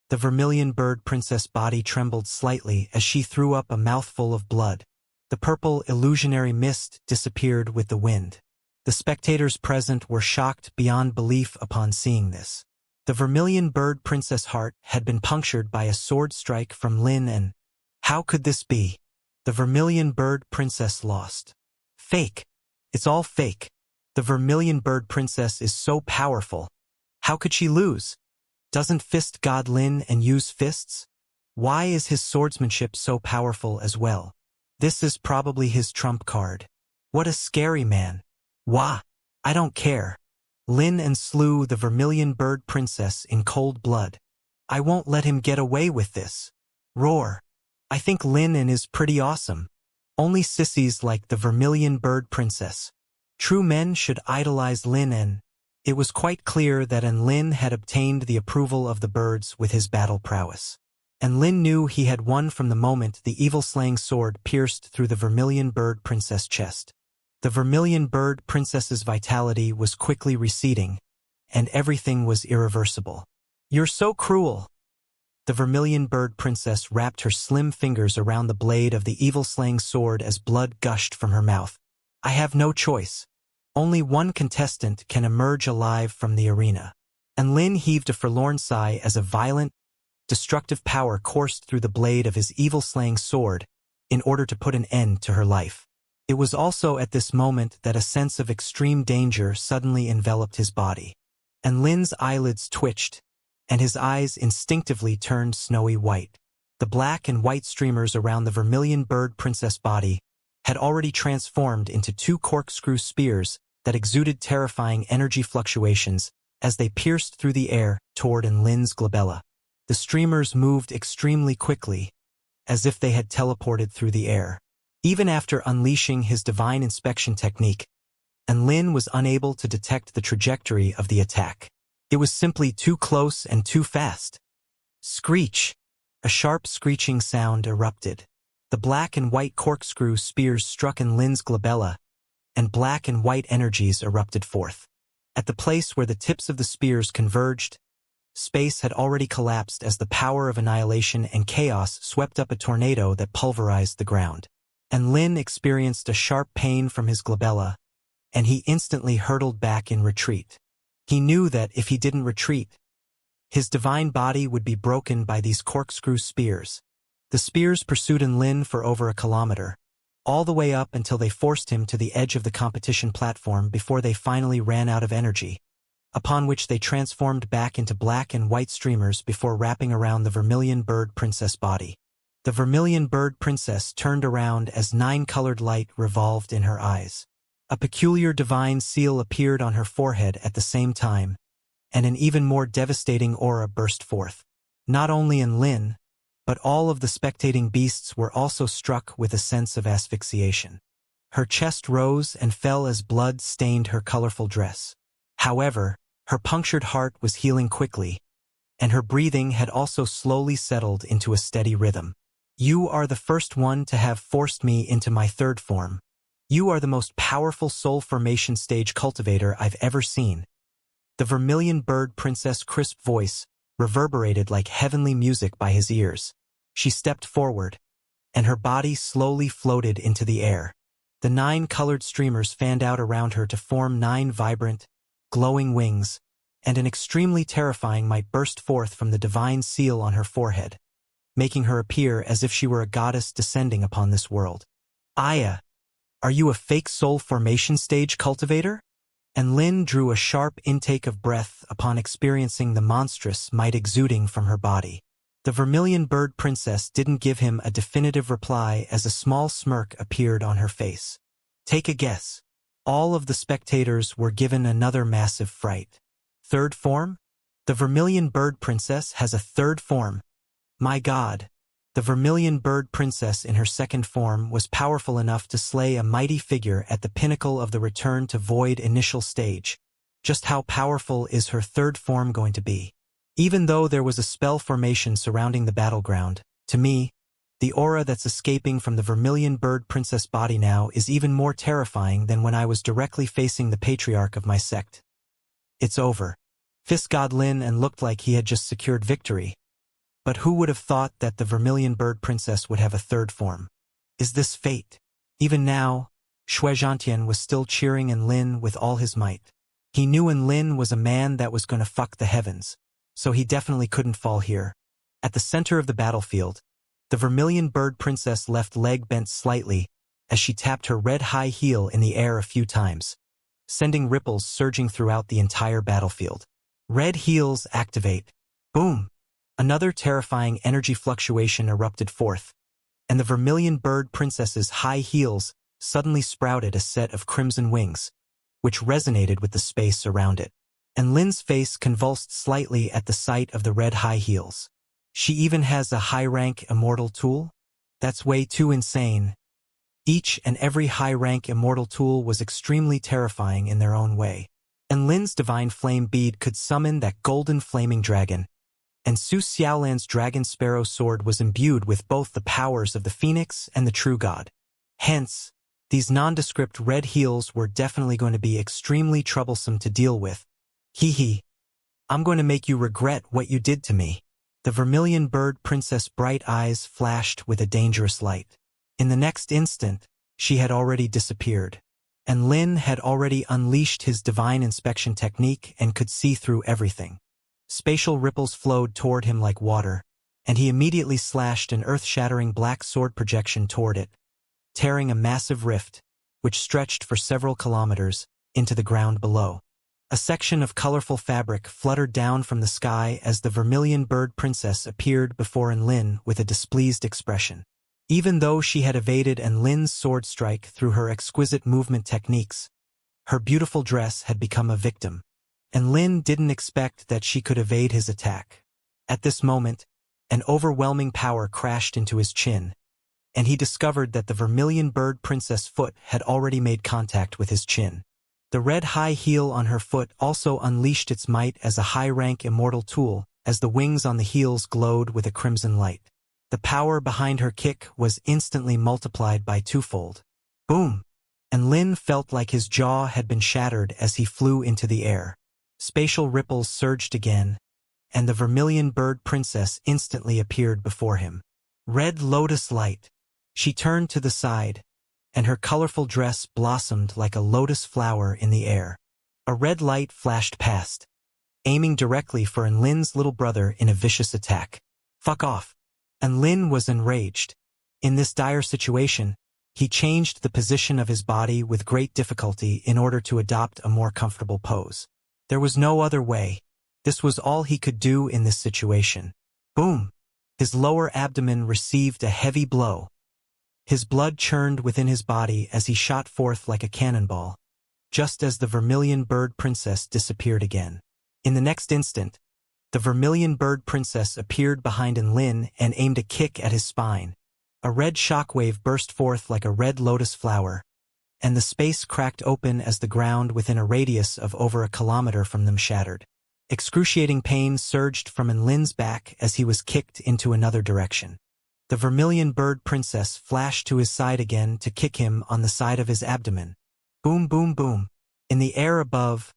The vermilion bird princess body trembled slightly as she threw up a mouthful of blood. The purple illusionary mist disappeared with the wind. The spectators present were shocked beyond belief upon seeing this. The vermilion bird princess' heart had been punctured by a sword strike from Lin, and how could this be? The vermilion bird princess lost. Fake. It's all fake. The vermilion bird princess is so powerful. How could she lose? Doesn't Fist God Lin and use fists? Why is his swordsmanship so powerful as well? This is probably his trump card. What a scary man. Wah! I don't care. Lin and slew the vermilion bird princess in cold blood. I won't let him get away with this. Roar. I think Lin and is pretty awesome. Only sissies like the vermilion bird princess. True men should idolize Lin and. It was quite clear that Lin had obtained the approval of the birds with his battle prowess. And Lin knew he had won from the moment the evil-slaying sword pierced through the vermilion bird princess' chest. The vermilion bird princess's vitality was quickly receding, and everything was irreversible. You're so cruel. The vermilion bird princess wrapped her slim fingers around the blade of the evil-slaying sword as blood gushed from her mouth. I have no choice. Only one contestant can emerge alive from the arena. And Lin heaved a forlorn sigh as a violent, destructive power coursed through the blade of his evil-slaying sword in order to put an end to her life. It was also at this moment that a sense of extreme danger suddenly enveloped his body. And Lin's eyelids twitched, and his eyes instinctively turned snowy white. The black and white streamers around the vermilion bird princess body had already transformed into two corkscrew spears that exuded terrifying energy fluctuations as they pierced through the air toward Lin's glabella. The streamers moved extremely quickly, as if they had teleported through the air. Even after unleashing his divine inspection technique, Lin was unable to detect the trajectory of the attack. It was simply too close and too fast. Screech! A sharp screeching sound erupted. The black and white corkscrew spears struck Lin's glabella, and black and white energies erupted forth. At the place where the tips of the spears converged, space had already collapsed as the power of annihilation and chaos swept up a tornado that pulverized the ground. And Lin experienced a sharp pain from his glabella, and he instantly hurtled back in retreat. He knew that if he didn't retreat, his divine body would be broken by these corkscrew spears. The spears pursued Lin for over a kilometer, all the way up until they forced him to the edge of the competition platform before they finally ran out of energy, upon which they transformed back into black and white streamers before wrapping around the vermilion bird princess body. The vermilion bird princess turned around as nine-colored light revolved in her eyes. A peculiar divine seal appeared on her forehead at the same time, and an even more devastating aura burst forth. Not only Lin, but all of the spectating beasts were also struck with a sense of asphyxiation. Her chest rose and fell as blood stained her colorful dress. However, her punctured heart was healing quickly, and her breathing had also slowly settled into a steady rhythm. You are the first one to have forced me into my third form. You are the most powerful soul formation stage cultivator I've ever seen. The vermilion bird princess' crisp voice reverberated like heavenly music by his ears. She stepped forward, and her body slowly floated into the air. The 9 colored streamers fanned out around her to form 9 vibrant, glowing wings, and an extremely terrifying might burst forth from the divine seal on her forehead, making her appear as if she were a goddess descending upon this world. Aya, are you a fake soul formation stage cultivator? And Lin drew a sharp intake of breath upon experiencing the monstrous might exuding from her body. The vermilion bird princess didn't give him a definitive reply as a small smirk appeared on her face. Take a guess. all of the spectators were given another massive fright. Third form? The Vermilion Bird Princess has a third form. My God! The Vermilion Bird Princess in her second form was powerful enough to slay a mighty figure at the pinnacle of the Return to Void initial stage. Just how powerful is her third form going to be? Even though there was a spell formation surrounding the battleground, to me, the aura that's escaping from the Vermilion Bird Princess body now is even more terrifying than when I was directly facing the patriarch of my sect. It's over. Fist God Lin and looked like he had just secured victory. But who would have thought that the Vermilion Bird Princess would have a third form? Is this fate? Even now, Xianxia was still cheering Lin with all his might. He knew Lin was a man that was going to fuck the heavens, so he definitely couldn't fall here. At the center of the battlefield, the Vermilion Bird Princess left leg bent slightly as she tapped her red high heel in the air a few times, sending ripples surging throughout the entire battlefield. Red heels activate. Boom! Another terrifying energy fluctuation erupted forth, and the Vermilion Bird Princess's high heels suddenly sprouted a set of crimson wings, which resonated with the space around it. And Lin's face convulsed slightly at the sight of the red high heels. She even has a high-rank Immortal tool? That's way too insane. Each and every high-rank Immortal tool was extremely terrifying in their own way. And Lin's Divine Flame Bead could summon that golden flaming dragon, and Su Xiaolan's Dragon Sparrow Sword was imbued with both the powers of the Phoenix and the True God. Hence, these nondescript red heels were definitely going to be extremely troublesome to deal with. Hee hee. I'm going to make you regret what you did to me. The Vermilion Bird Princess' bright eyes flashed with a dangerous light. In the next instant, she had already disappeared, and Lin had already unleashed his divine inspection technique and could see through everything. Spatial ripples flowed toward him like water, and he immediately slashed an earth-shattering black sword projection toward it, tearing a massive rift, which stretched for several kilometers, into the ground below. A section of colorful fabric fluttered down from the sky as the Vermilion Bird Princess appeared before Lin with a displeased expression. Even though she had evaded Lin's sword strike through her exquisite movement techniques, her beautiful dress had become a victim, and Lin didn't expect that she could evade his attack. At this moment, an overwhelming power crashed into his chin, and he discovered that the Vermilion Bird Princess' foot had already made contact with his chin. The red high heel on her foot also unleashed its might as a high-rank Immortal tool, as the wings on the heels glowed with a crimson light. The power behind her kick was instantly multiplied by twofold. Boom! And Lin felt like his jaw had been shattered as he flew into the air. Spatial ripples surged again, and the Vermilion Bird Princess instantly appeared before him. Red lotus light. She turned to the side, and her colorful dress blossomed like a lotus flower in the air. A red light flashed past, aiming directly for Lin's little brother in a vicious attack. Fuck off! And Lin was enraged. In this dire situation, he changed the position of his body with great difficulty in order to adopt a more comfortable pose. There was no other way. This was all he could do in this situation. Boom! His lower abdomen received a heavy blow. His blood churned within his body as he shot forth like a cannonball, just as the Vermilion Bird Princess disappeared again. In the next instant, the Vermilion Bird Princess appeared behind Lin and aimed a kick at his spine. A red shockwave burst forth like a red lotus flower, and the space cracked open as the ground within a radius of over a kilometer from them shattered. Excruciating pain surged from Lin's back as he was kicked into another direction. The Vermilion Bird Princess flashed to his side again to kick him on the side of his abdomen. Boom, boom, boom. In the air above,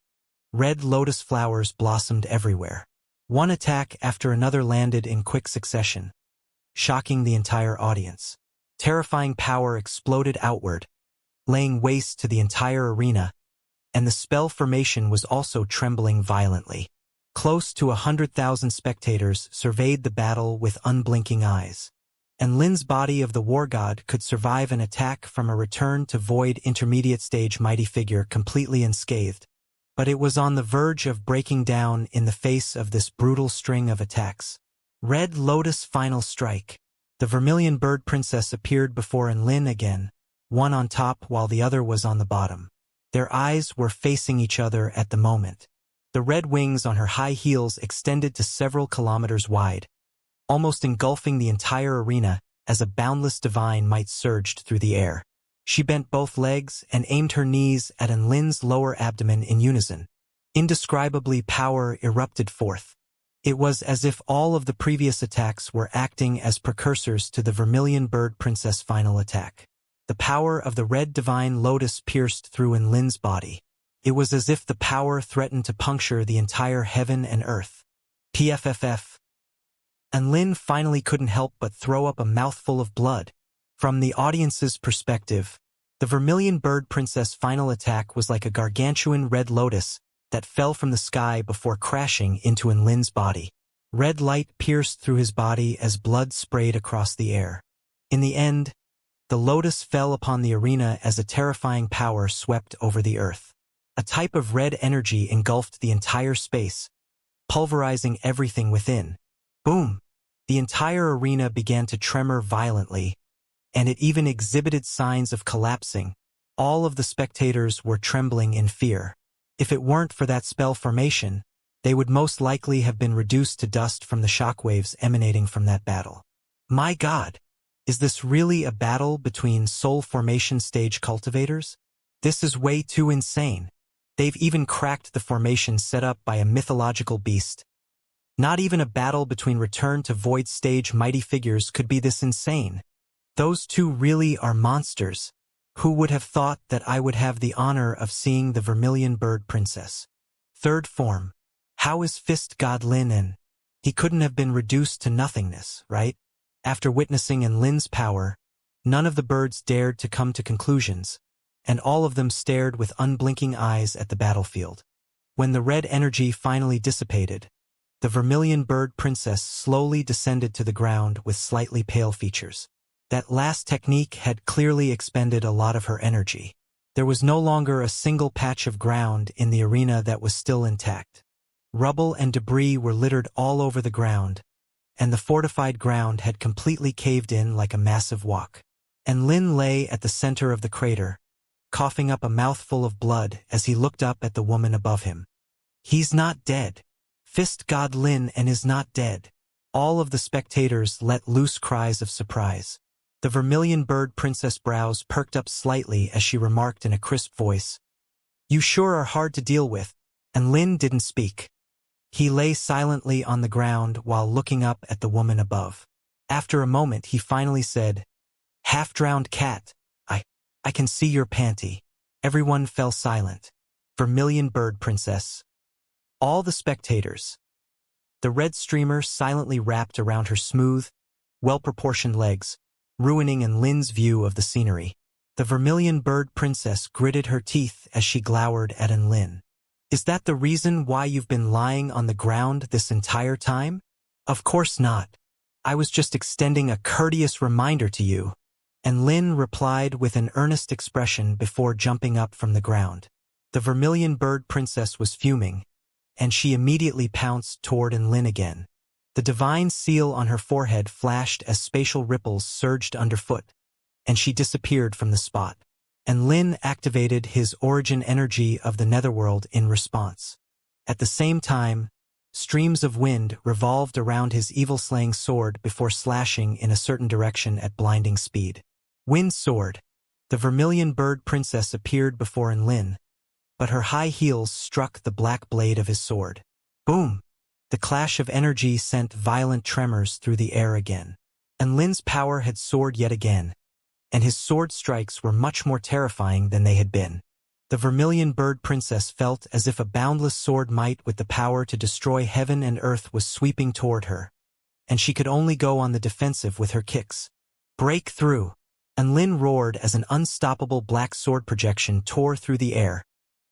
red lotus flowers blossomed everywhere. One attack after another landed in quick succession, shocking the entire audience. Terrifying power exploded outward, laying waste to the entire arena, and the spell formation was also trembling violently. Close to 100,000 spectators surveyed the battle with unblinking eyes. And Lin's body of the war god could survive an attack from a return to void intermediate stage mighty figure completely unscathed, but it was on the verge of breaking down in the face of this brutal string of attacks. Red Lotus Final Strike. The Vermilion Bird Princess appeared before Lin again, one on top while the other was on the bottom. Their eyes were facing each other at the moment. The red wings on her high heels extended to several kilometers wide, almost engulfing the entire arena as a boundless divine might surged through the air. She bent both legs and aimed her knees at Enlin's lower abdomen in unison. Indescribably power erupted forth. It was as if all of the previous attacks were acting as precursors to the Vermilion Bird Princess final attack. The power of the red divine lotus pierced through Enlin's body. It was as if the power threatened to puncture the entire heaven and earth. PFFF. Enlin finally couldn't help but throw up a mouthful of blood. From the audience's perspective, the Vermilion Bird Princess final attack was like a gargantuan red lotus that fell from the sky before crashing into Enlin's body. Red light pierced through his body as blood sprayed across the air. In the end, the lotus fell upon the arena as a terrifying power swept over the earth. A type of red energy engulfed the entire space, pulverizing everything within. Boom! The entire arena began to tremor violently, and it even exhibited signs of collapsing. All of the spectators were trembling in fear. If it weren't for that spell formation, they would most likely have been reduced to dust from the shockwaves emanating from that battle. My God! Is this really a battle between soul formation stage cultivators? This is way too insane. They've even cracked the formation set up by a mythological beast. Not even a battle between return to void stage mighty figures could be this insane. Those two really are monsters. Who would have thought that I would have the honor of seeing the Vermilion Bird Princess? Third form. How is Fist God Lin in? He couldn't have been reduced to nothingness, right? After witnessing Enlin's power, none of the birds dared to come to conclusions, and all of them stared with unblinking eyes at the battlefield. When the red energy finally dissipated, the Vermilion Bird Princess slowly descended to the ground with slightly pale features. That last technique had clearly expended a lot of her energy. There was no longer a single patch of ground in the arena that was still intact. Rubble and debris were littered all over the ground, and the fortified ground had completely caved in like a massive wok. Enlin lay at the center of the crater, coughing up a mouthful of blood as he looked up at the woman above him. He's not dead. Fist God Lin and is not dead. All of the spectators let loose cries of surprise. The Vermilion Bird Princess brows perked up slightly as she remarked in a crisp voice, "You sure are hard to deal with," and Lin didn't speak. He lay silently on the ground while looking up at the woman above. After a moment he finally said, "Half-drowned cat, I can see your panty." Everyone fell silent. Vermilion Bird Princess. All the spectators. The red streamer silently wrapped around her smooth, well-proportioned legs, ruining Enlin's view of the scenery. The Vermilion Bird Princess gritted her teeth as she glowered at Enlin. "Is that the reason why you've been lying on the ground this entire time?" "Of course not. I was just extending a courteous reminder to you," Enlin replied with an earnest expression before jumping up from the ground. The Vermilion Bird Princess was fuming, and she immediately pounced toward Enlin again. The divine seal on her forehead flashed as spatial ripples surged underfoot, and she disappeared from the spot. Enlin activated his origin energy of the netherworld in response. At the same time, streams of wind revolved around his evil-slaying sword before slashing in a certain direction at blinding speed. Wind sword. The Vermilion Bird Princess appeared before Enlin, but her high heels struck the black blade of his sword. Boom! The clash of energy sent violent tremors through the air again. Enlin's power had soared yet again, and his sword strikes were much more terrifying than they had been. The Vermilion Bird Princess felt as if a boundless sword might with the power to destroy heaven and earth was sweeping toward her, and she could only go on the defensive with her kicks. "Break through!" Enlin roared as an unstoppable black sword projection tore through the air,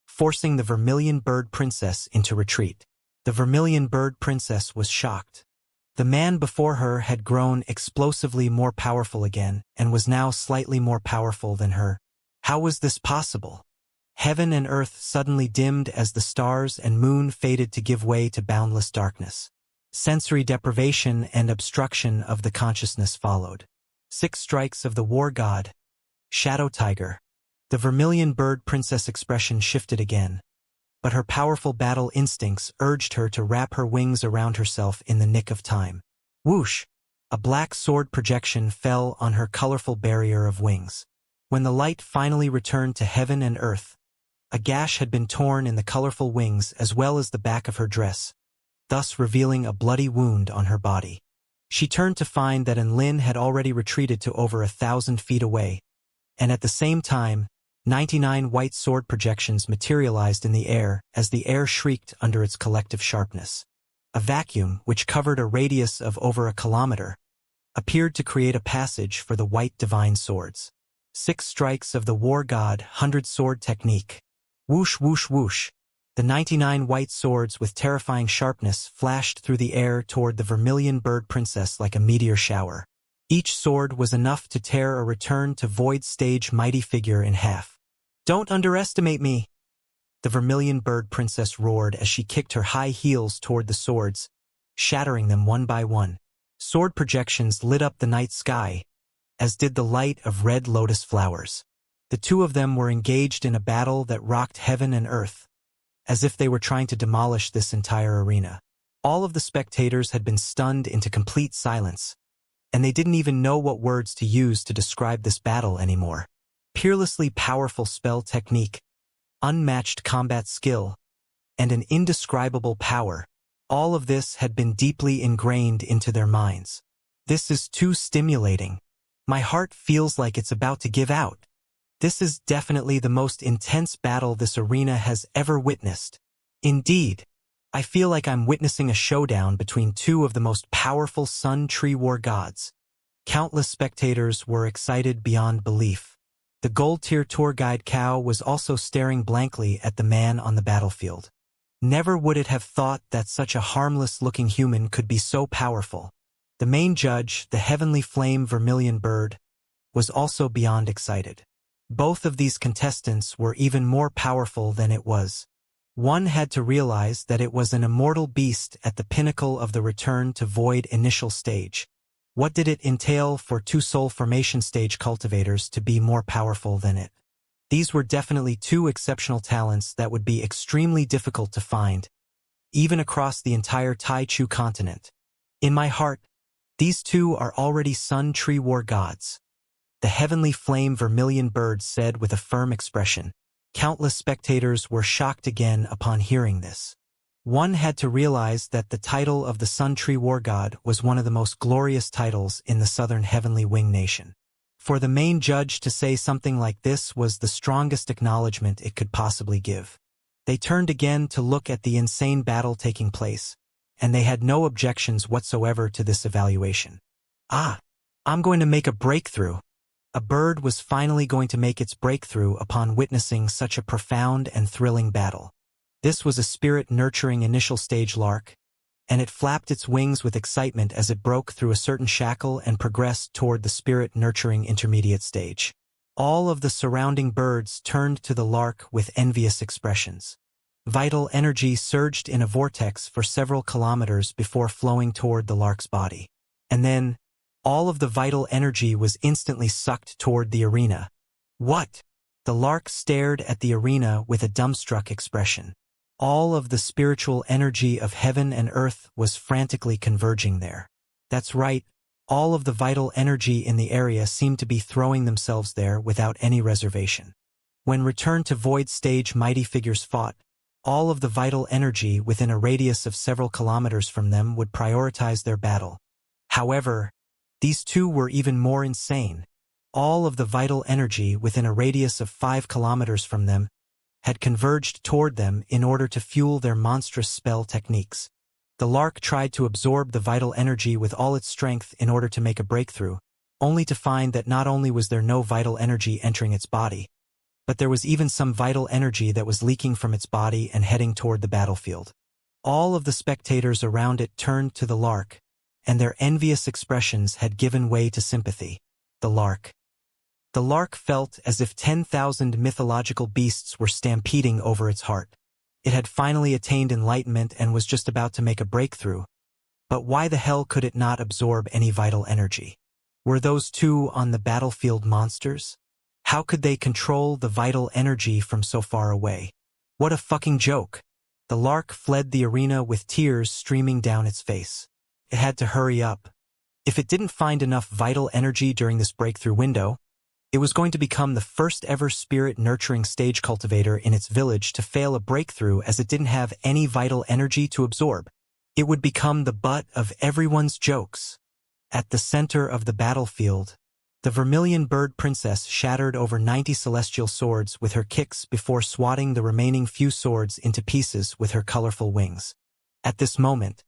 forcing the Vermilion Bird Princess into retreat. The Vermilion Bird Princess was shocked. The man before her had grown explosively more powerful again and was now slightly more powerful than her. How was this possible? Heaven and earth suddenly dimmed as the stars and moon faded to give way to boundless darkness. Sensory deprivation and obstruction of the consciousness followed. 6 strikes of the war god. Shadow Tiger. The vermilion bird princess expression shifted again, but her powerful battle instincts urged her to wrap her wings around herself in the nick of time. Whoosh! A black sword projection fell on her colorful barrier of wings. When the light finally returned to heaven and earth, a gash had been torn in the colorful wings as well as the back of her dress, thus revealing a bloody wound on her body. She turned to find that Enlin had already retreated to over 1,000 feet away, and at the same time, 99 white sword projections materialized in the air as the air shrieked under its collective sharpness. A vacuum, which covered a radius of over 1 kilometer, appeared to create a passage for the white divine swords. 6 strikes of the war god 100 sword technique. Whoosh whoosh whoosh. The 99 white swords with terrifying sharpness flashed through the air toward the vermilion bird princess like a meteor shower. Each sword was enough to tear a return to void stage mighty figure in half. "Don't underestimate me!" The vermilion bird princess roared as she kicked her high heels toward the swords, shattering them one by one. Sword projections lit up the night sky, as did the light of red lotus flowers. The two of them were engaged in a battle that rocked heaven and earth, as if they were trying to demolish this entire arena. All of the spectators had been stunned into complete silence, and they didn't even know what words to use to describe this battle anymore. Peerlessly powerful spell technique, unmatched combat skill, and an indescribable power. All of this had been deeply ingrained into their minds. This is too stimulating. My heart feels like it's about to give out. This is definitely the most intense battle this arena has ever witnessed. Indeed, I feel like I'm witnessing a showdown between two of the most powerful Sun Tree War gods. Countless spectators were excited beyond belief. The gold-tier tour guide Cao was also staring blankly at the man on the battlefield. Never would it have thought that such a harmless-looking human could be so powerful. The main judge, the heavenly flame vermilion bird, was also beyond excited. Both of these contestants were even more powerful than it was. One had to realize that it was an immortal beast at the pinnacle of the return to void initial stage. What did it entail for 2 soul formation stage cultivators to be more powerful than it? These were definitely 2 exceptional talents that would be extremely difficult to find, even across the entire Taichu continent. In my heart, these 2 are already Sun Tree War gods. The heavenly flame vermilion bird said with a firm expression. Countless spectators were shocked again upon hearing this. One had to realize that the title of the Sun Tree War God was one of the most glorious titles in the Southern Heavenly Wing Nation. For the main judge to say something like this was the strongest acknowledgement it could possibly give. They turned again to look at the insane battle taking place, and they had no objections whatsoever to this evaluation. I'm going to make a breakthrough. A bird was finally going to make its breakthrough upon witnessing such a profound and thrilling battle. This was a spirit-nurturing initial stage lark, and it flapped its wings with excitement as it broke through a certain shackle and progressed toward the spirit-nurturing intermediate stage. All of the surrounding birds turned to the lark with envious expressions. Vital energy surged in a vortex for several kilometers before flowing toward the lark's body. And then, all of the vital energy was instantly sucked toward the arena. What? The lark stared at the arena with a dumbstruck expression. All of the spiritual energy of heaven and earth was frantically converging there. That's right, all of the vital energy in the area seemed to be throwing themselves there without any reservation. When Return to Void stage mighty figures fought, all of the vital energy within a radius of several kilometers from them would prioritize their battle. However, these 2 were even more insane. All of the vital energy within a radius of 5 kilometers from them had converged toward them in order to fuel their monstrous spell techniques. The lark tried to absorb the vital energy with all its strength in order to make a breakthrough, only to find that not only was there no vital energy entering its body, but there was even some vital energy that was leaking from its body and heading toward the battlefield. All of the spectators around it turned to the lark, and their envious expressions had given way to sympathy. The lark. The lark felt as if 10,000 mythological beasts were stampeding over its heart. It had finally attained enlightenment and was just about to make a breakthrough. But why the hell could it not absorb any vital energy? Were those 2 on the battlefield monsters? How could they control the vital energy from so far away? What a fucking joke. The lark fled the arena with tears streaming down its face. It had to hurry up. If it didn't find enough vital energy during this breakthrough window, it was going to become the first ever spirit-nurturing stage cultivator in its village to fail a breakthrough as it didn't have any vital energy to absorb. It would become the butt of everyone's jokes. At the center of the battlefield, the vermilion bird princess shattered over 90 celestial swords with her kicks before swatting the remaining few swords into pieces with her colorful wings. At this moment,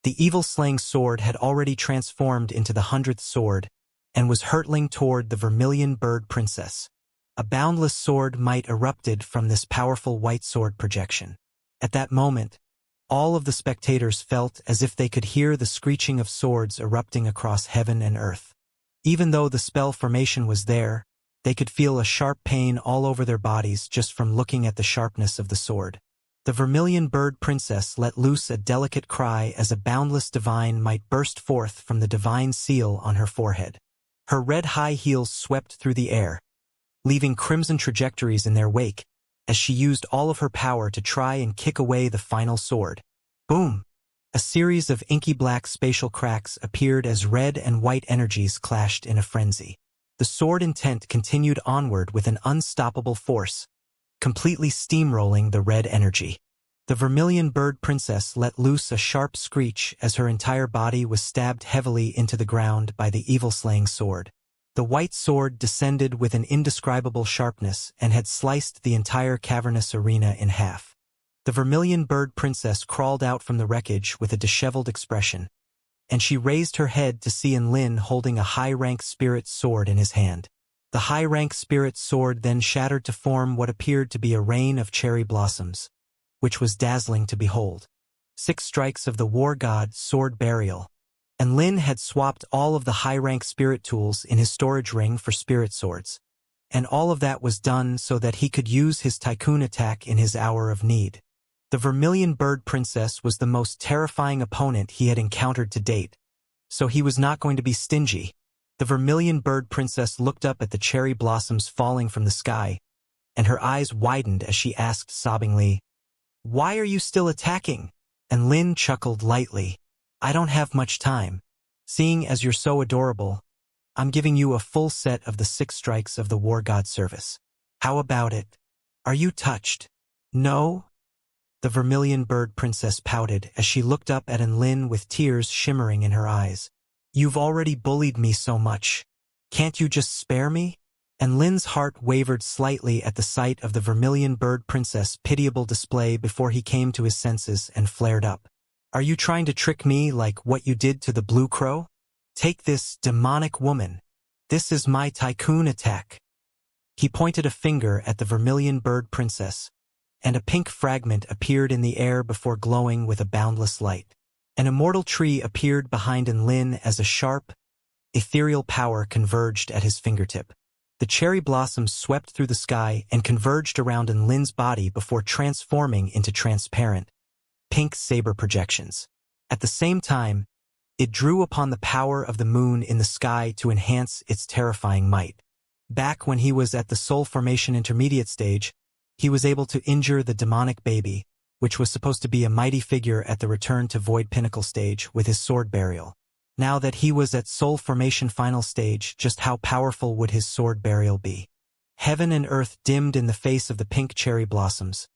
the evil-slaying sword had already transformed into the 100th sword and was hurtling toward the vermilion bird princess. A boundless sword might erupted from this powerful white sword projection. At that moment, all of the spectators felt as if they could hear the screeching of swords erupting across heaven and earth. Even though the spell formation was there, they could feel a sharp pain all over their bodies just from looking at the sharpness of the sword. The vermilion bird princess let loose a delicate cry as a boundless divine might burst forth from the divine seal on her forehead. Her red high heels swept through the air, leaving crimson trajectories in their wake, as she used all of her power to try and kick away the final sword. Boom! A series of inky black spatial cracks appeared as red and white energies clashed in a frenzy. The sword intent continued onward with an unstoppable force, completely steamrolling the red energy. The vermilion bird princess let loose a sharp screech as her entire body was stabbed heavily into the ground by the evil-slaying sword. The white sword descended with an indescribable sharpness and had sliced the entire cavernous arena in half. The vermilion bird princess crawled out from the wreckage with a disheveled expression, and she raised her head to see Lin holding a high-rank spirit sword in his hand. The high-rank spirit sword then shattered to form what appeared to be a rain of cherry blossoms, which was dazzling to behold. 6 strikes of the war god sword burial, and Lin had swapped all of the high-rank spirit tools in his storage ring for spirit swords, and all of that was done so that he could use his tycoon attack in his hour of need. The vermilion bird princess was the most terrifying opponent he had encountered to date, so he was not going to be stingy. The vermilion bird princess looked up at the cherry blossoms falling from the sky, and her eyes widened as she asked sobbingly, "Why are you still attacking?" And Lin chuckled lightly, "I don't have much time. Seeing as you're so adorable, I'm giving you a full set of the 6 strikes of the war god service. How about it? Are you touched?" "No?" The vermilion bird princess pouted as she looked up at Lin with tears shimmering in her eyes. "You've already bullied me so much. Can't you just spare me?" And Lin's heart wavered slightly at the sight of the vermilion bird princess' pitiable display before he came to his senses and flared up. "Are you trying to trick me like what you did to the blue crow? Take this, demonic woman. This is my tycoon attack." He pointed a finger at the vermilion bird princess, and a pink fragment appeared in the air before glowing with a boundless light. An immortal tree appeared behind Lin as a sharp, ethereal power converged at his fingertip. The cherry blossoms swept through the sky and converged around Lin's body before transforming into transparent, pink saber projections. At the same time, it drew upon the power of the moon in the sky to enhance its terrifying might. Back when he was at the soul formation intermediate stage, he was able to injure the demonic baby, which was supposed to be a mighty figure at the return to void pinnacle stage with his sword burial. Now that he was at soul formation final stage, just how powerful would his sword burial be? Heaven and earth dimmed in the face of the pink cherry blossoms,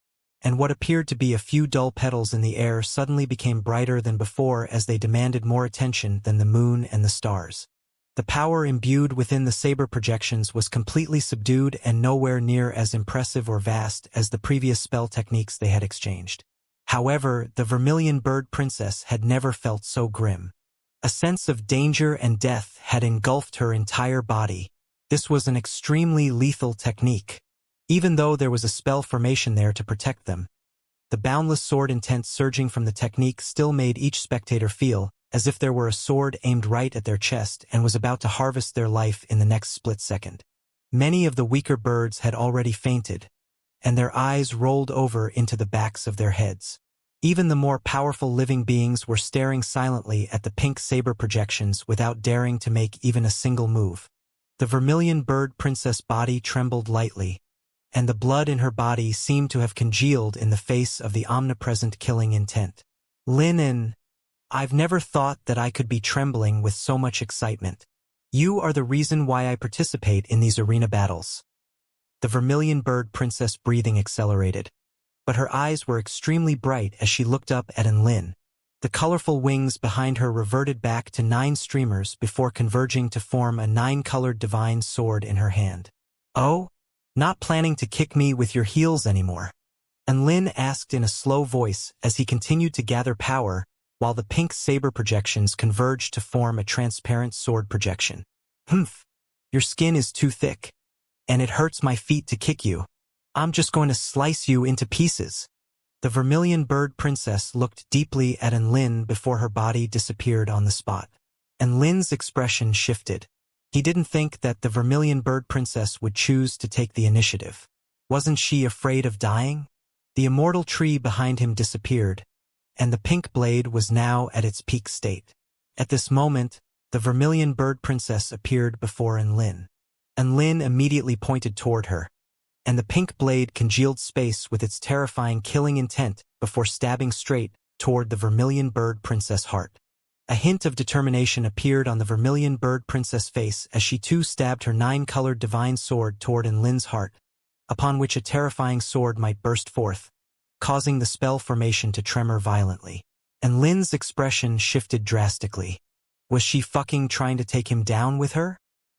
and what appeared to be a few dull petals in the air suddenly became brighter than before as they demanded more attention than the moon and the stars. The power imbued within the saber projections was completely subdued and nowhere near as impressive or vast as the previous spell techniques they had exchanged. However, the vermilion bird princess had never felt so grim. A sense of danger and death had engulfed her entire body. This was an extremely lethal technique. Even though there was a spell formation there to protect them, the boundless sword intent surging from the technique still made each spectator feel as if there were a sword aimed right at their chest and was about to harvest their life in the next split second. Many of the weaker birds had already fainted, and their eyes rolled over into the backs of their heads. Even the more powerful living beings were staring silently at the pink saber projections without daring to make even a single move. The vermilion bird princess body trembled lightly, and the blood in her body seemed to have congealed in the face of the omnipresent killing intent. Lin, I've never thought that I could be trembling with so much excitement. You are the reason why I participate in these arena battles. The vermilion bird princess breathing accelerated, but her eyes were extremely bright as she looked up at Lin. The colorful wings behind her reverted back to 9 streamers before converging to form a 9-colored divine sword in her hand. Oh? Not planning to kick me with your heels anymore? Lin asked in a slow voice as he continued to gather power while the pink saber projections converged to form a transparent sword projection. Humph, your skin is too thick, and it hurts my feet to kick you. I'm just going to slice you into pieces. The vermilion bird princess looked deeply at Lin before her body disappeared on the spot. Lin's expression shifted. He didn't think that the vermilion bird princess would choose to take the initiative. Wasn't she afraid of dying? The immortal tree behind him disappeared, and the pink blade was now at its peak state. At this moment, the vermilion bird princess appeared before Lin. Lin immediately pointed toward her, and the pink blade congealed space with its terrifying killing intent before stabbing straight toward the vermilion bird princess heart. A hint of determination appeared on the vermilion bird princess face as she too stabbed her 9-colored divine sword toward Lin's heart, upon which a terrifying sword might burst forth, causing the spell formation to tremor violently. Lin's expression shifted drastically. Was she fucking trying to take him down with her?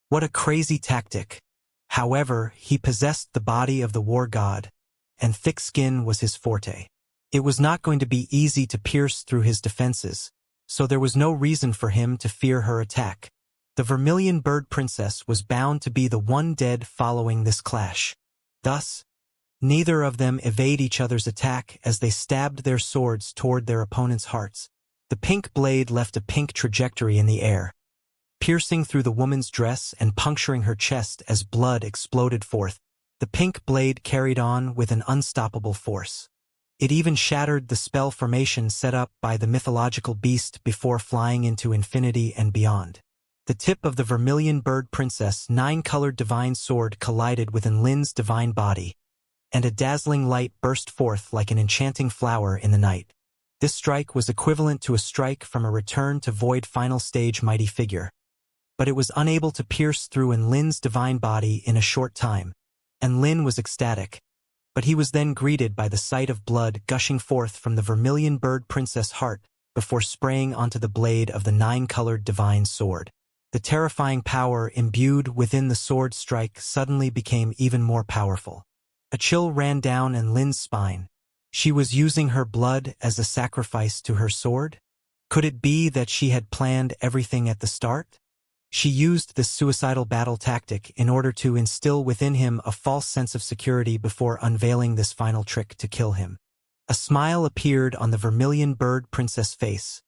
What a crazy tactic. However, he possessed the body of the war god, and thick skin was his forte. It was not going to be easy to pierce through his defenses, so there was no reason for him to fear her attack. The vermilion bird princess was bound to be the one dead following this clash. Thus, neither of them evade each other's attack as they stabbed their swords toward their opponent's hearts. The pink blade left a pink trajectory in the air, piercing through the woman's dress and puncturing her chest as blood exploded forth. The pink blade carried on with an unstoppable force. It even shattered the spell formation set up by the mythological beast before flying into infinity and beyond. The tip of the vermilion bird princess' 9-colored divine sword collided with Lin's divine body, and a dazzling light burst forth like an enchanting flower in the night. This strike was equivalent to a strike from a return to void final stage mighty figure, but it was unable to pierce through Lin's divine body in a short time, and Lin was ecstatic. But he was then greeted by the sight of blood gushing forth from the vermilion bird princess' heart before spraying onto the blade of the 9-colored divine sword. The terrifying power imbued within the sword strike suddenly became even more powerful. A chill ran down Lin's spine. She was using her blood as a sacrifice to her sword? Could it be that she had planned everything at the start? She used this suicidal battle tactic in order to instill within him a false sense of security before unveiling this final trick to kill him. A smile appeared on the vermilion bird princess' face,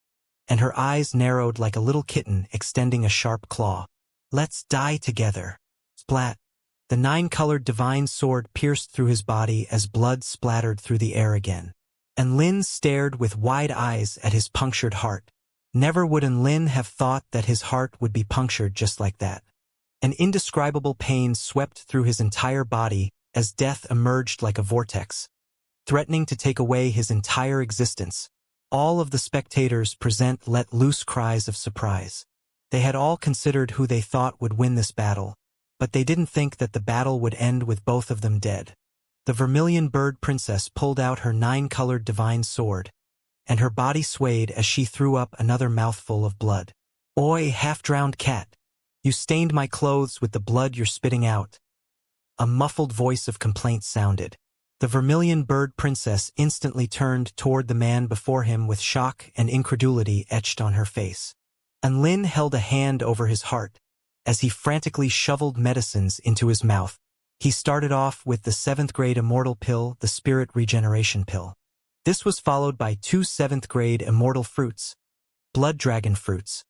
and her eyes narrowed like a little kitten extending a sharp claw. Let's die together. Splat. The 9-colored divine sword pierced through his body as blood splattered through the air again. Lin stared with wide eyes at his punctured heart. Never would Lin have thought that his heart would be punctured just like that. An indescribable pain swept through his entire body as death emerged like a vortex, threatening to take away his entire existence. All of the spectators present let loose cries of surprise. They had all considered who they thought would win this battle, but they didn't think that the battle would end with both of them dead. The vermilion bird princess pulled out her 9-colored divine sword, and her body swayed as she threw up another mouthful of blood. Oi, half-drowned cat! You stained my clothes with the blood you're spitting out. A muffled voice of complaint sounded. The vermilion bird princess instantly turned toward the man before him with shock and incredulity etched on her face. Lin held a hand over his heart as he frantically shoveled medicines into his mouth. He started off with the 7th-grade Immortal pill, the Spirit Regeneration pill. This was followed by 2 7th-grade Immortal fruits, blood dragon fruits,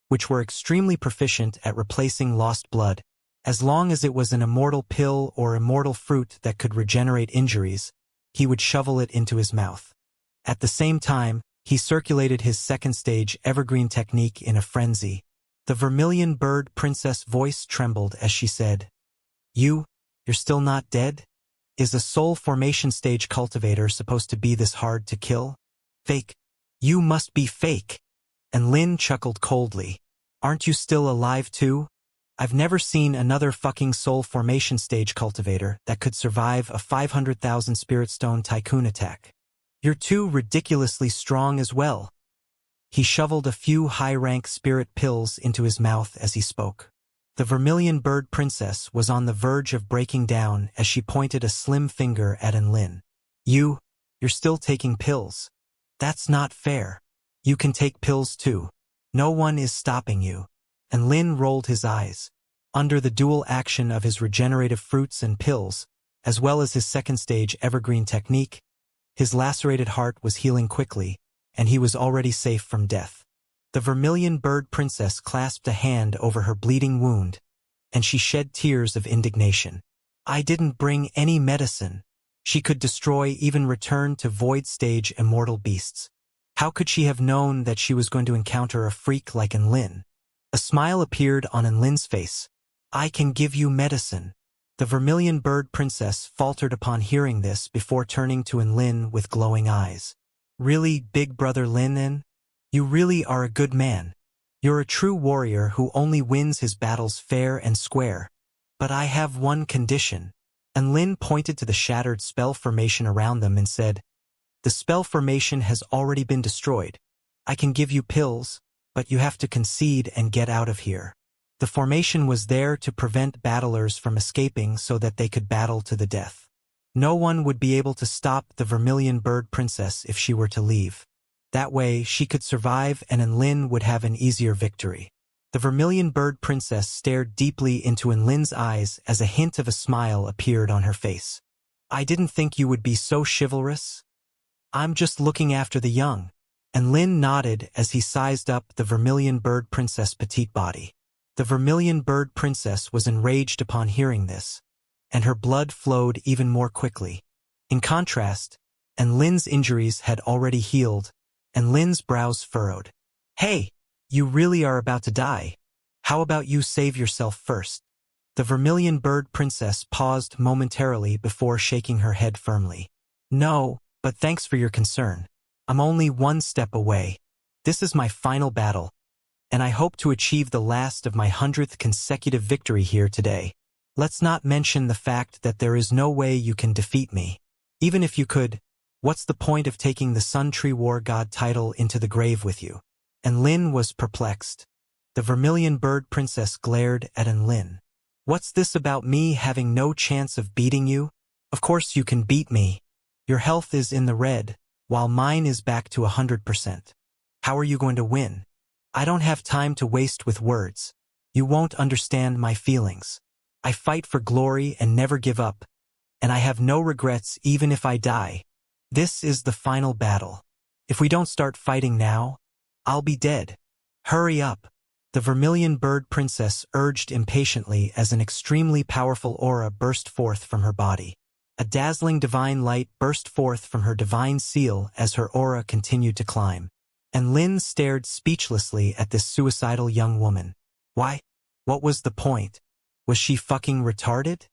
which were extremely proficient at replacing lost blood. As long as it was an Immortal pill or Immortal fruit that could regenerate injuries, he would shovel it into his mouth. At the same time, he circulated his 2nd-stage evergreen technique in a frenzy, The vermilion bird princess voice trembled as she said, You're still not dead? Is a soul formation stage cultivator supposed to be this hard to kill? Fake. You must be fake. And Lin chuckled coldly. Aren't you still alive too? I've never seen another fucking soul formation stage cultivator that could survive a 500,000 spirit stone tycoon attack. You're too ridiculously strong as well. He shoveled a few high-rank spirit pills into his mouth as he spoke. The vermilion bird princess was on the verge of breaking down as she pointed a slim finger at Lin. You're still taking pills. That's not fair. You can take pills too. No one is stopping you. And Lin rolled his eyes. Under the dual action of his regenerative fruits and pills, as well as his second stage evergreen technique, his lacerated heart was healing quickly, and he was already safe from death. The vermilion bird princess clasped a hand over her bleeding wound, and she shed tears of indignation. I didn't bring any medicine. She could destroy even return to void stage immortal beasts. How could she have known that she was going to encounter a freak like Lin? A smile appeared on Lin's face. I can give you medicine. The vermilion bird princess faltered upon hearing this before turning to Lin with glowing eyes. Really, big brother Lin? You really are a good man. You're a true warrior who only wins his battles fair and square. But I have one condition. And Lin pointed to the shattered spell formation around them and said, The spell formation has already been destroyed. I can give you pills, but you have to concede and get out of here. The formation was there to prevent battlers from escaping so that they could battle to the death. No one would be able to stop the vermilion bird princess if she were to leave. That way, she could survive and Lin would have an easier victory. The vermilion bird princess stared deeply into Lin's eyes as a hint of a smile appeared on her face. I didn't think you would be so chivalrous. I'm just looking after the young. And Lin nodded as he sized up the vermilion bird princess' petite body. The vermilion bird princess was enraged upon hearing this, and her blood flowed even more quickly. In contrast, Lin's injuries had already healed, and Lin's brows furrowed. Hey, you really are about to die. How about you save yourself first? The vermilion bird princess paused momentarily before shaking her head firmly. No, but thanks for your concern. I'm only one step away. This is my final battle, and I hope to achieve the last of my 100th consecutive victory here today. Let's not mention the fact that there is no way you can defeat me. Even if you could, what's the point of taking the Sun Tree War God title into the grave with you? And Lin was perplexed. The vermilion bird princess glared at Lin. What's this about me having no chance of beating you? Of course you can beat me. Your health is in the red, while mine is back to 100%. How are you going to win? I don't have time to waste with words. You won't understand my feelings. I fight for glory and never give up, and I have no regrets even if I die. This is the final battle. If we don't start fighting now, I'll be dead. Hurry up. The vermilion bird princess urged impatiently as an extremely powerful aura burst forth from her body. A dazzling divine light burst forth from her divine seal as her aura continued to climb. And Lin stared speechlessly at this suicidal young woman. Why? What was the point? Was she fucking retarded?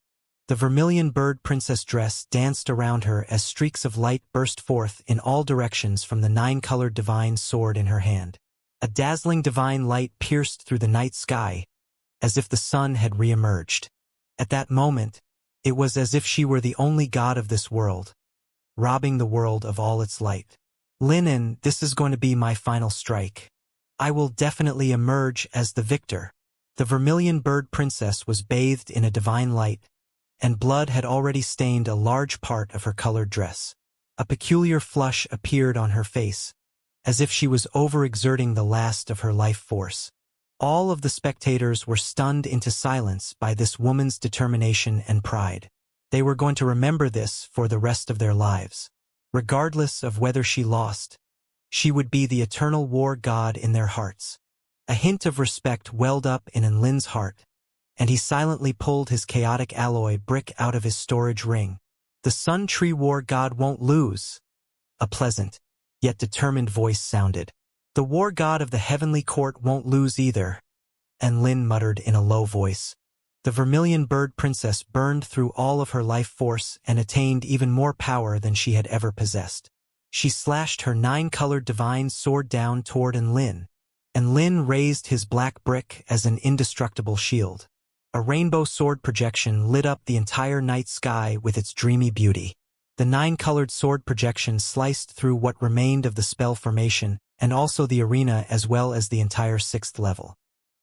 The vermilion bird princess dress danced around her as streaks of light burst forth in all directions from the 9-colored divine sword in her hand. A dazzling divine light pierced through the night sky, as if the sun had re-emerged. At that moment, it was as if she were the only god of this world, robbing the world of all its light. Linen, this is going to be my final strike. I will definitely emerge as the victor. The vermilion bird princess was bathed in a divine light, and blood had already stained a large part of her colored dress. A peculiar flush appeared on her face, as if she was overexerting the last of her life force. All of the spectators were stunned into silence by this woman's determination and pride. They were going to remember this for the rest of their lives. Regardless of whether she lost, she would be the eternal war god in their hearts. A hint of respect welled up in Lin's heart, and he silently pulled his chaotic alloy brick out of his storage ring. The Sun Tree War god won't lose. A pleasant, yet determined voice sounded. The war god of the heavenly court won't lose either. and Lin muttered in a low voice. The Vermilion Bird Princess burned through all of her life force and attained even more power than she had ever possessed. She slashed her 9-colored divine sword down toward Lin, and Lin raised his black brick as an indestructible shield. A rainbow sword projection lit up the entire night sky with its dreamy beauty. The 9-colored sword projection sliced through what remained of the spell formation, and also the arena as well as the entire 6th level.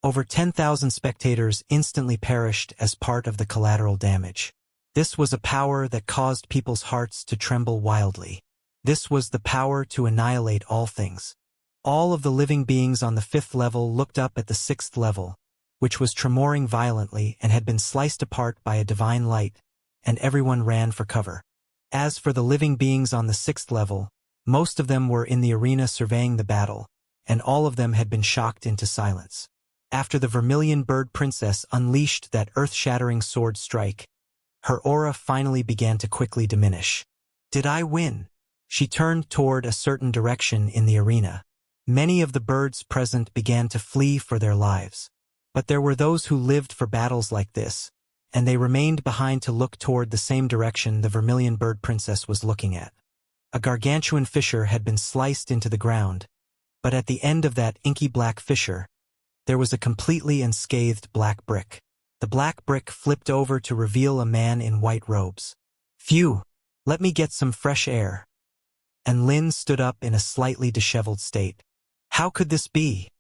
Over 10,000 spectators instantly perished as part of the collateral damage. This was a power that caused people's hearts to tremble wildly. This was the power to annihilate all things. All of the living beings on the 5th level looked up at the 6th level, which was tremoring violently and had been sliced apart by a divine light, and everyone ran for cover. As for the living beings on the 6th level, most of them were in the arena surveying the battle, and all of them had been shocked into silence. After the Vermilion Bird Princess unleashed that earth-shattering sword strike, her aura finally began to quickly diminish. Did I win? She turned toward a certain direction in the arena. Many of the birds present began to flee for their lives. But there were those who lived for battles like this, and they remained behind to look toward the same direction the Vermilion Bird Princess was looking at. A gargantuan fissure had been sliced into the ground, but at the end of that inky black fissure, there was a completely unscathed black brick. The black brick flipped over to reveal a man in white robes. Phew! Let me get some fresh air. And Lin stood up in a slightly disheveled state. How could this be?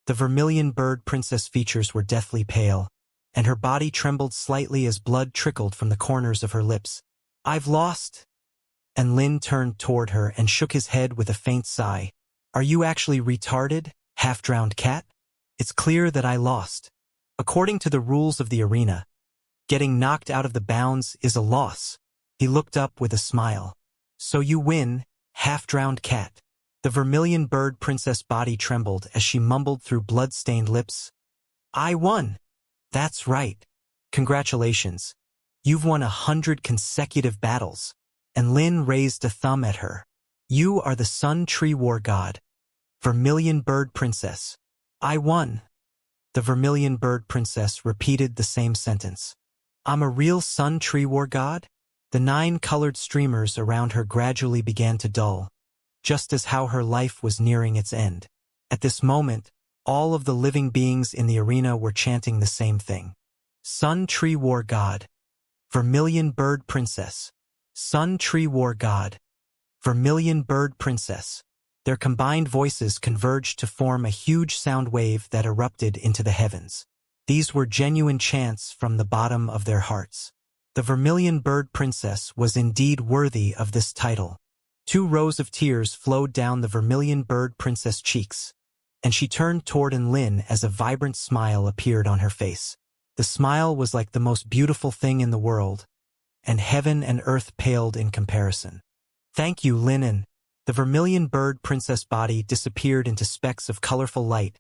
The Vermilion Bird Princess features were deathly pale, and her body trembled slightly as blood trickled from the corners of her lips. I've lost. And Lin turned toward her and shook his head with a faint sigh. Are you actually retarded, half-drowned cat? It's clear that I lost. According to the rules of the arena, getting knocked out of the bounds is a loss. He looked up with a smile. So you win, half-drowned cat. The Vermilion Bird Princess body trembled as she mumbled through blood-stained lips. I won. That's right. Congratulations. You've won 100 consecutive battles. And Lin raised a thumb at her. You are the Sun Tree War God. Vermilion Bird Princess. I won. The Vermilion Bird Princess repeated the same sentence. I'm a real Sun Tree War God? The 9-colored streamers around her gradually began to dull, just as how her life was nearing its end. At this moment, all of the living beings in the arena were chanting the same thing. Sun Tree War God. Vermilion Bird Princess. Sun Tree War God. Vermilion Bird Princess. Their combined voices converged to form a huge sound wave that erupted into the heavens. These were genuine chants from the bottom of their hearts. The Vermilion Bird Princess was indeed worthy of this title. 2 rows of tears flowed down the Vermilion Bird Princess' cheeks, and she turned toward Lin as a vibrant smile appeared on her face. The smile was like the most beautiful thing in the world, and heaven and earth paled in comparison. Thank you, Lin. The Vermilion Bird Princess body disappeared into specks of colorful light,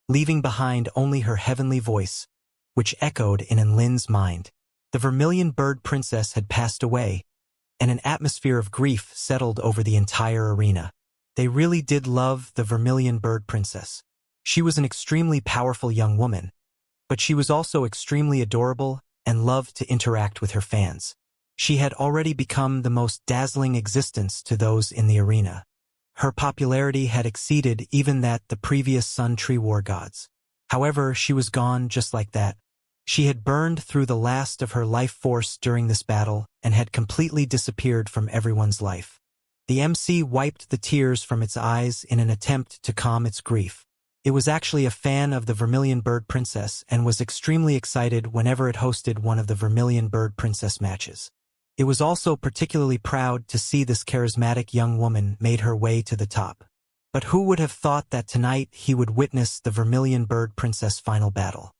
leaving behind only her heavenly voice, which echoed in Lin's mind. The Vermilion Bird Princess had passed away, and an atmosphere of grief settled over the entire arena. They really did love the Vermilion Bird Princess. She was an extremely powerful young woman, but she was also extremely adorable and loved to interact with her fans. She had already become the most dazzling existence to those in the arena. Her popularity had exceeded even that the previous Sun Tree War gods. However, she was gone just like that. She had burned through the last of her life force during this battle and had completely disappeared from everyone's life. The MC wiped the tears from its eyes in an attempt to calm its grief. It was actually a fan of the Vermilion Bird Princess and was extremely excited whenever it hosted one of the Vermilion Bird Princess matches. It was also particularly proud to see this charismatic young woman made her way to the top. But who would have thought that tonight he would witness the Vermilion Bird Princess final battle?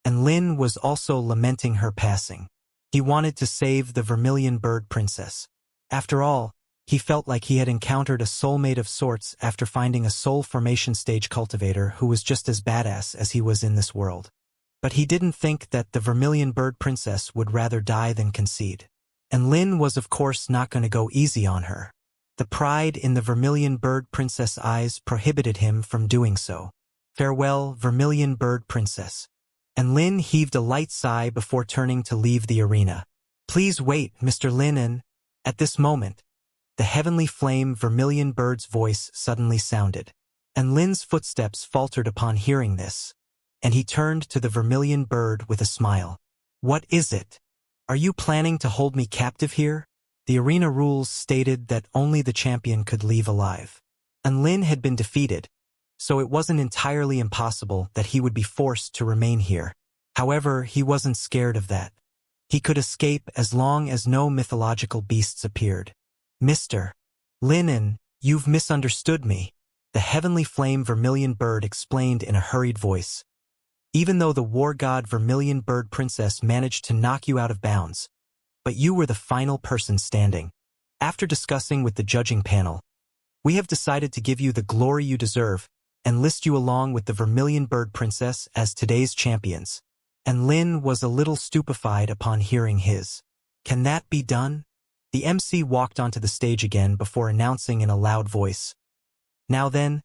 And Lin was also lamenting her passing. He wanted to save the Vermilion Bird Princess. After all, he felt like he had encountered a soulmate of sorts after finding a soul formation stage cultivator who was just as badass as he was in this world. But he didn't think that the Vermilion Bird Princess would rather die than concede. And Lin was of course not going to go easy on her. The pride in the Vermilion Bird Princess' eyes prohibited him from doing so. Farewell, Vermilion Bird Princess. And Lin heaved a light sigh before turning to leave the arena. Please wait, Mr. Lin, and at this moment, the heavenly flame Vermilion Bird's voice suddenly sounded. And Lin's footsteps faltered upon hearing this, and he turned to the Vermilion Bird with a smile. What is it? Are you planning to hold me captive here? The arena rules stated that only the champion could leave alive. And Lin had been defeated, so it wasn't entirely impossible that he would be forced to remain here. However, he wasn't scared of that. He could escape as long as no mythological beasts appeared. Mr. Lin, you've misunderstood me, the heavenly flame Vermilion Bird explained in a hurried voice. Even though the war god Vermilion Bird Princess managed to knock you out of bounds, but you were the final person standing. After discussing with the judging panel, we have decided to give you the glory you deserve and list you along with the Vermilion Bird Princess as today's champions. And Lin was a little stupefied upon hearing his. Can that be done? The MC walked onto the stage again before announcing in a loud voice. Now then,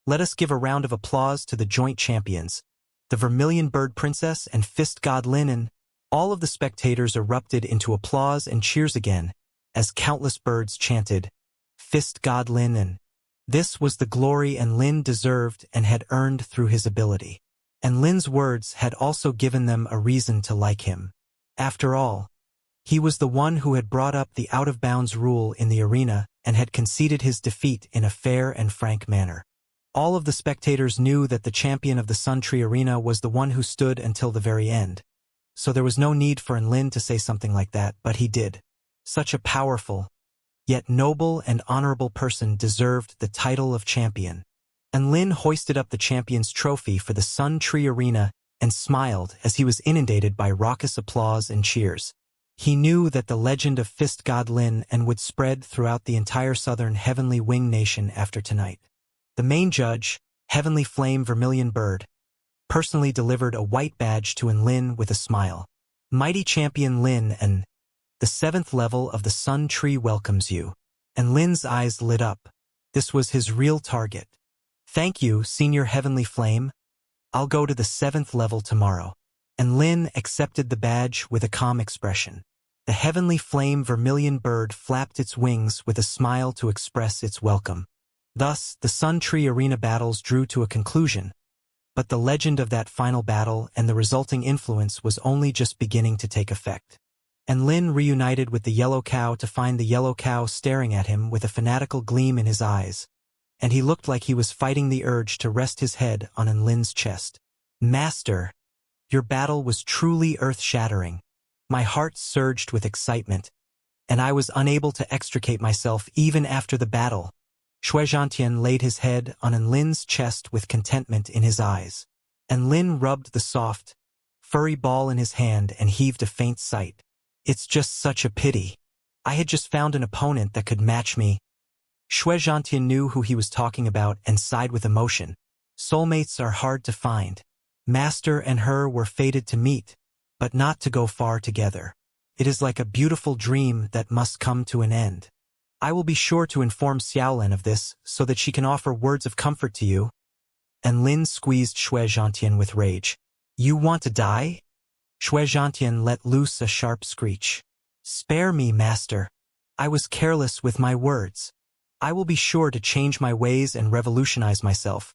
let us give a round of applause to the joint champions, the Vermilion Bird Princess and Fist God Lin. And all of the spectators erupted into applause and cheers again, as countless birds chanted, Fist God Lin. And this was the glory and Lin deserved and had earned through his ability. And Lin's words had also given them a reason to like him. After all, he was the one who had brought up the out-of-bounds rule in the arena and had conceded his defeat in a fair and frank manner. All of the spectators knew that the champion of the Sun Tree Arena was the one who stood until the very end. So there was no need for Lin to say something like that, but he did. Such a powerful, yet noble and honorable person deserved the title of champion. And Lin hoisted up the champion's trophy for the Sun Tree Arena and smiled as he was inundated by raucous applause and cheers. He knew that the legend of Fist God Lin and would spread throughout the entire southern Heavenly Wing Nation after tonight. The main judge, Heavenly Flame Vermilion Bird, personally delivered a white badge to Lin with a smile. Mighty Champion Lin, and the 7th level of the Sun Tree welcomes you. And Lin's eyes lit up. This was his real target. Thank you, Senior Heavenly Flame. I'll go to the 7th level tomorrow. And Lin accepted the badge with a calm expression. The Heavenly Flame Vermilion Bird flapped its wings with a smile to express its welcome. Thus, the Sun Tree Arena battles drew to a conclusion. But the legend of that final battle and the resulting influence was only just beginning to take effect. And Lin reunited with the Yellow Cow to find the Yellow Cow staring at him with a fanatical gleam in his eyes. And he looked like he was fighting the urge to rest his head on Lin's chest. Master, your battle was truly earth-shattering. My heart surged with excitement, and I was unable to extricate myself even after the battle. Xianxia laid his head on Lin's chest with contentment in his eyes. And Lin rubbed the soft, furry ball in his hand and heaved a faint sigh. It's just such a pity. I had just found an opponent that could match me. Xianxia knew who he was talking about and sighed with emotion. Soulmates are hard to find. Master and her were fated to meet, but not to go far together. It is like a beautiful dream that must come to an end. I will be sure to inform Xiaolan of this so that she can offer words of comfort to you. And Lin squeezed Xianxia with rage. You want to die? Xianxia let loose a sharp screech. Spare me, master. I was careless with my words. I will be sure to change my ways and revolutionize myself.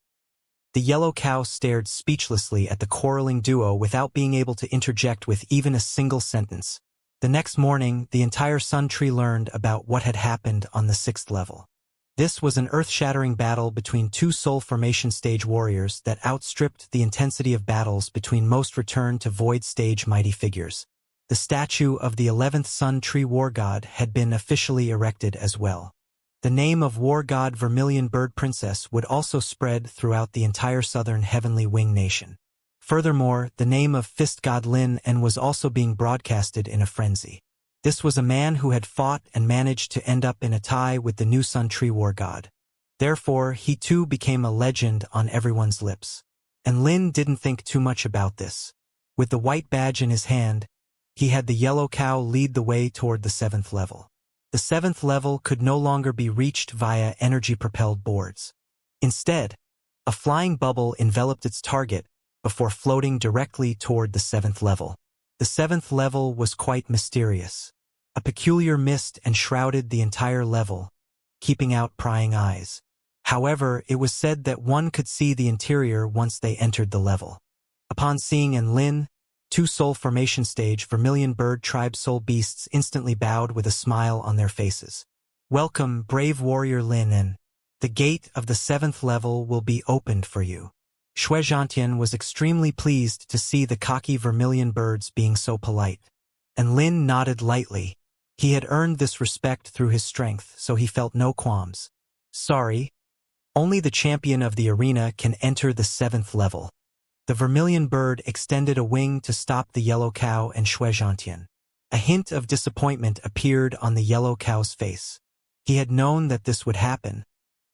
The Yellow Cow stared speechlessly at the quarreling duo without being able to interject with even a single sentence. The next morning, the entire Sun Tree learned about what had happened on the 6th level. This was an earth-shattering battle between two soul formation stage warriors that outstripped the intensity of battles between most return to void stage mighty figures. The statue of the 11th Sun Tree War God had been officially erected as well. The name of War God Vermilion Bird Princess would also spread throughout the entire southern Heavenly Wing Nation. Furthermore, the name of Fist God Lin was also being broadcasted in a frenzy. This was a man who had fought and managed to end up in a tie with the new Sun Tree War God. Therefore, he too became a legend on everyone's lips. And Lin didn't think too much about this. With the white badge in his hand, he had the Yellow Cow lead the way toward the 7th level. The 7th level could no longer be reached via energy-propelled boards. Instead, a A flying bubble enveloped its target before floating directly toward the 7th level. The 7th level was quite mysterious. A peculiar mist enshrouded the entire level, keeping out prying eyes. However, it was said that one could see the interior once they entered the level. Upon seeing Enlin, 2 soul formation stage vermilion bird tribe soul beasts instantly bowed with a smile on their faces. Welcome, brave warrior Lin En. The gate of the 7th level will be opened for you. Xianxia was extremely pleased to see the cocky vermilion birds being so polite. And Lin nodded lightly. He had earned this respect through his strength, so he felt no qualms. Sorry. Only the champion of the arena can enter the 7th level. The vermilion bird extended a wing to stop the yellow cow and Xianxia. A hint of disappointment appeared on the yellow cow's face. He had known that this would happen,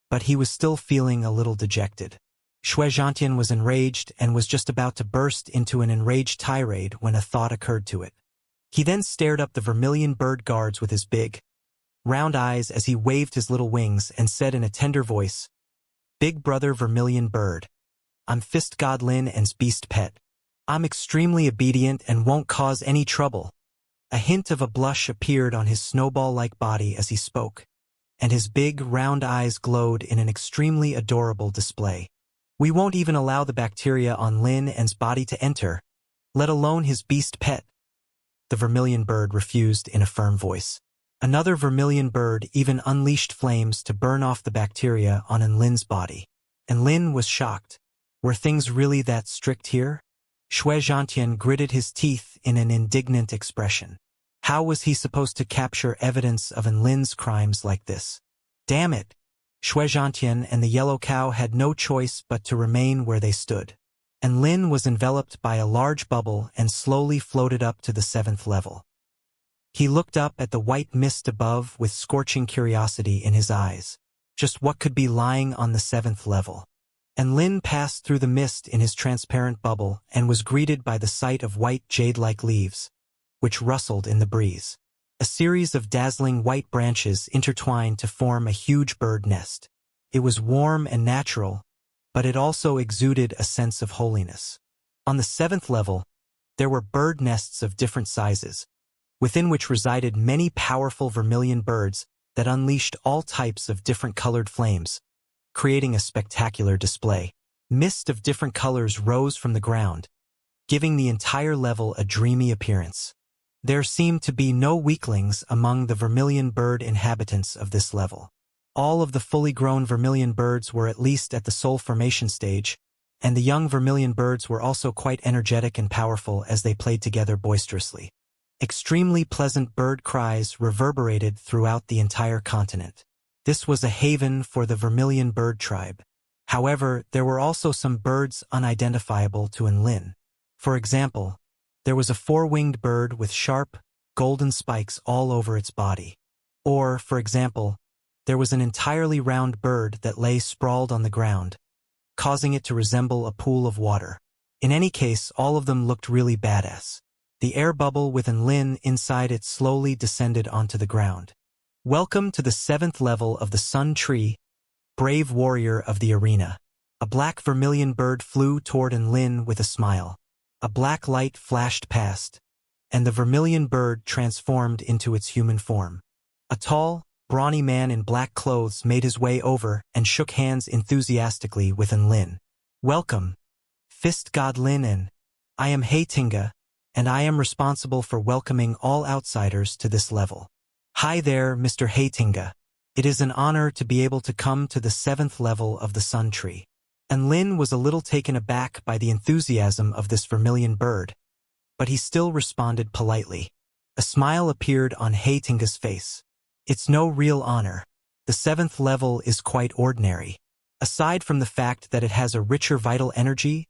but he was still feeling a little dejected. Xianxia was enraged and was just about to burst into an enraged tirade when a thought occurred to it. He then stared up the vermilion bird guards with his big, round eyes as he waved his little wings and said in a tender voice, "Big brother vermilion bird, I'm Fist God Lin En's beast pet. I'm extremely obedient and won't cause any trouble." A hint of a blush appeared on his snowball-like body as he spoke, and his big, round eyes glowed in an extremely adorable display. "We won't even allow the bacteria on Lin En's body to enter, let alone his beast pet." The vermilion bird refused in a firm voice. Another vermilion bird even unleashed flames to burn off the bacteria on Enlin's body. And Lin was shocked. Were things really that strict here? Xianxia gritted his teeth in an indignant expression. How was he supposed to capture evidence of Enlin's crimes like this? Damn it! Xianxia and the yellow cow had no choice but to remain where they stood. And Lin was enveloped by a large bubble and slowly floated up to the 7th level. He looked up at the white mist above with scorching curiosity in his eyes. Just what could be lying on the 7th level? And Lin passed through the mist in his transparent bubble and was greeted by the sight of white jade-like leaves, which rustled in the breeze. A series of dazzling white branches intertwined to form a huge bird nest. It was warm and natural, but it also exuded a sense of holiness. On the 7th level, there were bird nests of different sizes, within which resided many powerful vermilion birds that unleashed all types of different colored flames, creating a spectacular display. Mist of different colors rose from the ground, giving the entire level a dreamy appearance. There seemed to be no weaklings among the vermilion bird inhabitants of this level. All of the fully grown vermilion birds were at least at the soul formation stage, and the young vermilion birds were also quite energetic and powerful as they played together boisterously. Extremely pleasant bird cries reverberated throughout the entire continent. This was a haven for the vermilion bird tribe. However, there were also some birds unidentifiable to Enlin. For example, there was a 4-winged bird with sharp, golden spikes all over its body. Or, for example, there was an entirely round bird that lay sprawled on the ground, causing it to resemble a pool of water. In any case, all of them looked really badass. The air bubble with Enlin inside it slowly descended onto the ground. Welcome to the 7th level of the Sun Tree, brave warrior of the arena. A black vermilion bird flew toward Enlin with a smile. A black light flashed past, and the vermilion bird transformed into its human form. A tall, brawny man in black clothes made his way over and shook hands enthusiastically with Enlin. "Welcome, Fist God Lin En. I am Xianxia, and I am responsible for welcoming all outsiders to this level." "Hi there, Mr. Xianxia. It is an honor to be able to come to the 7th level of the Sun Tree." And Lin was a little taken aback by the enthusiasm of this vermilion bird, but he still responded politely. A smile appeared on Xianxia's face. "It's no real honor. The 7th level is quite ordinary. Aside from the fact that it has a richer vital energy,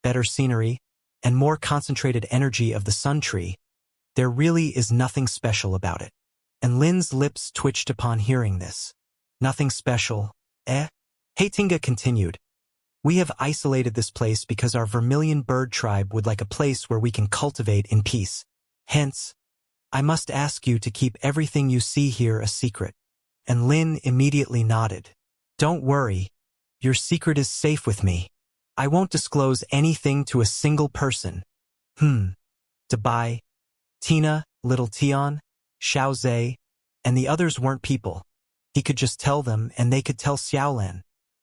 better scenery, and more concentrated energy of the Sun Tree, there really is nothing special about it." And Lin's lips twitched upon hearing this. "Nothing special, eh?" Xianxia continued. "We have isolated this place because our vermilion bird tribe would like a place where we can cultivate in peace. Hence, I must ask you to keep everything you see here a secret." And Lin immediately nodded. "Don't worry. Your secret is safe with me. I won't disclose anything to a single person. Dabai, Tina, Little Tion, Xiaozhe, and the others weren't people. He could just tell them, and they could tell Xiaolan.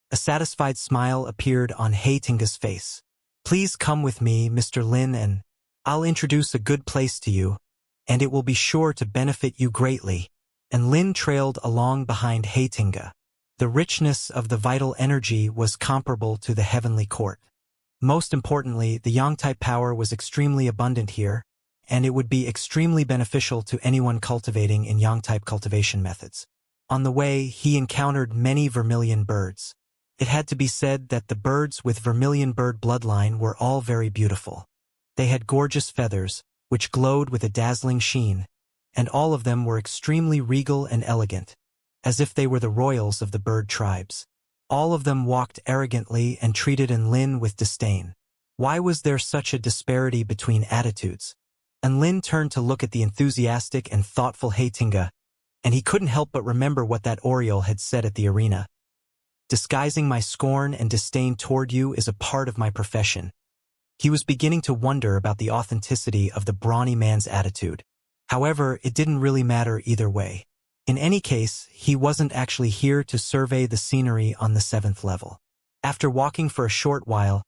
A satisfied smile appeared on He Tinga's face. Please come with me, Mr. Lin, and I'll introduce a good place to you, and it will be sure to benefit you greatly. And Lin trailed along behind He Tinga. The richness of the vital energy was comparable to the heavenly court. Most importantly, the yang-type power was extremely abundant here, and it would be extremely beneficial to anyone cultivating in yang-type cultivation methods. On the way, he encountered many vermilion birds. It had to be said that the birds with vermilion bird bloodline were all very beautiful. They had gorgeous feathers, which glowed with a dazzling sheen, and all of them were extremely regal and elegant, as if they were the royals of the bird tribes. All of them walked arrogantly and treated Enlin with disdain. Why was there such a disparity between attitudes? Enlin turned to look at the enthusiastic and thoughtful He Tinga, and he couldn't help but remember what that Oriole had said at the arena. Disguising my scorn and disdain toward you is a part of my profession. He was beginning to wonder about the authenticity of the brawny man's attitude. However, it didn't really matter either way. In any case, he wasn't actually here to survey the scenery on the 7th level. After walking for a short while,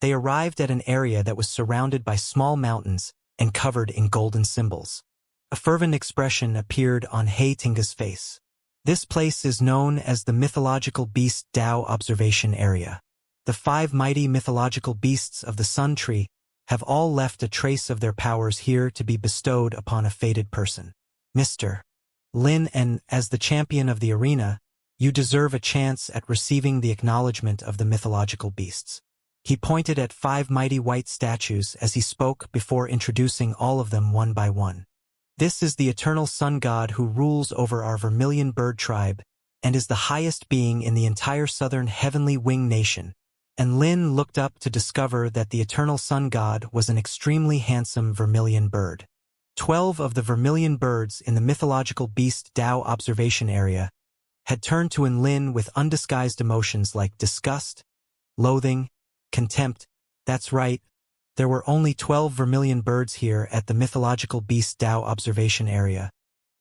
they arrived at an area that was surrounded by small mountains and covered in golden symbols. A fervent expression appeared on He Tinga's face. This place is known as the mythological beast Dao observation area. The 5 mighty mythological beasts of the Sun Tree have all left a trace of their powers here to be bestowed upon a fated person. Mr. Lin, and as the champion of the arena, you deserve a chance at receiving the acknowledgement of the mythological beasts. He pointed at 5 mighty white statues as he spoke before introducing all of them one by one. This is the eternal sun god who rules over our vermilion bird tribe and is the highest being in the entire southern heavenly wing nation. And Lin looked up to discover that the eternal sun god was an extremely handsome vermilion bird. 12 of the vermilion birds in the mythological beast Dao observation area had turned to Enlin with undisguised emotions like disgust, loathing, contempt. That's right, there were only 12 vermilion birds here at the mythological beast Dao observation area,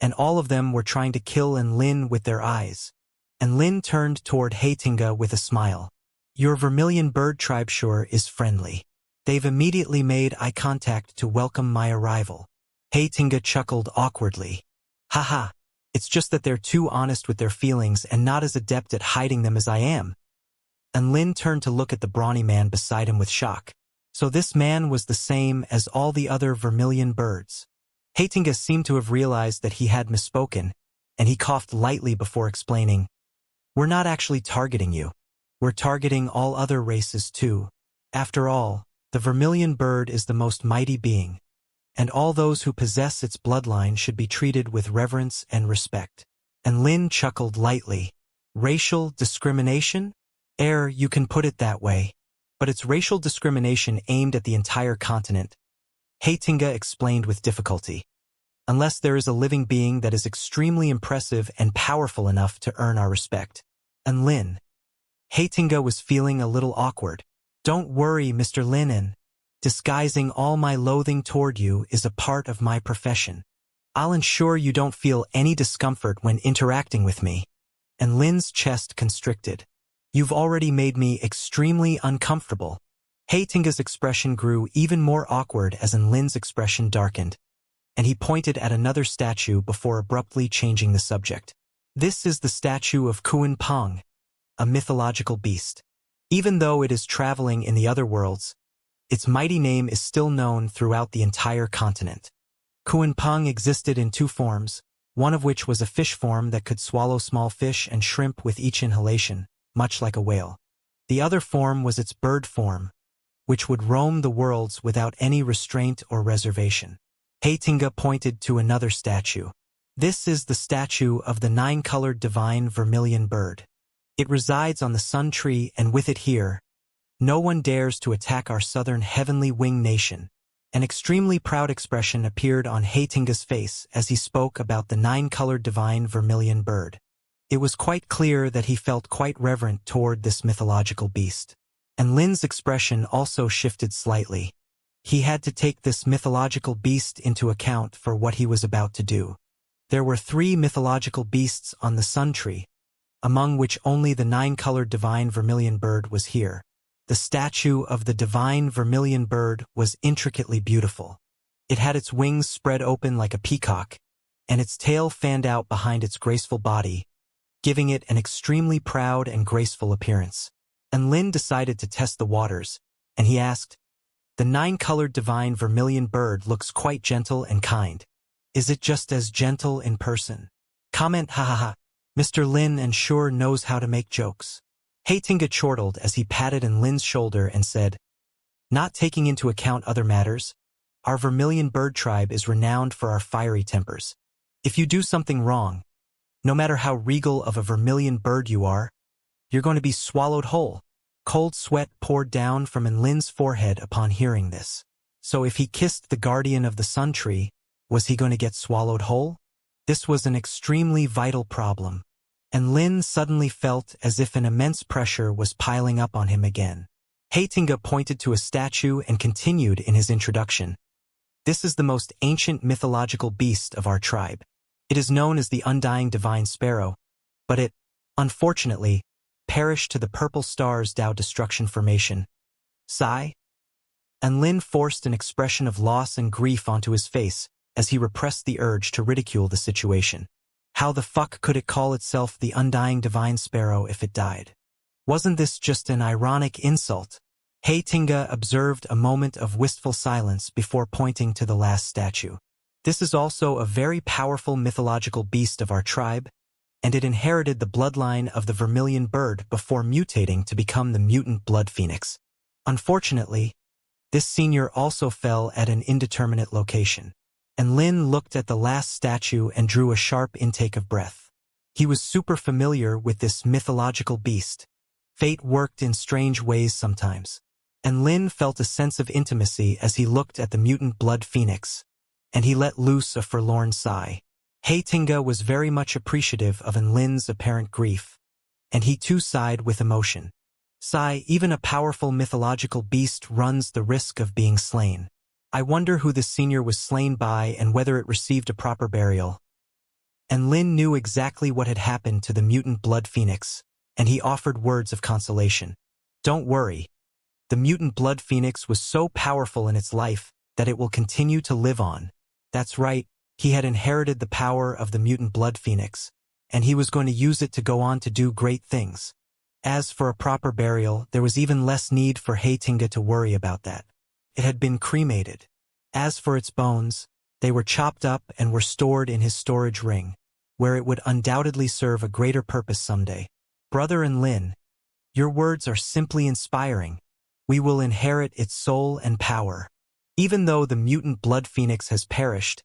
and all of them were trying to kill Enlin with their eyes. Enlin turned toward He Tinga with a smile. Your vermilion bird tribe sure is friendly. They've immediately made eye contact to welcome my arrival. He Tinga chuckled awkwardly. Haha, it's just that they're too honest with their feelings and not as adept at hiding them as I am. And Lin turned to look at the brawny man beside him with shock. So this man was the same as all the other vermilion birds. He Tinga seemed to have realized that he had misspoken, and he coughed lightly before explaining, We're not actually targeting you. We're targeting all other races too. After all, the vermilion bird is the most mighty being, and all those who possess its bloodline should be treated with reverence and respect. And Lin chuckled lightly. Racial discrimination? You can put it that way. But it's racial discrimination aimed at the entire continent. He Tinga explained with difficulty. Unless there is a living being that is extremely impressive and powerful enough to earn our respect. And Lin. He Tinga was feeling a little awkward. Don't worry, Mr. Lin. Disguising all my loathing toward you is a part of my profession. I'll ensure you don't feel any discomfort when interacting with me. And Lin's chest constricted. You've already made me extremely uncomfortable. He Tinga's expression grew even more awkward as Lin's expression darkened, and he pointed at another statue before abruptly changing the subject. This is the statue of Kuan Peng, a mythological beast. Even though it is traveling in the other worlds, its mighty name is still known throughout the entire continent. Kuan Peng existed in 2 forms, one of which was a fish form that could swallow small fish and shrimp with each inhalation, much like a whale. The other form was its bird form, which would roam the worlds without any restraint or reservation. He Tinga pointed to another statue. This is the statue of the 9-colored divine vermilion bird. It resides on the Sun Tree, and with it here, no one dares to attack our southern heavenly wing nation. An extremely proud expression appeared on He Tinga's face as he spoke about the 9-colored divine vermilion bird. It was quite clear that he felt quite reverent toward this mythological beast. And Lin's expression also shifted slightly. He had to take this mythological beast into account for what he was about to do. There were 3 mythological beasts on the sun tree, among which only the 9-colored divine vermilion bird was here. The statue of the divine vermilion bird was intricately beautiful. It had its wings spread open like a peacock, and its tail fanned out behind its graceful body, giving it an extremely proud and graceful appearance. And Lin decided to test the waters, and he asked, "The 9-colored divine vermilion bird looks quite gentle and kind. Is it just as gentle in person?" Comment, hahaha. Mr. Lin and sure knows how to make jokes. Heitinga chortled as he patted Lin's shoulder and said, "Not taking into account other matters, our vermilion bird tribe is renowned for our fiery tempers. If you do something wrong, no matter how regal of a vermilion bird you are, you're going to be swallowed whole." Cold sweat poured down from Lin's forehead upon hearing this. So if he kissed the guardian of the sun tree, was he going to get swallowed whole? This was an extremely vital problem, and Lin suddenly felt as if an immense pressure was piling up on him again. Heitinga pointed to a statue and continued in his introduction. "This is the most ancient mythological beast of our tribe. It is known as the undying divine sparrow, but it, unfortunately, perished to the purple star's Tao destruction formation. Sigh?" And Lin forced an expression of loss and grief onto his face as he repressed the urge to ridicule the situation. How the fuck could it call itself the undying divine sparrow if it died? Wasn't this just an ironic insult? Heitinga observed a moment of wistful silence before pointing to the last statue. "This is also a very powerful mythological beast of our tribe, and it inherited the bloodline of the vermilion bird before mutating to become the mutant blood phoenix. Unfortunately, this senior also fell at an indeterminate location." And Lin looked at the last statue and drew a sharp intake of breath. He was super familiar with this mythological beast. Fate worked in strange ways sometimes. And Lin felt a sense of intimacy as he looked at the mutant blood phoenix, and he let loose a forlorn sigh. Heitinga was very much appreciative of Lin's apparent grief, and he too sighed with emotion. Sigh, even a powerful mythological beast runs the risk of being slain. I wonder who this senior was slain by and whether it received a proper burial. And Lin knew exactly what had happened to the mutant blood phoenix, and he offered words of consolation. "Don't worry. The mutant blood phoenix was so powerful in its life that it will continue to live on." That's right, he had inherited the power of the mutant blood phoenix, and he was going to use it to go on to do great things. As for a proper burial, there was even less need for Heitinga to worry about that. It had been cremated. As for its bones, they were chopped up and were stored in his storage ring, where it would undoubtedly serve a greater purpose someday. Brother and Lin, your words are simply inspiring. We will inherit its soul and power. Even though the mutant blood phoenix has perished,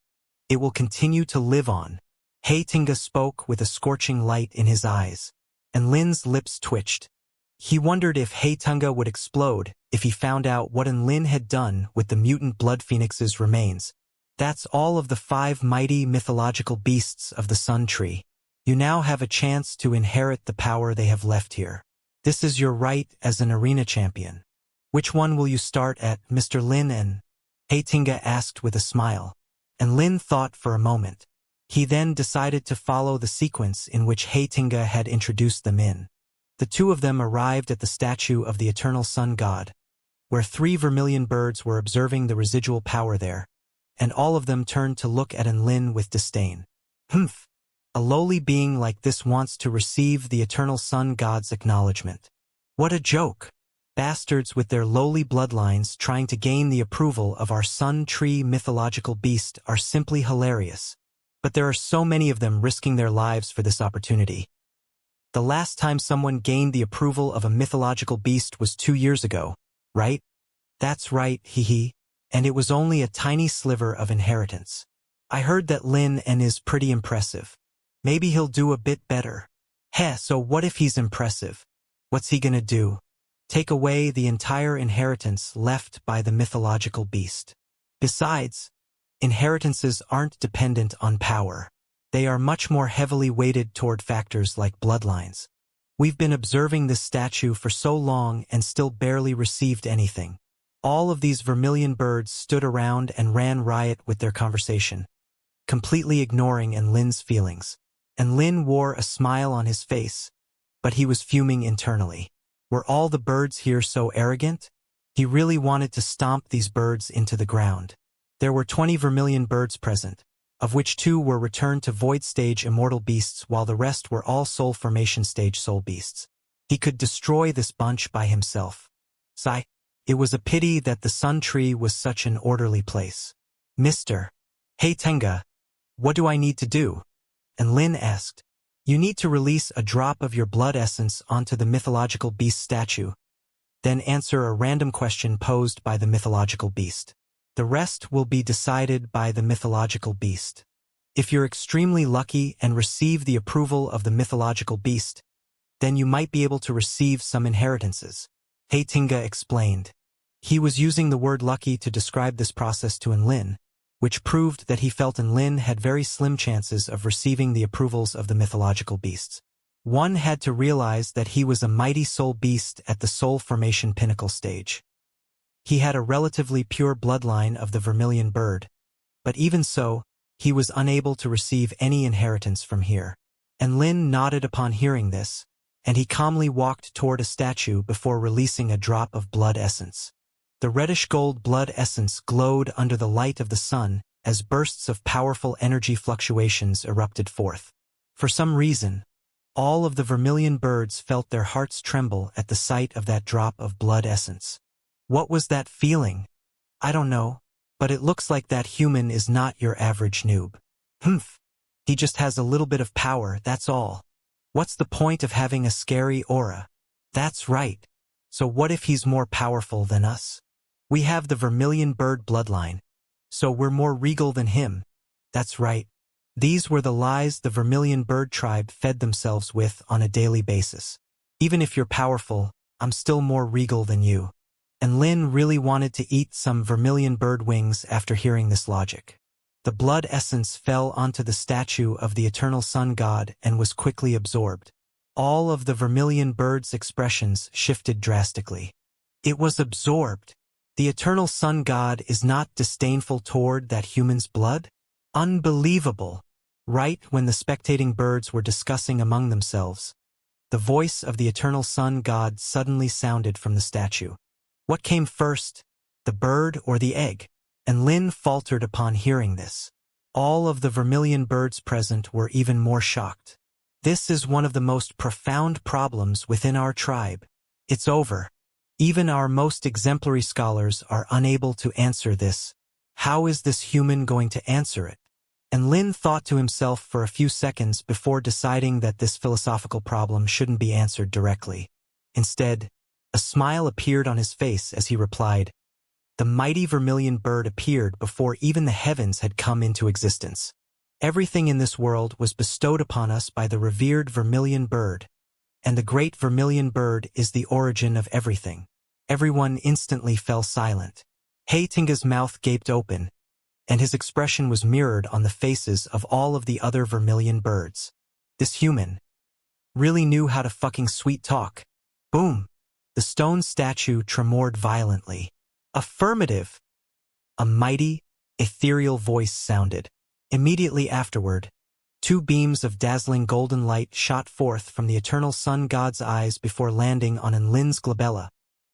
it will continue to live on. Heitinga spoke with a scorching light in his eyes, and Lin's lips twitched. He wondered if Heitinga would explode if he found out what Lin had done with the mutant blood phoenix's remains. That's all of the 5 mighty mythological beasts of the Sun Tree. You now have a chance to inherit the power they have left here. This is your right as an arena champion. Which one will you start at, Mr. Lin? And Heitinga asked with a smile. And Lin thought for a moment. He then decided to follow the sequence in which Heitinga had introduced them in. The two of them arrived at the statue of the eternal sun god, where 3 vermilion birds were observing the residual power there, and all of them turned to look at Lin with disdain. "Humph! A lowly being like this wants to receive the eternal sun god's acknowledgement. What a joke! Bastards with their lowly bloodlines trying to gain the approval of our sun tree mythological beast are simply hilarious. But there are so many of them risking their lives for this opportunity. The last time someone gained the approval of a mythological beast was 2 years ago, right? That's right, hee. And it was only a tiny sliver of inheritance. I heard that Lin is pretty impressive. Maybe he'll do a bit better. Heh, so what if he's impressive? What's he gonna do? Take away the entire inheritance left by the mythological beast. Besides, inheritances aren't dependent on power. They are much more heavily weighted toward factors like bloodlines. We've been observing this statue for so long and still barely received anything. All of these vermilion birds stood around and ran riot with their conversation, completely ignoring Enlin's feelings. Enlin wore a smile on his face, but he was fuming internally. Were all the birds here so arrogant? He really wanted to stomp these birds into the ground. There were 20 vermilion birds present, of which 2 were returned to void stage immortal beasts while the rest were all soul formation stage soul beasts. He could destroy this bunch by himself. Sigh. It was a pity that the sun tree was such an orderly place. Mr. Hey Tenga, what do I need to do? Enlin asked. You need to release a drop of your blood essence onto the mythological beast statue, then answer a random question posed by the mythological beast. The rest will be decided by the mythological beast. If you're extremely lucky and receive the approval of the mythological beast, then you might be able to receive some inheritances. Heitinga explained. He was using the word lucky to describe this process to Enlin, which proved that he felt Enlin had very slim chances of receiving the approvals of the mythological beasts. One had to realize that he was a mighty soul beast at the soul formation pinnacle stage. He had a relatively pure bloodline of the vermilion bird, but even so, he was unable to receive any inheritance from here. Enlin nodded upon hearing this, and he calmly walked toward a statue before releasing a drop of blood essence. The reddish-gold blood essence glowed under the light of the sun as bursts of powerful energy fluctuations erupted forth. For some reason, all of the vermilion birds felt their hearts tremble at the sight of that drop of blood essence. What was that feeling? I don't know, but it looks like that human is not your average noob. Humph. He just has a little bit of power, that's all. What's the point of having a scary aura? That's right. So what if he's more powerful than us? We have the vermilion bird bloodline, so we're more regal than him. That's right. These were the lies the vermilion bird tribe fed themselves with on a daily basis. Even if you're powerful, I'm still more regal than you. And Lin really wanted to eat some vermilion bird wings after hearing this logic. The blood essence fell onto the statue of the eternal sun god and was quickly absorbed. All of the vermilion bird's expressions shifted drastically. It was absorbed. The eternal sun god is not disdainful toward that human's blood? Unbelievable! Right when the spectating birds were discussing among themselves, the voice of the eternal sun god suddenly sounded from the statue. What came first, the bird or the egg? And Lin faltered upon hearing this. All of the vermilion birds present were even more shocked. This is one of the most profound problems within our tribe. It's over. Even our most exemplary scholars are unable to answer this. How is this human going to answer it? And Lin thought to himself for a few seconds before deciding that this philosophical problem shouldn't be answered directly. Instead, a smile appeared on his face as he replied. The mighty vermilion bird appeared before even the heavens had come into existence. Everything in this world was bestowed upon us by the revered vermilion bird, and the great vermilion bird is the origin of everything. Everyone instantly fell silent. Heitinga's mouth gaped open, and his expression was mirrored on the faces of all of the other vermilion birds. This human really knew how to fucking sweet talk. Boom! The stone statue tremored violently. Affirmative! A mighty, ethereal voice sounded. Immediately afterward, 2 beams of dazzling golden light shot forth from the eternal sun god's eyes before landing on Enlin's glabella.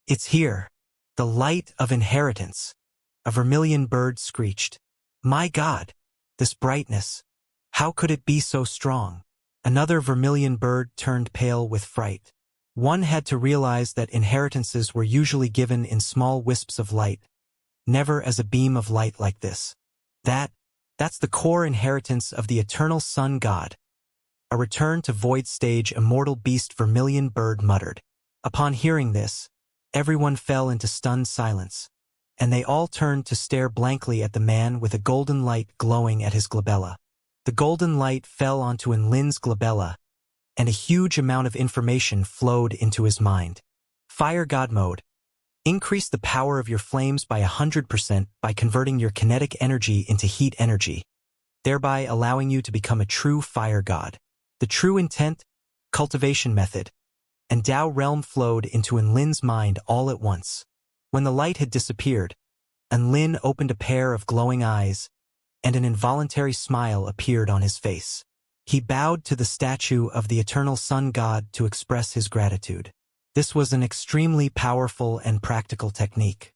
It's here. The light of inheritance. A vermilion bird screeched. My God! This brightness. How could it be so strong? Another vermilion bird turned pale with fright. One had to realize that inheritances were usually given in small wisps of light, never as a beam of light like this. That's the core inheritance of the eternal sun god. A return to void stage immortal beast vermilion bird muttered. Upon hearing this, everyone fell into stunned silence, and they all turned to stare blankly at the man with a golden light glowing at his glabella. The golden light fell onto Enlin's glabella, and a huge amount of information flowed into his mind. Fire God mode. Increase the power of your flames by 100% by converting your kinetic energy into heat energy. thereby allowing you to become a true fire god. The true intent, cultivation method, and Tao realm flowed into Enlin's mind all at once. When the light had disappeared, Enlin opened a pair of glowing eyes, and an involuntary smile appeared on his face. He bowed to the statue of the eternal sun god to express his gratitude. This was an extremely powerful and practical technique.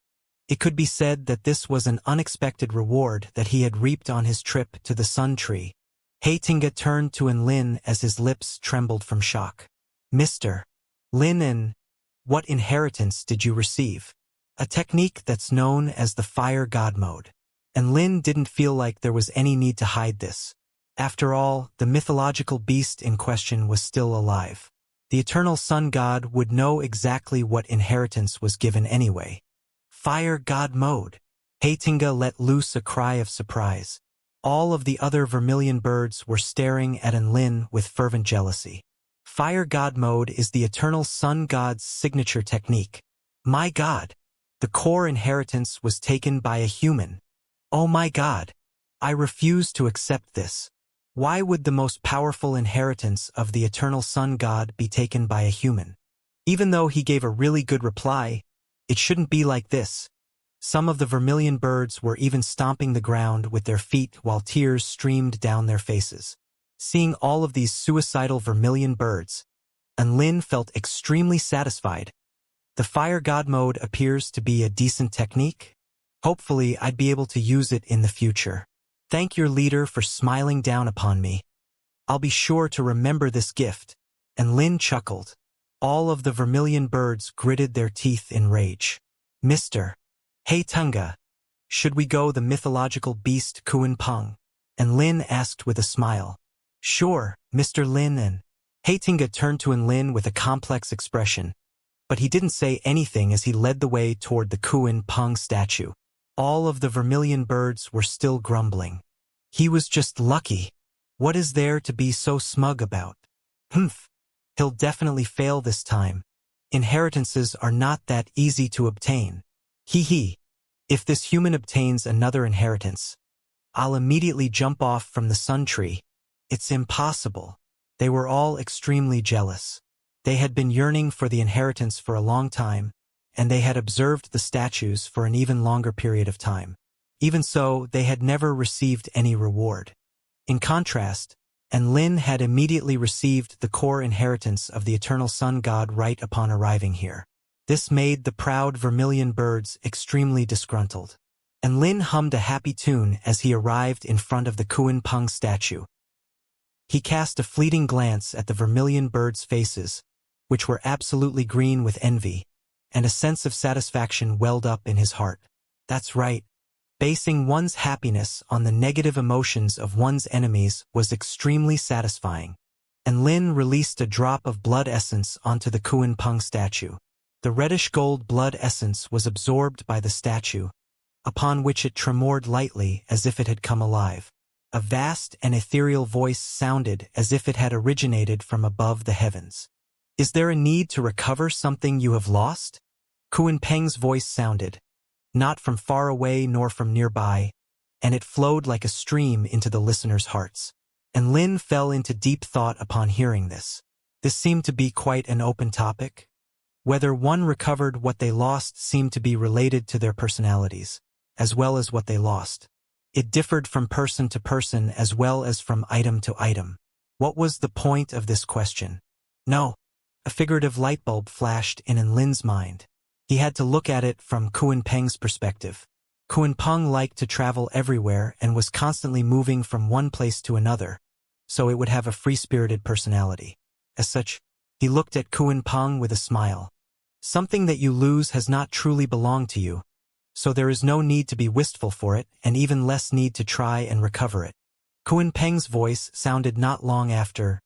It could be said that this was an unexpected reward that he had reaped on his trip to the sun tree. Heitinga turned to Enlin as his lips trembled from shock. Mr. Lin, what inheritance did you receive? A technique that's known as the fire god mode. Enlin didn't feel like there was any need to hide this. After all, the mythological beast in question was still alive. The eternal sun god would know exactly what inheritance was given anyway. Fire god mode. Heitinga let loose a cry of surprise. All of the other vermilion birds were staring at Enlin with fervent jealousy. Fire god mode is the eternal sun god's signature technique. My god! The core inheritance was taken by a human. Oh my god! I refuse to accept this. Why would the most powerful inheritance of the eternal sun god be taken by a human? Even though he gave a really good reply, it shouldn't be like this. Some of the vermilion birds were even stomping the ground with their feet while tears streamed down their faces. Seeing all of these suicidal vermilion birds, Enlin felt extremely satisfied. The fire god mode appears to be a decent technique. Hopefully, I'd be able to use it in the future. Thank your leader for smiling down upon me. I'll be sure to remember this gift. Enlin chuckled. All of the vermilion birds gritted their teeth in rage. Mr. Heitinga, should we go the mythological beast Kuan Peng? Enlin asked with a smile. Sure, Mr. Lin. Heitinga turned to Enlin with a complex expression, but he didn't say anything as he led the way toward the Kuan Peng statue. All of the vermilion birds were still grumbling. He was just lucky. What is there to be so smug about? Humph. He'll definitely fail this time. Inheritances are not that easy to obtain. Hee. If this human obtains another inheritance, I'll immediately jump off from the sun tree. It's impossible. They were all extremely jealous. They had been yearning for the inheritance for a long time, and they had observed the statues for an even longer period of time. Even so, they had never received any reward. In contrast, Enlin had immediately received the core inheritance of the eternal sun god right upon arriving here. This made the proud vermilion birds extremely disgruntled. Enlin hummed a happy tune as he arrived in front of the Kuan Peng statue. He cast a fleeting glance at the vermilion birds' faces, which were absolutely green with envy, and a sense of satisfaction welled up in his heart. That's right. Basing one's happiness on the negative emotions of one's enemies was extremely satisfying. Enlin released a drop of blood essence onto the Kuan Peng statue. The reddish-gold blood essence was absorbed by the statue, upon which it tremored lightly as if it had come alive. A vast and ethereal voice sounded as if it had originated from above the heavens. Is there a need to recover something you have lost? Kuan Peng's voice sounded, not from far away nor from nearby, and it flowed like a stream into the listeners' hearts. Enlin fell into deep thought upon hearing this. This seemed to be quite an open topic. Whether one recovered what they lost seemed to be related to their personalities, as well as what they lost. It differed from person to person as well as from item to item. What was the point of this question? No. A figurative light bulb flashed in Enlin's mind. He had to look at it from Kuan Peng's perspective. Kuan Peng liked to travel everywhere and was constantly moving from one place to another, so it would have a free-spirited personality. As such, he looked at Kuan Peng with a smile. Something that you lose has not truly belonged to you, so there is no need to be wistful for it and even less need to try and recover it. Kuan Peng's voice sounded not long after.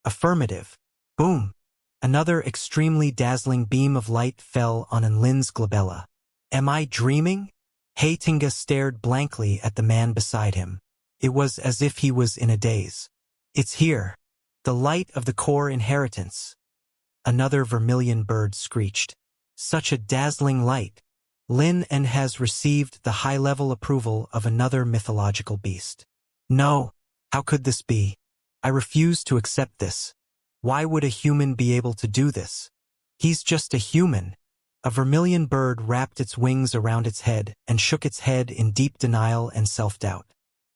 Affirmative. Boom. Another extremely dazzling beam of light fell on Enlin's glabella. Am I dreaming? Heitinga stared blankly at the man beside him. It was as if he was in a daze. It's here. The light of the core inheritance. Another vermilion bird screeched. Such a dazzling light. Lin has received the high-level approval of another mythological beast. No, how could this be? I refuse to accept this. Why would a human be able to do this? He's just a human. A vermilion bird wrapped its wings around its head and shook its head in deep denial and self-doubt.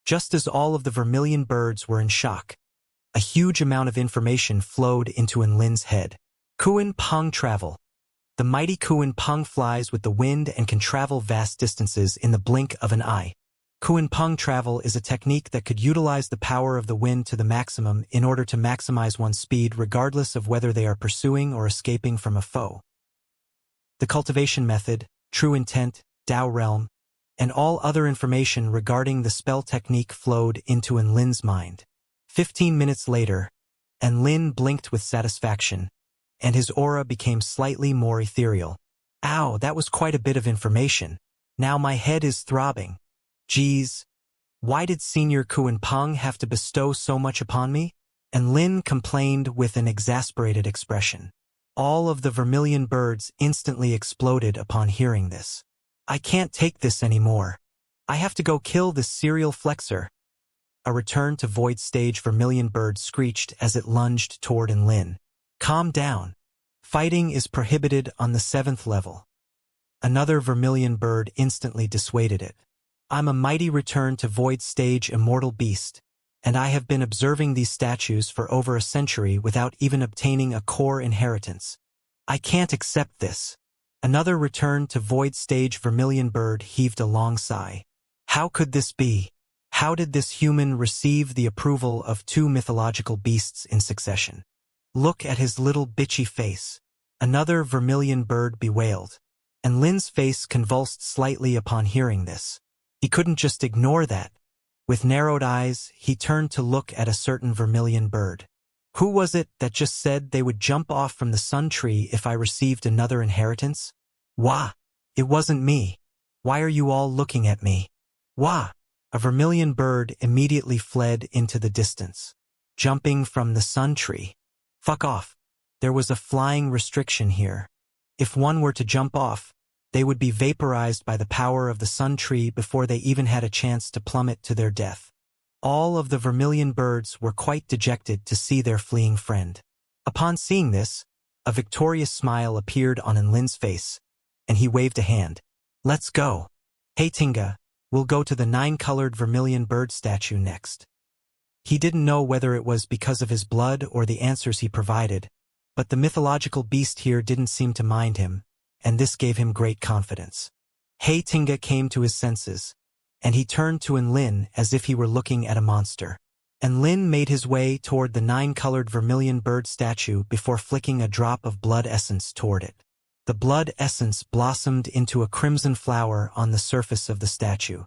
Just as all of the vermilion birds were in shock, a huge amount of information flowed into Enlin's head. Kuan Peng travel. The mighty Kuan Peng flies with the wind and can travel vast distances in the blink of an eye. Kuan Peng travel is a technique that could utilize the power of the wind to the maximum in order to maximize one's speed regardless of whether they are pursuing or escaping from a foe. The cultivation method, true intent, Tao realm, and all other information regarding the spell technique flowed into Enlin's mind. 15 minutes later, Enlin blinked with satisfaction, and his aura became slightly more ethereal. Ow, that was quite a bit of information. Now my head is throbbing. Geez, why did Senior Kuan Peng have to bestow so much upon me? Enlin complained with an exasperated expression. All of the vermilion birds instantly exploded upon hearing this. I can't take this anymore. I have to go kill this serial flexor. A return to void stage vermilion bird screeched as it lunged toward Enlin. Calm down. Fighting is prohibited on the 7th level. Another vermilion bird instantly dissuaded it. I'm a mighty return to void stage immortal beast, and I have been observing these statues for over a century without even obtaining a core inheritance. I can't accept this. Another return to void stage vermilion bird heaved a long sigh. How could this be? How did this human receive the approval of 2 mythological beasts in succession? Look at his little bitchy face. Another vermilion bird bewailed, and Lin's face convulsed slightly upon hearing this. He couldn't just ignore that. With narrowed eyes, he turned to look at a certain vermilion bird. Who was it that just said they would jump off from the sun tree if I received another inheritance? Wah! It wasn't me. Why are you all looking at me? Wah! A vermilion bird immediately fled into the distance. Jumping from the sun tree. Fuck off. There was a flying restriction here. If one were to jump off, they would be vaporized by the power of the sun tree before they even had a chance to plummet to their death. All of the vermilion birds were quite dejected to see their fleeing friend. Upon seeing this, a victorious smile appeared on Enlin's face, and he waved a hand. Let's go. Hey Tinga, we'll go to the 9-colored vermilion bird statue next. He didn't know whether it was because of his blood or the answers he provided, but the mythological beast here didn't seem to mind him, and this gave him great confidence. Hey Tinga came to his senses, and he turned to Enlin as if he were looking at a monster. Enlin made his way toward the 9-colored vermilion bird statue before flicking a drop of blood essence toward it. The blood essence blossomed into a crimson flower on the surface of the statue.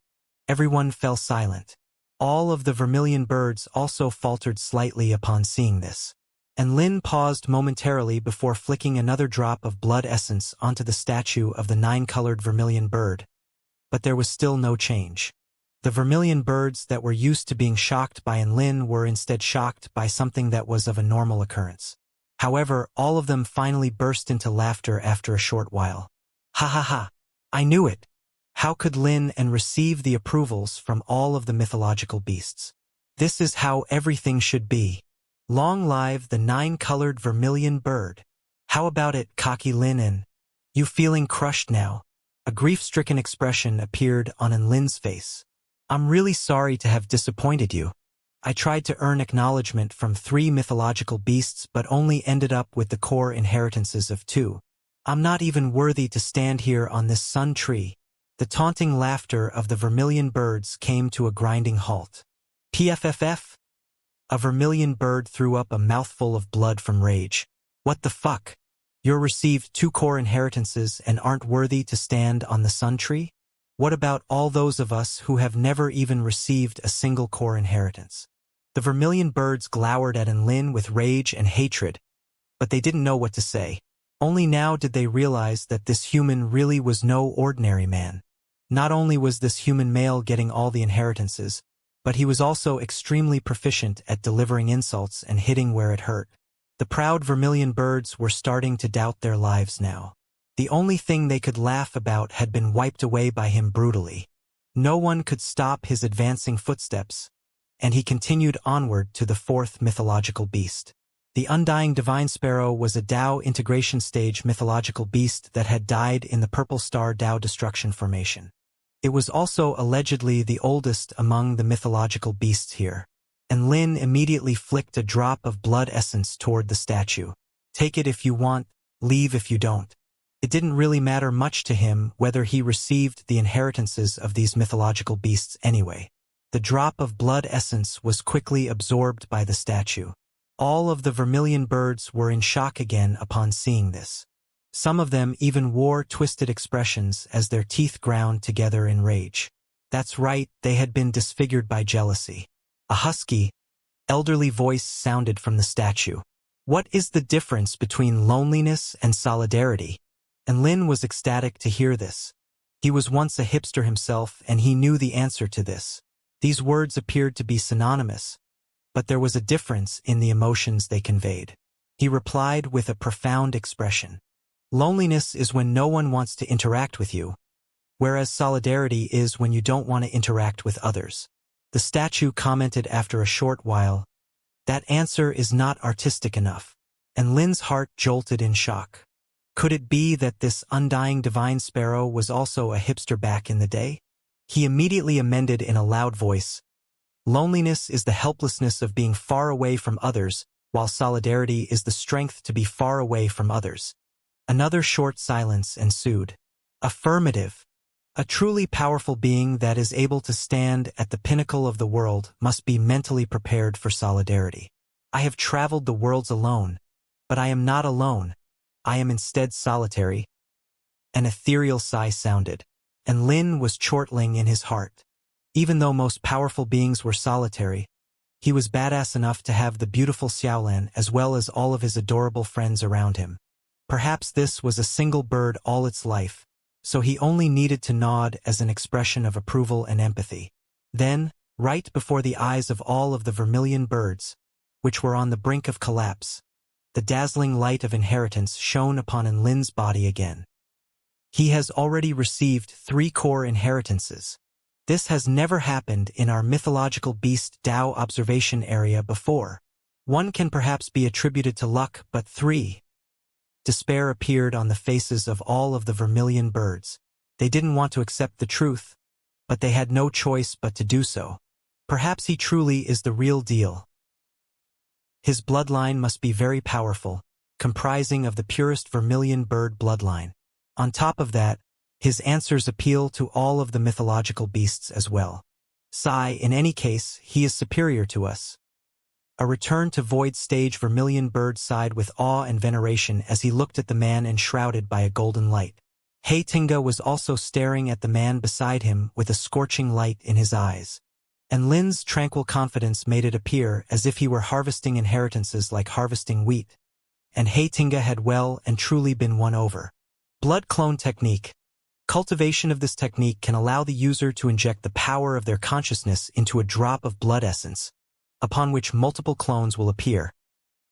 Everyone fell silent. All of the vermilion birds also faltered slightly upon seeing this. Enlin paused momentarily before flicking another drop of blood essence onto the statue of the 9-colored vermilion bird. But there was still no change. The vermilion birds that were used to being shocked by Enlin were instead shocked by something that was of a normal occurrence. However, all of them finally burst into laughter after a short while. Ha ha ha! I knew it! How could Lin and receive the approvals from all of the mythological beasts? This is how everything should be. Long live the 9-colored vermilion bird. How about it, cocky Lin? You feeling crushed now? A grief-stricken expression appeared on Enlin's face. I'm really sorry to have disappointed you. I tried to earn acknowledgement from 3 mythological beasts but only ended up with the core inheritances of 2. I'm not even worthy to stand here on this sun tree. The taunting laughter of the vermilion birds came to a grinding halt. PFFF? A vermilion bird threw up a mouthful of blood from rage. What the fuck? You're received 2 core inheritances and aren't worthy to stand on the sun tree? What about all those of us who have never even received a single core inheritance? The vermilion birds glowered at Enlin with rage and hatred, but they didn't know what to say. Only now did they realize that this human really was no ordinary man. Not only was this human male getting all the inheritances, but he was also extremely proficient at delivering insults and hitting where it hurt. The proud vermilion birds were starting to doubt their lives now. The only thing they could laugh about had been wiped away by him brutally. No one could stop his advancing footsteps, and he continued onward to the fourth mythological beast. The undying divine sparrow was a Dao integration stage mythological beast that had died in the Purple Star Dao destruction formation. It was also allegedly the oldest among the mythological beasts here. And Lin immediately flicked a drop of blood essence toward the statue. Take it if you want, leave if you don't. It didn't really matter much to him whether he received the inheritances of these mythological beasts anyway. The drop of blood essence was quickly absorbed by the statue. All of the vermilion birds were in shock again upon seeing this. Some of them even wore twisted expressions as their teeth ground together in rage. That's right, they had been disfigured by jealousy. A husky, elderly voice sounded from the statue. What is the difference between loneliness and solidarity? And Lin was ecstatic to hear this. He was once a hipster himself, and he knew the answer to this. These words appeared to be synonymous, but there was a difference in the emotions they conveyed. He replied with a profound expression. Loneliness is when no one wants to interact with you, whereas solidarity is when you don't want to interact with others. The statue commented after a short while, "That answer is not artistic enough," and Lin's heart jolted in shock. Could it be that this undying divine sparrow was also a hipster back in the day? He immediately amended in a loud voice, "Loneliness is the helplessness of being far away from others, while solidarity is the strength to be far away from others." Another short silence ensued. Affirmative. A truly powerful being that is able to stand at the pinnacle of the world must be mentally prepared for solidarity. I have traveled the worlds alone, but I am not alone. I am instead solitary. An ethereal sigh sounded, and Lin was chortling in his heart. Even though most powerful beings were solitary, he was badass enough to have the beautiful Xiaolan as well as all of his adorable friends around him. Perhaps this was a single bird all its life, so he only needed to nod as an expression of approval and empathy. Then, right before the eyes of all of the vermilion birds, which were on the brink of collapse, the dazzling light of inheritance shone upon Lin's body again. He has already received 3 core inheritances. This has never happened in our mythological beast Dao observation area before. 1 can perhaps be attributed to luck, but 3. Despair appeared on the faces of all of the vermilion birds. They didn't want to accept the truth, but they had no choice but to do so. Perhaps he truly is the real deal. His bloodline must be very powerful, comprising of the purest vermilion bird bloodline. On top of that, his answers appeal to all of the mythological beasts as well. In any case, he is superior to us. A return to void stage vermilion bird sighed with awe and veneration as he looked at the man enshrouded by a golden light. Tinga was also staring at the man beside him with a scorching light in his eyes. And Lin's tranquil confidence made it appear as if he were harvesting inheritances like harvesting wheat. And Tinga had well and truly been won over. Blood clone technique. Cultivation of this technique can allow the user to inject the power of their consciousness into a drop of blood essence, upon which multiple clones will appear,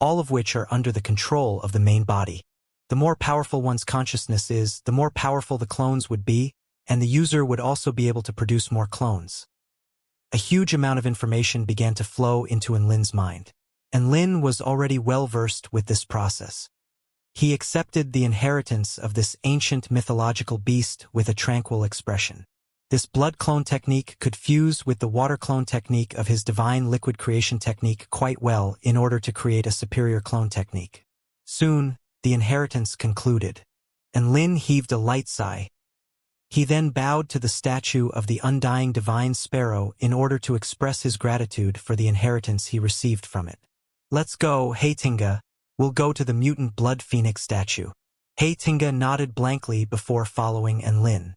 all of which are under the control of the main body. The more powerful one's consciousness is, the more powerful the clones would be, and the user would also be able to produce more clones. A huge amount of information began to flow into Lin's mind, and Lin was already well versed with this process. He accepted the inheritance of this ancient mythological beast with a tranquil expression. This blood clone technique could fuse with the water clone technique of his divine liquid creation technique quite well in order to create a superior clone technique. Soon, the inheritance concluded, and Lin heaved a light sigh. He then bowed to the statue of the undying divine sparrow in order to express his gratitude for the inheritance he received from it. "Let's go, Tinga. We'll go to the mutant blood phoenix statue." Tinga nodded blankly before following Lin.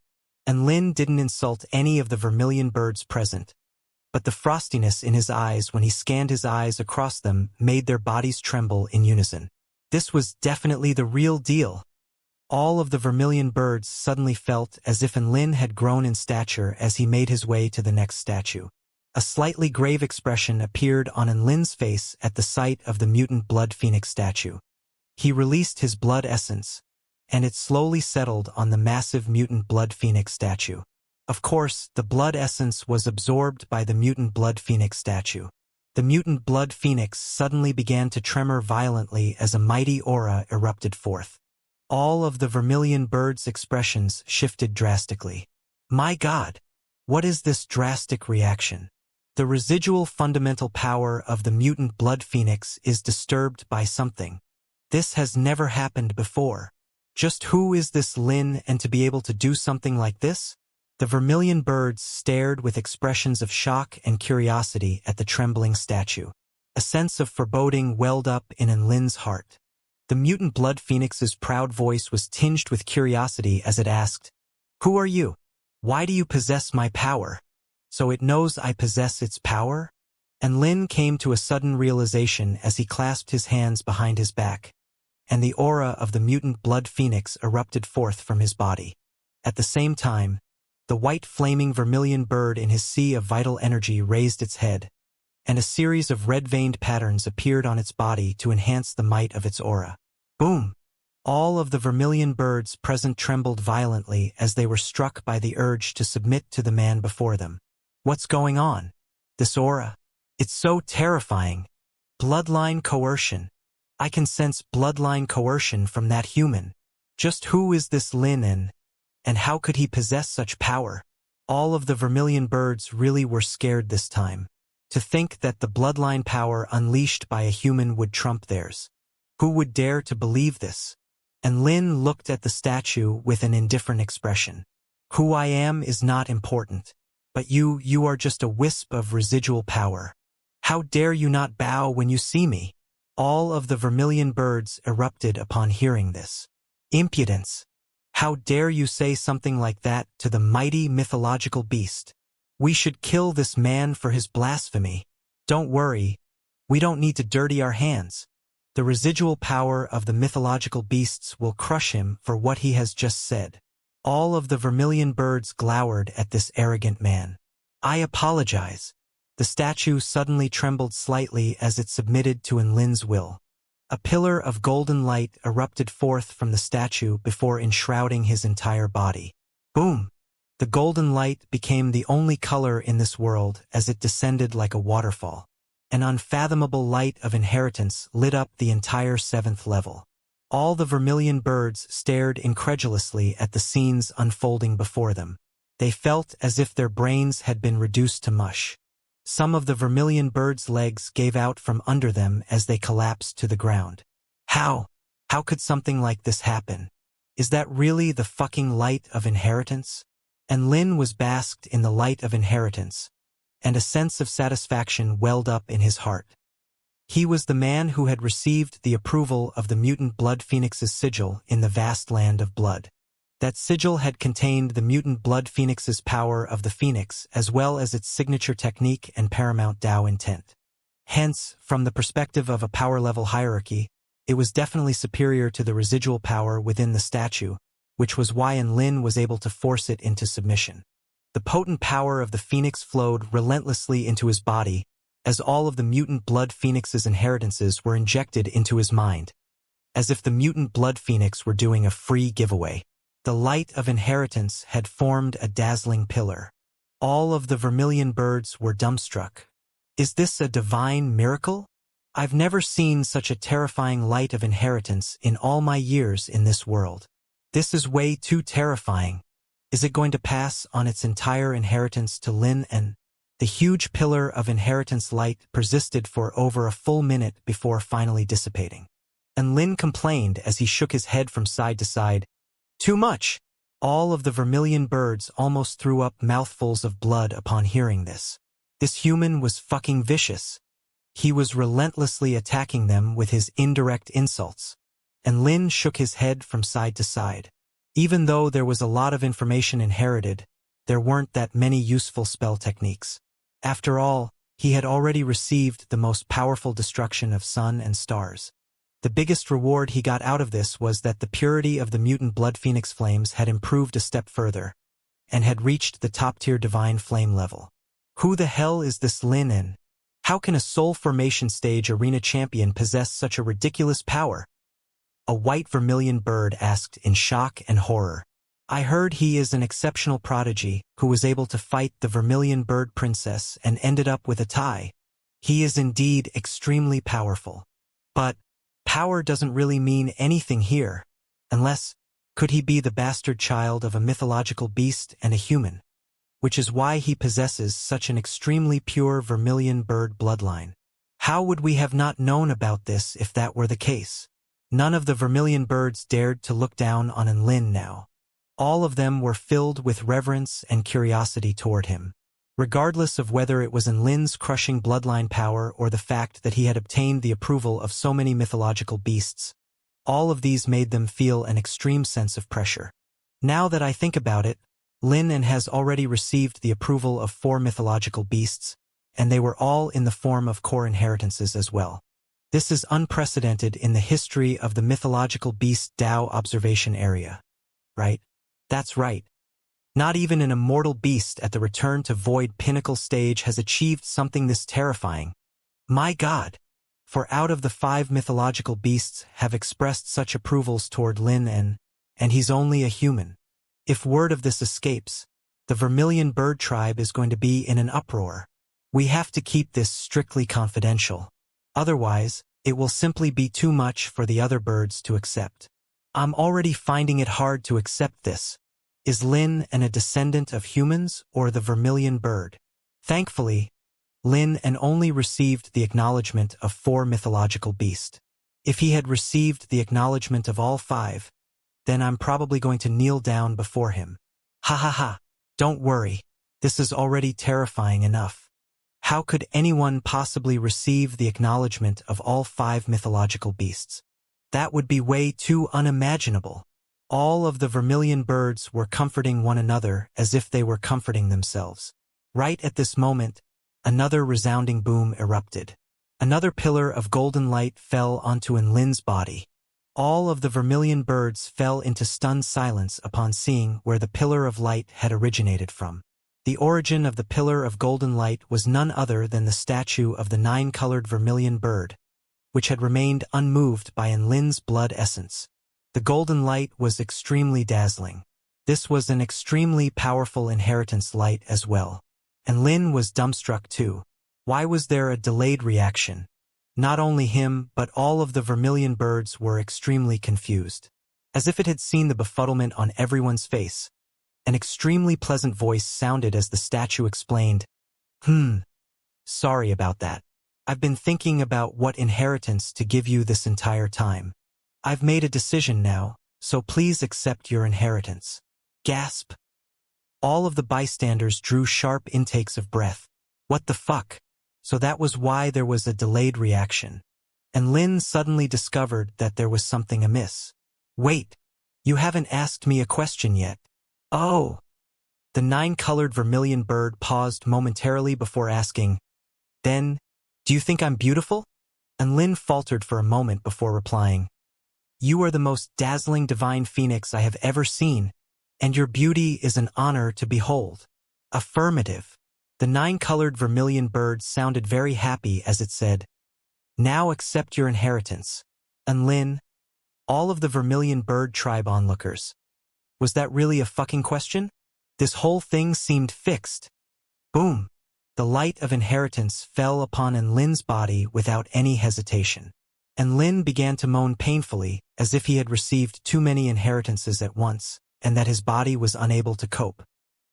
And Lin didn't insult any of the vermilion birds present, but the frostiness in his eyes when he scanned his eyes across them made their bodies tremble in unison. This was definitely the real deal. All of the vermilion birds suddenly felt as if Lin had grown in stature as he made his way to the next statue. A slightly grave expression appeared on Lin's face at the sight of the mutant blood phoenix statue. He released his blood essence, and it slowly settled on the massive mutant blood phoenix statue. Of course, the blood essence was absorbed by the mutant blood phoenix statue. The mutant blood phoenix suddenly began to tremor violently as a mighty aura erupted forth. All of the vermilion bird's expressions shifted drastically. My God! What is this drastic reaction? The residual fundamental power of the mutant blood phoenix is disturbed by something. This has never happened before. Just who is this Lin, and to be able to do something like this? The vermilion birds stared with expressions of shock and curiosity at the trembling statue. A sense of foreboding welled up in Lin's heart. The mutant blood phoenix's proud voice was tinged with curiosity as it asked, "Who are you? Why do you possess my power?" "So it knows I possess its power?" And Lin came to a sudden realization as he clasped his hands behind his back, and the aura of the mutant blood phoenix erupted forth from his body. At the same time, the white flaming vermilion bird in his sea of vital energy raised its head, and a series of red-veined patterns appeared on its body to enhance the might of its aura. Boom! All of the vermilion birds present trembled violently as they were struck by the urge to submit to the man before them. What's going on? This aura? It's so terrifying. Bloodline coercion. I can sense bloodline coercion from that human. Just who is this Lin, and how could he possess such power? All of the vermilion birds really were scared this time. To think that the bloodline power unleashed by a human would trump theirs. Who would dare to believe this? And Lin looked at the statue with an indifferent expression. Who I am is not important. But you are just a wisp of residual power. How dare you not bow when you see me? All of the vermilion birds erupted upon hearing this. Impudence! How dare you say something like that to the mighty mythological beast? We should kill this man for his blasphemy. Don't worry, we don't need to dirty our hands. The residual power of the mythological beasts will crush him for what he has just said. All of the vermilion birds glowered at this arrogant man. I apologize. The statue suddenly trembled slightly as it submitted to Lin's will. A pillar of golden light erupted forth from the statue before enshrouding his entire body. Boom! The golden light became the only color in this world as it descended like a waterfall. An unfathomable light of inheritance lit up the entire 7th level. All the vermilion birds stared incredulously at the scenes unfolding before them. They felt as if their brains had been reduced to mush. Some of the vermilion birds' legs gave out from under them as they collapsed to the ground. How could something like this happen? Is that really the fucking light of inheritance? And Lin was basked in the light of inheritance, and a sense of satisfaction welled up in his heart. He was the man who had received the approval of the mutant blood phoenix's sigil in the vast land of blood. That sigil had contained the mutant blood phoenix's power of the phoenix as well as its signature technique and paramount Tao intent. Hence, from the perspective of a power level hierarchy, it was definitely superior to the residual power within the statue, which was why Lin was able to force it into submission. The potent power of the phoenix flowed relentlessly into his body, as all of the mutant blood phoenix's inheritances were injected into his mind, as if the mutant blood phoenix were doing a free giveaway. The light of inheritance had formed a dazzling pillar. All of the vermilion birds were dumbstruck. Is this a divine miracle? I've never seen such a terrifying light of inheritance in all my years in this world. This is way too terrifying. Is it going to pass on its entire inheritance to Lin? And the huge pillar of inheritance light persisted for over a full minute before finally dissipating. And Lin complained as he shook his head from side to side. Too much! All of the vermilion birds almost threw up mouthfuls of blood upon hearing this. This human was fucking vicious. He was relentlessly attacking them with his indirect insults. And Lin shook his head from side to side. Even though there was a lot of information inherited, there weren't that many useful spell techniques. After all, he had already received the most powerful destruction of sun and stars. The biggest reward he got out of this was that the purity of the mutant blood phoenix flames had improved a step further, and had reached the top-tier divine flame level. Who the hell is this Lin? How can a soul formation stage arena champion possess such a ridiculous power? A white vermilion bird asked in shock and horror. I heard he is an exceptional prodigy who was able to fight the Vermilion Bird Princess and ended up with a tie. He is indeed extremely powerful. But power doesn't really mean anything here, unless, could he be the bastard child of a mythological beast and a human? Which is why he possesses such an extremely pure vermilion bird bloodline. How would we have not known about this if that were the case? None of the vermilion birds dared to look down on Enlin now. All of them were filled with reverence and curiosity toward him. Regardless of whether it was Enlin's crushing bloodline power or the fact that he had obtained the approval of so many mythological beasts, all of these made them feel an extreme sense of pressure. Now that I think about it, Lin has already received the approval of 4 mythological beasts, and they were all in the form of core inheritances as well. This is unprecedented in the history of the mythological beast Dao observation area. Right? That's right. Not even an immortal beast at the Return to Void pinnacle stage has achieved something this terrifying. My God! For out of the 5 mythological beasts have expressed such approvals toward Lin and he's only a human. If word of this escapes, the Vermilion Bird tribe is going to be in an uproar. We have to keep this strictly confidential. Otherwise, it will simply be too much for the other birds to accept. I'm already finding it hard to accept this. Is Lin a descendant of humans or the Vermilion Bird? Thankfully, Lin only received the acknowledgement of 4 mythological beasts. If he had received the acknowledgement of all 5, then I'm probably going to kneel down before him. Ha ha ha. Don't worry. This is already terrifying enough. How could anyone possibly receive the acknowledgement of all 5 mythological beasts? That would be way too unimaginable. All of the vermilion birds were comforting one another as if they were comforting themselves. Right at this moment, another resounding boom erupted. Another pillar of golden light fell onto Enlin's body. All of the vermilion birds fell into stunned silence upon seeing where the pillar of light had originated from. The origin of the pillar of golden light was none other than the statue of the 9-colored vermilion bird, which had remained unmoved by Enlin's blood essence. The golden light was extremely dazzling. This was an extremely powerful inheritance light as well. And Lin was dumbstruck too. Why was there a delayed reaction? Not only him, but all of the vermilion birds were extremely confused. As if it had seen the befuddlement on everyone's face. An extremely pleasant voice sounded as the statue explained, Sorry about that. I've been thinking about what inheritance to give you this entire time. I've made a decision now, so please accept your inheritance. Gasp. All of the bystanders drew sharp intakes of breath. What the fuck? So that was why there was a delayed reaction. And Lin suddenly discovered that there was something amiss. Wait, you haven't asked me a question yet. Oh. The 9-colored vermilion bird paused momentarily before asking, Then, do you think I'm beautiful? And Lin faltered for a moment before replying, You are the most dazzling divine phoenix I have ever seen, and your beauty is an honor to behold. Affirmative. The 9-colored vermilion bird sounded very happy as it said, Now accept your inheritance. And Lin, all of the vermilion bird tribe onlookers. Was that really a fucking question? This whole thing seemed fixed. Boom. The light of inheritance fell upon Enlin's body without any hesitation. Enlin began to moan painfully, as if he had received too many inheritances at once, and that his body was unable to cope.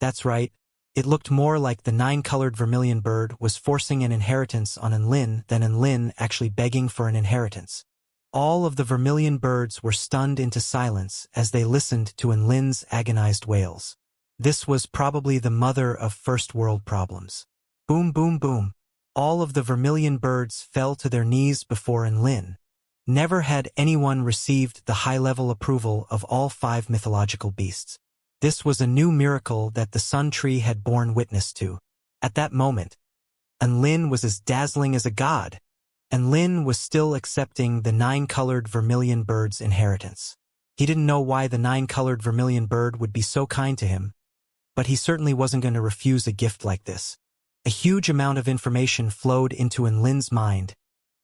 That's right. It looked more like the 9-colored vermilion bird was forcing an inheritance on Enlin than Enlin actually begging for an inheritance. All of the vermilion birds were stunned into silence as they listened to Enlin's agonized wails. This was probably the mother of first-world problems. Boom, boom, boom. All of the vermilion birds fell to their knees before Enlin. Never had anyone received the high-level approval of all 5 mythological beasts. This was a new miracle that the Sun Tree had borne witness to. At that moment, Enlin was as dazzling as a god, and Lin was still accepting the 9-colored vermilion bird's inheritance. He didn't know why the 9-colored vermilion bird would be so kind to him, but he certainly wasn't going to refuse a gift like this. A huge amount of information flowed into Enlin's mind,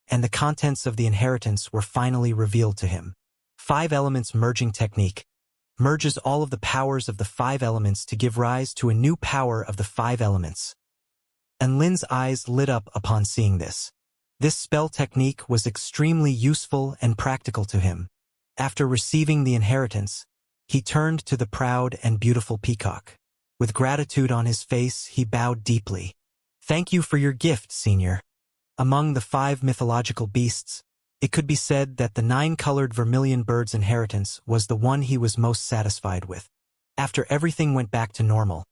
and the contents of the inheritance were finally revealed to him. 5 elements merging technique. merges all of the powers of the 5 elements to give rise to a new power of the 5 elements. And Lin's eyes lit up upon seeing this. This spell technique was extremely useful and practical to him. After receiving the inheritance, he turned to the proud and beautiful peacock. With gratitude on his face, he bowed deeply. "Thank you for your gift, Senior." Among the 5 mythological beasts, it could be said that the 9-colored vermilion bird's inheritance was the one he was most satisfied with. After everything went back to normal,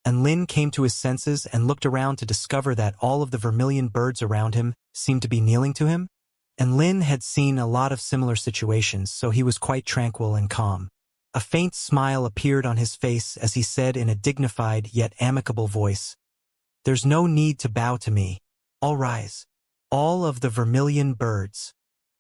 and Lin came to his senses and looked around to discover that all of the vermilion birds around him seemed to be kneeling to him, and Lin had seen a lot of similar situations, so he was quite tranquil and calm. A faint smile appeared on his face as he said in a dignified yet amicable voice, "There's no need to bow to me. All rise. All of the vermilion birds."